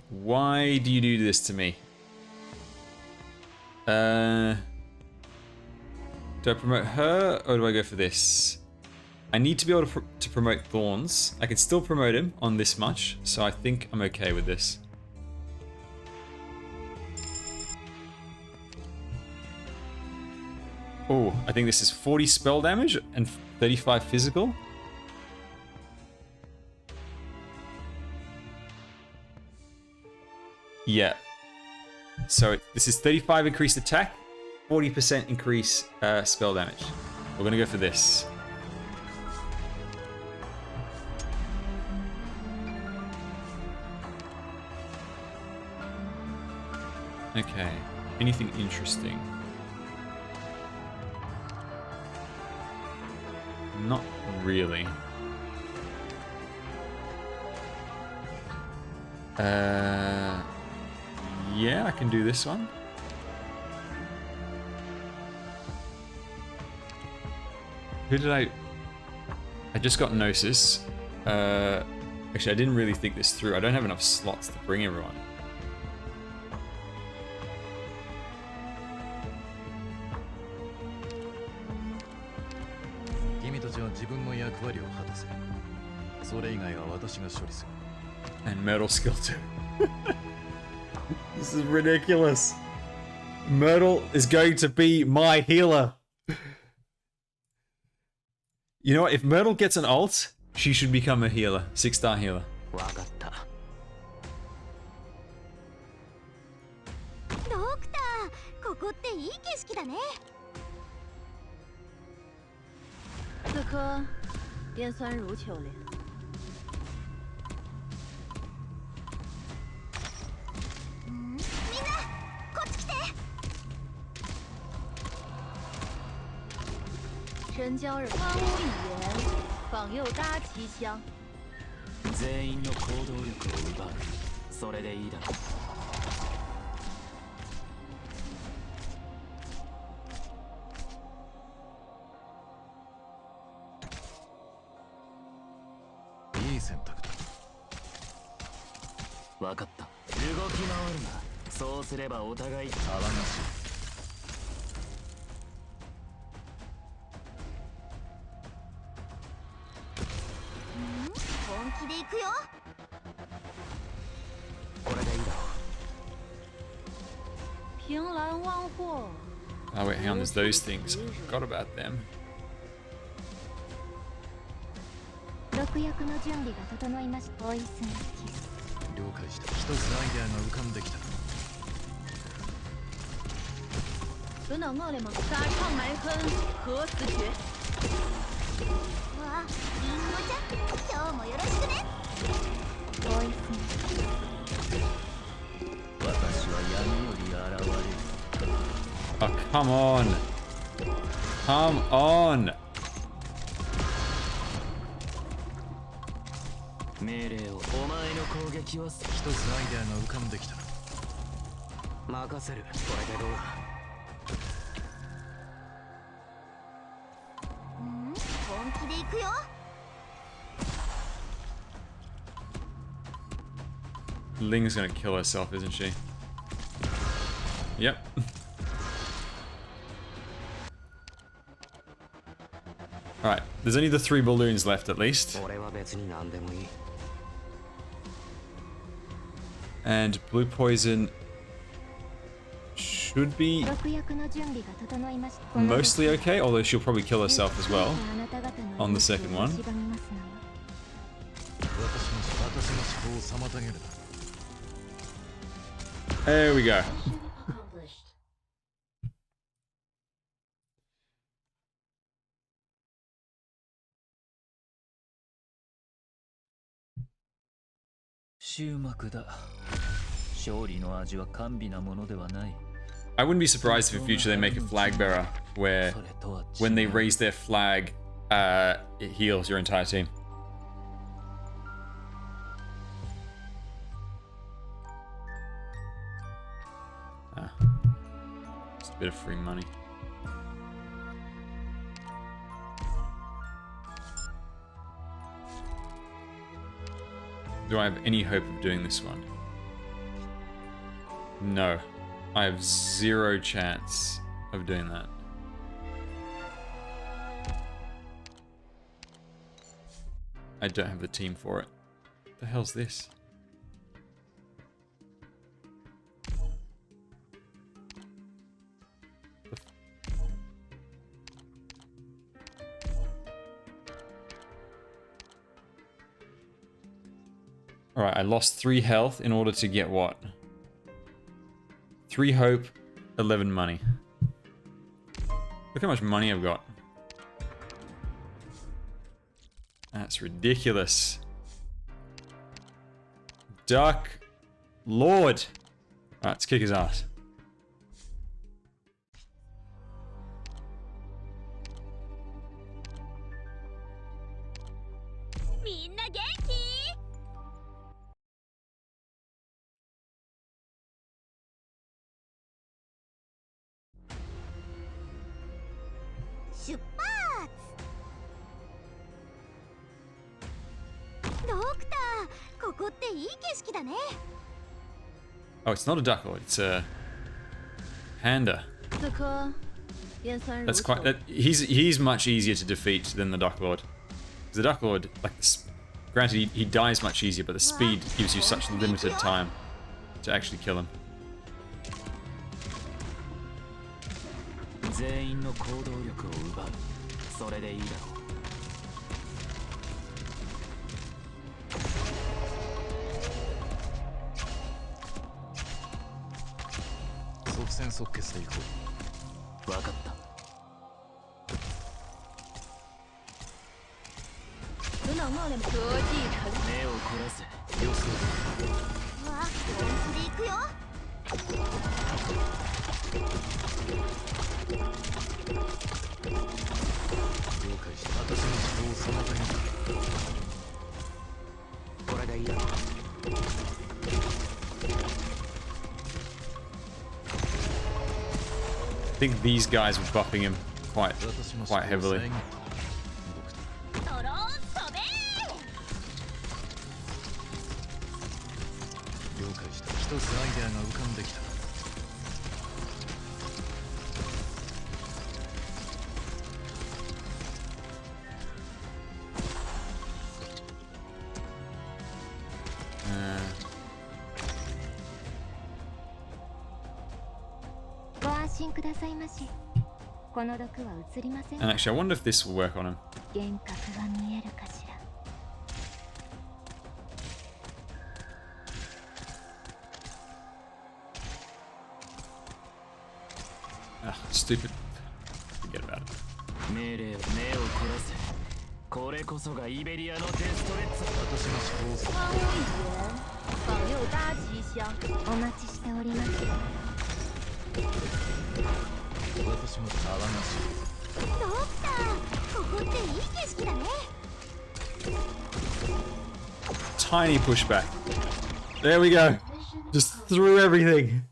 Why do you do this to me? Do I promote her or do I go for this? I need to be able to promote Thorns. I can still promote him on this much, so I think I'm okay with this. Oh, I think this is 40 spell damage and 35 physical. Yeah. So this is 35 increased attack, 40% increase spell damage. We're gonna go for this. Okay. Anything interesting? Not really. Yeah, I can do this one. Who did I just got Gnosis. Actually, I didn't really think this through. I don't have enough slots to bring everyone. And Myrtle skill 2. This is ridiculous. Myrtle is going to be my healer. You know what? If Myrtle gets an ult, she should become a healer. 6-star healer. ドクター、ここっていい景色だね。此刻便酸如秋莲。みんな、こっち来て。神交人，荒芜语言，访右搭其香。全員の行動力を奪う。それでいいだろう。分かった。動き回るな。そうすればお互い騒がしい。本気で行くよ。これでいいだろう。凭栏忘货。Oh wait, hang on, there's those things. Forgot about them. 毒薬の準備が整いました。ポイズンキス。了解した。一つアイデアが浮かんできた。等等我嘞嘛，沙场埋坑，何死绝？わあ、リンゴちゃん、今日もよろしくね。ポイズン。私は闇より現れる。Oh, come on. Come on. 命令を。お前の攻撃は一つアイデアが浮かんできた。任せる。これでどうだ。本気で行くよ。Ling's gonna kill herself, isn't she? Yep. Alright, there's only the 3 balloons left at least. 俺は別に何でもいい。And blue poison should be 毒薬の準備が整いました。 mostly okay, although she'll probably kill herself as well あなた方の on the second one. 私の思考を妨げるな。There we go. Mission accomplished. 終幕だ。勝利の味は甘美なものではない。 I wouldn't be surprised if in future they make a flag bearer where それとは違う when they raise their flag, it heals your entire team. Just a bit of free money. Do I have any hope of doing this one? No. I have 0 chance of doing that. I don't have the team for it. What the hell's this? Alright, I lost 3 health in order to get what? 3 hope, 11 money. Look how much money I've got. That's ridiculous. Duck Lord. Alright, let's kick his ass. Oh, it's not a duck lord, it's a panda. That's quite. He's much easier to defeat than the duck lord. 'Cause the duck lord, like, granted he dies much easier, but the speed gives you such limited time to actually kill him. 全員の行動力を奪う。それでいいだろう。即戦即決でいこう。分かった。目を凝らせ。予想わあ、本気で行くよ。了解した。私の思考をそなたに。これでいいだろう。 I think these guys were buffing him quite heavily. 了解した。一つアイデアが浮かんできた。 And actually, I wonder if this will work on him. Ah, stupid. Forget about it. 命令を目を凝らせ。これこそがイベリアのデストレッツ。私の思考を方位员，保佑大吉祥。お待ちしております。私も騒がしい。 ドクター、ここっていい景色だね。 Tiny pushback. There we go. Just threw everything.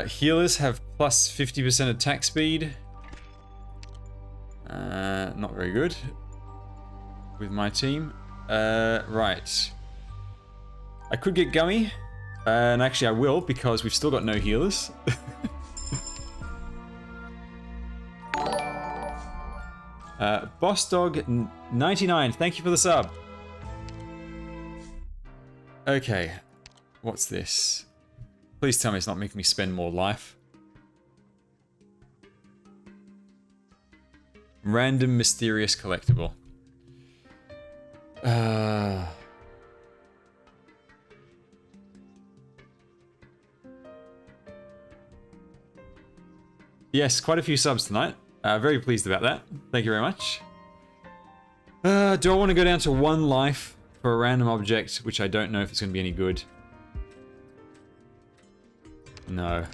Healers have plus 50% attack speed. Not very good with my team. Right. I could get Gummy, and actually I will because we've still got no healers. Boss Dog 99, thank you for the sub. Okay, what's this? Please tell me it's not making me spend more life. Random mysterious collectible. Yes, quite a few subs tonight. Very pleased about that. Thank you very much. Do I want to go down to 1 life for a random object, which I don't know if it's going to be any good? No.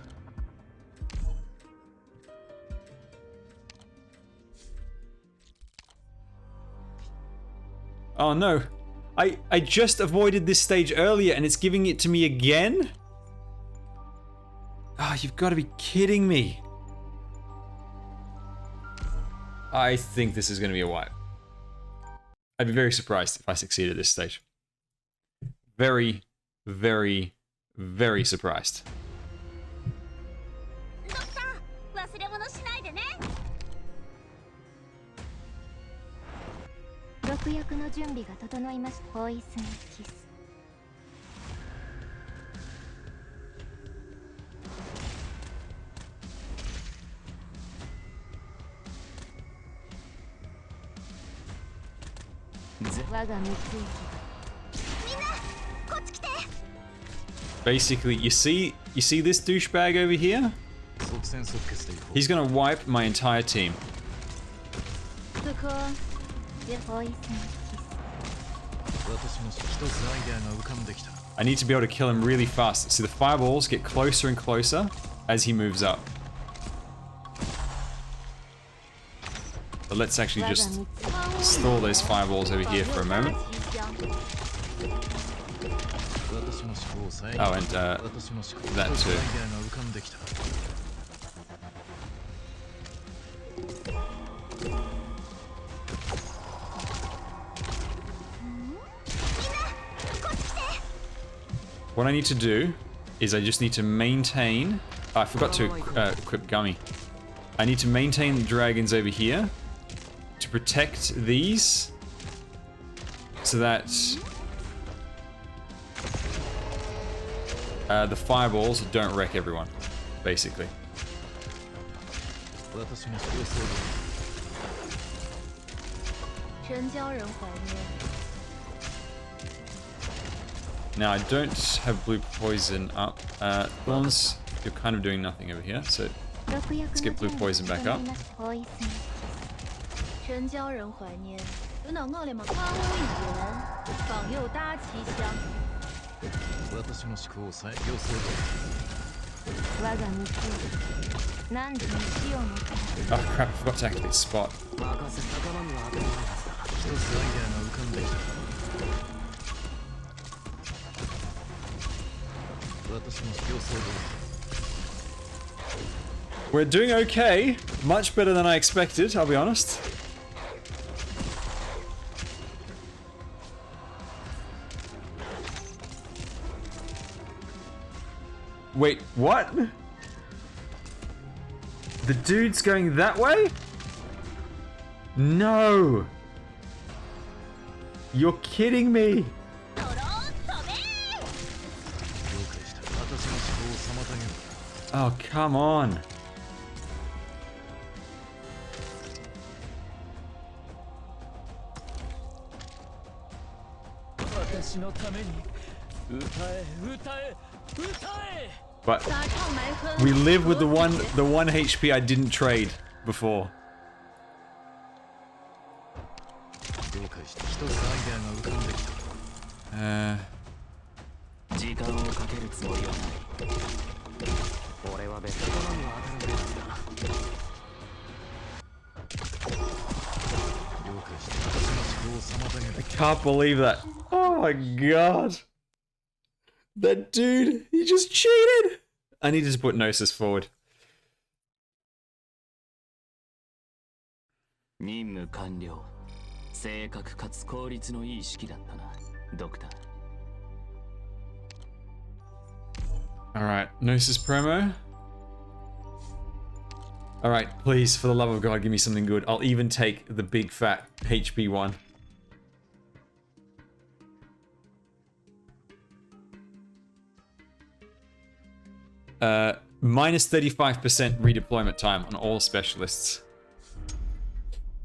Oh no. I just avoided this stage earlier and it's giving it to me again? Oh, you've got to be kidding me. I think this is going to be a wipe. I'd be very surprised if I succeed at this stage. Very, very, very surprised. Basically, you see this douchebag over here? He's gonna wipe my entire team. I need to be able to kill him really fast. See, the fireballs get closer and closer as he moves up. But let's actually just stall those fireballs over here for a moment. Oh, and that too. What I need to do is I just need to maintain... Oh, I forgot to equip Gummy. I need to maintain the dragons over here to protect these so that the fireballs don't wreck everyone, basically. Now I don't have blue poison up. Thorns, you're kind of doing nothing over here, so let's get blue poison back up. Oh crap, I forgot to activate Spot. We're doing okay. Much better than I expected, I'll be honest. Wait, what? The dude's going that way? No! You're kidding me! Oh, come on. But we live with the one HP I didn't trade before. I can't believe that. Oh my god. That dude, he just cheated. I need to put Gnosis forward. 任務完了。正確かつ効率のいい式だったな、ドクター。Alright, Gnosis promo. Alright, please, for the love of God, give me something good. I'll even take the big fat HP one. Minus 35% redeployment time on all specialists.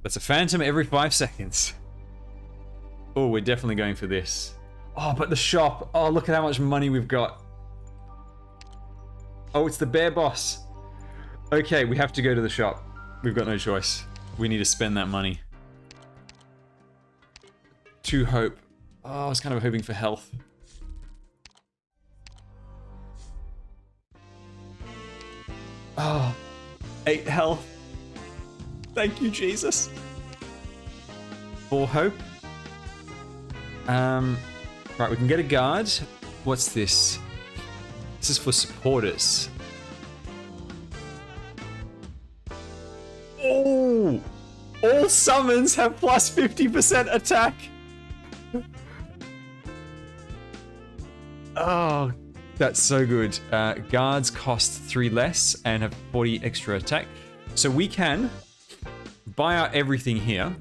That's a phantom every 5 seconds. Oh, we're definitely going for this. Oh, but the shop. Oh, look at how much money we've got. Oh, it's the bear boss. Okay, we have to go to the shop. We've got no choice. We need to spend that money. To hope. Oh, I was kind of hoping for health. Oh, 8 health. Thank you, Jesus. 4 hope. Right, we can get a guard. What's this? This is for supporters. Oh! All summons have plus 50% attack. Oh, that's so good. Guards cost 3 less and have 40 extra attack. So we can buy out everything here.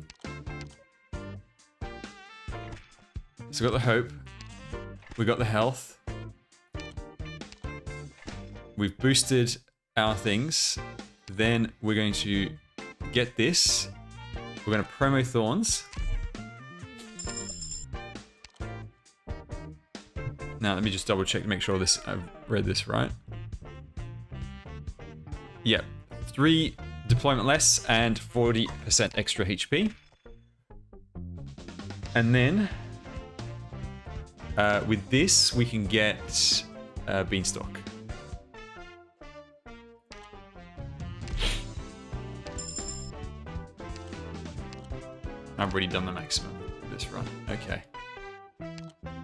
So we got the hope. We got the health. We've boosted our things. Then we're going to get this. We're going to promo Thorns. Now let me just double check to make sure this I've read this right. Yep. 3 deployment less and 40% extra HP. And then with this we can get Beanstalk. I've already done the maximum for this run. Okay.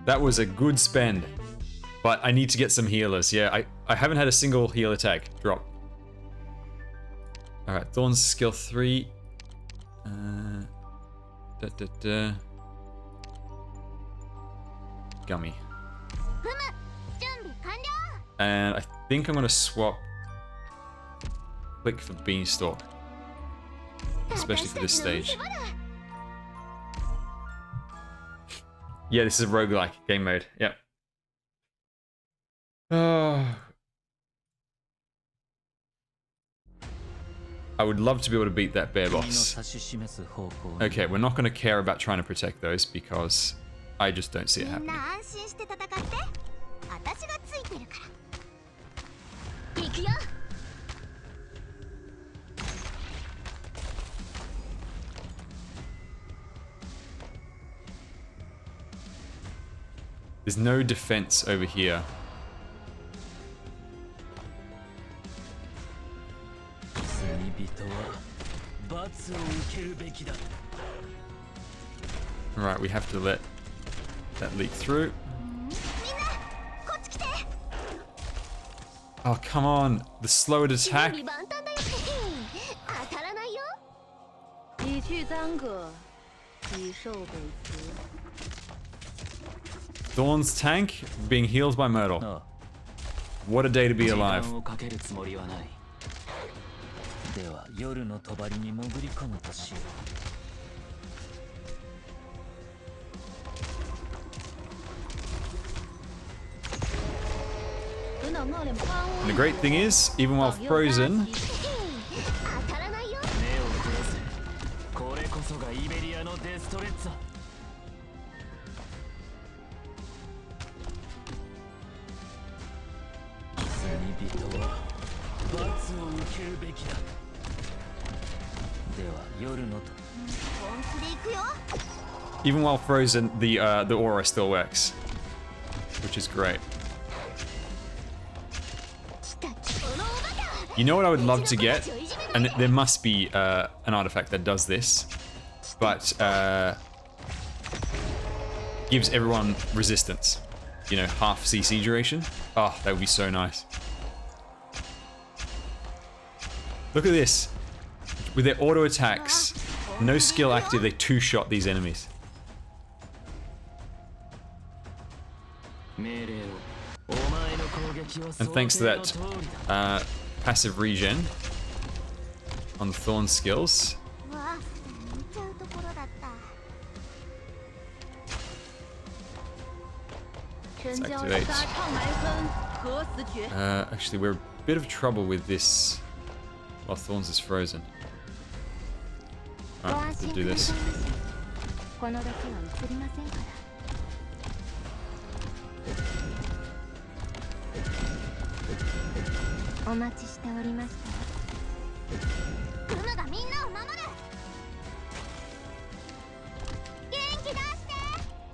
That was a good spend. But I need to get some healers. Yeah, I haven't had a single heal attack drop. Alright, Thorns skill 3. Gummy. And I think I'm going to swap Click for Beanstalk. Especially for this stage. Yeah, this is a roguelike game mode. Yep. Oh. I would love to be able to beat that bear boss. Okay, we're not going to care about trying to protect those because I just don't see it happening. There's no defense over here. Right, we have to let that leak through. Oh, come on. The slowed attack. Thorn's tank being healed by Myrtle. What a day to be alive. And the great thing is, even while frozen, even while frozen, the aura still works, which is great. You know what I would love to get? And there must be an artifact that does this, but gives everyone resistance. You know, half CC duration. Oh, that would be so nice. Look at this. With their auto attacks, no skill active, they two-shot these enemies. And thanks to that passive regen on the Thorn skills. Let's activate. 何死绝？ Actually, we're a bit of trouble with this while Thorns is frozen. ご Alright, 安 we'll 心 do くだ this. さいませ。この時は映りませんから。お待ちしておりましたわ。クムがみんなを守る。元気出して。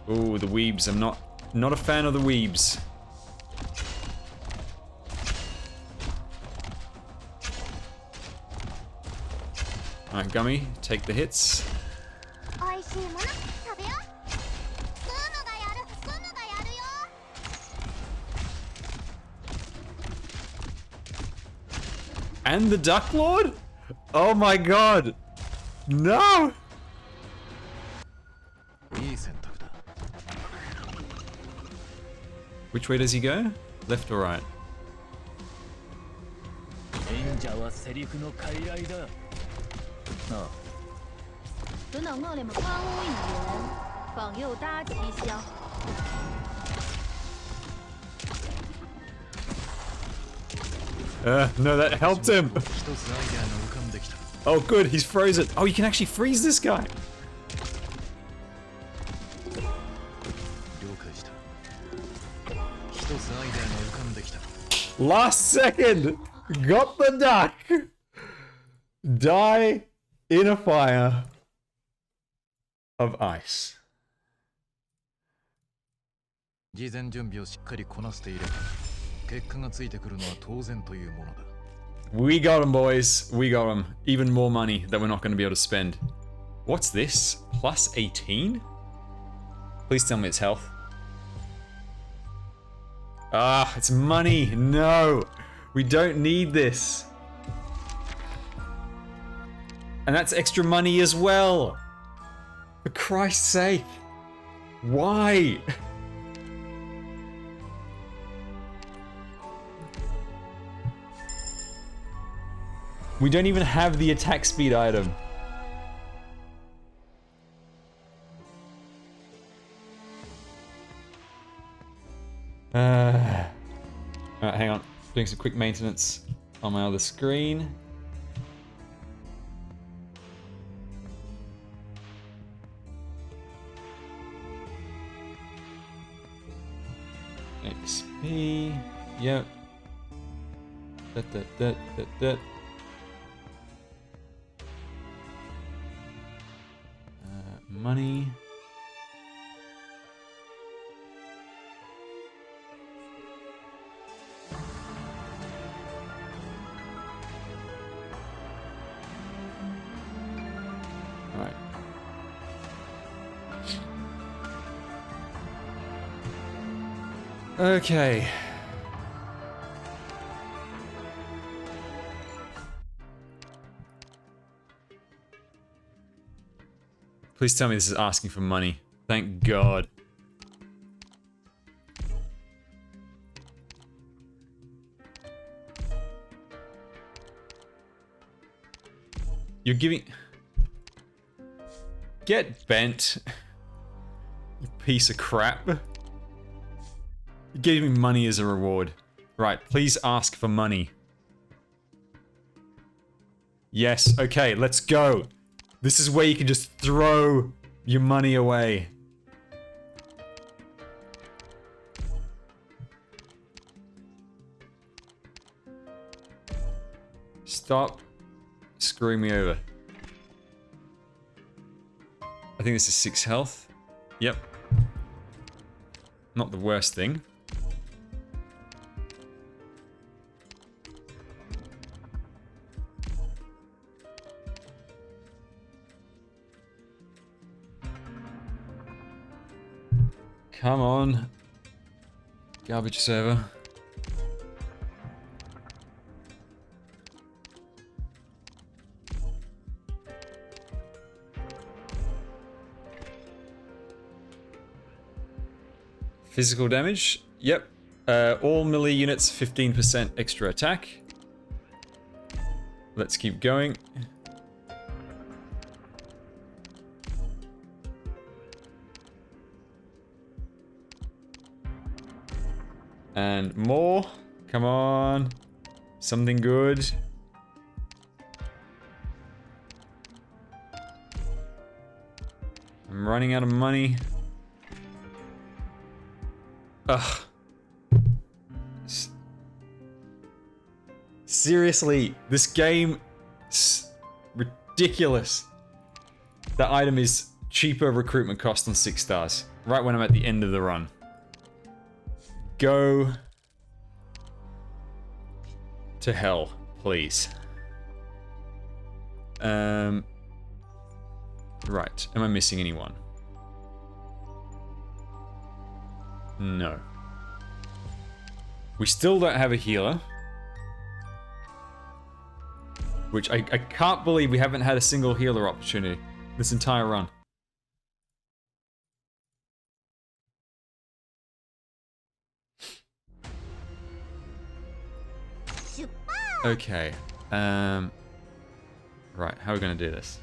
Oh, the weebs. I'm not a fan of the weebs. Alright, Gummy, take the hits. おいしいもの食べよう。クムがやる。クムがやるよ。 And the Duck Lord? Oh my god! No! いい選択だ。 Which way does he go? Left or right? 演者はセリフの傀儡だ。啊， 等等我哋咪帮我一人，保佑大家吉祥。 No, that helped him! 一つアイデアが浮かんできた。 Oh good, he's frozen. Oh, you can actually freeze this guy! 了解した。一つアイデアが浮かんできた。 Last second! Got the duck! Die in a fire of ice. 事前準備をしっかりこなしていれば、結果がついてくるのは当然というものだ。 We got him, boys. We got him. Even more money that we're not going to be able to spend. What's this? Plus 18? Please tell me it's health. Ah, it's money. No. We don't need this. And that's extra money as well. For Christ's sake. Why? We don't even have the attack speed item. Alright, hang on. Doing some quick maintenance on my other screen. XP. Yep. Money. Right. Okay. Please tell me this is asking for money. Thank God. You're giving... Get bent. You piece of crap. You're giving me money as a reward. Right, please ask for money. Yes, okay, let's go. This is where you can just throw your money away. Stop screwing me over. I think this is 6 health. Yep. Not the worst thing. Come on. Garbage server. Physical damage? Yep. All melee units 15% extra attack. Let's keep going. And more. Come on. Something good. I'm running out of money. Ugh. Seriously, this game is ridiculous. The item is cheaper recruitment cost on 6 stars. Right when I'm at the end of the run. Go to hell, please. Right. Am I missing anyone? No. We still don't have a healer. Which I can't believe we haven't had a single healer opportunity this entire run. Okay. Right, how are we gonna do this?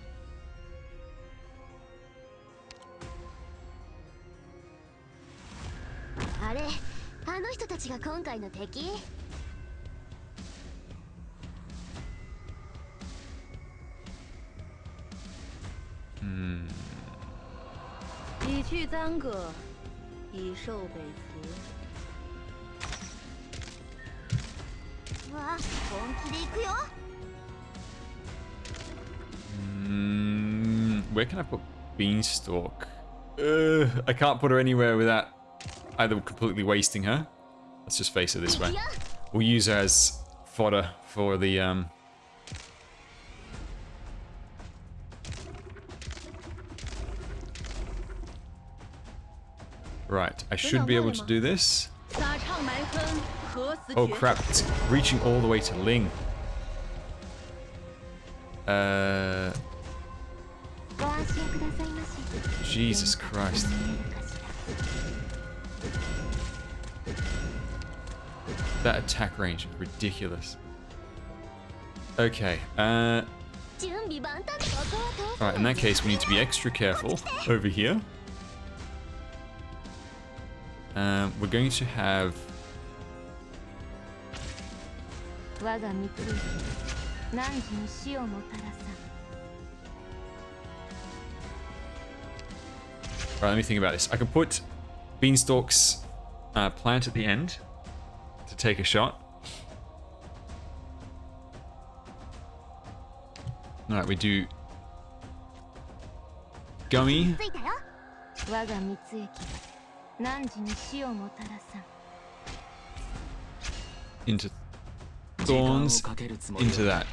Hmm. 已去簪阁，已受北辞。わ、本気で行くよ。Where can I put Beanstalk? I can't put her anywhere without either completely wasting her. Let's just face it this way. We'll use her as fodder for the Right, I should be able to do this. Oh crap, it's reaching all the way to Ling. Jesus Christ. That attack range is ridiculous. Okay, alright, in that case we need to be extra careful over here. We're going to have... Right, let me think about this. I can put Beanstalk's plant at the end to take a shot. Alright, we do Gummy. Into Thorns, into that.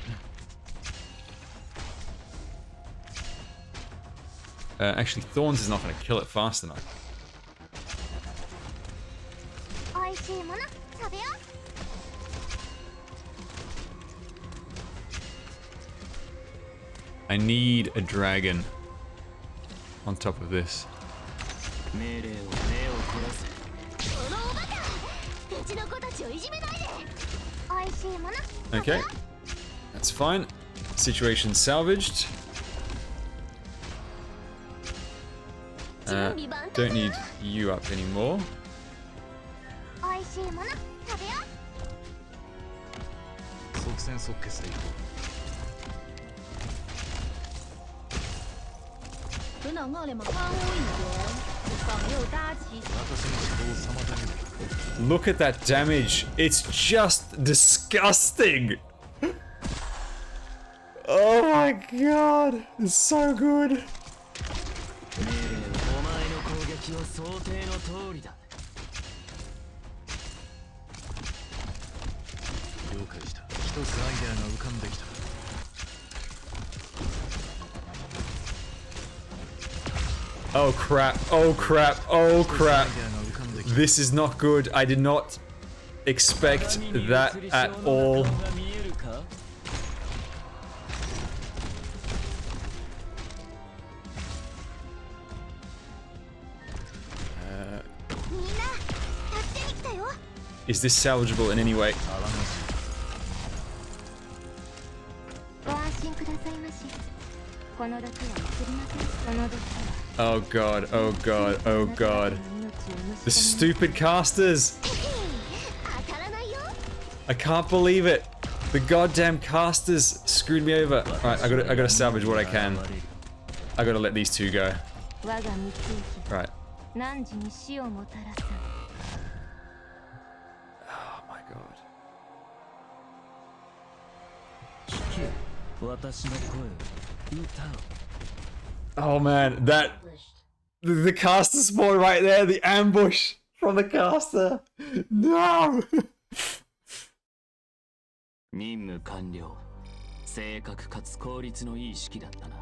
Actually, Thorns is not going to kill it fast enough. I need a dragon on top of this. Okay, that's fine. Situation salvaged. Don't need you up anymore. Look at that damage. It's just disgusting. Oh my god. It's so good. Oh crap, oh crap, oh crap. This is not good. I did not expect that at all. Is this salvageable in any way? Oh god, oh god, oh god. The stupid casters! I can't believe it. The goddamn casters screwed me over. Alright, I gotta salvage what I can. I gotta let these two go. 我が道行 Right. き汝に死をもたらさん Oh my god. 聞け私の声を歌おう Oh man, that the caster spawn right there, the ambush from the caster. No. 任務完了正確かつ効率のいい式だったな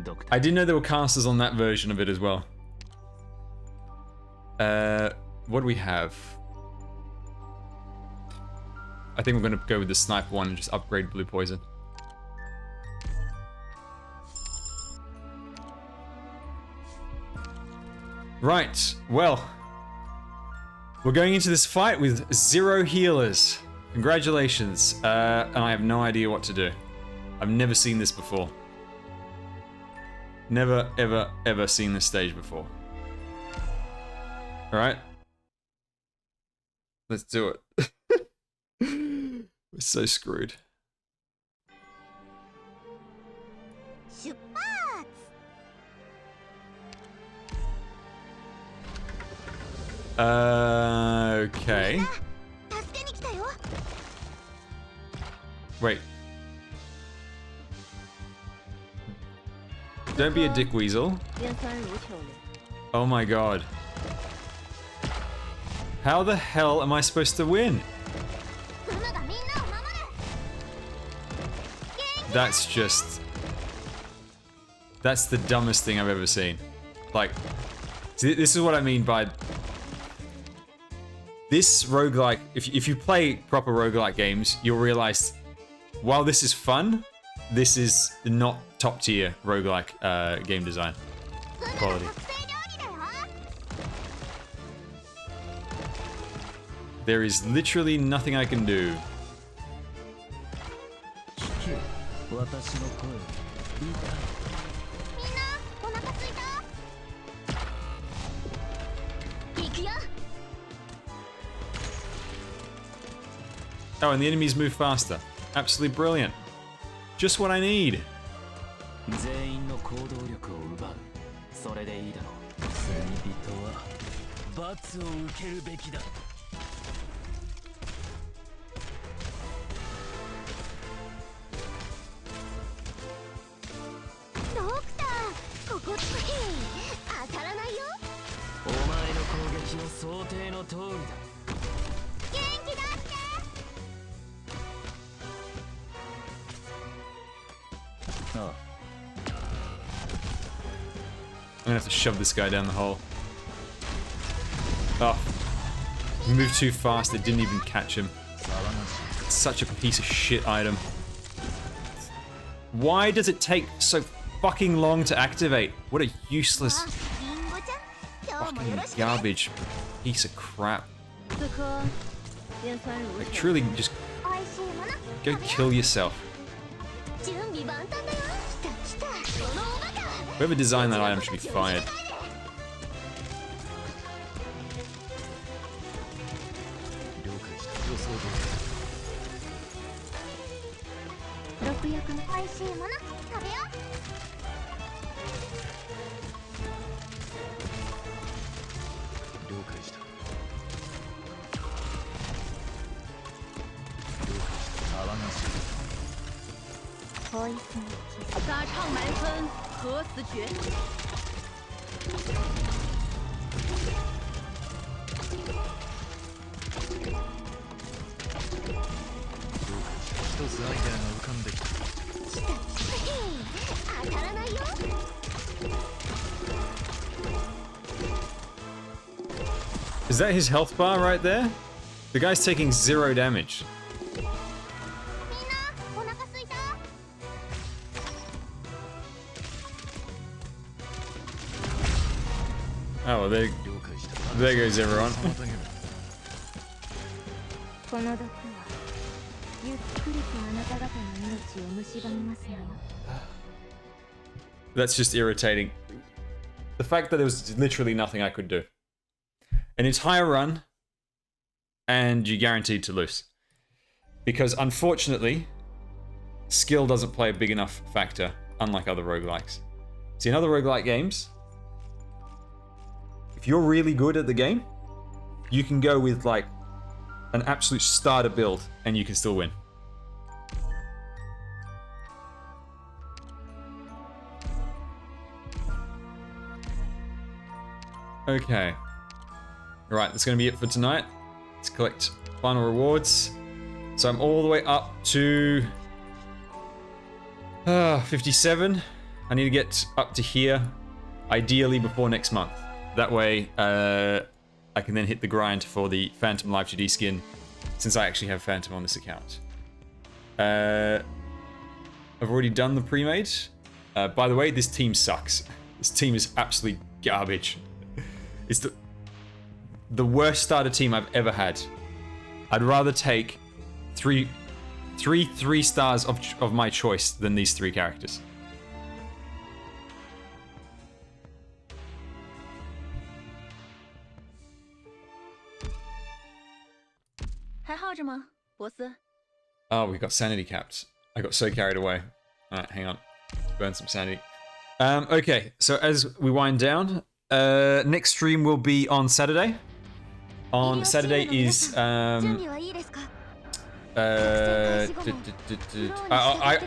ドクター I didn't know there were casters on that version of it as well. What do we have? I think we're gonna go with the sniper one and just upgrade blue poison. Right, well, we're going into this fight with 0 healers. Congratulations, and I have no idea what to do. I've never seen this before. Never, ever, ever seen this stage before. Alright. Let's do it. We're so screwed. 出発 Okay. 助けに来たよ Wait. Don't be a dick weasel. 塩酸如潮流 Oh my god. How the hell am I supposed to win? ママがみんなを守る That's just... That's the dumbest thing I've ever seen. Like, see, this is what I mean by... This roguelike, if you play proper roguelike games, you'll realize, while this is fun, this is not top tier roguelike game design quality. 特製料理だよ There is literally nothing I can do. 聞け私の声を歌みんなお腹すいた行くよ Oh, and the enemies move faster. Absolutely brilliant. Just what I need. おう全員の行動力を奪うそれでいいだろう罪人は罰を受けるべきだドクターここつい当たらないよお前の攻撃の想定の通りだ元気だって ああ I'm gonna have to shove this guy down the hole. Oh. He moved too fast, it didn't even catch him. It's such a piece of shit item. Why does it take so fucking long to activate? What a useless リンゴちゃん今日もよろ fucking しくね garbage piece of crap. 通行塩酸如 Like 潮 truly just おいしいもの go kill yourself. 準備万端だよ来た来たこのおバカ Whoever designed that item should be fired. 了解した予想通毒薬のおいしいもの食べより了解した了解した泡がしポイズンキス沙场埋分何死绝 一つアイデアが浮かんできた当たらないよ Is that his health bar right there? The guy's taking 0 damage. みんなお腹すいた Oh, well, there 了解した goes everyone. 妨げるこの毒はゆっくりとあなた方の命を蝕みますのよ That's just irritating. The fact that there was literally nothing I could do. An entire run, and you're guaranteed to lose. Because unfortunately, skill doesn't play a big enough factor, unlike other roguelikes. See, in other roguelike games, if you're really good at the game, you can go with like an absolute starter build and you can still win. Okay. Right, that's going to be it for tonight. Let's collect final rewards. So I'm all the way up to 57. I need to get up to here, ideally before next month. That way, I can then hit the grind for the Phantom Live 2D skin, since I actually have Phantom on this account. I've already done the pre-made. By the way, this team sucks. This team is absolutely garbage. It's the worst starter team I've ever had. I'd rather take three stars of my choice than these 3 characters. Oh, we got sanity capped. I got so carried away. Alright, hang on. Burn some sanity. Okay, so as we wind down, next stream will be on Saturday. On Saturday is I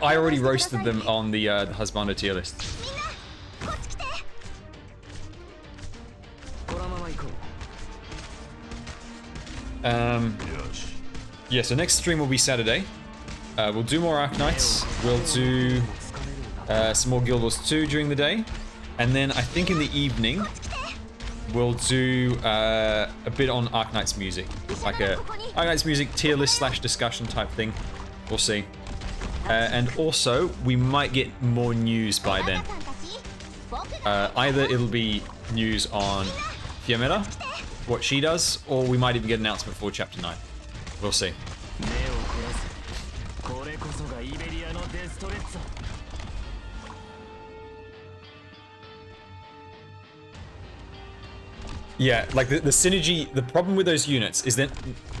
already roasted them on the Husbando tier list. Yeah, so next stream will be Saturday. We'll do more Arknights. We'll do some more Guild Wars 2 during the day. And then I think in the evening, we'll do a bit on Arknights music. Like a Arknights music tier list / discussion type thing. We'll see. And also, we might get more news by then. Either it'll be news on Fiametta, what she does, or we might even get an announcement for Chapter 9. We'll see. Yeah, like the synergy, the problem with those units is that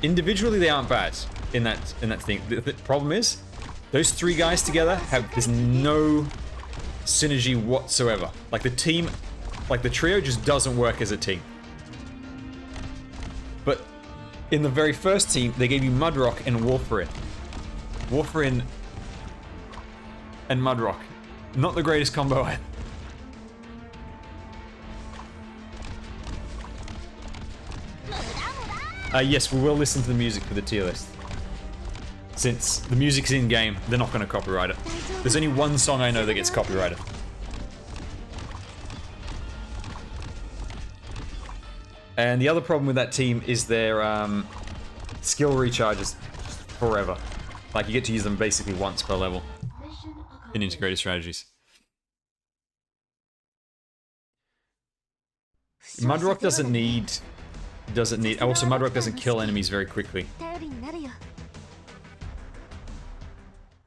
individually they aren't bad in that thing. The problem is, those 3 guys together there's no synergy whatsoever. Like the team, like the trio just doesn't work as a team. But in the very first team, they gave you Mudrock and Warfarin. Warfarin and Mudrock. Not the greatest combo either. Yes, we will listen to the music for the tier list. Since the music's in-game, they're not going to copyright it. There's only one song I know that gets copyrighted. And the other problem with that team is their skill recharges forever. Like, you get to use them basically once per level in integrated strategies. Mudrock doesn't need... Also, Mudrock doesn't kill enemies very quickly.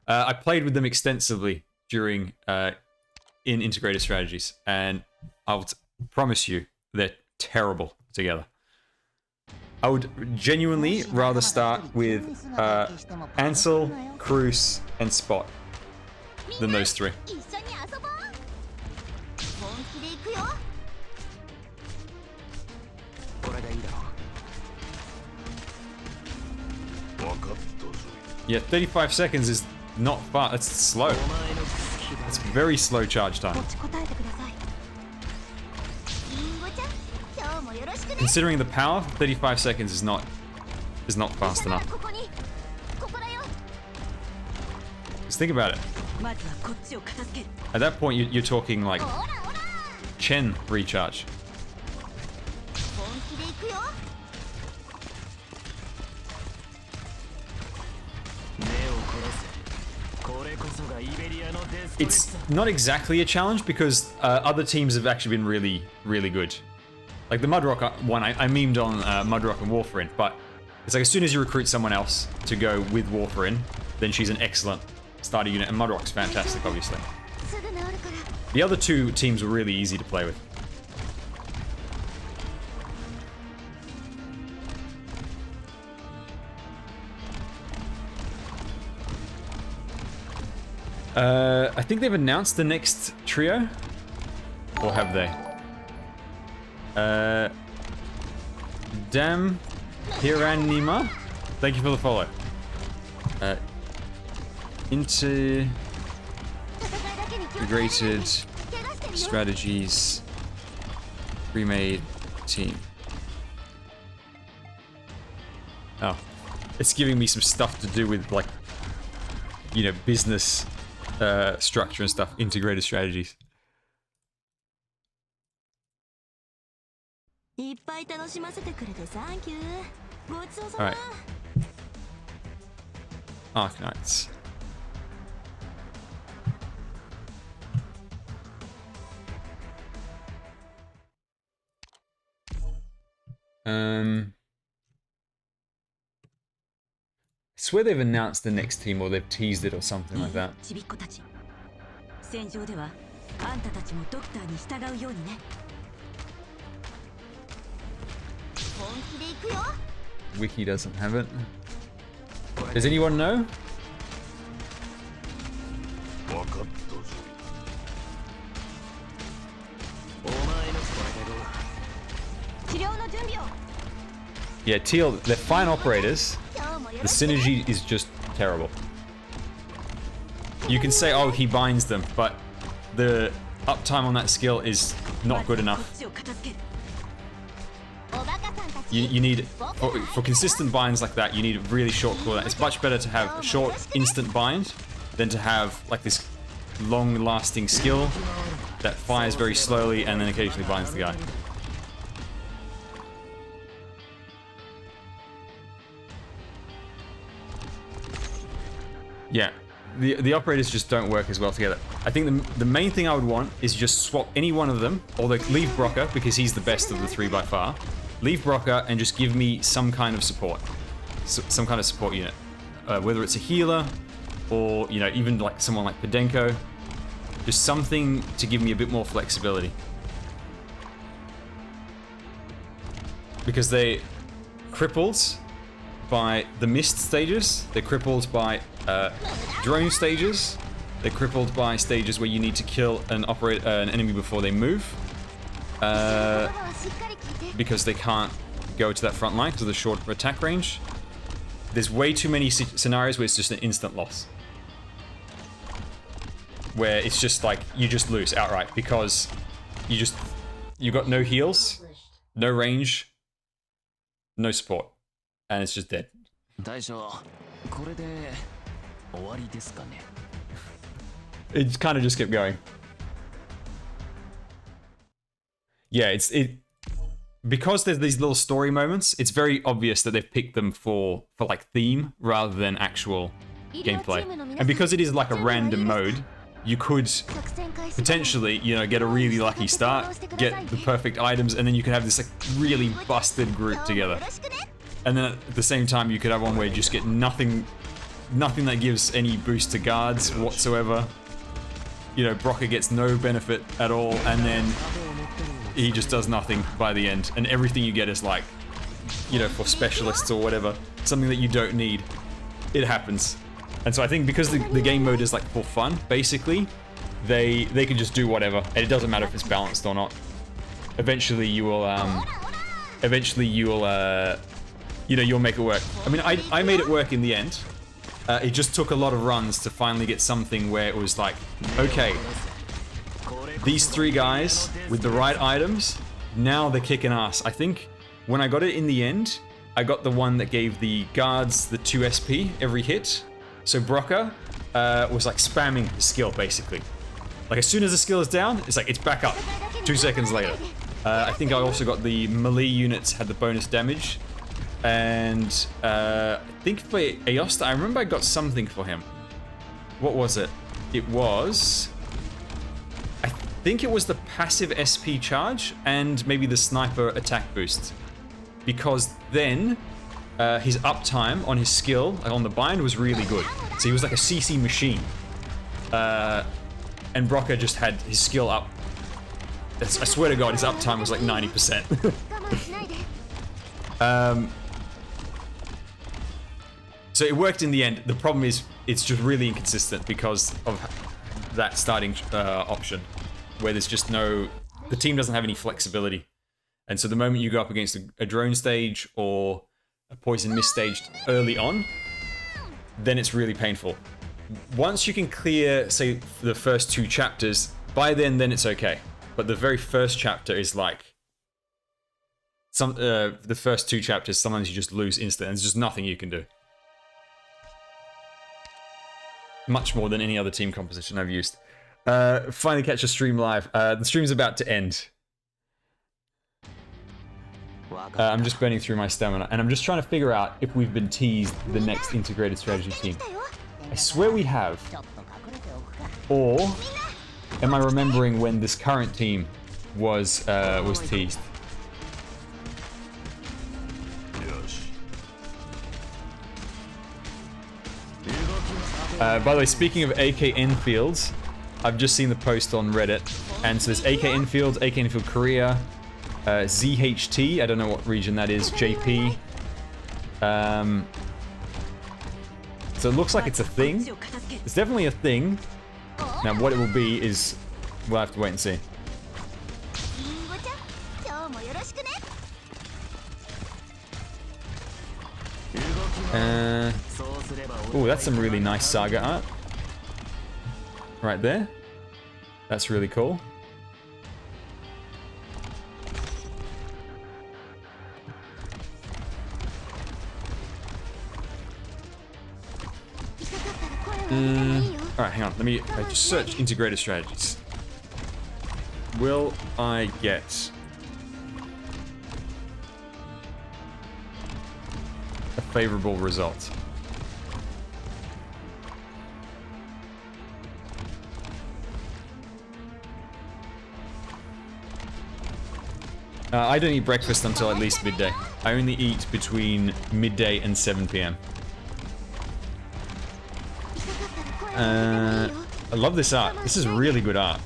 I played with them extensively during in integrated strategies, and I'll promise you they're terrible together. I would genuinely rather start with Ansel, Cruz, and Spot than those 3. Yeah, 35 seconds is not fast. It's slow. It's very slow charge time. Considering the power, 35 seconds is not fast enough. Just think about it. At that point, you're talking like Chen recharge. It's not exactly a challenge because other teams have actually been really, really good. Like the Mudrock one, I memed on Mudrock and Warfarin, but it's like as soon as you recruit someone else to go with Warfarin, then she's an excellent starter unit, and Mudrock's fantastic, obviously. The other 2 teams were really easy to play with. I think they've announced the next trio. Or have they? Dam Hiranima. Thank you for the follow. Integrated strategies remade team. Oh, it's giving me some stuff to do with, like, you know, business structure and stuff. Integrated strategies. いっぱい楽しませてくれてサンキュー。ごちそうさま。 Alright. Arknights. I swear they've announced the next team or they've teased it or something like that. ちびっこたち。戦場ではあんたたちもドクターに従うようにね。 Wiki doesn't have it. Does anyone know? Yeah, Teal, they're fine operators. The synergy is just terrible. You can say, oh, he binds them, but the uptime on that skill is not good enough. You need, for consistent binds like that, you need a really short cooldown. It's much better to have a short, instant bind than to have like this long-lasting skill that fires very slowly and then occasionally binds the guy. Yeah, the operators just don't work as well together. I think the main thing I would want is just swap any one of them, or leave Brocker because he's the best of the three by far. Leave Brocker and just give me some kind of support, some kind of support unit, whether it's a healer or, you know, even like someone like Podenko, just something to give me a bit more flexibility. Because they crippled by the mist stages, they're crippled by drone stages, they're crippled by stages where you need to kill an enemy before they move. Because they can't go to that front line because of the short attack range. There's way too many scenarios where it's just an instant loss. Where it's just like, you just lose outright because you got no heals, no range, no support, and it's just dead. It kind of just kept going. Yeah, because there's these little story moments, it's very obvious that they've picked them for like theme rather than actual gameplay. And because it is like a random mode, you could potentially, you know, get a really lucky start, get the perfect items, and then you could have this like really busted group together. And then at the same time, you could have one where you just get nothing that gives any boost to guards whatsoever. You know, Brocker gets no benefit at all, and then he just does nothing by the end, and everything you get is like, you know, for specialists or whatever, something that you don't need. It happens. And so I think because the game mode is like for fun, basically, they can just do whatever, and it doesn't matter if it's balanced or not. Eventually you will, you know, you'll make it work. I mean, I made it work in the end. It just took a lot of runs to finally get something where it was like, okay, these three guys with the right items, now they're kicking ass. I think when I got it in the end, I got the one that gave the guards the 2 SP every hit. So Brocker was like spamming his skill basically. Like as soon as the skill is down, it's like it's back up 2 seconds later. I think I also got the melee units had the bonus damage. And I think for Aosta, I remember I got something for him. What was it? It was... I think it was the passive SP charge and maybe the sniper attack boost. Because then his uptime on his skill, on the bind, was really good. So he was like a CC machine. And Brocker just had his skill up. I swear to God, his uptime was like 90%. So it worked in the end. The problem is, it's just really inconsistent because of that starting option, where there's just no... The team doesn't have any flexibility. And so the moment you go up against a drone stage or a poison mist stage early on, then it's really painful. Once you can clear, say, the first 2 chapters, by then it's okay. But the very first chapter is like... the first 2 chapters, sometimes you just lose instantly, and there's just nothing you can do. Much more than any other team composition I've used. Finally catch a stream live. The stream's about to end. I'm just burning through my stamina, and I'm just trying to figure out if we've been teased the next integrated strategy team. I swear we have. Or am I remembering when this current team was teased? By the way, speaking of AK Enfields, I've just seen the post on Reddit, and so there's AK Enfields, AK Enfield Korea, ZHT, I don't know what region that is, JP. So it looks like it's a thing. It's definitely a thing. Now what it will be is, we'll have to wait and see. Oh, that's some really nice Saga art. Right there. That's really cool. Alright, hang on. Let me just search integrated strategies. Will I get a favorable result? I don't eat breakfast until at least midday. I only eat between midday and 7 PM. I love this art. This is really good art.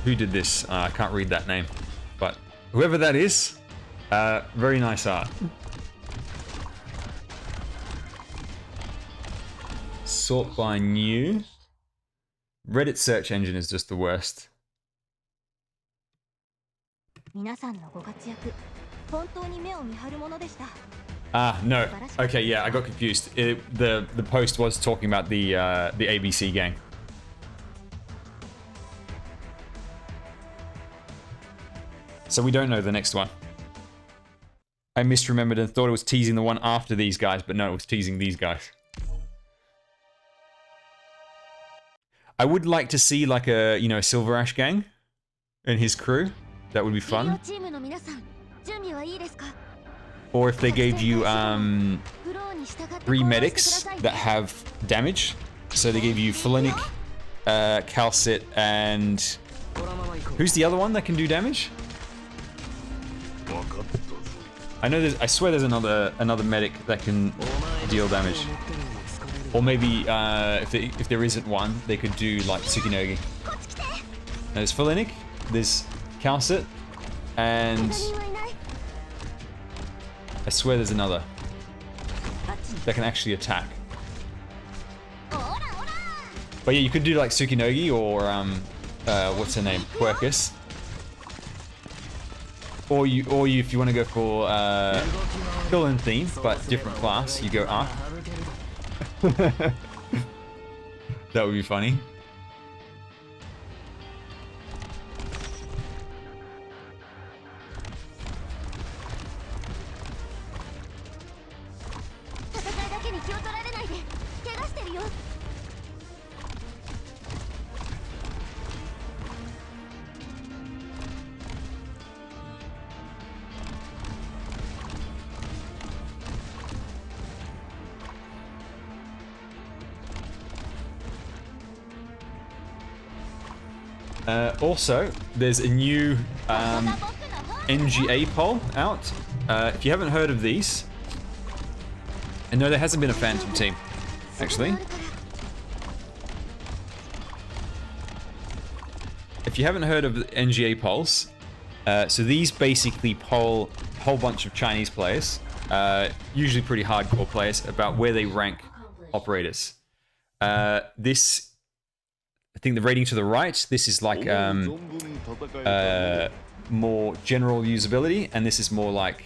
Who did this? I can't read that name. But whoever that is, very nice art. Sort by new. Reddit search engine is just the worst. Ah, no. Okay, yeah, I got confused. The post was talking about the ABC gang. So we don't know the next one. I misremembered and thought it was teasing the one after these guys, but no, it was teasing these guys. I would like to see like a, you know, Silver Ash gang and his crew. That would be fun. Or if they gave you 3 medics that have damage. So they gave you Felinic, Calcit, and who's the other one that can do damage? I know I swear there's another medic that can deal damage. Or maybe if there isn't one, they could do like Tsukinogi. There's Felinic, there's Calcit, and I swear there's another that can actually attack. But yeah, you could do like Tsukinogi or what's her name, Quercus. Or you if you want to go for villain theme but different class, you go Ark. That would be funny. Also, there's a new NGA poll out. If you haven't heard of these, and no, there hasn't been a Phantom team, actually. If you haven't heard of the NGA polls, so these basically poll a whole bunch of Chinese players, usually pretty hardcore players, about where they rank operators. This I think the rating to the right, this is like more general usability, and this is more like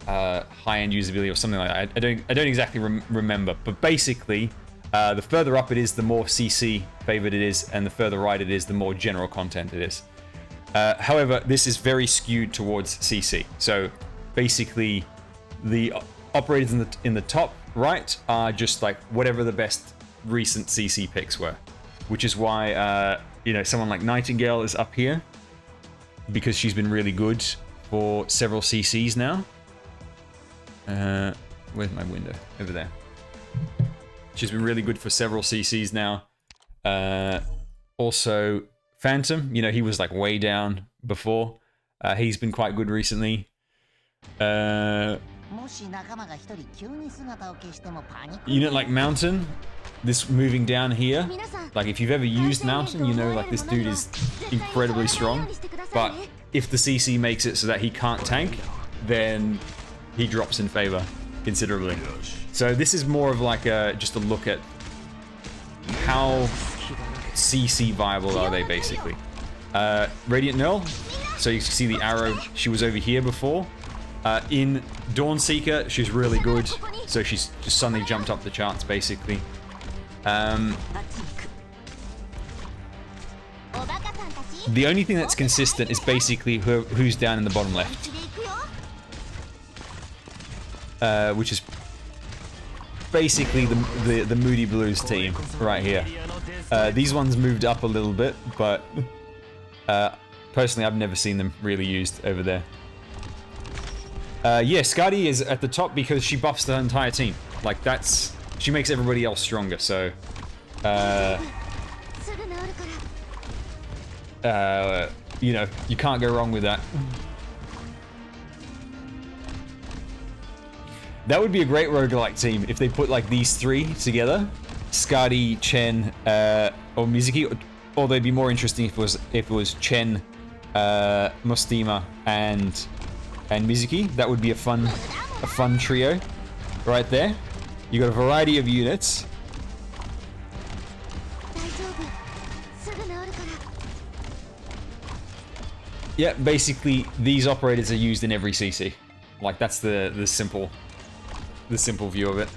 high-end usability or something like that. I don't exactly remember, but basically, the further up it is, the more CC favored it is, and the further right it is, the more general content it is. However, this is very skewed towards CC. So basically, the operators in the top right are just like whatever the best recent CC picks were, which is why you know, someone like Nightingale is up here because she's been really good for several CCs now. Where's my window? Over there. She's been really good for several CCs now. Also, Phantom, you know, he was like way down before. He's been quite good recently. Unit like Mountain, this moving down here, like if you've ever used Mountain, you know like this dude is incredibly strong, but if the CC makes it so that he can't tank, then he drops in favor considerably. So this is more of like just a look at how CC viable are they basically. Radiant Null, so you can see the arrow, she was over here before. In Dawnseeker, she's really good, so she's just suddenly jumped up the charts basically. The only thing that's consistent is basically who's down in the bottom left, which is basically the Moody Blues team right here. These ones moved up a little bit, but personally I've never seen them really used over there. Yeah, Skadi is at the top because she buffs the entire team. Like she makes everybody else stronger, so you know, you can't go wrong with that. That would be a great roguelike team if they put like these three together. Skadi, Chen, or Mizuki, or they'd be more interesting if it was Chen, Mostima, and Mizuki. That would be a fun trio right there. You got a variety of units. Yeah, basically these operators are used in every CC. Like that's the simple view of it.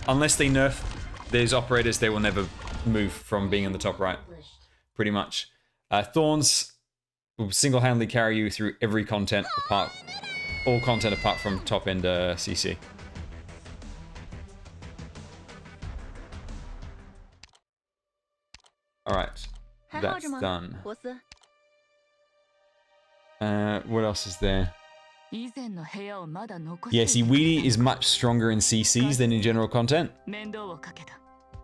Unless they nerf those operators, they will never move from being in the top right. Pretty much. Thorns will single-handedly carry you through every content all content apart from top-end CC. Alright, that's done. What else is there? Yeah, see, Weedy is much stronger in CCs than in general content.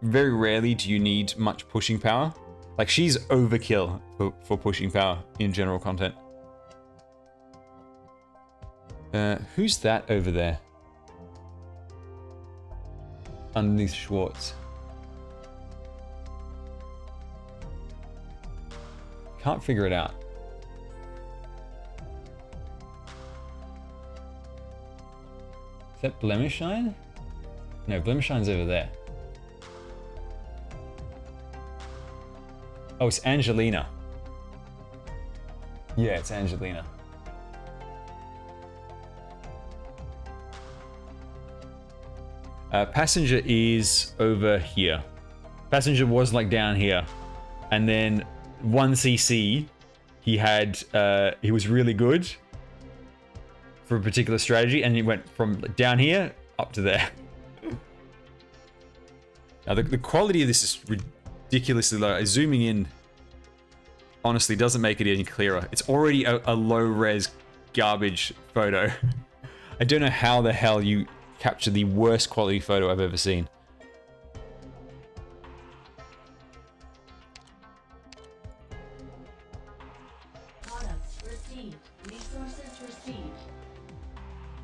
Very rarely do you need much pushing power. Like, she's overkill for pushing power in general content. Who's that over there? Underneath Schwartz. Can't figure it out. Is that Blemishine? No, Blemishine's over there. Oh, it's Angelina. Yeah, it's Angelina. Passenger is over here. Passenger was like down here. And then 1cc, he was really good for a particular strategy, and he went from down here up to there. Now the quality of this is ridiculously low. Zooming in honestly doesn't make it any clearer. It's already a low-res garbage photo. I don't know how the hell you capture the worst quality photo I've ever seen.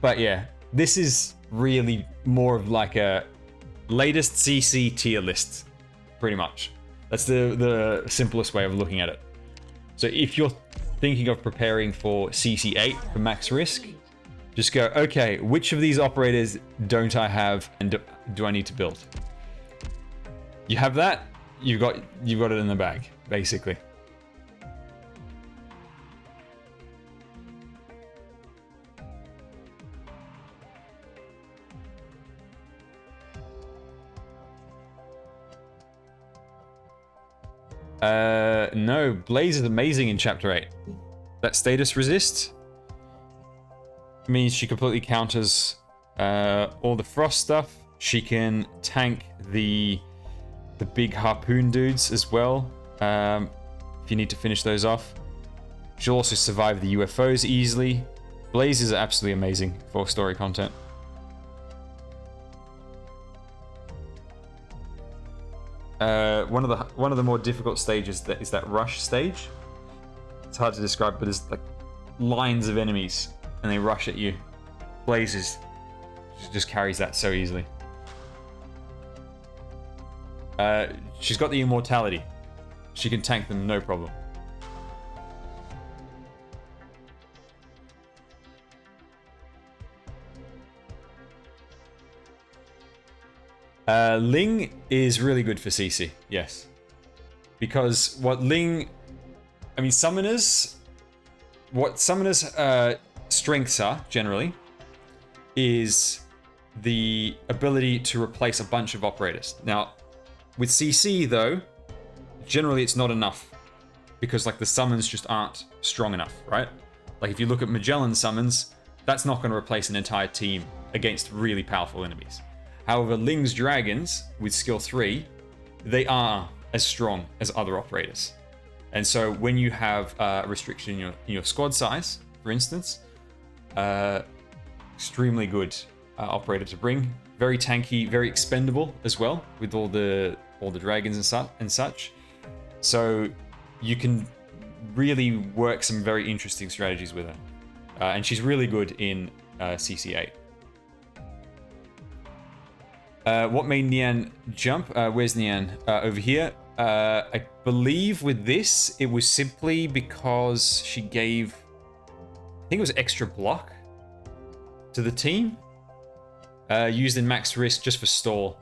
But yeah, this is really more of like a latest CC tier list, pretty much. That's the simplest way of looking at it. So if you're thinking of preparing for CC8 for max risk, just go, okay, which of these operators don't I have and do I need to build? You have that, you've got it in the bag. basically. No, Blaze is amazing in Chapter 8. That status resist means she completely counters all the frost stuff. She can tank the big harpoon dudes as well, if you need to finish those off. She'll also survive the UFOs easily. Blaze is absolutely amazing for story content. One of the more difficult stages is that rush stage. It's hard to describe, but there's like lines of enemies and they rush at you. Blaze just carries that so easily. She's got the immortality. She can tank them no problem. Ling is really good for CC, yes. Because what summoners' strengths are, generally, is the ability to replace a bunch of operators. Now, with CC, though, generally it's not enough. Because, like, the summons just aren't strong enough, right? Like, if you look at Magellan summons, that's not going to replace an entire team against really powerful enemies. However, Ling's dragons, with skill 3, they are as strong as other operators. And so when you have a restriction in your squad size, for instance, extremely good operator to bring. Very tanky, very expendable as well, with all the dragons and such. So you can really work some very interesting strategies with her. And she's really good in CC8. What made Nian jump? Where's Nian? Over here. I believe with this, it was simply because she gave, I think it was extra block to the team. Used in max risk just for stall.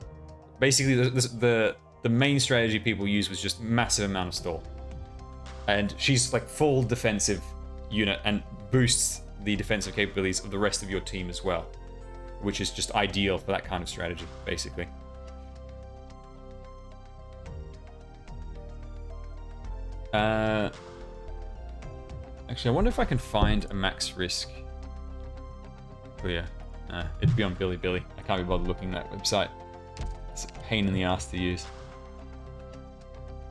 Basically, the main strategy people use was just massive amount of stall. And she's like full defensive unit and boosts the defensive capabilities of the rest of your team as well. Which is just ideal for that kind of strategy, basically. Actually, I wonder if I can find a max risk. Oh yeah, it'd be on Bilibili. I can't be bothered looking at that website. It's a pain in the ass to use.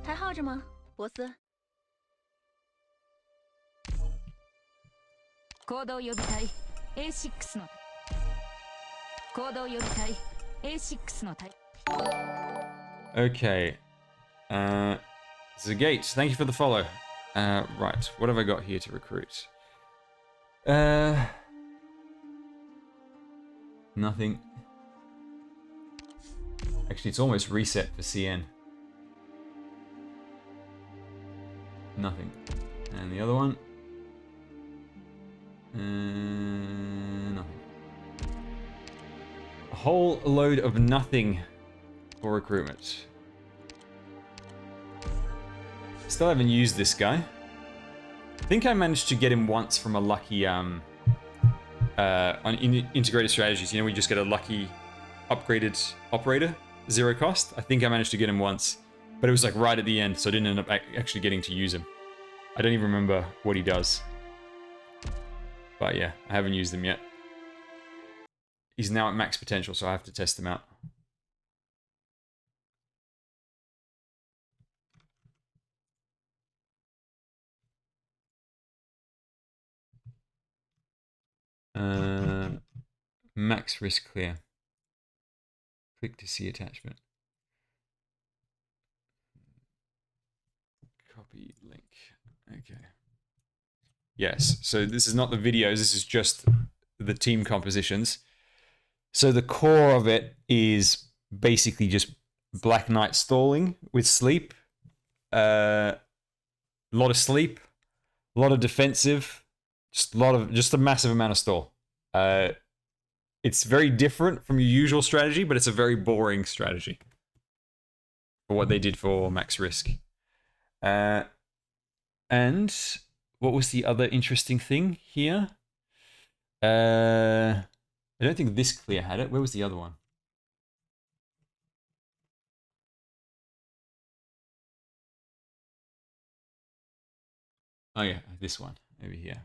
还好着吗，博斯？行動予備隊 A6 の。行動予備隊 A6 の隊。Okay. Zagate, thank you for the follow. Right, what have I got here to recruit? Nothing. Actually, it's almost reset for CN. Nothing. And the other one? Nothing. A whole load of nothing for recruitment. Still haven't used this guy. I think I managed to get him once from a lucky on integrated strategies. You know, we just get a lucky upgraded operator, 0 cost. I think I managed to get him once, but it was like right at the end, so I didn't end up actually getting to use him. I don't even remember what he does. But yeah, I haven't used him yet. He's now at max potential, so I have to test him out. Max risk clear. Click to see attachment. Copy link. Okay. Yes, so this is not the videos, this is just the team compositions. So the core of it is basically just Black Knight stalling with sleep. A lot of sleep, a lot of defensive, just a massive amount of stall. It's very different from your usual strategy, but it's a very boring strategy for what they did for max risk. And what was the other interesting thing here? I don't think this clear had it. Where was the other one? Oh yeah, this one over here.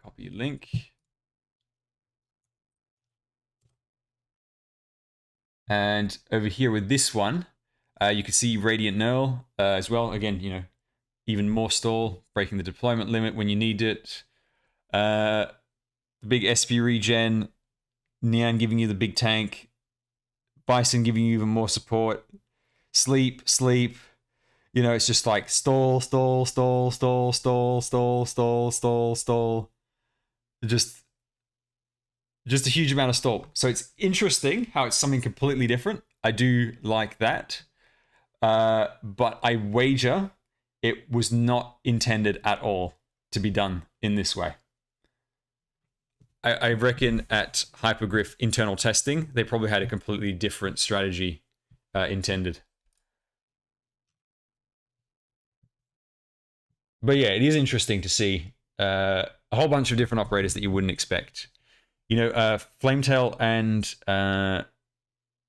Copy link. And over here with this one, you can see Radiant Knurl as well. Again, you know, even more stall, breaking the deployment limit when you need it. The big SP regen, Nian giving you the big tank, Bison giving you even more support, sleep. You know, it's just like stall. Just a huge amount of stall. So it's interesting how it's something completely different. I do like that. But I wager it was not intended at all to be done in this way. I reckon at Hypergriff internal testing, they probably had a completely different strategy intended. But yeah, it is interesting to see a whole bunch of different operators that you wouldn't expect. You know, Flametail and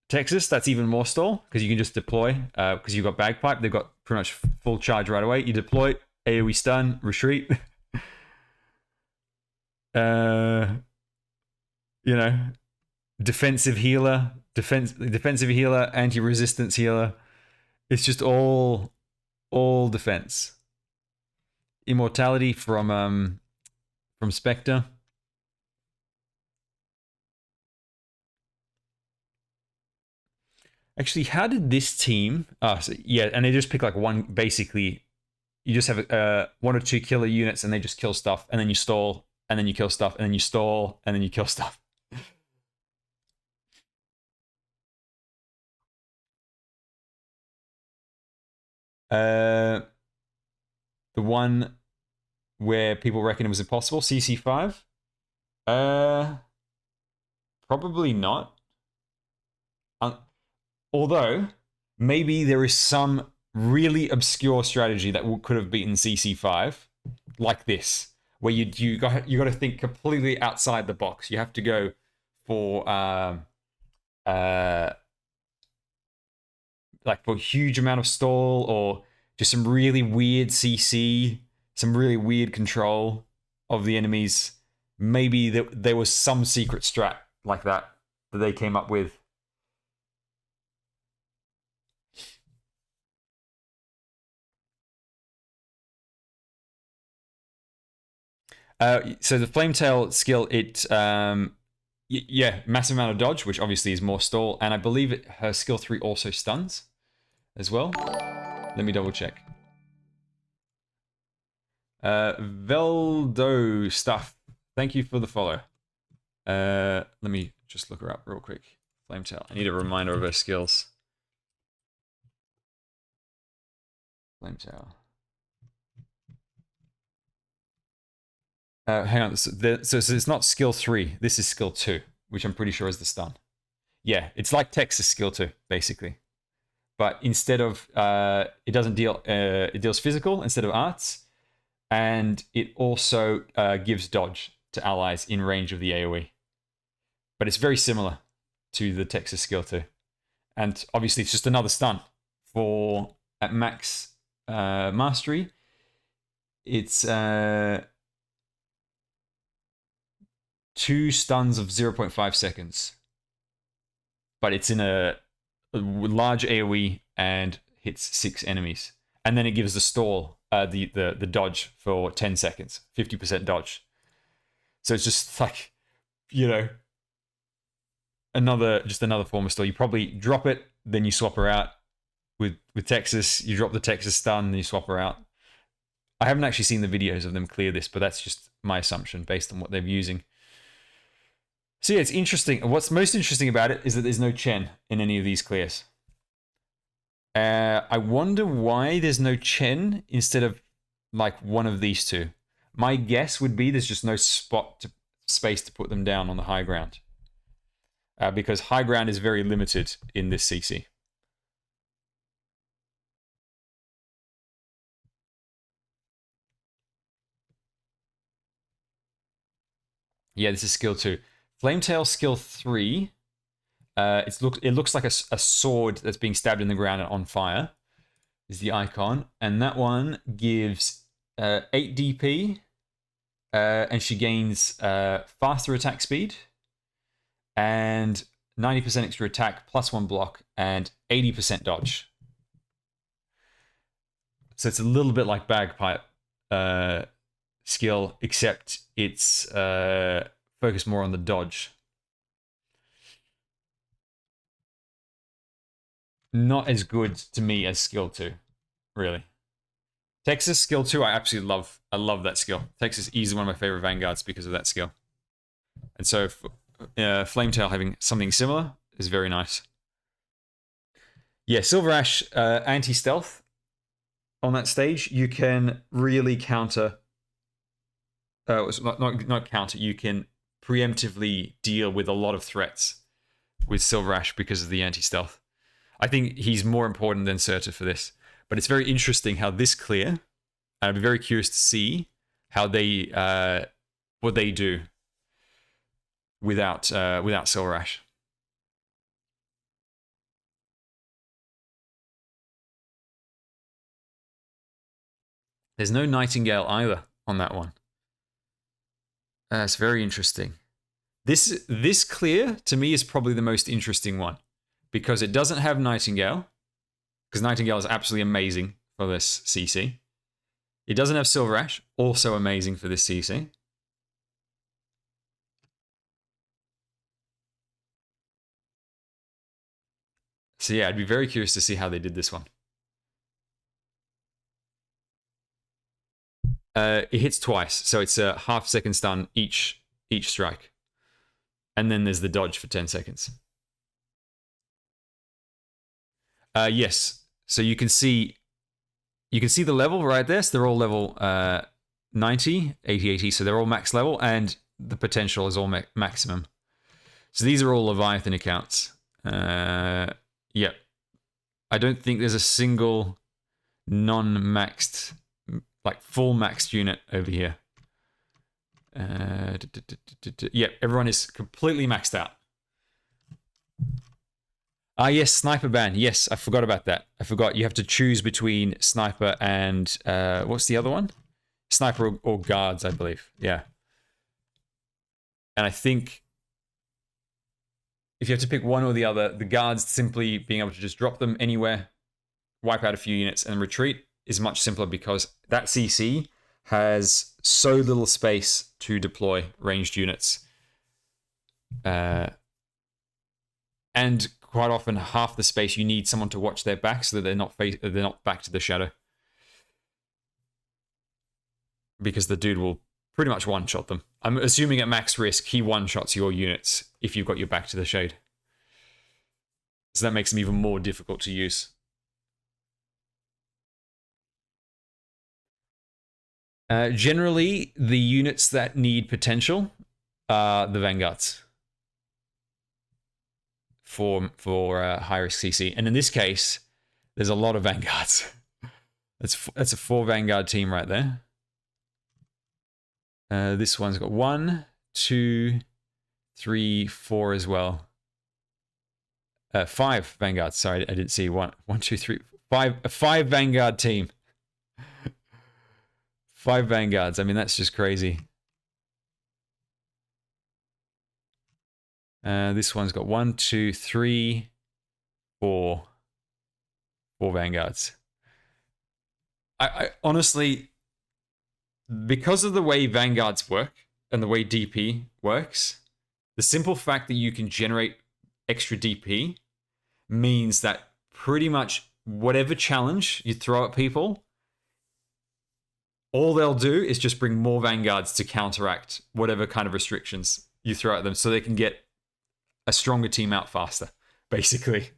Texas, that's even more stall because you can just deploy because you've got Bagpipe. They've got pretty much full charge right away. You deploy, AoE stun, retreat. You know, defensive healer, anti-resistance healer. It's just all defense. Immortality from Spectre. Actually, how did this team? So yeah, and they just pick like one. Basically, you just have one or two killer units, and they just kill stuff, and then you stall, and then you kill stuff, and then you stall, and then you kill stuff. The one where people reckon it was impossible, CC5. Probably not. Although maybe there is some really obscure strategy that could have beaten CC5, like this, where you got to think completely outside the box. You have to go for like for a huge amount of stall or just some really weird CC, some really weird control of the enemies. Maybe there was some secret strat like that they came up with. So the Flametail skill, yeah, massive amount of dodge, which obviously is more stall, and I believe her skill 3 also stuns as well. Let me double check. Veldo stuff. Thank you for the follow. Let me just look her up real quick. Flametail. I need a reminder of her skills. Flametail. Hang on. So it's not skill 3. This is skill 2, which I'm pretty sure is the stun. Yeah, it's like Texas skill 2, basically. But instead of it doesn't deal, it deals physical instead of arts, and it also gives dodge to allies in range of the AoE. But it's very similar to the Texas skill 2, and obviously it's just another stun for at max mastery. It's 2 stuns of 0.5 seconds, but it's in a large AoE and hits 6 enemies, and then it gives the stall, the dodge for 10 seconds, 50% dodge. So it's just like, you know, another form of stall. You probably drop it, then you swap her out with Texas. You drop the Texas stun, then you swap her out. I haven't actually seen the videos of them clear this, but that's just my assumption based on what they're using. So yeah, it's interesting. What's most interesting about it is that there's no Chen in any of these clears. I wonder why there's no Chen instead of like one of these two. My guess would be there's just no space to put them down on the high ground. Because high ground is very limited in this CC. Yeah, this is skill 2. Flametail skill 3. It looks like a sword that's being stabbed in the ground and on fire. Is the icon. And that one gives 8 DP. And she gains faster attack speed. And 90% extra attack, plus 1 block, and 80% dodge. So it's a little bit like Bagpipe skill, except it's focused more on the dodge. Not as good to me as skill 2, really. Texas skill 2, I absolutely love. I love that skill. Texas is easily one of my favorite vanguards because of that skill. And so Flametail having something similar is very nice. Yeah, Silver Ash anti-stealth on that stage. You can really counter... not counter, you can preemptively deal with a lot of threats with Silver Ash because of the anti-stealth. I think he's more important than Surtur for this. But it's very interesting how this clear, and I'd be very curious to see how they what they do without Silver Ash. There's no Nightingale either on that one. That's very interesting. This clear to me is probably the most interesting one because it doesn't have Nightingale. Because Nightingale is absolutely amazing for this CC. It doesn't have Silver Ash, also amazing for this CC. So yeah, I'd be very curious to see how they did this one. It hits twice, so it's a half-second stun each strike. And then there's the dodge for 10 seconds. Yes, so you can see the level right there. So they're all level 90, 80, 80. So they're all max level, and the potential is all maximum. So these are all Leviathan accounts. Yep. I don't think there's a single non-maxed, like full maxed unit over here. Yep, everyone is completely maxed out. Ah, yes, Sniper ban. Yes, I forgot about that. I forgot you have to choose between Sniper and... what's the other one? Sniper or Guards, I believe. Yeah. And I think... if you have to pick one or the other, the Guards simply being able to just drop them anywhere, wipe out a few units, and retreat is much simpler because that CC has so little space to deploy ranged units. And quite often, half the space you need someone to watch their back so that they're not back to the shadow. Because the dude will pretty much one-shot them. I'm assuming at max risk, he one-shots your units if you've got your back to the shade. So that makes them even more difficult to use. Generally, the units that need potential are the Vanguards. For high-risk CC. And in this case, there's a lot of Vanguards. That's a 4 Vanguard team right there. This one's got 1, 2, 3, 4 as well. 5 Vanguards. Sorry, I didn't see 1, 2, 3, 5. A 5 Vanguard team. 5 Vanguards. I mean, that's just crazy. This one's got 1, 2, 3, 4 Vanguards. I honestly, because of the way Vanguards work and the way DP works, the simple fact that you can generate extra DP means that pretty much whatever challenge you throw at people, all they'll do is just bring more Vanguards to counteract whatever kind of restrictions you throw at them so they can get a stronger team out faster, basically.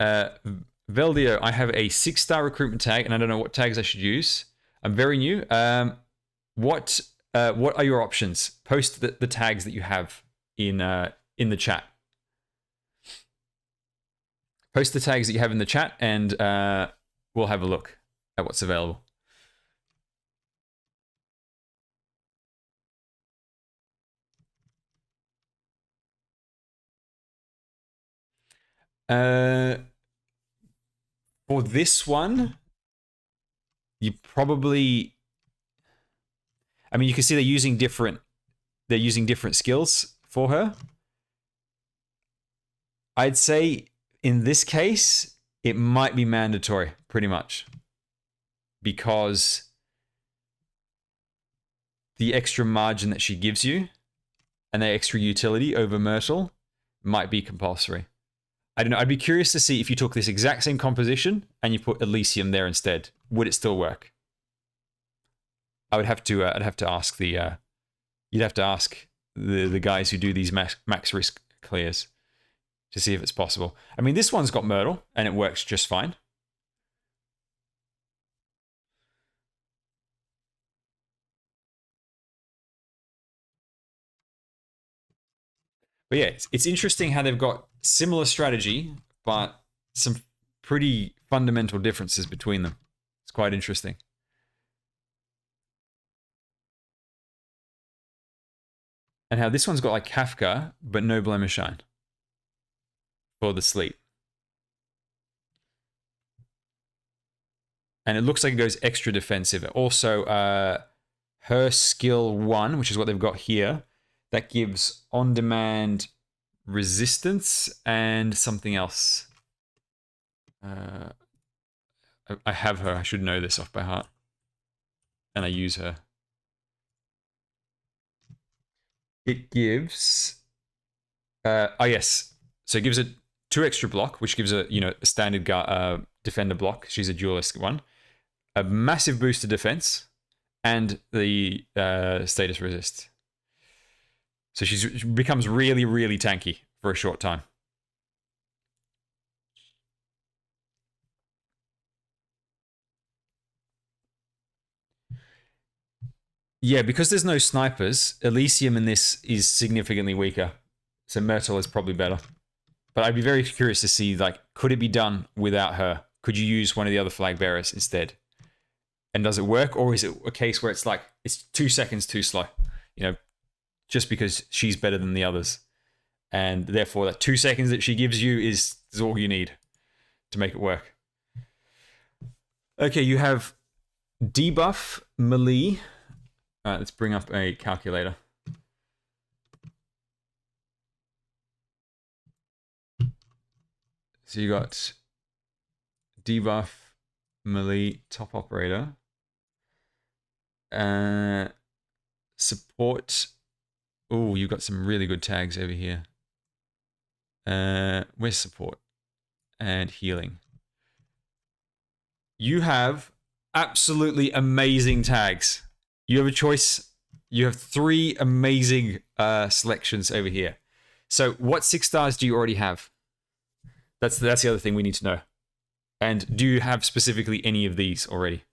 Veldio, I have a 6-star recruitment tag, and I don't know what tags I should use. I'm very new. What are your options? Post the tags that you have in the chat. post the tags that you have in the chat, and we'll have a look at what's available. For this one, you probably, I mean, you can see they're using different skills for her. I'd say in this case, it might be mandatory, pretty much, because the extra margin that she gives you and the extra utility over Myrtle might be compulsory. I don't know. I'd be curious to see if you took this exact same composition and you put Elysium there instead. Would it still work? I would have to. I'd have to ask the. You'd have to ask the guys who do these max risk clears to see if it's possible. I mean, this one's got Myrtle and it works just fine. But yeah, it's interesting how they've got similar strategy, but some pretty fundamental differences between them. It's quite interesting. And how this one's got like Kafka, but no Blemisshine for the sleep. And it looks like it goes extra defensive. Also, her skill 1, which is what they've got here, that gives on-demand resistance and something else. I have her. I should know this off by heart. And I use her. It gives... oh, yes. So it gives it 2 extra block, which gives a, a standard defender block. She's a duelist one. A massive boost to defense. And the status resist. So she becomes really, really tanky for a short time. Yeah, because there's no snipers, Elysium in this is significantly weaker. So Myrtle is probably better. But I'd be very curious to see, like, could it be done without her? Could you use one of the other flag bearers instead? And does it work? Or is it a case where it's like, it's 2 seconds too slow? Just because she's better than the others. And therefore, that 2 seconds that she gives you is all you need to make it work. Okay, you have debuff, melee. All right, let's bring up a calculator. So you got debuff, melee, top operator. Support. Oh, you've got some really good tags over here. Where's support? And healing. You have absolutely amazing tags. You have a choice. You have 3 amazing selections over here. So what 6 stars do you already have? That's the other thing we need to know. And do you have specifically any of these already?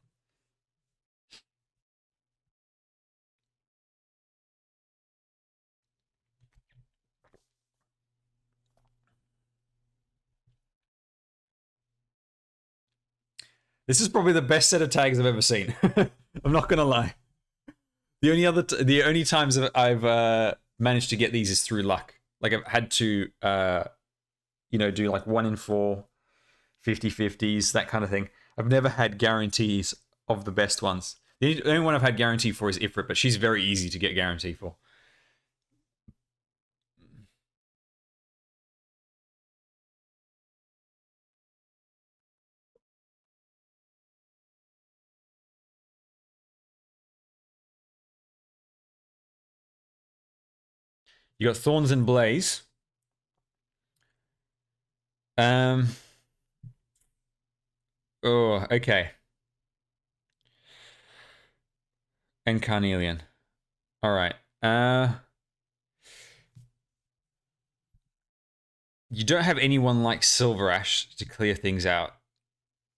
This is probably the best set of tags I've ever seen. I'm not gonna lie. The only times I've managed to get these is through luck. Like I've had to, do like 1 in 4, 50-50s, that kind of thing. I've never had guarantees of the best ones. The only one I've had guarantee for is Ifrit, but she's very easy to get guarantee for. You got Thorns and Blaze. Oh, okay. And Carnelian. All right. You don't have anyone like Silver Ash to clear things out,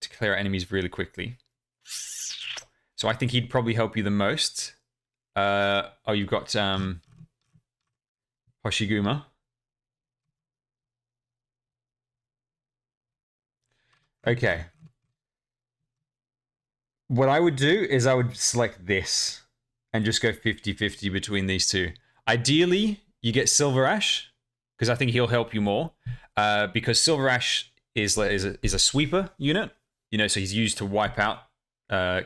to clear out enemies really quickly. So I think he'd probably help you the most. Oh, you've got Hoshiguma. Okay. What I would do is I would select this and just go 50-50 between these two. Ideally, you get Silver Ash, because I think he'll help you more. Because Silver Ash is a sweeper unit, you know, so he's used to wipe out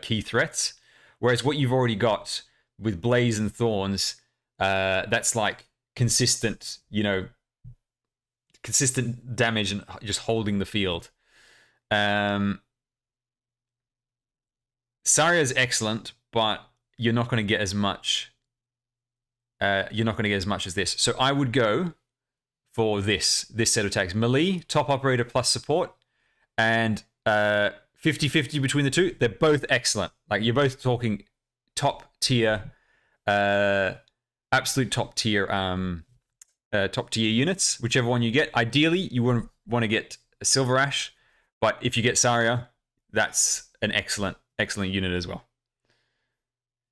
key threats. Whereas what you've already got with Blaze and Thorns, that's like consistent, you know, consistent damage and just holding the field. Sarya's excellent, but you're not going to get as much. You're not going to get as much as this. So I would go for this set of tags. Melee, top operator plus support, and 50-50 between the two. They're both excellent. Like, you're both talking top tier, absolute top tier units, whichever one you get. Ideally, you want to get a Silver Ash, but if you get Sarya, that's an excellent unit as well.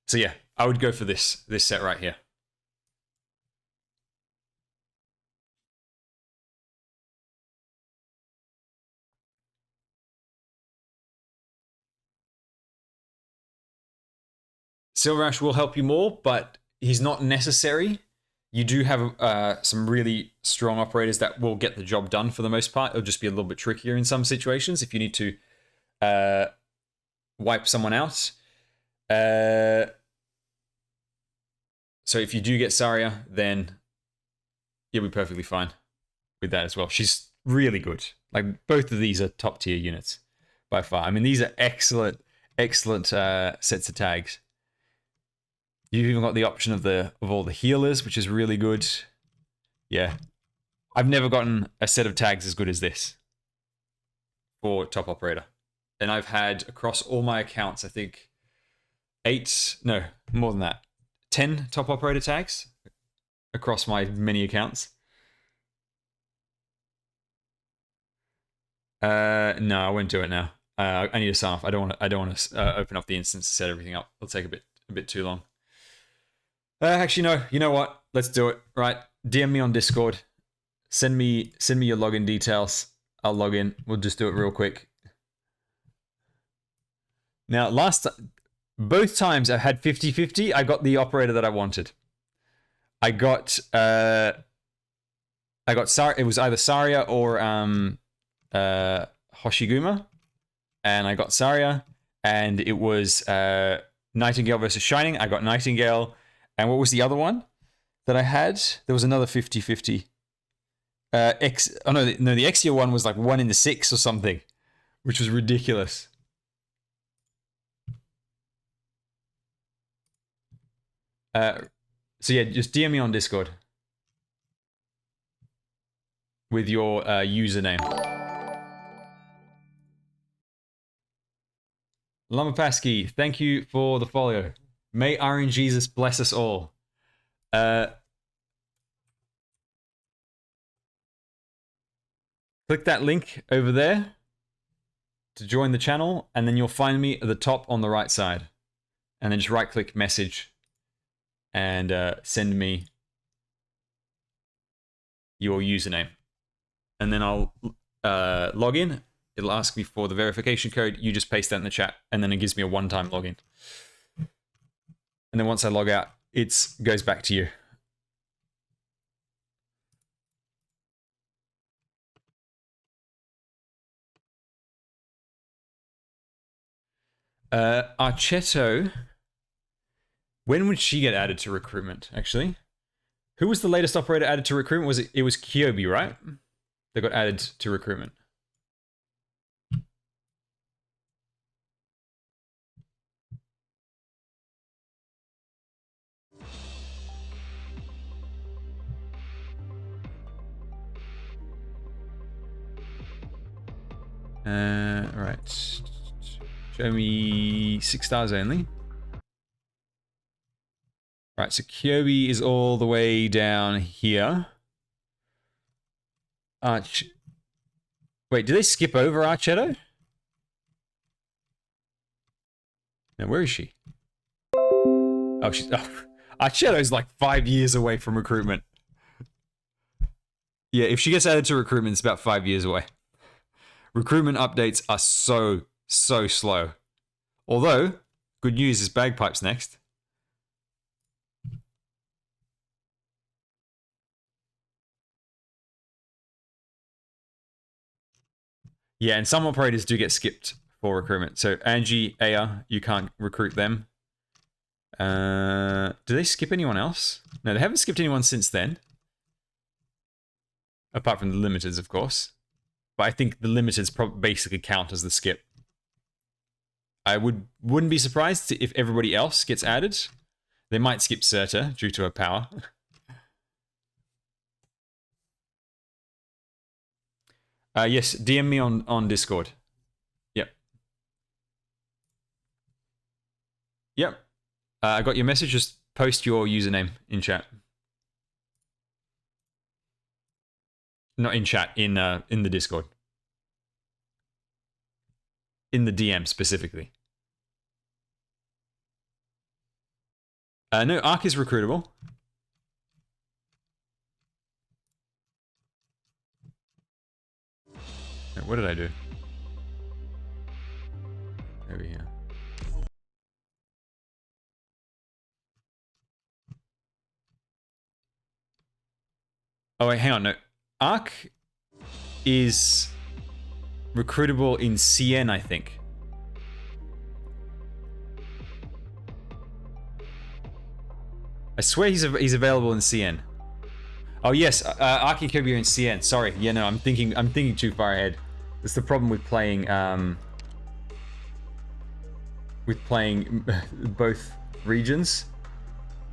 So yeah, I would go for this set right here. Silver Ash will help you more, but he's not necessary. You do have some really strong operators that will get the job done for the most part. It'll just be a little bit trickier in some situations if you need to wipe someone out. So if you do get Sarya, then you'll be perfectly fine with that as well. She's really good. Like, both of these are top tier units by far. I mean, these are excellent sets of tags. You've even got the option of all the healers, which is really good. Yeah. I've never gotten a set of tags as good as this for top operator. And I've had, across all my accounts, I think 10 top operator tags across my many accounts. No, I won't do it now. I need to sign off. I don't want to open up the instance to set everything up. It'll take a bit too long. Actually, no. You know what? Let's do it. Right. DM me on Discord. Send me your login details. I'll log in. We'll just do it real quick. Now, both times I've had 50-50, I got the operator that I wanted. I got Sarya. It was either Sarya or Hoshiguma, and I got Sarya, and it was Nightingale versus Shining. I got Nightingale. And what was the other one that I had? There was another 50-50. The Exia one was like 1 in 6 or something, which was ridiculous. So yeah, just DM me on Discord with your username. Lamapaski, thank you for the follow. May RNGesus bless us all. Click that link over there to join the channel, and then you'll find me at the top on the right side. And then just right-click message and send me your username. And then I'll log in. It'll ask me for the verification code. You just paste that in the chat, and then it gives me a one-time login. And then once I log out, it goes back to you. Archetto, when would she get added to recruitment, actually? Who was the latest operator added to recruitment? It was Kyobi, right? They got added to recruitment. Right. Show me 6 stars only. Right, so Kyobi is all the way down here. Wait, did they skip over Archetto? Now, where is she? Oh, Archetto's like 5 years away from recruitment. Yeah, if she gets added to recruitment, it's about 5 years away. Recruitment updates are so slow. Although, good news is Bagpipes next. Yeah, and some operators do get skipped for recruitment. So Angie, Aya, you can't recruit them. Do they skip anyone else? No, they haven't skipped anyone since then. Apart from the limiters, of course. But I think the limiters basically count as the skip. I wouldn't be surprised if everybody else gets added. They might skip Serta due to her power. Yes, DM me on Discord. Yep. Yep. I got your message. Just post your username in chat. Not in chat, in the Discord. In the DM specifically. No, Ark is recruitable. What did I do? Over here. Oh wait, hang on, no. Ark is recruitable in CN, I think. I swear he's available in CN. Oh yes, Ark and Kirby are in CN. Sorry, yeah, no, I'm thinking too far ahead. That's the problem with playing both regions.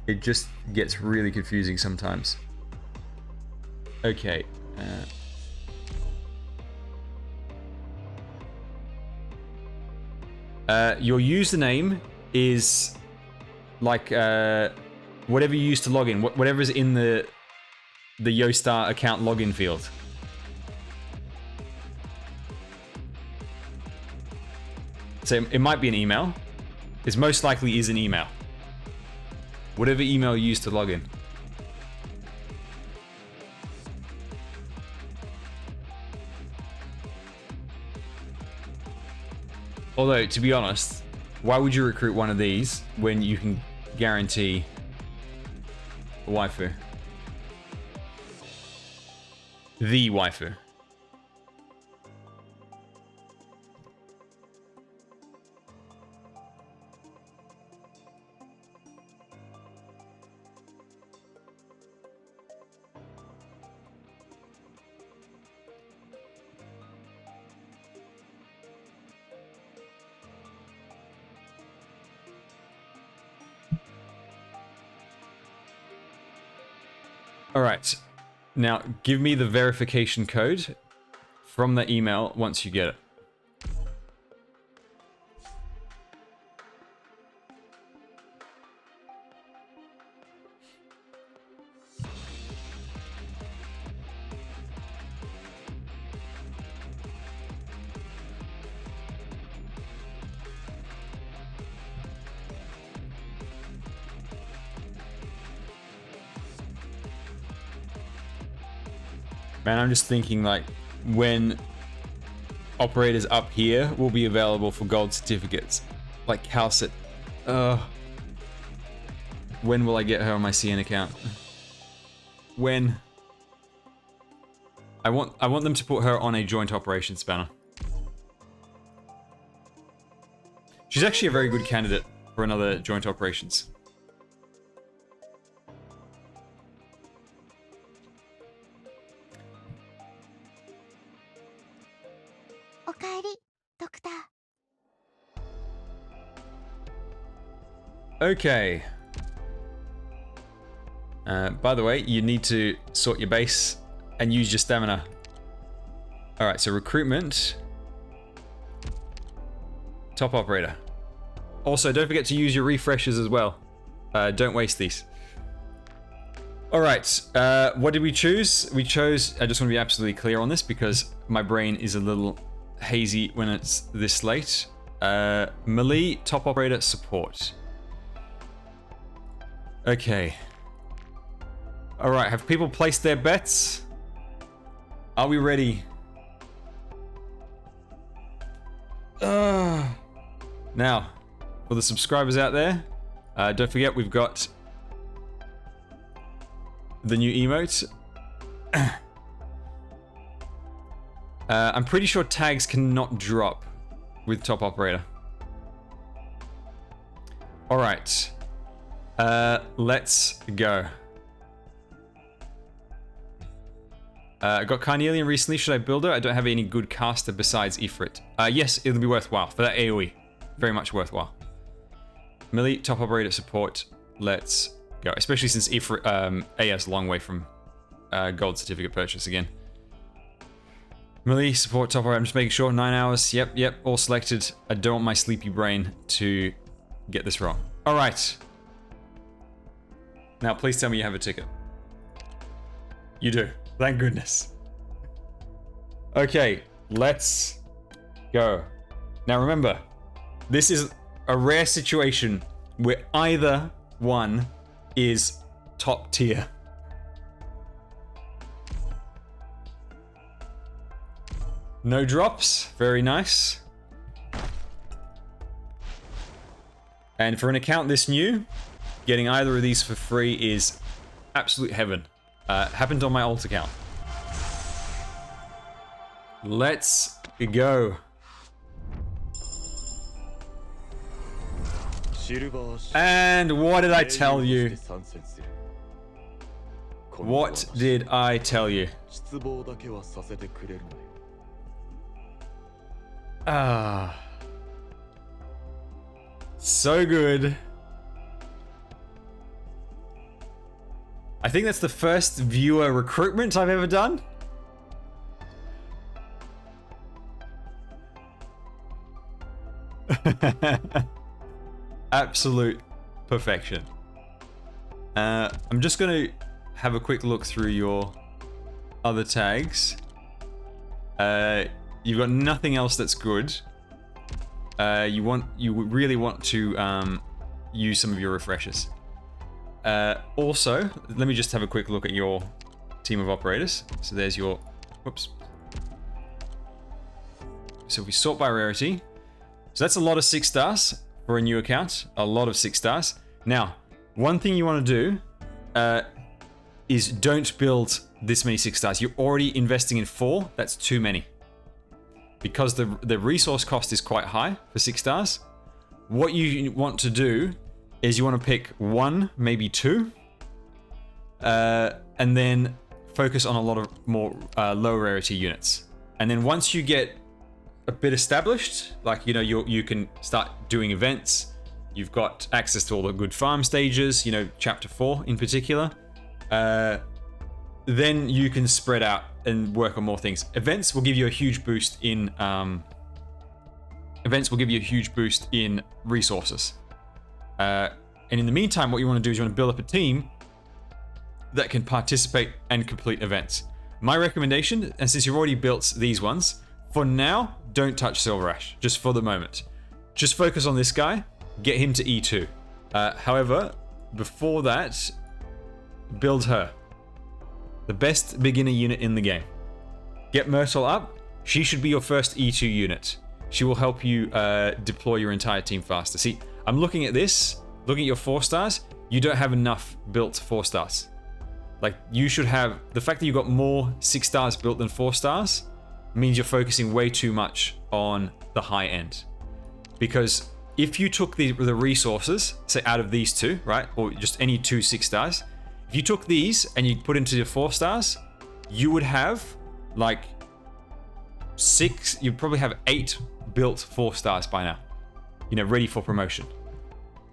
It just gets really confusing sometimes. Okay. Your username is like whatever you use to log in, whatever is in the Yostar account login field. So it might be an email. It most likely is an email. Whatever email you use to log in. Although, to be honest, why would you recruit one of these when you can guarantee a waifu? The waifu. Alright, now give me the verification code from the email once you get it. Man, I'm just thinking like when operators up here will be available for gold certificates. Like Calcit. When will I get her on my CN account? When? I want them to put her on a joint operations banner. She's actually a very good candidate for another joint operations. Okay. By the way, you need to sort your base and use your stamina. Alright, so recruitment. Top operator. Also, don't forget to use your refreshers as well. Don't waste these. Alright, what did we choose? We chose, I just want to be absolutely clear on this because my brain is a little hazy when it's this late. Melee, top operator, support. Okay. Alright, have people placed their bets? Are we ready? Now, for the subscribers out there, don't forget we've got the new emote. I'm pretty sure tags cannot drop with top operator. Alright. Let's go. I got Carnelian recently. Should I build her? I don't have any good caster besides Ifrit. Yes, it'll be worthwhile for that AoE. Very much worthwhile. Melee, top operator support. Let's go. Especially since Ifrit, AS a long way from gold certificate purchase again. Melee, support, top operator. I'm just making sure. 9 hours. Yep. All selected. I don't want my sleepy brain to get this wrong. Alright. Now please tell me you have a ticket. You do. Thank goodness. Okay, let's go. Now remember, this is a rare situation where either one is top tier. No drops, very nice. And for an account this new, getting either of these for free is absolute heaven. Happened on my alt account. Let's go. And what did I tell you? What did I tell you? Ah. So good. I think that's the first viewer recruitment I've ever done. Absolute perfection. I'm just going to have a quick look through your other tags. You've got nothing else that's good. You really want to use some of your refreshers. Also, let me just have a quick look at your team of operators. So there's your, whoops. So if we sort by rarity, so that's a lot of 6 stars for a new account, a lot of 6 stars. Now, one thing you want to do is don't build this many 6 stars. You're already investing in 4, that's too many. Because the resource cost is quite high for 6 stars, what you want to do is you want to pick 1, maybe 2, and then focus on a lot of more low rarity units. And then once you get a bit established, like, you know, you can start doing events. You've got access to all the good farm stages, you know, chapter 4 in particular. Then you can spread out and work on more things. Events will give you a huge boost in resources. And in the meantime, what you want to do is you want to build up a team that can participate and complete events. My recommendation, and since you've already built these ones, for now, don't touch Silver Ash, just for the moment. Just focus on this guy, get him to E2. However, before that, build her. The best beginner unit in the game. Get Myrtle up. She should be your first E2 unit. She will help you deploy your entire team faster. See, I'm looking at this, looking at your 4 stars. You don't have enough built 4 stars. Like, you should have, the fact that you got more 6 stars built than 4 stars means you're focusing way too much on the high end. Because if you took the resources, say out of these 2, right, or just any 2 6 stars, if you took these and you put into your 4 stars, you would have like 6, you'd probably have 8 built 4 stars by now, you know, ready for promotion.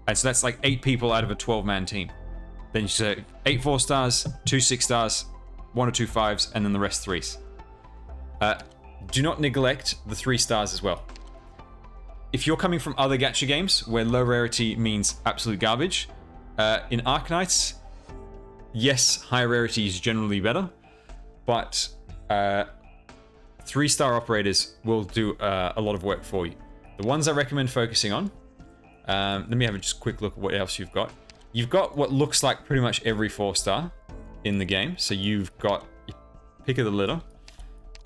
And so that's like 8 people out of a 12-man team. Then you say 8 4 stars, 2 6 stars, 1 or 2 5s, and then the rest 3s. Do not neglect the 3 stars as well. If you're coming from other gacha games where low rarity means absolute garbage, in Arknights, yes, high rarity is generally better, but 3-star operators will do a lot of work for you. The ones I recommend focusing on, let me have a just quick look at what else you've got. You've got what looks like pretty much every 4-star in the game. So you've got your pick of the litter.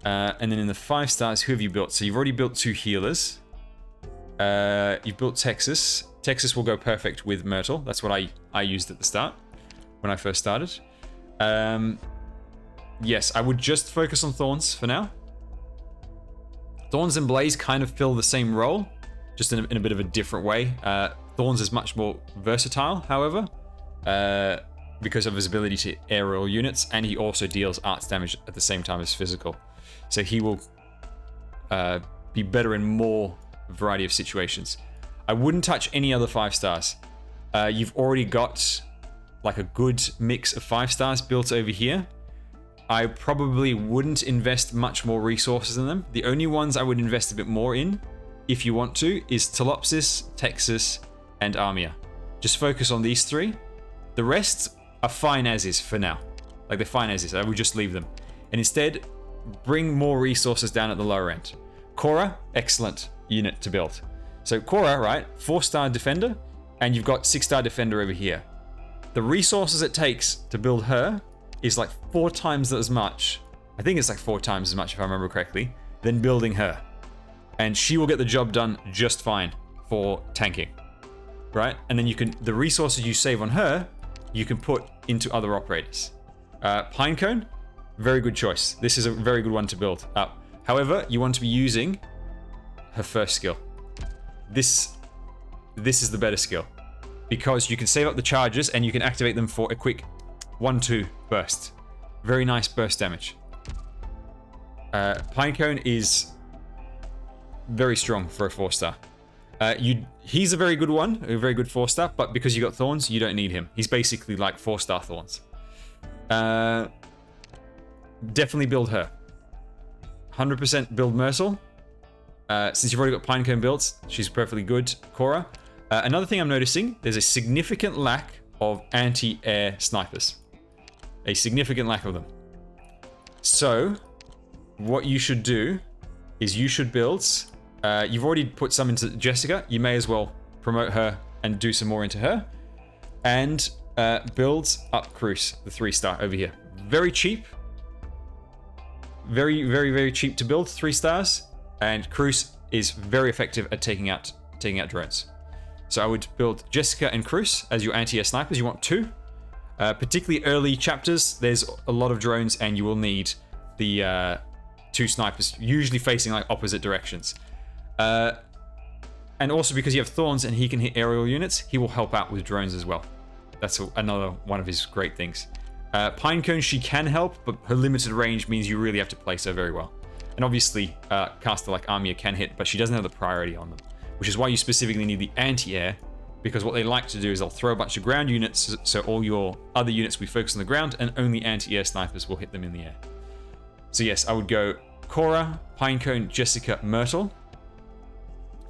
And then in the 5 stars, who have you built? So you've already built 2 healers. You've built Texas. Texas will go perfect with Myrtle. That's what I used at the start when I first started. Yes, I would just focus on Thorns for now. Thorns and Blaze kind of fill the same role, just in a bit of a different way. Thorns is much more versatile, however, because of his ability to aerial units, and he also deals arts damage at the same time as physical. So he will be better in more variety of situations. I wouldn't touch any other 5 stars. You've already got like a good mix of 5 stars built over here. I probably wouldn't invest much more resources in them. The only ones I would invest a bit more in, if you want to, is Telopsis, Texas, and Armia. Just focus on these 3. The rest are fine as is for now. Like, they're fine as is. I would just leave them. And instead, bring more resources down at the lower end. Cora, excellent unit to build. So Cora, right, 4-star defender, and you've got 6-star defender over here. The resources it takes to build her is like 4 times as much. I think it's like 4 times as much, if I remember correctly, than building her. And she will get the job done just fine for tanking, right? And then you can, the resources you save on her, you can put into other operators. Pinecone, very good choice. This is a very good one to build up. However, you want to be using her first skill. This is the better skill, because you can save up the charges and you can activate them for a quick 1-2 burst. Very nice burst damage. Pinecone is very strong for a 4-star. He's a very good one, a very good 4-star, but because you got Thorns, you don't need him. He's basically like 4-star Thorns. Definitely build her. 100% build Myrtle. Since you've already got Pinecone built, she's perfectly good. Cora. Another thing I'm noticing, there's a significant lack of anti-air snipers. A significant lack of them. So, what you should do is you should build... you've already put some into Jessica. You may as well promote her and do some more into her. And build up Cruz, the 3-star over here. Very cheap. Very, very, very cheap to build, 3 stars. And Cruz is very effective at taking out drones. So I would build Jessica and Cruz as your anti-air snipers. You want 2. Particularly early chapters, there's a lot of drones and you will need the 2 snipers, usually facing like opposite directions. And also because you have Thorns and he can hit aerial units, he will help out with drones as well. That's another one of his great things. Pinecone, she can help, but her limited range means you really have to place her very well. And obviously, caster like Armia can hit, but she doesn't have the priority on them. Which is why you specifically need the anti-air, because what they like to do is they'll throw a bunch of ground units, so all your other units will be focused on the ground, and only anti-air snipers will hit them in the air. So yes, I would go Cora, Pinecone, Jessica, Myrtle.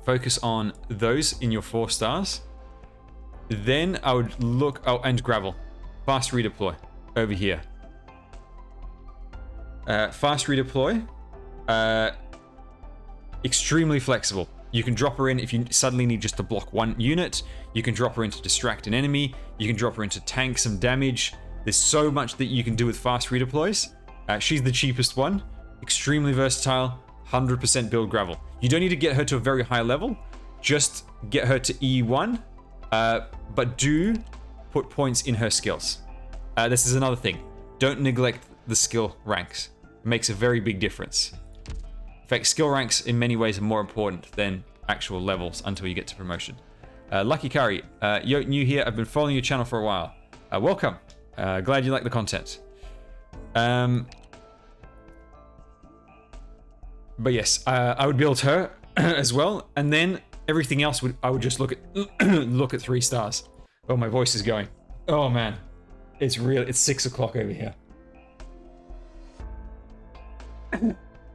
Focus on those in your 4 stars. Then I would look... Oh, and Gravel. Fast redeploy over here. Fast redeploy. Extremely flexible. You can drop her in if you suddenly need just to block 1 unit. You can drop her in to distract an enemy. You can drop her in to tank some damage. There's so much that you can do with fast redeploys. She's the cheapest one. Extremely versatile. 100% build Gravel. You don't need to get her to a very high level. Just get her to E1. But do put points in her skills. This is another thing. Don't neglect the skill ranks. It makes a very big difference. In fact, skill ranks in many ways are more important than actual levels until you get to promotion. Lucky Curry, you're new here. I've been following your channel for a while. Welcome. Glad you like the content. But yes, I would build her as well, and then everything else I would just look at look at 3 stars. Oh, my voice is going. Oh man, it's 6 o'clock over here.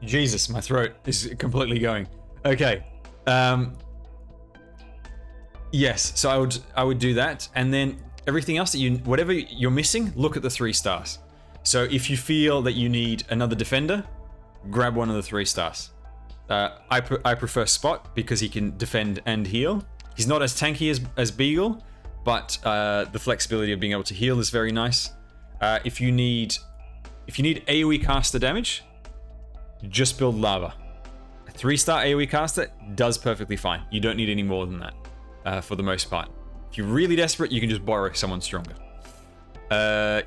Jesus, my throat is completely going. Okay. Yes, so I would do that, and then everything else that whatever you're missing, look at the 3 stars. So if you feel that you need another defender, grab one of the 3 stars. I prefer Spot because he can defend and heal. He's not as tanky as Beagle, but the flexibility of being able to heal is very nice. If you need AoE caster damage, just build Lava. 3-star AoE caster does perfectly fine. You don't need any more than that for the most part. If you're really desperate, you can just borrow someone stronger.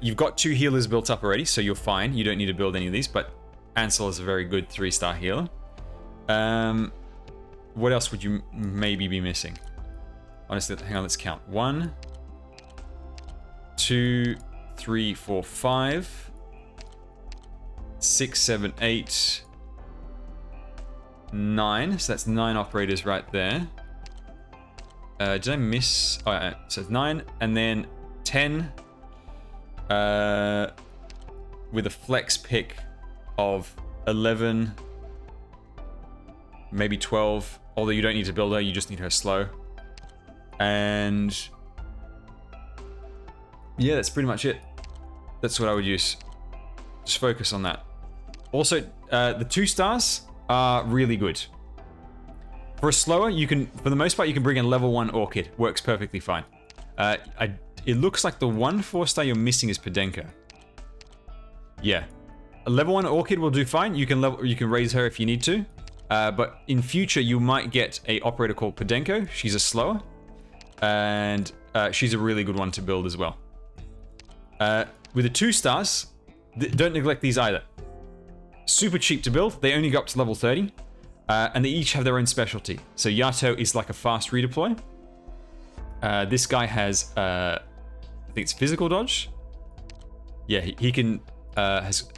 You've got 2 healers built up already, so you're fine. You don't need to build any of these, but Ansel is a very good 3-star healer. What else would you maybe be missing? Honestly, hang on, let's count. 1, 2, 3, 4, 5, 6, 7, 8, 9. So that's 9 operators right there. Did I miss? Oh, yeah, so it's 9, and then 10 with a flex pick of 11, maybe 12. Although you don't need to build her, you just need her slow. And yeah, that's pretty much it. That's what I would use. Just focus on that. Also, the 2 stars are really good. For a slower, you can, for the most part, you can bring in level 1 Orchid. Works perfectly fine. It looks like the 1 4-star you're missing is Podenko. Yeah. A level 1 Orchid will do fine. You can raise her if you need to. But in future, you might get a operator called Podenko. She's a slower. And she's a really good one to build as well. With the 2 stars, don't neglect these either. Super cheap to build. They only go up to level 30. And they each have their own specialty. So Yato is like a fast redeploy. This guy has, I think it's physical dodge. Yeah, he can, has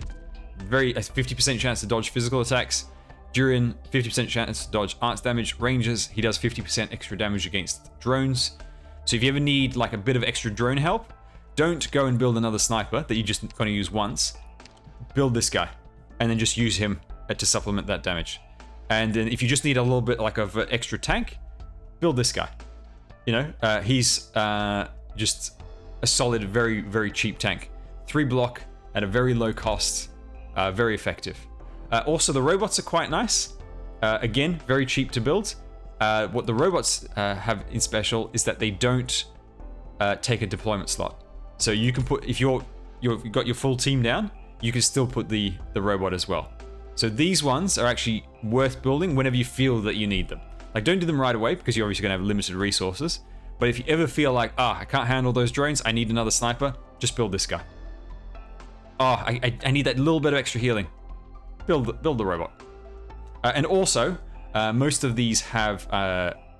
50% chance to dodge physical attacks. Durin, 50% chance to dodge arts damage. Rangers, he does 50% extra damage against drones. So if you ever need like a bit of extra drone help, don't go and build another sniper that you just going to use once. Build this guy, and then just use him to supplement that damage. And then if you just need a little bit like of extra tank, build this guy. You know, he's just a solid, very, very cheap tank. 3 block at a very low cost, very effective. Also, the robots are quite nice. Again, very cheap to build. What the robots have in special is that they don't take a deployment slot. So you can put, if you've got your full team down, you can still put the robot as well. So these ones are actually worth building whenever you feel that you need them. Like, don't do them right away because you're obviously going to have limited resources. But if you ever feel like, I can't handle those drones, I need another sniper, just build this guy. I need that little bit of extra healing. Build the robot. And also, most of these have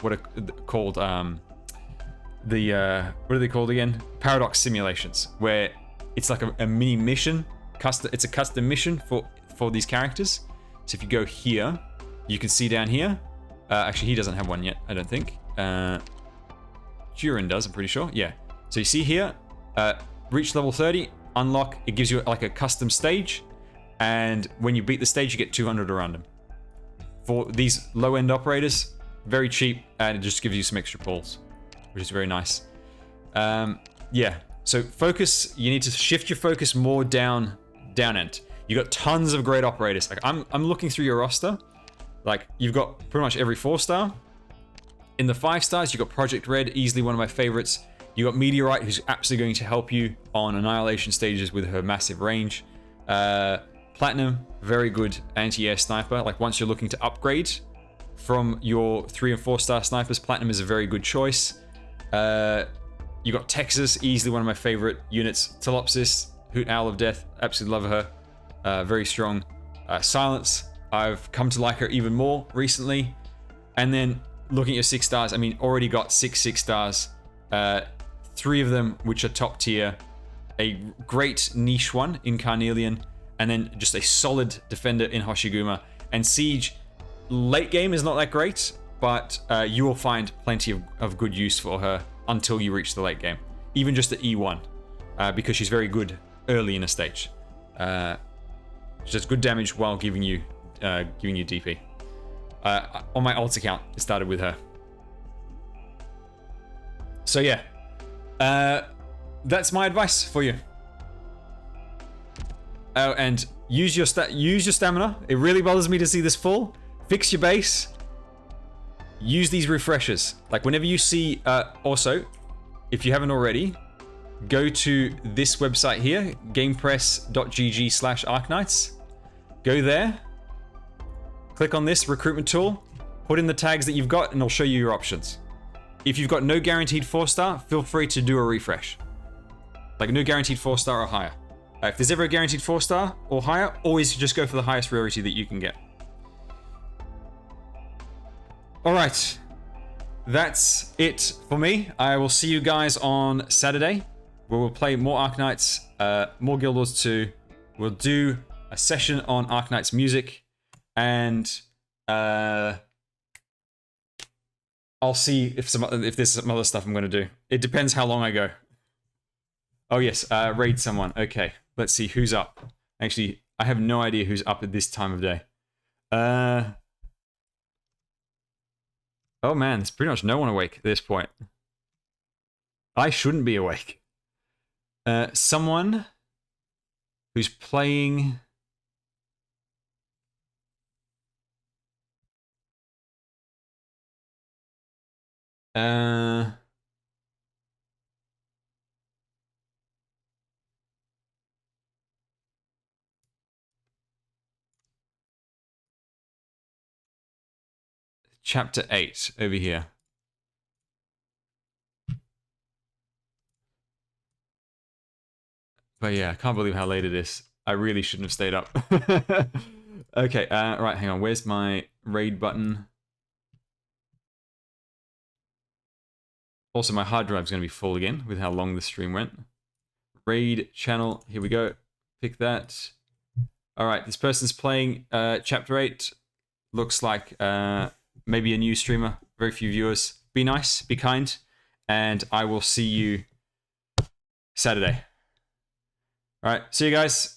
what are called what are they called again? Paradox simulations, where it's like a mini mission. It's a custom mission for these characters. So if you go here, you can see down here. Actually, he doesn't have one yet, I don't think. Durin does, I'm pretty sure. Yeah. So you see here, reach level 30, unlock. It gives you like a custom stage. And when you beat the stage, you get 200 around them. For these low-end operators, very cheap, and it just gives you some extra pulls, which is very nice. Yeah, so focus, you need to shift your focus more down end. You got tons of great operators. Like I'm looking through your roster. Like, you've got pretty much every 4-star. In the 5 stars, you've got Project Red, easily one of my favorites. You got Meteorite, who's absolutely going to help you on Annihilation stages with her massive range. Platinum, very good anti-air sniper. Like, once you're looking to upgrade from your 3 and 4-star snipers, Platinum is a very good choice. You got Texas, easily one of my favorite units. Telopsis, Hoot Owl of Death, absolutely love her. Very strong. Silence, I've come to like her even more recently. And then looking at your 6 stars, I mean, already got 6 stars. 3 of them which are top tier. A great niche one in Carnelian. And then just a solid defender in Hoshiguma. And Siege, late game is not that great, but you will find plenty of good use for her until you reach the late game. Even just at E1, because she's very good early in a stage. She does good damage while giving you DP. On my alt account, it started with her. So yeah, that's my advice for you. Oh, and use your stamina. It really bothers me to see this full. Fix your base. Use these refreshers. Like, whenever you see, also, if you haven't already, go to this website here, gamepress.gg/Arknights. Go there. click on this recruitment tool, put in the tags that you've got, and it'll show you your options. If you've got no guaranteed 4-star, feel free to do a refresh. Like no guaranteed 4-star or higher. If there's ever a guaranteed 4-star or higher, always just go for the highest rarity that you can get. Alright. That's it for me. I will see you guys on Saturday, where we'll play more Arknights, more Guild Wars 2. We'll do a session on Arknights music, and I'll see if there's some other stuff I'm going to do. It depends how long I go. Oh yes, raid someone. Okay, let's see who's up. Actually, I have no idea who's up at this time of day. Oh man, there's pretty much no one awake at this point. I shouldn't be awake. Someone who's playing... Chapter 8 over here. But yeah, I can't believe how late it is. I really shouldn't have stayed up. Okay, right, hang on. Where's my raid button? Also, my hard drive's going to be full again with how long the stream went. Raid channel, here we go. Pick that. Alright, this person's playing Chapter 8. Looks like maybe a new streamer. Very few viewers. Be nice, be kind, and I will see you Saturday. Alright, see you guys.